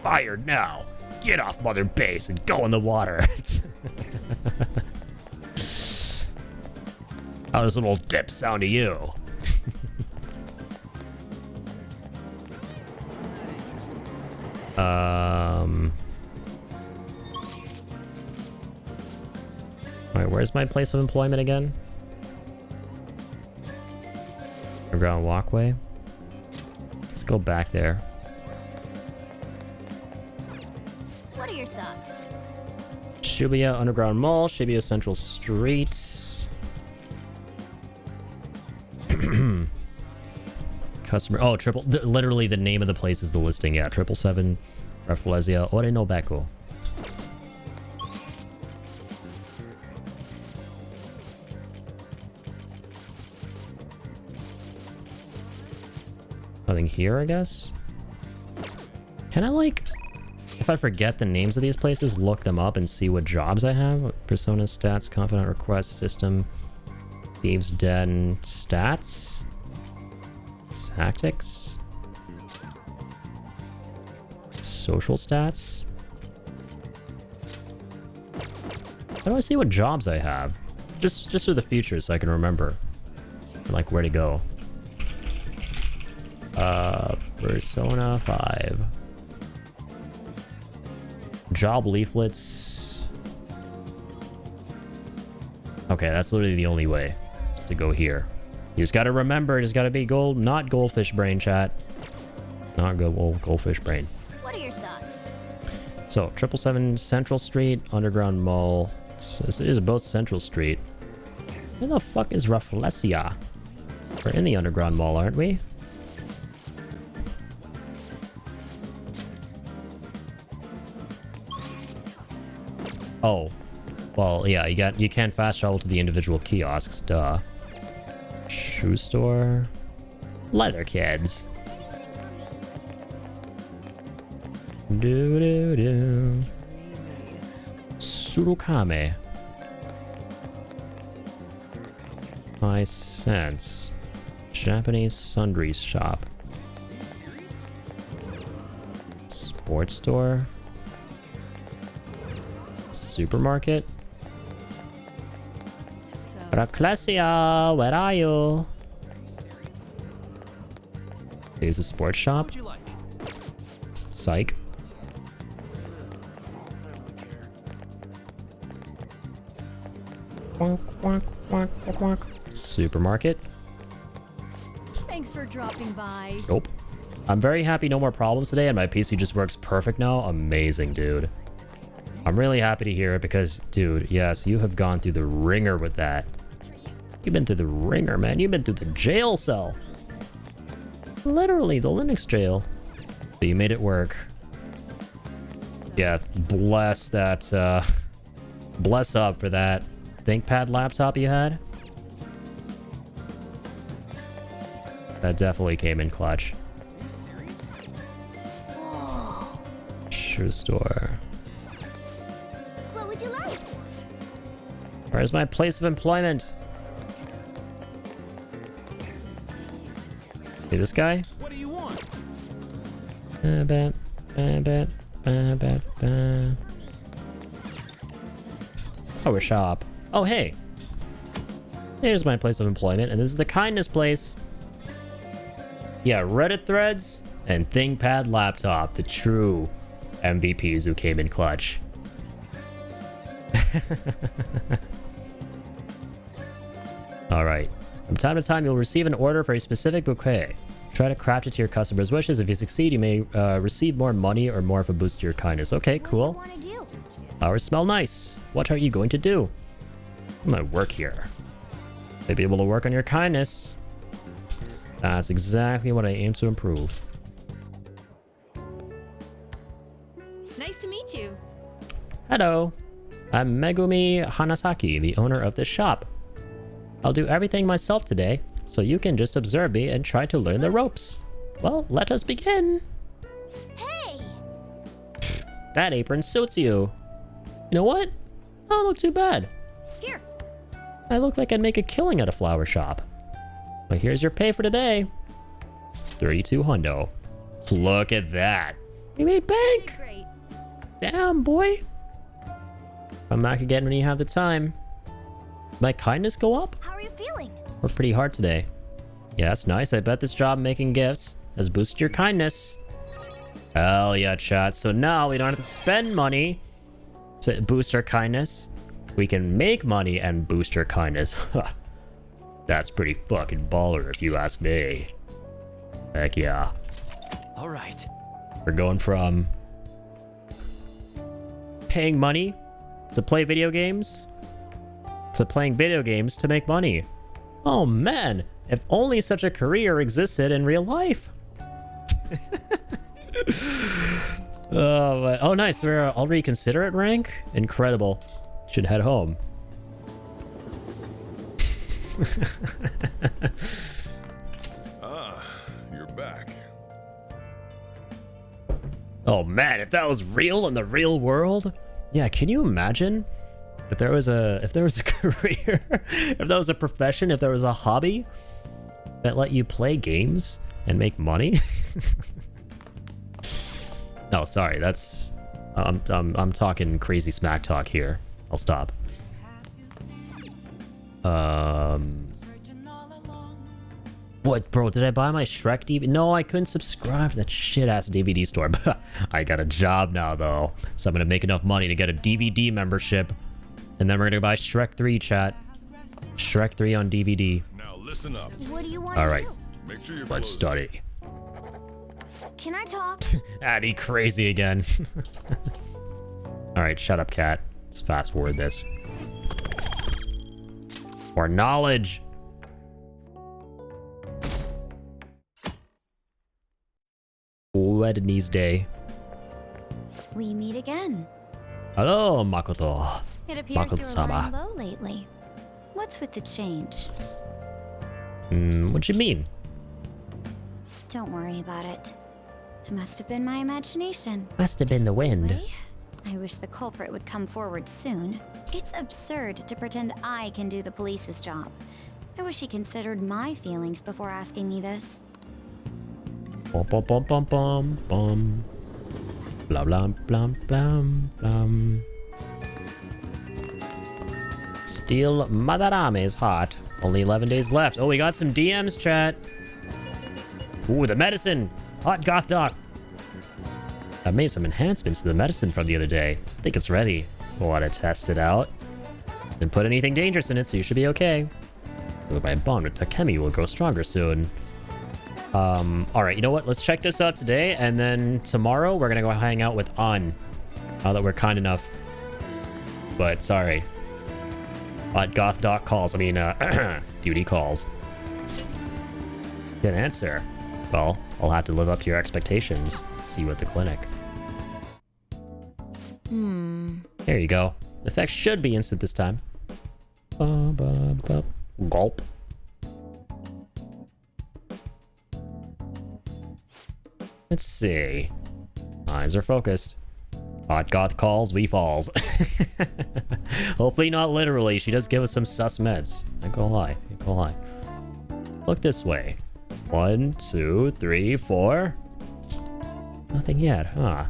Fired now. Get off Mother Base and go in the water. How does a little dip sound to you? Alright, where's my place of employment again? Underground walkway. Let's go back there. What are your thoughts? Shibuya Underground Mall, Shibuya Central Street. Customer. Oh, literally the name of the place is the listing. Yeah, 777 Rafflesia Ore no Beku. Nothing here, I guess? Can I, like, if I forget the names of these places, look them up and see what jobs I have? Persona stats, confidant request system, Thieves Den stats, tactics, social stats. How do I see what jobs I have? Just for the future so I can remember, like, where to go. Persona 5. Job leaflets. Okay, that's literally the only way, is to go here. You just gotta remember, it's gotta be gold, not goldfish brain, chat. Not goldfish brain. What are your thoughts? So, 777 Central Street, Underground Mall. So this is both Central Street. Where the fuck is Rafflesia? We're in the Underground Mall, aren't we? Oh, well, yeah, you can't fast travel to the individual kiosks, duh. Shoe store, leather kids. Do. Surukame. My sense. Japanese sundry shop. Sports store. Supermarket. Rafflesia, where are you? There's a sports shop. Psych. Supermarket. Thanks for dropping by. Nope. I'm very happy no more problems today and my PC just works perfect now. Amazing, dude. I'm really happy to hear it because, dude, yes, you have gone through the ringer with that. You've been through the ringer, man. You've been through the jail cell. Literally, the Linux jail. But you made it work. Yeah, bless that, bless up for that ThinkPad laptop you had. That definitely came in clutch. Shoe store. What would you like? Where's my place of employment? See this guy? What do you want? Power shop. Oh, hey. Here's my place of employment, and this is the kindness place. Yeah, Reddit threads and ThinkPad laptop, the true MVPs who came in clutch. Alright. From time to time, you'll receive an order for a specific bouquet. Try to craft it to your customer's wishes. If you succeed, you may receive more money or more of a boost to your kindness. Okay, cool. What do you want to do? Flowers smell nice. What are you going to do? I'm gonna work here. Maybe able to work on your kindness. That's exactly what I aim to improve. Nice to meet you. Hello. I'm Megumi Hanasaki, the owner of this shop. I'll do everything myself today, so you can just observe me and try to learn the ropes. Well, let us begin. Hey! That apron suits you. You know what? I don't look too bad. Here. I look like I'd make a killing at a flower shop. Well, here's your pay for today. 32 hundo. Look at that. We made bank. Great. Damn, boy. Come back again when you have the time. My kindness go up? How are you feeling? Worked pretty hard today. Yeah, that's nice. I bet this job making gifts has boosted your kindness. Hell yeah, chat. So now we don't have to spend money to boost our kindness. We can make money and boost our kindness. That's pretty fucking baller if you ask me. Heck yeah. All right. We're going from paying money to play video games to playing video games to make money. Oh man, if only such a career existed in real life. Oh nice, we're already considerate rank? Incredible. Should head home. Ah, you're back. Oh man, if that was real in the real world, yeah. Can you imagine if there was a career, if that was a profession, if there was a hobby that let you play games and make money? No, sorry, that's I'm talking crazy smack talk here. I'll stop. What, bro? Did I buy my Shrek DVD? No, I couldn't subscribe to that shit-ass DVD store. I got a job now, though. So I'm gonna make enough money to get a DVD membership. And then we're gonna buy Shrek 3, chat. Shrek 3 on DVD. Now listen up. What do you want All right. to do? Make sure you're Let's study. Can I talk? Addy crazy again. All right, shut up, cat. Let's fast forward this. More knowledge. Wednesday. We meet again. Hello, Makoto. It appears you were Makoto-sama. lying low lately. What's with the change? What you mean? Don't worry about it. It must have been my imagination. Must have been the wind. Really? I wish the culprit would come forward soon. It's absurd to pretend I can do the police's job. I wish he considered my feelings before asking me this. Bum bum bum bum bum bum. Blah blah blah blah blah. Steal Madarame's heart. Only 11 days left. Oh, we got some DMs, chat. Ooh, the medicine. Hot goth doc. I made some enhancements to the medicine from the other day. I think it's ready. Want to test it out? Didn't put anything dangerous in it, so you should be okay. My bond with Takemi will grow stronger soon. Alright, you know what? Let's check this out today, and then tomorrow we're gonna go hang out with An. Now that we're kind enough. But, sorry. Hot goth doc calls. I mean, duty calls. Good answer. Well, I'll have to live up to your expectations. See you at the clinic. There you go. The effect should be instant this time. Gulp. Let's see. Eyes are focused. Hot goth calls, we falls. Hopefully not literally. She does give us some sus meds. I go lie. I go lie. Look this way. 1, 2, 3, 4. Nothing yet, huh?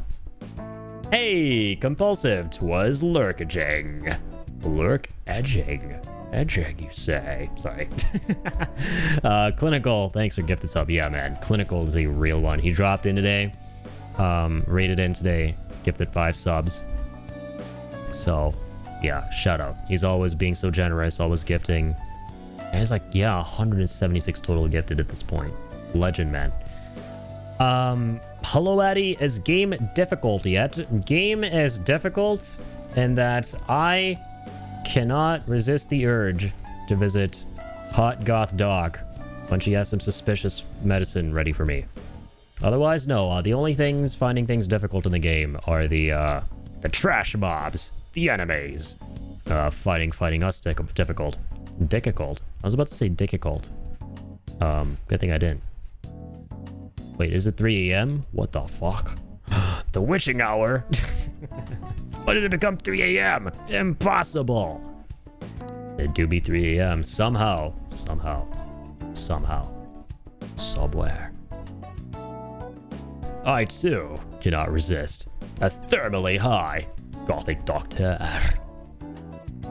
Hey, compulsive. 'Twas lurk-edging. Lurk-edging. Edging, you say? Sorry. Clinical. Thanks for gifted sub. Yeah, man. Clinical is a real one. He dropped in today. Rated in today. Gifted 5 subs. So, yeah, shout out. He's always being so generous, always gifting. And he's like, yeah, 176 total gifted at this point. Legend, man. Hello, Addy. Is game difficult yet? Game is difficult in that I cannot resist the urge to visit Hot Goth Doc when she has some suspicious medicine ready for me. Otherwise, no. The only things finding things difficult in the game are the trash mobs, the enemies. Fighting us difficult. Difficult. I was about to say difficult. Good thing I didn't. Wait, is it 3 a.m.? What the fuck? The witching hour? Why did it become 3 a.m.? Impossible! It do be 3 a.m. Somehow. Somewhere. I too cannot resist a thermally high gothic doctor.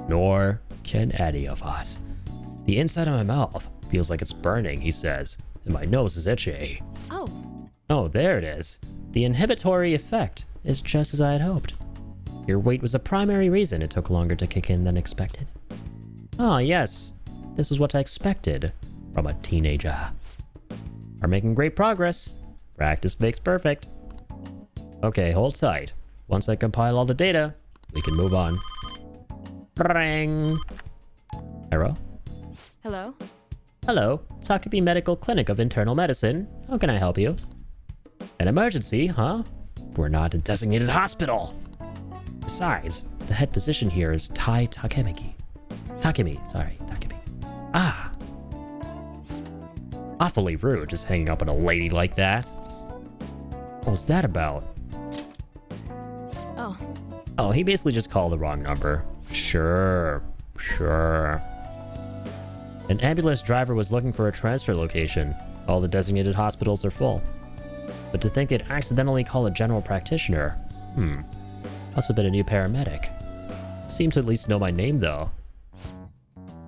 Nor can any of us. The inside of my mouth feels like it's burning, he says, and my nose is itchy. Oh, there it is. The inhibitory effect is just as I had hoped. Your weight was a primary reason it took longer to kick in than expected. Ah, yes. This is what I expected from a teenager. Are making great progress. Practice makes perfect. Okay, hold tight. Once I compile all the data, we can move on. Ring. Hello? Hello? Hello, Takemi Medical Clinic of Internal Medicine. How can I help you? An emergency, huh? We're not a designated hospital. Besides, the head physician here is Takemi. Takemi. Ah. Awfully rude, just hanging up on a lady like that. What was that about? Oh, he basically just called the wrong number. Sure. An ambulance driver was looking for a transfer location. All the designated hospitals are full. But to think they'd accidentally call a general practitioner. Must have been a new paramedic. Seems to at least know my name, though.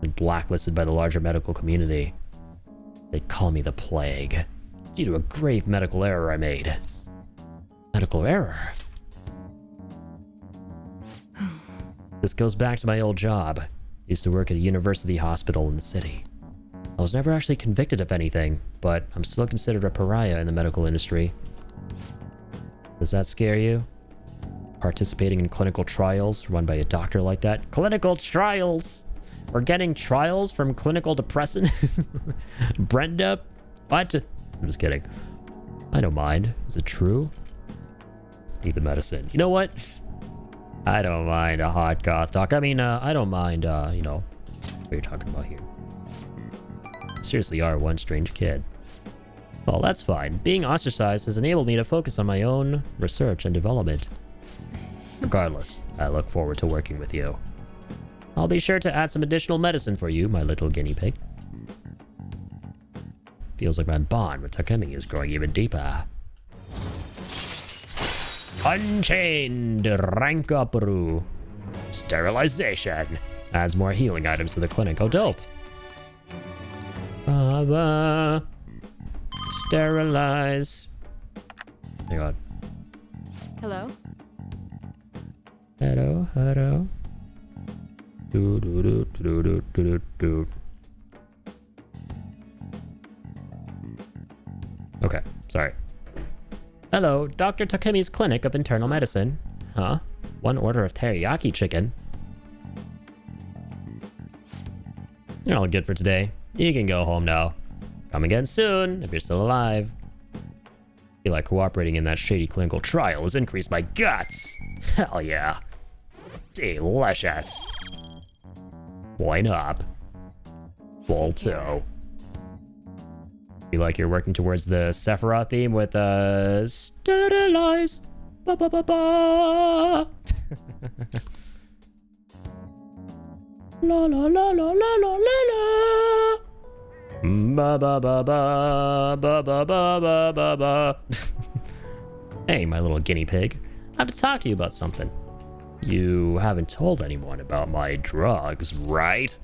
Been blacklisted by the larger medical community. They call me the Plague. Due to a grave medical error I made. Medical error? This goes back to my old job. Used to work at a university hospital in the city. I was never actually convicted of anything, but I'm still considered a pariah in the medical industry. Does that scare you? Participating in clinical trials run by a doctor like that? Clinical trials! We're getting trials from clinical depressant? Brenda? What? I'm just kidding. I don't mind. Is it true? Need the medicine. You know what? I don't mind a hot goth doc. I mean, I don't mind, you know, what you're talking about here. Seriously are one strange kid. Well, that's fine. Being ostracized has enabled me to focus on my own research and development. Regardless, I look forward to working with you. I'll be sure to add some additional medicine for you, my little guinea pig. Feels like my bond with Takemi is growing even deeper. Unchained Rankapuru. Sterilization. Adds more healing items to the clinic. Oh, dope. Sterilize. Hang on. Hello? Hello. Do. Okay, sorry. Hello, Dr. Takemi's Clinic of Internal Medicine. Huh? One order of teriyaki chicken. You're all good for today. You can go home now. Come again soon, if you're still alive. Feel like cooperating in that shady clinical trial has increased my guts. Hell yeah. Delicious. Wine up. Volto. Feel like you're working towards the Sephiroth theme with sterilize. Ba ba ba ba. La la la la la la la. Ba ba ba ba ba ba ba ba ba. Hey, my little guinea pig. I have to talk to you about something. You haven't told anyone about my drugs, right?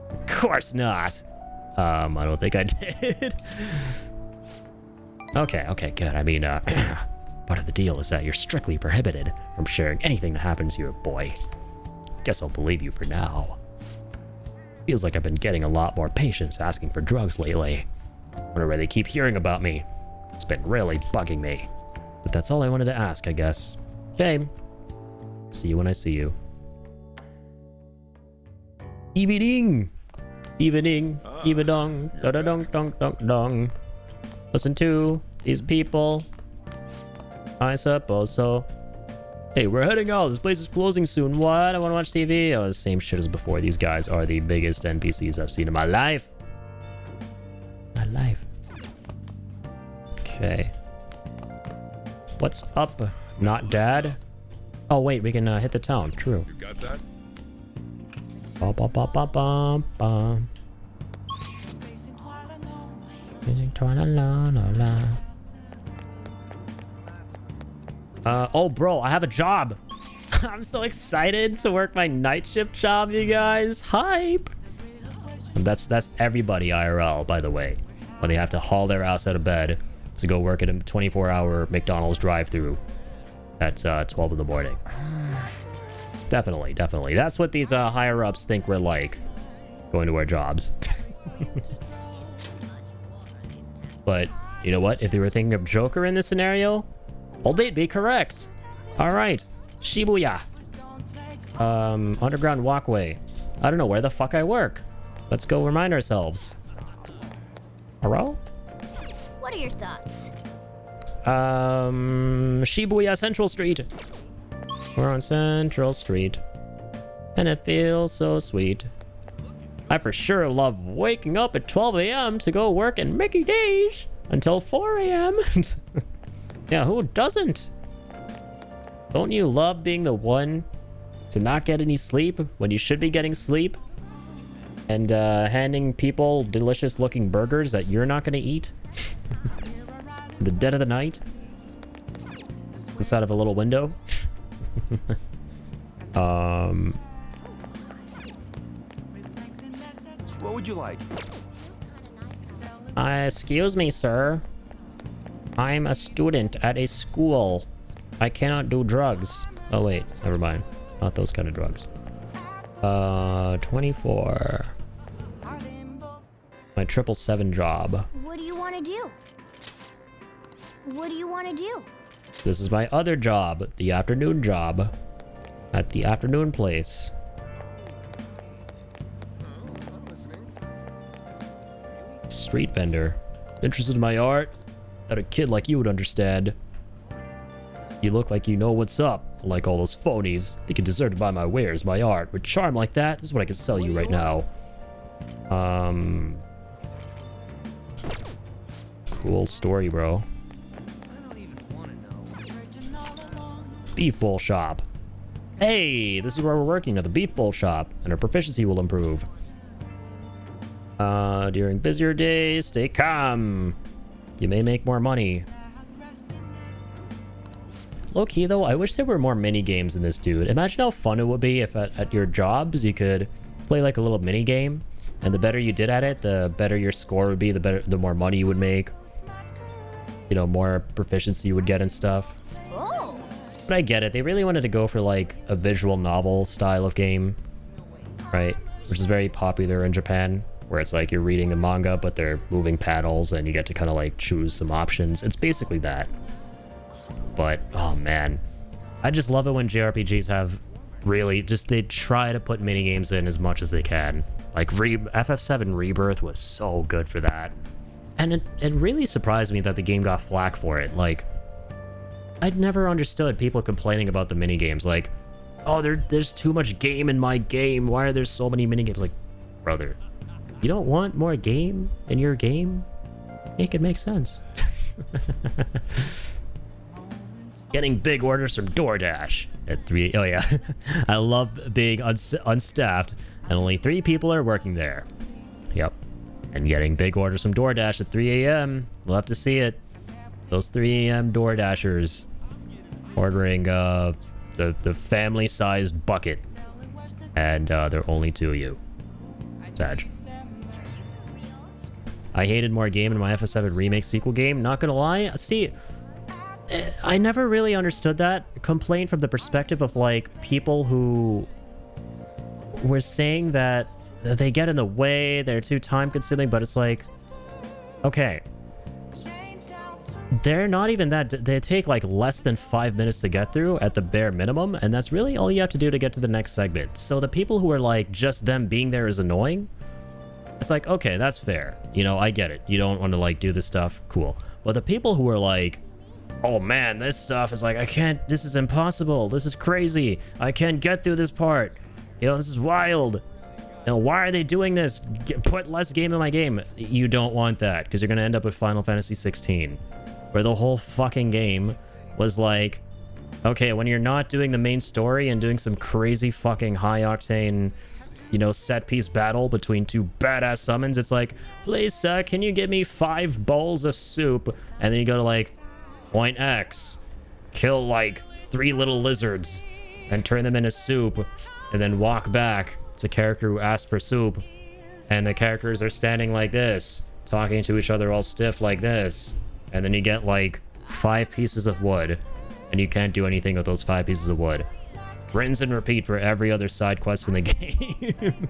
Of course not. I don't think I did. Okay, good. I mean, part of the deal is that you're strictly prohibited from sharing anything that happens to your boy. Guess I'll believe you for now. Feels like I've been getting a lot more patients asking for drugs lately. Wonder where they keep hearing about me. It's been really bugging me. But that's all I wanted to ask, I guess. Okay. See you when I see you. Evening, evedong, da da dong dong dong dong. Listen to these people. I suppose so. Hey, we're heading out. This place is closing soon. What? I want to watch TV. Oh, the same shit as before. These guys are the biggest NPCs I've seen in my life. Okay. What's up? Not dad? Oh, wait, we can hit the town. True. You got that? Ba ba ba ba ba ba. Oh, bro, I have a job. I'm so excited to work my night shift job, you guys. Hype. And that's everybody IRL, by the way. When they have to haul their ass out of bed to go work at a 24-hour McDonald's drive-thru at 12 in the morning. Definitely. That's what these higher-ups think we're like, going to our jobs. But, you know what? If they were thinking of Joker in this scenario, well, they'd be correct. All right. Shibuya. Underground walkway. I don't know where the fuck I work. Let's go remind ourselves. Hello? What are your thoughts? Shibuya Central Street. We're on Central Street. And it feels so sweet. I for sure love waking up at 12 a.m. to go work in Mickey D's until 4 a.m. Yeah, who doesn't? Don't you love being the one to not get any sleep when you should be getting sleep? And handing people delicious looking burgers that you're not gonna eat? In the dead of the night? Inside of a little window? What would you like? Excuse me, sir. I'm a student at a school. I cannot do drugs. Oh, wait. Never mind. Not those kind of drugs. 24. My 777 job. What do you want to do? What do you want to do? This is my other job. The afternoon job. At the afternoon place. Street vendor. Interested in my art? That a kid like you would understand. You look like you know what's up. Like all those phonies. They get deserted by my wares, my art. With charm like that, this is what I can sell you right now. Cool story, bro. Beef bowl shop. Hey, this is where we're working at the beef bowl shop, and our proficiency will improve. During busier days, stay calm. You may make more money. Low key though, I wish there were more mini games in this, dude. Imagine how fun it would be if at your jobs you could play like a little mini game, and the better you did at it, the better your score would be, the more money you would make. You know, more proficiency you would get and stuff. Oh. But I get it. They really wanted to go for like a visual novel style of game, right? Which is very popular in Japan, where it's like you're reading the manga, but they're moving panels and you get to kind of like choose some options. It's basically that. But, oh man, I just love it when JRPGs have really just, they try to put mini games in as much as they can. Like FF7 Rebirth was so good for that. And it really surprised me that the game got flack for it. Like, I'd never understood people complaining about the mini games. Like, oh, there's too much game in my game. Why are there so many mini games? Like, brother, you don't want more game in your game? Make it make sense. Getting big orders from DoorDash at 3. Oh yeah, I love being unstaffed and only 3 people are working there. Yep. And getting big orders from DoorDash at 3 a.m. Love to see it. Those 3 a.m. DoorDashers ordering the family-sized bucket, and there are only 2 of you. Sag. I hated more game in my FF7 remake sequel game. Not gonna lie. See, I never really understood that complaint from the perspective of like people who were saying that they get in the way, they're too time consuming, but it's like, okay, they're not even that, they take like less than 5 minutes to get through at the bare minimum, and that's really all you have to do to get to the next segment. So the people who are like, just them being there is annoying, it's like, okay, that's fair. You know, I get it. You don't want to like do this stuff. Cool. But the people who are like, oh man, this stuff is like, I can't, this is impossible. This is crazy. I can't get through this part. You know, this is wild. You know, why are they doing this? Put less game in my game. You don't want that, because you're going to end up with Final Fantasy 16, where the whole fucking game was like, okay, when you're not doing the main story and doing some crazy fucking high octane, you know, set piece battle between 2 badass summons, it's like, please sir, can you give me 5 bowls of soup? And then you go to like point X, kill like 3 little lizards and turn them into soup, and then walk back to character who asked for soup, and the characters are standing like this, talking to each other all stiff like this, and then you get like 5 pieces of wood, and you can't do anything with those 5 pieces of wood. Rinse and repeat for every other side quest in the game.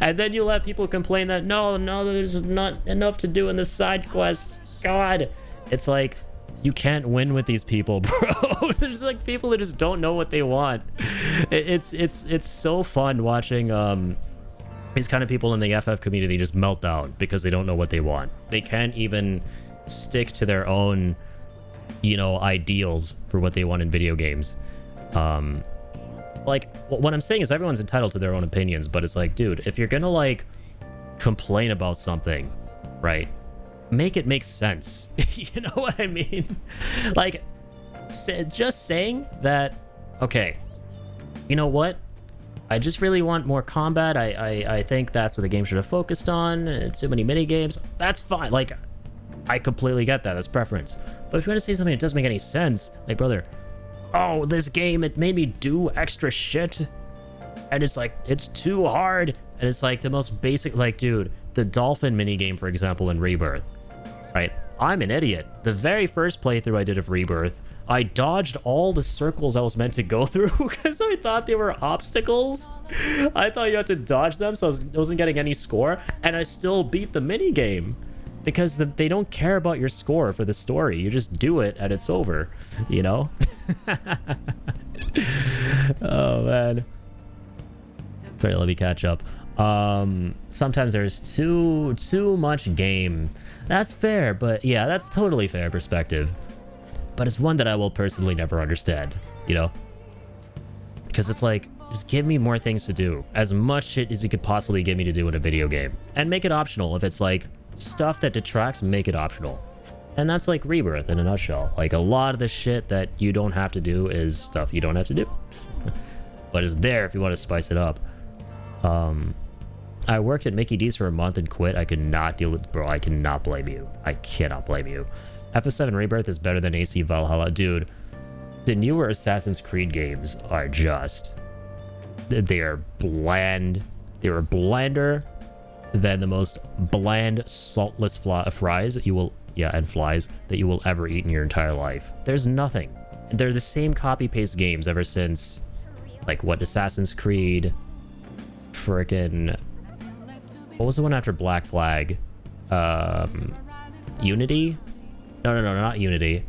And then you let people complain that no, there's not enough to do in the side quests. God, it's like, you can't win with these people, bro. There's like people that just don't know what they want. It's so fun watching these kind of people in the FF community just melt down because they don't know what they want. They can't even stick to their own, you know, ideals for what they want in video games. Like, what I'm saying is everyone's entitled to their own opinions, but it's like, dude, if you're gonna like complain about something, right, make it make sense. You know what I mean? Like, just saying that, okay, you know what? I just really want more combat. I think that's what the game should have focused on. Too many mini games. That's fine. Like, I completely get that. That's preference. But if you want to say something that doesn't make any sense, like, brother, oh, this game, it made me do extra shit. And it's like, it's too hard. And it's like the most basic, like, dude, the dolphin minigame, for example, in Rebirth, right? I'm an idiot. The very first playthrough I did of Rebirth, I dodged all the circles I was meant to go through because I thought they were obstacles. I thought you had to dodge them, so I wasn't getting any score, and I still beat the minigame because they don't care about your score for the story. You just do it and it's over, you know? Oh, man. Sorry, let me catch up. Sometimes there's too much game. That's fair, but yeah, that's totally fair perspective. But it's one that I will personally never understand, you know? Because it's like, just give me more things to do. As much shit as you could possibly give me to do in a video game. And make it optional. If it's like stuff that detracts, make it optional. And that's like Rebirth in a nutshell. Like a lot of the shit that you don't have to do is stuff you don't have to do. But it's there if you want to spice it up. I worked at Mickey D's for a month and quit. I could not deal with, bro, I cannot blame you. I cannot blame you. FF7 Rebirth is better than AC Valhalla. Dude, the newer Assassin's Creed games are just... They are bland. They are blander than the most bland, saltless fries that you will... Yeah, and flies that you will ever eat in your entire life. There's nothing. They're the same copy-paste games ever since... Like, what, Assassin's Creed... Frickin'... What was the one after Black Flag? Unity? No, not Unity.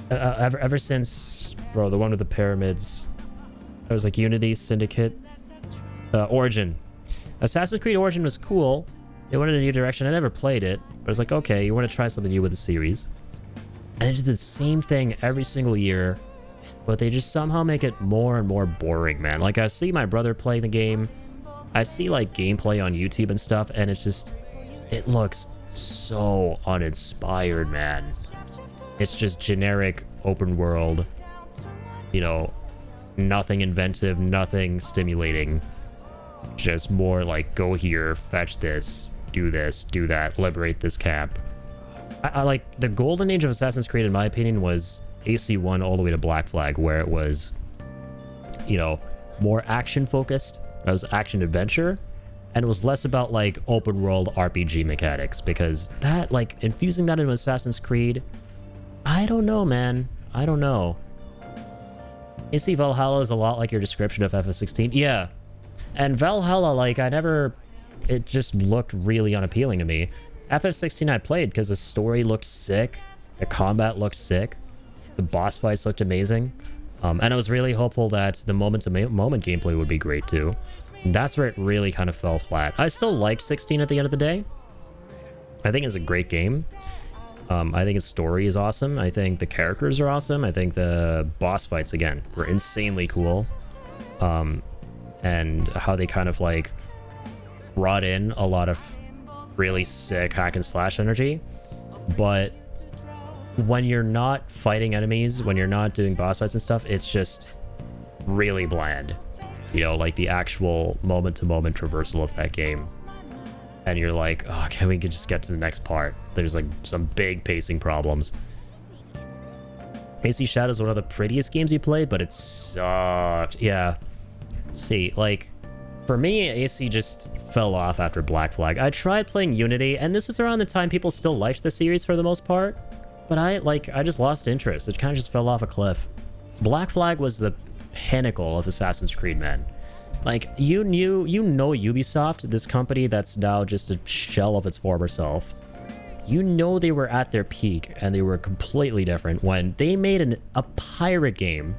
Ever since, bro, the one with the pyramids. It was like Unity, Syndicate, Origin. Assassin's Creed Origin was cool. It went in a new direction. I never played it, but it's like, okay, you want to try something new with the series. And they did the same thing every single year, but they just somehow make it more and more boring, man. Like, I see my brother playing the game. I see, like, gameplay on YouTube and stuff, and it's just... It looks so uninspired, man. It's just generic open world, you know, nothing inventive, nothing stimulating, just more like go here, fetch this, do that, liberate this camp. I like the golden age of Assassin's Creed, in my opinion, was AC1 all the way to Black Flag, where it was, you know, more action focused. It was action adventure, and it was less about like open world RPG mechanics, because that, like, infusing that into Assassin's Creed, I don't know, man. I don't know. AC Valhalla is a lot like your description of FF16. Yeah. And Valhalla, like, it just looked really unappealing to me. FF16 I played because the story looked sick, the combat looked sick, the boss fights looked amazing, and I was really hopeful that the moment-to-moment gameplay would be great too. And that's where it really kind of fell flat. I still liked 16 at the end of the day. I think it's a great game. I think its story is awesome. I think the characters are awesome. I think the boss fights, again, were insanely cool. And how they kind of like brought in a lot of really sick hack and slash energy. But when you're not fighting enemies, when you're not doing boss fights and stuff, it's just really bland. You know, like the actual moment-to-moment traversal of that game. And you're like, oh, can we just get to the next part? There's like some big pacing problems. AC Shadow is one of the prettiest games you played, but it sucked. Yeah. See, like, for me, AC just fell off after Black Flag. I tried playing Unity, and this was around the time people still liked the series for the most part. But I just lost interest. It kind of just fell off a cliff. Black Flag was the pinnacle of Assassin's Creed, man. Like, you know Ubisoft, this company that's now just a shell of its former self. You know they were at their peak, and they were completely different when they made a pirate game.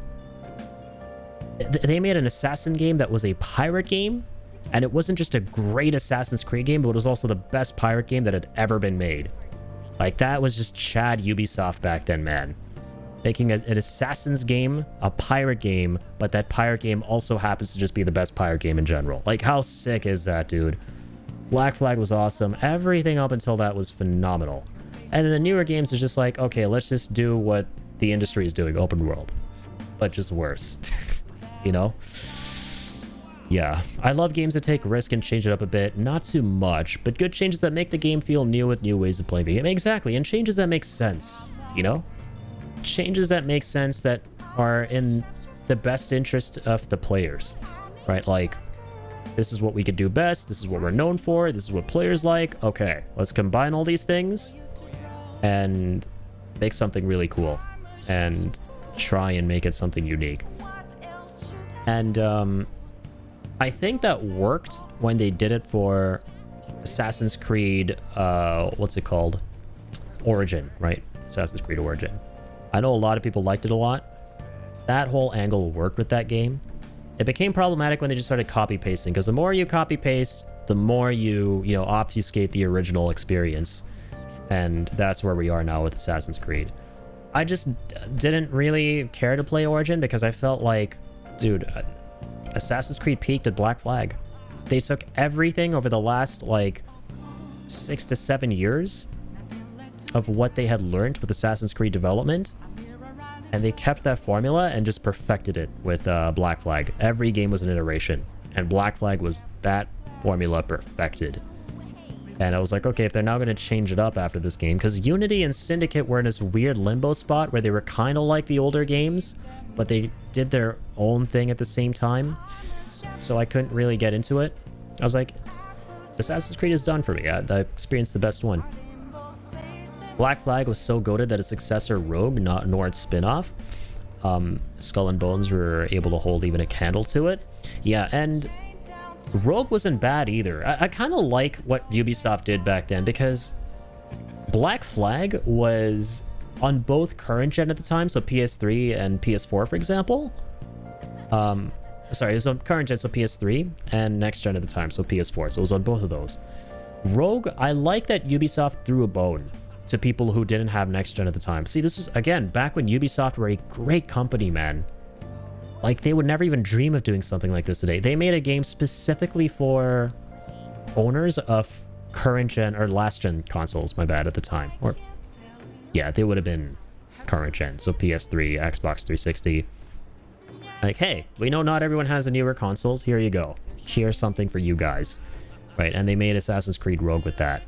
They made an assassin game that was a pirate game, and it wasn't just a great Assassin's Creed game, but it was also the best pirate game that had ever been made. Like, that was just Chad Ubisoft back then, man. Making an assassin's game, a pirate game, but that pirate game also happens to just be the best pirate game in general. Like, how sick is that, dude? Black Flag was awesome. Everything up until that was phenomenal. And then the newer games is just like, okay, let's just do what the industry is doing, open world, but just worse. You know? Yeah, I love games that take risk and change it up a bit. Not too much, but good changes that make the game feel new with new ways of playing the game. Exactly, and changes that make sense, you know? Changes that make sense that are in the best interest of the players, right? Like, this is what we can do best, this is what we're known for, this is what players like. Okay, let's combine all these things and make something really cool and try and make it something unique. And I think that worked when they did it for Assassin's Creed, what's it called? Origin, right? Assassin's Creed Origin. I know a lot of people liked it a lot. That whole angle worked with that game. It became problematic when they just started copy-pasting, because the more you copy-paste, the more you know, obfuscate the original experience. And that's where we are now with Assassin's Creed. I just didn't really care to play Origin because I felt like, dude, Assassin's Creed peaked at Black Flag. They took everything over the last, like, 6 to 7 years of what they had learned with Assassin's Creed development, and they kept that formula and just perfected it with Black Flag. Every game was an iteration, and Black Flag was that formula perfected. And I was like, okay, if they're now going to change it up after this game, because Unity and Syndicate were in this weird limbo spot where they were kind of like the older games, but they did their own thing at the same time, so I couldn't really get into it. I was like, Assassin's Creed is done for me. I experienced the best one. Black Flag was so goated that its successor, Rogue, nor its spin-off, Skull and Bones, were able to hold even a candle to it. Yeah, and Rogue wasn't bad either. I kind of like what Ubisoft did back then, because Black Flag was on both current gen at the time, so PS3 and PS4, for example. Sorry, it was on current gen, so PS3, and next gen at the time, so PS4. So it was on both of those. Rogue, I like that Ubisoft threw a bone to people who didn't have next gen at the time. See, this was, again, back when Ubisoft were a great company, man. Like, they would never even dream of doing something like this today. They made a game specifically for owners of current gen, or last gen consoles, my bad, at the time. Or, yeah, they would have been current gen, so PS3, Xbox 360. Like, hey, we know not everyone has the newer consoles, here you go. Here's something for you guys. Right, and they made Assassin's Creed Rogue with that.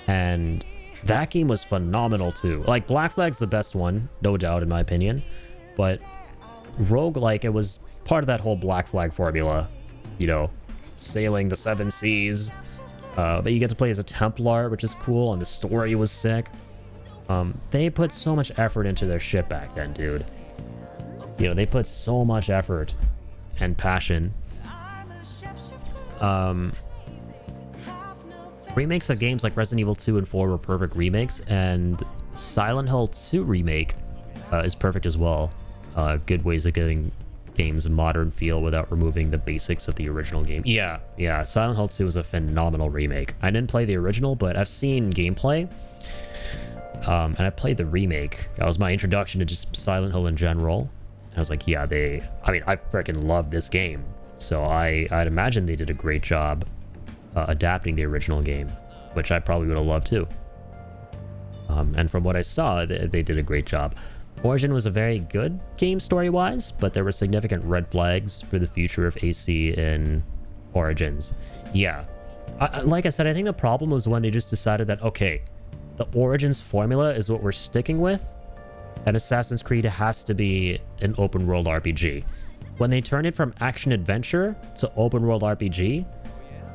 And that game was phenomenal too. Like, Black Flag's the best one, no doubt, in my opinion. But Rogue, like, it was part of that whole Black Flag formula, you know, sailing the 7 seas. But you get to play as a Templar, which is cool, and the story was sick. They put so much effort into their shit back then, dude. You know, they put so much effort and passion. Remakes of games like Resident Evil 2 and 4 were perfect remakes, and Silent Hill 2 remake is perfect as well. Good ways of giving games a modern feel without removing the basics of the original game. Yeah, Silent Hill 2 is a phenomenal remake. I didn't play the original, but I've seen gameplay, and I played the remake. That was my introduction to just Silent Hill in general. And I was like, yeah, I mean, I freaking love this game. So I'd imagine they did a great job adapting the original game, which I probably would have loved too. And from what I saw, they did a great job. Origin was a very good game story-wise, but there were significant red flags for the future of AC in Origins. Yeah, like I said, I think the problem was when they just decided that, okay, the Origins formula is what we're sticking with, and Assassin's Creed has to be an open-world RPG. When they turned it from action-adventure to open-world RPG,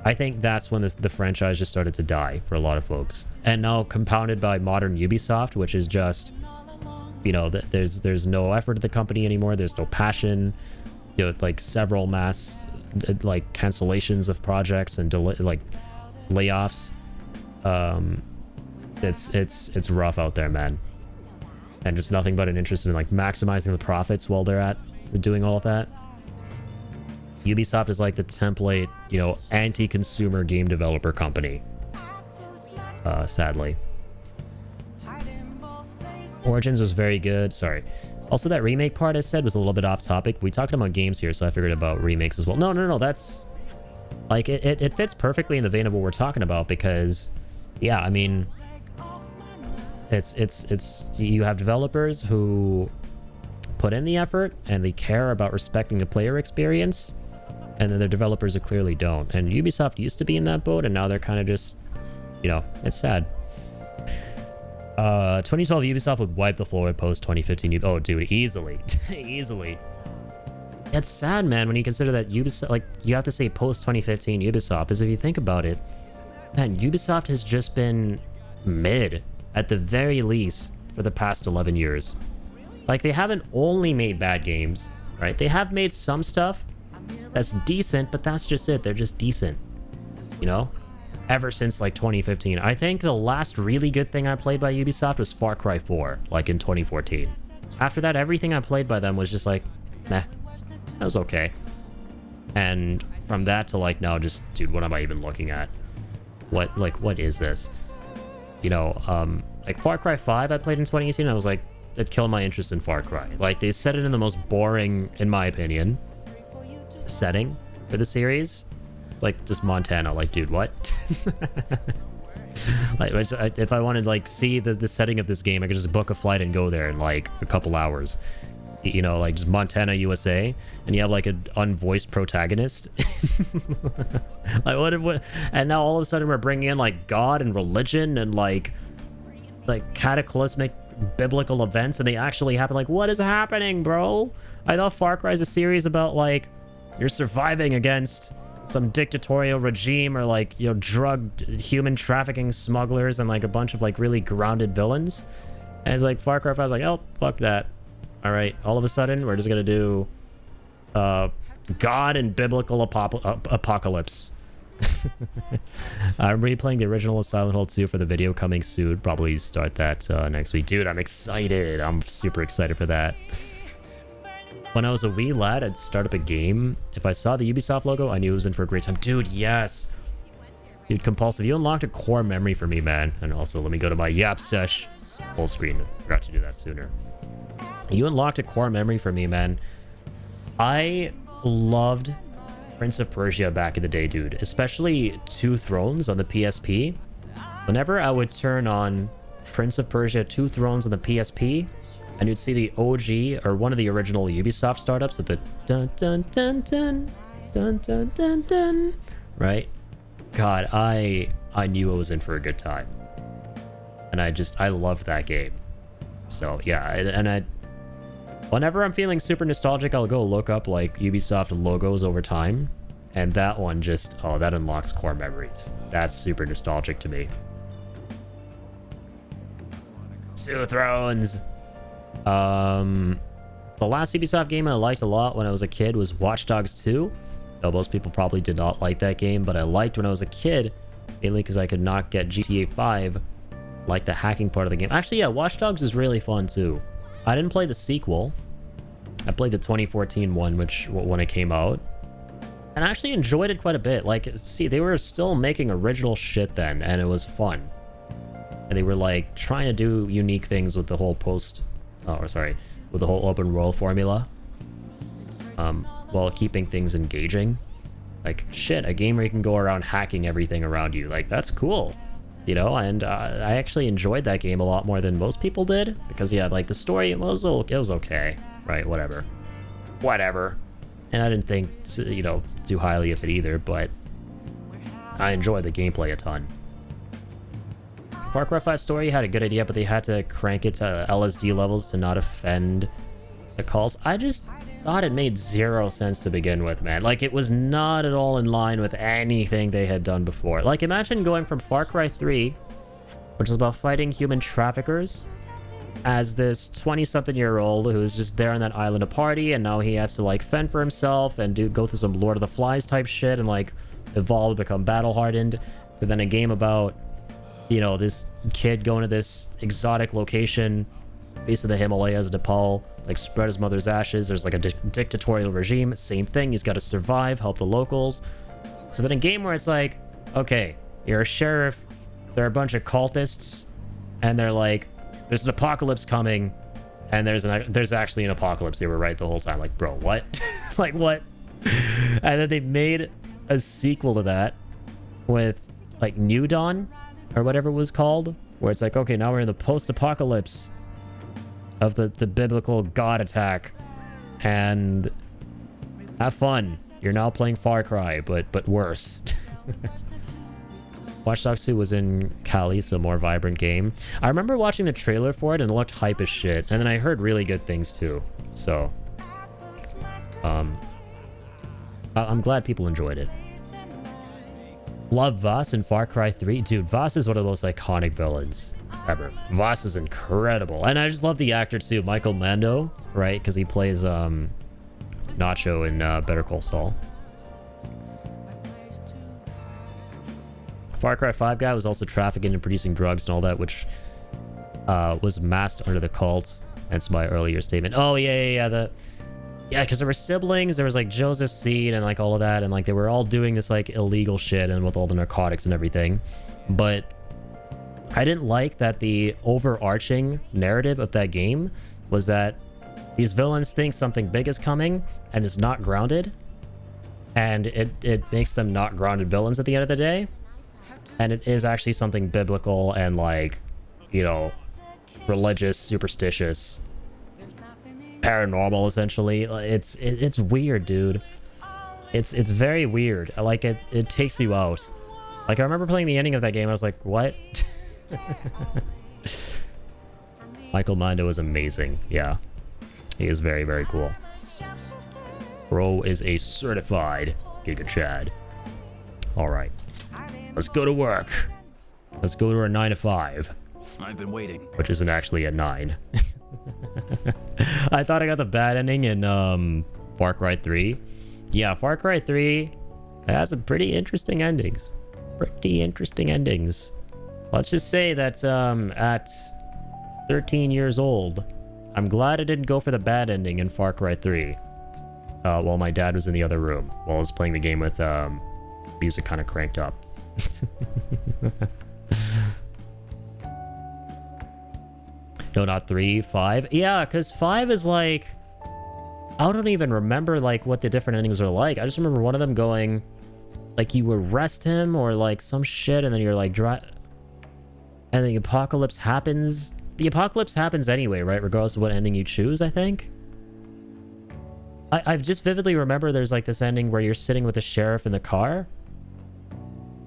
I think that's when the franchise just started to die for a lot of folks. And now compounded by modern Ubisoft, which is just, you know, there's no effort at the company anymore. There's no passion. You know, like several mass like cancellations of projects and like layoffs. It's rough out there, man. And just nothing but an interest in like maximizing the profits while they're at doing all of that. Ubisoft is like the template, you know, anti-consumer game developer company. Sadly. Origins was very good. Sorry. Also, that remake part I said was a little bit off topic. We talking about games here, so I figured about remakes as well. No. That's like it fits perfectly in the vein of what we're talking about, because, yeah, I mean, It's you have developers who put in the effort and they care about respecting the player experience, and then the developers who clearly don't. And Ubisoft used to be in that boat, and now they're kind of just, you know, it's sad. 2012 Ubisoft would wipe the floor with post 2015. Oh, dude, easily, easily. It's sad, man, when you consider that Ubisoft, like, you have to say post 2015 Ubisoft, because if you think about it, man, Ubisoft has just been mid at the very least for the past 11 years. Like, they haven't only made bad games, right? They have made some stuff that's decent, but that's just it. They're just decent, you know? Ever since, like, 2015. I think the last really good thing I played by Ubisoft was Far Cry 4, like, in 2014. After that, everything I played by them was just like, meh. That was okay. And from that to, like, now, just, dude, what am I even looking at? What is this? You know, like, Far Cry 5 I played in 2018, I was like, it killed my interest in Far Cry. Like, they set it in the most boring, in my opinion, setting for the series. It's like, just Montana. Like, dude, what? Like, if I wanted, like, see the setting of this game, I could just book a flight and go there in, like, a couple hours. You know, like, just Montana, USA, and you have, like, an unvoiced protagonist. Like, what? And now all of a sudden we're bringing in, like, God and religion and, like cataclysmic biblical events, and they actually happen. Like, what is happening, bro? I thought Far Cry is a series about, like, you're surviving against some dictatorial regime, or, like, you know, drug human trafficking smugglers and, like, a bunch of, like, really grounded villains. And it's like Far Cry 5, I was like, oh, fuck that. All right, all of a sudden we're just gonna do God and biblical apocalypse. I'm replaying the original Silent Hill 2 for the video coming soon. Probably start that next week. Dude, I'm excited. I'm super excited for that. When I was a wee lad, I'd start up a game. If I saw the Ubisoft logo, I knew it was in for a great time. Dude, yes. Dude, Compulsive, you unlocked a core memory for me, man. And also, let me go to my Yap Sesh full screen. I forgot to do that sooner. You unlocked a core memory for me, man. I loved Prince of Persia back in the day, dude. Especially Two Thrones on the PSP. Whenever I would turn on Prince of Persia Two Thrones on the PSP, and you'd see the OG, or one of the original Ubisoft startups at the dun dun dun dun dun dun dun dun, right? God, I knew I was in for a good time. And I loved that game. So yeah, and whenever I'm feeling super nostalgic, I'll go look up, like, Ubisoft logos over time. And that one just, oh, that unlocks core memories. That's super nostalgic to me. Two Thrones. The last Ubisoft game I liked a lot when I was a kid was Watch Dogs 2. Though most people probably did not like that game, but I liked when I was a kid, mainly because I could not get GTA 5, like the hacking part of the game. Actually, yeah, Watch Dogs is really fun too. I didn't play the sequel. I played the 2014 one, when it came out, and I actually enjoyed it quite a bit. Like, see, they were still making original shit then, and it was fun. And they were, like, trying to do unique things with the whole with the whole open world formula, while keeping things engaging. Like, shit, a game where you can go around hacking everything around you. Like, that's cool. You know, and I actually enjoyed that game a lot more than most people did, because, yeah, like, the story, it was okay, right? Whatever. And I didn't think, you know, too highly of it either, but I enjoyed the gameplay a ton. Far Cry 5 story had a good idea, but they had to crank it to LSD levels to not offend the calls. I just thought it made zero sense to begin with, man. Like, it was not at all in line with anything they had done before. Like, imagine going from Far Cry 3, which is about fighting human traffickers, as this 20-something-year-old who's just there on that island to party, and now he has to, like, fend for himself and go through some Lord of the Flies type shit and, like, evolve, become battle-hardened, to then a game about, you know, this kid going to this exotic location, base of the Himalayas, Nepal, like, spread his mother's ashes. There's, like, a dictatorial regime. Same thing. He's got to survive, help the locals. So then a game where it's like, okay, you're a sheriff, there are a bunch of cultists, and they're like, there's an apocalypse coming, and there's actually an apocalypse. They were right the whole time. Like, bro, what? Like, what? And then they made a sequel to that with, like, New Dawn, or whatever it was called, where it's like, okay, now we're in the post-apocalypse of the biblical god attack, and have fun. You're now playing Far Cry, but worse. Watch Dogs 2 was in Cali, so more vibrant game. I remember watching the trailer for it and it looked hype as shit, and then I heard really good things too. So, I'm glad people enjoyed it. Love Voss in Far Cry 3. Dude, Voss is one of the most iconic villains ever. Voss is incredible. And I just love the actor too, Michael Mando, right? Because he plays Nacho in Better Call Saul. Far Cry 5 guy was also trafficking and producing drugs and all that, which was masked under the cult. Hence my earlier statement. Oh, yeah, because there were siblings. There was like Joseph Seed and like all of that, and like they were all doing this like illegal shit and with all the narcotics and everything. But I didn't like that the overarching narrative of that game was that these villains think something big is coming and it's not grounded, and it makes them not grounded villains at the end of the day. And it is actually something biblical and like, you know, religious, superstitious, paranormal, essentially. It's weird, dude. It's very weird. Like it takes you out. Like I remember playing the ending of that game, I was like, what? Michael Mando is amazing. Yeah, he is very, very cool. Bro is a certified Giga Chad. All right, let's go to work. Let's go to our 9 to 5. I've been waiting. Which isn't actually at 9. I thought I got the bad ending in Far Cry 3. Yeah, Far Cry 3 has some pretty interesting endings. Let's just say that at 13 years old, I'm glad I didn't go for the bad ending in Far Cry 3 while my dad was in the other room while I was playing the game with music kind of cranked up. No, not 3, 5. Yeah, because 5 is like, I don't even remember like what the different endings are like. I just remember one of them going like you arrest him or like some shit, and then you're like and the apocalypse happens. The apocalypse happens anyway, right? Regardless of what ending you choose, I think. I've just vividly remember there's like this ending where you're sitting with the sheriff in the car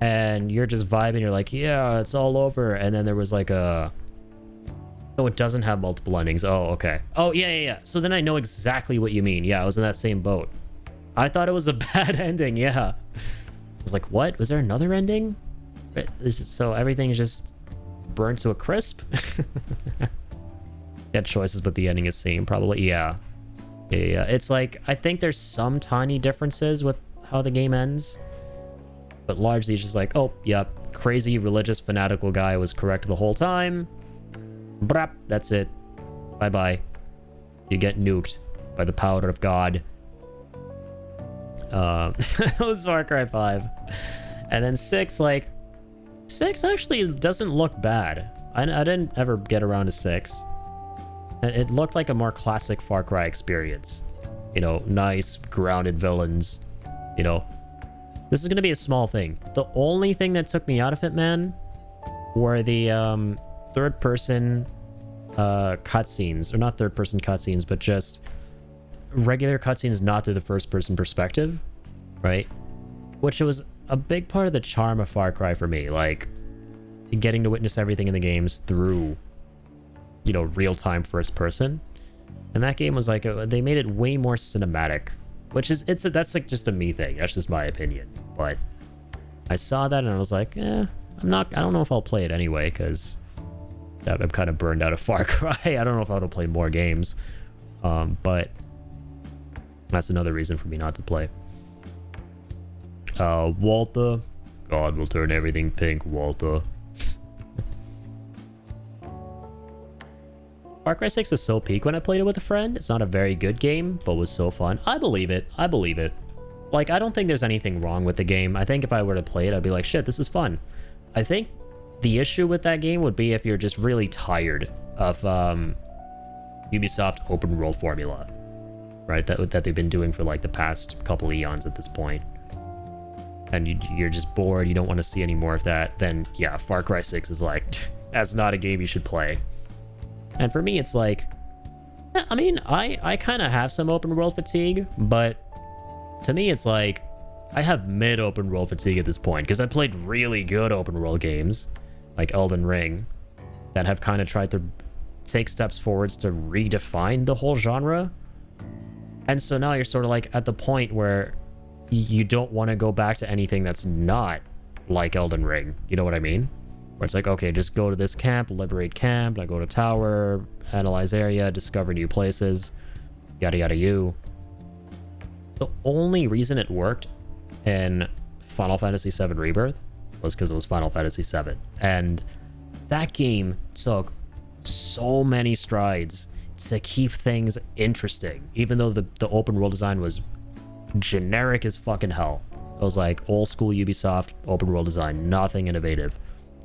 and you're just vibing. You're like, yeah, it's all over. And then there was like a... Oh, it doesn't have multiple endings. Oh, okay. Oh, yeah. So then I know exactly what you mean. Yeah, I was in that same boat. I thought it was a bad ending. Yeah. I was like, what? Was there another ending? So everything's just burned to a crisp? Yeah, choices, but the ending is same, probably. Yeah. It's like, I think there's some tiny differences with how the game ends. But largely it's just like, oh, yep. Crazy religious fanatical guy was correct the whole time. Brap, that's it. Bye-bye. You get nuked by the power of God. That was Far Cry 5. And then 6, like... 6 actually doesn't look bad. I didn't ever get around to 6. It looked like a more classic Far Cry experience. You know, nice, grounded villains. You know, this is going to be a small thing. The only thing that took me out of it, man, were the third-person cutscenes. Or not third-person cutscenes, but just regular cutscenes not through the first-person perspective, right? Which was a big part of the charm of Far Cry for me. Like, getting to witness everything in the games through, you know, real-time first-person. And that game was like, they made it way more cinematic. Which is, that's like just a me thing. That's just my opinion. But I saw that and I was like, I don't know if I'll play it anyway, because I'm kind of burned out of Far Cry. I don't know if I'll play more games. But that's another reason for me not to play. Walter. God will turn everything pink, Walter. Far Cry 6 is so peak when I played it with a friend. It's not a very good game, but was so fun. I believe it. Like, I don't think there's anything wrong with the game. I think if I were to play it, I'd be like, shit, this is fun. I think the issue with that game would be if you're just really tired of Ubisoft open world formula, right? That they've been doing for like the past couple eons at this point. And you're just bored, you don't want to see any more of that, then yeah, Far Cry 6 is like that's not a game you should play. And for me, it's like, I mean, I kind of have some open world fatigue, but to me, it's like, I have mid open world fatigue at this point, because I played really good open world games, like Elden Ring, that have kind of tried to take steps forwards to redefine the whole genre. And so now you're sort of like at the point where you don't want to go back to anything that's not like Elden Ring. You know what I mean? Where it's like, okay, just go to this camp, liberate camp, now go to tower, analyze area, discover new places, yada yada you. The only reason it worked in Final Fantasy VII Rebirth was because it was Final Fantasy VII. And that game took so many strides to keep things interesting, even though the open world design was generic as fucking hell. It was like old school Ubisoft open world design, nothing innovative.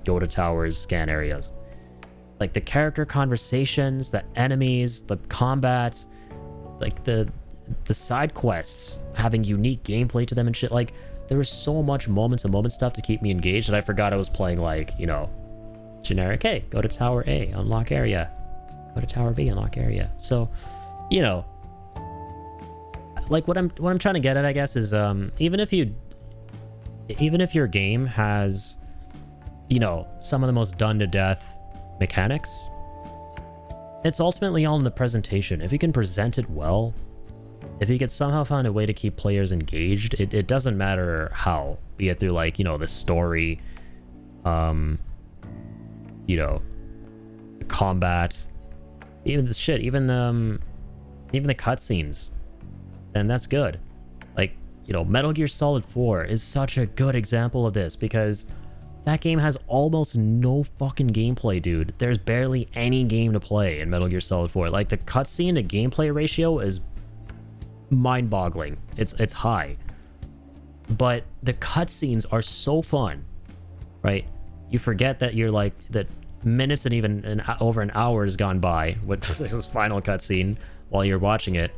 Go to towers, scan areas. Like the character conversations, the enemies, the combat, like the side quests having unique gameplay to them and shit. Like there was so much moment to moment stuff to keep me engaged that I forgot I was playing, like, you know, generic, hey, go to tower A, unlock area. Go to tower B, unlock area. So, you know, like what I'm trying to get at, I guess, is even if your game has, you know, some of the most done to death mechanics, it's ultimately all in the presentation. If you can present it well, if you could somehow find a way to keep players engaged, it doesn't matter how, be it through, like, you know, the story, you know, the combat, even the shit, even the cutscenes, and that's good. Like, you know, Metal Gear Solid 4 is such a good example of this, because that game has almost no fucking gameplay, dude. There's barely any game to play in Metal Gear Solid 4. Like, the cutscene to gameplay ratio is mind-boggling. It's high. But the cutscenes are so fun, right? You forget that you're like, that minutes and even over an hour has gone by with this final cutscene while you're watching it.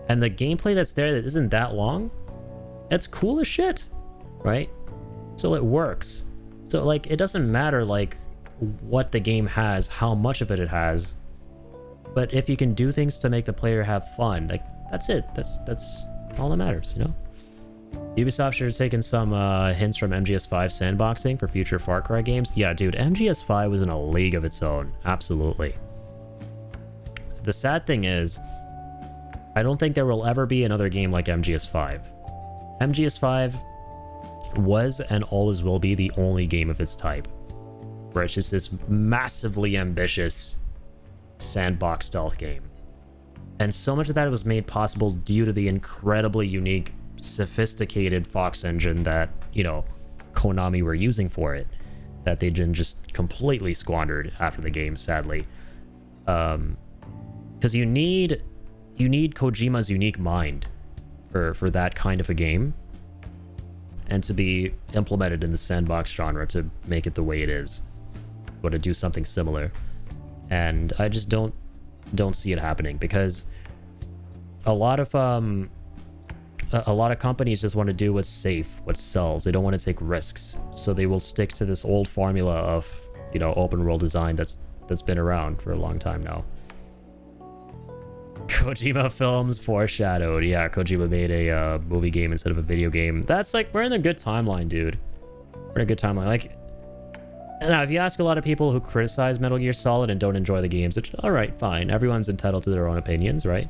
And the gameplay that's there that isn't that long, that's cool as shit, right? So it works. So, like, it doesn't matter, like, what the game has, how much of it has, but if you can do things to make the player have fun, like, that's it. That's all that matters, you know? Ubisoft should have taken some hints from MGS5 sandboxing for future Far Cry games. Yeah, dude, MGS5 was in a league of its own. Absolutely. The sad thing is, I don't think there will ever be another game like MGS5. MGS5 was and always will be the only game of its type, where it's just this massively ambitious sandbox stealth game. And so much of that was made possible due to the incredibly unique, sophisticated Fox engine that, you know, Konami were using for it, that they didn't just completely squandered after the game, sadly. Because you need Kojima's unique mind for that kind of a game, and to be implemented in the sandbox genre to make it the way it is, or to do something similar. And I just don't see it happening, because a lot of companies just want to do what's safe, what sells. They don't want to take risks, so they will stick to this old formula of, you know, open world design that's been around for a long time now. Kojima films foreshadowed. Yeah, Kojima made a movie game instead of a video game. That's like, we're in a good timeline, dude. We're in a good timeline. Like, now, if you ask a lot of people who criticize Metal Gear Solid and don't enjoy the games, it's all right, fine. Everyone's entitled to their own opinions, right?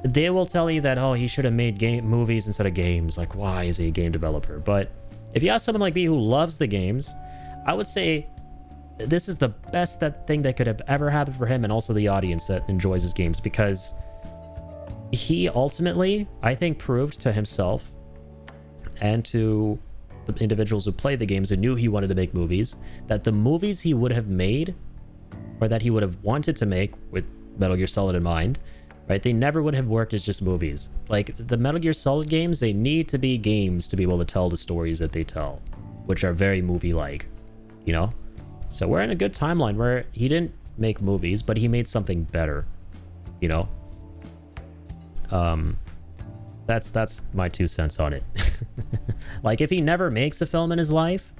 They will tell you that, oh, he should have made movies instead of games. Like, why is he a game developer? But if you ask someone like me who loves the games, I would say this is the best thing that could have ever happened for him, and also the audience that enjoys his games, because he ultimately, I think, proved to himself and to the individuals who played the games, who knew he wanted to make movies, that the movies he would have made, or that he would have wanted to make with Metal Gear Solid in mind, right, they never would have worked as just movies. Like, the Metal Gear Solid games, they need to be games to be able to tell the stories that they tell, which are very movie-like, you know? So we're in a good timeline where he didn't make movies, but he made something better, you know? That's my 2 cents on it. Like, if he never makes a film in his life,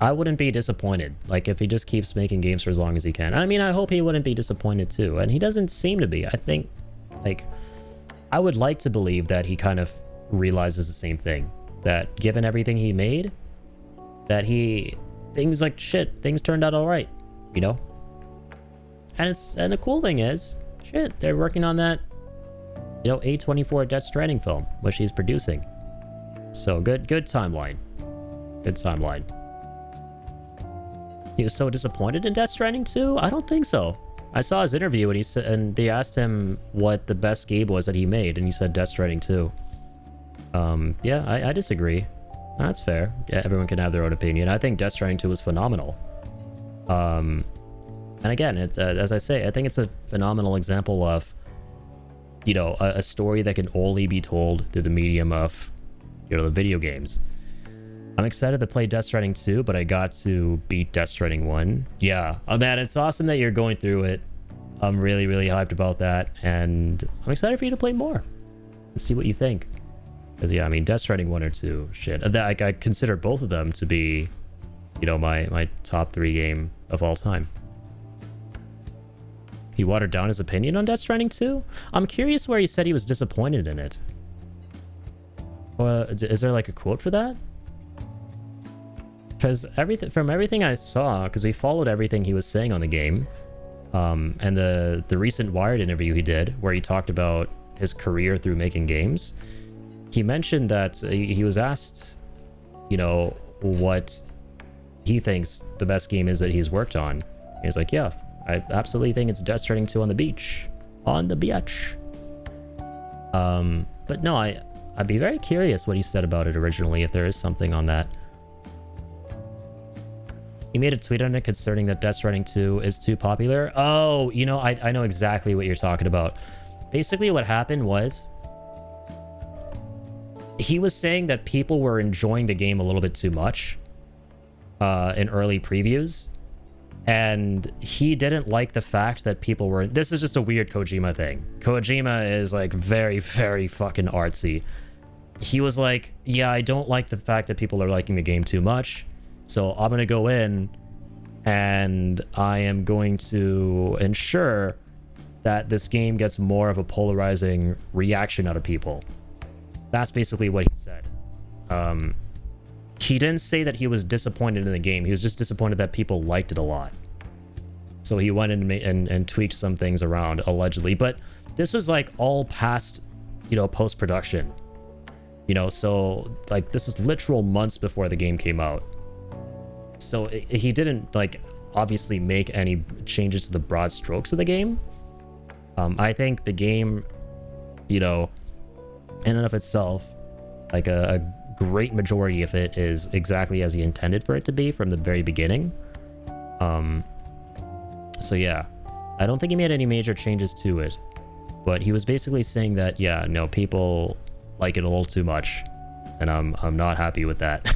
I wouldn't be disappointed. Like, if he just keeps making games for as long as he can. I mean, I hope he wouldn't be disappointed too. And he doesn't seem to be. I think, like, I would like to believe that he kind of realizes the same thing. That given everything he made, that things like shit, things turned out alright, you know? And the cool thing is, shit, they're working on that, you know, A24 Death Stranding film, which he's producing. So good timeline. Good timeline. He was so disappointed in Death Stranding 2? I don't think so. I saw his interview and they asked him what the best game was that he made, and he said Death Stranding 2. Yeah, I disagree. That's fair. Yeah, everyone can have their own opinion. I think Death Stranding 2 was phenomenal. And again, as I say, I think it's a phenomenal example of, you know, a story that can only be told through the medium of, you know, the video games. I'm excited to play Death Stranding 2, but I got to beat Death Stranding 1. Yeah. Oh man, it's awesome that you're going through it. I'm really, really hyped about that, and I'm excited for you to play more and see what you think. Because yeah, I mean, Death Stranding 1 or 2, shit. I consider both of them to be, you know, my top 3 game of all time. He watered down his opinion on Death Stranding 2? I'm curious where he said he was disappointed in it. Is there like a quote for that? Because from everything I saw, because we followed everything he was saying on the game, and the recent Wired interview he did, where he talked about his career through making games, he mentioned that he was asked, you know, what he thinks the best game is that he's worked on. He's like, yeah, I absolutely think it's Death Stranding 2 on the beach. On the beach. But no, I'd be very curious what he said about it originally, if there is something on that. He made a tweet on it concerning that Death Stranding 2 is too popular. Oh, you know, I know exactly what you're talking about. Basically what happened was, he was saying that people were enjoying the game a little bit too much in early previews. And he didn't like the fact that people were... This is just a weird Kojima thing. Kojima is like very, very fucking artsy. He was like, yeah, I don't like the fact that people are liking the game too much. So I'm going to go in and I am going to ensure that this game gets more of a polarizing reaction out of people. That's basically what he said. He didn't say that he was disappointed in the game. He was just disappointed that people liked it a lot. So he went in and tweaked some things around, allegedly. But this was like all past, you know, post-production. You know, so like this is literal months before the game came out. So he didn't like obviously make any changes to the broad strokes of the game. I think the game, you know, in and of itself, like a great majority of it is exactly as he intended for it to be from the very beginning. So yeah, I don't think he made any major changes to it, but he was basically saying that, yeah, no, people like it a little too much, and I'm not happy with that.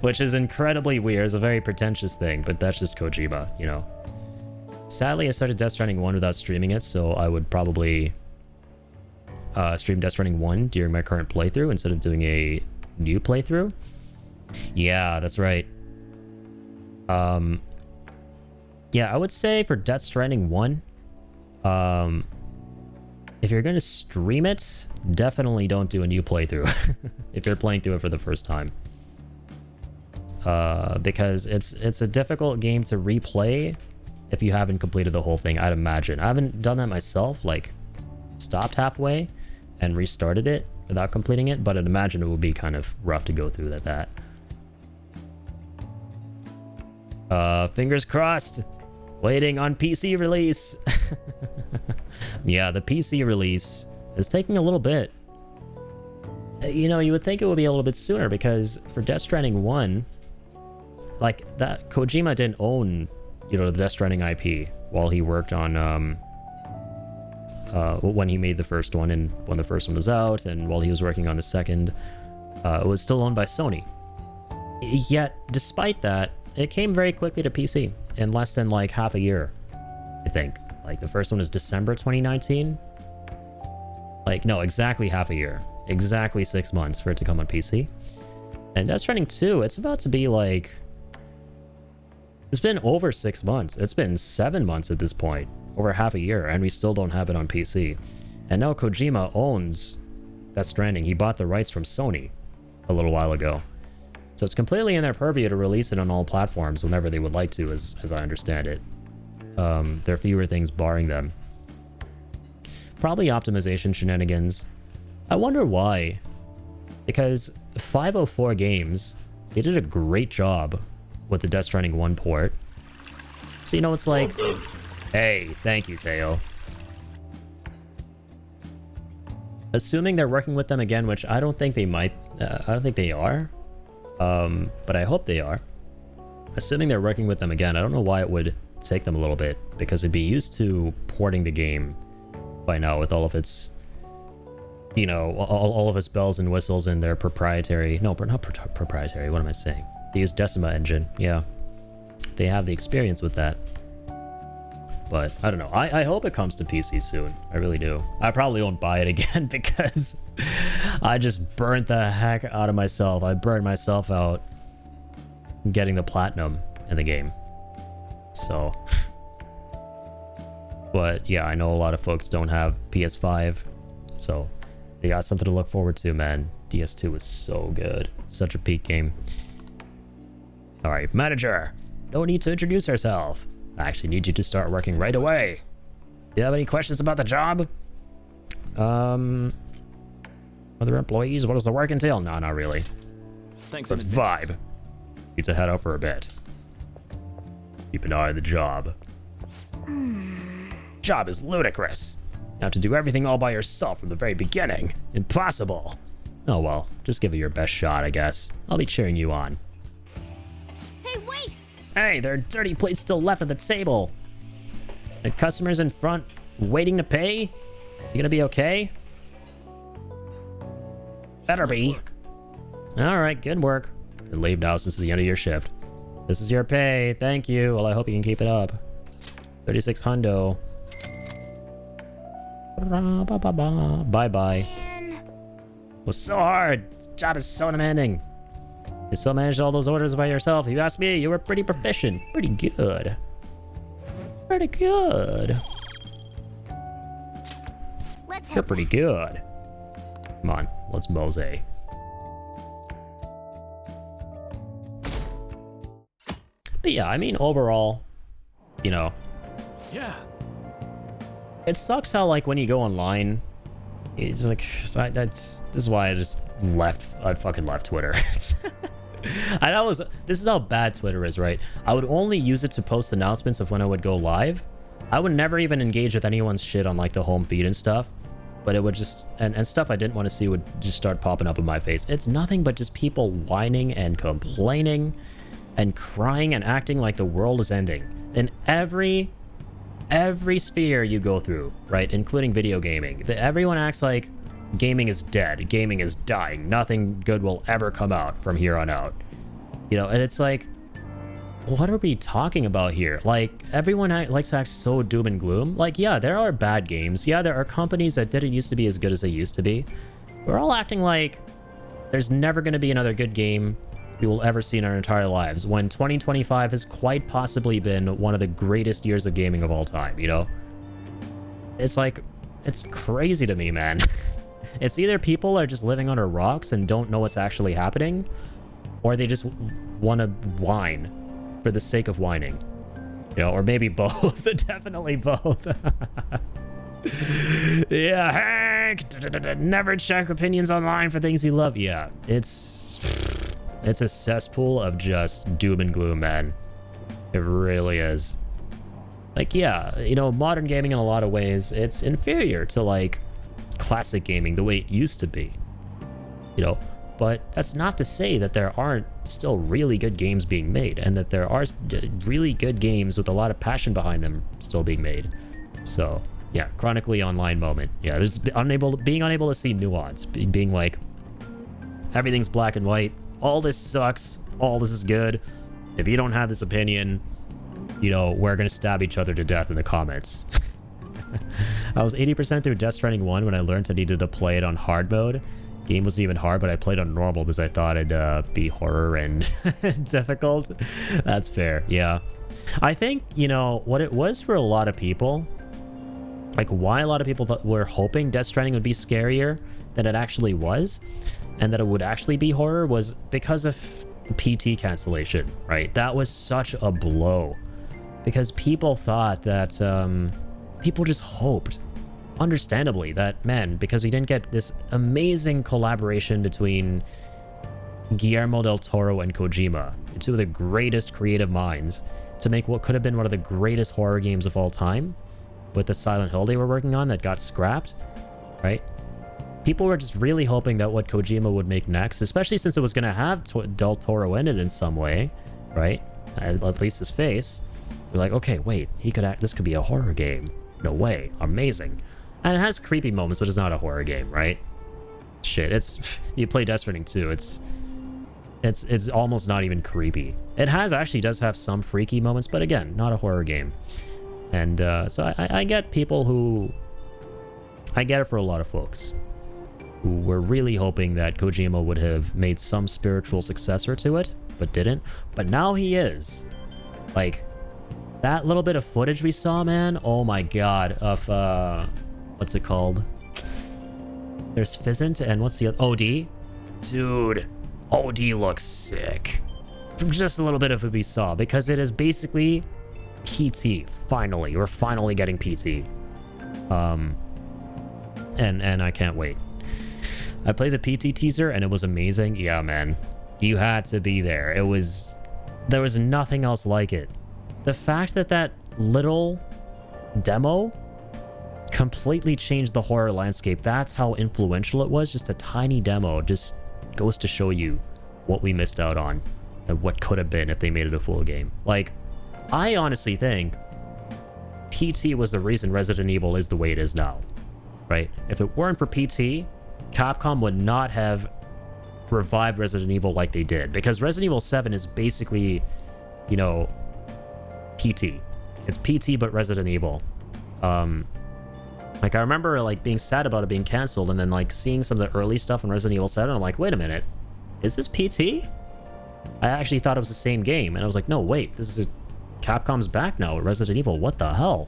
Which is incredibly weird. It's a very pretentious thing, but that's just Kojima, you know. Sadly, I started Death Stranding 1 without streaming it, so I would probably stream Death Stranding 1 during my current playthrough instead of doing a new playthrough. Yeah, that's right. Yeah, I would say for Death Stranding 1, if you're going to stream it, definitely don't do a new playthrough if you're playing through it for the first time. Because it's a difficult game to replay if you haven't completed the whole thing, I'd imagine. I haven't done that myself, like stopped halfway and restarted it without completing it, but I'd imagine it would be kind of rough to go through that. Fingers crossed. Waiting on PC release. Yeah, the PC release is taking a little bit. You know, you would think it would be a little bit sooner because for Death Stranding 1, like that Kojima didn't own, you know, the Death Stranding IP while he worked on when he made the first one and when the first one was out, and while he was working on the second, it was still owned by Sony. Yet, despite that, it came very quickly to PC in less than like half a year, I think. Like the first one is December 2019. Like no, exactly half a year. Exactly 6 months for it to come on PC. And Death Stranding 2, it's about to be like... It's been over 6 months. It's been 7 months at this point. Over half a year, and we still don't have it on PC. And now Kojima owns Death Stranding. He bought the rights from Sony a little while ago. So it's completely in their purview to release it on all platforms whenever they would like to, as I understand it. There are fewer things barring them. Probably optimization shenanigans. I wonder why. Because 504 Games, they did a great job with the Death Stranding 1 port. So, you know, it's like... Hey, thank you, Teo. Assuming they're working with them again, which I don't think they might... I don't think they are. But I hope they are. Assuming they're working with them again, I don't know why it would take them a little bit, because it'd be used to porting the game by now with all of its... You know, all of its bells and whistles and their proprietary... No, not proprietary, what am I saying? They use Decima engine, yeah. They have the experience with that. But, I don't know. I hope it comes to PC soon. I really do. I probably won't buy it again because I just burnt the heck out of myself. I burned myself out getting the platinum in the game. So... But, yeah, I know a lot of folks don't have PS5. So... They got something to look forward to, man. DS2 was so good. Such a peak game. Alright, manager. No need to introduce ourselves. I actually need you to start working right away. Do you have any questions about the job? Other employees? What does the work entail? No, not really. Thanks. Let's vibe. Need to head out for a bit. Keep an eye on the job. Job is ludicrous. You have to do everything all by yourself from the very beginning. Impossible. Oh well, just give it your best shot, I guess. I'll be cheering you on. Hey, wait! Hey, there are dirty plates still left at the table. The customers in front waiting to pay? You gonna be okay? Better be. Alright, good work. You can leave now since it's the end of your shift. This is your pay. Thank you. Well, I hope you can keep it up. 36 hundo. Bye-bye. It was so hard. This job is so demanding. You still managed all those orders by yourself. If you ask me, you were pretty proficient. Pretty good. Pretty good. You're pretty good. Come on, let's mose. But yeah, I mean, overall, you know. Yeah. It sucks how, like, when you go online, it's like, this is why I just left. I fucking left Twitter. This is how bad Twitter is, right? I would only use it to post announcements of when I would go live. I would never even engage with anyone's shit on, like, the home feed and stuff. But it would just, and stuff I didn't want to see would just start popping up in my face. It's nothing but just people whining and complaining and crying and acting like the world is ending. In every sphere you go through, right, including video gaming, everyone acts like gaming is dead, gaming is dying, nothing good will ever come out from here on out, you know. And it's like, what are we talking about here? Like, everyone likes to act so doom and gloom. Like, yeah, there are bad games, yeah, there are companies that didn't used to be as good as they used to be. We're all acting like there's never going to be another good game we will ever see in our entire lives, when 2025 has quite possibly been one of the greatest years of gaming of all time, you know? It's like, it's crazy to me, man. It's either people are just living under rocks and don't know what's actually happening, or they just want to whine for the sake of whining. You know, or maybe both. Definitely both. Yeah, Hank! Never check opinions online for things you love. Yeah, it's a cesspool of just doom and gloom, man. It really is. Like, yeah, you know, modern gaming in a lot of ways, it's inferior to, like, classic gaming the way it used to be. You know, but that's not to say that there aren't still really good games being made, and that there are really good games with a lot of passion behind them still being made. So, yeah, chronically online moment. Yeah, there's being unable to see nuance, being like, everything's black and white, all this sucks, all this is good. If you don't have this opinion, you know, we're gonna stab each other to death in the comments. I was 80% through Death Stranding 1 when I learned I needed to play it on hard mode, game wasn't even hard, but I played on normal because I thought it'd be horror and difficult. That's fair, yeah. I think, you know, what it was for a lot of people, like why a lot of people were hoping Death Stranding would be scarier than it actually was, and that it would actually be horror, was because of the PT cancellation, right? That was such a blow. Because people thought that, people just hoped, understandably, that, man, because we didn't get this amazing collaboration between Guillermo del Toro and Kojima, two of the greatest creative minds, to make what could have been one of the greatest horror games of all time, with the Silent Hill they were working on that got scrapped, right? People were just really hoping that what Kojima would make next, especially since it was going to have Del Toro in it in some way, right? At least his face. You're like, okay, wait, he could act. This could be a horror game. No way. Amazing. And it has creepy moments, but it's not a horror game, right? Shit, it's you play Death Stranding 2. It's almost not even creepy. It actually does have some freaky moments, but again, not a horror game. And so I get people who, I get it for a lot of folks who were really hoping that Kojima would have made some spiritual successor to it, but didn't. But now he is. Like, that little bit of footage we saw, man, oh my god, of, what's it called? There's Fizzant and what's the other? OD? Dude, OD looks sick. From just a little bit of what we saw, because it is basically PT, finally. We're finally getting PT. And I can't wait. I played the PT teaser and it was amazing. Yeah, man. You had to be there. There was nothing else like it. The fact that that little demo completely changed the horror landscape, that's how influential it was. Just a tiny demo just goes to show you what we missed out on and what could have been if they made it a full game. Like, I honestly think PT was the reason Resident Evil is the way it is now, right? If it weren't for PT, Capcom would not have revived Resident Evil like they did, because Resident Evil 7 is basically, you know, PT. It's PT but Resident Evil. Like, I remember like being sad about it being canceled, and then like seeing some of the early stuff in Resident Evil 7, I'm like, wait a minute, is this PT? I actually thought it was the same game, and I was like, no, wait, this is Capcom's back now with Resident Evil. What the hell?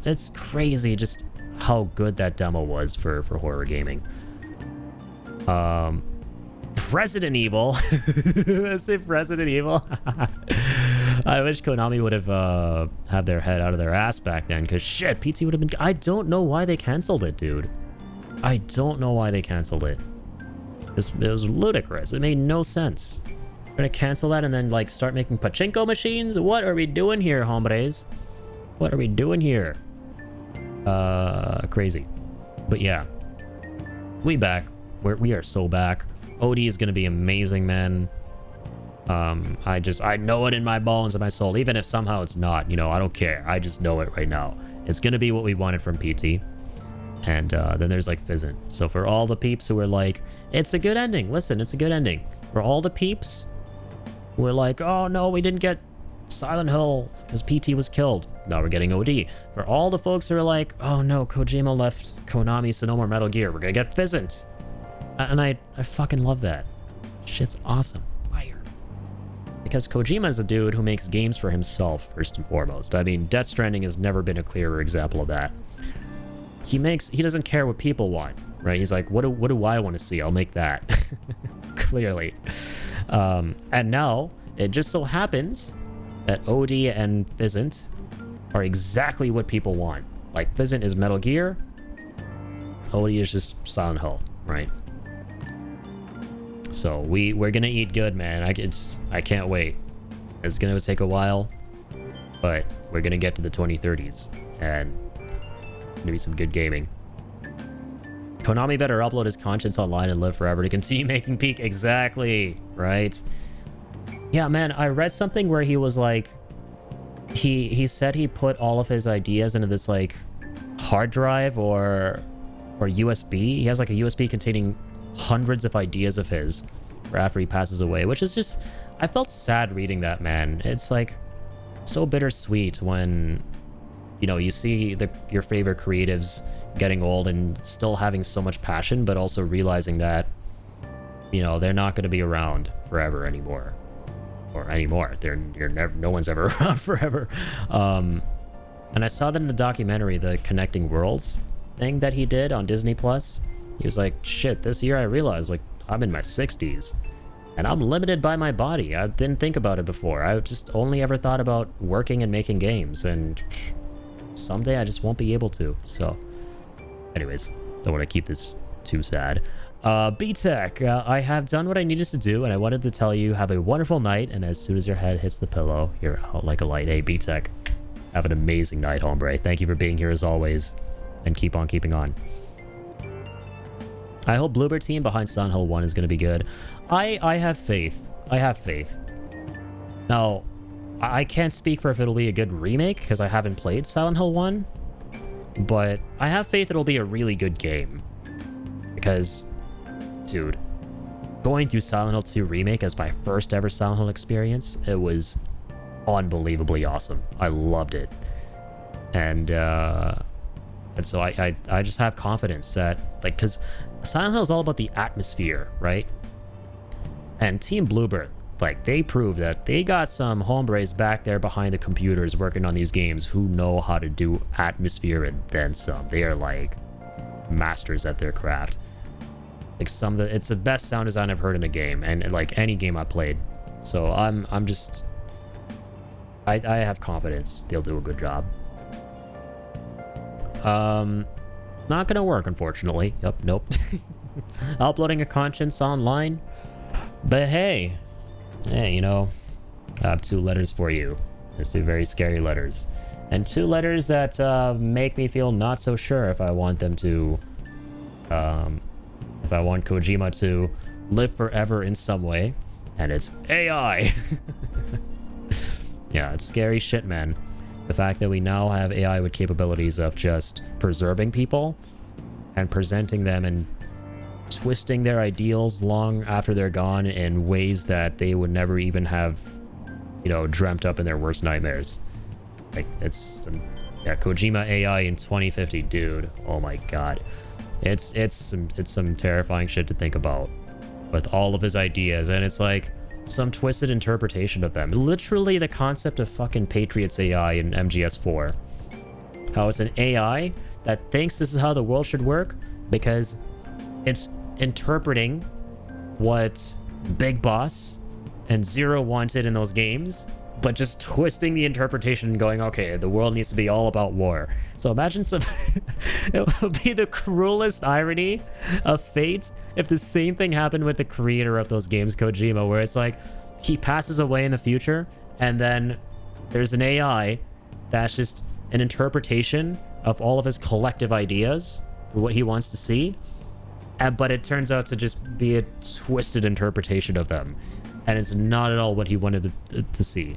It's crazy just how good that demo was for horror gaming. Resident Evil. Let's say Resident Evil. I wish Konami would have had their head out of their ass back then, because shit, PT would have been... I don't know why they canceled it, dude. I don't know why they canceled it. It was ludicrous. It made no sense. We're gonna cancel that and then like start making pachinko machines? What are we doing here, hombres? What are we doing here? Crazy. But yeah, we back. We are so back. OD is gonna be amazing, man. I know it in my bones and my soul, even if somehow it's not, you know, I don't care. I just know it right now. It's gonna be what we wanted from PT. And then there's like Fizzant. So for all the peeps who are like, it's a good ending, listen, it's a good ending. For all the peeps who are like, oh no, we didn't get Silent Hill because PT was killed. Now we're getting OD. For all the folks who are like, oh no, Kojima left Konami, so no more Metal Gear. We're gonna get Fizzant. And I fucking love that. Shit's awesome. Fire. Because Kojima is a dude who makes games for himself, first and foremost. I mean, Death Stranding has never been a clearer example of that. He doesn't care what people want, right? He's like, what do I want to see? I'll make that. Clearly. And now, it just so happens that OD and Fizzant are exactly what people want. Like, Fizzant is Metal Gear, OD is just Silent Hill, right? So we're gonna eat good, man. I can't wait. It's gonna take a while, but we're gonna get to the 2030s, and gonna be some good gaming. Konami better upload his conscience online and live forever to continue making Peak. Exactly, right? Yeah, man, I read something where he was like, he said he put all of his ideas into this like hard drive or USB. He has like a USB containing hundreds of ideas of his for after he passes away, which is just, I felt sad reading that, man. It's like so bittersweet when you know, you see your favorite creatives getting old and still having so much passion, but also realizing that, you know, they're not going to be around forever anymore. Or anymore. You're never, no one's ever around forever. And I saw that in the documentary, the Connecting Worlds thing that he did on Disney Plus. He was like, shit, this year I realized, like, I'm in my 60s. And I'm limited by my body. I didn't think about it before. I just only ever thought about working and making games. And someday I just won't be able to. So, anyways, don't want to keep this too sad. B-Tech, I have done what I needed to do, and I wanted to tell you, have a wonderful night, and as soon as your head hits the pillow, you're out like a light. Hey, B-Tech, have an amazing night, hombre. Thank you for being here as always, and keep on keeping on. I hope Bluebird team behind Silent Hill 1 is going to be good. I have faith. I have faith. Now, I can't speak for if it'll be a good remake, because I haven't played Silent Hill 1, but I have faith it'll be a really good game. Because, dude, going through Silent Hill 2 Remake as my first ever Silent Hill experience, it was unbelievably awesome. I loved it. And so I just have confidence that, like, because Silent Hill is all about the atmosphere, right? And Team Bluebird, like, they proved that they got some hombres back there behind the computers working on these games who know how to do atmosphere and then some. They are, like, masters at their craft. Like, it's the best sound design I've heard in a game, and like any game I played. So I'm just, I have confidence they'll do a good job. Not gonna work, unfortunately. Yep, nope. Uploading a conscience online, but hey, you know, I have 2 letters for you. There's 2 very scary letters, and 2 letters that make me feel not so sure if I want them to, if I want Kojima to live forever in some way, and it's AI. Yeah, it's scary shit, man. The fact that we now have AI with capabilities of just preserving people and presenting them and twisting their ideals long after they're gone in ways that they would never even have, you know, dreamt up in their worst nightmares. Like, it's yeah, Kojima AI in 2050, dude. Oh my god. It's some terrifying shit to think about with all of his ideas, and it's like some twisted interpretation of them. Literally the concept of fucking Patriots AI in MGS4. How it's an AI that thinks this is how the world should work because it's interpreting what Big Boss and Zero wanted in those games, but just twisting the interpretation and going, okay, the world needs to be all about war. So imagine some... It would be the cruelest irony of fate if the same thing happened with the creator of those games, Kojima, where it's like, he passes away in the future, and then there's an AI that's just an interpretation of all of his collective ideas for what he wants to see, but it turns out to just be a twisted interpretation of them. And it's not at all what he wanted to see.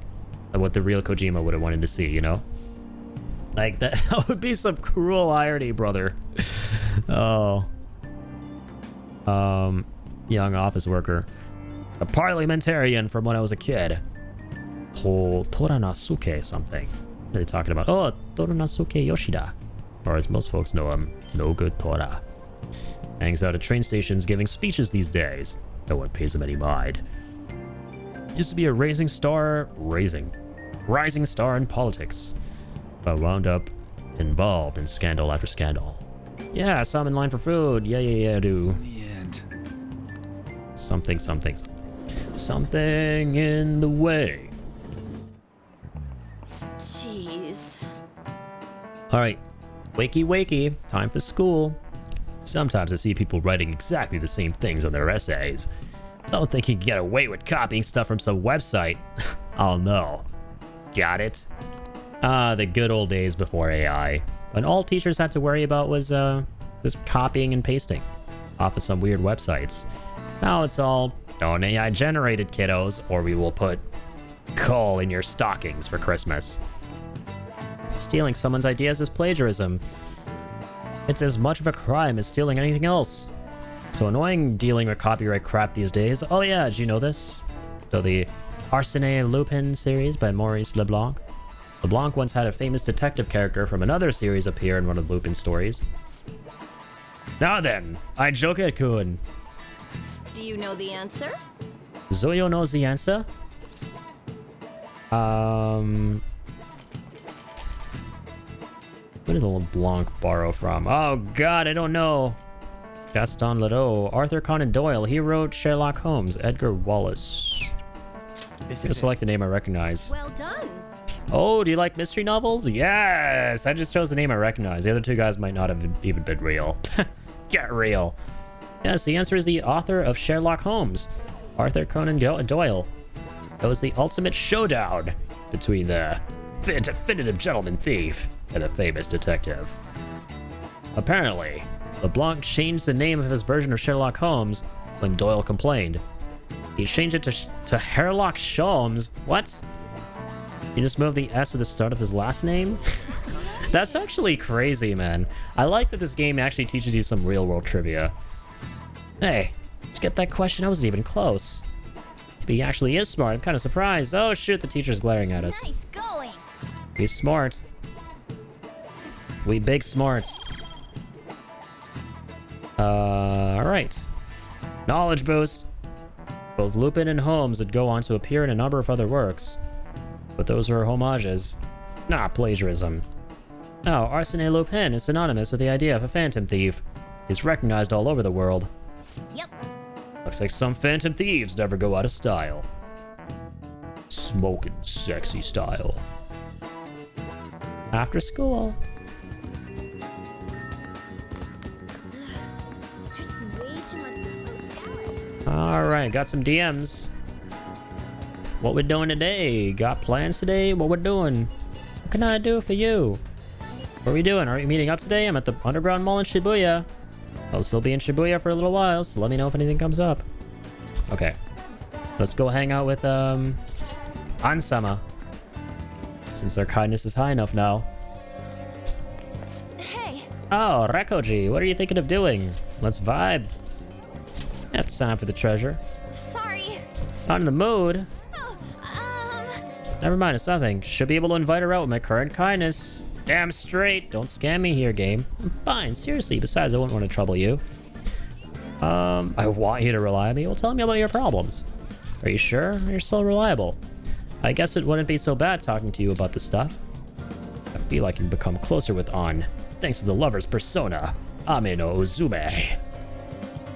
What the real Kojima would have wanted to see, you know? Like, that would be some cruel irony, brother. Oh. Young office worker. A parliamentarian from when I was a kid. Toranasuke something. What are they talking about? Oh, Toranasuke Yoshida. Or as most folks know him, No Good Tora. Hangs out at train stations giving speeches these days. No one pays him any mind. Used to be a rising star in politics, but wound up involved in scandal after scandal. Yeah, I saw him in line for food. Yeah, do. In the end. Something in the way. Jeez. Alright, wakey, time for school. Sometimes I see people writing exactly the same things on their essays. Don't think you can get away with copying stuff from some website. Oh no. Got it? The good old days before AI, when all teachers had to worry about was just copying and pasting off of some weird websites. Now it's all, don't AI generate it, kiddos, or we will put coal in your stockings for Christmas. Stealing someone's ideas is plagiarism. It's as much of a crime as stealing anything else. So annoying dealing with copyright crap these days. Oh yeah, did you know this? So the Arsène Lupin series by Maurice Leblanc. LeBlanc once had a famous detective character from another series appear in one of Lupin's stories. Now then, I Joker-kun. Do you know the answer? Zoyo knows the answer. Where did the LeBlanc borrow from? Oh god, I don't know. Gaston Leroux, Arthur Conan Doyle. He wrote Sherlock Holmes. Edgar Wallace. This Just select the name I recognize. Well done. Oh, do you like mystery novels? Yes! I just chose the name I recognize. The other two guys might not have even been real. Get real. Yes, the answer is the author of Sherlock Holmes, Arthur Conan Doyle. It was the ultimate showdown between the definitive gentleman thief and the famous detective. Apparently, LeBlanc changed the name of his version of Sherlock Holmes when Doyle complained. He changed it to Herlock Sholmes. What? You just moved the S at the start of his last name? That's actually crazy, man. I like that this game actually teaches you some real-world trivia. Hey, did you get that question? I wasn't even close. Maybe he actually is smart. I'm kind of surprised. Oh, shoot, the teacher's glaring at us. Nice going. Be smart. We big smarts. Alright. Knowledge boost. Both Lupin and Holmes would go on to appear in a number of other works, but those were homages, not plagiarism. Now, Arsène Lupin is synonymous with the idea of a phantom thief. He's recognized all over the world. Yep. Looks like some phantom thieves never go out of style. Smoking sexy style. After school. There's way too much. I'm so jealous. Alright, got some DMs. What we're doing today? Got plans today? What we're doing? What can I do for you? What are we doing? Are we meeting up today? I'm at the Underground Mall in Shibuya. I'll still be in Shibuya for a little while, so let me know if anything comes up. Okay. Let's go hang out with, Ansama. Since our kindness is high enough now. Hey. Oh, Rekoji, what are you thinking of doing? Let's vibe. I have time for the treasure. Sorry. Not in the mood. Never mind, it's nothing. Should be able to invite her out with my current kindness. Damn straight. Don't scam me here, game. I'm fine, seriously. Besides, I wouldn't want to trouble you. I want you to rely on me. Well, tell me about your problems. Are you sure? You're so reliable. I guess it wouldn't be so bad talking to you about this stuff. I feel I can become closer with An, thanks to the lover's persona, Ame no Uzume.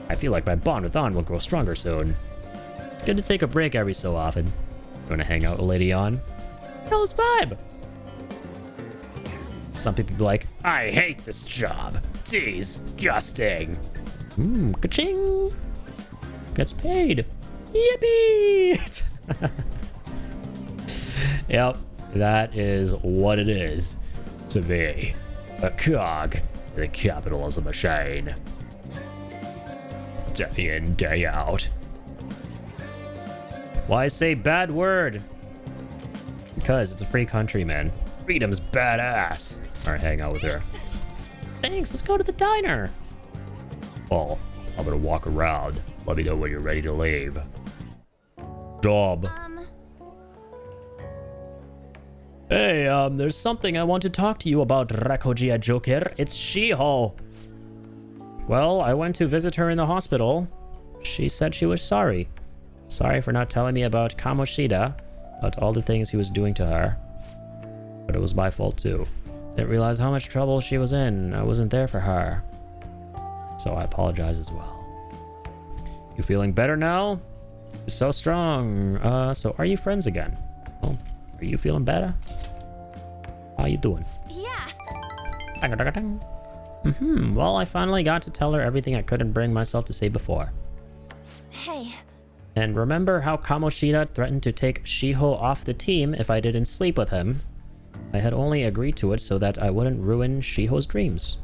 I feel like my bond with An will grow stronger soon. It's good to take a break every so often. You wanna hang out with Lady An? Hell, let's vibe! Some people be like, I hate this job. Disgusting. Ka-ching. Gets paid. Yippee! Yep, that is what it is to be a cog in the capitalism machine. Day in, day out. Why say bad word? Because it's a free country, man. Freedom's badass. Alright, hang out with her. Thanks, let's go to the diner. Well, I'm gonna walk around. Let me know when you're ready to leave. Job. Hey, there's something I want to talk to you about, Rekoji Joker. It's Shiho. Well, I went to visit her in the hospital. She said she was sorry. Sorry for not telling me about Kamoshida, about all the things he was doing to her. But it was my fault too. Didn't realize how much trouble she was in. I wasn't there for her. So I apologize as well. You feeling better now? You're so strong. So are you friends again? Oh, are you feeling better? How you doing? Yeah. Well, I finally got to tell her everything I couldn't bring myself to say before. Hey. And remember how Kamoshida threatened to take Shiho off the team if I didn't sleep with him? I had only agreed to it so that I wouldn't ruin Shiho's dreams.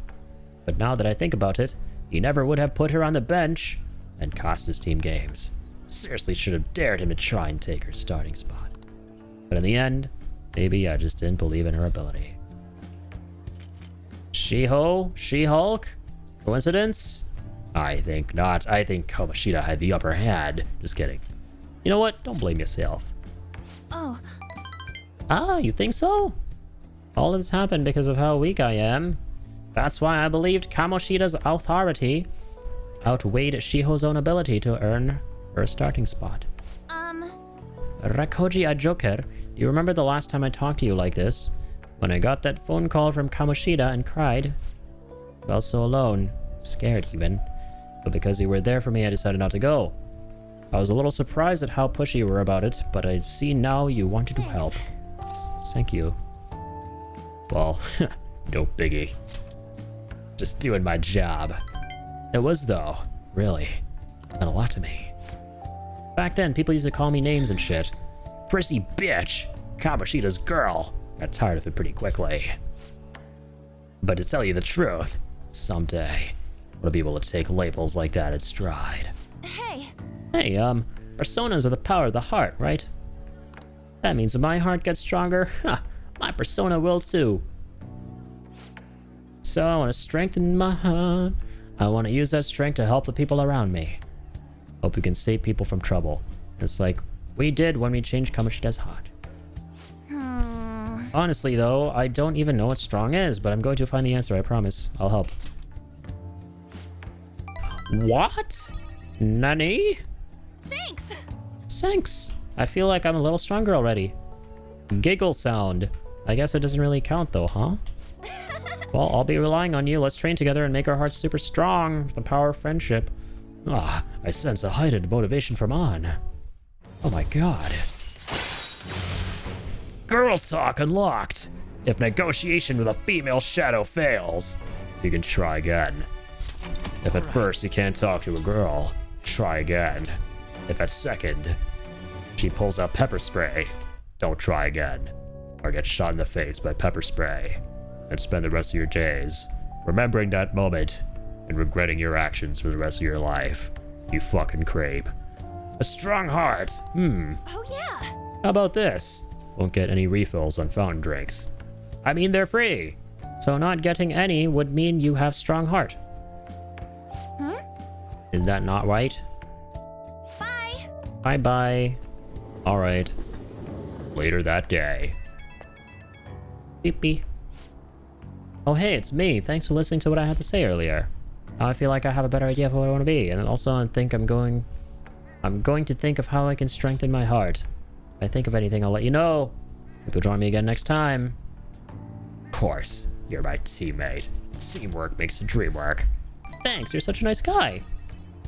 But now that I think about it, he never would have put her on the bench and cost his team games. Seriously should have dared him to try and take her starting spot. But in the end, maybe I just didn't believe in her ability. Shiho? She-Hulk? Coincidence? I think not. I think Kamoshida had the upper hand. Just kidding. You know what? Don't blame yourself. Oh. Ah, you think so? All this happened because of how weak I am. That's why I believed Kamoshida's authority outweighed Shiho's own ability to earn her starting spot. Rakoji Ajoker, do you remember the last time I talked to you like this? When I got that phone call from Kamoshida and cried. Felt so alone. Scared even. But because you were there for me, I decided not to go. I was a little surprised at how pushy you were about it, but I see now you wanted to help. Thank you. Well, no biggie. Just doing my job. It was, though. Really. Meant a lot to me. Back then, people used to call me names and shit. Prissy bitch! Kamoshida's girl! Got tired of it pretty quickly. But to tell you the truth, someday, I'll be able to take labels like that in stride. Hey! Hey, personas are the power of the heart, right? That means if my heart gets stronger, my persona will too. So I want to strengthen my heart. I want to use that strength to help the people around me. Hope we can save people from trouble. It's like we did when we changed Kamoshida's heart. Honestly, though, I don't even know what strong is, but I'm going to find the answer, I promise. I'll help. What? Nani? Thanks! Thanks! I feel like I'm a little stronger already. Giggle sound. I guess it doesn't really count, though, huh? Well, I'll be relying on you. Let's train together and make our hearts super strong for the power of friendship. Ah, I sense a heightened motivation from An. Oh my god. Girl talk unlocked. If negotiation with a female shadow fails, you can try again. If at first you can't talk to a girl, try again. If at second, she pulls out pepper spray, don't try again. Or get shot in the face by pepper spray. And spend the rest of your days remembering that moment and regretting your actions for the rest of your life. You fucking creep. A strong heart. Oh yeah. How about this? Won't get any refills on fountain drinks. I mean, they're free. So not getting any would mean you have strong heart. Is that not right? Bye. Bye-bye. All right. Later that day. Beep beep. Oh hey, it's me. Thanks for listening to what I had to say earlier. Now I feel like I have a better idea of what I want to be, and also I think I'm going to think of how I can strengthen my heart. If I think of anything, I'll let you know. Hope you'll join me again next time. Of course, you're my teammate. Teamwork makes the dream work. Thanks, you're such a nice guy.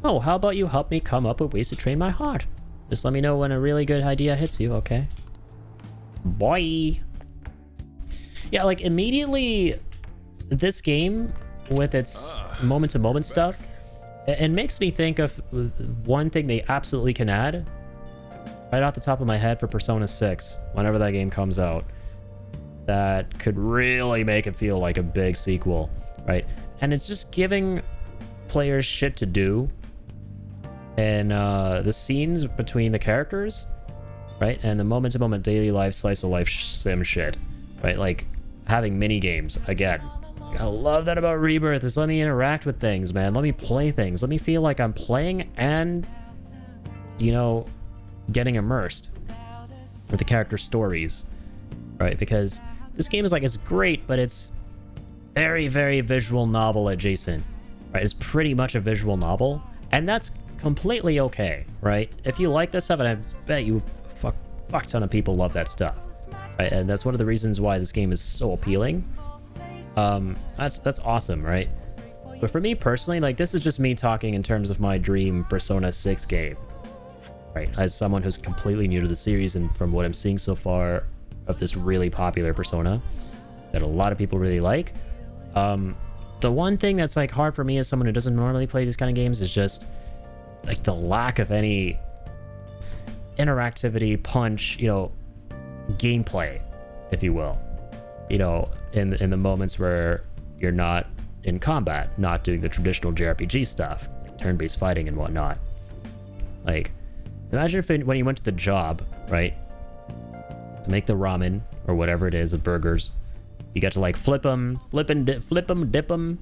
Oh, how about you help me come up with ways to train my heart? Just let me know when a really good idea hits you, okay? Bye. Yeah, like immediately, this game with its moment-to-moment stuff, it makes me think of one thing they absolutely can add right off the top of my head for Persona 6, whenever that game comes out, that could really make it feel like a big sequel, right? And it's just giving players shit to do and the scenes between the characters, right? And the moment-to-moment daily life, slice-of-life sim shit, right? Like having mini games again. I love that about Rebirth, is let me interact with things, man. Let me play things. Let me feel like I'm playing and, you know, getting immersed with the character stories, right? Because this game is like, it's great, but it's very, very visual novel adjacent, right? It's pretty much a visual novel, and that's completely okay, right? If you like this stuff, and I bet you fuck ton of people love that stuff, right? And that's one of the reasons why this game is so appealing. That's awesome, right? But for me personally, like, this is just me talking in terms of my dream Persona 6 game, right? As someone who's completely new to the series, and from what I'm seeing so far of this really popular Persona that a lot of people really like, the one thing that's like hard for me as someone who doesn't normally play these kind of games is just like the lack of any interactivity, punch, you know, gameplay, if you will, you know, in the moments where you're not in combat, not doing the traditional JRPG stuff, like turn-based fighting and whatnot. Like, imagine if when you went to the job, right, to make the ramen or whatever it is, the burgers, you get to like flip them, dip them,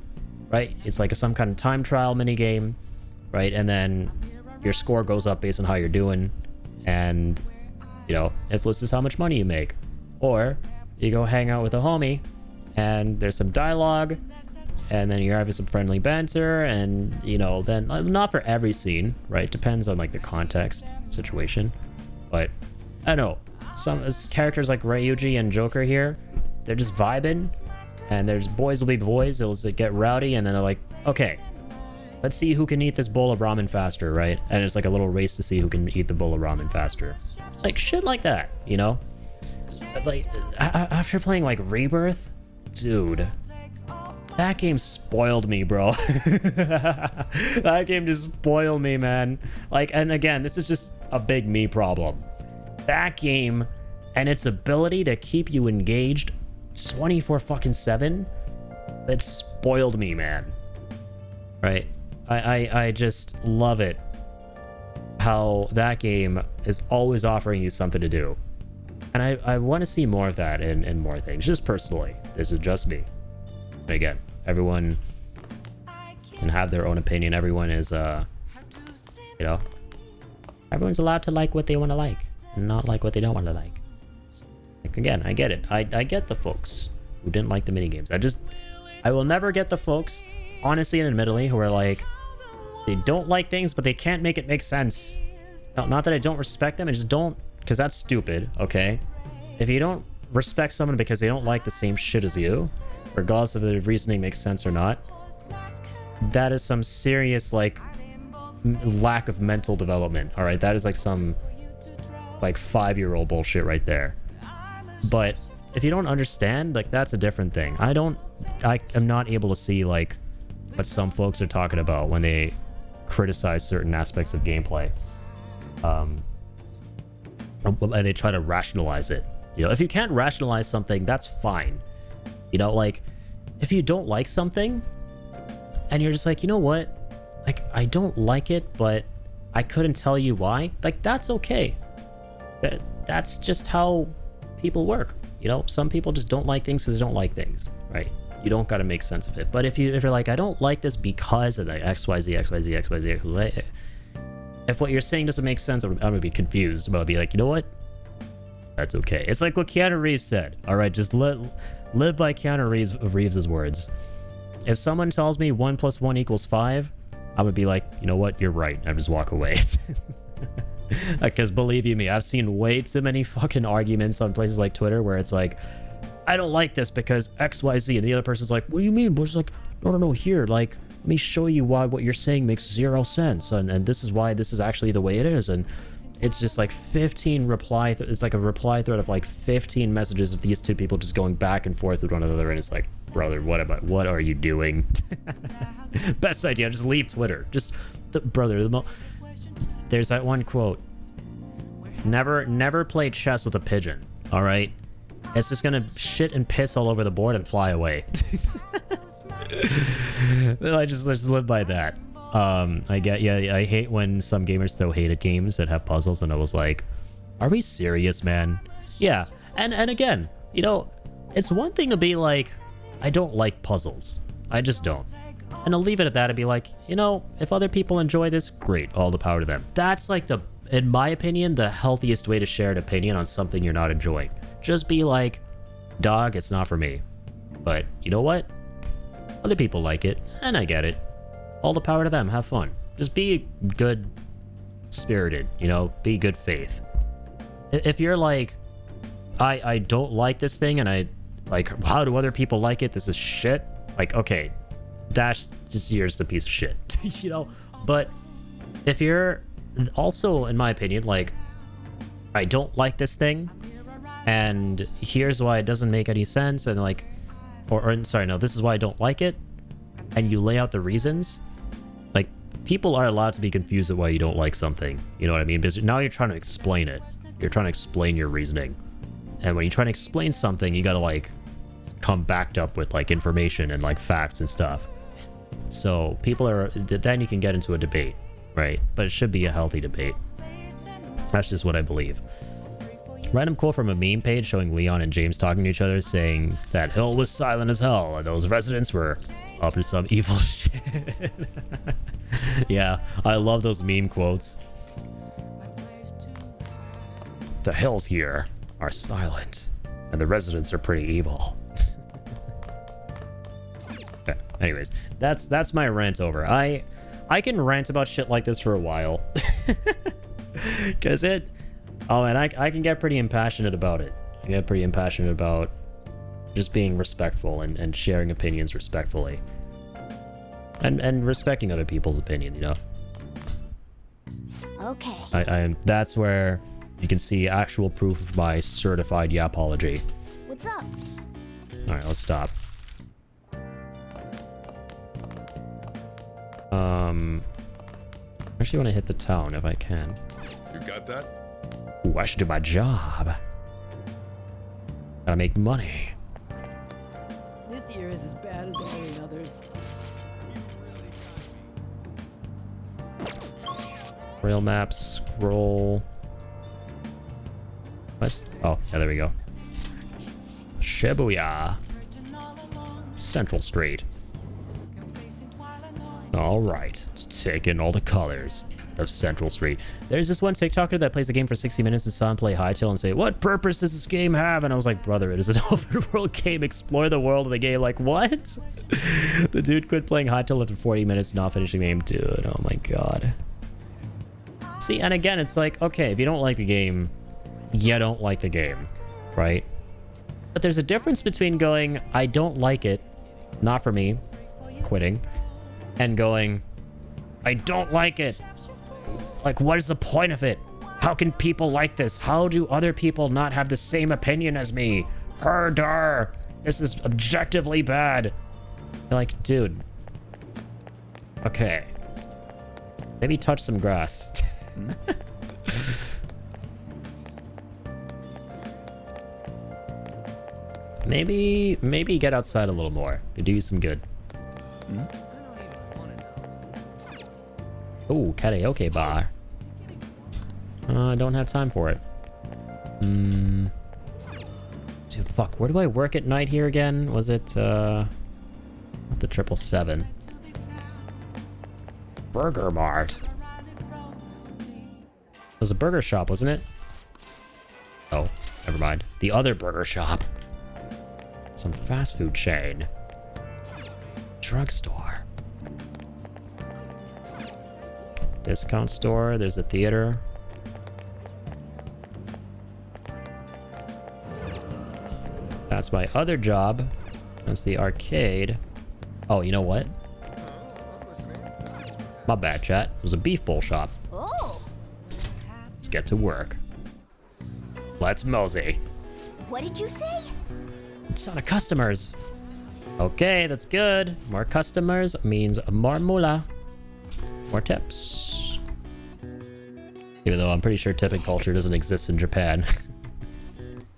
right? It's like some kind of time trial mini game, right? And then your score goes up based on how you're doing, and, you know, influences how much money you make. Or you go hang out with a homie, and there's some dialogue, and then you're having some friendly banter, and you know, then not for every scene, right? Depends on like the context, situation, but I don't know. Some characters like Ryuji and Joker here, they're just vibing, and there's boys will be boys. It'll get rowdy, and then they're like, okay, let's see who can eat this bowl of ramen faster, right? And it's like a little race to see who can eat the bowl of ramen faster, like shit like that, you know? Like after playing like Rebirth, dude, that game spoiled me, bro. That game just spoiled me, man. Like, and again, this is just a big me problem. That game and its ability to keep you engaged 24/7, that spoiled me, man. Right? I just love it how that game is always offering you something to do. And I want to see more of that in more things, just personally. This is just me. And again, everyone can have their own opinion. Everyone is, you know, everyone's allowed to like what they want to like and not like what they don't want to like. Like, again, I get it. I get the folks who didn't like the minigames. I will never get the folks, honestly and admittedly, who are like, they don't like things, but they can't make it make sense. No, not that I don't respect them, I just don't, because that's stupid, okay? If you don't respect someone because they don't like the same shit as you, regardless of the reasoning makes sense or not, that is some serious, like, lack of mental development, all right? That is like some, like, 5-year-old bullshit right there. But if you don't understand, like, that's a different thing. I am not able to see, like, what some folks are talking about when they criticize certain aspects of gameplay. And they try to rationalize it. You know, if you can't rationalize something, that's fine. You know, like, if you don't like something and you're just like, you know what? Like, I don't like it, but I couldn't tell you why. Like, that's okay. That's just how people work. You know, some people just don't like things because they don't like things, right? You don't got to make sense of it. But if you're like, I don't like this because of the XYZ, XYZ, XYZ, XYZ, if what you're saying doesn't make sense, I'm gonna be confused. But I'll be like, you know what? That's okay. It's like what Keanu Reeves said. All right, just live by Keanu Reeves' words. If someone tells me 1 + 1 = 5, I would be like, you know what? You're right. I just walk away. Because believe you me, I've seen way too many fucking arguments on places like Twitter where it's like, I don't like this because XYZ, and the other person's like, what do you mean? But it's like, no, here, like, let me show you why what you're saying makes 0 sense, and this is why this is actually the way it is. And it's just like 15 it's like a reply thread of like 15 messages of these two people just going back and forth with one another, and it's like, brother, what are you doing? Best idea, just leave Twitter. Just there's that one quote, never play chess with a pigeon, all right? It's just gonna shit and piss all over the board and fly away. I just live by that. I hate when some gamers throw hate at games that have puzzles, and I was like, are we serious, man? Yeah, and again, you know, it's one thing to be like, I don't like puzzles. I just don't. And I'll leave it at that and be like, you know, if other people enjoy this, great, all the power to them. That's like in my opinion, the healthiest way to share an opinion on something you're not enjoying. Just be like, dog, it's not for me. But you know what? Other people like it, and I get it. All the power to them. Have fun. Just be good spirited, you know, be good faith. If you're like, I don't like this thing, and I like, how do other people like it? This is shit. Like, okay, that's just, you're just a piece of shit, you know? But if you're also, in my opinion, like, I don't like this thing, and here's why it doesn't make any sense, and like, sorry, no, this is why I don't like it, and you lay out the reasons, like, people are allowed to be confused at why you don't like something, you know what I mean? Because now you're trying to explain it. You're trying to explain your reasoning. And when you're trying to explain something, you gotta, like, come backed up with, like, information and, like, facts and stuff. So people then you can get into a debate, right? But it should be a healthy debate. That's just what I believe. Random quote from a meme page showing Leon and James talking to each other, saying that Hill was silent as hell and those residents were up to some evil shit. Yeah, I love those meme quotes. The Hills here are silent And the residents are pretty evil. Okay, anyways, that's my rant over. I can rant about shit like this for a while. Cause and I can get pretty impassionate about it. I get pretty impassionate about just being respectful and sharing opinions respectfully. And respecting other people's opinion, you know. Okay. That's where you can see actual proof of my certified yapology. What's up? Alright, let's stop. I actually want to hit the town if I can. You got that? Ooh, I should do my job. Gotta make money. This year is as bad as all the others. Rail maps, scroll. What? Oh, yeah, there we go. Shibuya. Central Street. Alright, it's taking all the colors of Central Street. There's this one TikToker that plays a game for 60 minutes and saw him play Hytale and say, "What purpose does this game have?" And I was like, brother, it is an open world game. Explore the world of the game. Like, what? The dude quit playing Hytale after 40 minutes, not finishing the game. Dude, oh my god. See, and again, it's like, okay, if you don't like the game, you don't like the game, right? But there's a difference between going, I don't like it, not for me, quitting, and going, I don't like it. Like, what is the point of it? How can people like this? How do other people not have the same opinion as me? Herder, this is objectively bad. You're like, dude. Okay. Maybe touch some grass. Maybe get outside a little more. Could do you some good. Oh, karaoke bar. I don't have time for it. Dude, fuck. Where do I work at night here again? Was it, the 777? Burger Mart. It was a burger shop, wasn't it? Oh, never mind. The other burger shop. Some fast food chain. Drugstore. Discount store. There's a theater. That's my other job. That's the arcade. Oh, you know what? My bad, chat. It was a beef bowl shop. Oh. Let's get to work. Let's mosey. What did you say? It's not a customers. Okay, that's good. More customers means more moolah. More tips. Even though I'm pretty sure tipping culture doesn't exist in Japan.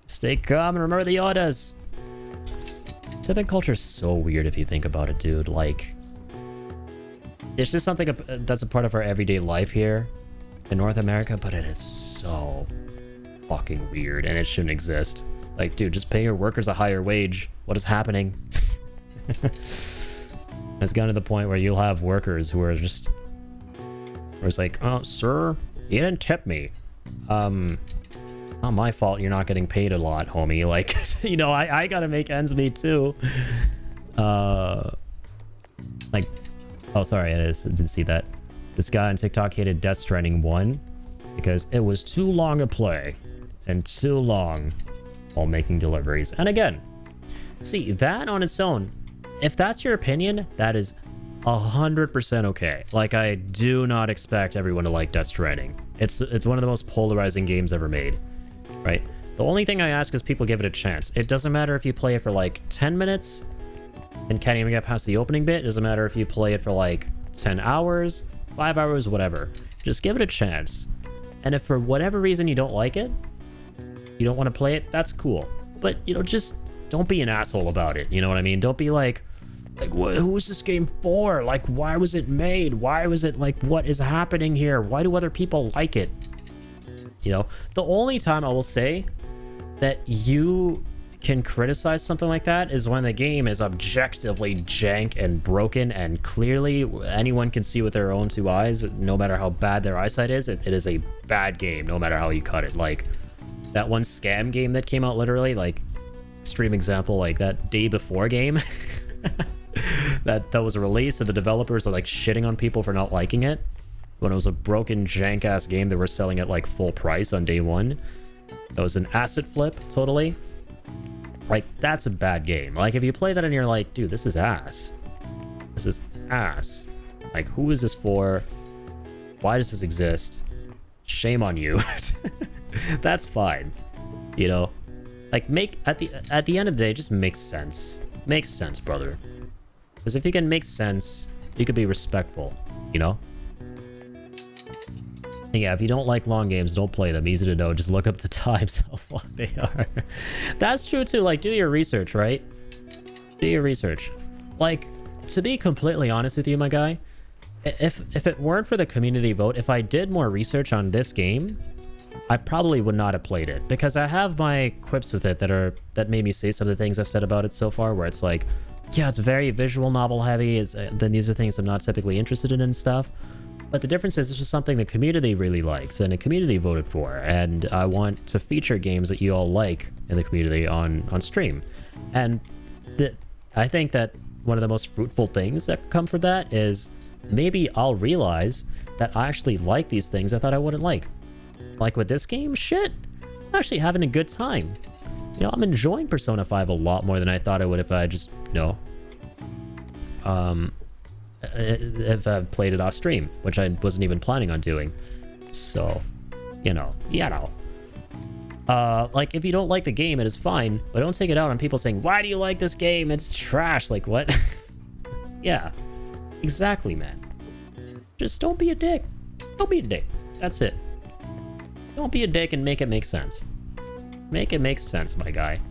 Stay calm and remember the orders. Tipping culture is so weird if you think about it, dude. Like, it's just something that's a part of our everyday life here in North America, but it is so fucking weird and it shouldn't exist. Like, dude, just pay your workers a higher wage. What is happening? It's gotten to the point where you'll have workers who are just... where it's like, oh, sir, you didn't tip me. Not my fault you're not getting paid a lot, homie. Like, you know, I gotta make ends meet too. Like, oh, sorry, I didn't see that. This guy on TikTok hated Death Stranding 1 because it was too long to play and too long while making deliveries. And again, see, that on its own, if that's your opinion, that is 100% okay. Like, I do not expect everyone to like Death Stranding. It's one of the most polarizing games ever made, right? The only thing I ask is people give it a chance. It doesn't matter if you play it for like 10 minutes and can't even get past the opening bit. It doesn't matter if you play it for like 10 hours, 5 hours, whatever. Just give it a chance. And if for whatever reason you don't like it, you don't want to play it, that's cool. But, you know, just don't be an asshole about it. You know what I mean? Don't be like, who is this game for? Like, why was it made? Why was it like, what is happening here? Why do other people like it? You know, the only time I will say that you can criticize something like that is when the game is objectively jank and broken and clearly anyone can see with their own two eyes, no matter how bad their eyesight is, it is a bad game, no matter how you cut it. Like, that one scam game that came out literally, like, extreme example, like that day before game that was released, and the developers are like shitting on people for not liking it when it was a broken jank ass game that were selling at like full price on day one. That was an asset flip, totally. Like, that's a bad game. Like, if you play that and you're like, dude, this is ass. This is ass. Like, who is this for? Why does this exist? Shame on you. That's fine. You know? Like, at the end of the day, just makes sense. Makes sense, brother. Because if you can make sense, you could be respectful, you know? Yeah, if you don't like long games, don't play them. Easy to know. Just look up the times, how long they are. That's true too. Like, do your research, right? Do your research. Like, to be completely honest with you, my guy, if it weren't for the community vote, if I did more research on this game, I probably would not have played it, because I have my quips with it that made me say some of the things I've said about it so far, where it's like, yeah, it's very visual novel heavy. Then these are things I'm not typically interested in and stuff. But the difference is this was something the community really likes and the community voted for, and I want to feature games that you all like in the community on stream. And I think that one of the most fruitful things that come from that is maybe I'll realize that I actually like these things I thought I wouldn't like. Like with this game, shit, I'm actually having a good time. You know, I'm enjoying Persona 5 a lot more than I thought I would if I just, you know, if I played it off stream, which I wasn't even planning on doing. So, you know. Like, if you don't like the game, it is fine, but don't take it out on people saying, why do you like this game? It's trash. Like, what? Yeah, exactly, man. Just don't be a dick. Don't be a dick. That's it. Don't be a dick and make it make sense. Make it make sense, my guy.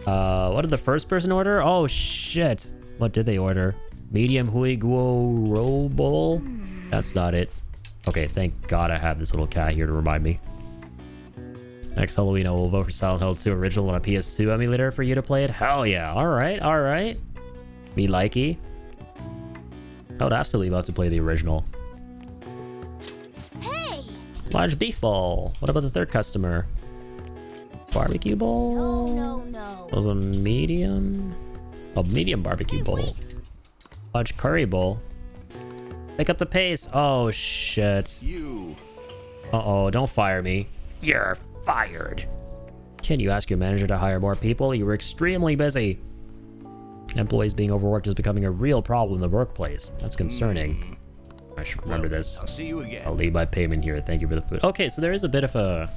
What did the first person order? Oh, shit. What did they order? Medium Hui Guo Roll Bowl? That's not it. Okay, thank God I have this little cat here to remind me. Next Halloween, I will vote for Silent Hill 2 Original on a PS2 emulator for you to play it. Hell yeah. Alright, alright. Me likey. I would absolutely love to play the original. Hey! Large beef ball. What about the third customer? Barbecue bowl? No. Was a medium? A medium barbecue bowl. Large curry bowl. Pick up the pace. Oh, shit. Uh-oh, don't fire me. You're fired. Can you ask your manager to hire more people? You were extremely busy. Employees being overworked is becoming a real problem in the workplace. That's concerning. I should remember this. I'll see you again. I'll leave my payment here. Thank you for the food. Okay, so there is a bit of a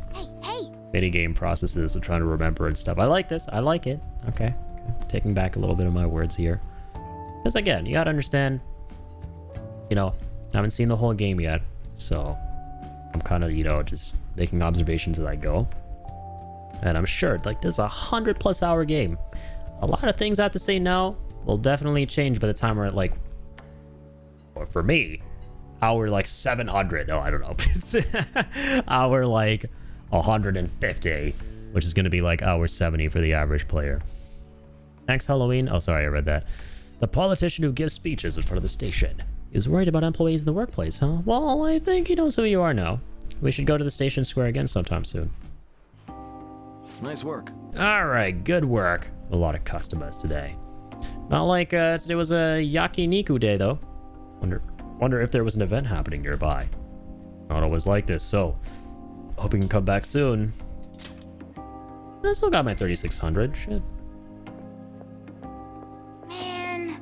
mini-game processes of trying to remember and stuff. I like this. I like it. Okay. Taking back a little bit of my words here. Because again, you gotta understand, you know, I haven't seen the whole game yet. So I'm kind of, you know, just making observations as I go. And I'm sure, like, this is a 100+ hour game. A lot of things I have to say now will definitely change by the time we're at, like, or for me, hour like 700. Oh, I don't know. Hour like 150, which is going to be like hour 70 for the average player. Next Halloween. Oh, sorry, I read that. The politician who gives speeches in front of the station is worried about employees in the workplace, huh? Well, I think he knows who you are now. We should go to the station square again sometime soon. Nice work. All right, good work. A lot of customers today. Not like today was a Yakiniku day, though. Wonder if there was an event happening nearby. Not always like this, so hope you can come back soon. I still got my 3600. Shit. Man.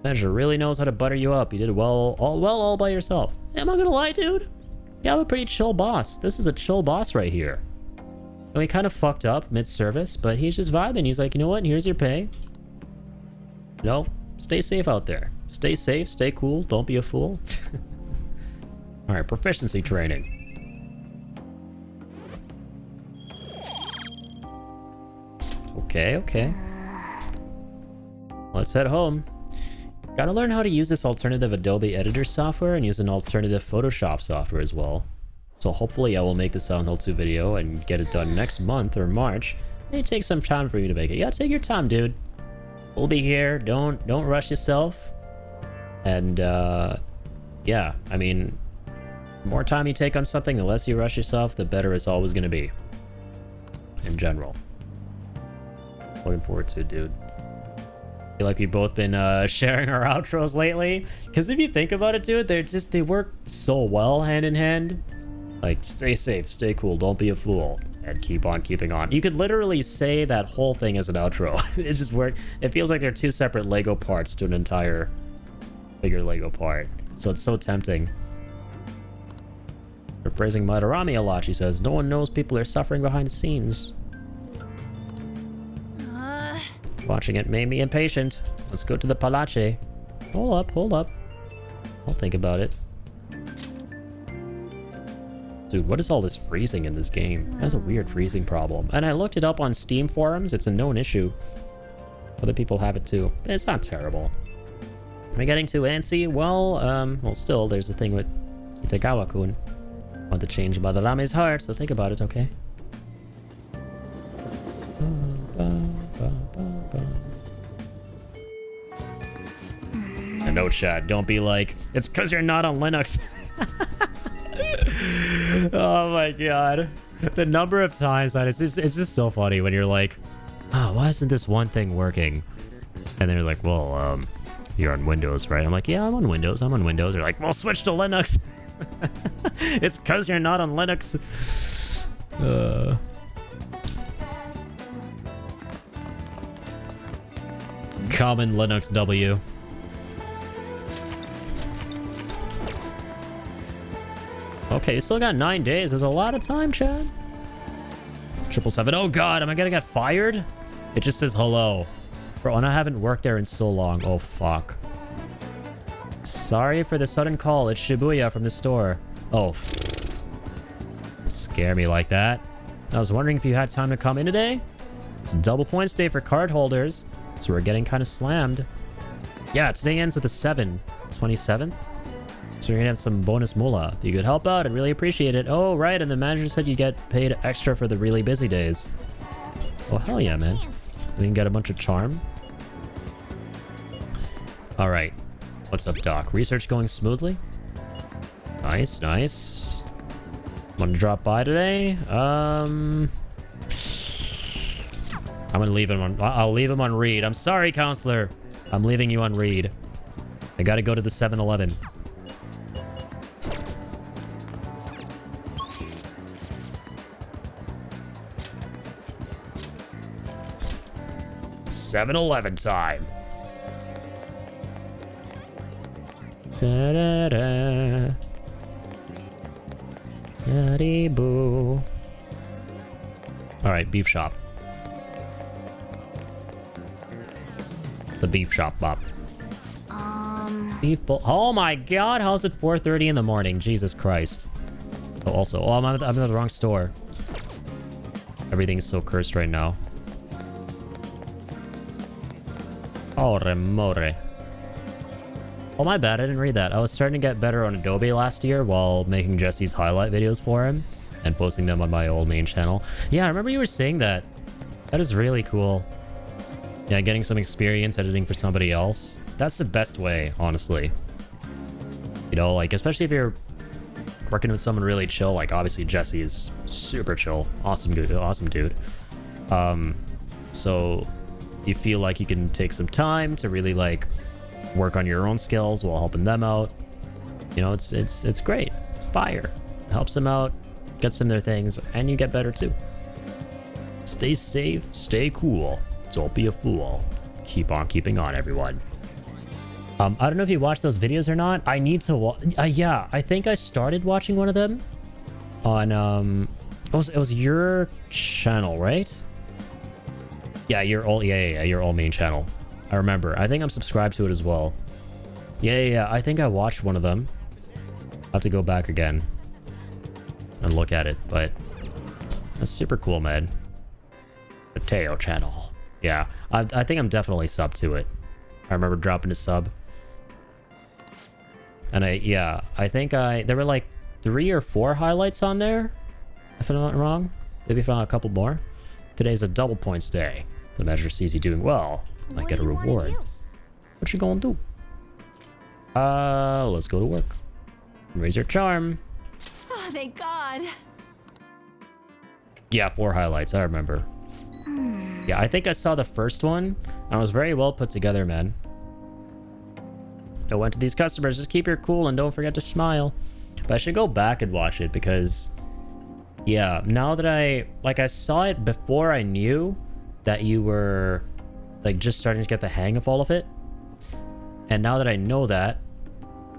Manager really knows how to butter you up. You did all by yourself. Am I gonna lie, dude? You have a pretty chill boss. This is a chill boss right here. And he kind of fucked up mid-service, but he's just vibing. He's like, you know what? Here's your pay. No, stay safe out there. Stay safe, stay cool, don't be a fool. All right, proficiency training. Okay. Let's head home. Gotta learn how to use this alternative Adobe Editor software and use an alternative Photoshop software as well. So hopefully I will make the Silent Hill 2 video and get it done next month or March. It may take some time for you to make it. Yeah, take your time, dude. We'll be here. Don't rush yourself. And yeah, I mean, the more time you take on something, the less you rush yourself, the better it's always going to be. in general. Looking forward to it, dude. I feel like we've both been sharing our outros lately. Because if you think about it, dude, they work so well hand in hand. Like, stay safe, stay cool, don't be a fool, and keep on keeping on. You could literally say that whole thing as an outro. It just worked. It feels like they're two separate Lego parts to an entire bigger Lego part. So it's so tempting. We're praising Madarame a lot, she says. No one knows people are suffering behind the scenes. Watching it made me impatient. Let's go to the Palace. Hold up. I'll think about it. Dude, what is all this freezing in this game? That's a weird freezing problem. And I looked it up on Steam forums. It's a known issue. Other people have it too. But it's not terrible. Am I getting too antsy? Well, still, there's a thing with Kitagawa-kun. I want to change Madarame's heart, so think about it, okay? And no, chat, don't be like, it's because you're not on Linux. Oh my god. The number of times that it's just so funny when you're like, oh, why isn't this one thing working? And they're like, well, you're on Windows, right? I'm like, yeah, I'm on Windows. They're like, well, switch to Linux. It's because you're not on Linux. Common Linux W. Okay, you still got 9 days. There's a lot of time, Chad. 777. Oh god, am I gonna get fired? It just says hello. Bro, and I haven't worked there in so long. Oh fuck. Sorry for the sudden call. It's Shibuya from the store. Oh. Don't scare me like that. I was wondering if you had time to come in today. It's a double points day for card holders, so we're getting kind of slammed. Yeah, today ends with a 7. 27th. So you're gonna have some bonus moolah. If you could help out, I'd really appreciate it. Oh, right, and the manager said you get paid extra for the really busy days. Oh, hell yeah, man. We can get a bunch of charm. All right. What's up, Doc? Research going smoothly? Nice, nice. Want to drop by today? I'm gonna leave him on... I'll leave him on read. I'm sorry, counselor. I'm leaving you on read. I gotta go to the 7-Eleven. $7-Eleven time. Da-da-da. Yaddy-boo. Alright, beef shop. The beef shop, Bob. Beef bowl. Oh my god, how's it 4:30 in the morning? Jesus Christ. Oh, also, I'm at the wrong store. Everything's so cursed right now. Oh, remore. Oh, my bad. I didn't read that. I was starting to get better on Adobe last year while making Jesse's highlight videos for him and posting them on my old main channel. Yeah, I remember you were saying that. That is really cool. Yeah, getting some experience editing for somebody else. That's the best way, honestly. You know, like, especially if you're working with someone really chill. Like, obviously, Jesse is super chill. Awesome dude. Awesome dude. So you feel like you can take some time to really, like, work on your own skills while helping them out. You know, it's great. It's fire. It helps them out, gets them their things, and you get better too. Stay safe, stay cool. Don't be a fool. Keep on keeping on, everyone. I don't know if you watched those videos or not. I need to watch. Yeah, I think I started watching one of them on it was your channel, right? Yeah, your old main channel. I remember. I think I'm subscribed to it as well. Yeah. I think I watched one of them. I'll have to go back again and look at it, but that's super cool, man. The Teo channel. Yeah, I think I'm definitely subbed to it. I remember dropping a sub. And I think there were like 3 or 4 highlights on there, if I'm not wrong. Maybe I found a couple more. Today's a double points day. The manager sees you doing well. Might get a reward. What you gonna do? Let's go to work. Raise your charm. Oh, thank God. Yeah, 4 highlights. I remember. Yeah, I think I saw the first one. And it was very well put together, man. I went to these customers. Just keep your cool and don't forget to smile. But I should go back and watch it because... Yeah, now that I saw it before I knew that you were like just starting to get the hang of all of it. And now that I know that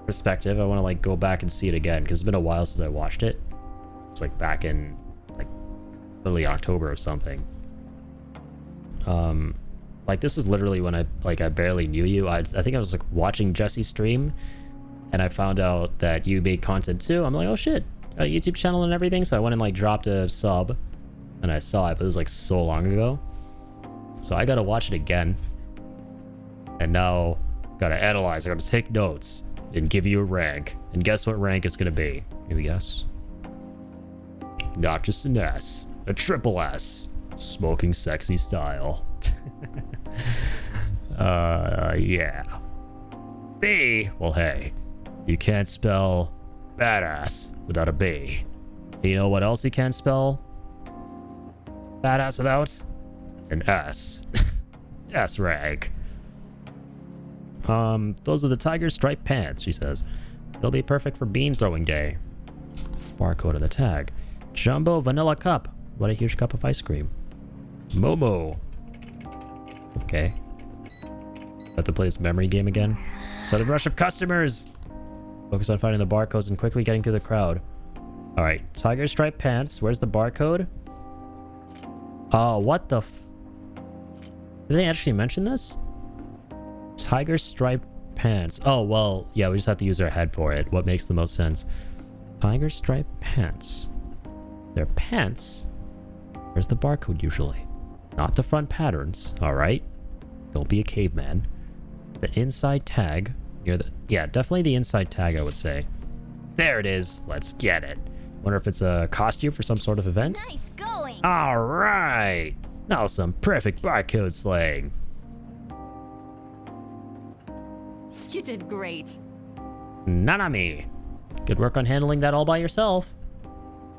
perspective, I want to like go back and see it again because it's been a while since I watched it. It's like back in like early October or something. Like this is literally when I barely knew you. I think I was like watching Jesse stream and I found out that you made content too. I'm like, oh shit. A YouTube channel and everything, so I went and like dropped a sub and I saw it, but it was like so long ago, so I gotta watch it again and now gotta analyze. I gotta take notes and give you a rank, and guess what rank it's gonna be? Maybe guess. Not just an S, a triple S. Smoking sexy style. Yeah. B, well hey, you can't spell badass without a B. You know what else you can't spell badass without? An S. S rank. Those are the tiger striped pants, she says. They'll be perfect for bean throwing day. Barcode on the tag. Jumbo vanilla cup. What a huge cup of ice cream. Momo. Okay. Have to play this memory game again. Sudden rush of customers. Focus on finding the barcodes and quickly getting through the crowd. Alright, tiger striped pants. Where's the barcode? Oh, what the Did they actually mention this? Tiger striped pants. Oh, well, yeah, we just have to use our head for it. What makes the most sense? Tiger striped pants. They're pants. Where's the barcode usually? Not the front patterns, alright? Don't be a caveman. The inside tag. Near the... Yeah, definitely the inside tag, I would say. There it is. Let's get it. Wonder if it's a costume for some sort of event? Nice going. All right. Now some perfect barcode slang. You did great. Nanami. Good work on handling that all by yourself.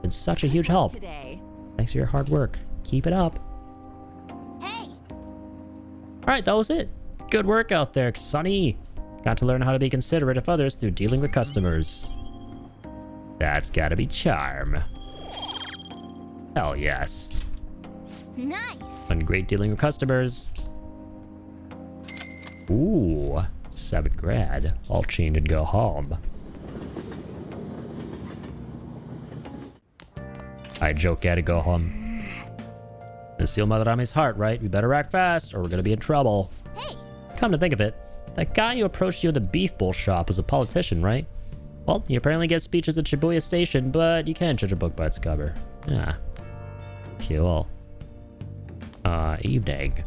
It's such a huge help. Today. Thanks for your hard work. Keep it up. Hey. All right, that was it. Good work out there, Sonny. Got to learn how to be considerate of others through dealing with customers. That's gotta be charm. Hell yes. Nice. And great dealing with customers. Ooh, 7 grad. I'll change and go home. I joke, gotta go home. To steal Madarame's heart, right? We better act fast or we're gonna be in trouble. Hey. Come to think of it, that guy who approached you at the beef bowl shop was a politician, right? Well, he apparently gets speeches at Shibuya Station, but you can't judge a book by its cover. Yeah. Cool. Evening.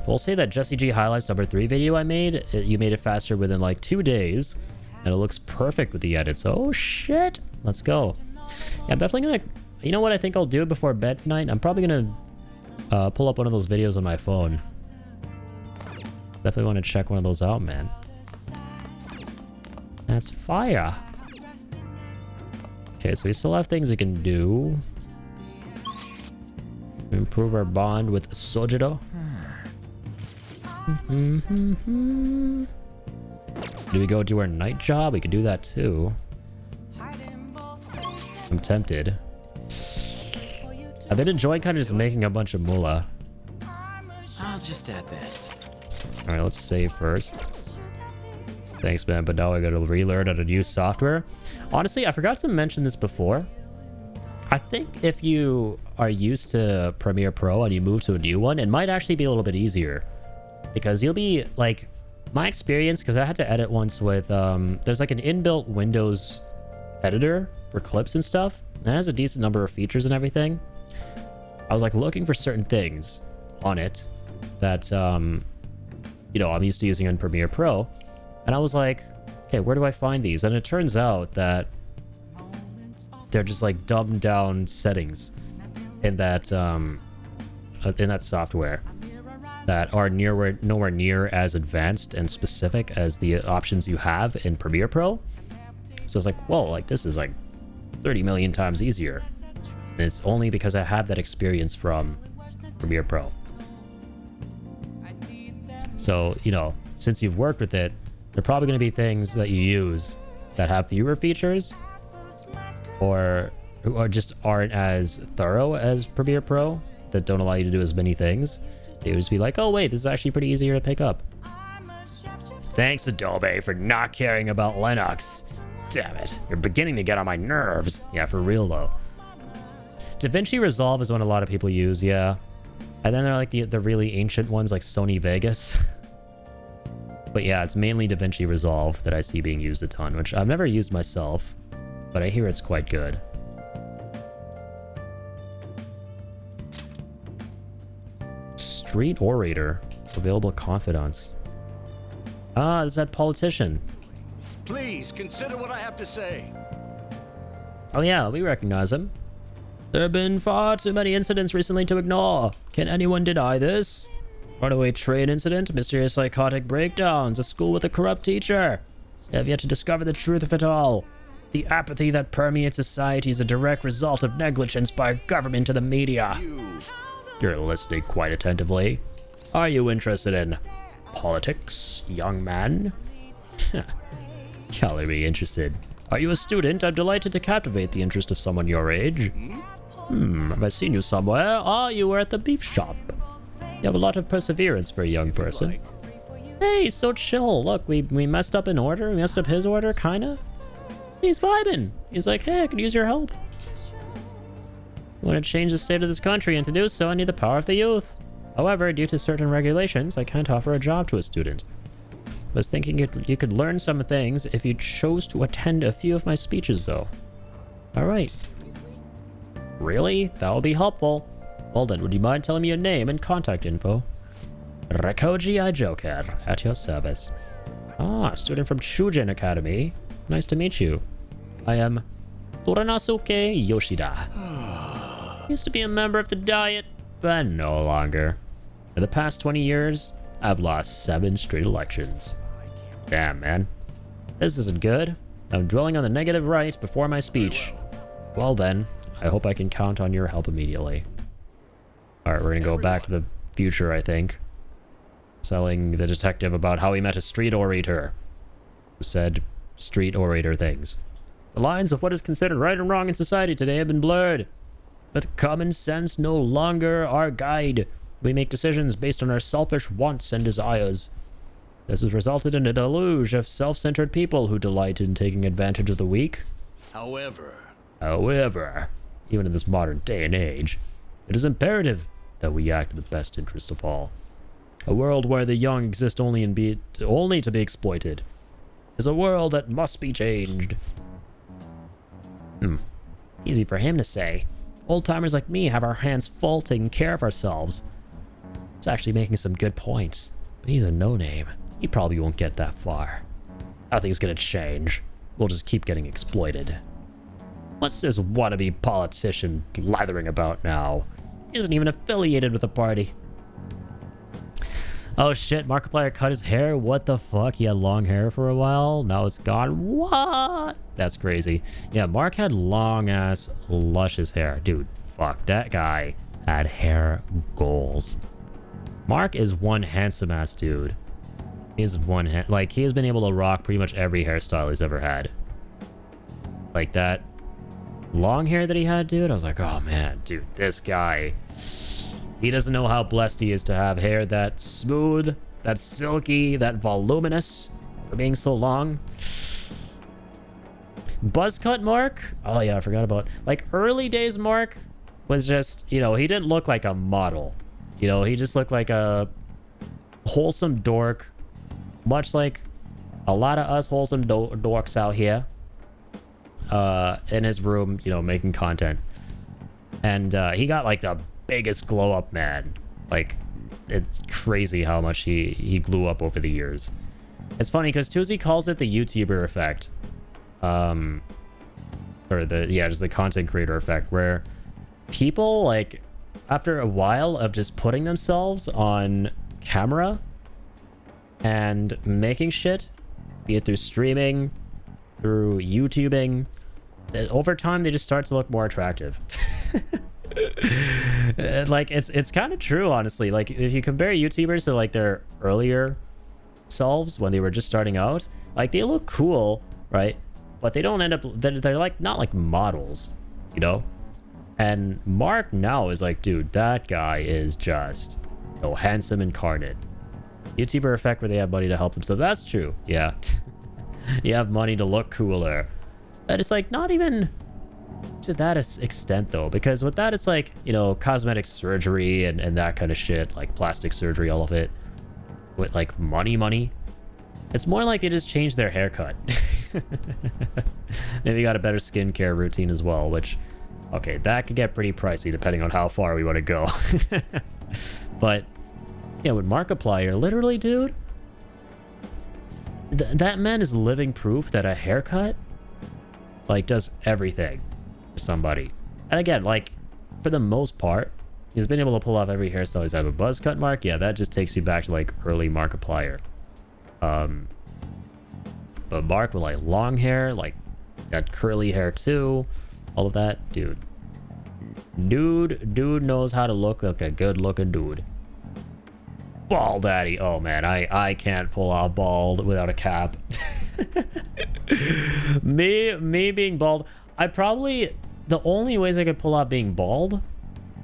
We'll say that Jesse G Highlights number 3 video I made, you made it faster within like 2 days, and it looks perfect with the edits. Oh shit! Let's go. Yeah, I'm definitely gonna... You know what I think I'll do before bed tonight? I'm probably gonna pull up one of those videos on my phone. Definitely want to check one of those out, man. That's fire. Okay, so we still have things we can do. Improve our bond with Sojiro. Do we go do our night job? We could do that too. I'm tempted. I've been enjoying kind of just making a bunch of moolah. I'll just add this. Alright, let's save first. Thanks, man, but now I gotta relearn how to use software. Honestly, I forgot to mention this before. I think if you are used to Premiere Pro and you move to a new one, it might actually be a little bit easier. Because you'll be, like, my experience, because I had to edit once with, there's like an inbuilt Windows editor for clips and stuff. And it has a decent number of features and everything. I was like looking for certain things on it that, you know, I'm used to using on Premiere Pro. And I was like, okay, where do I find these? And it turns out that they're just like dumbed down settings in that software that are nowhere near as advanced and specific as the options you have in Premiere Pro. So it's like, whoa, like this is like 30 million times easier. And it's only because I have that experience from Premiere Pro. So, you know, since you've worked with it, there are probably going to be things that you use that have fewer features or just aren't as thorough as Premiere Pro, that don't allow you to do as many things. They would just be like, oh wait, this is actually pretty easier to pick up. Thanks, Adobe, for not caring about Linux. Damn it, you're beginning to get on my nerves. Yeah, for real though. DaVinci Resolve is one a lot of people use, yeah. And then there are like the really ancient ones like Sony Vegas. But yeah, it's mainly DaVinci Resolve that I see being used a ton, which I've never used myself, but I hear it's quite good. Street Orator. Available confidants. Ah, is that politician? Please consider what I have to say. Oh yeah, we recognize him. There have been far too many incidents recently to ignore. Can anyone deny this? Runaway train incident, mysterious psychotic breakdowns, a school with a corrupt teacher. I have yet to discover the truth of it all. The apathy that permeates society is a direct result of negligence by government and the media. You're listening quite attentively. Are you interested in politics, young man? Calorie interested. Are you a student? I'm delighted to captivate the interest of someone your age. Have I seen you somewhere? Ah, you were at the beef shop. You have a lot of perseverance for a young person. Hey, so chill. Look, we messed up an order. We messed up his order, kinda. He's vibing. He's like, hey, I could use your help. I want to change the state of this country, and to do so, I need the power of the youth. However, due to certain regulations, I can't offer a job to a student. I was thinking you could learn some things if you chose to attend a few of my speeches, though. Alright. Really? That would be helpful. Well then, would you mind telling me your name and contact info? Rekoji Ijoker, at your service. Ah, student from Shujin Academy. Nice to meet you. I am Toranosuke Yoshida. Used to be a member of the Diet, but no longer. For the past 20 years, I've lost 7 straight elections. Damn, man. This isn't good. I'm dwelling on the negative right before my speech. Well then, I hope I can count on your help immediately. Alright, we're gonna go back to the future, I think. Telling the detective about how he met a street orator who said street orator things. The lines of what is considered right and wrong in society today have been blurred. With common sense no longer our guide, we make decisions based on our selfish wants and desires. This has resulted in a deluge of self-centered people who delight in taking advantage of the weak. However, even in this modern day and age, it is imperative that we act in the best interest of all. A world where the young exist only to be exploited is a world that must be changed. Easy for him to say. Old-timers like me have our hands full taking care of ourselves. He's actually making some good points, but he's a no-name. He probably won't get that far. Nothing's gonna change. We'll just keep getting exploited. What's this wannabe politician blathering about now? He isn't even affiliated with the party. Oh shit, Markiplier cut his hair? What the fuck? He had long hair for a while? Now it's gone? What? That's crazy. Yeah, Mark had long-ass, luscious hair. Dude, fuck. That guy had hair goals. Mark is one handsome-ass dude. He has he has been able to rock pretty much every hairstyle he's ever had. Like that long hair that he had, dude, I was like, oh man, dude, this guy... He doesn't know how blessed he is to have hair that smooth, that silky, that voluminous, for being so long. Buzzcut Mark? Oh yeah, I forgot about... Like, early days Mark was just, you know, he didn't look like a model. You know, he just looked like a wholesome dork. Much like a lot of us wholesome dorks out here. In his room, you know, making content. And he got like the biggest glow up, man. Like, it's crazy how much he blew up over the years. It's funny because Tuzi calls it the YouTuber effect. Or just the content creator effect, where people, like, after a while of just putting themselves on camera and making shit, be it through streaming, through YouTubing, over time they just start to look more attractive. Like, it's kind of true, honestly. Like, if you compare YouTubers to like their earlier selves when they were just starting out, like, they look cool, right? But they don't end up, they're like not like models, you know? And Mark now is like, dude, that guy is just so handsome incarnate. YouTuber effect where they have money to help themselves. That's true. Yeah. You have money to look cooler. But it's like not even to that extent though, because with that it's like, you know, cosmetic surgery and that kind of shit, like plastic surgery, all of it. With like money. It's more like they just changed their haircut. Maybe got a better skincare routine as well, which, okay, that could get pretty pricey depending on how far we want to go. But yeah, with Markiplier, literally, dude, that man is living proof that a haircut like does everything for somebody. And again, like, for the most part, he's been able to pull off every hairstyle. He's had a buzz cut, Mark. Yeah, that just takes you back to like early Markiplier. But Mark with like long hair, like got curly hair too, all of that, dude knows how to look like a good looking dude. Bald daddy. Oh man, I can't pull off bald without a cap. me being bald, I probably, the only ways I could pull off being bald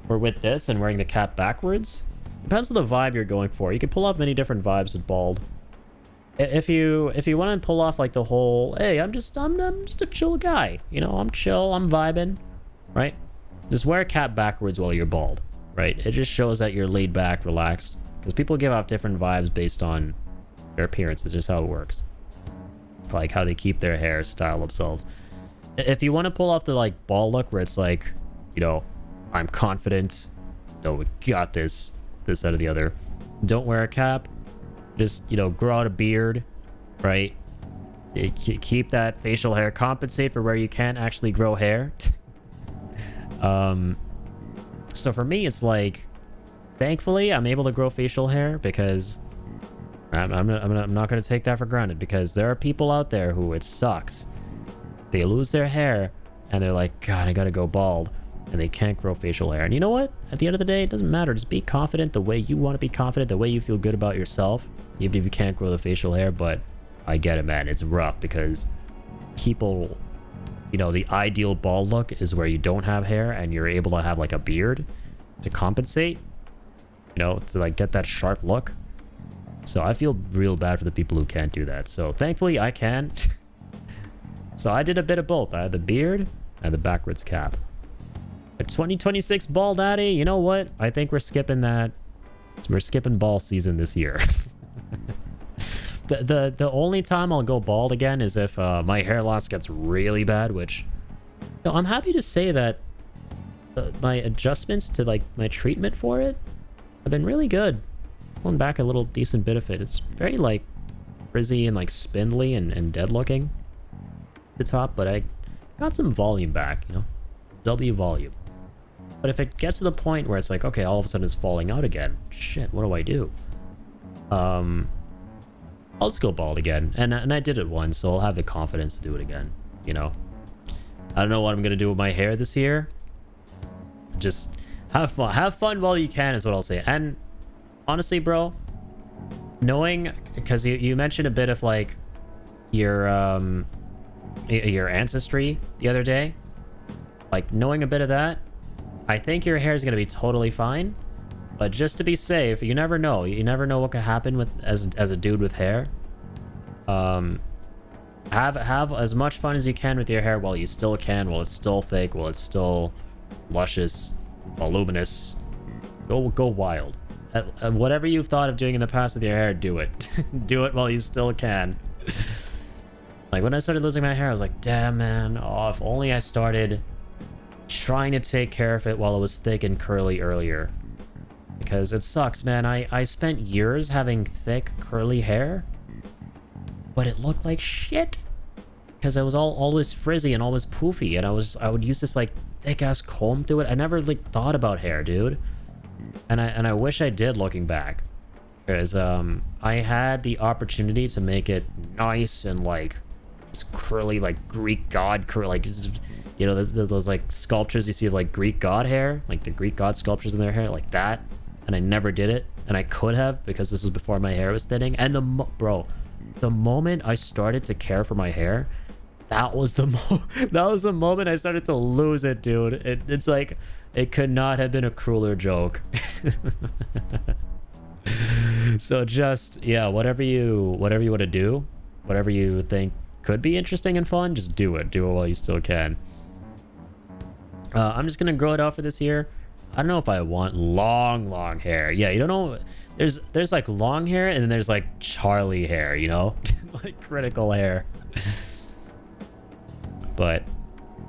were with this and wearing the cap backwards. Depends on the vibe you're going for. You can pull off many different vibes with bald. If you want to pull off like the whole, hey, I'm just a chill guy, you know, I'm chill, I'm vibing, right? Just wear a cap backwards while you're bald, right? It just shows that you're laid back, relaxed, because people give off different vibes based on their appearance. It's just how it works, like how they keep their hair, style themselves. If you want to pull off the like bald look where it's like, you know, I'm confident, no, we got this, that, or the other, don't wear a cap. Just, you know, grow out a beard, right? Keep that facial hair, compensate for where you can't actually grow hair. So for me, it's like, thankfully, I'm able to grow facial hair because I'm not going to take that for granted, because there are people out there who it sucks. They lose their hair and they're like, God, I got to go bald, and they can't grow facial hair. And you know what? At the end of the day, it doesn't matter. Just be confident the way you want to be confident, the way you feel good about yourself, even if you can't grow the facial hair. But I get it, man. It's rough because people, you know, the ideal bald look is where you don't have hair and you're able to have like a beard to compensate, you know, to like get that sharp look. So I feel real bad for the people who can't do that. So thankfully I can. So I did a bit of both. I had the beard and the backwards cap. But 2026 bald daddy, you know what? I think we're skipping that. We're skipping ball season this year. The only time I'll go bald again is if my hair loss gets really bad, which, you know, I'm happy to say that my adjustments to like my treatment for it have been really good. Pulling back a little decent bit of it. It's very like frizzy and like spindly and dead looking at the top, but I got some volume back, you know, W volume. But if it gets to the point where it's like, okay, all of a sudden it's falling out again, shit, what do I do? I'll just go bald again, and I did it once, so I'll have the confidence to do it again, you know? I don't know what I'm gonna do with my hair this year. Just have fun while you can is what I'll say. And honestly, bro, knowing, because you mentioned a bit of like your ancestry the other day, like knowing a bit of that, I think your hair is gonna be totally fine. But just to be safe, you never know. You never know what could happen with as a dude with hair. Have as much fun as you can with your hair while you still can, while it's still thick, while it's still luscious, voluminous. Go wild. Whatever you've thought of doing in the past with your hair, do it. Do it while you still can. Like when I started losing my hair, I was like, damn man, oh, if only I started trying to take care of it while it was thick and curly earlier. Because it sucks, man. I spent years having thick, curly hair, but it looked like shit. Because I was always frizzy and always poofy, and I would use this like thick ass comb through it. I never like thought about hair, dude. And I wish I did, looking back, because I had the opportunity to make it nice and like this curly, like, Greek god, like, you know, those like sculptures you see of like Greek god hair, like the Greek god sculptures in their hair, like that. And I never did it, and I could have, because this was before my hair was thinning. And the moment I started to care for my hair, that was the moment I started to lose it, dude. It's like, it could not have been a crueler joke. So just, yeah, whatever you want to do, whatever you think could be interesting and fun, just do it while you still can. I'm just gonna grow it out for this year. I don't know if I want long hair. Yeah, you don't know. There's like long hair, and then there's like Charlie hair, you know? Like critical hair. But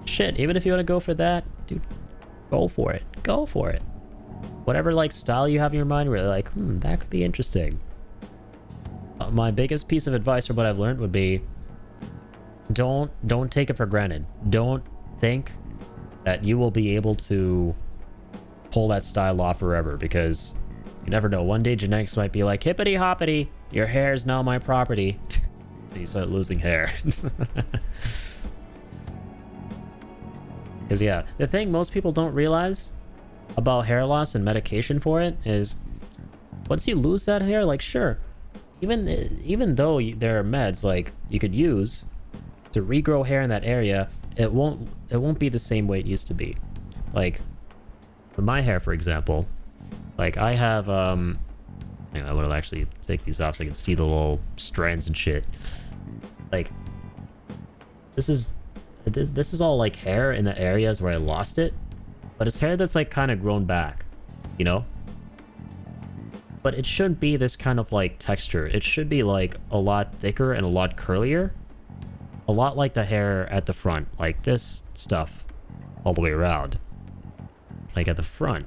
shit, even if you want to go for that, dude, go for it. Go for it. Whatever like style you have in your mind, where you're like, that could be interesting. My biggest piece of advice from what I've learned would be, don't take it for granted. Don't think that you will be able to pull that style off forever, because you never know. One day genetics might be like, hippity hoppity, your hair is now my property. And you start losing hair. Because yeah, the thing most people don't realize about hair loss and medication for it is, once you lose that hair, like sure, even though there are meds like you could use to regrow hair in that area, it won't be the same way it used to be. Like with my hair, for example, like I have I want to actually take these off so I can see the little strands and shit. Like this is all like hair in the areas where I lost it, but it's hair that's like kind of grown back, you know? But it shouldn't be this kind of like texture. It should be like a lot thicker and a lot curlier. A lot like the hair at the front, like this stuff all the way around. Like at the front,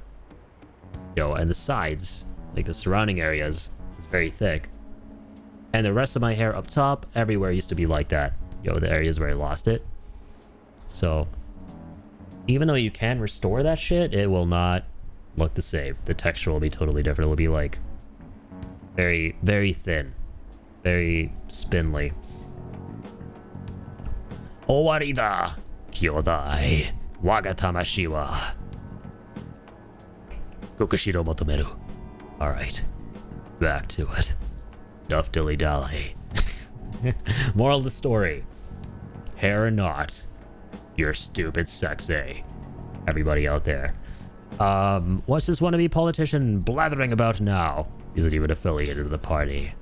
you know, and the sides, like the surrounding areas, is very thick. And the rest of my hair up top, everywhere used to be like that. You know, the areas where I lost it. So, even though you can restore that shit, it will not look the same. The texture will be totally different. It will be like very, very thin. Very spindly. Owarida Kyodai Wagatamashiwa Kokushiro Motomeru. Alright. Back to it. Enough dilly-dally. Moral of the story. Hair or not, you're stupid sexy. Everybody out there. What's this wannabe politician blathering about now? Isn't even affiliated with the party.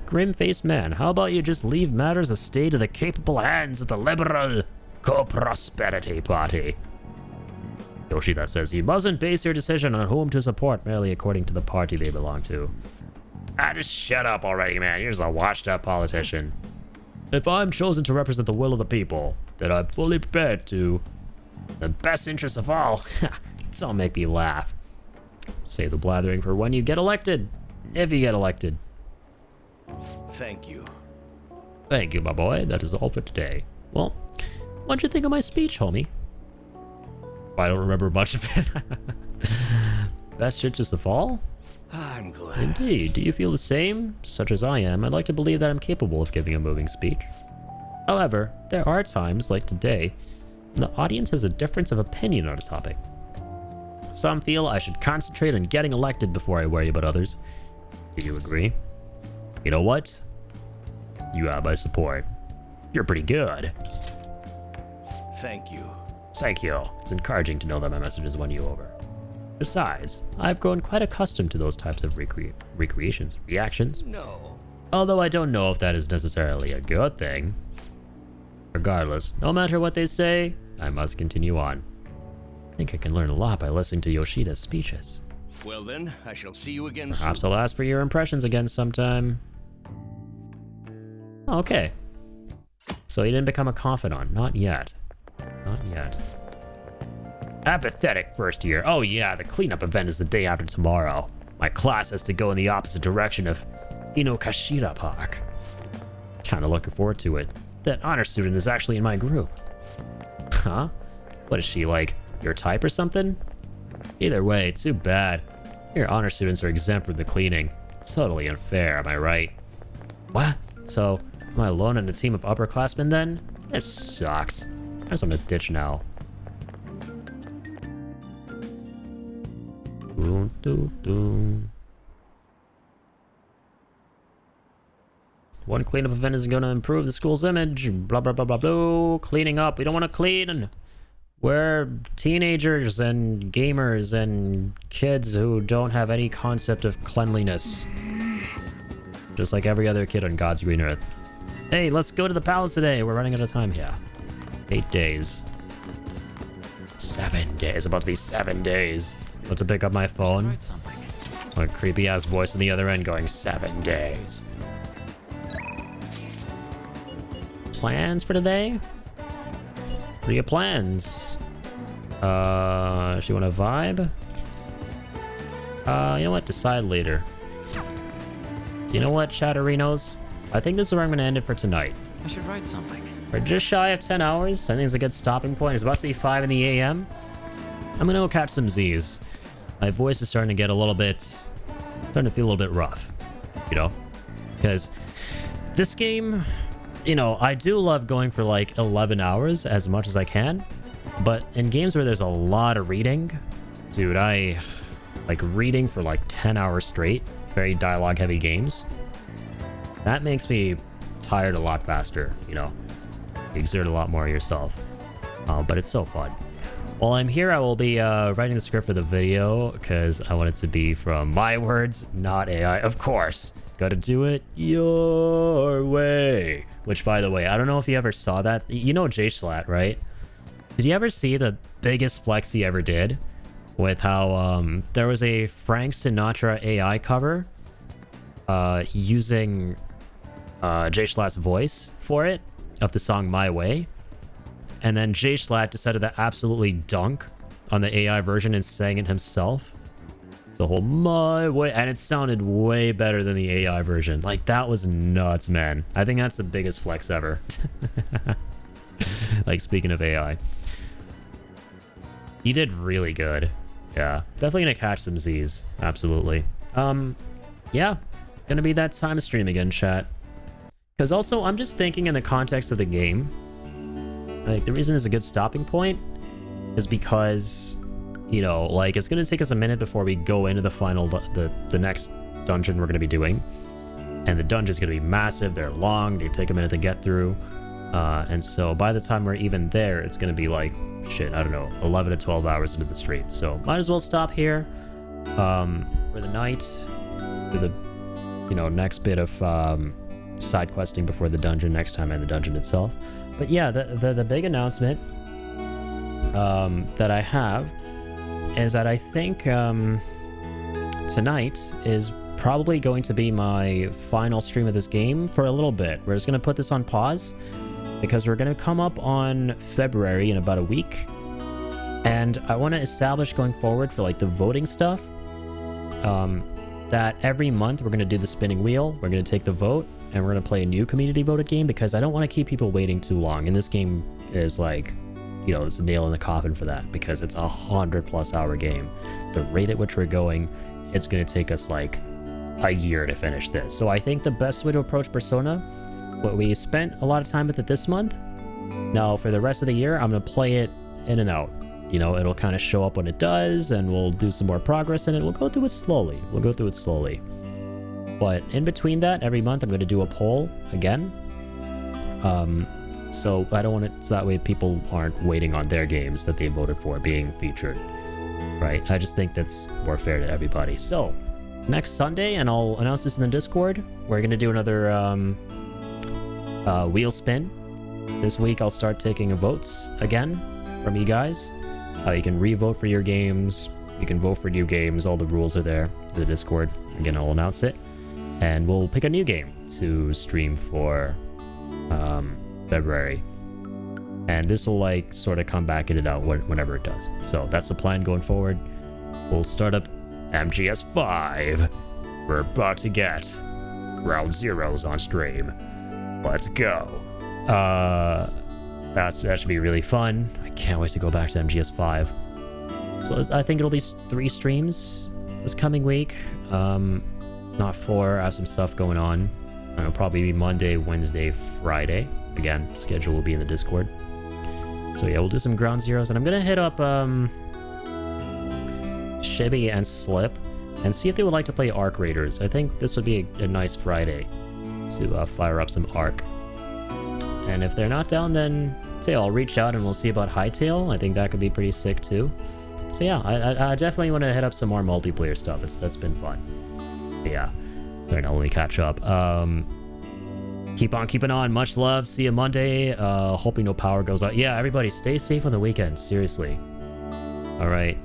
Grim-faced man, how about you just leave matters a stay to the capable hands of the Liberal Co-Prosperity Party? Yoshida says he mustn't base your decision on whom to support merely according to the party they belong to. Just shut up already, man. You're just a washed-up politician. If I'm chosen to represent the will of the people, then I'm fully prepared to. The best interests of all. It's all make me laugh. Save the blathering for when you get elected. If you get elected. Thank you. Thank you, my boy. That is all for today. Well, what'd you think of my speech, homie? I don't remember much of it. Best interests of all? I'm glad. Indeed. Do you feel the same? Such as I am, I'd like to believe that I'm capable of giving a moving speech. However, there are times, like today, when the audience has a difference of opinion on a topic. Some feel I should concentrate on getting elected before I worry about others. Do you agree? You know what? You have my support. You're pretty good. Thank you. Thank you. It's encouraging to know that my message has won you over. Besides, I've grown quite accustomed to those types of reactions. No. Although I don't know if that is necessarily a good thing. Regardless, no matter what they say, I must continue on. I think I can learn a lot by listening to Yoshida's speeches. Well then, I shall see you again Perhaps soon. I'll ask for your impressions again sometime. Okay. So you didn't become a confidant. Not yet. Not yet. Apathetic first year. Oh yeah, the cleanup event is the day after tomorrow. My class has to go in the opposite direction of Inokashira Park. Kinda looking forward to it. That honor student is actually in my group. Huh? What is she, like, your type or something? Either way, too bad. Your honor students are exempt from the cleaning. It's totally unfair, am I right? What? So, Am I alone in a team of upperclassmen then? This sucks. I just want to ditch now. Dun, dun, dun. One cleanup event isn't going to improve the school's image. Blah, blah, blah, blah, blah. Cleaning up. We don't want to clean. We're teenagers and gamers and kids who don't have any concept of cleanliness. Just like every other kid on God's green earth. Hey, let's go to the palace today. We're running out of time here. 8 days. 7 days. About to be 7 days. About to pick up my phone. A creepy ass voice on the other end going 7 days. Plans for today? What are your plans? She want to vibe? You know what? Decide later. You know what, Chatterinos? I think this is where I'm going to end it for tonight. I should write something. We're just shy of 10 hours. I think it's a good stopping point. It's about to be 5 in the a.m. I'm going to go catch some Z's. My voice is starting to get a little bit... starting to feel a little bit rough. You know? Because this game... You know, I do love going for like 11 hours as much as I can. But in games where there's a lot of reading... Dude, I... like reading for like 10 hours straight. Very dialogue heavy games. That makes me tired a lot faster, you know. You exert a lot more yourself. But it's so fun. While I'm here, I will be writing the script for the video because I want it to be from my words, not AI. Of course, gotta do it your way. Which, by the way, I don't know if you ever saw that. You know J-Schlatt, right? Did you ever see the biggest flex he ever did? With how there was a Frank Sinatra AI cover using J-Schlatt's voice for it of the song My Way. And then J-Schlatt decided to absolutely dunk on the AI version and sang it himself. The whole My Way. And it sounded way better than the AI version. Like, that was nuts, man. I think that's the biggest flex ever. Like, speaking of AI. He did really good. Yeah, definitely gonna catch some Z's. Absolutely. Yeah, gonna be that time of stream again, chat. Because also, I'm just thinking in the context of the game. Like, the reason it's a good stopping point is because, you know, like, it's gonna take us a minute before we go into the final, the next dungeon we're gonna be doing. And the dungeon's gonna be massive, they're long, they take a minute to get through. And so by the time we're even there, it's gonna be like, shit, I don't know, 11 to 12 hours into the stream. So might as well stop here for the night, for the, you know, next bit of side questing before the dungeon next time and the dungeon itself. But yeah, the big announcement that I have is that I think tonight is probably going to be my final stream of this game for a little bit. We're just going to put this on pause because we're going to come up on February in about a week. And I want to establish going forward for like the voting stuff that every month we're going to do the spinning wheel. We're going to take the vote and we're going to play a new community voted game because I don't want to keep people waiting too long. And this game is like, you know, it's a nail in the coffin for that because it's 100+ hour game. The rate at which we're going, it's going to take us like a year to finish this. So I think the best way to approach Persona, what we spent a lot of time with it this month. Now for the rest of the year, I'm going to play it in and out. You know, it'll kind of show up when it does and we'll do some more progress in it. We'll go through it slowly. But in between that, every month I'm going to do a poll again. So I don't want it so that way people aren't waiting on their games that they voted for being featured, right? I just think that's more fair to everybody. So next Sunday, and I'll announce this in the Discord, we're going to do another wheel spin. This week I'll start taking votes again from you guys. You can re-vote for your games. You can vote for new games. All the rules are there in the Discord. Again, I'll announce it. And we'll pick a new game to stream for February. And this will like sort of come back in and out whenever it does. So that's the plan going forward. We'll start up MGS5. We're about to get Ground Zeroes on stream. Let's go. That should be really fun. I can't wait to go back to MGS5. So I think it'll be 3 streams this coming week. Not 4. I have some stuff going on. It'll probably be Monday, Wednesday, Friday. Again, schedule will be in the Discord. So yeah, we'll do some Ground Zeroes, and I'm gonna hit up Shibby and Slip and see if they would like to play Arc Raiders. I think this would be a nice Friday to fire up some Arc. And if they're not down, then say I'll reach out and we'll see about Hytale. I think that could be pretty sick too. So yeah, I definitely want to hit up some more multiplayer stuff. That's been fun. But yeah, starting to only catch up. Keep on keeping on. Much love. See you Monday. Hoping no power goes out. Yeah, everybody stay safe on the weekend. Seriously. All right.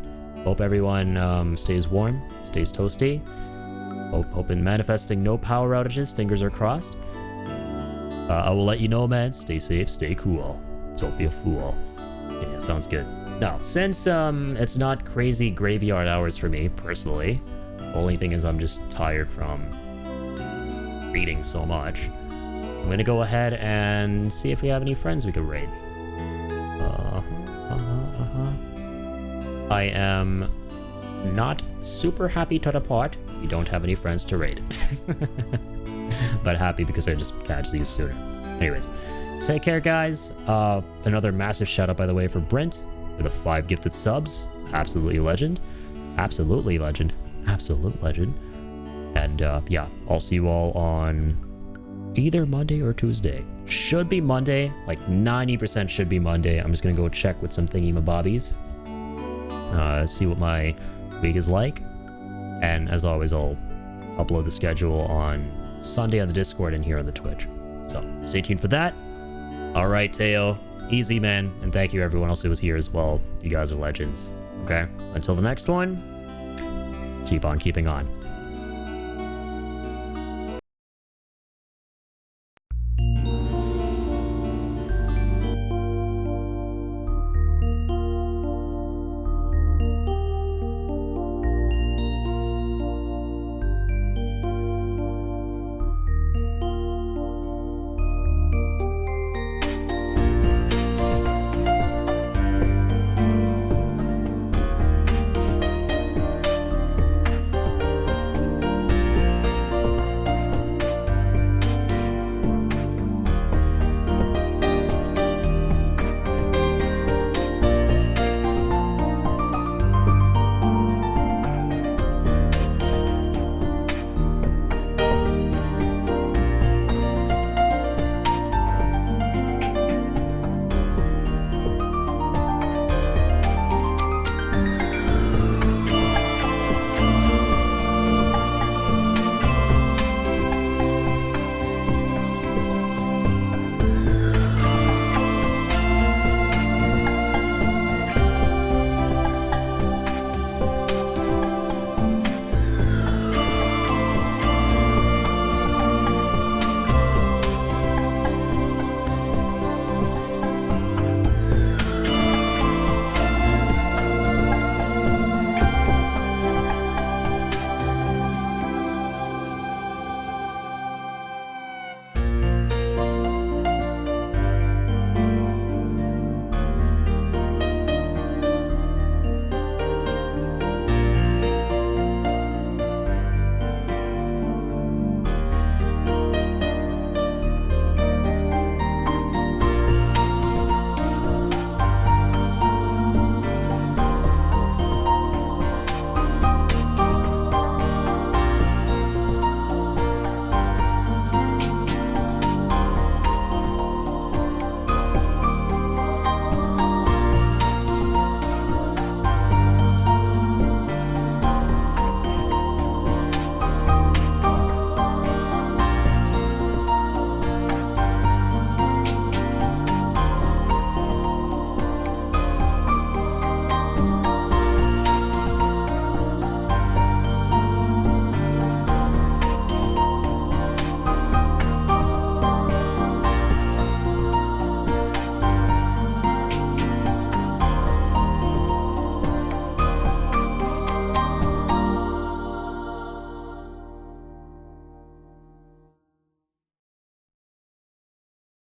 Hope everyone stays warm, stays toasty. Hoping manifesting no power outages. Fingers are crossed. I will let you know, man. Stay safe, stay cool. Don't be a fool. Yeah, sounds good. Now, since it's not crazy graveyard hours for me, personally, the only thing is I'm just tired from reading so much. I'm gonna go ahead and see if we have any friends we could raid. I am not super happy to report we don't have any friends to raid. But happy because I just catch these sooner. Anyways, take care, guys. Another massive shout out, by the way, for Brent for the 5 gifted subs. Absolutely legend. Absolutely legend. Absolute legend. And yeah, I'll see you all on either Monday or Tuesday. Should be Monday. Like 90% should be Monday. I'm just gonna go check with some thingy-mabobbies. See what my week is like. And as always, I'll upload the schedule on Sunday on the Discord and here on the Twitch. So stay tuned for that. All right, Teo. Easy, man. And thank you everyone else who was here as well. You guys are legends. Okay? Until the next one, keep on keeping on.